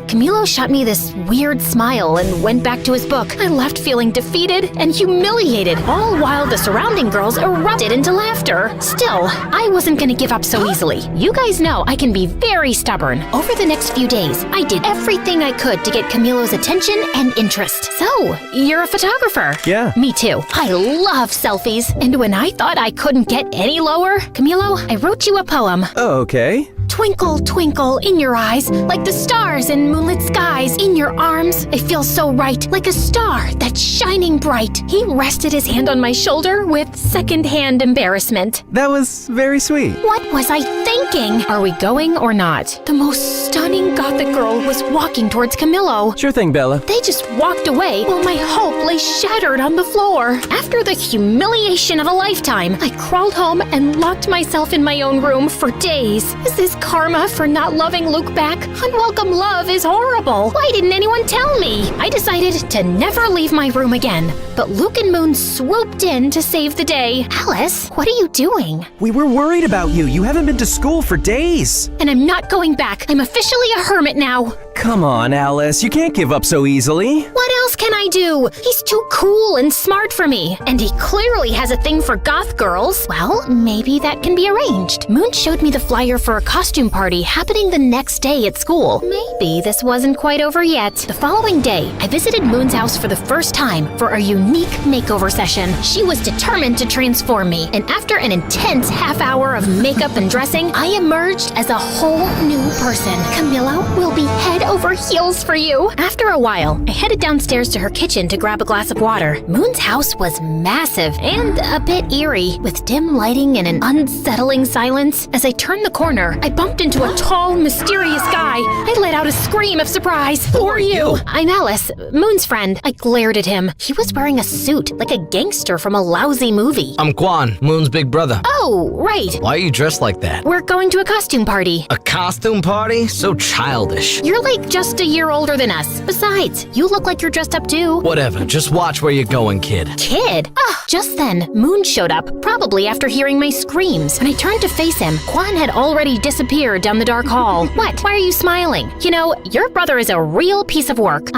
Camillo shot me this weird smile and went back to his book. I left feeling defeated and humiliated, all while the surrounding girls erupted into laughter. Still, I wasn't going to give up so easily. You guys know I can be very stubborn. Over the next few days, I did everything I could to get Camillo's attention and interest. So, you're a photographer? Yeah. Me too. I love selfies. And when I thought I couldn't get any lower, Camillo, I wrote you a poem. Oh, okay. Twinkle, twinkle in your eyes, like the stars in moonlit skies. In your arms, I feel so right, like a star that's shining bright. He rested his hand on my shoulder with second-hand embarrassment. That was very sweet. What was I thinking? Are we going or not? The most stunning gothic girl was walking towards Camillo. Sure thing, Bella. They just walked away while my hope lay shattered on the floor. After the humiliation of a lifetime, I crawled home and locked myself in my own room for days. Is this karma for not loving Luke back? Unwelcome love is horrible. Why didn't anyone tell me? I decided to never leave my room again. But Luke and Moon swooped in to save the day. Alice, what are you doing? We were worried about you. You haven't been to school for days. And I'm not going back. I'm officially a hermit now. Come on, Alice. You can't give up so easily. What else can I do? He's too cool and smart for me. And he clearly has a thing for goth girls. Well, maybe that can be arranged. Moon showed me the flyer for a costume party happening the next day at school. Maybe this wasn't quite over yet. The following day, I visited Moon's house for the first time for a unique makeover session. She was determined to transform me, and after an intense half hour of makeup and dressing, I emerged as a whole new person. Camillo will be head over heels for you. After a while, I headed downstairs to her kitchen to grab a glass of water. Moon's house was massive and a bit eerie, with dim lighting and an unsettling silence. As I turned the corner, I bumped into a tall, mysterious guy. I let out a scream of surprise. Who are you? I'm Alice, Moon's friend. I glared at him. He was wearing a suit, like a gangster from a lousy movie. I'm Quan, Moon's big brother. Oh, right. Why are you dressed like that? We're going to a costume party. A costume party? So childish. You're like just a year older than us. Besides, you look like you're dressed up up too. Whatever, just watch where you're going, kid. Kid? Just then, Moon showed up, probably after hearing my screams. When I turned to face him, Quan had already disappeared down the dark hall. What? Why are you smiling? You know, your brother is a real piece of work.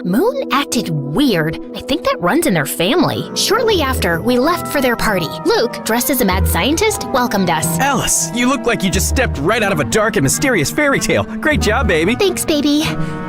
Moon acted weird. I think that runs in their family. Shortly after, we left for their party. Luke, dressed as a mad scientist, welcomed us. Alice, you look like you just stepped right out of a dark and mysterious fairy tale. Great job, baby. Thanks, baby.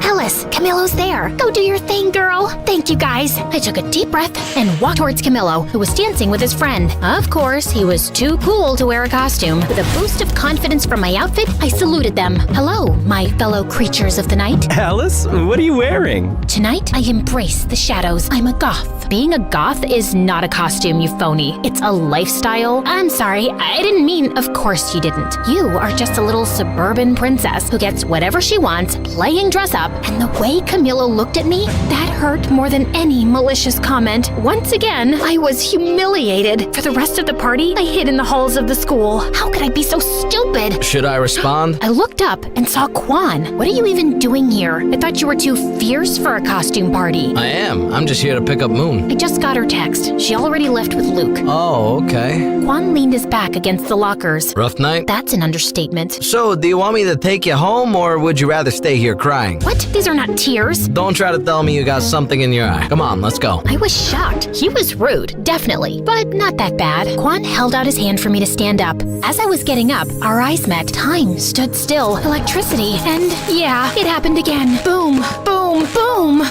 Alice, Camillo's there. Go do your thing, girl. Thank you, guys. I took a deep breath and walked towards Camillo, who was dancing with his friend. Of course, he was too cool to wear a costume. With a boost of confidence from my outfit, I saluted them. Hello, my fellow creatures of the night. Alice, what are you wearing? Tonight, I embrace the shadows. I'm a goth. Being a goth is not a costume, you phony. It's a lifestyle. I'm sorry, I didn't mean, of course you didn't. You are just a little suburban princess who gets whatever she wants, playing dress up, and the way Camillo looked at me, that hurt more than any malicious comment. Once again, I was humiliated. For the rest of the party, I hid in the halls of the school. How could I be so stupid? Should I respond? I looked up and saw Quan. What are you even doing here? I thought you were too fierce for a costume party. I am. I'm just here to pick up Moon. I just got her text. She already left with Luke. Oh, okay. Quan leaned his back against the lockers. Rough night? That's an understatement. So, do you want me to take you home, or would you rather stay here crying? What? These are not tears. Don't try to tell me you got something in your eye. Come on, let's go. I was shocked. He was rude, definitely, but not that bad. Quan held out his hand for me to stand up. As I was getting up, our eyes met. Time stood still. Electricity. And yeah, it happened again. Boom, boom, boom.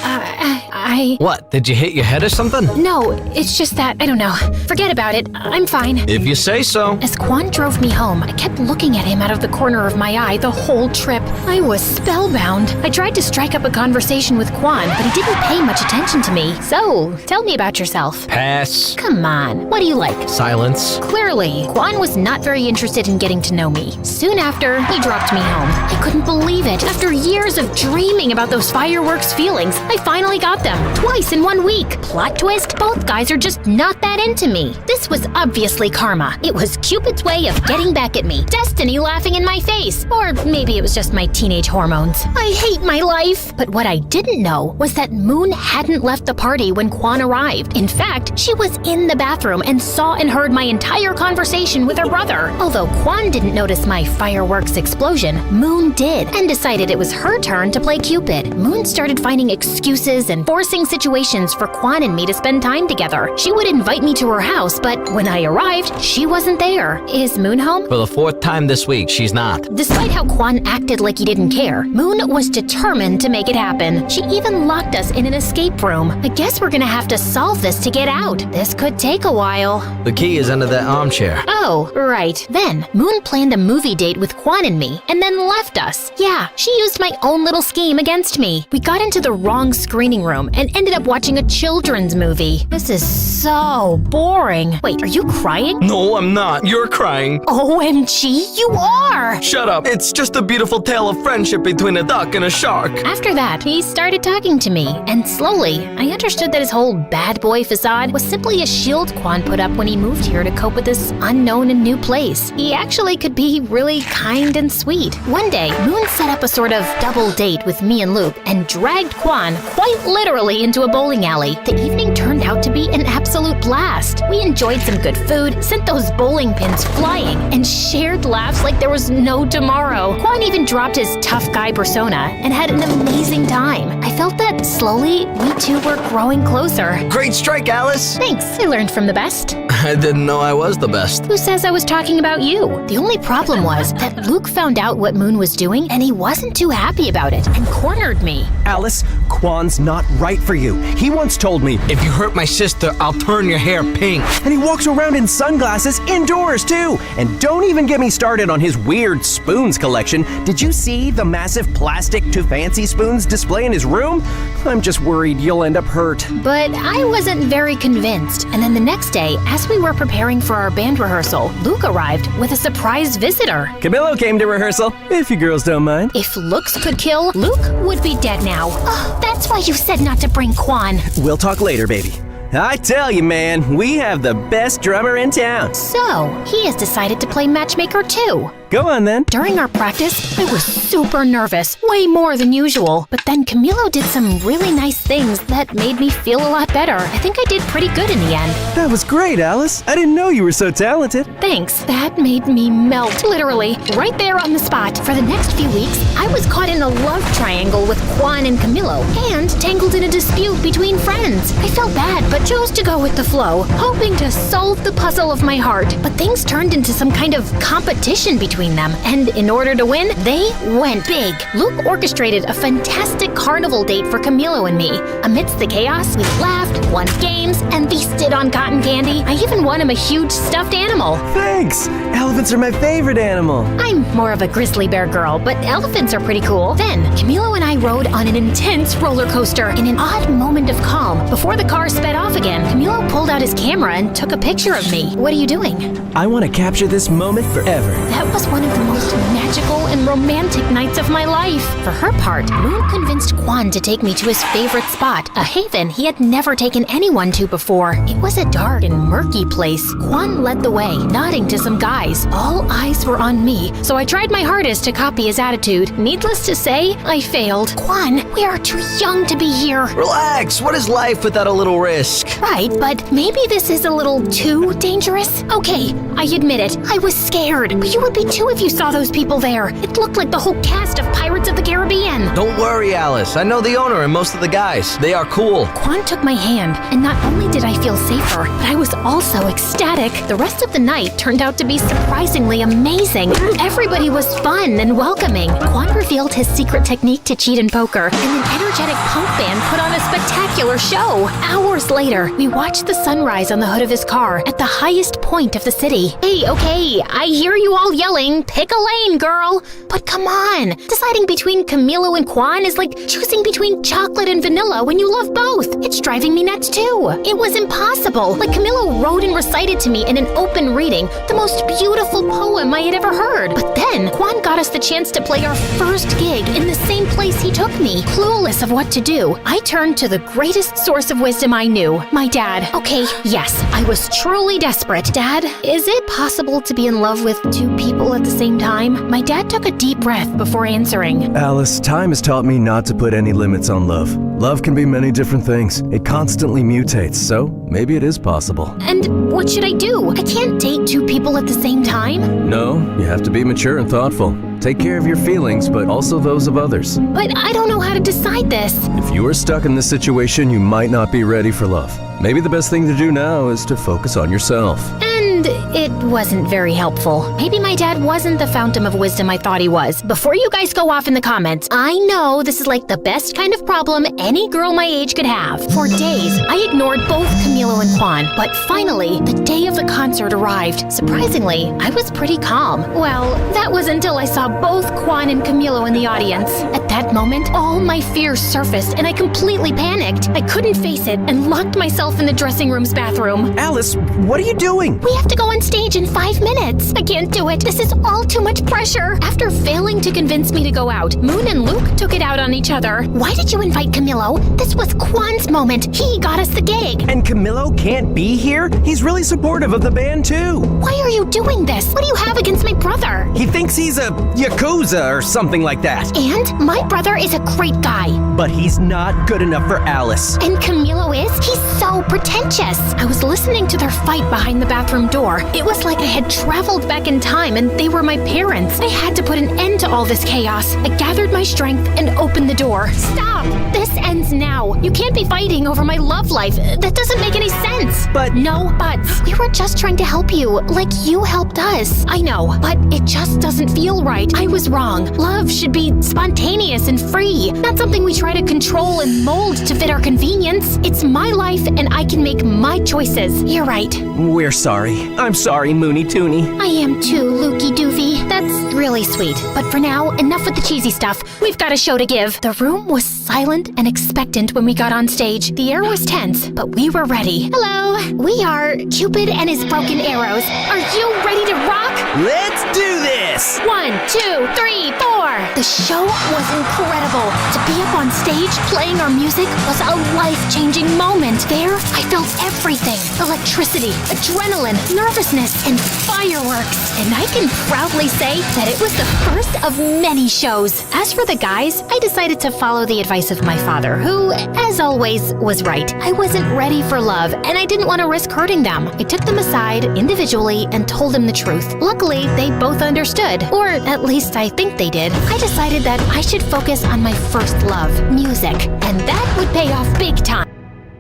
What? Did you hit your head or something? No, it's just that, I don't know. Forget about it. I'm fine. If you say so. As Quan drove me home, I kept looking at him out of the corner of my eye the whole trip. I was spellbound. I tried to strike up a conversation with Quan, but he didn't pay much attention to me. So, tell me about yourself. Pass. Come on, what do you like? Silence. Clearly, Quan was not very interested in getting to know me. Soon after, he dropped me home. I couldn't believe it. After years of dreaming about those fireworks feelings, I finally got them. Twice in 1 week. Plot twist, both guys are just not that into me. This was obviously karma. It was Cupid's way of getting back at me. Destiny laughing in my face. Or maybe it was just my teenage hormones. I hate my life. But what I didn't know was that Moon hadn't left the party when Quan arrived. In fact, she was in the bathroom and saw and heard my entire conversation with her brother. Although Quan didn't notice my fireworks explosion, Moon did, and decided it was her turn to play Cupid. Moon started finding excuses and forcing situations for Quan and me to spend time together. She would invite me to her house, but when I arrived, she wasn't there. Is Moon home? For the 4th time this week, she's not. Despite how Quan acted like he didn't care, Moon was determined to make it happen. She even locked us in an escape room. I guess we're gonna have to solve this to get out. This could take a while. The key is under that armchair. Oh, right. Then, Moon planned a movie date with Quan and me, and then left us. Yeah, she used my own little scheme against me. We got into the wrong screening room and ended up watching a children's movie. This is so boring. Wait, are you crying? No, I'm not. You're crying. OMG, you are! Shut up. It's just a beautiful tale of friendship between a duck and a shark. After that, he started talking to me, and slowly, I understood that his whole bad boy facade was simply a shield Quan put up when he moved here to cope with this unknown and new place. He actually could be really kind and sweet. One day, Moon set up a sort of double date with me and Luke and dragged Quan quite literally into a bowling alley. The evening turned out to be an absolute blast. We enjoyed some good food, sent those bowling pins flying, and shared laughs like there was no tomorrow. Quan even dropped his tough guy persona and had an amazing time. I felt that slowly, we two were growing closer. Great strike, Alice! Thanks, I learned from the best. I didn't know I was the best. Who says I was talking about you? The only problem was that Luke found out what Moon was doing and he wasn't too happy about it and cornered me. Alice, Quan's not right for you. He once told me, if you hurt my sister, I'll turn your hair pink. And he walks around in sunglasses indoors too. And don't even get me started on his weird spoons collection. Did you see the massive plastic too fancy spoons display in his room? I'm just worried you'll end up hurt. But I wasn't very convinced. And then the next day, as we were preparing for our band rehearsal, Luke arrived with a surprise visitor. Camillo came to rehearsal, if you girls don't mind. If looks could kill, Luke would be dead now. Oh, that's why you said not to bring Quan. We'll talk later, baby. I tell you, man, we have the best drummer in town. So, he has decided to play matchmaker too. Go on then. During our practice, I was super nervous, way more than usual. But then Camilo did some really nice things that made me feel a lot better. I think I did pretty good in the end. That was great, Alice. I didn't know you were so talented. Thanks. That made me melt, literally, right there on the spot. For the next few weeks, I was caught in a love triangle with Quan and Camilo, and tangled in a dispute between friends. I felt bad, but chose to go with the flow, hoping to solve the puzzle of my heart. But things turned into some kind of competition between them, and in order to win, they went big. Luke orchestrated a fantastic carnival date for Camilo and me. Amidst the chaos, we laughed, won games, and feasted on cotton candy. I even won him a huge stuffed animal. Thanks! Elephants are my favorite animal. I'm more of a grizzly bear girl, but elephants are pretty cool. Then, Camilo and I rode on an intense roller coaster in an odd moment of calm. Before the car sped off again, Camilo pulled out his camera and took a picture of me. What are you doing? I want to capture this moment forever. That was one of the most magical and romantic nights of my life. For her part, Moon convinced Quan to take me to his favorite spot, a haven he had never taken anyone to before. It was a dark and murky place. Quan led the way, nodding to some guys. All eyes were on me, so I tried my hardest to copy his attitude. Needless to say, I failed. Quan, we are too young to be here. Relax, what is life without a little risk? Right, but maybe this is a little too dangerous? Okay, I admit it. I was scared. But you would be too if you saw those people there. It looked like the whole cast of Pirates of the Caribbean. Don't worry, Alice. I know the owner and most of the guys. They are cool. Quan took my hand, and not only did I feel safer, but I was also ecstatic. The rest of the night turned out to be surprisingly amazing. Everybody was fun and welcoming. Quan revealed his secret technique to cheat in poker, and an energetic punk band put on a spectacular show. Hours later, we watched the sunrise on the hood of his car at the highest point of the city. Hey, okay, I hear you all yelling, pick a lane, girl. But come on, deciding between Camilo and Quan is like choosing between chocolate and vanilla when you love both. It's driving me nuts too. It was impossible. Like Camilo wrote and recited to me in an open reading the most beautiful poem I had ever heard. But then Quan got us the chance to play our first gig in the same place he took me. Clueless of what to do, I turned to the greatest source of wisdom I knew, my dad. Okay, yes, I was truly desperate. Dad, is it possible to be in love with two people at the same time? My dad took a deep breath before answering. Alice, time has taught me not to put any limits on love. Love can be many different things. It constantly mutates, so maybe it is possible. And what should I do? I can't date two people at the same time. No, you have to be mature and thoughtful. Take care of your feelings, but also those of others. But I don't know how to decide this. If you are stuck in this situation, you might not be ready for love. Maybe the best thing to do now is to focus on yourself. And it wasn't very helpful. Maybe my dad wasn't the fountain of wisdom I thought he was. Before you guys go off in the comments, I know this is like the best kind of problem any girl my age could have. For days, I ignored both Camilo and Quan, but finally, the day of the concert arrived. Surprisingly, I was pretty calm. Well, that was until I saw both Quan and Camilo in the audience. At that moment, all my fears surfaced and I completely panicked. I couldn't face it and locked myself in the dressing room's bathroom. Alice, what are you doing? We have to go on stage in 5 minutes. I can't do it. This is all too much pressure. After failing to convince me to go out, Moon and Luke took it out on each other. Why did you invite Camilo? This was Quan's moment. He got us the gig. And Camilo can't be here? He's really supportive of the band too. Why are you doing this? What do you have against my brother? He thinks he's a Yakuza or something like that. And my brother is a great guy. But he's not good enough for Alice. And Camilo is? He's so pretentious. I was listening to their fight behind the bathroom door. It was like I had traveled back in time and they were my parents. I had to put an end to all this chaos. I gathered my strength and opened the door. Stop! This ends now. You can't be fighting over my love life. That doesn't make any sense. But no buts. We were just trying to help you, like you helped us. I know, but it just doesn't feel right. I was wrong. Love should be spontaneous and free, not something we try to control and mold to fit our convenience. It's my life and I can make my choices. You're right. We're sorry. I'm sorry, Moony Toony. I am too, Lukey Doofy. That's really sweet. But for now, enough with the cheesy stuff. We've got a show to give. The room was silent and expectant when we got on stage. The air was tense, but we were ready. Hello, we are Cupid and his broken arrows. Are you ready to rock? Let's do this! 1, 2, 3, 4. The show was incredible. To be up on stage playing our music was a life-changing moment. There, I felt everything. Electricity, adrenaline, nervousness, and fireworks. And I can proudly say that it was the first of many shows. As for the guys, I decided to follow the advice of my father, who, as always, was right. I wasn't ready for love, and I didn't want to risk hurting them. I took them aside individually and told them the truth. Luckily, they both understood, or at least I think they did. I decided that I should focus on my first love, music, and that would pay off big time.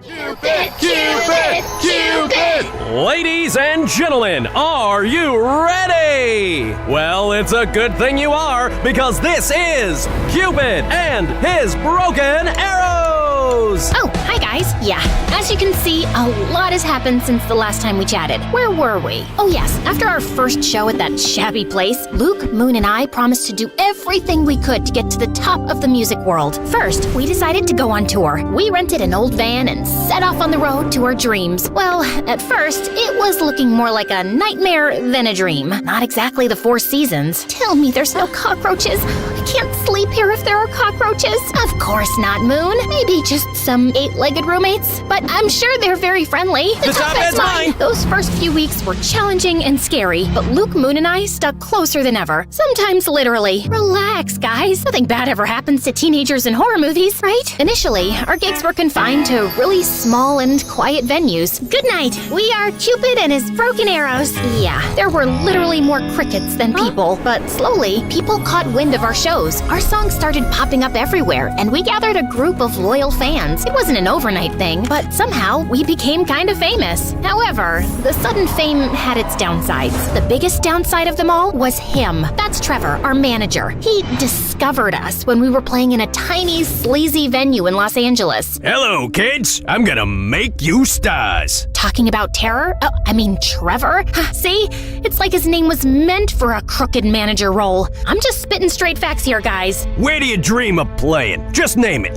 Cupid! Cupid! Cupid! Ladies and gentlemen, are you ready? Well, it's a good thing you are, because this is Cupid and his broken arrows! Oh, hi guys. Yeah, as you can see, a lot has happened since the last time we chatted. Where were we? Oh yes, after our first show at that shabby place, Luke, Moon, and I promised to do everything we could to get to the top of the music world. First, we decided to go on tour. We rented an old van and set off on the road to our dreams. Well, at first, it was looking more like a nightmare than a dream. Not exactly the Four Seasons. Tell me there's no cockroaches. I can't sleep here if there are cockroaches. Of course not, Moon. Maybe just some 8-legged roommates. But I'm sure they're very friendly. The top bed's mine! Those first few weeks were challenging and scary, but Luke, Moon, and I stuck closer than ever. Sometimes literally. Relax, guys. Nothing bad ever happens to teenagers in horror movies, right? Initially, our gigs were confined to really small and quiet venues. Good night. We are Cupid and his broken arrows. Yeah, there were literally more crickets than people, but slowly, people caught wind of our shows. Our songs started popping up everywhere, and we gathered a group of loyal fans. It wasn't an overnight thing, but somehow we became kind of famous. However, the sudden fame had its downsides. The biggest downside of them all was him. That's Trevor, our manager. He discovered us when we were playing in a tiny, sleazy venue in Los Angeles. Hello, kids. I'm gonna make you stars. Talking about terror? Oh, I mean Trevor? See? It's like his name was meant for a crooked manager role. I'm just spitting straight facts here, guys. Where do you dream of playing? Just name it.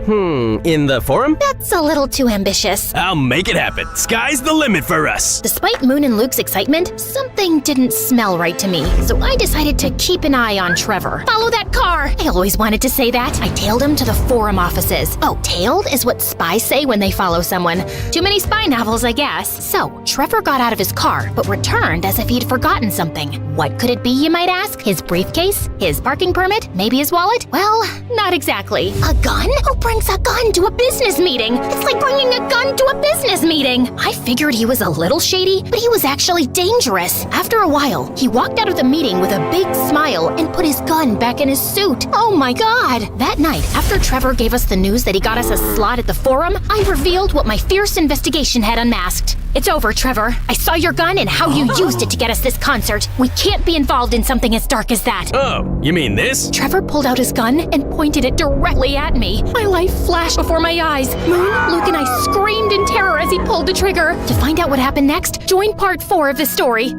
In the forum? That's a little too ambitious. I'll make it happen. Sky's the limit for us. Despite Moon and Luke's excitement, something didn't smell right to me, so I decided to keep an eye on Trevor. Follow that car! I always wanted to say that. I tailed him to the forum offices. Oh, tailed is what spies say when they follow someone. Too many spy novels, I guess. So, Trevor got out of his car, but returned as if he'd forgotten something. What could it be, you might ask? His briefcase? His parking permit? Maybe his wallet? Well, not exactly. A gun? Who brings a gun to a business meeting? It's like bringing a gun to a business meeting. I figured he was a little shady, but he was actually dangerous. After a while, he walked out of the meeting with a big smile and put his gun back in his suit. Oh my God! That night, after Trevor gave us the news that he got us a slot at the forum, I revealed what my fierce investigation had unmasked. It's over, Trevor. I saw your gun and how you used it to get us this concert. We can't be involved in something as dark as that. Oh, you mean this? Trevor pulled out his gun and pointed it directly at me. My life flashed before my eyes. Moon, Luke, and I screamed in terror as he pulled the trigger. To find out what happened next, join part 4 of this story.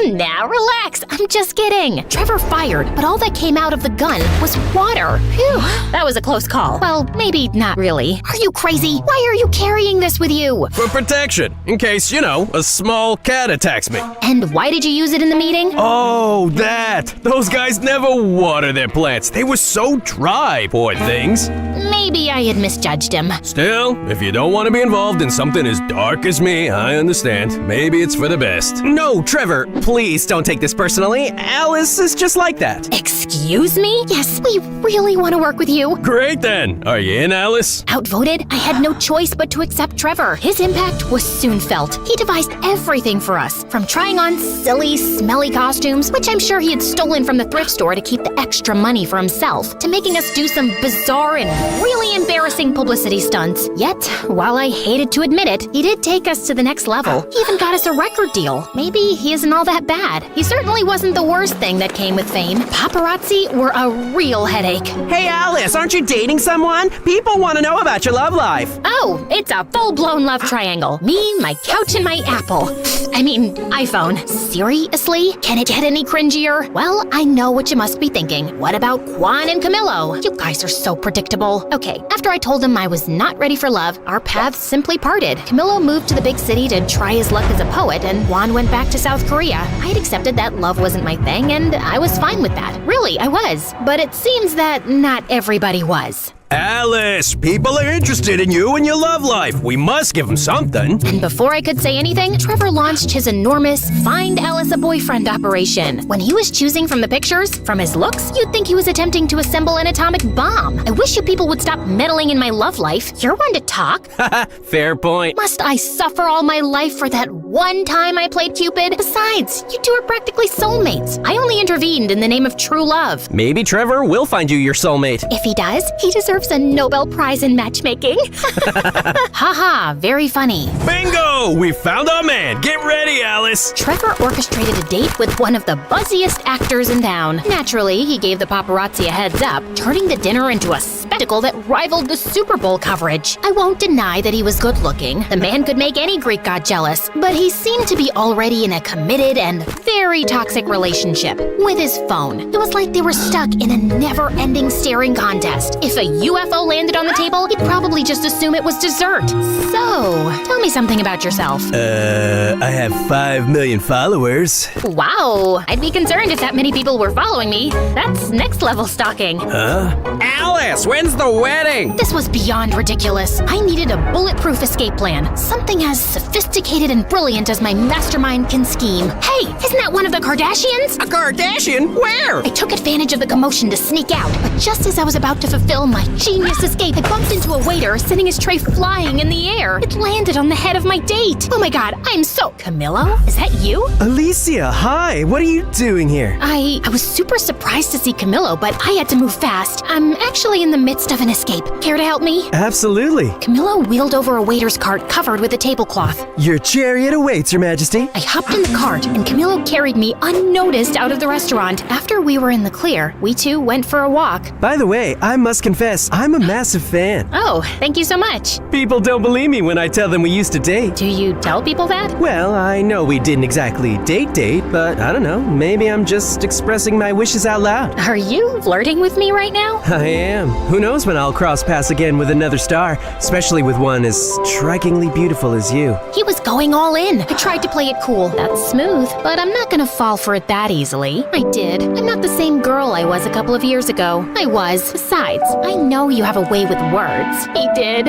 Now relax, I'm just kidding. Trevor fired, but all that came out of the gun was water. Phew, that was a close call. Well, maybe not really. Are you crazy? Why are you carrying this with you? For protection, in case, a small cat attacks me. And why did you use it in the meeting? Oh, that! Those guys never water their plants. They were so dry, poor things. Maybe I had misjudged him. Still, if you don't want to be involved in something as dark as me, I understand. Maybe it's for the best. No, Trevor, please don't take this personally. Alice is just like that. Excuse me? Yes, we really want to work with you. Great then. Are you in, Alice? Outvoted, I had no choice but to accept Trevor. His impact was soon felt. He devised everything for us, from trying on silly, smelly costumes, which I'm sure he had stolen from the thrift store to keep the extra money for himself, to making us do some bizarre and really embarrassing publicity stunts. Yet, while I hated to admit it, he did take us to the next level. He even got us a record deal. Maybe he isn't all that bad. He certainly wasn't the worst thing that came with fame. Paparazzi were a real headache. Hey, Alice, aren't you dating someone? People want to know about your love life. Oh, it's a full-blown love triangle. Me, my couch, and my Apple. I mean, iPhone. Seriously? Can it get any cringier? Well, I know what you must be thinking. What about Juan and Camilo? You guys are so predictable. Okay, Okay, after I told him I was not ready for love, our paths simply parted. Camillo moved to the big city to try his luck as a poet, and Juan went back to South Korea. I had accepted that love wasn't my thing, and I was fine with that. Really, I was. But it seems that not everybody was. Alice, people are interested in you and your love life. We must give them something. And before I could say anything, Trevor launched his enormous Find Alice a Boyfriend operation. When he was choosing from the pictures, from his looks, you'd think he was attempting to assemble an atomic bomb. I wish you people would stop meddling in my love life. You're one to talk. Fair point. Must I suffer all my life for that one time I played Cupid? Besides, you two are practically soulmates. I only intervened in the name of true love. Maybe Trevor will find you your soulmate. If he does, he deserves a Nobel Prize in matchmaking. Haha, very funny. Bingo! We found our man. Get ready, Alice. Trevor orchestrated a date with one of the buzziest actors in town. Naturally, he gave the paparazzi a heads up, turning the dinner into a spectacle that rivaled the Super Bowl coverage. I won't deny that he was good looking. The man could make any Greek god jealous, but he seemed to be already in a committed and very toxic relationship with his phone. It was like they were stuck in a never-ending staring contest. If a UFO landed on the table, he'd probably just assume it was dessert. So, tell me something about yourself. I have 5 million followers. Wow, I'd be concerned if that many people were following me. That's next level stalking. Huh? Alice, when's the wedding? This was beyond ridiculous. I needed a bulletproof escape plan. Something as sophisticated and brilliant as my mastermind can scheme. Hey, isn't that one of the Kardashians? A Kardashian? Where? I took advantage of the commotion to sneak out, but just as I was about to fulfill my genius escape, I bumped into a waiter, sending his tray flying in the air. It landed on the head of my date. Oh my god, I'm so... Camillo? Is that you? Alicia, hi. What are you doing here? I was super surprised to see Camillo, but I had to move fast. I'm actually in the midst of an escape. Care to help me? Absolutely. Camillo wheeled over a waiter's cart covered with a tablecloth. Your chariot awaits, Your Majesty. I hopped in the cart, and Camillo carried me unnoticed out of the restaurant. After we were in the clear, we two went for a walk. By the way, I must confess, I'm a massive fan. Oh, thank you so much. People don't believe me when I tell them we used to date. Do you tell people that? Well, I know we didn't exactly date, but I don't know, maybe I'm just expressing my wishes out loud. Are you flirting with me right now? I am. Who knows when I'll cross paths again with another star, especially with one as strikingly beautiful as you. He was going all in. I tried to play it cool. That's smooth, but I'm not gonna fall for it that easily. I did. I'm not the same girl I was a couple of years ago. I was. Besides, I know you have a way with words. He did.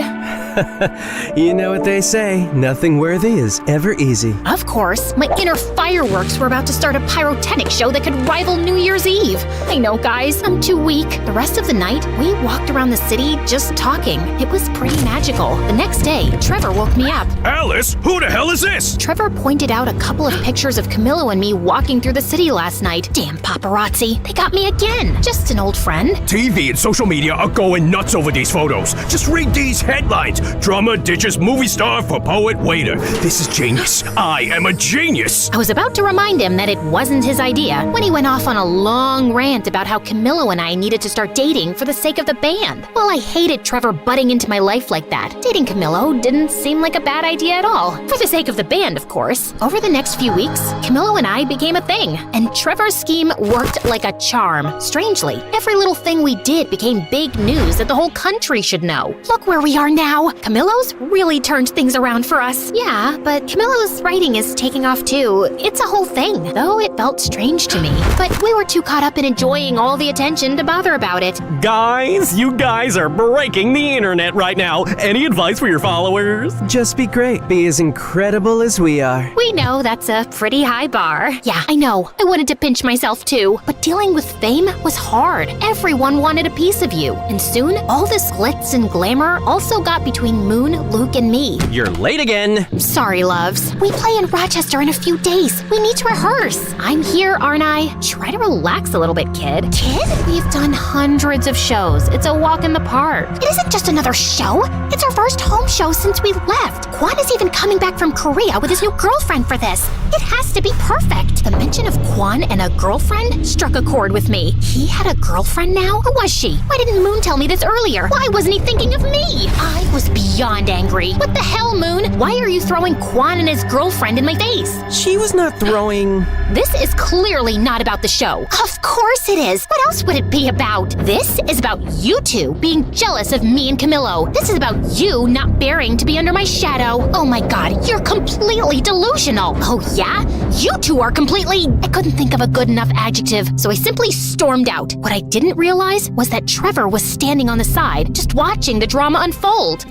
You know what they say, nothing worthy is ever easy. Of course. My inner fireworks were about to start a pyrotechnic show that could rival New Year's Eve. I know, guys, I'm too weak. The rest of the night, we walked around the city just talking. It was pretty magical. The next day, Trevor woke me up. Alice, who the hell is this? Trevor pointed out a couple of pictures of Camillo and me walking through the city last night. Damn paparazzi. They got me again. Just an old friend. TV and social media are going nuts over these photos. Just read these headlines. Drummer ditches movie star for poet waiter. This is genius. I am a genius. I was about to remind him that it wasn't his idea when he went off on a long rant about how Camillo and I needed to start dating for the sake of the band. Well, I hated Trevor butting into my life like that. Dating Camillo didn't seem like a bad idea at all. For the sake of the band, of course. Over the next few weeks, Camillo and I became a thing, and Trevor's scheme worked like a charm. Strangely, every little thing we did became big news that the whole country should know. Look where we are now. Camillo's really turned things around for us. Yeah, but Camillo's writing is taking off too. It's a whole thing, though it felt strange to me. But we were too caught up in enjoying all the attention to bother about it. Guys, you guys are breaking the internet right now. Any advice for your followers? Just be great. Be as incredible as we are. We know that's a pretty high bar. Yeah, I know. I wanted to pinch myself too. But dealing with fame was hard. Everyone wanted a piece of you. And soon, all this glitz and glamour also got between Moon, Luke, and me. You're late again. Sorry, loves. We play in Rochester in a few days. We need to rehearse. I'm here, aren't I? Try to relax a little bit, kid. Kid? We've done hundreds of shows. It's a walk in the park. It isn't just another show. It's our first home show since we left. Quan is even coming back back from Korea with his new girlfriend for this. It has to be perfect. The mention of Kwon and a girlfriend struck a chord with me. He had a girlfriend now? Who was she? Why didn't Moon tell me this earlier? Why wasn't he thinking of me? I was beyond angry. What the hell, Moon? Why are you throwing Kwon and his girlfriend in my face? She was not throwing... This is clearly not about the show. Of course it is. What else would it be about? This is about you two being jealous of me and Camillo. This is about you not bearing to be under my shadow. Oh my god, you're completely delusional. Oh yeah? You two are completely... I couldn't think of a good enough adjective, so I simply stormed out. What I didn't realize was that Trevor was standing on the side, just watching the drama unfold.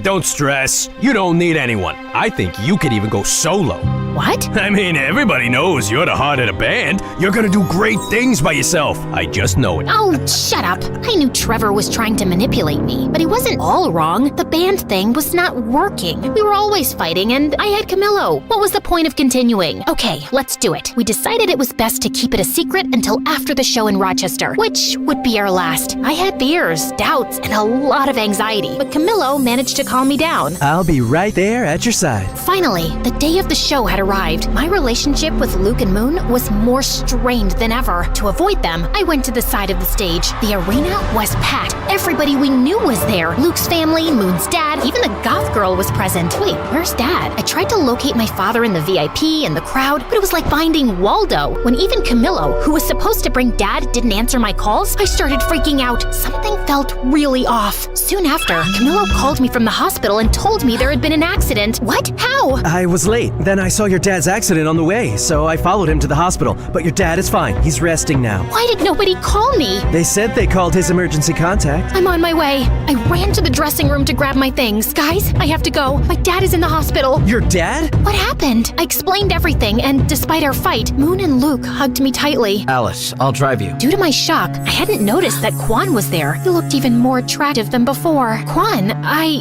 Don't stress. You don't need anyone. I think you could even go solo. What? I mean, everybody knows you're the heart of the band. You're gonna do great things by yourself. I just know it. Oh, shut up. I knew Trevor was trying to manipulate me, but he wasn't all wrong. The band thing was not working. We were always fighting, and I had Camillo. What was the point of continuing? Okay, let's do it. We decided it was best to keep it a secret until after the show in Rochester, which would be our last. I had fears, doubts, and a lot of anxiety, but Camillo managed to calm me down. I'll be right there at your side. Finally, the day of the show had arrived. My relationship with Luke and Moon was more strained than ever. To avoid them, I went to the side of the stage. The arena was packed. Everybody we knew was there. Luke's family, Moon's dad, even the goth girl was present. Wait, where's Dad? I tried to locate my father in the VIP and the crowd, but it was like finding Waldo. When even Camillo, who was supposed to bring Dad, didn't answer my calls, I started freaking out. Something felt really off. Soon after, Camillo called me from the hospital and told me there had been an accident. What? How? I was late. Then I saw your dad's accident on the way, so I followed him to the hospital. But your dad is fine. He's resting now. Why did nobody call me? They said they called his emergency contact. I'm on my way. I ran to the dressing room to grab my things. Guys, I have to go. My dad is in the hospital. Your dad? What happened? I explained everything, and despite our fight, Moon and Luke hugged me tightly. Alice, I'll drive you. Due to my shock, I hadn't noticed that Kwon was there. He looked even more attractive than before. Kwon,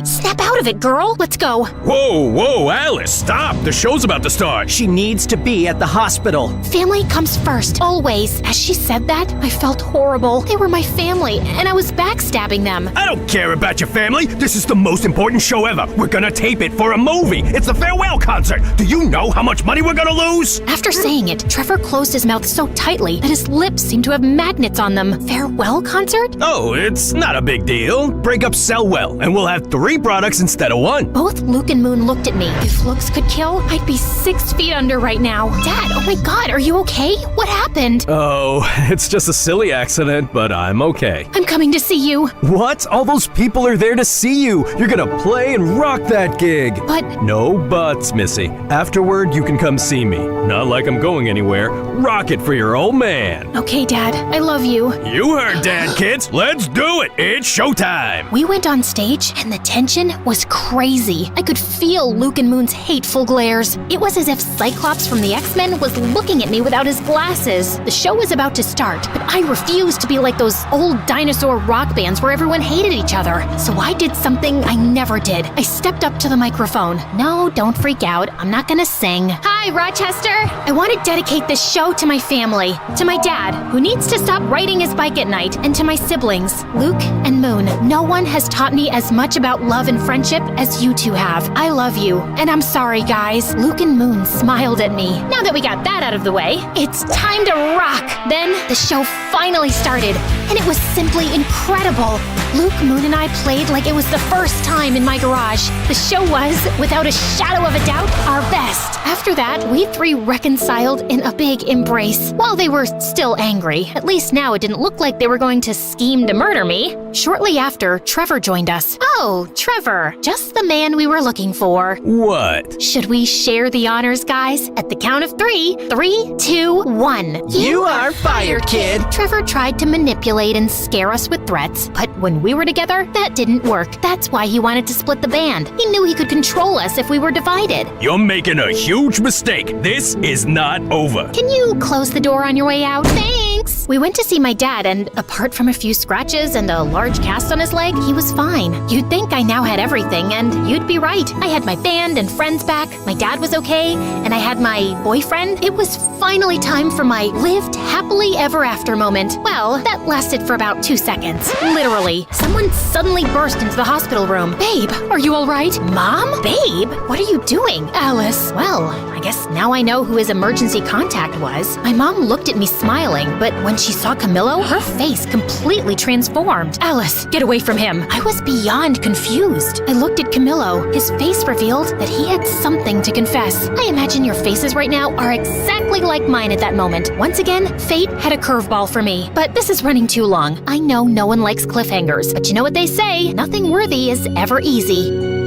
Snap out of it, girl. Let's go. Whoa, Alice, stop. The show's about to start. She needs to be at the hospital. Family comes first, always. As she said that, I felt horrible. They were my family, and I was backstabbing them. I don't care about your family. This is the most important show ever. We're gonna tape it for a movie. It's the farewell concert. Do you know how much money we're gonna lose? After saying it, Trevor closed his mouth so tightly that his lips seemed to have magnets on them. Farewell concert? Oh, it's not a big deal. Breakups sell well, and we'll have 3 products instead of 1. Both Luke and Moon looked at me. If looks could kill, I'd be 6 feet under right now. Dad, oh my god, are you okay? What happened? Oh, it's just a silly accident, but I'm okay. I'm coming to see you. What? All those people are there to see you. You're gonna play and rock that gig. But... No buts, Missy. Afterward, you can come see me. Not like I'm going anywhere. Rock it for your old man. Okay, Dad. I love you. You heard Dad, kids. Let's do it. It's showtime. We went on stage, and the tension was crazy. I could feel Luke and Moon's hateful glares. It was as if Cyclops from the X-Men was looking at me without his glasses. The show was about to start, but I refused to be like those old dinosaur rock bands where everyone hated each other. So I did something I never did. I stepped up to the microphone. No, don't freak out. I'm not gonna sing. Hi, Rochester. I want to dedicate this show to my family, to my dad, who needs to stop riding his bike at night, and to my siblings, Luke and Moon. No one has taught me as much about love and friendship as you two have. I love you, and I'm sorry, guys. Luke and Moon smiled at me. Now that we got that out of the way, it's time to rock. Then the show finally started, and it was simply incredible. Luke, Moon, and I played like it was the first time in my garage. The show was, without a shadow of a doubt, our best. After that, we 3 reconciled in a big embrace. While they were still angry, at least now it didn't look like they were going to scheme to murder me. Shortly after, Trevor joined us. Oh, Trevor, just the man we were looking for. What? Should we share the honors, guys? At the count of 3. 3, 2, 1. You are fired, kid. Trevor tried to manipulate and scare us with threats, but when we were together, that didn't work. That's why he wanted to split the band. He knew he could control us if we were divided. You're making a huge mistake. This is not over. Can you close the door on your way out? Thanks! thanks. We went to see my dad, and apart from a few scratches and a large cast on his leg, he was fine. You'd think I now had everything, and you'd be right. I had my band and friends back, my dad was okay, and I had my boyfriend. It was finally time for my lived happily ever after moment. Well, that lasted for about 2 seconds. Literally. Someone suddenly burst into the hospital room. Babe, are you all right? Mom? Babe, what are you doing? Alice. Well, I guess now I know who his emergency contact was. My mom looked at me smiling, but when she saw Camillo, her face completely transformed. Alice, get away from him. I was beyond confused. I looked at Camillo. His face revealed that he had something to confess. I imagine your faces right now are exactly like mine at that moment. Once again, fate had a curveball for me. But this is running too long. I know no one likes cliffhangers, but you know what they say, nothing worthy is ever easy.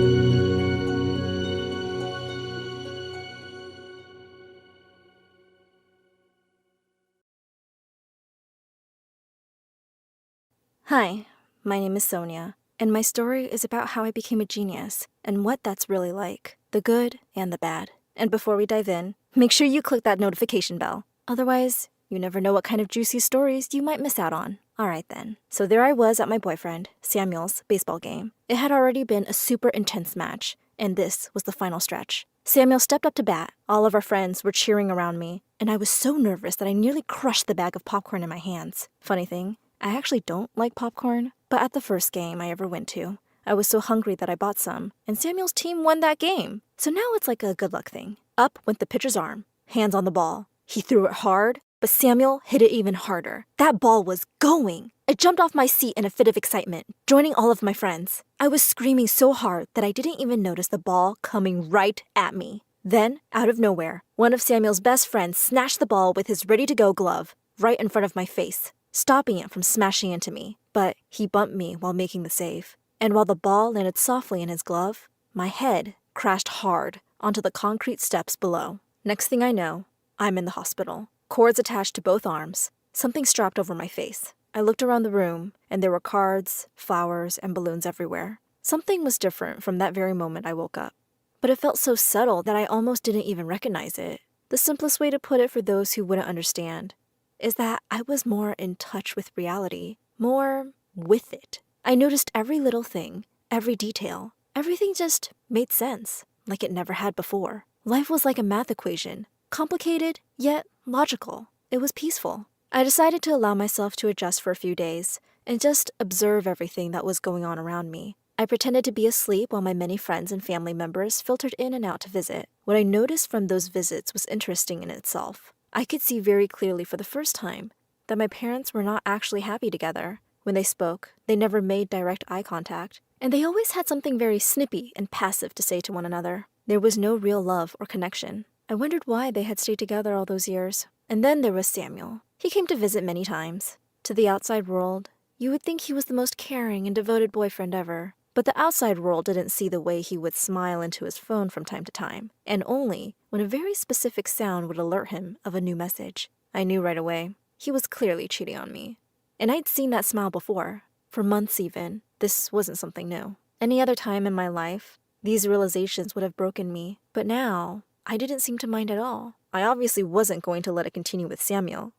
Hi, my name is Sonia, and my story is about how I became a genius and what that's really like, the good and the bad. And before we dive in, make sure you click that notification bell. Otherwise, you never know what kind of juicy stories you might miss out on. Alright then, so there I was at my boyfriend, Samuel's, baseball game. It had already been a super intense match, and this was the final stretch. Samuel stepped up to bat, all of our friends were cheering around me, and I was so nervous that I nearly crushed the bag of popcorn in my hands. Funny thing, I actually don't like popcorn, but at the first game I ever went to, I was so hungry that I bought some, and Samuel's team won that game. So now it's like a good luck thing. Up went the pitcher's arm, hands on the ball. He threw it hard, but Samuel hit it even harder. That ball was going. I jumped off my seat in a fit of excitement, joining all of my friends. I was screaming so hard that I didn't even notice the ball coming right at me. Then, out of nowhere, one of Samuel's best friends snatched the ball with his ready-to-go glove right in front of my face, stopping it from smashing into me. But he bumped me while making the save. And while the ball landed softly in his glove, my head crashed hard onto the concrete steps below. Next thing I know, I'm in the hospital. Cords attached to both arms, something strapped over my face. I looked around the room, and there were cards, flowers, and balloons everywhere. Something was different from that very moment I woke up. But it felt so subtle that I almost didn't even recognize it. The simplest way to put it for those who wouldn't understand is that I was more in touch with reality, more with it. I noticed every little thing, every detail. Everything just made sense, like it never had before. Life was like a math equation, complicated, yet logical. It was peaceful. I decided to allow myself to adjust for a few days and just observe everything that was going on around me. I pretended to be asleep while my many friends and family members filtered in and out to visit. What I noticed from those visits was interesting in itself. I could see very clearly for the first time that my parents were not actually happy together. When they spoke, they never made direct eye contact, and they always had something very snippy and passive to say to one another. There was no real love or connection. I wondered why they had stayed together all those years. And then there was Samuel. He came to visit many times. To the outside world, you would think he was the most caring and devoted boyfriend ever. But the outside world didn't see the way he would smile into his phone from time to time, and only when a very specific sound would alert him of a new message. I knew right away. He was clearly cheating on me. And I'd seen that smile before, for months even. This wasn't something new. Any other time in my life, these realizations would have broken me. But now, I didn't seem to mind at all. I obviously wasn't going to let it continue with Samuel.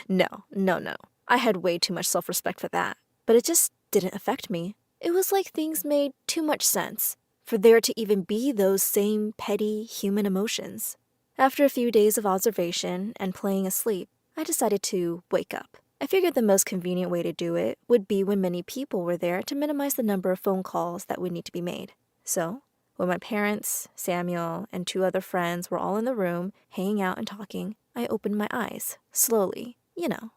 No. I had way too much self-respect for that. But it just didn't affect me. It was like things made too much sense for there to even be those same petty human emotions. After a few days of observation and playing asleep, I decided to wake up. I figured the most convenient way to do it would be when many people were there to minimize the number of phone calls that would need to be made. So, when my parents, Samuel, and 2 other friends were all in the room, hanging out and talking, I opened my eyes, slowly.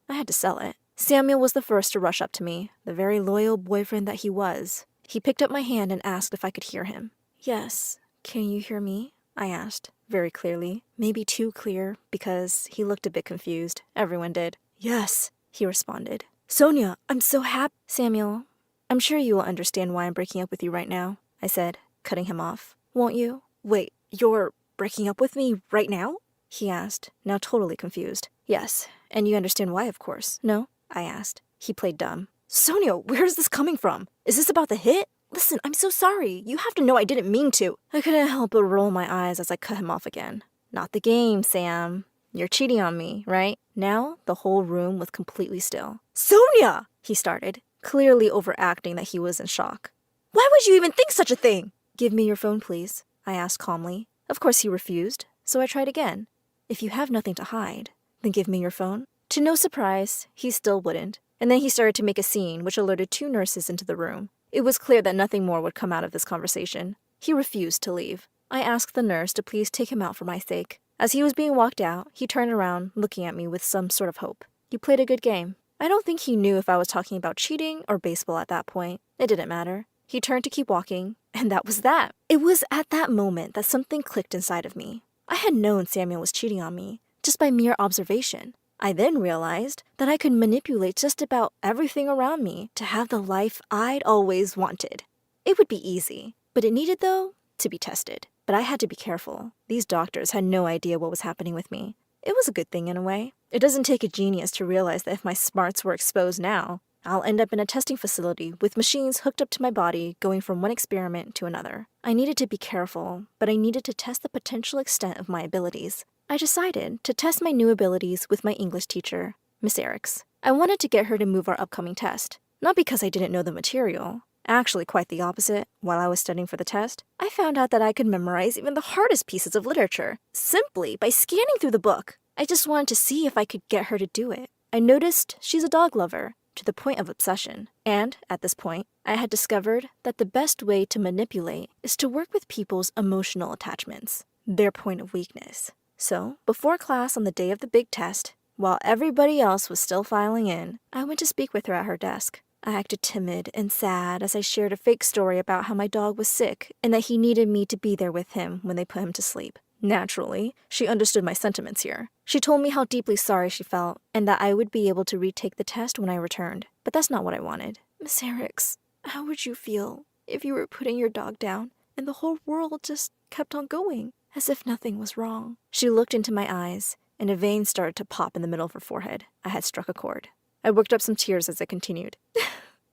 I had to sell it. Samuel was the first to rush up to me, the very loyal boyfriend that he was. He picked up my hand and asked if I could hear him. Yes, can you hear me? I asked, very clearly. Maybe too clear, because he looked a bit confused. Everyone did. Yes, he responded. Sonia, I'm so happy. Samuel, I'm sure you will understand why I'm breaking up with you right now, I said, cutting him off. Won't you? Wait, you're breaking up with me right now? He asked, now totally confused. Yes, and you understand why, of course. No? I asked. He played dumb. Sonia, where is this coming from? Is this about the hit? Listen, I'm so sorry. You have to know I didn't mean to. I couldn't help but roll my eyes as I cut him off again. Not the game, Sam. You're cheating on me, right? Now, the whole room was completely still. Sonia! He started, clearly overacting that he was in shock. Why would you even think such a thing? Give me your phone, please, I asked calmly. Of course he refused, so I tried again. If you have nothing to hide, then give me your phone. To no surprise, he still wouldn't, and then he started to make a scene which alerted 2 nurses into the room. It was clear that nothing more would come out of this conversation. He refused to leave. I asked the nurse to please take him out for my sake. As he was being walked out, he turned around, looking at me with some sort of hope. He played a good game. I don't think he knew if I was talking about cheating or baseball at that point. It didn't matter. He turned to keep walking, and that was that. It was at that moment that something clicked inside of me. I had known Samuel was cheating on me, just by mere observation. I then realized that I could manipulate just about everything around me to have the life I'd always wanted. It would be easy, but it needed, though, to be tested. But I had to be careful. These doctors had no idea what was happening with me. It was a good thing in a way. It doesn't take a genius to realize that if my smarts were exposed now, I'll end up in a testing facility with machines hooked up to my body going from one experiment to another. I needed to be careful, but I needed to test the potential extent of my abilities. I decided to test my new abilities with my English teacher, Miss Ericks. I wanted to get her to move our upcoming test, not because I didn't know the material. Actually, quite the opposite. While I was studying for the test, I found out that I could memorize even the hardest pieces of literature, simply by scanning through the book. I just wanted to see if I could get her to do it. I noticed she's a dog lover, to the point of obsession. And, at this point, I had discovered that the best way to manipulate is to work with people's emotional attachments, their point of weakness. So, before class on the day of the big test, while everybody else was still filing in, I went to speak with her at her desk. I acted timid and sad as I shared a fake story about how my dog was sick and that he needed me to be there with him when they put him to sleep. Naturally, she understood my sentiments here. She told me how deeply sorry she felt and that I would be able to retake the test when I returned. But that's not what I wanted. Miss Ericks, how would you feel if you were putting your dog down and the whole world just kept on going, as if nothing was wrong? She looked into my eyes, and a vein started to pop in the middle of her forehead. I had struck a chord. I worked up some tears as I continued.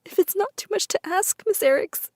If it's not too much to ask, Miss Ericks,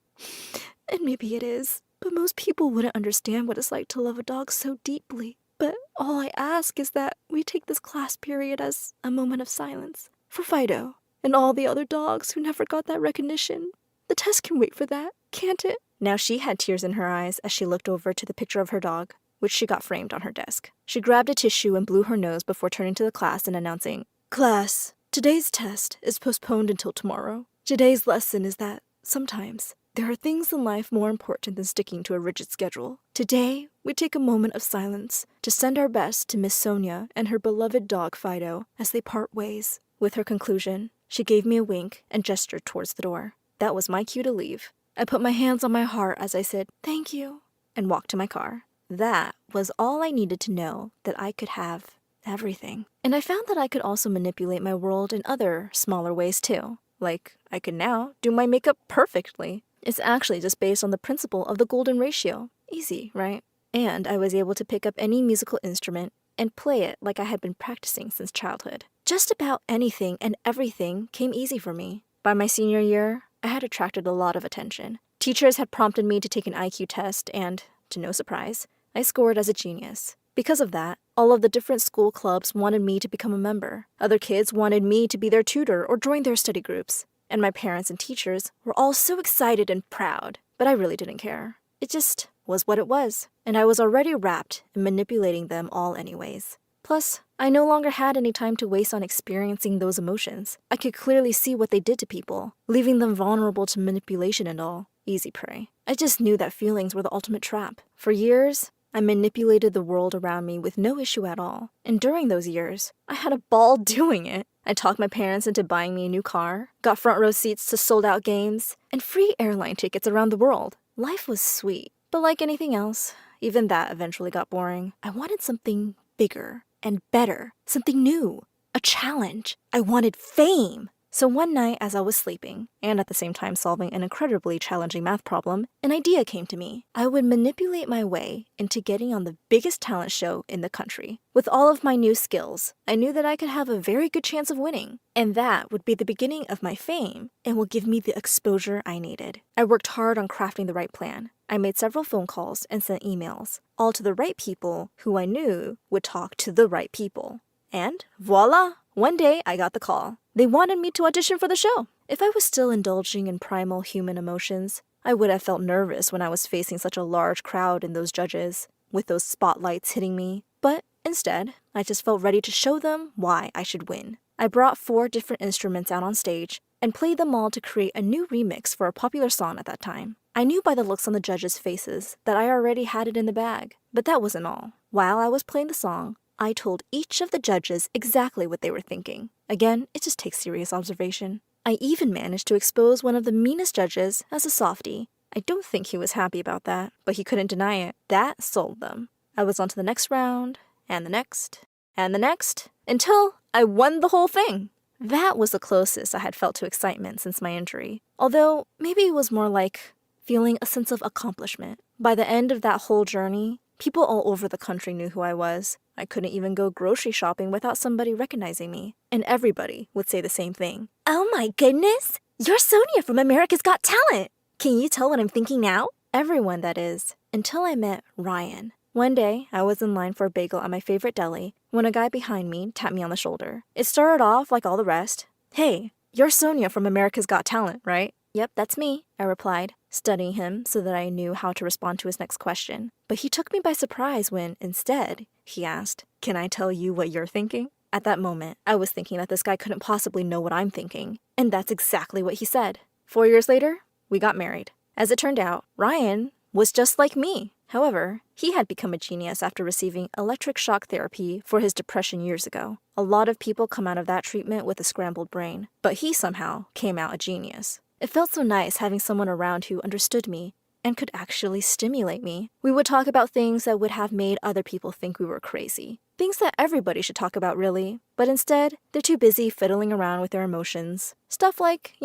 and maybe it is, but most people wouldn't understand what it's like to love a dog so deeply. But all I ask is that we take this class period as a moment of silence for Fido and all the other dogs who never got that recognition. The test can wait for that, can't it? Now she had tears in her eyes as she looked over to the picture of her dog, which she got framed on her desk. She grabbed a tissue and blew her nose before turning to the class and announcing, "Class, today's test is postponed until tomorrow. Today's lesson is that, sometimes, there are things in life more important than sticking to a rigid schedule. Today, we take a moment of silence to send our best to Miss Sonia and her beloved dog Fido as they part ways." With her conclusion, she gave me a wink and gestured towards the door. That was my cue to leave. I put my hands on my heart as I said, "Thank you," and walked to my car. That was all I needed to know that I could have everything. And I found that I could also manipulate my world in other, smaller ways too. Like, I could now do my makeup perfectly. It's actually just based on the principle of the golden ratio. Easy, right? And I was able to pick up any musical instrument and play it like I had been practicing since childhood. Just about anything and everything came easy for me. By my senior year, I had attracted a lot of attention. Teachers had prompted me to take an IQ test and, to no surprise, I scored as a genius. Because of that, all of the different school clubs wanted me to become a member. Other kids wanted me to be their tutor or join their study groups. And my parents and teachers were all so excited and proud, but I really didn't care. It just was what it was, and I was already wrapped in manipulating them all anyways. Plus, I no longer had any time to waste on experiencing those emotions. I could clearly see what they did to people, leaving them vulnerable to manipulation and all. Easy prey. I just knew that feelings were the ultimate trap. For years, I manipulated the world around me with no issue at all. And during those years, I had a ball doing it. I talked my parents into buying me a new car, got front row seats to sold-out games, and free airline tickets around the world. Life was sweet, but like anything else, even that eventually got boring. I wanted something bigger and better, something new, a challenge. I wanted fame. So one night as I was sleeping, and at the same time solving an incredibly challenging math problem, an idea came to me. I would manipulate my way into getting on the biggest talent show in the country. With all of my new skills, I knew that I could have a very good chance of winning. And that would be the beginning of my fame and will give me the exposure I needed. I worked hard on crafting the right plan. I made several phone calls and sent emails, all to the right people who I knew would talk to the right people. And voila! One day I got the call. They wanted me to audition for the show. If I was still indulging in primal human emotions, I would have felt nervous when I was facing such a large crowd and those judges, with those spotlights hitting me. But instead, I just felt ready to show them why I should win. I brought 4 different instruments out on stage and played them all to create a new remix for a popular song at that time. I knew by the looks on the judges' faces that I already had it in the bag. But that wasn't all. While I was playing the song, I told each of the judges exactly what they were thinking. Again, it just takes serious observation. I even managed to expose one of the meanest judges as a softie. I don't think he was happy about that, but he couldn't deny it. That sold them. I was on to the next round, and the next, and the next, until I won the whole thing. That was the closest I had felt to excitement since my injury. Although, maybe it was more like feeling a sense of accomplishment. By the end of that whole journey, people all over the country knew who I was. I couldn't even go grocery shopping without somebody recognizing me. And everybody would say the same thing. Oh my goodness! You're Sonia from America's Got Talent! Can you tell what I'm thinking now? Everyone, that is, until I met Ryan. One day, I was in line for a bagel at my favorite deli when a guy behind me tapped me on the shoulder. It started off like all the rest. Hey, you're Sonia from America's Got Talent, right? Yep, that's me, I replied, studying him so that I knew how to respond to his next question. But he took me by surprise when, instead, he asked, "Can I tell you what you're thinking?" At that moment, I was thinking that this guy couldn't possibly know what I'm thinking. And that's exactly what he said. 4 years later, we got married. As it turned out, Ryan was just like me. However, he had become a genius after receiving electric shock therapy for his depression years ago. A lot of people come out of that treatment with a scrambled brain, but he somehow came out a genius. It felt so nice having someone around who understood me and could actually stimulate me. We would talk about things that would have made other people think we were crazy. Things that everybody should talk about, really. But instead, they're too busy fiddling around with their emotions. Stuff like,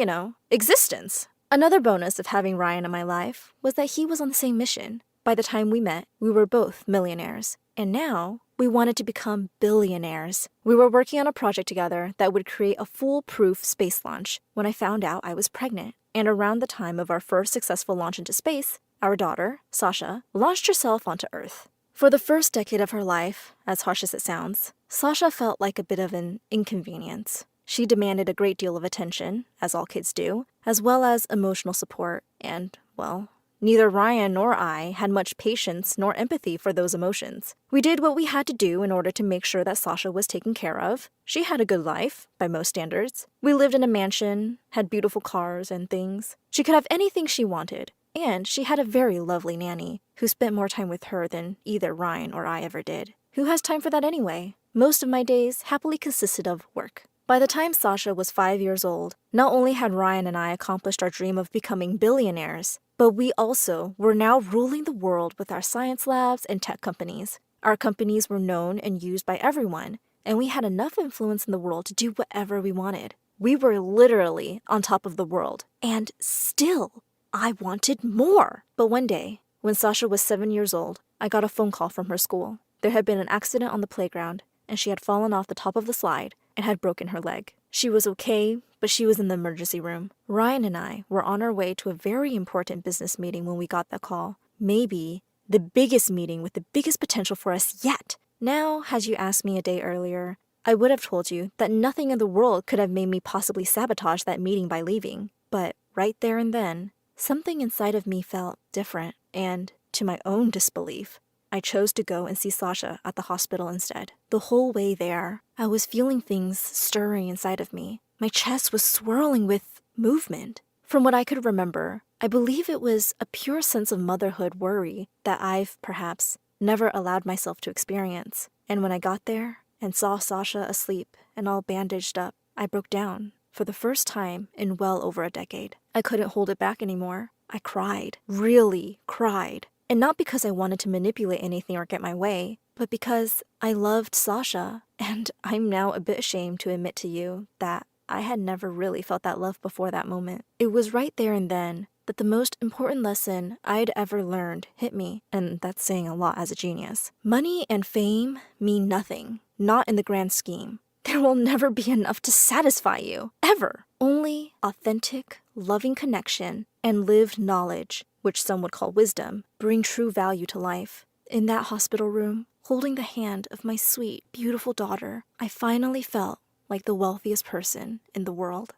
existence. Another bonus of having Ryan in my life was that he was on the same mission. By the time we met, we were both millionaires. And now, we wanted to become billionaires. We were working on a project together that would create a foolproof space launch when I found out I was pregnant. And around the time of our first successful launch into space, our daughter, Sasha, launched herself onto Earth. For the first decade of her life, as harsh as it sounds, Sasha felt like a bit of an inconvenience. She demanded a great deal of attention, as all kids do, as well as emotional support, and, well, neither Ryan nor I had much patience nor empathy for those emotions. We did what we had to do in order to make sure that Sasha was taken care of. She had a good life, by most standards. We lived in a mansion, had beautiful cars and things. She could have anything she wanted. And she had a very lovely nanny, who spent more time with her than either Ryan or I ever did. Who has time for that anyway? Most of my days happily consisted of work. By the time Sasha was 5 years old, not only had Ryan and I accomplished our dream of becoming billionaires, but we also were now ruling the world with our science labs and tech companies. Our companies were known and used by everyone, and we had enough influence in the world to do whatever we wanted. We were literally on top of the world. And still, I wanted more. But one day, when Sasha was 7 years old, I got a phone call from her school. There had been an accident on the playground, and she had fallen off the top of the slide and had broken her leg. She was okay, but she was in the emergency room. Ryan and I were on our way to a very important business meeting when we got the call. Maybe the biggest meeting with the biggest potential for us yet. Now, had you asked me a day earlier, I would have told you that nothing in the world could have made me possibly sabotage that meeting by leaving. But right there and then, something inside of me felt different, and, to my own disbelief, I chose to go and see Sasha at the hospital instead. The whole way there, I was feeling things stirring inside of me. My chest was swirling with movement. From what I could remember, I believe it was a pure sense of motherhood worry that I've, perhaps, never allowed myself to experience. And when I got there and saw Sasha asleep and all bandaged up, I broke down for the first time in well over a decade. I couldn't hold it back anymore. I cried, really cried. And not because I wanted to manipulate anything or get my way, but because I loved Sasha, and I'm now a bit ashamed to admit to you that I had never really felt that love before that moment. It was right there and then that the most important lesson I'd ever learned hit me, and that's saying a lot as a genius. Money and fame mean nothing, not in the grand scheme. There will never be enough to satisfy you, ever. Only authentic, loving connection and lived knowledge, which some would call wisdom, bring true value to life. In that hospital room, holding the hand of my sweet, beautiful daughter, I finally felt like the wealthiest person in the world.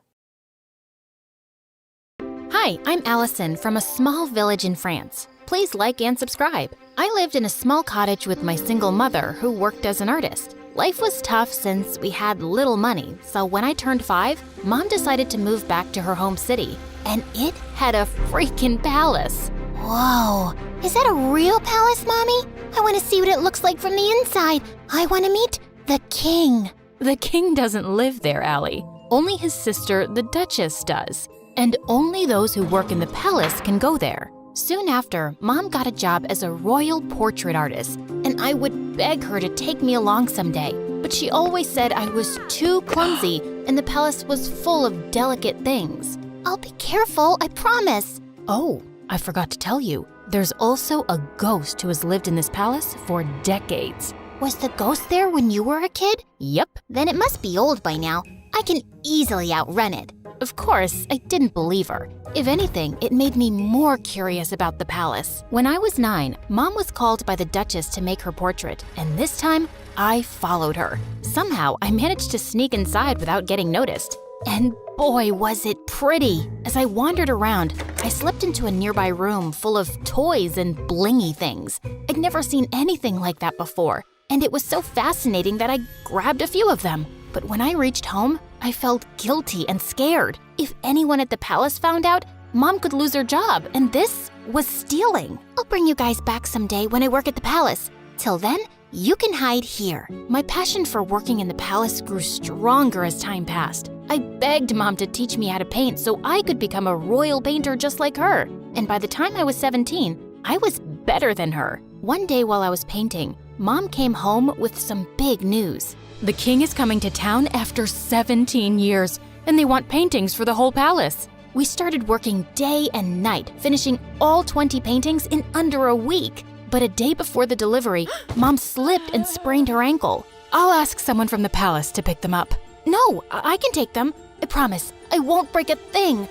Hi, I'm Allison from a small village in France. Please like and subscribe. I lived in a small cottage with my single mother who worked as an artist. Life was tough since we had little money, so when I turned 5, Mom decided to move back to her home city, and it had a freaking palace. Whoa, is that a real palace, Mommy? I want to see what it looks like from the inside. I want to meet the king. The king doesn't live there, Allie. Only his sister, the Duchess, does. And only those who work in the palace can go there. Soon after, Mom got a job as a royal portrait artist, and I would beg her to take me along someday. But she always said I was too clumsy and the palace was full of delicate things. I'll be careful, I promise. Oh, I forgot to tell you, there's also a ghost who has lived in this palace for decades. Was the ghost there when you were a kid? Yep. Then it must be old by now. I can easily outrun it. Of course, I didn't believe her. If anything, it made me more curious about the palace. When I was 9, Mom was called by the Duchess to make her portrait, and this time, I followed her. Somehow, I managed to sneak inside without getting noticed. And boy, was it pretty! As I wandered around, I slipped into a nearby room full of toys and blingy things. I'd never seen anything like that before, and it was so fascinating that I grabbed a few of them. But when I reached home, I felt guilty and scared. If anyone at the palace found out, Mom could lose her job, and this was stealing. I'll bring you guys back someday when I work at the palace. Till then, you can hide here. My passion for working in the palace grew stronger as time passed. I begged Mom to teach me how to paint so I could become a royal painter just like her. And by the time I was 17, I was better than her. One day while I was painting, Mom came home with some big news. The king is coming to town after 17 years, and they want paintings for the whole palace. We started working day and night, finishing all 20 paintings in under a week. But a day before the delivery, Mom slipped and sprained her ankle. I'll ask someone from the palace to pick them up. No, I can take them. I promise, I won't break a thing.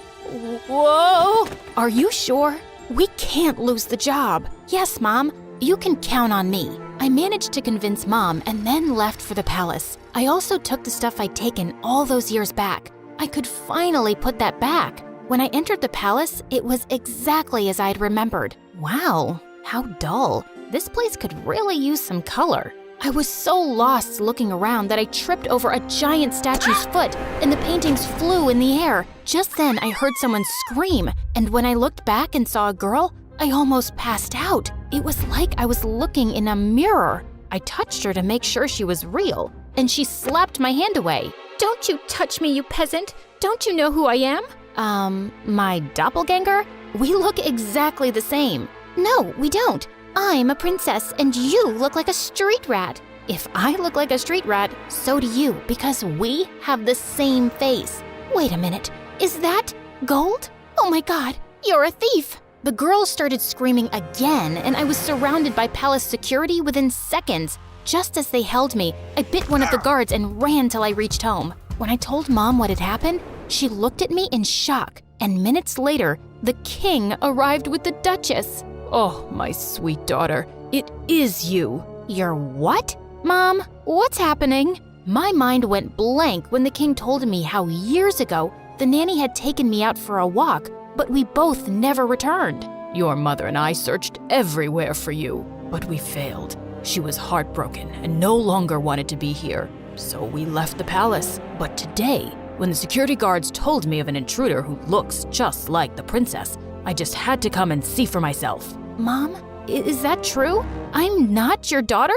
Whoa! Are you sure? We can't lose the job. Yes, Mom, you can count on me. I managed to convince Mom and then left for the palace. I also took the stuff I'd taken all those years back. I could finally put that back. When I entered the palace, it was exactly as I'd remembered. Wow, how dull. This place could really use some color. I was so lost looking around that I tripped over a giant statue's foot, and the paintings flew in the air. Just then, I heard someone scream, and when I looked back and saw a girl, I almost passed out. It was like I was looking in a mirror. I touched her to make sure she was real, and she slapped my hand away. Don't you touch me, you peasant! Don't you know who I am? My doppelganger? We look exactly the same. No, we don't. I'm a princess, and you look like a street rat. If I look like a street rat, so do you, because we have the same face. Wait a minute. Is that gold? Oh my god, you're a thief! The girls started screaming again, and I was surrounded by palace security within seconds. Just as they held me, I bit one of the guards and ran till I reached home. When I told Mom what had happened, she looked at me in shock, and minutes later, the king arrived with the Duchess. Oh, my sweet daughter, it is you. You're what? Mom, what's happening? My mind went blank when the king told me how years ago the nanny had taken me out for a walk, but we both never returned. Your mother and I searched everywhere for you, but we failed. She was heartbroken and no longer wanted to be here, so we left the palace. But today, when the security guards told me of an intruder who looks just like the princess, I just had to come and see for myself. Mom, is that true? I'm not your daughter?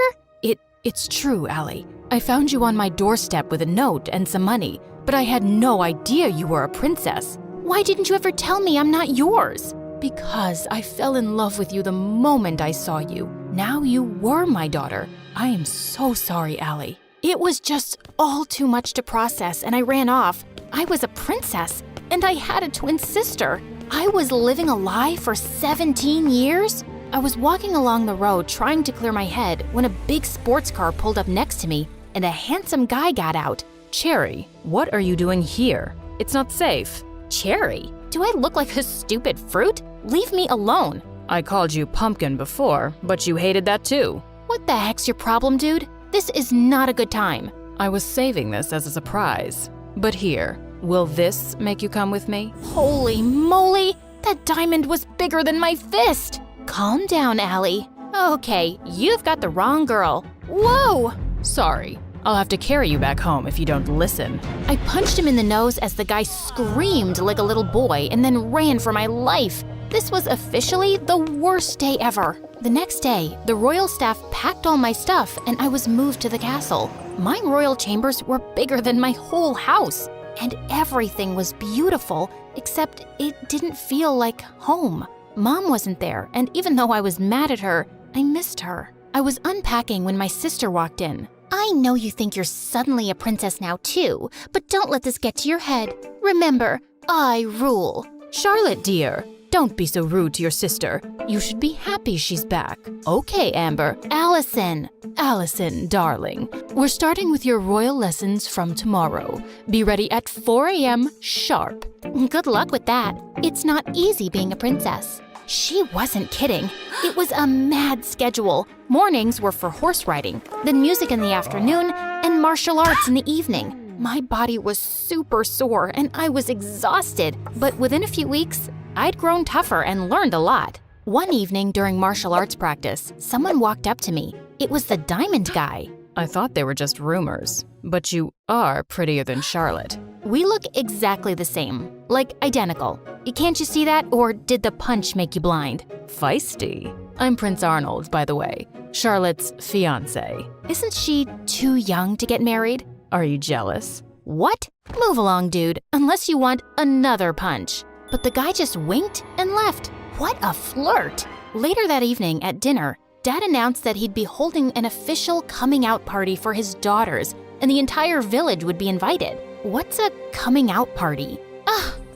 It's true, Allie. I found you on my doorstep with a note and some money, but I had no idea you were a princess. Why didn't you ever tell me I'm not yours? Because I fell in love with you the moment I saw you. Now you were my daughter. I am so sorry, Allie. It was just all too much to process, and I ran off. I was a princess, and I had a twin sister. I was living a lie for 17 years? I was walking along the road trying to clear my head when a big sports car pulled up next to me and a handsome guy got out. Cherry, what are you doing here? It's not safe. Cherry? Do I look like a stupid fruit? Leave me alone. I called you pumpkin before, but you hated that too. What the heck's your problem, dude? This is not a good time. I was saving this as a surprise. But here, will this make you come with me? Holy moly! That diamond was bigger than my fist! Calm down, Allie. Okay, you've got the wrong girl. Whoa! Sorry. I'll have to carry you back home if you don't listen. I punched him in the nose as the guy screamed like a little boy and then ran for my life. This was officially the worst day ever. The next day, the royal staff packed all my stuff and I was moved to the castle. My royal chambers were bigger than my whole house, and everything was beautiful, except it didn't feel like home. Mom wasn't there, and even though I was mad at her, I missed her. I was unpacking when my sister walked in. I know you think you're suddenly a princess now too, but don't let this get to your head. Remember, I rule. Charlotte, dear, don't be so rude to your sister. You should be happy she's back. Okay, Amber. Allison. Allison, darling, we're starting with your royal lessons from tomorrow. Be ready at 4 a.m. sharp. Good luck with that. It's not easy being a princess. She wasn't kidding. It was a mad schedule. Mornings were for horse riding, then music in the afternoon, and martial arts in the evening. My body was super sore and I was exhausted, but within a few weeks, I'd grown tougher and learned a lot. One evening during martial arts practice, someone walked up to me. It was the diamond guy. I thought they were just rumors, but you are prettier than Charlotte. We look exactly the same, like identical. Can't you see that, or did the punch make you blind? Feisty. I'm Prince Arnold, by the way, Charlotte's fiancé. Isn't she too young to get married? Are you jealous? What? Move along, dude, unless you want another punch. But the guy just winked and left. What a flirt! Later that evening at dinner, Dad announced that he'd be holding an official coming out party for his daughters, and the entire village would be invited. What's a coming out party?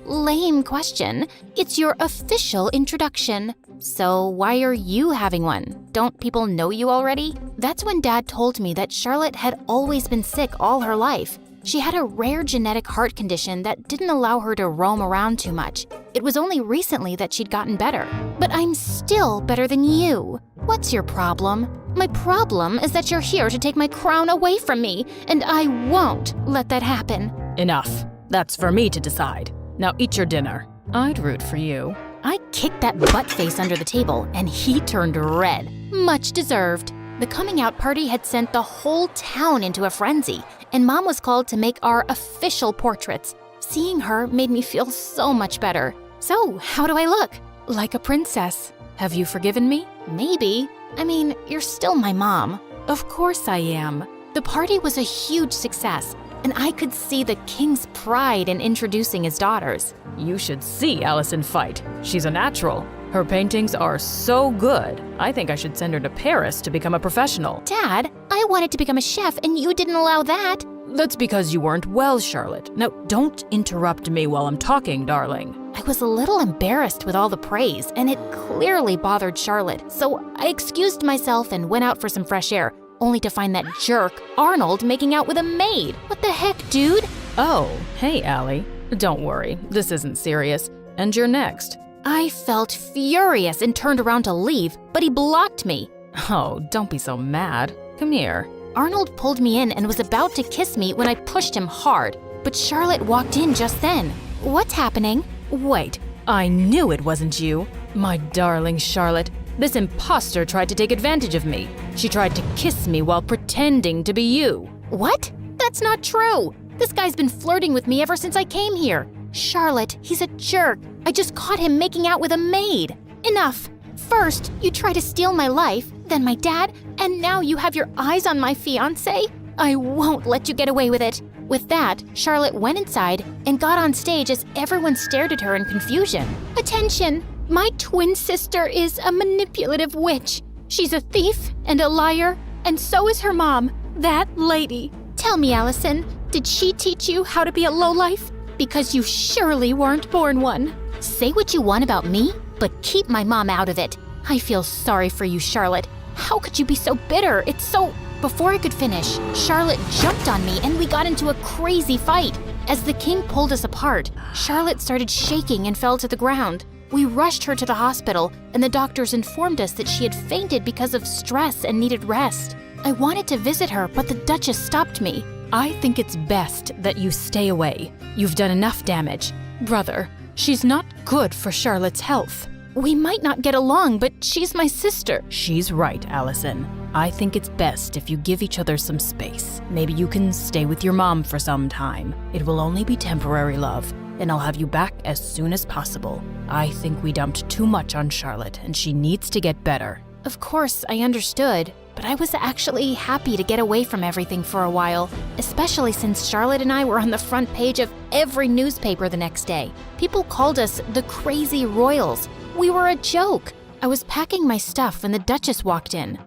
Lame question. It's your official introduction. So why are you having one? Don't people know you already? That's when Dad told me that Charlotte had always been sick all her life. She had a rare genetic heart condition that didn't allow her to roam around too much. It was only recently that she'd gotten better. But I'm still better than you. What's your problem? My problem is that you're here to take my crown away from me, and I won't let that happen. Enough. That's for me to decide. Now eat your dinner. I'd root for you. I kicked that butt face under the table, and he turned red. Much deserved. The coming out party had sent the whole town into a frenzy, and Mom was called to make our official portraits. Seeing her made me feel so much better. So, how do I look? Like a princess. Have you forgiven me? Maybe. I mean, you're still my mom. Of course I am. The party was a huge success, and I could see the king's pride in introducing his daughters. You should see Allison fight. She's a natural. Her paintings are so good. I think I should send her to Paris to become a professional. Dad, I wanted to become a chef and you didn't allow that. That's because you weren't well, Charlotte. Now, don't interrupt me while I'm talking, darling. I was a little embarrassed with all the praise, and it clearly bothered Charlotte. So I excused myself and went out for some fresh air, only to find that jerk, Arnold, making out with a maid. What the heck, dude? Oh, hey, Allie. Don't worry, this isn't serious. And you're next. I felt furious and turned around to leave, but he blocked me. Oh, don't be so mad. Come here. Arnold pulled me in and was about to kiss me when I pushed him hard, but Charlotte walked in just then. What's happening? Wait, I knew it wasn't you. My darling Charlotte, this imposter tried to take advantage of me. She tried to kiss me while pretending to be you. What? That's not true. This guy's been flirting with me ever since I came here. Charlotte, he's a jerk. I just caught him making out with a maid. Enough. First, you try to steal my life, then my dad, and now you have your eyes on my fiancé? I won't let you get away with it. With that, Charlotte went inside and got on stage as everyone stared at her in confusion. Attention! My twin sister is a manipulative witch. She's a thief and a liar, and so is her mom, that lady. Tell me, Allison, did she teach you how to be a lowlife? Because you surely weren't born one. Say what you want about me, but keep my mom out of it. I feel sorry for you, Charlotte. How could you be so bitter? It's so... Before I could finish, Charlotte jumped on me and we got into a crazy fight. As the king pulled us apart, Charlotte started shaking and fell to the ground. We rushed her to the hospital, and the doctors informed us that she had fainted because of stress and needed rest. I wanted to visit her, but the Duchess stopped me. I think it's best that you stay away. You've done enough damage. Brother, she's not good for Charlotte's health. We might not get along, but she's my sister. She's right, Allison. I think it's best if you give each other some space. Maybe you can stay with your mom for some time. It will only be temporary, love, and I'll have you back as soon as possible. I think we dumped too much on Charlotte, and she needs to get better. Of course, I understood, but I was actually happy to get away from everything for a while, especially since Charlotte and I were on the front page of every newspaper the next day. People called us the Crazy Royals. We were a joke. I was packing my stuff when the Duchess walked in.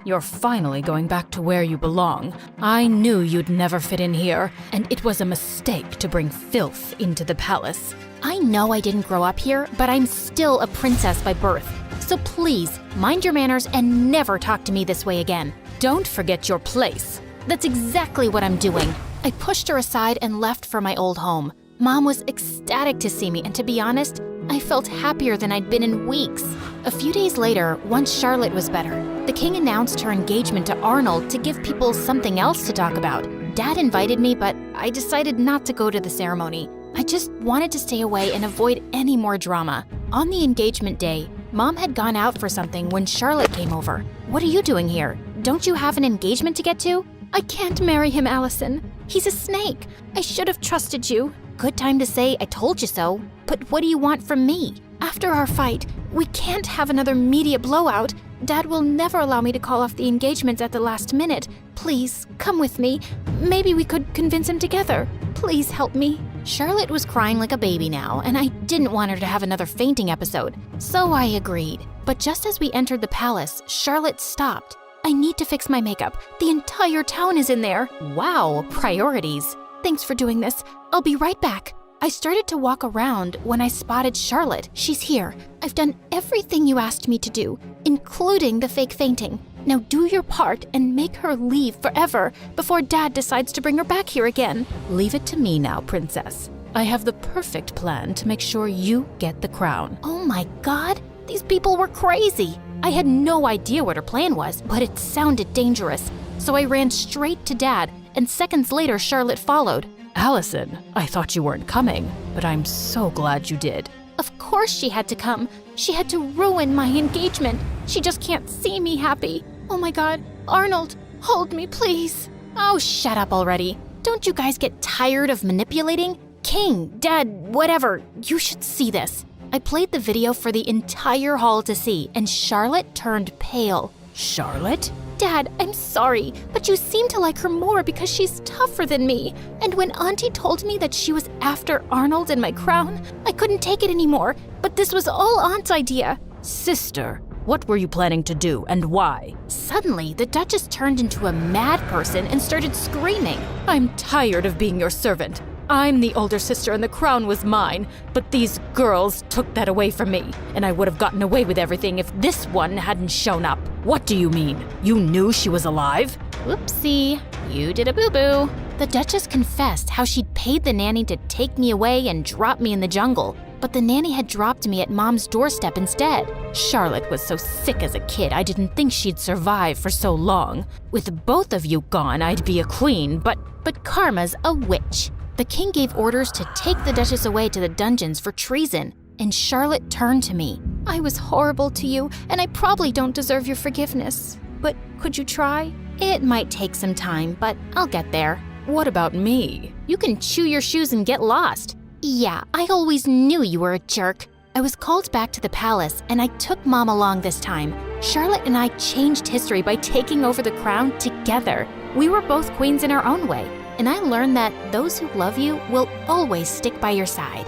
You're finally going back to where you belong. I knew you'd never fit in here, and it was a mistake to bring filth into the palace. I know I didn't grow up here, but I'm still a princess by birth. So please, mind your manners and never talk to me this way again. Don't forget your place. That's exactly what I'm doing. I pushed her aside and left for my old home. Mom was ecstatic to see me, and to be honest, I felt happier than I'd been in weeks. A few days later, once Charlotte was better, the king announced her engagement to Arnold to give people something else to talk about. Dad invited me, but I decided not to go to the ceremony. I just wanted to stay away and avoid any more drama. On the engagement day, Mom had gone out for something when Charlotte came over. What are you doing here? Don't you have an engagement to get to? I can't marry him, Allison. He's a snake. I should have trusted you. Good time to say I told you so. But what do you want from me? After our fight, we can't have another media blowout. Dad will never allow me to call off the engagement at the last minute. Please, come with me. Maybe we could convince him together. Please help me. Charlotte was crying like a baby now, and I didn't want her to have another fainting episode. So I agreed. But just as we entered the palace, Charlotte stopped. I need to fix my makeup. The entire town is in there. Wow, priorities. Thanks for doing this. I'll be right back. I started to walk around when I spotted Charlotte. She's here. I've done everything you asked me to do, including the fake fainting. Now do your part and make her leave forever before Dad decides to bring her back here again. Leave it to me now, princess. I have the perfect plan to make sure you get the crown. Oh my God, these people were crazy. I had no idea what her plan was, but it sounded dangerous. So I ran straight to Dad, and seconds later Charlotte followed. Allison, I thought you weren't coming, but I'm so glad you did. Of course she had to come. She had to ruin my engagement. She just can't see me happy. Oh my God, Arnold, hold me, please. Oh, shut up already. Don't you guys get tired of manipulating? King, Dad, whatever, you should see this. I played the video for the entire hall to see, and Charlotte turned pale. Charlotte? Dad, I'm sorry, but you seem to like her more because she's tougher than me. And when Auntie told me that she was after Arnold and my crown, I couldn't take it anymore. But this was all Aunt's idea. Sister, what were you planning to do and why? Suddenly, the Duchess turned into a mad person and started screaming. I'm tired of being your servant. I'm the older sister and the crown was mine, but these girls took that away from me, and I would have gotten away with everything if this one hadn't shown up. What do you mean? You knew she was alive? Whoopsie, you did a boo-boo. The Duchess confessed how she'd paid the nanny to take me away and drop me in the jungle, but the nanny had dropped me at Mom's doorstep instead. Charlotte was so sick as a kid, I didn't think she'd survive for so long. With both of you gone, I'd be a queen, but Karma's a witch. The king gave orders to take the Duchess away to the dungeons for treason, and Charlotte turned to me. I was horrible to you, and I probably don't deserve your forgiveness. But could you try? It might take some time, but I'll get there. What about me? You can chew your shoes and get lost. Yeah, I always knew you were a jerk. I was called back to the palace, and I took Mom along this time. Charlotte and I changed history by taking over the crown together. We were both queens in our own way. And I learned that those who love you will always stick by your side.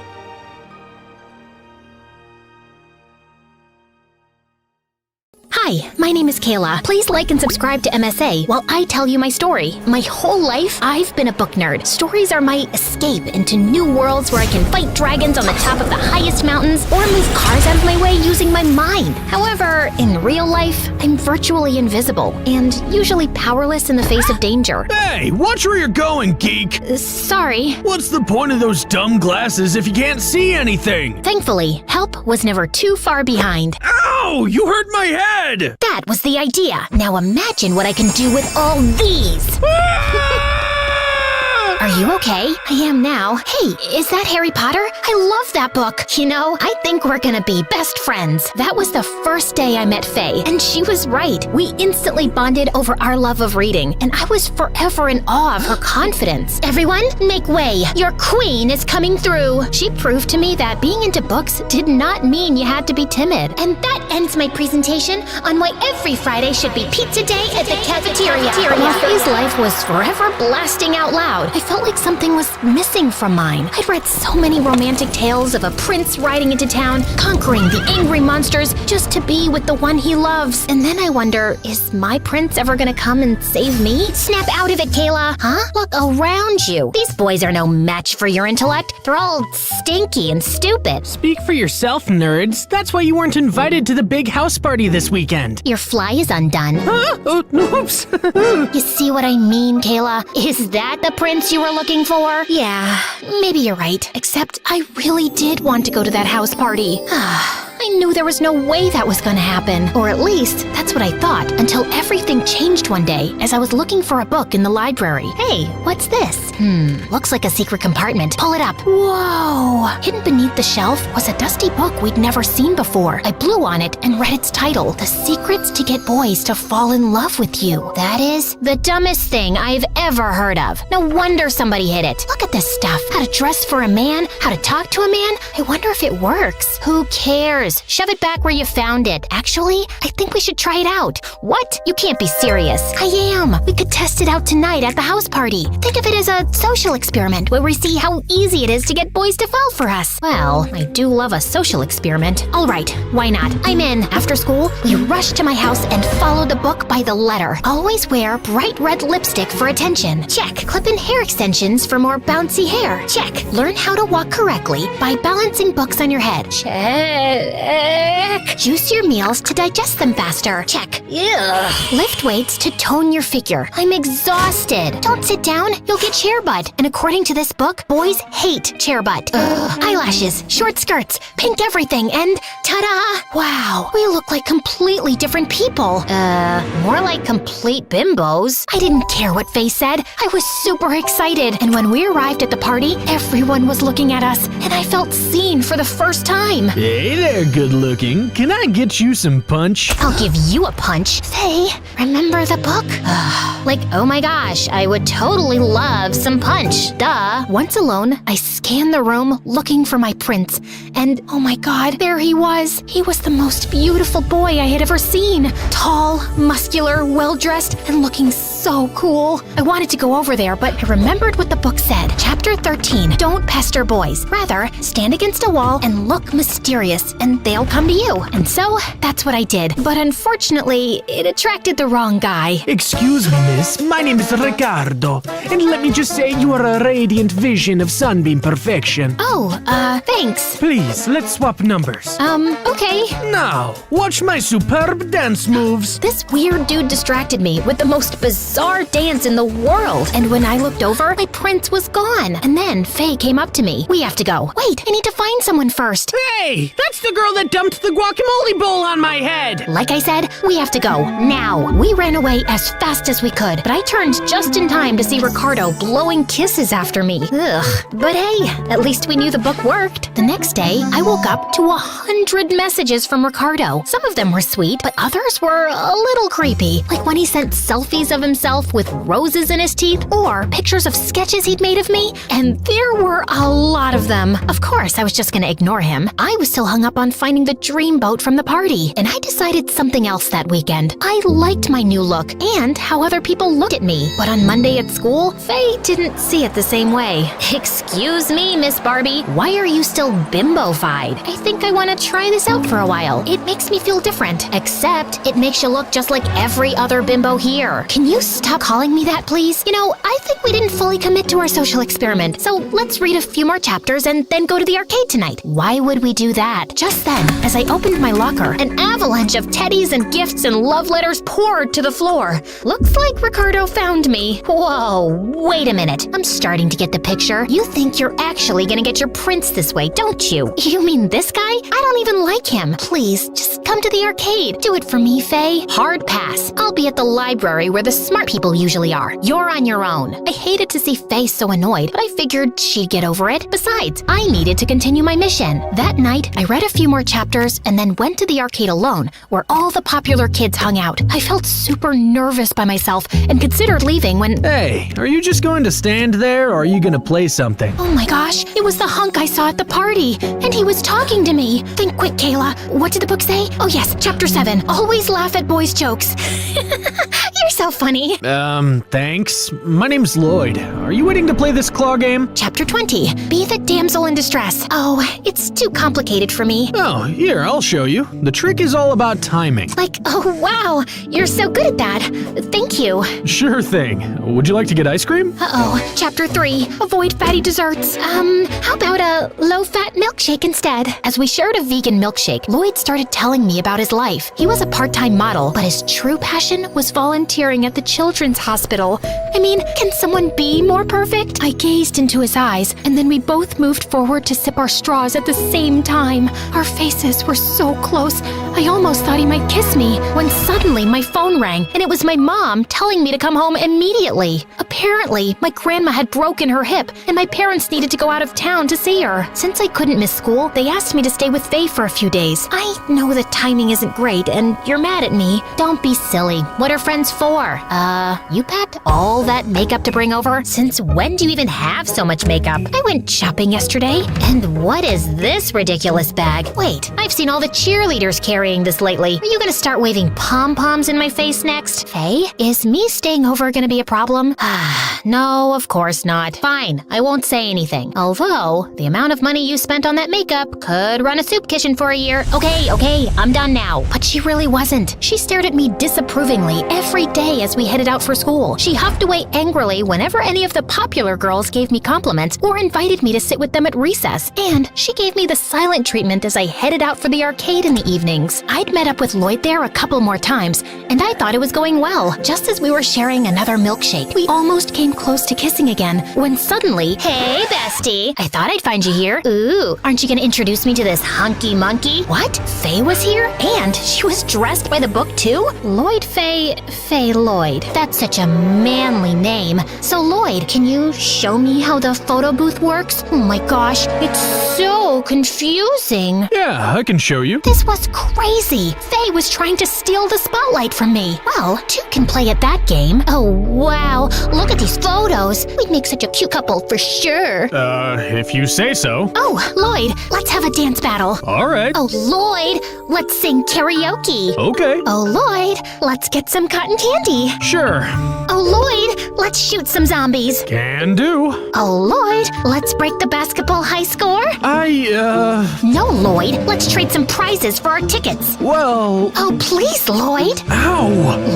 Hi, Hi, my name is Kayla. Please like and subscribe to MSA while I tell you my story. My whole life, I've been a book nerd. Stories are my escape into new worlds where I can fight dragons on the top of the highest mountains or move cars out of my way using my mind. However, in real life, I'm virtually invisible and usually powerless in the face of danger. Hey, watch where you're going, geek! Sorry. What's the point of those dumb glasses if you can't see anything? Thankfully, help was never too far behind. Ow! You hurt my head! That was the idea. Now imagine what I can do with all these. Are you okay? I am now. Hey, is that Harry Potter? I love that book. You know, I think we're gonna be best friends. That was the first day I met Faye, and she was right. We instantly bonded over our love of reading, and I was forever in awe of her confidence. Everyone, make way. Your queen is coming through. She proved to me that being into books did not mean you had to be timid. And that ends my presentation on why every Friday should be pizza day at the cafeteria. While Faye's life was forever blasting out loud, I felt like something was missing from mine. I'd read so many romantic tales of a prince riding into town, conquering the angry monsters just to be with the one he loves. And then I wonder, is my prince ever gonna come and save me? Snap out of it, Kayla. Huh? Look around you. These boys are no match for your intellect. They're all stinky and stupid. Speak for yourself, nerds. That's why you weren't invited to the big house party this weekend. Your fly is undone. Huh? Oh, oops. You see what I mean, Kayla? Is that the prince you were looking for? Yeah, maybe you're right. Except I really did want to go to that house party. I knew there was no way that was gonna happen. Or at least, that's what I thought, until everything changed one day as I was looking for a book in the library. Hey, what's this? Looks like a secret compartment. Pull it up. Whoa! Hidden beneath the shelf was a dusty book we'd never seen before. I blew on it and read its title, The Secrets to Get Boys to Fall in Love with You. That is the dumbest thing I've ever heard of. No wonder somebody hid it. Look at this stuff. How to dress for a man, how to talk to a man. I wonder if it works. Who cares? Shove it back where you found it. Actually, I think we should try it out. What? You can't be serious. I am. We could test it out tonight at the house party. Think of it as a social experiment where we see how easy it is to get boys to fall for us. Well, I do love a social experiment. All right, why not? I'm in. After school, we rush to my house and follow the book by the letter. Always wear bright red lipstick for attention. Check. Clip in hair extensions for more bouncy hair. Check. Learn how to walk correctly by balancing books on your head. Check. Juice your meals to digest them faster. Check. Ugh. Lift weights to tone your figure. I'm exhausted. Don't sit down, you'll get chair butt. And according to this book, boys hate chair butt. Ugh. Eyelashes, short skirts, pink everything, and ta-da! Wow, we look like completely different people. More like complete bimbos. I didn't care what Faye said. I was super excited. And when we arrived at the party, everyone was looking at us, and I felt seen for the first time. Hey there, good looking. Can I get you some punch? I'll give you a punch. Faye, remember the book? Like, oh my gosh, I would totally love some punch. Duh. Once alone, I scanned the room looking for my prince. And oh my god, there he was. He was the most beautiful boy I had ever seen. Tall, muscular, well-dressed, and looking so cool. I wanted to go over there, but I remembered what the book said. Chapter 13, don't pester boys. Rather, stand against a wall and look mysterious, and they'll come to you. And so, that's what I did. But unfortunately, it attracted the wrong guy. Excuse me, miss. My name is Ricardo. And let me just say you are a radiant vision of sunbeam perfection. Oh, thanks. Please, let's swap numbers. Okay. Now, watch my superb dance moves. This weird dude distracted me with the most bizarre dance in the world. And when I looked over, my prince was gone. And then Faye came up to me. We have to go. Wait, I need to find someone first. Hey, that's the girl that dumped the guacamole bowl on my head. Like I said, we have to go now. We ran away as fast as we could, but I turned just in time to see Ricardo blowing kisses after me. Ugh. But hey, at least we knew the book worked. The next day, I woke up to 100 messages from Ricardo. Some of them were sweet, but others were a little creepy. Like when he sent selfies of himself myself with roses in his teeth, or pictures of sketches he'd made of me, and there were a lot of them. Of course, I was just gonna ignore him. I was still hung up on finding the dream boat from the party, and I decided something else that weekend. I liked my new look and how other people looked at me, but on Monday at school, Faye didn't see it the same way. Excuse me, Miss Barbie, why are you still bimbo-fied? I think I want to try this out for a while. It makes me feel different, except it makes you look just like every other bimbo here. Can you stop calling me that, please? You know, I think we didn't fully commit to our social experiment, so let's read a few more chapters and then go to the arcade tonight. Why would we do that? Just then, as I opened my locker, an avalanche of teddies and gifts and love letters poured to the floor. Looks like Ricardo found me. Whoa, wait a minute. I'm starting to get the picture. You think you're actually gonna get your prince this way, don't you? You mean this guy? I don't even like him. Please, just come to the arcade. Do it for me, Faye. Hard pass. I'll be at the library where the smart people usually are. You're on your own. I hated to see Faye so annoyed, but I figured she'd get over it. Besides, I needed to continue my mission. That night, I read a few more chapters and then went to the arcade alone, where all the popular kids hung out. I felt super nervous by myself and considered leaving when— Hey, are you just going to stand there, or are you gonna play something? Oh my gosh, it was the hunk I saw at the party, and he was talking to me. Think quick, Kayla. What did the book say? Oh yes, chapter 7. Always laugh at boys' jokes. You're so funny. Thanks. My name's Lloyd. Are you waiting to play this claw game? Chapter 20. Be the damsel in distress. Oh, it's too complicated for me. Oh, here, I'll show you. The trick is all about timing. Like, oh wow, you're so good at that. Thank you. Sure thing. Would you like to get ice cream? Uh-oh. Chapter 3. Avoid fatty desserts. How about a low-fat milkshake instead? As we shared a vegan milkshake, Lloyd started telling me about his life. He was a part-time model, but his true passion was volunteering at the children's hospital. I mean, can someone be more perfect? I gazed into his eyes, and then we both moved forward to sip our straws at the same time. Our faces were so close, I almost thought he might kiss me, when suddenly my phone rang, and it was my mom telling me to come home immediately. Apparently, my grandma had broken her hip, and my parents needed to go out of town to see her. Since I couldn't miss school, they asked me to stay with Faye for a few days. I know the timing isn't great, and you're mad at me. Don't be silly. What are friends for? You packed all that makeup to bring over? Since when do you even have so much makeup? I went shopping yesterday. And what is this ridiculous bag? Wait, I've seen all the cheerleaders carrying this lately. Are you gonna start waving pom-poms in my face next? Hey, is me staying over gonna be a problem? No, of course not. Fine, I won't say anything. Although, the amount of money you spent on that makeup could run a soup kitchen for a year. Okay, I'm done now. But she really wasn't. She stared at me disapprovingly every day as we headed out for school. She huffed away angrily whenever any of the popular girls gave me compliments or invited me to sit with them at recess. And she gave me the silent treatment as I headed out for the arcade in the evenings. I'd met up with Lloyd there a couple more times, and I thought it was going well. Just as we were sharing another milkshake, we almost came close to kissing again, when suddenly— Hey, bestie! I thought I'd find you here. Ooh, aren't you gonna introduce me to this hunky monkey? What? Faye was here? And she was dressed by the book too? Lloyd Faye Lloyd. That's such a manly name. So Lloyd, can you show me how the photo booth works? Oh my gosh, it's so confusing. Yeah, I can show you. This was crazy. Faye was trying to steal the spotlight from me. Well, two can play at that game. Oh wow, look at these photos. We'd make such a cute couple for sure. If you say so. Oh, Lloyd, let's have a dance battle. All right. Oh, Lloyd, let's sing karaoke. Okay. Oh, Lloyd, let's get some cotton candy. Sure. Oh, Lloyd, let's shoot some zombies. Can do. Oh, Lloyd, let's break the basketball high score. No, Lloyd, let's trade some prizes for our tickets. Well... Oh, please, Lloyd. Ow.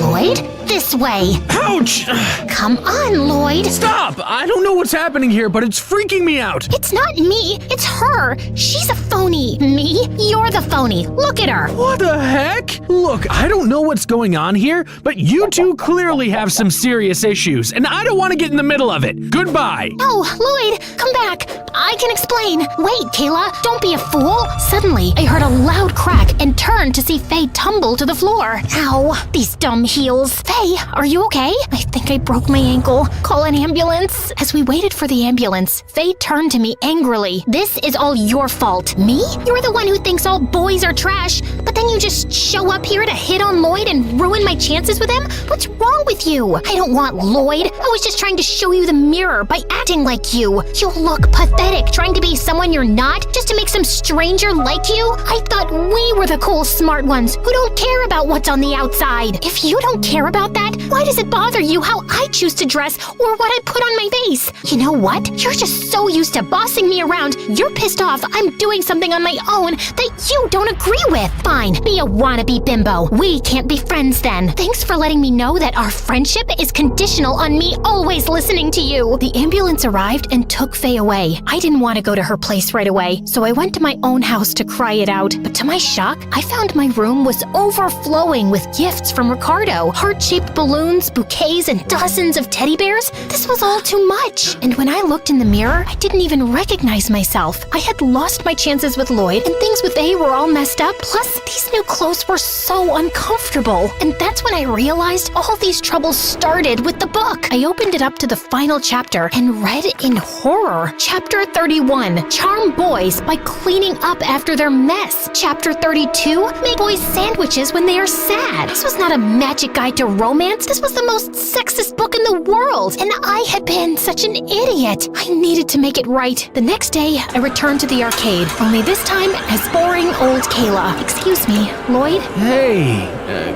Lloyd, this way. Ouch. Come on, Lloyd. Stop! I don't know what's happening here, but it's freaking me out. It's not me, it's her. She's a phony. Me? You're the phony. Look at her. What the heck? Look, I don't know what's going on here, but you two clearly have some serious issues, and I don't want to get in the middle of it. Goodbye. No, Lloyd, come back. I can explain. Wait, Kayla, don't be a fool. Suddenly, I heard a loud crack and turned to see Faye tumble to the floor. Ow, these dumb heels. Faye, are you okay? I think I broke my ankle. Call an ambulance. As we waited for the ambulance, Faye turned to me angrily. This is all your fault. Me? You're the one who thinks all boys are trash, but then you just show up here to hit on Lloyd and ruin my chances with him? What's wrong with you? I don't want Lloyd. I was just trying to show you the mirror by acting like you. You look pathetic trying to be someone you're not just to make some stranger like you. I thought we were the cool, smart ones who don't care about what's on the outside. If you don't care about that, why does it bother you how I choose to dress or what I put on my face? You know what? You're just so used to bossing me around, you're pissed off I'm doing something on my own that you don't agree with. Fine, be a wannabe bimbo. We can't be friends then. Thanks for letting me know that our friendship is conditional on me always listening to you. The ambulance arrived and took Faye away. I didn't want to go to her place right away, so I went to my own house to cry it out. But to my shock, I found my room was overflowing with gifts from Ricardo. Heart-shaped balloons, bouquets, and dozens of teddy bears. This was all too much. And when I looked in the mirror, I didn't even recognize myself. I had lost my chances with Lloyd, and things with Faye were all messed up. Plus, these new clothes were so uncomfortable. And that's when I realized all these troubles started with the book. I opened it up to the final chapter and read in horror. Chapter 31, Charm Boys by cleaning up after their mess. Chapter 32, Make boys sandwiches when they are sad. This was not a magic guide to romance. This was the most sexist book in the world. And I had been such an idiot. I needed to make it right. The next day, I returned to the arcade, only this time as boring old Kayla. Excuse me, Lloyd? Hey,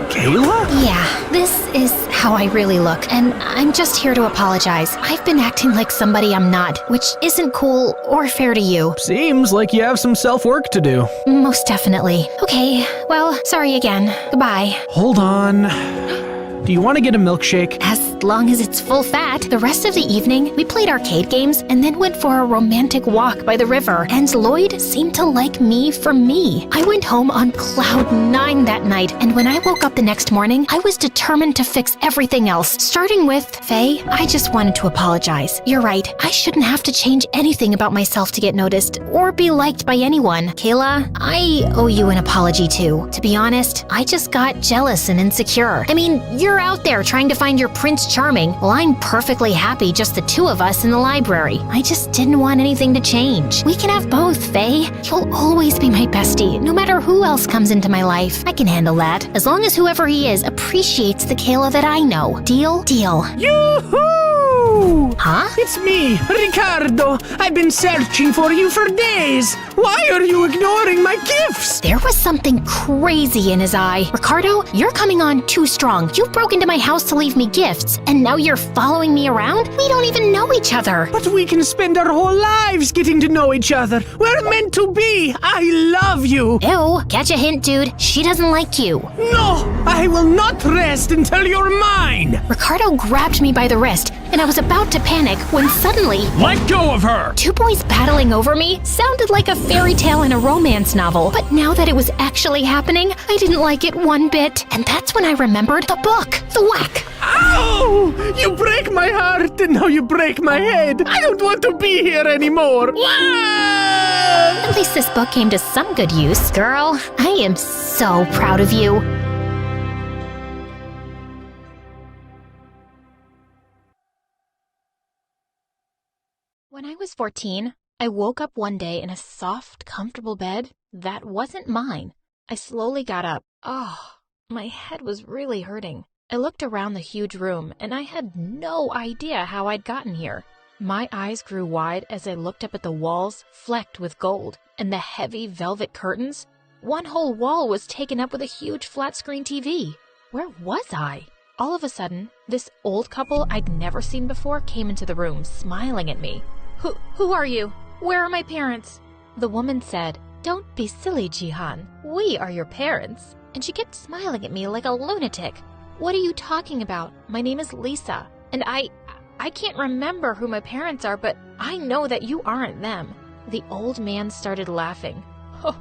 Kayla? Yeah, this is how I really look, and I'm just here to apologize. I've been acting like somebody I'm not, which isn't cool or fair to you. Seems like you have some self-work to do. Most definitely. Okay, well, sorry again. Goodbye. Hold on. Do you want to get a milkshake? As long as it's full fat. The rest of the evening, we played arcade games and then went for a romantic walk by the river. And Lloyd seemed to like me for me. I went home on cloud 9 that night, and when I woke up the next morning, I was determined to fix everything else. Starting with, Faye, I just wanted to apologize. You're right, I shouldn't have to change anything about myself to get noticed or be liked by anyone. Kayla, I owe you an apology too. To be honest, I just got jealous and insecure. I mean, you're out there trying to find your Prince Charming, while I'm perfectly happy just the two of us in the library. I just didn't want anything to change. We can have both, Faye. You'll always be my bestie, no matter who else comes into my life. I can handle that, as long as whoever he is appreciates the Kayla that I know. Deal? Deal. Yoo-hoo! Huh? It's me, Ricardo. I've been searching for you for days. Why are you ignoring my gifts? There was something crazy in his eye. Ricardo, you're coming on too strong. You broke into my house to leave me gifts, and now you're following me around? We don't even know each other. But we can spend our whole lives getting to know each other. We're meant to be. I love you. Ew, catch a hint, dude. She doesn't like you. No, I will not rest until you're mine. Ricardo grabbed me by the wrist, and I was about to panic when suddenly... Let go of her! Two boys battling over me sounded like a fairy tale in a romance novel. But now that it was actually happening, I didn't like it one bit. And that's when I remembered the book. The whack. Ow! You break my heart and now you break my head. I don't want to be here anymore. At least this book came to some good use. Girl, I am so proud of you. When I was 14, I woke up one day in a soft, comfortable bed that wasn't mine. I slowly got up. Oh, my head was really hurting. I looked around the huge room, and I had no idea how I'd gotten here. My eyes grew wide as I looked up at the walls, flecked with gold, and the heavy velvet curtains. One whole wall was taken up with a huge flat-screen TV. Where was I? All of a sudden, this old couple I'd never seen before came into the room, smiling at me. Who are you? Where are my parents? The woman said, "Don't be silly, Jihan. We are your parents." And she kept smiling at me like a lunatic. "What are you talking about? My name is Lisa, and I can't remember who my parents are, but I know that you aren't them." The old man started laughing. Oh,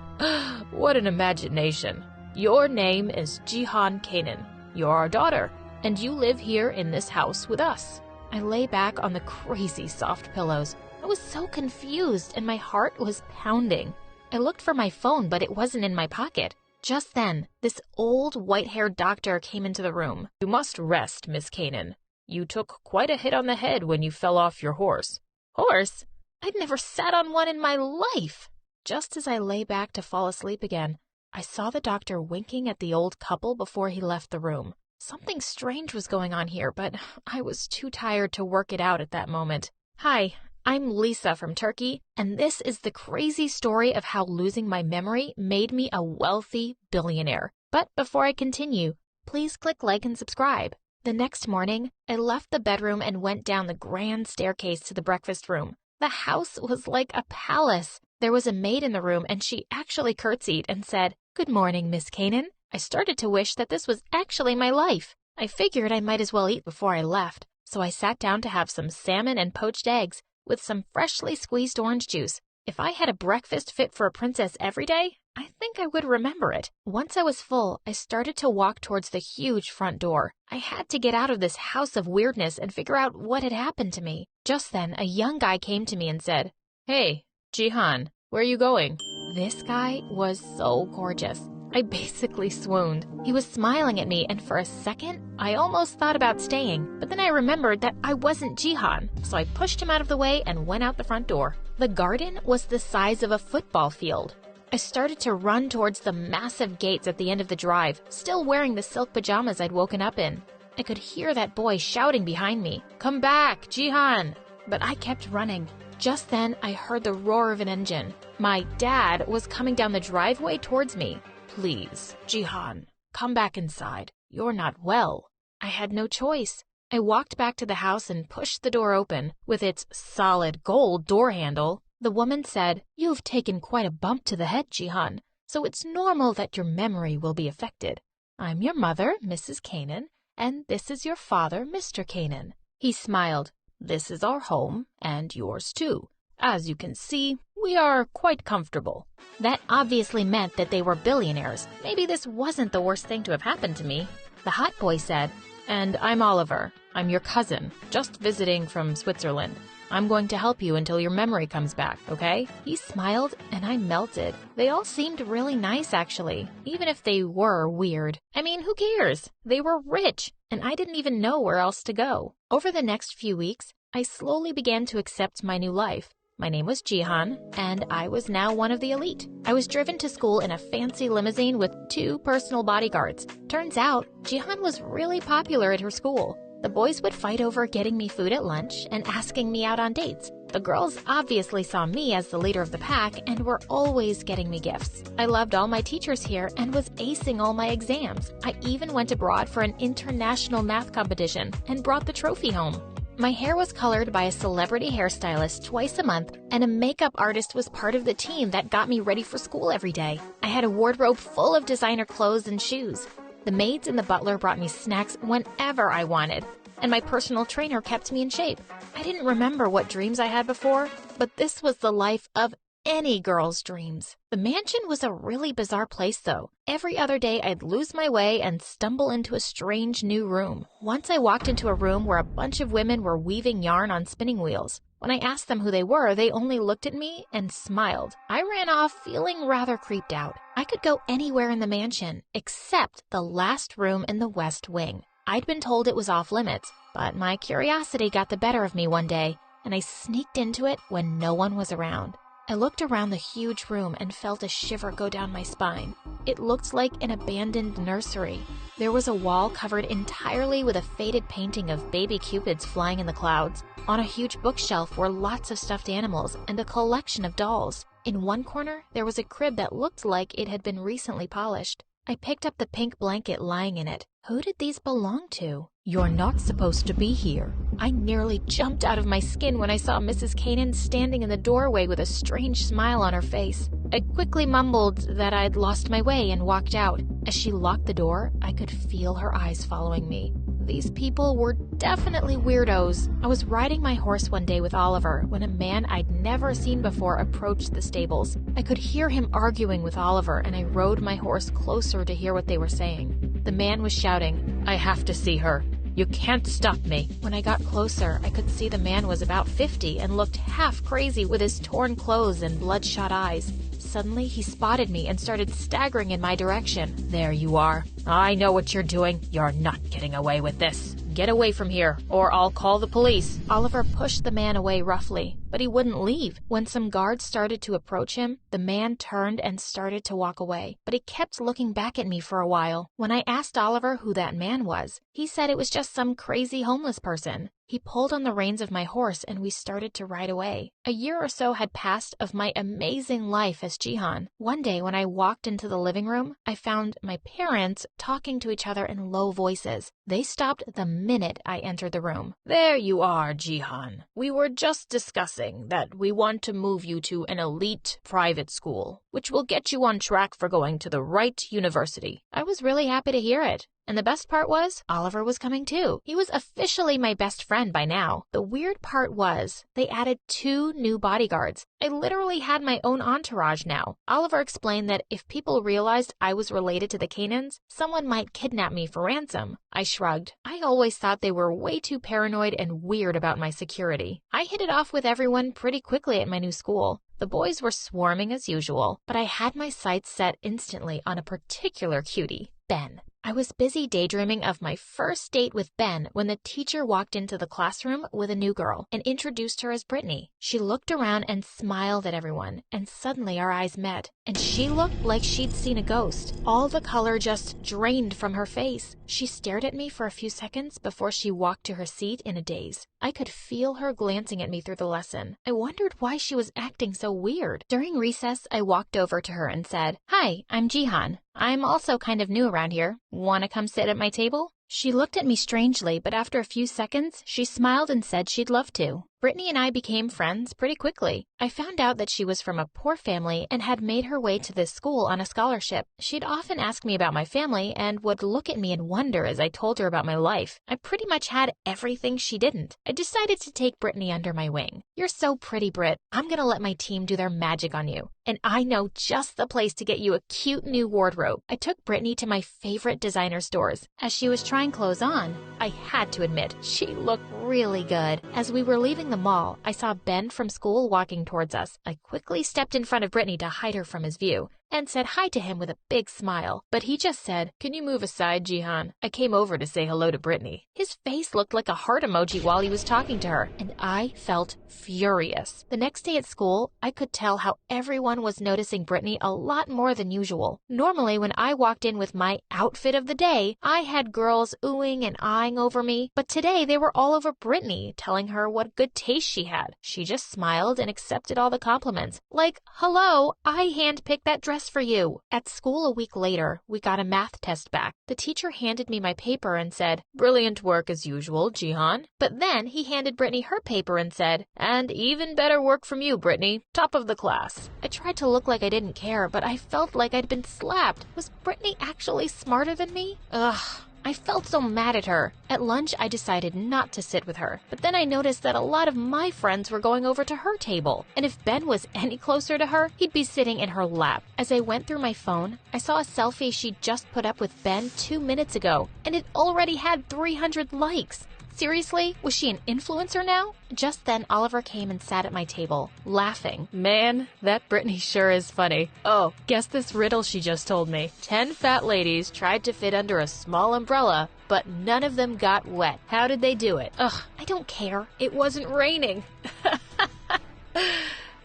what an imagination. Your name is Jihan Kanan. You're our daughter, and you live here in this house with us. I lay back on the crazy soft pillows. I was so confused and my heart was pounding. I looked for my phone, but it wasn't in my pocket. Just then, this old white-haired doctor came into the room. You must rest, Miss Kanan. You took quite a hit on the head when you fell off your horse. Horse? I'd never sat on one in my life. Just as I lay back to fall asleep again, I saw the doctor winking at the old couple before he left the room. Something strange was going on here, but I was too tired to work it out at that moment. Hi, I'm Lisa from Turkey, and this is the crazy story of how losing my memory made me a wealthy billionaire. But before I continue, please click like and subscribe. The next morning, I left the bedroom and went down the grand staircase to the breakfast room. The house was like a palace. There was a maid in the room, and she actually curtsied and said, "Good morning, Miss Kanan." I started to wish that this was actually my life. I figured I might as well eat before I left, so I sat down to have some salmon and poached eggs with some freshly squeezed orange juice. If I had a breakfast fit for a princess every day, I think I would remember it. Once I was full, I started to walk towards the huge front door. I had to get out of this house of weirdness and figure out what had happened to me. Just then, a young guy came to me and said, "Hey, Jihan, where are you going?" This guy was so gorgeous. I basically swooned. He was smiling at me, and for a second, I almost thought about staying, but then I remembered that I wasn't Jihan, so I pushed him out of the way and went out the front door. The garden was the size of a football field. I started to run towards the massive gates at the end of the drive, still wearing the silk pajamas I'd woken up in. I could hear that boy shouting behind me, "Come back, Jihan!" But I kept running. Just then, I heard the roar of an engine. My dad was coming down the driveway towards me. "Please, Jihan, come back inside. You're not well." I had no choice. I walked back to the house and pushed the door open. With its solid gold door handle, the woman said, "You've taken quite a bump to the head, Jihan, so it's normal that your memory will be affected. I'm your mother, Mrs. Kanan, and this is your father, Mr. Kanan." He smiled. "This is our home, and yours too. As you can see, we are quite comfortable." That obviously meant that they were billionaires. Maybe this wasn't the worst thing to have happened to me. The hot boy said, "And I'm Oliver. I'm your cousin, just visiting from Switzerland. I'm going to help you until your memory comes back, okay?" He smiled, and I melted. They all seemed really nice, actually, even if they were weird. I mean, who cares? They were rich, and I didn't even know where else to go. Over the next few weeks, I slowly began to accept my new life. My name was Jihan, and I was now one of the elite. I was driven to school in a fancy limousine with 2 personal bodyguards. Turns out, Jihan was really popular at her school. The boys would fight over getting me food at lunch and asking me out on dates. The girls obviously saw me as the leader of the pack and were always getting me gifts. I loved all my teachers here and was acing all my exams. I even went abroad for an international math competition and brought the trophy home. My hair was colored by a celebrity hairstylist twice a month, and a makeup artist was part of the team that got me ready for school every day. I had a wardrobe full of designer clothes and shoes. The maids and the butler brought me snacks whenever I wanted, and my personal trainer kept me in shape. I didn't remember what dreams I had before, but this was the life of any girl's dreams. The mansion was a really bizarre place, though. Every other day, I'd lose my way and stumble into a strange new room. Once I walked into a room where a bunch of women were weaving yarn on spinning wheels. When I asked them who they were, they only looked at me and smiled. I ran off feeling rather creeped out. I could go anywhere in the mansion, except the last room in the west wing. I'd been told it was off limits, but my curiosity got the better of me one day, and I sneaked into it when no one was around. I looked around the huge room and felt a shiver go down my spine. It looked like an abandoned nursery. There was a wall covered entirely with a faded painting of baby cupids flying in the clouds. On a huge bookshelf were lots of stuffed animals and a collection of dolls. In one corner, there was a crib that looked like it had been recently polished. I picked up the pink blanket lying in it. Who did these belong to? "You're not supposed to be here." I nearly jumped out of my skin when I saw Mrs. Kanan standing in the doorway with a strange smile on her face. I quickly mumbled that I'd lost my way and walked out. As she locked the door, I could feel her eyes following me. These people were definitely weirdos. I was riding my horse one day with Oliver when a man I'd never seen before approached the stables. I could hear him arguing with Oliver, and I rode my horse closer to hear what they were saying. The man was shouting, "I have to see her. You can't stop me. When I got closer, I could see the man was about 50 and looked half crazy with his torn clothes and bloodshot eyes. Suddenly, he spotted me and started staggering in my direction. There you are. I know what you're doing. You're not getting away with this. Get away from here, or I'll call the police. Oliver pushed the man away roughly, but he wouldn't leave. When some guards started to approach him, the man turned and started to walk away, but he kept looking back at me for a while. When I asked Oliver who that man was, he said it was just some crazy homeless person. He pulled on the reins of my horse and we started to ride away. A year or so had passed of my amazing life as Jihan. One day when I walked into the living room, I found my parents talking to each other in low voices. They stopped the minute I entered the room. There you are, Jihan. We were just discussing that we want to move you to an elite private school, which will get you on track for going to the right university. I was really happy to hear it. And the best part was, Oliver was coming too. He was officially my best friend by now. The weird part was, they added 2 new bodyguards. I literally had my own entourage now. Oliver explained that if people realized I was related to the Canaans, someone might kidnap me for ransom. I shrugged. I always thought they were way too paranoid and weird about my security. I hit it off with everyone pretty quickly at my new school. The boys were swarming as usual, but I had my sights set instantly on a particular cutie, Ben. I was busy daydreaming of my first date with Ben when the teacher walked into the classroom with a new girl and introduced her as Brittany. She looked around and smiled at everyone, and suddenly our eyes met, and she looked like she'd seen a ghost. All the color just drained from her face. She stared at me for a few seconds before she walked to her seat in a daze. I could feel her glancing at me through the lesson. I wondered why she was acting so weird. During recess, I walked over to her and said, "Hi, I'm Jihan. I'm also kind of new around here. Want to come sit at my table?" She looked at me strangely, but after a few seconds, she smiled and said she'd love to. Brittany and I became friends pretty quickly. I found out that she was from a poor family and had made her way to this school on a scholarship. She'd often ask me about my family and would look at me in wonder as I told her about my life. I pretty much had everything she didn't. I decided to take Brittany under my wing. "You're so pretty, Britt. I'm gonna let my team do their magic on you. And I know just the place to get you a cute new wardrobe." I took Brittany to my favorite designer stores. As she was trying clothes on, I had to admit, she looked really good. As we were leaving the mall, I saw Ben from school walking towards us. I quickly stepped in front of Brittany to hide her from his view and said hi to him with a big smile. But he just said, "Can you move aside, Jihan?" I came over to say hello to Brittany. His face looked like a heart emoji while he was talking to her, and I felt furious. The next day at school, I could tell how everyone was noticing Brittany a lot more than usual. Normally, when I walked in with my outfit of the day, I had girls oohing and eyeing over me, but today they were all over Brittany, telling her what good taste she had. She just smiled and accepted all the compliments. Like, "Hello, I handpicked that dress for you." At school a week later, we got a math test back. The teacher handed me my paper and said, "Brilliant work as usual, Jihan." But then he handed Brittany her paper and said, "And even better work from you, Brittany. Top of the class." I tried to look like I didn't care, but I felt like I'd been slapped. Was Brittany actually smarter than me? Ugh. I felt so mad at her. At lunch, I decided not to sit with her, but then I noticed that a lot of my friends were going over to her table, and if Ben was any closer to her, he'd be sitting in her lap. As I went through my phone, I saw a selfie she'd just put up with Ben 2 minutes ago, and it already had 300 likes. Seriously? Was she an influencer now? Just then, Oliver came and sat at my table, laughing. "Man, that Brittany sure is funny. Oh, guess this riddle she just told me. 10 fat ladies tried to fit under a small umbrella, but none of them got wet. How did they do it?" Ugh, I don't care. It wasn't raining.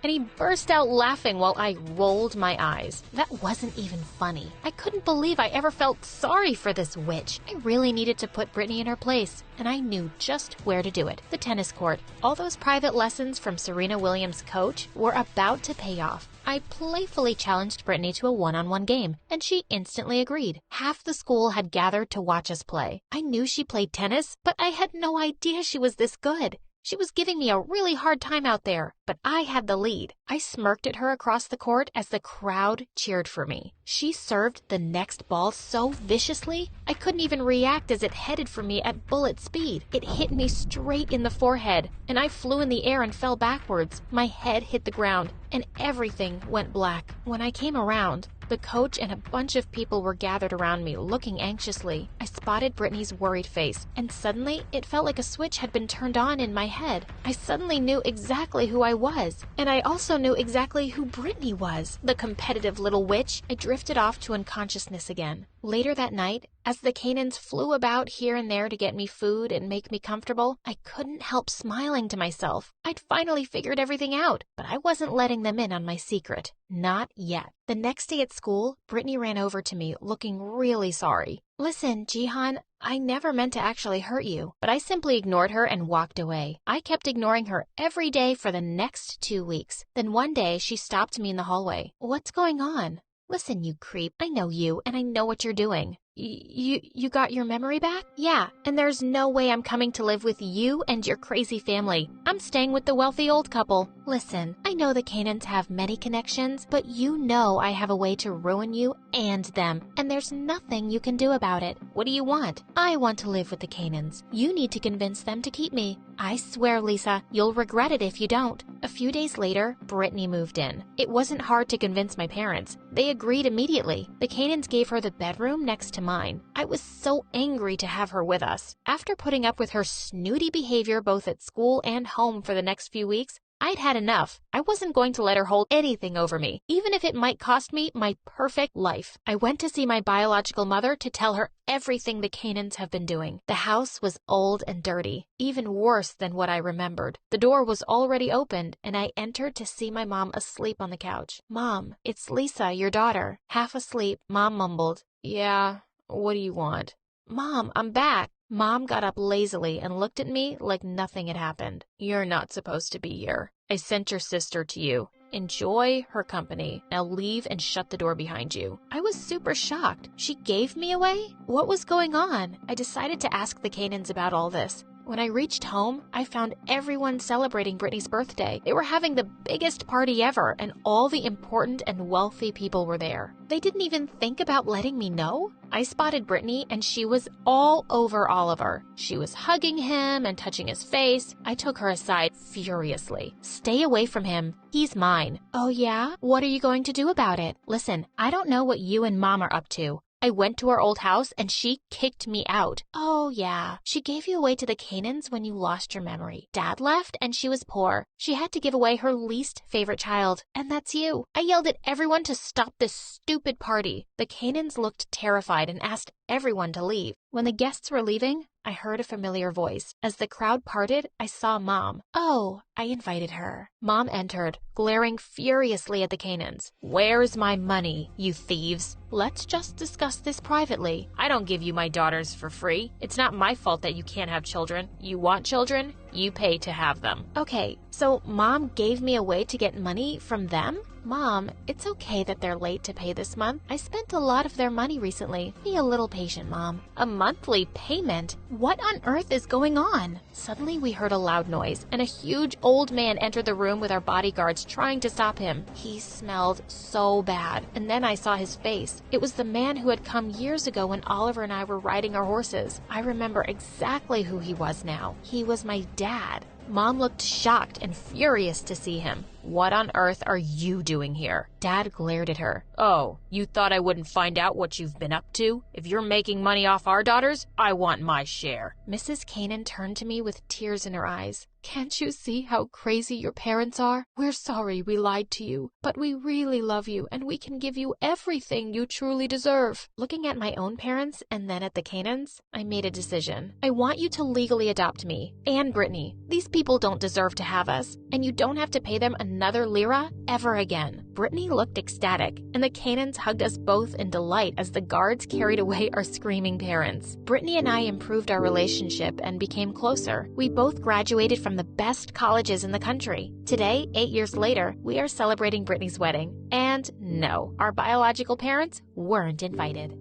And he burst out laughing while I rolled my eyes. That wasn't even funny. I couldn't believe I ever felt sorry for this witch. I really needed to put Brittany in her place, and I knew just where to do it. The tennis court. All those private lessons from Serena Williams' coach were about to pay off. I playfully challenged Brittany to a one-on-one game, and she instantly agreed. Half the school had gathered to watch us play. I knew she played tennis, but I had no idea she was this good. She was giving me a really hard time out there, but I had the lead. I smirked at her across the court as the crowd cheered for me. She served the next ball so viciously, I couldn't even react as it headed for me at bullet speed. It hit me straight in the forehead, and I flew in the air and fell backwards. My head hit the ground, and everything went black. When I came around, The coach and a bunch of people were gathered around me, looking anxiously. I spotted Brittany's worried face, and suddenly it felt like a switch had been turned on in my head. I suddenly knew exactly who I was, and I also knew exactly who Brittany was. The competitive little witch. I drifted off to unconsciousness again. Later that night, as the Canaans flew about here and there to get me food and make me comfortable, I couldn't help smiling to myself. I'd finally figured everything out, but I wasn't letting them in on my secret. Not yet. The next day at school, Brittany ran over to me, looking really sorry. Listen, Jihan, I never meant to actually hurt you, but I simply ignored her and walked away. I kept ignoring her every day for the next 2 weeks. Then one day, she stopped me in the hallway. What's going on? Listen, you creep, I know you, and I know what you're doing. You got your memory back? Yeah, and there's no way I'm coming to live with you and your crazy family. I'm staying with the wealthy old couple. Listen, I know the Canaans have many connections, but you know I have a way to ruin you and them, and there's nothing you can do about it. What do you want? I want to live with the Canaans. You need to convince them to keep me. I swear, Lisa, you'll regret it if you don't. A few days later, Brittany moved in. It wasn't hard to convince my parents. They agreed immediately. The Canaans gave her the bedroom next to mine. I was so angry to have her with us. After putting up with her snooty behavior both at school and home for the next few weeks, I'd had enough. I wasn't going to let her hold anything over me, even if it might cost me my perfect life. I went to see my biological mother to tell her everything the Canaans have been doing. The house was old and dirty, even worse than what I remembered. The door was already opened, and I entered to see my mom asleep on the couch. Mom, it's Lisa, your daughter. Half asleep, Mom mumbled, "Yeah, what do you want?" Mom, I'm back. Mom got up lazily and looked at me like nothing had happened. You're not supposed to be here. I sent your sister to you. Enjoy her company. Now leave and shut the door behind you. I was super shocked. She gave me away? What was going on? I decided to ask the Canaans about all this. When I reached home, I found everyone celebrating Brittany's birthday. They were having the biggest party ever, and all the important and wealthy people were there. They didn't even think about letting me know. I spotted Brittany, and she was all over Oliver. She was hugging him and touching his face. I took her aside furiously. Stay away from him. He's mine. Oh yeah? What are you going to do about it? Listen, I don't know what you and Mom are up to. I went to our old house and she kicked me out. Oh yeah, she gave you away to the Canaans when you lost your memory. Dad left and she was poor. She had to give away her least favorite child, and that's you. I yelled at everyone to stop this stupid party. The Canaans looked terrified and asked everyone to leave. When the guests were leaving, I heard a familiar voice. As the crowd parted, I saw Mom. Oh, I invited her. Mom entered, glaring furiously at the Canaans. Where's my money, you thieves? Let's just discuss this privately. I don't give you my daughters for free. It's not my fault that you can't have children. You want children? You pay to have them. Okay, so Mom gave me a way to get money from them? Mom, it's okay that they're late to pay this month. I spent a lot of their money recently. Be a little patient, Mom. A monthly payment? What on earth is going on? Suddenly we heard a loud noise, and a huge old man entered the room with our bodyguards trying to stop him. He smelled so bad, and then I saw his face. It was the man who had come years ago when Oliver and I were riding our horses. I remember exactly who he was now. He was my dad. Mom looked shocked and furious to see him. What on earth are you doing here? Dad glared at her. Oh, you thought I wouldn't find out what you've been up to? If you're making money off our daughters, I want my share. Mrs. Canaan turned to me with tears in her eyes. Can't you see how crazy your parents are? We're sorry we lied to you, but we really love you and we can give you everything you truly deserve. Looking at my own parents and then at the Canaans, I made a decision. I want you to legally adopt me and Brittany. These people don't deserve to have us, and you don't have to pay them another lira ever again. Brittany looked ecstatic, and the Canaans hugged us both in delight as the guards carried away our screaming parents. Brittany and I improved our relationship and became closer. We both graduated from the best colleges in the country. Today, 8 years later, we are celebrating Brittany's wedding. And no, our biological parents weren't invited.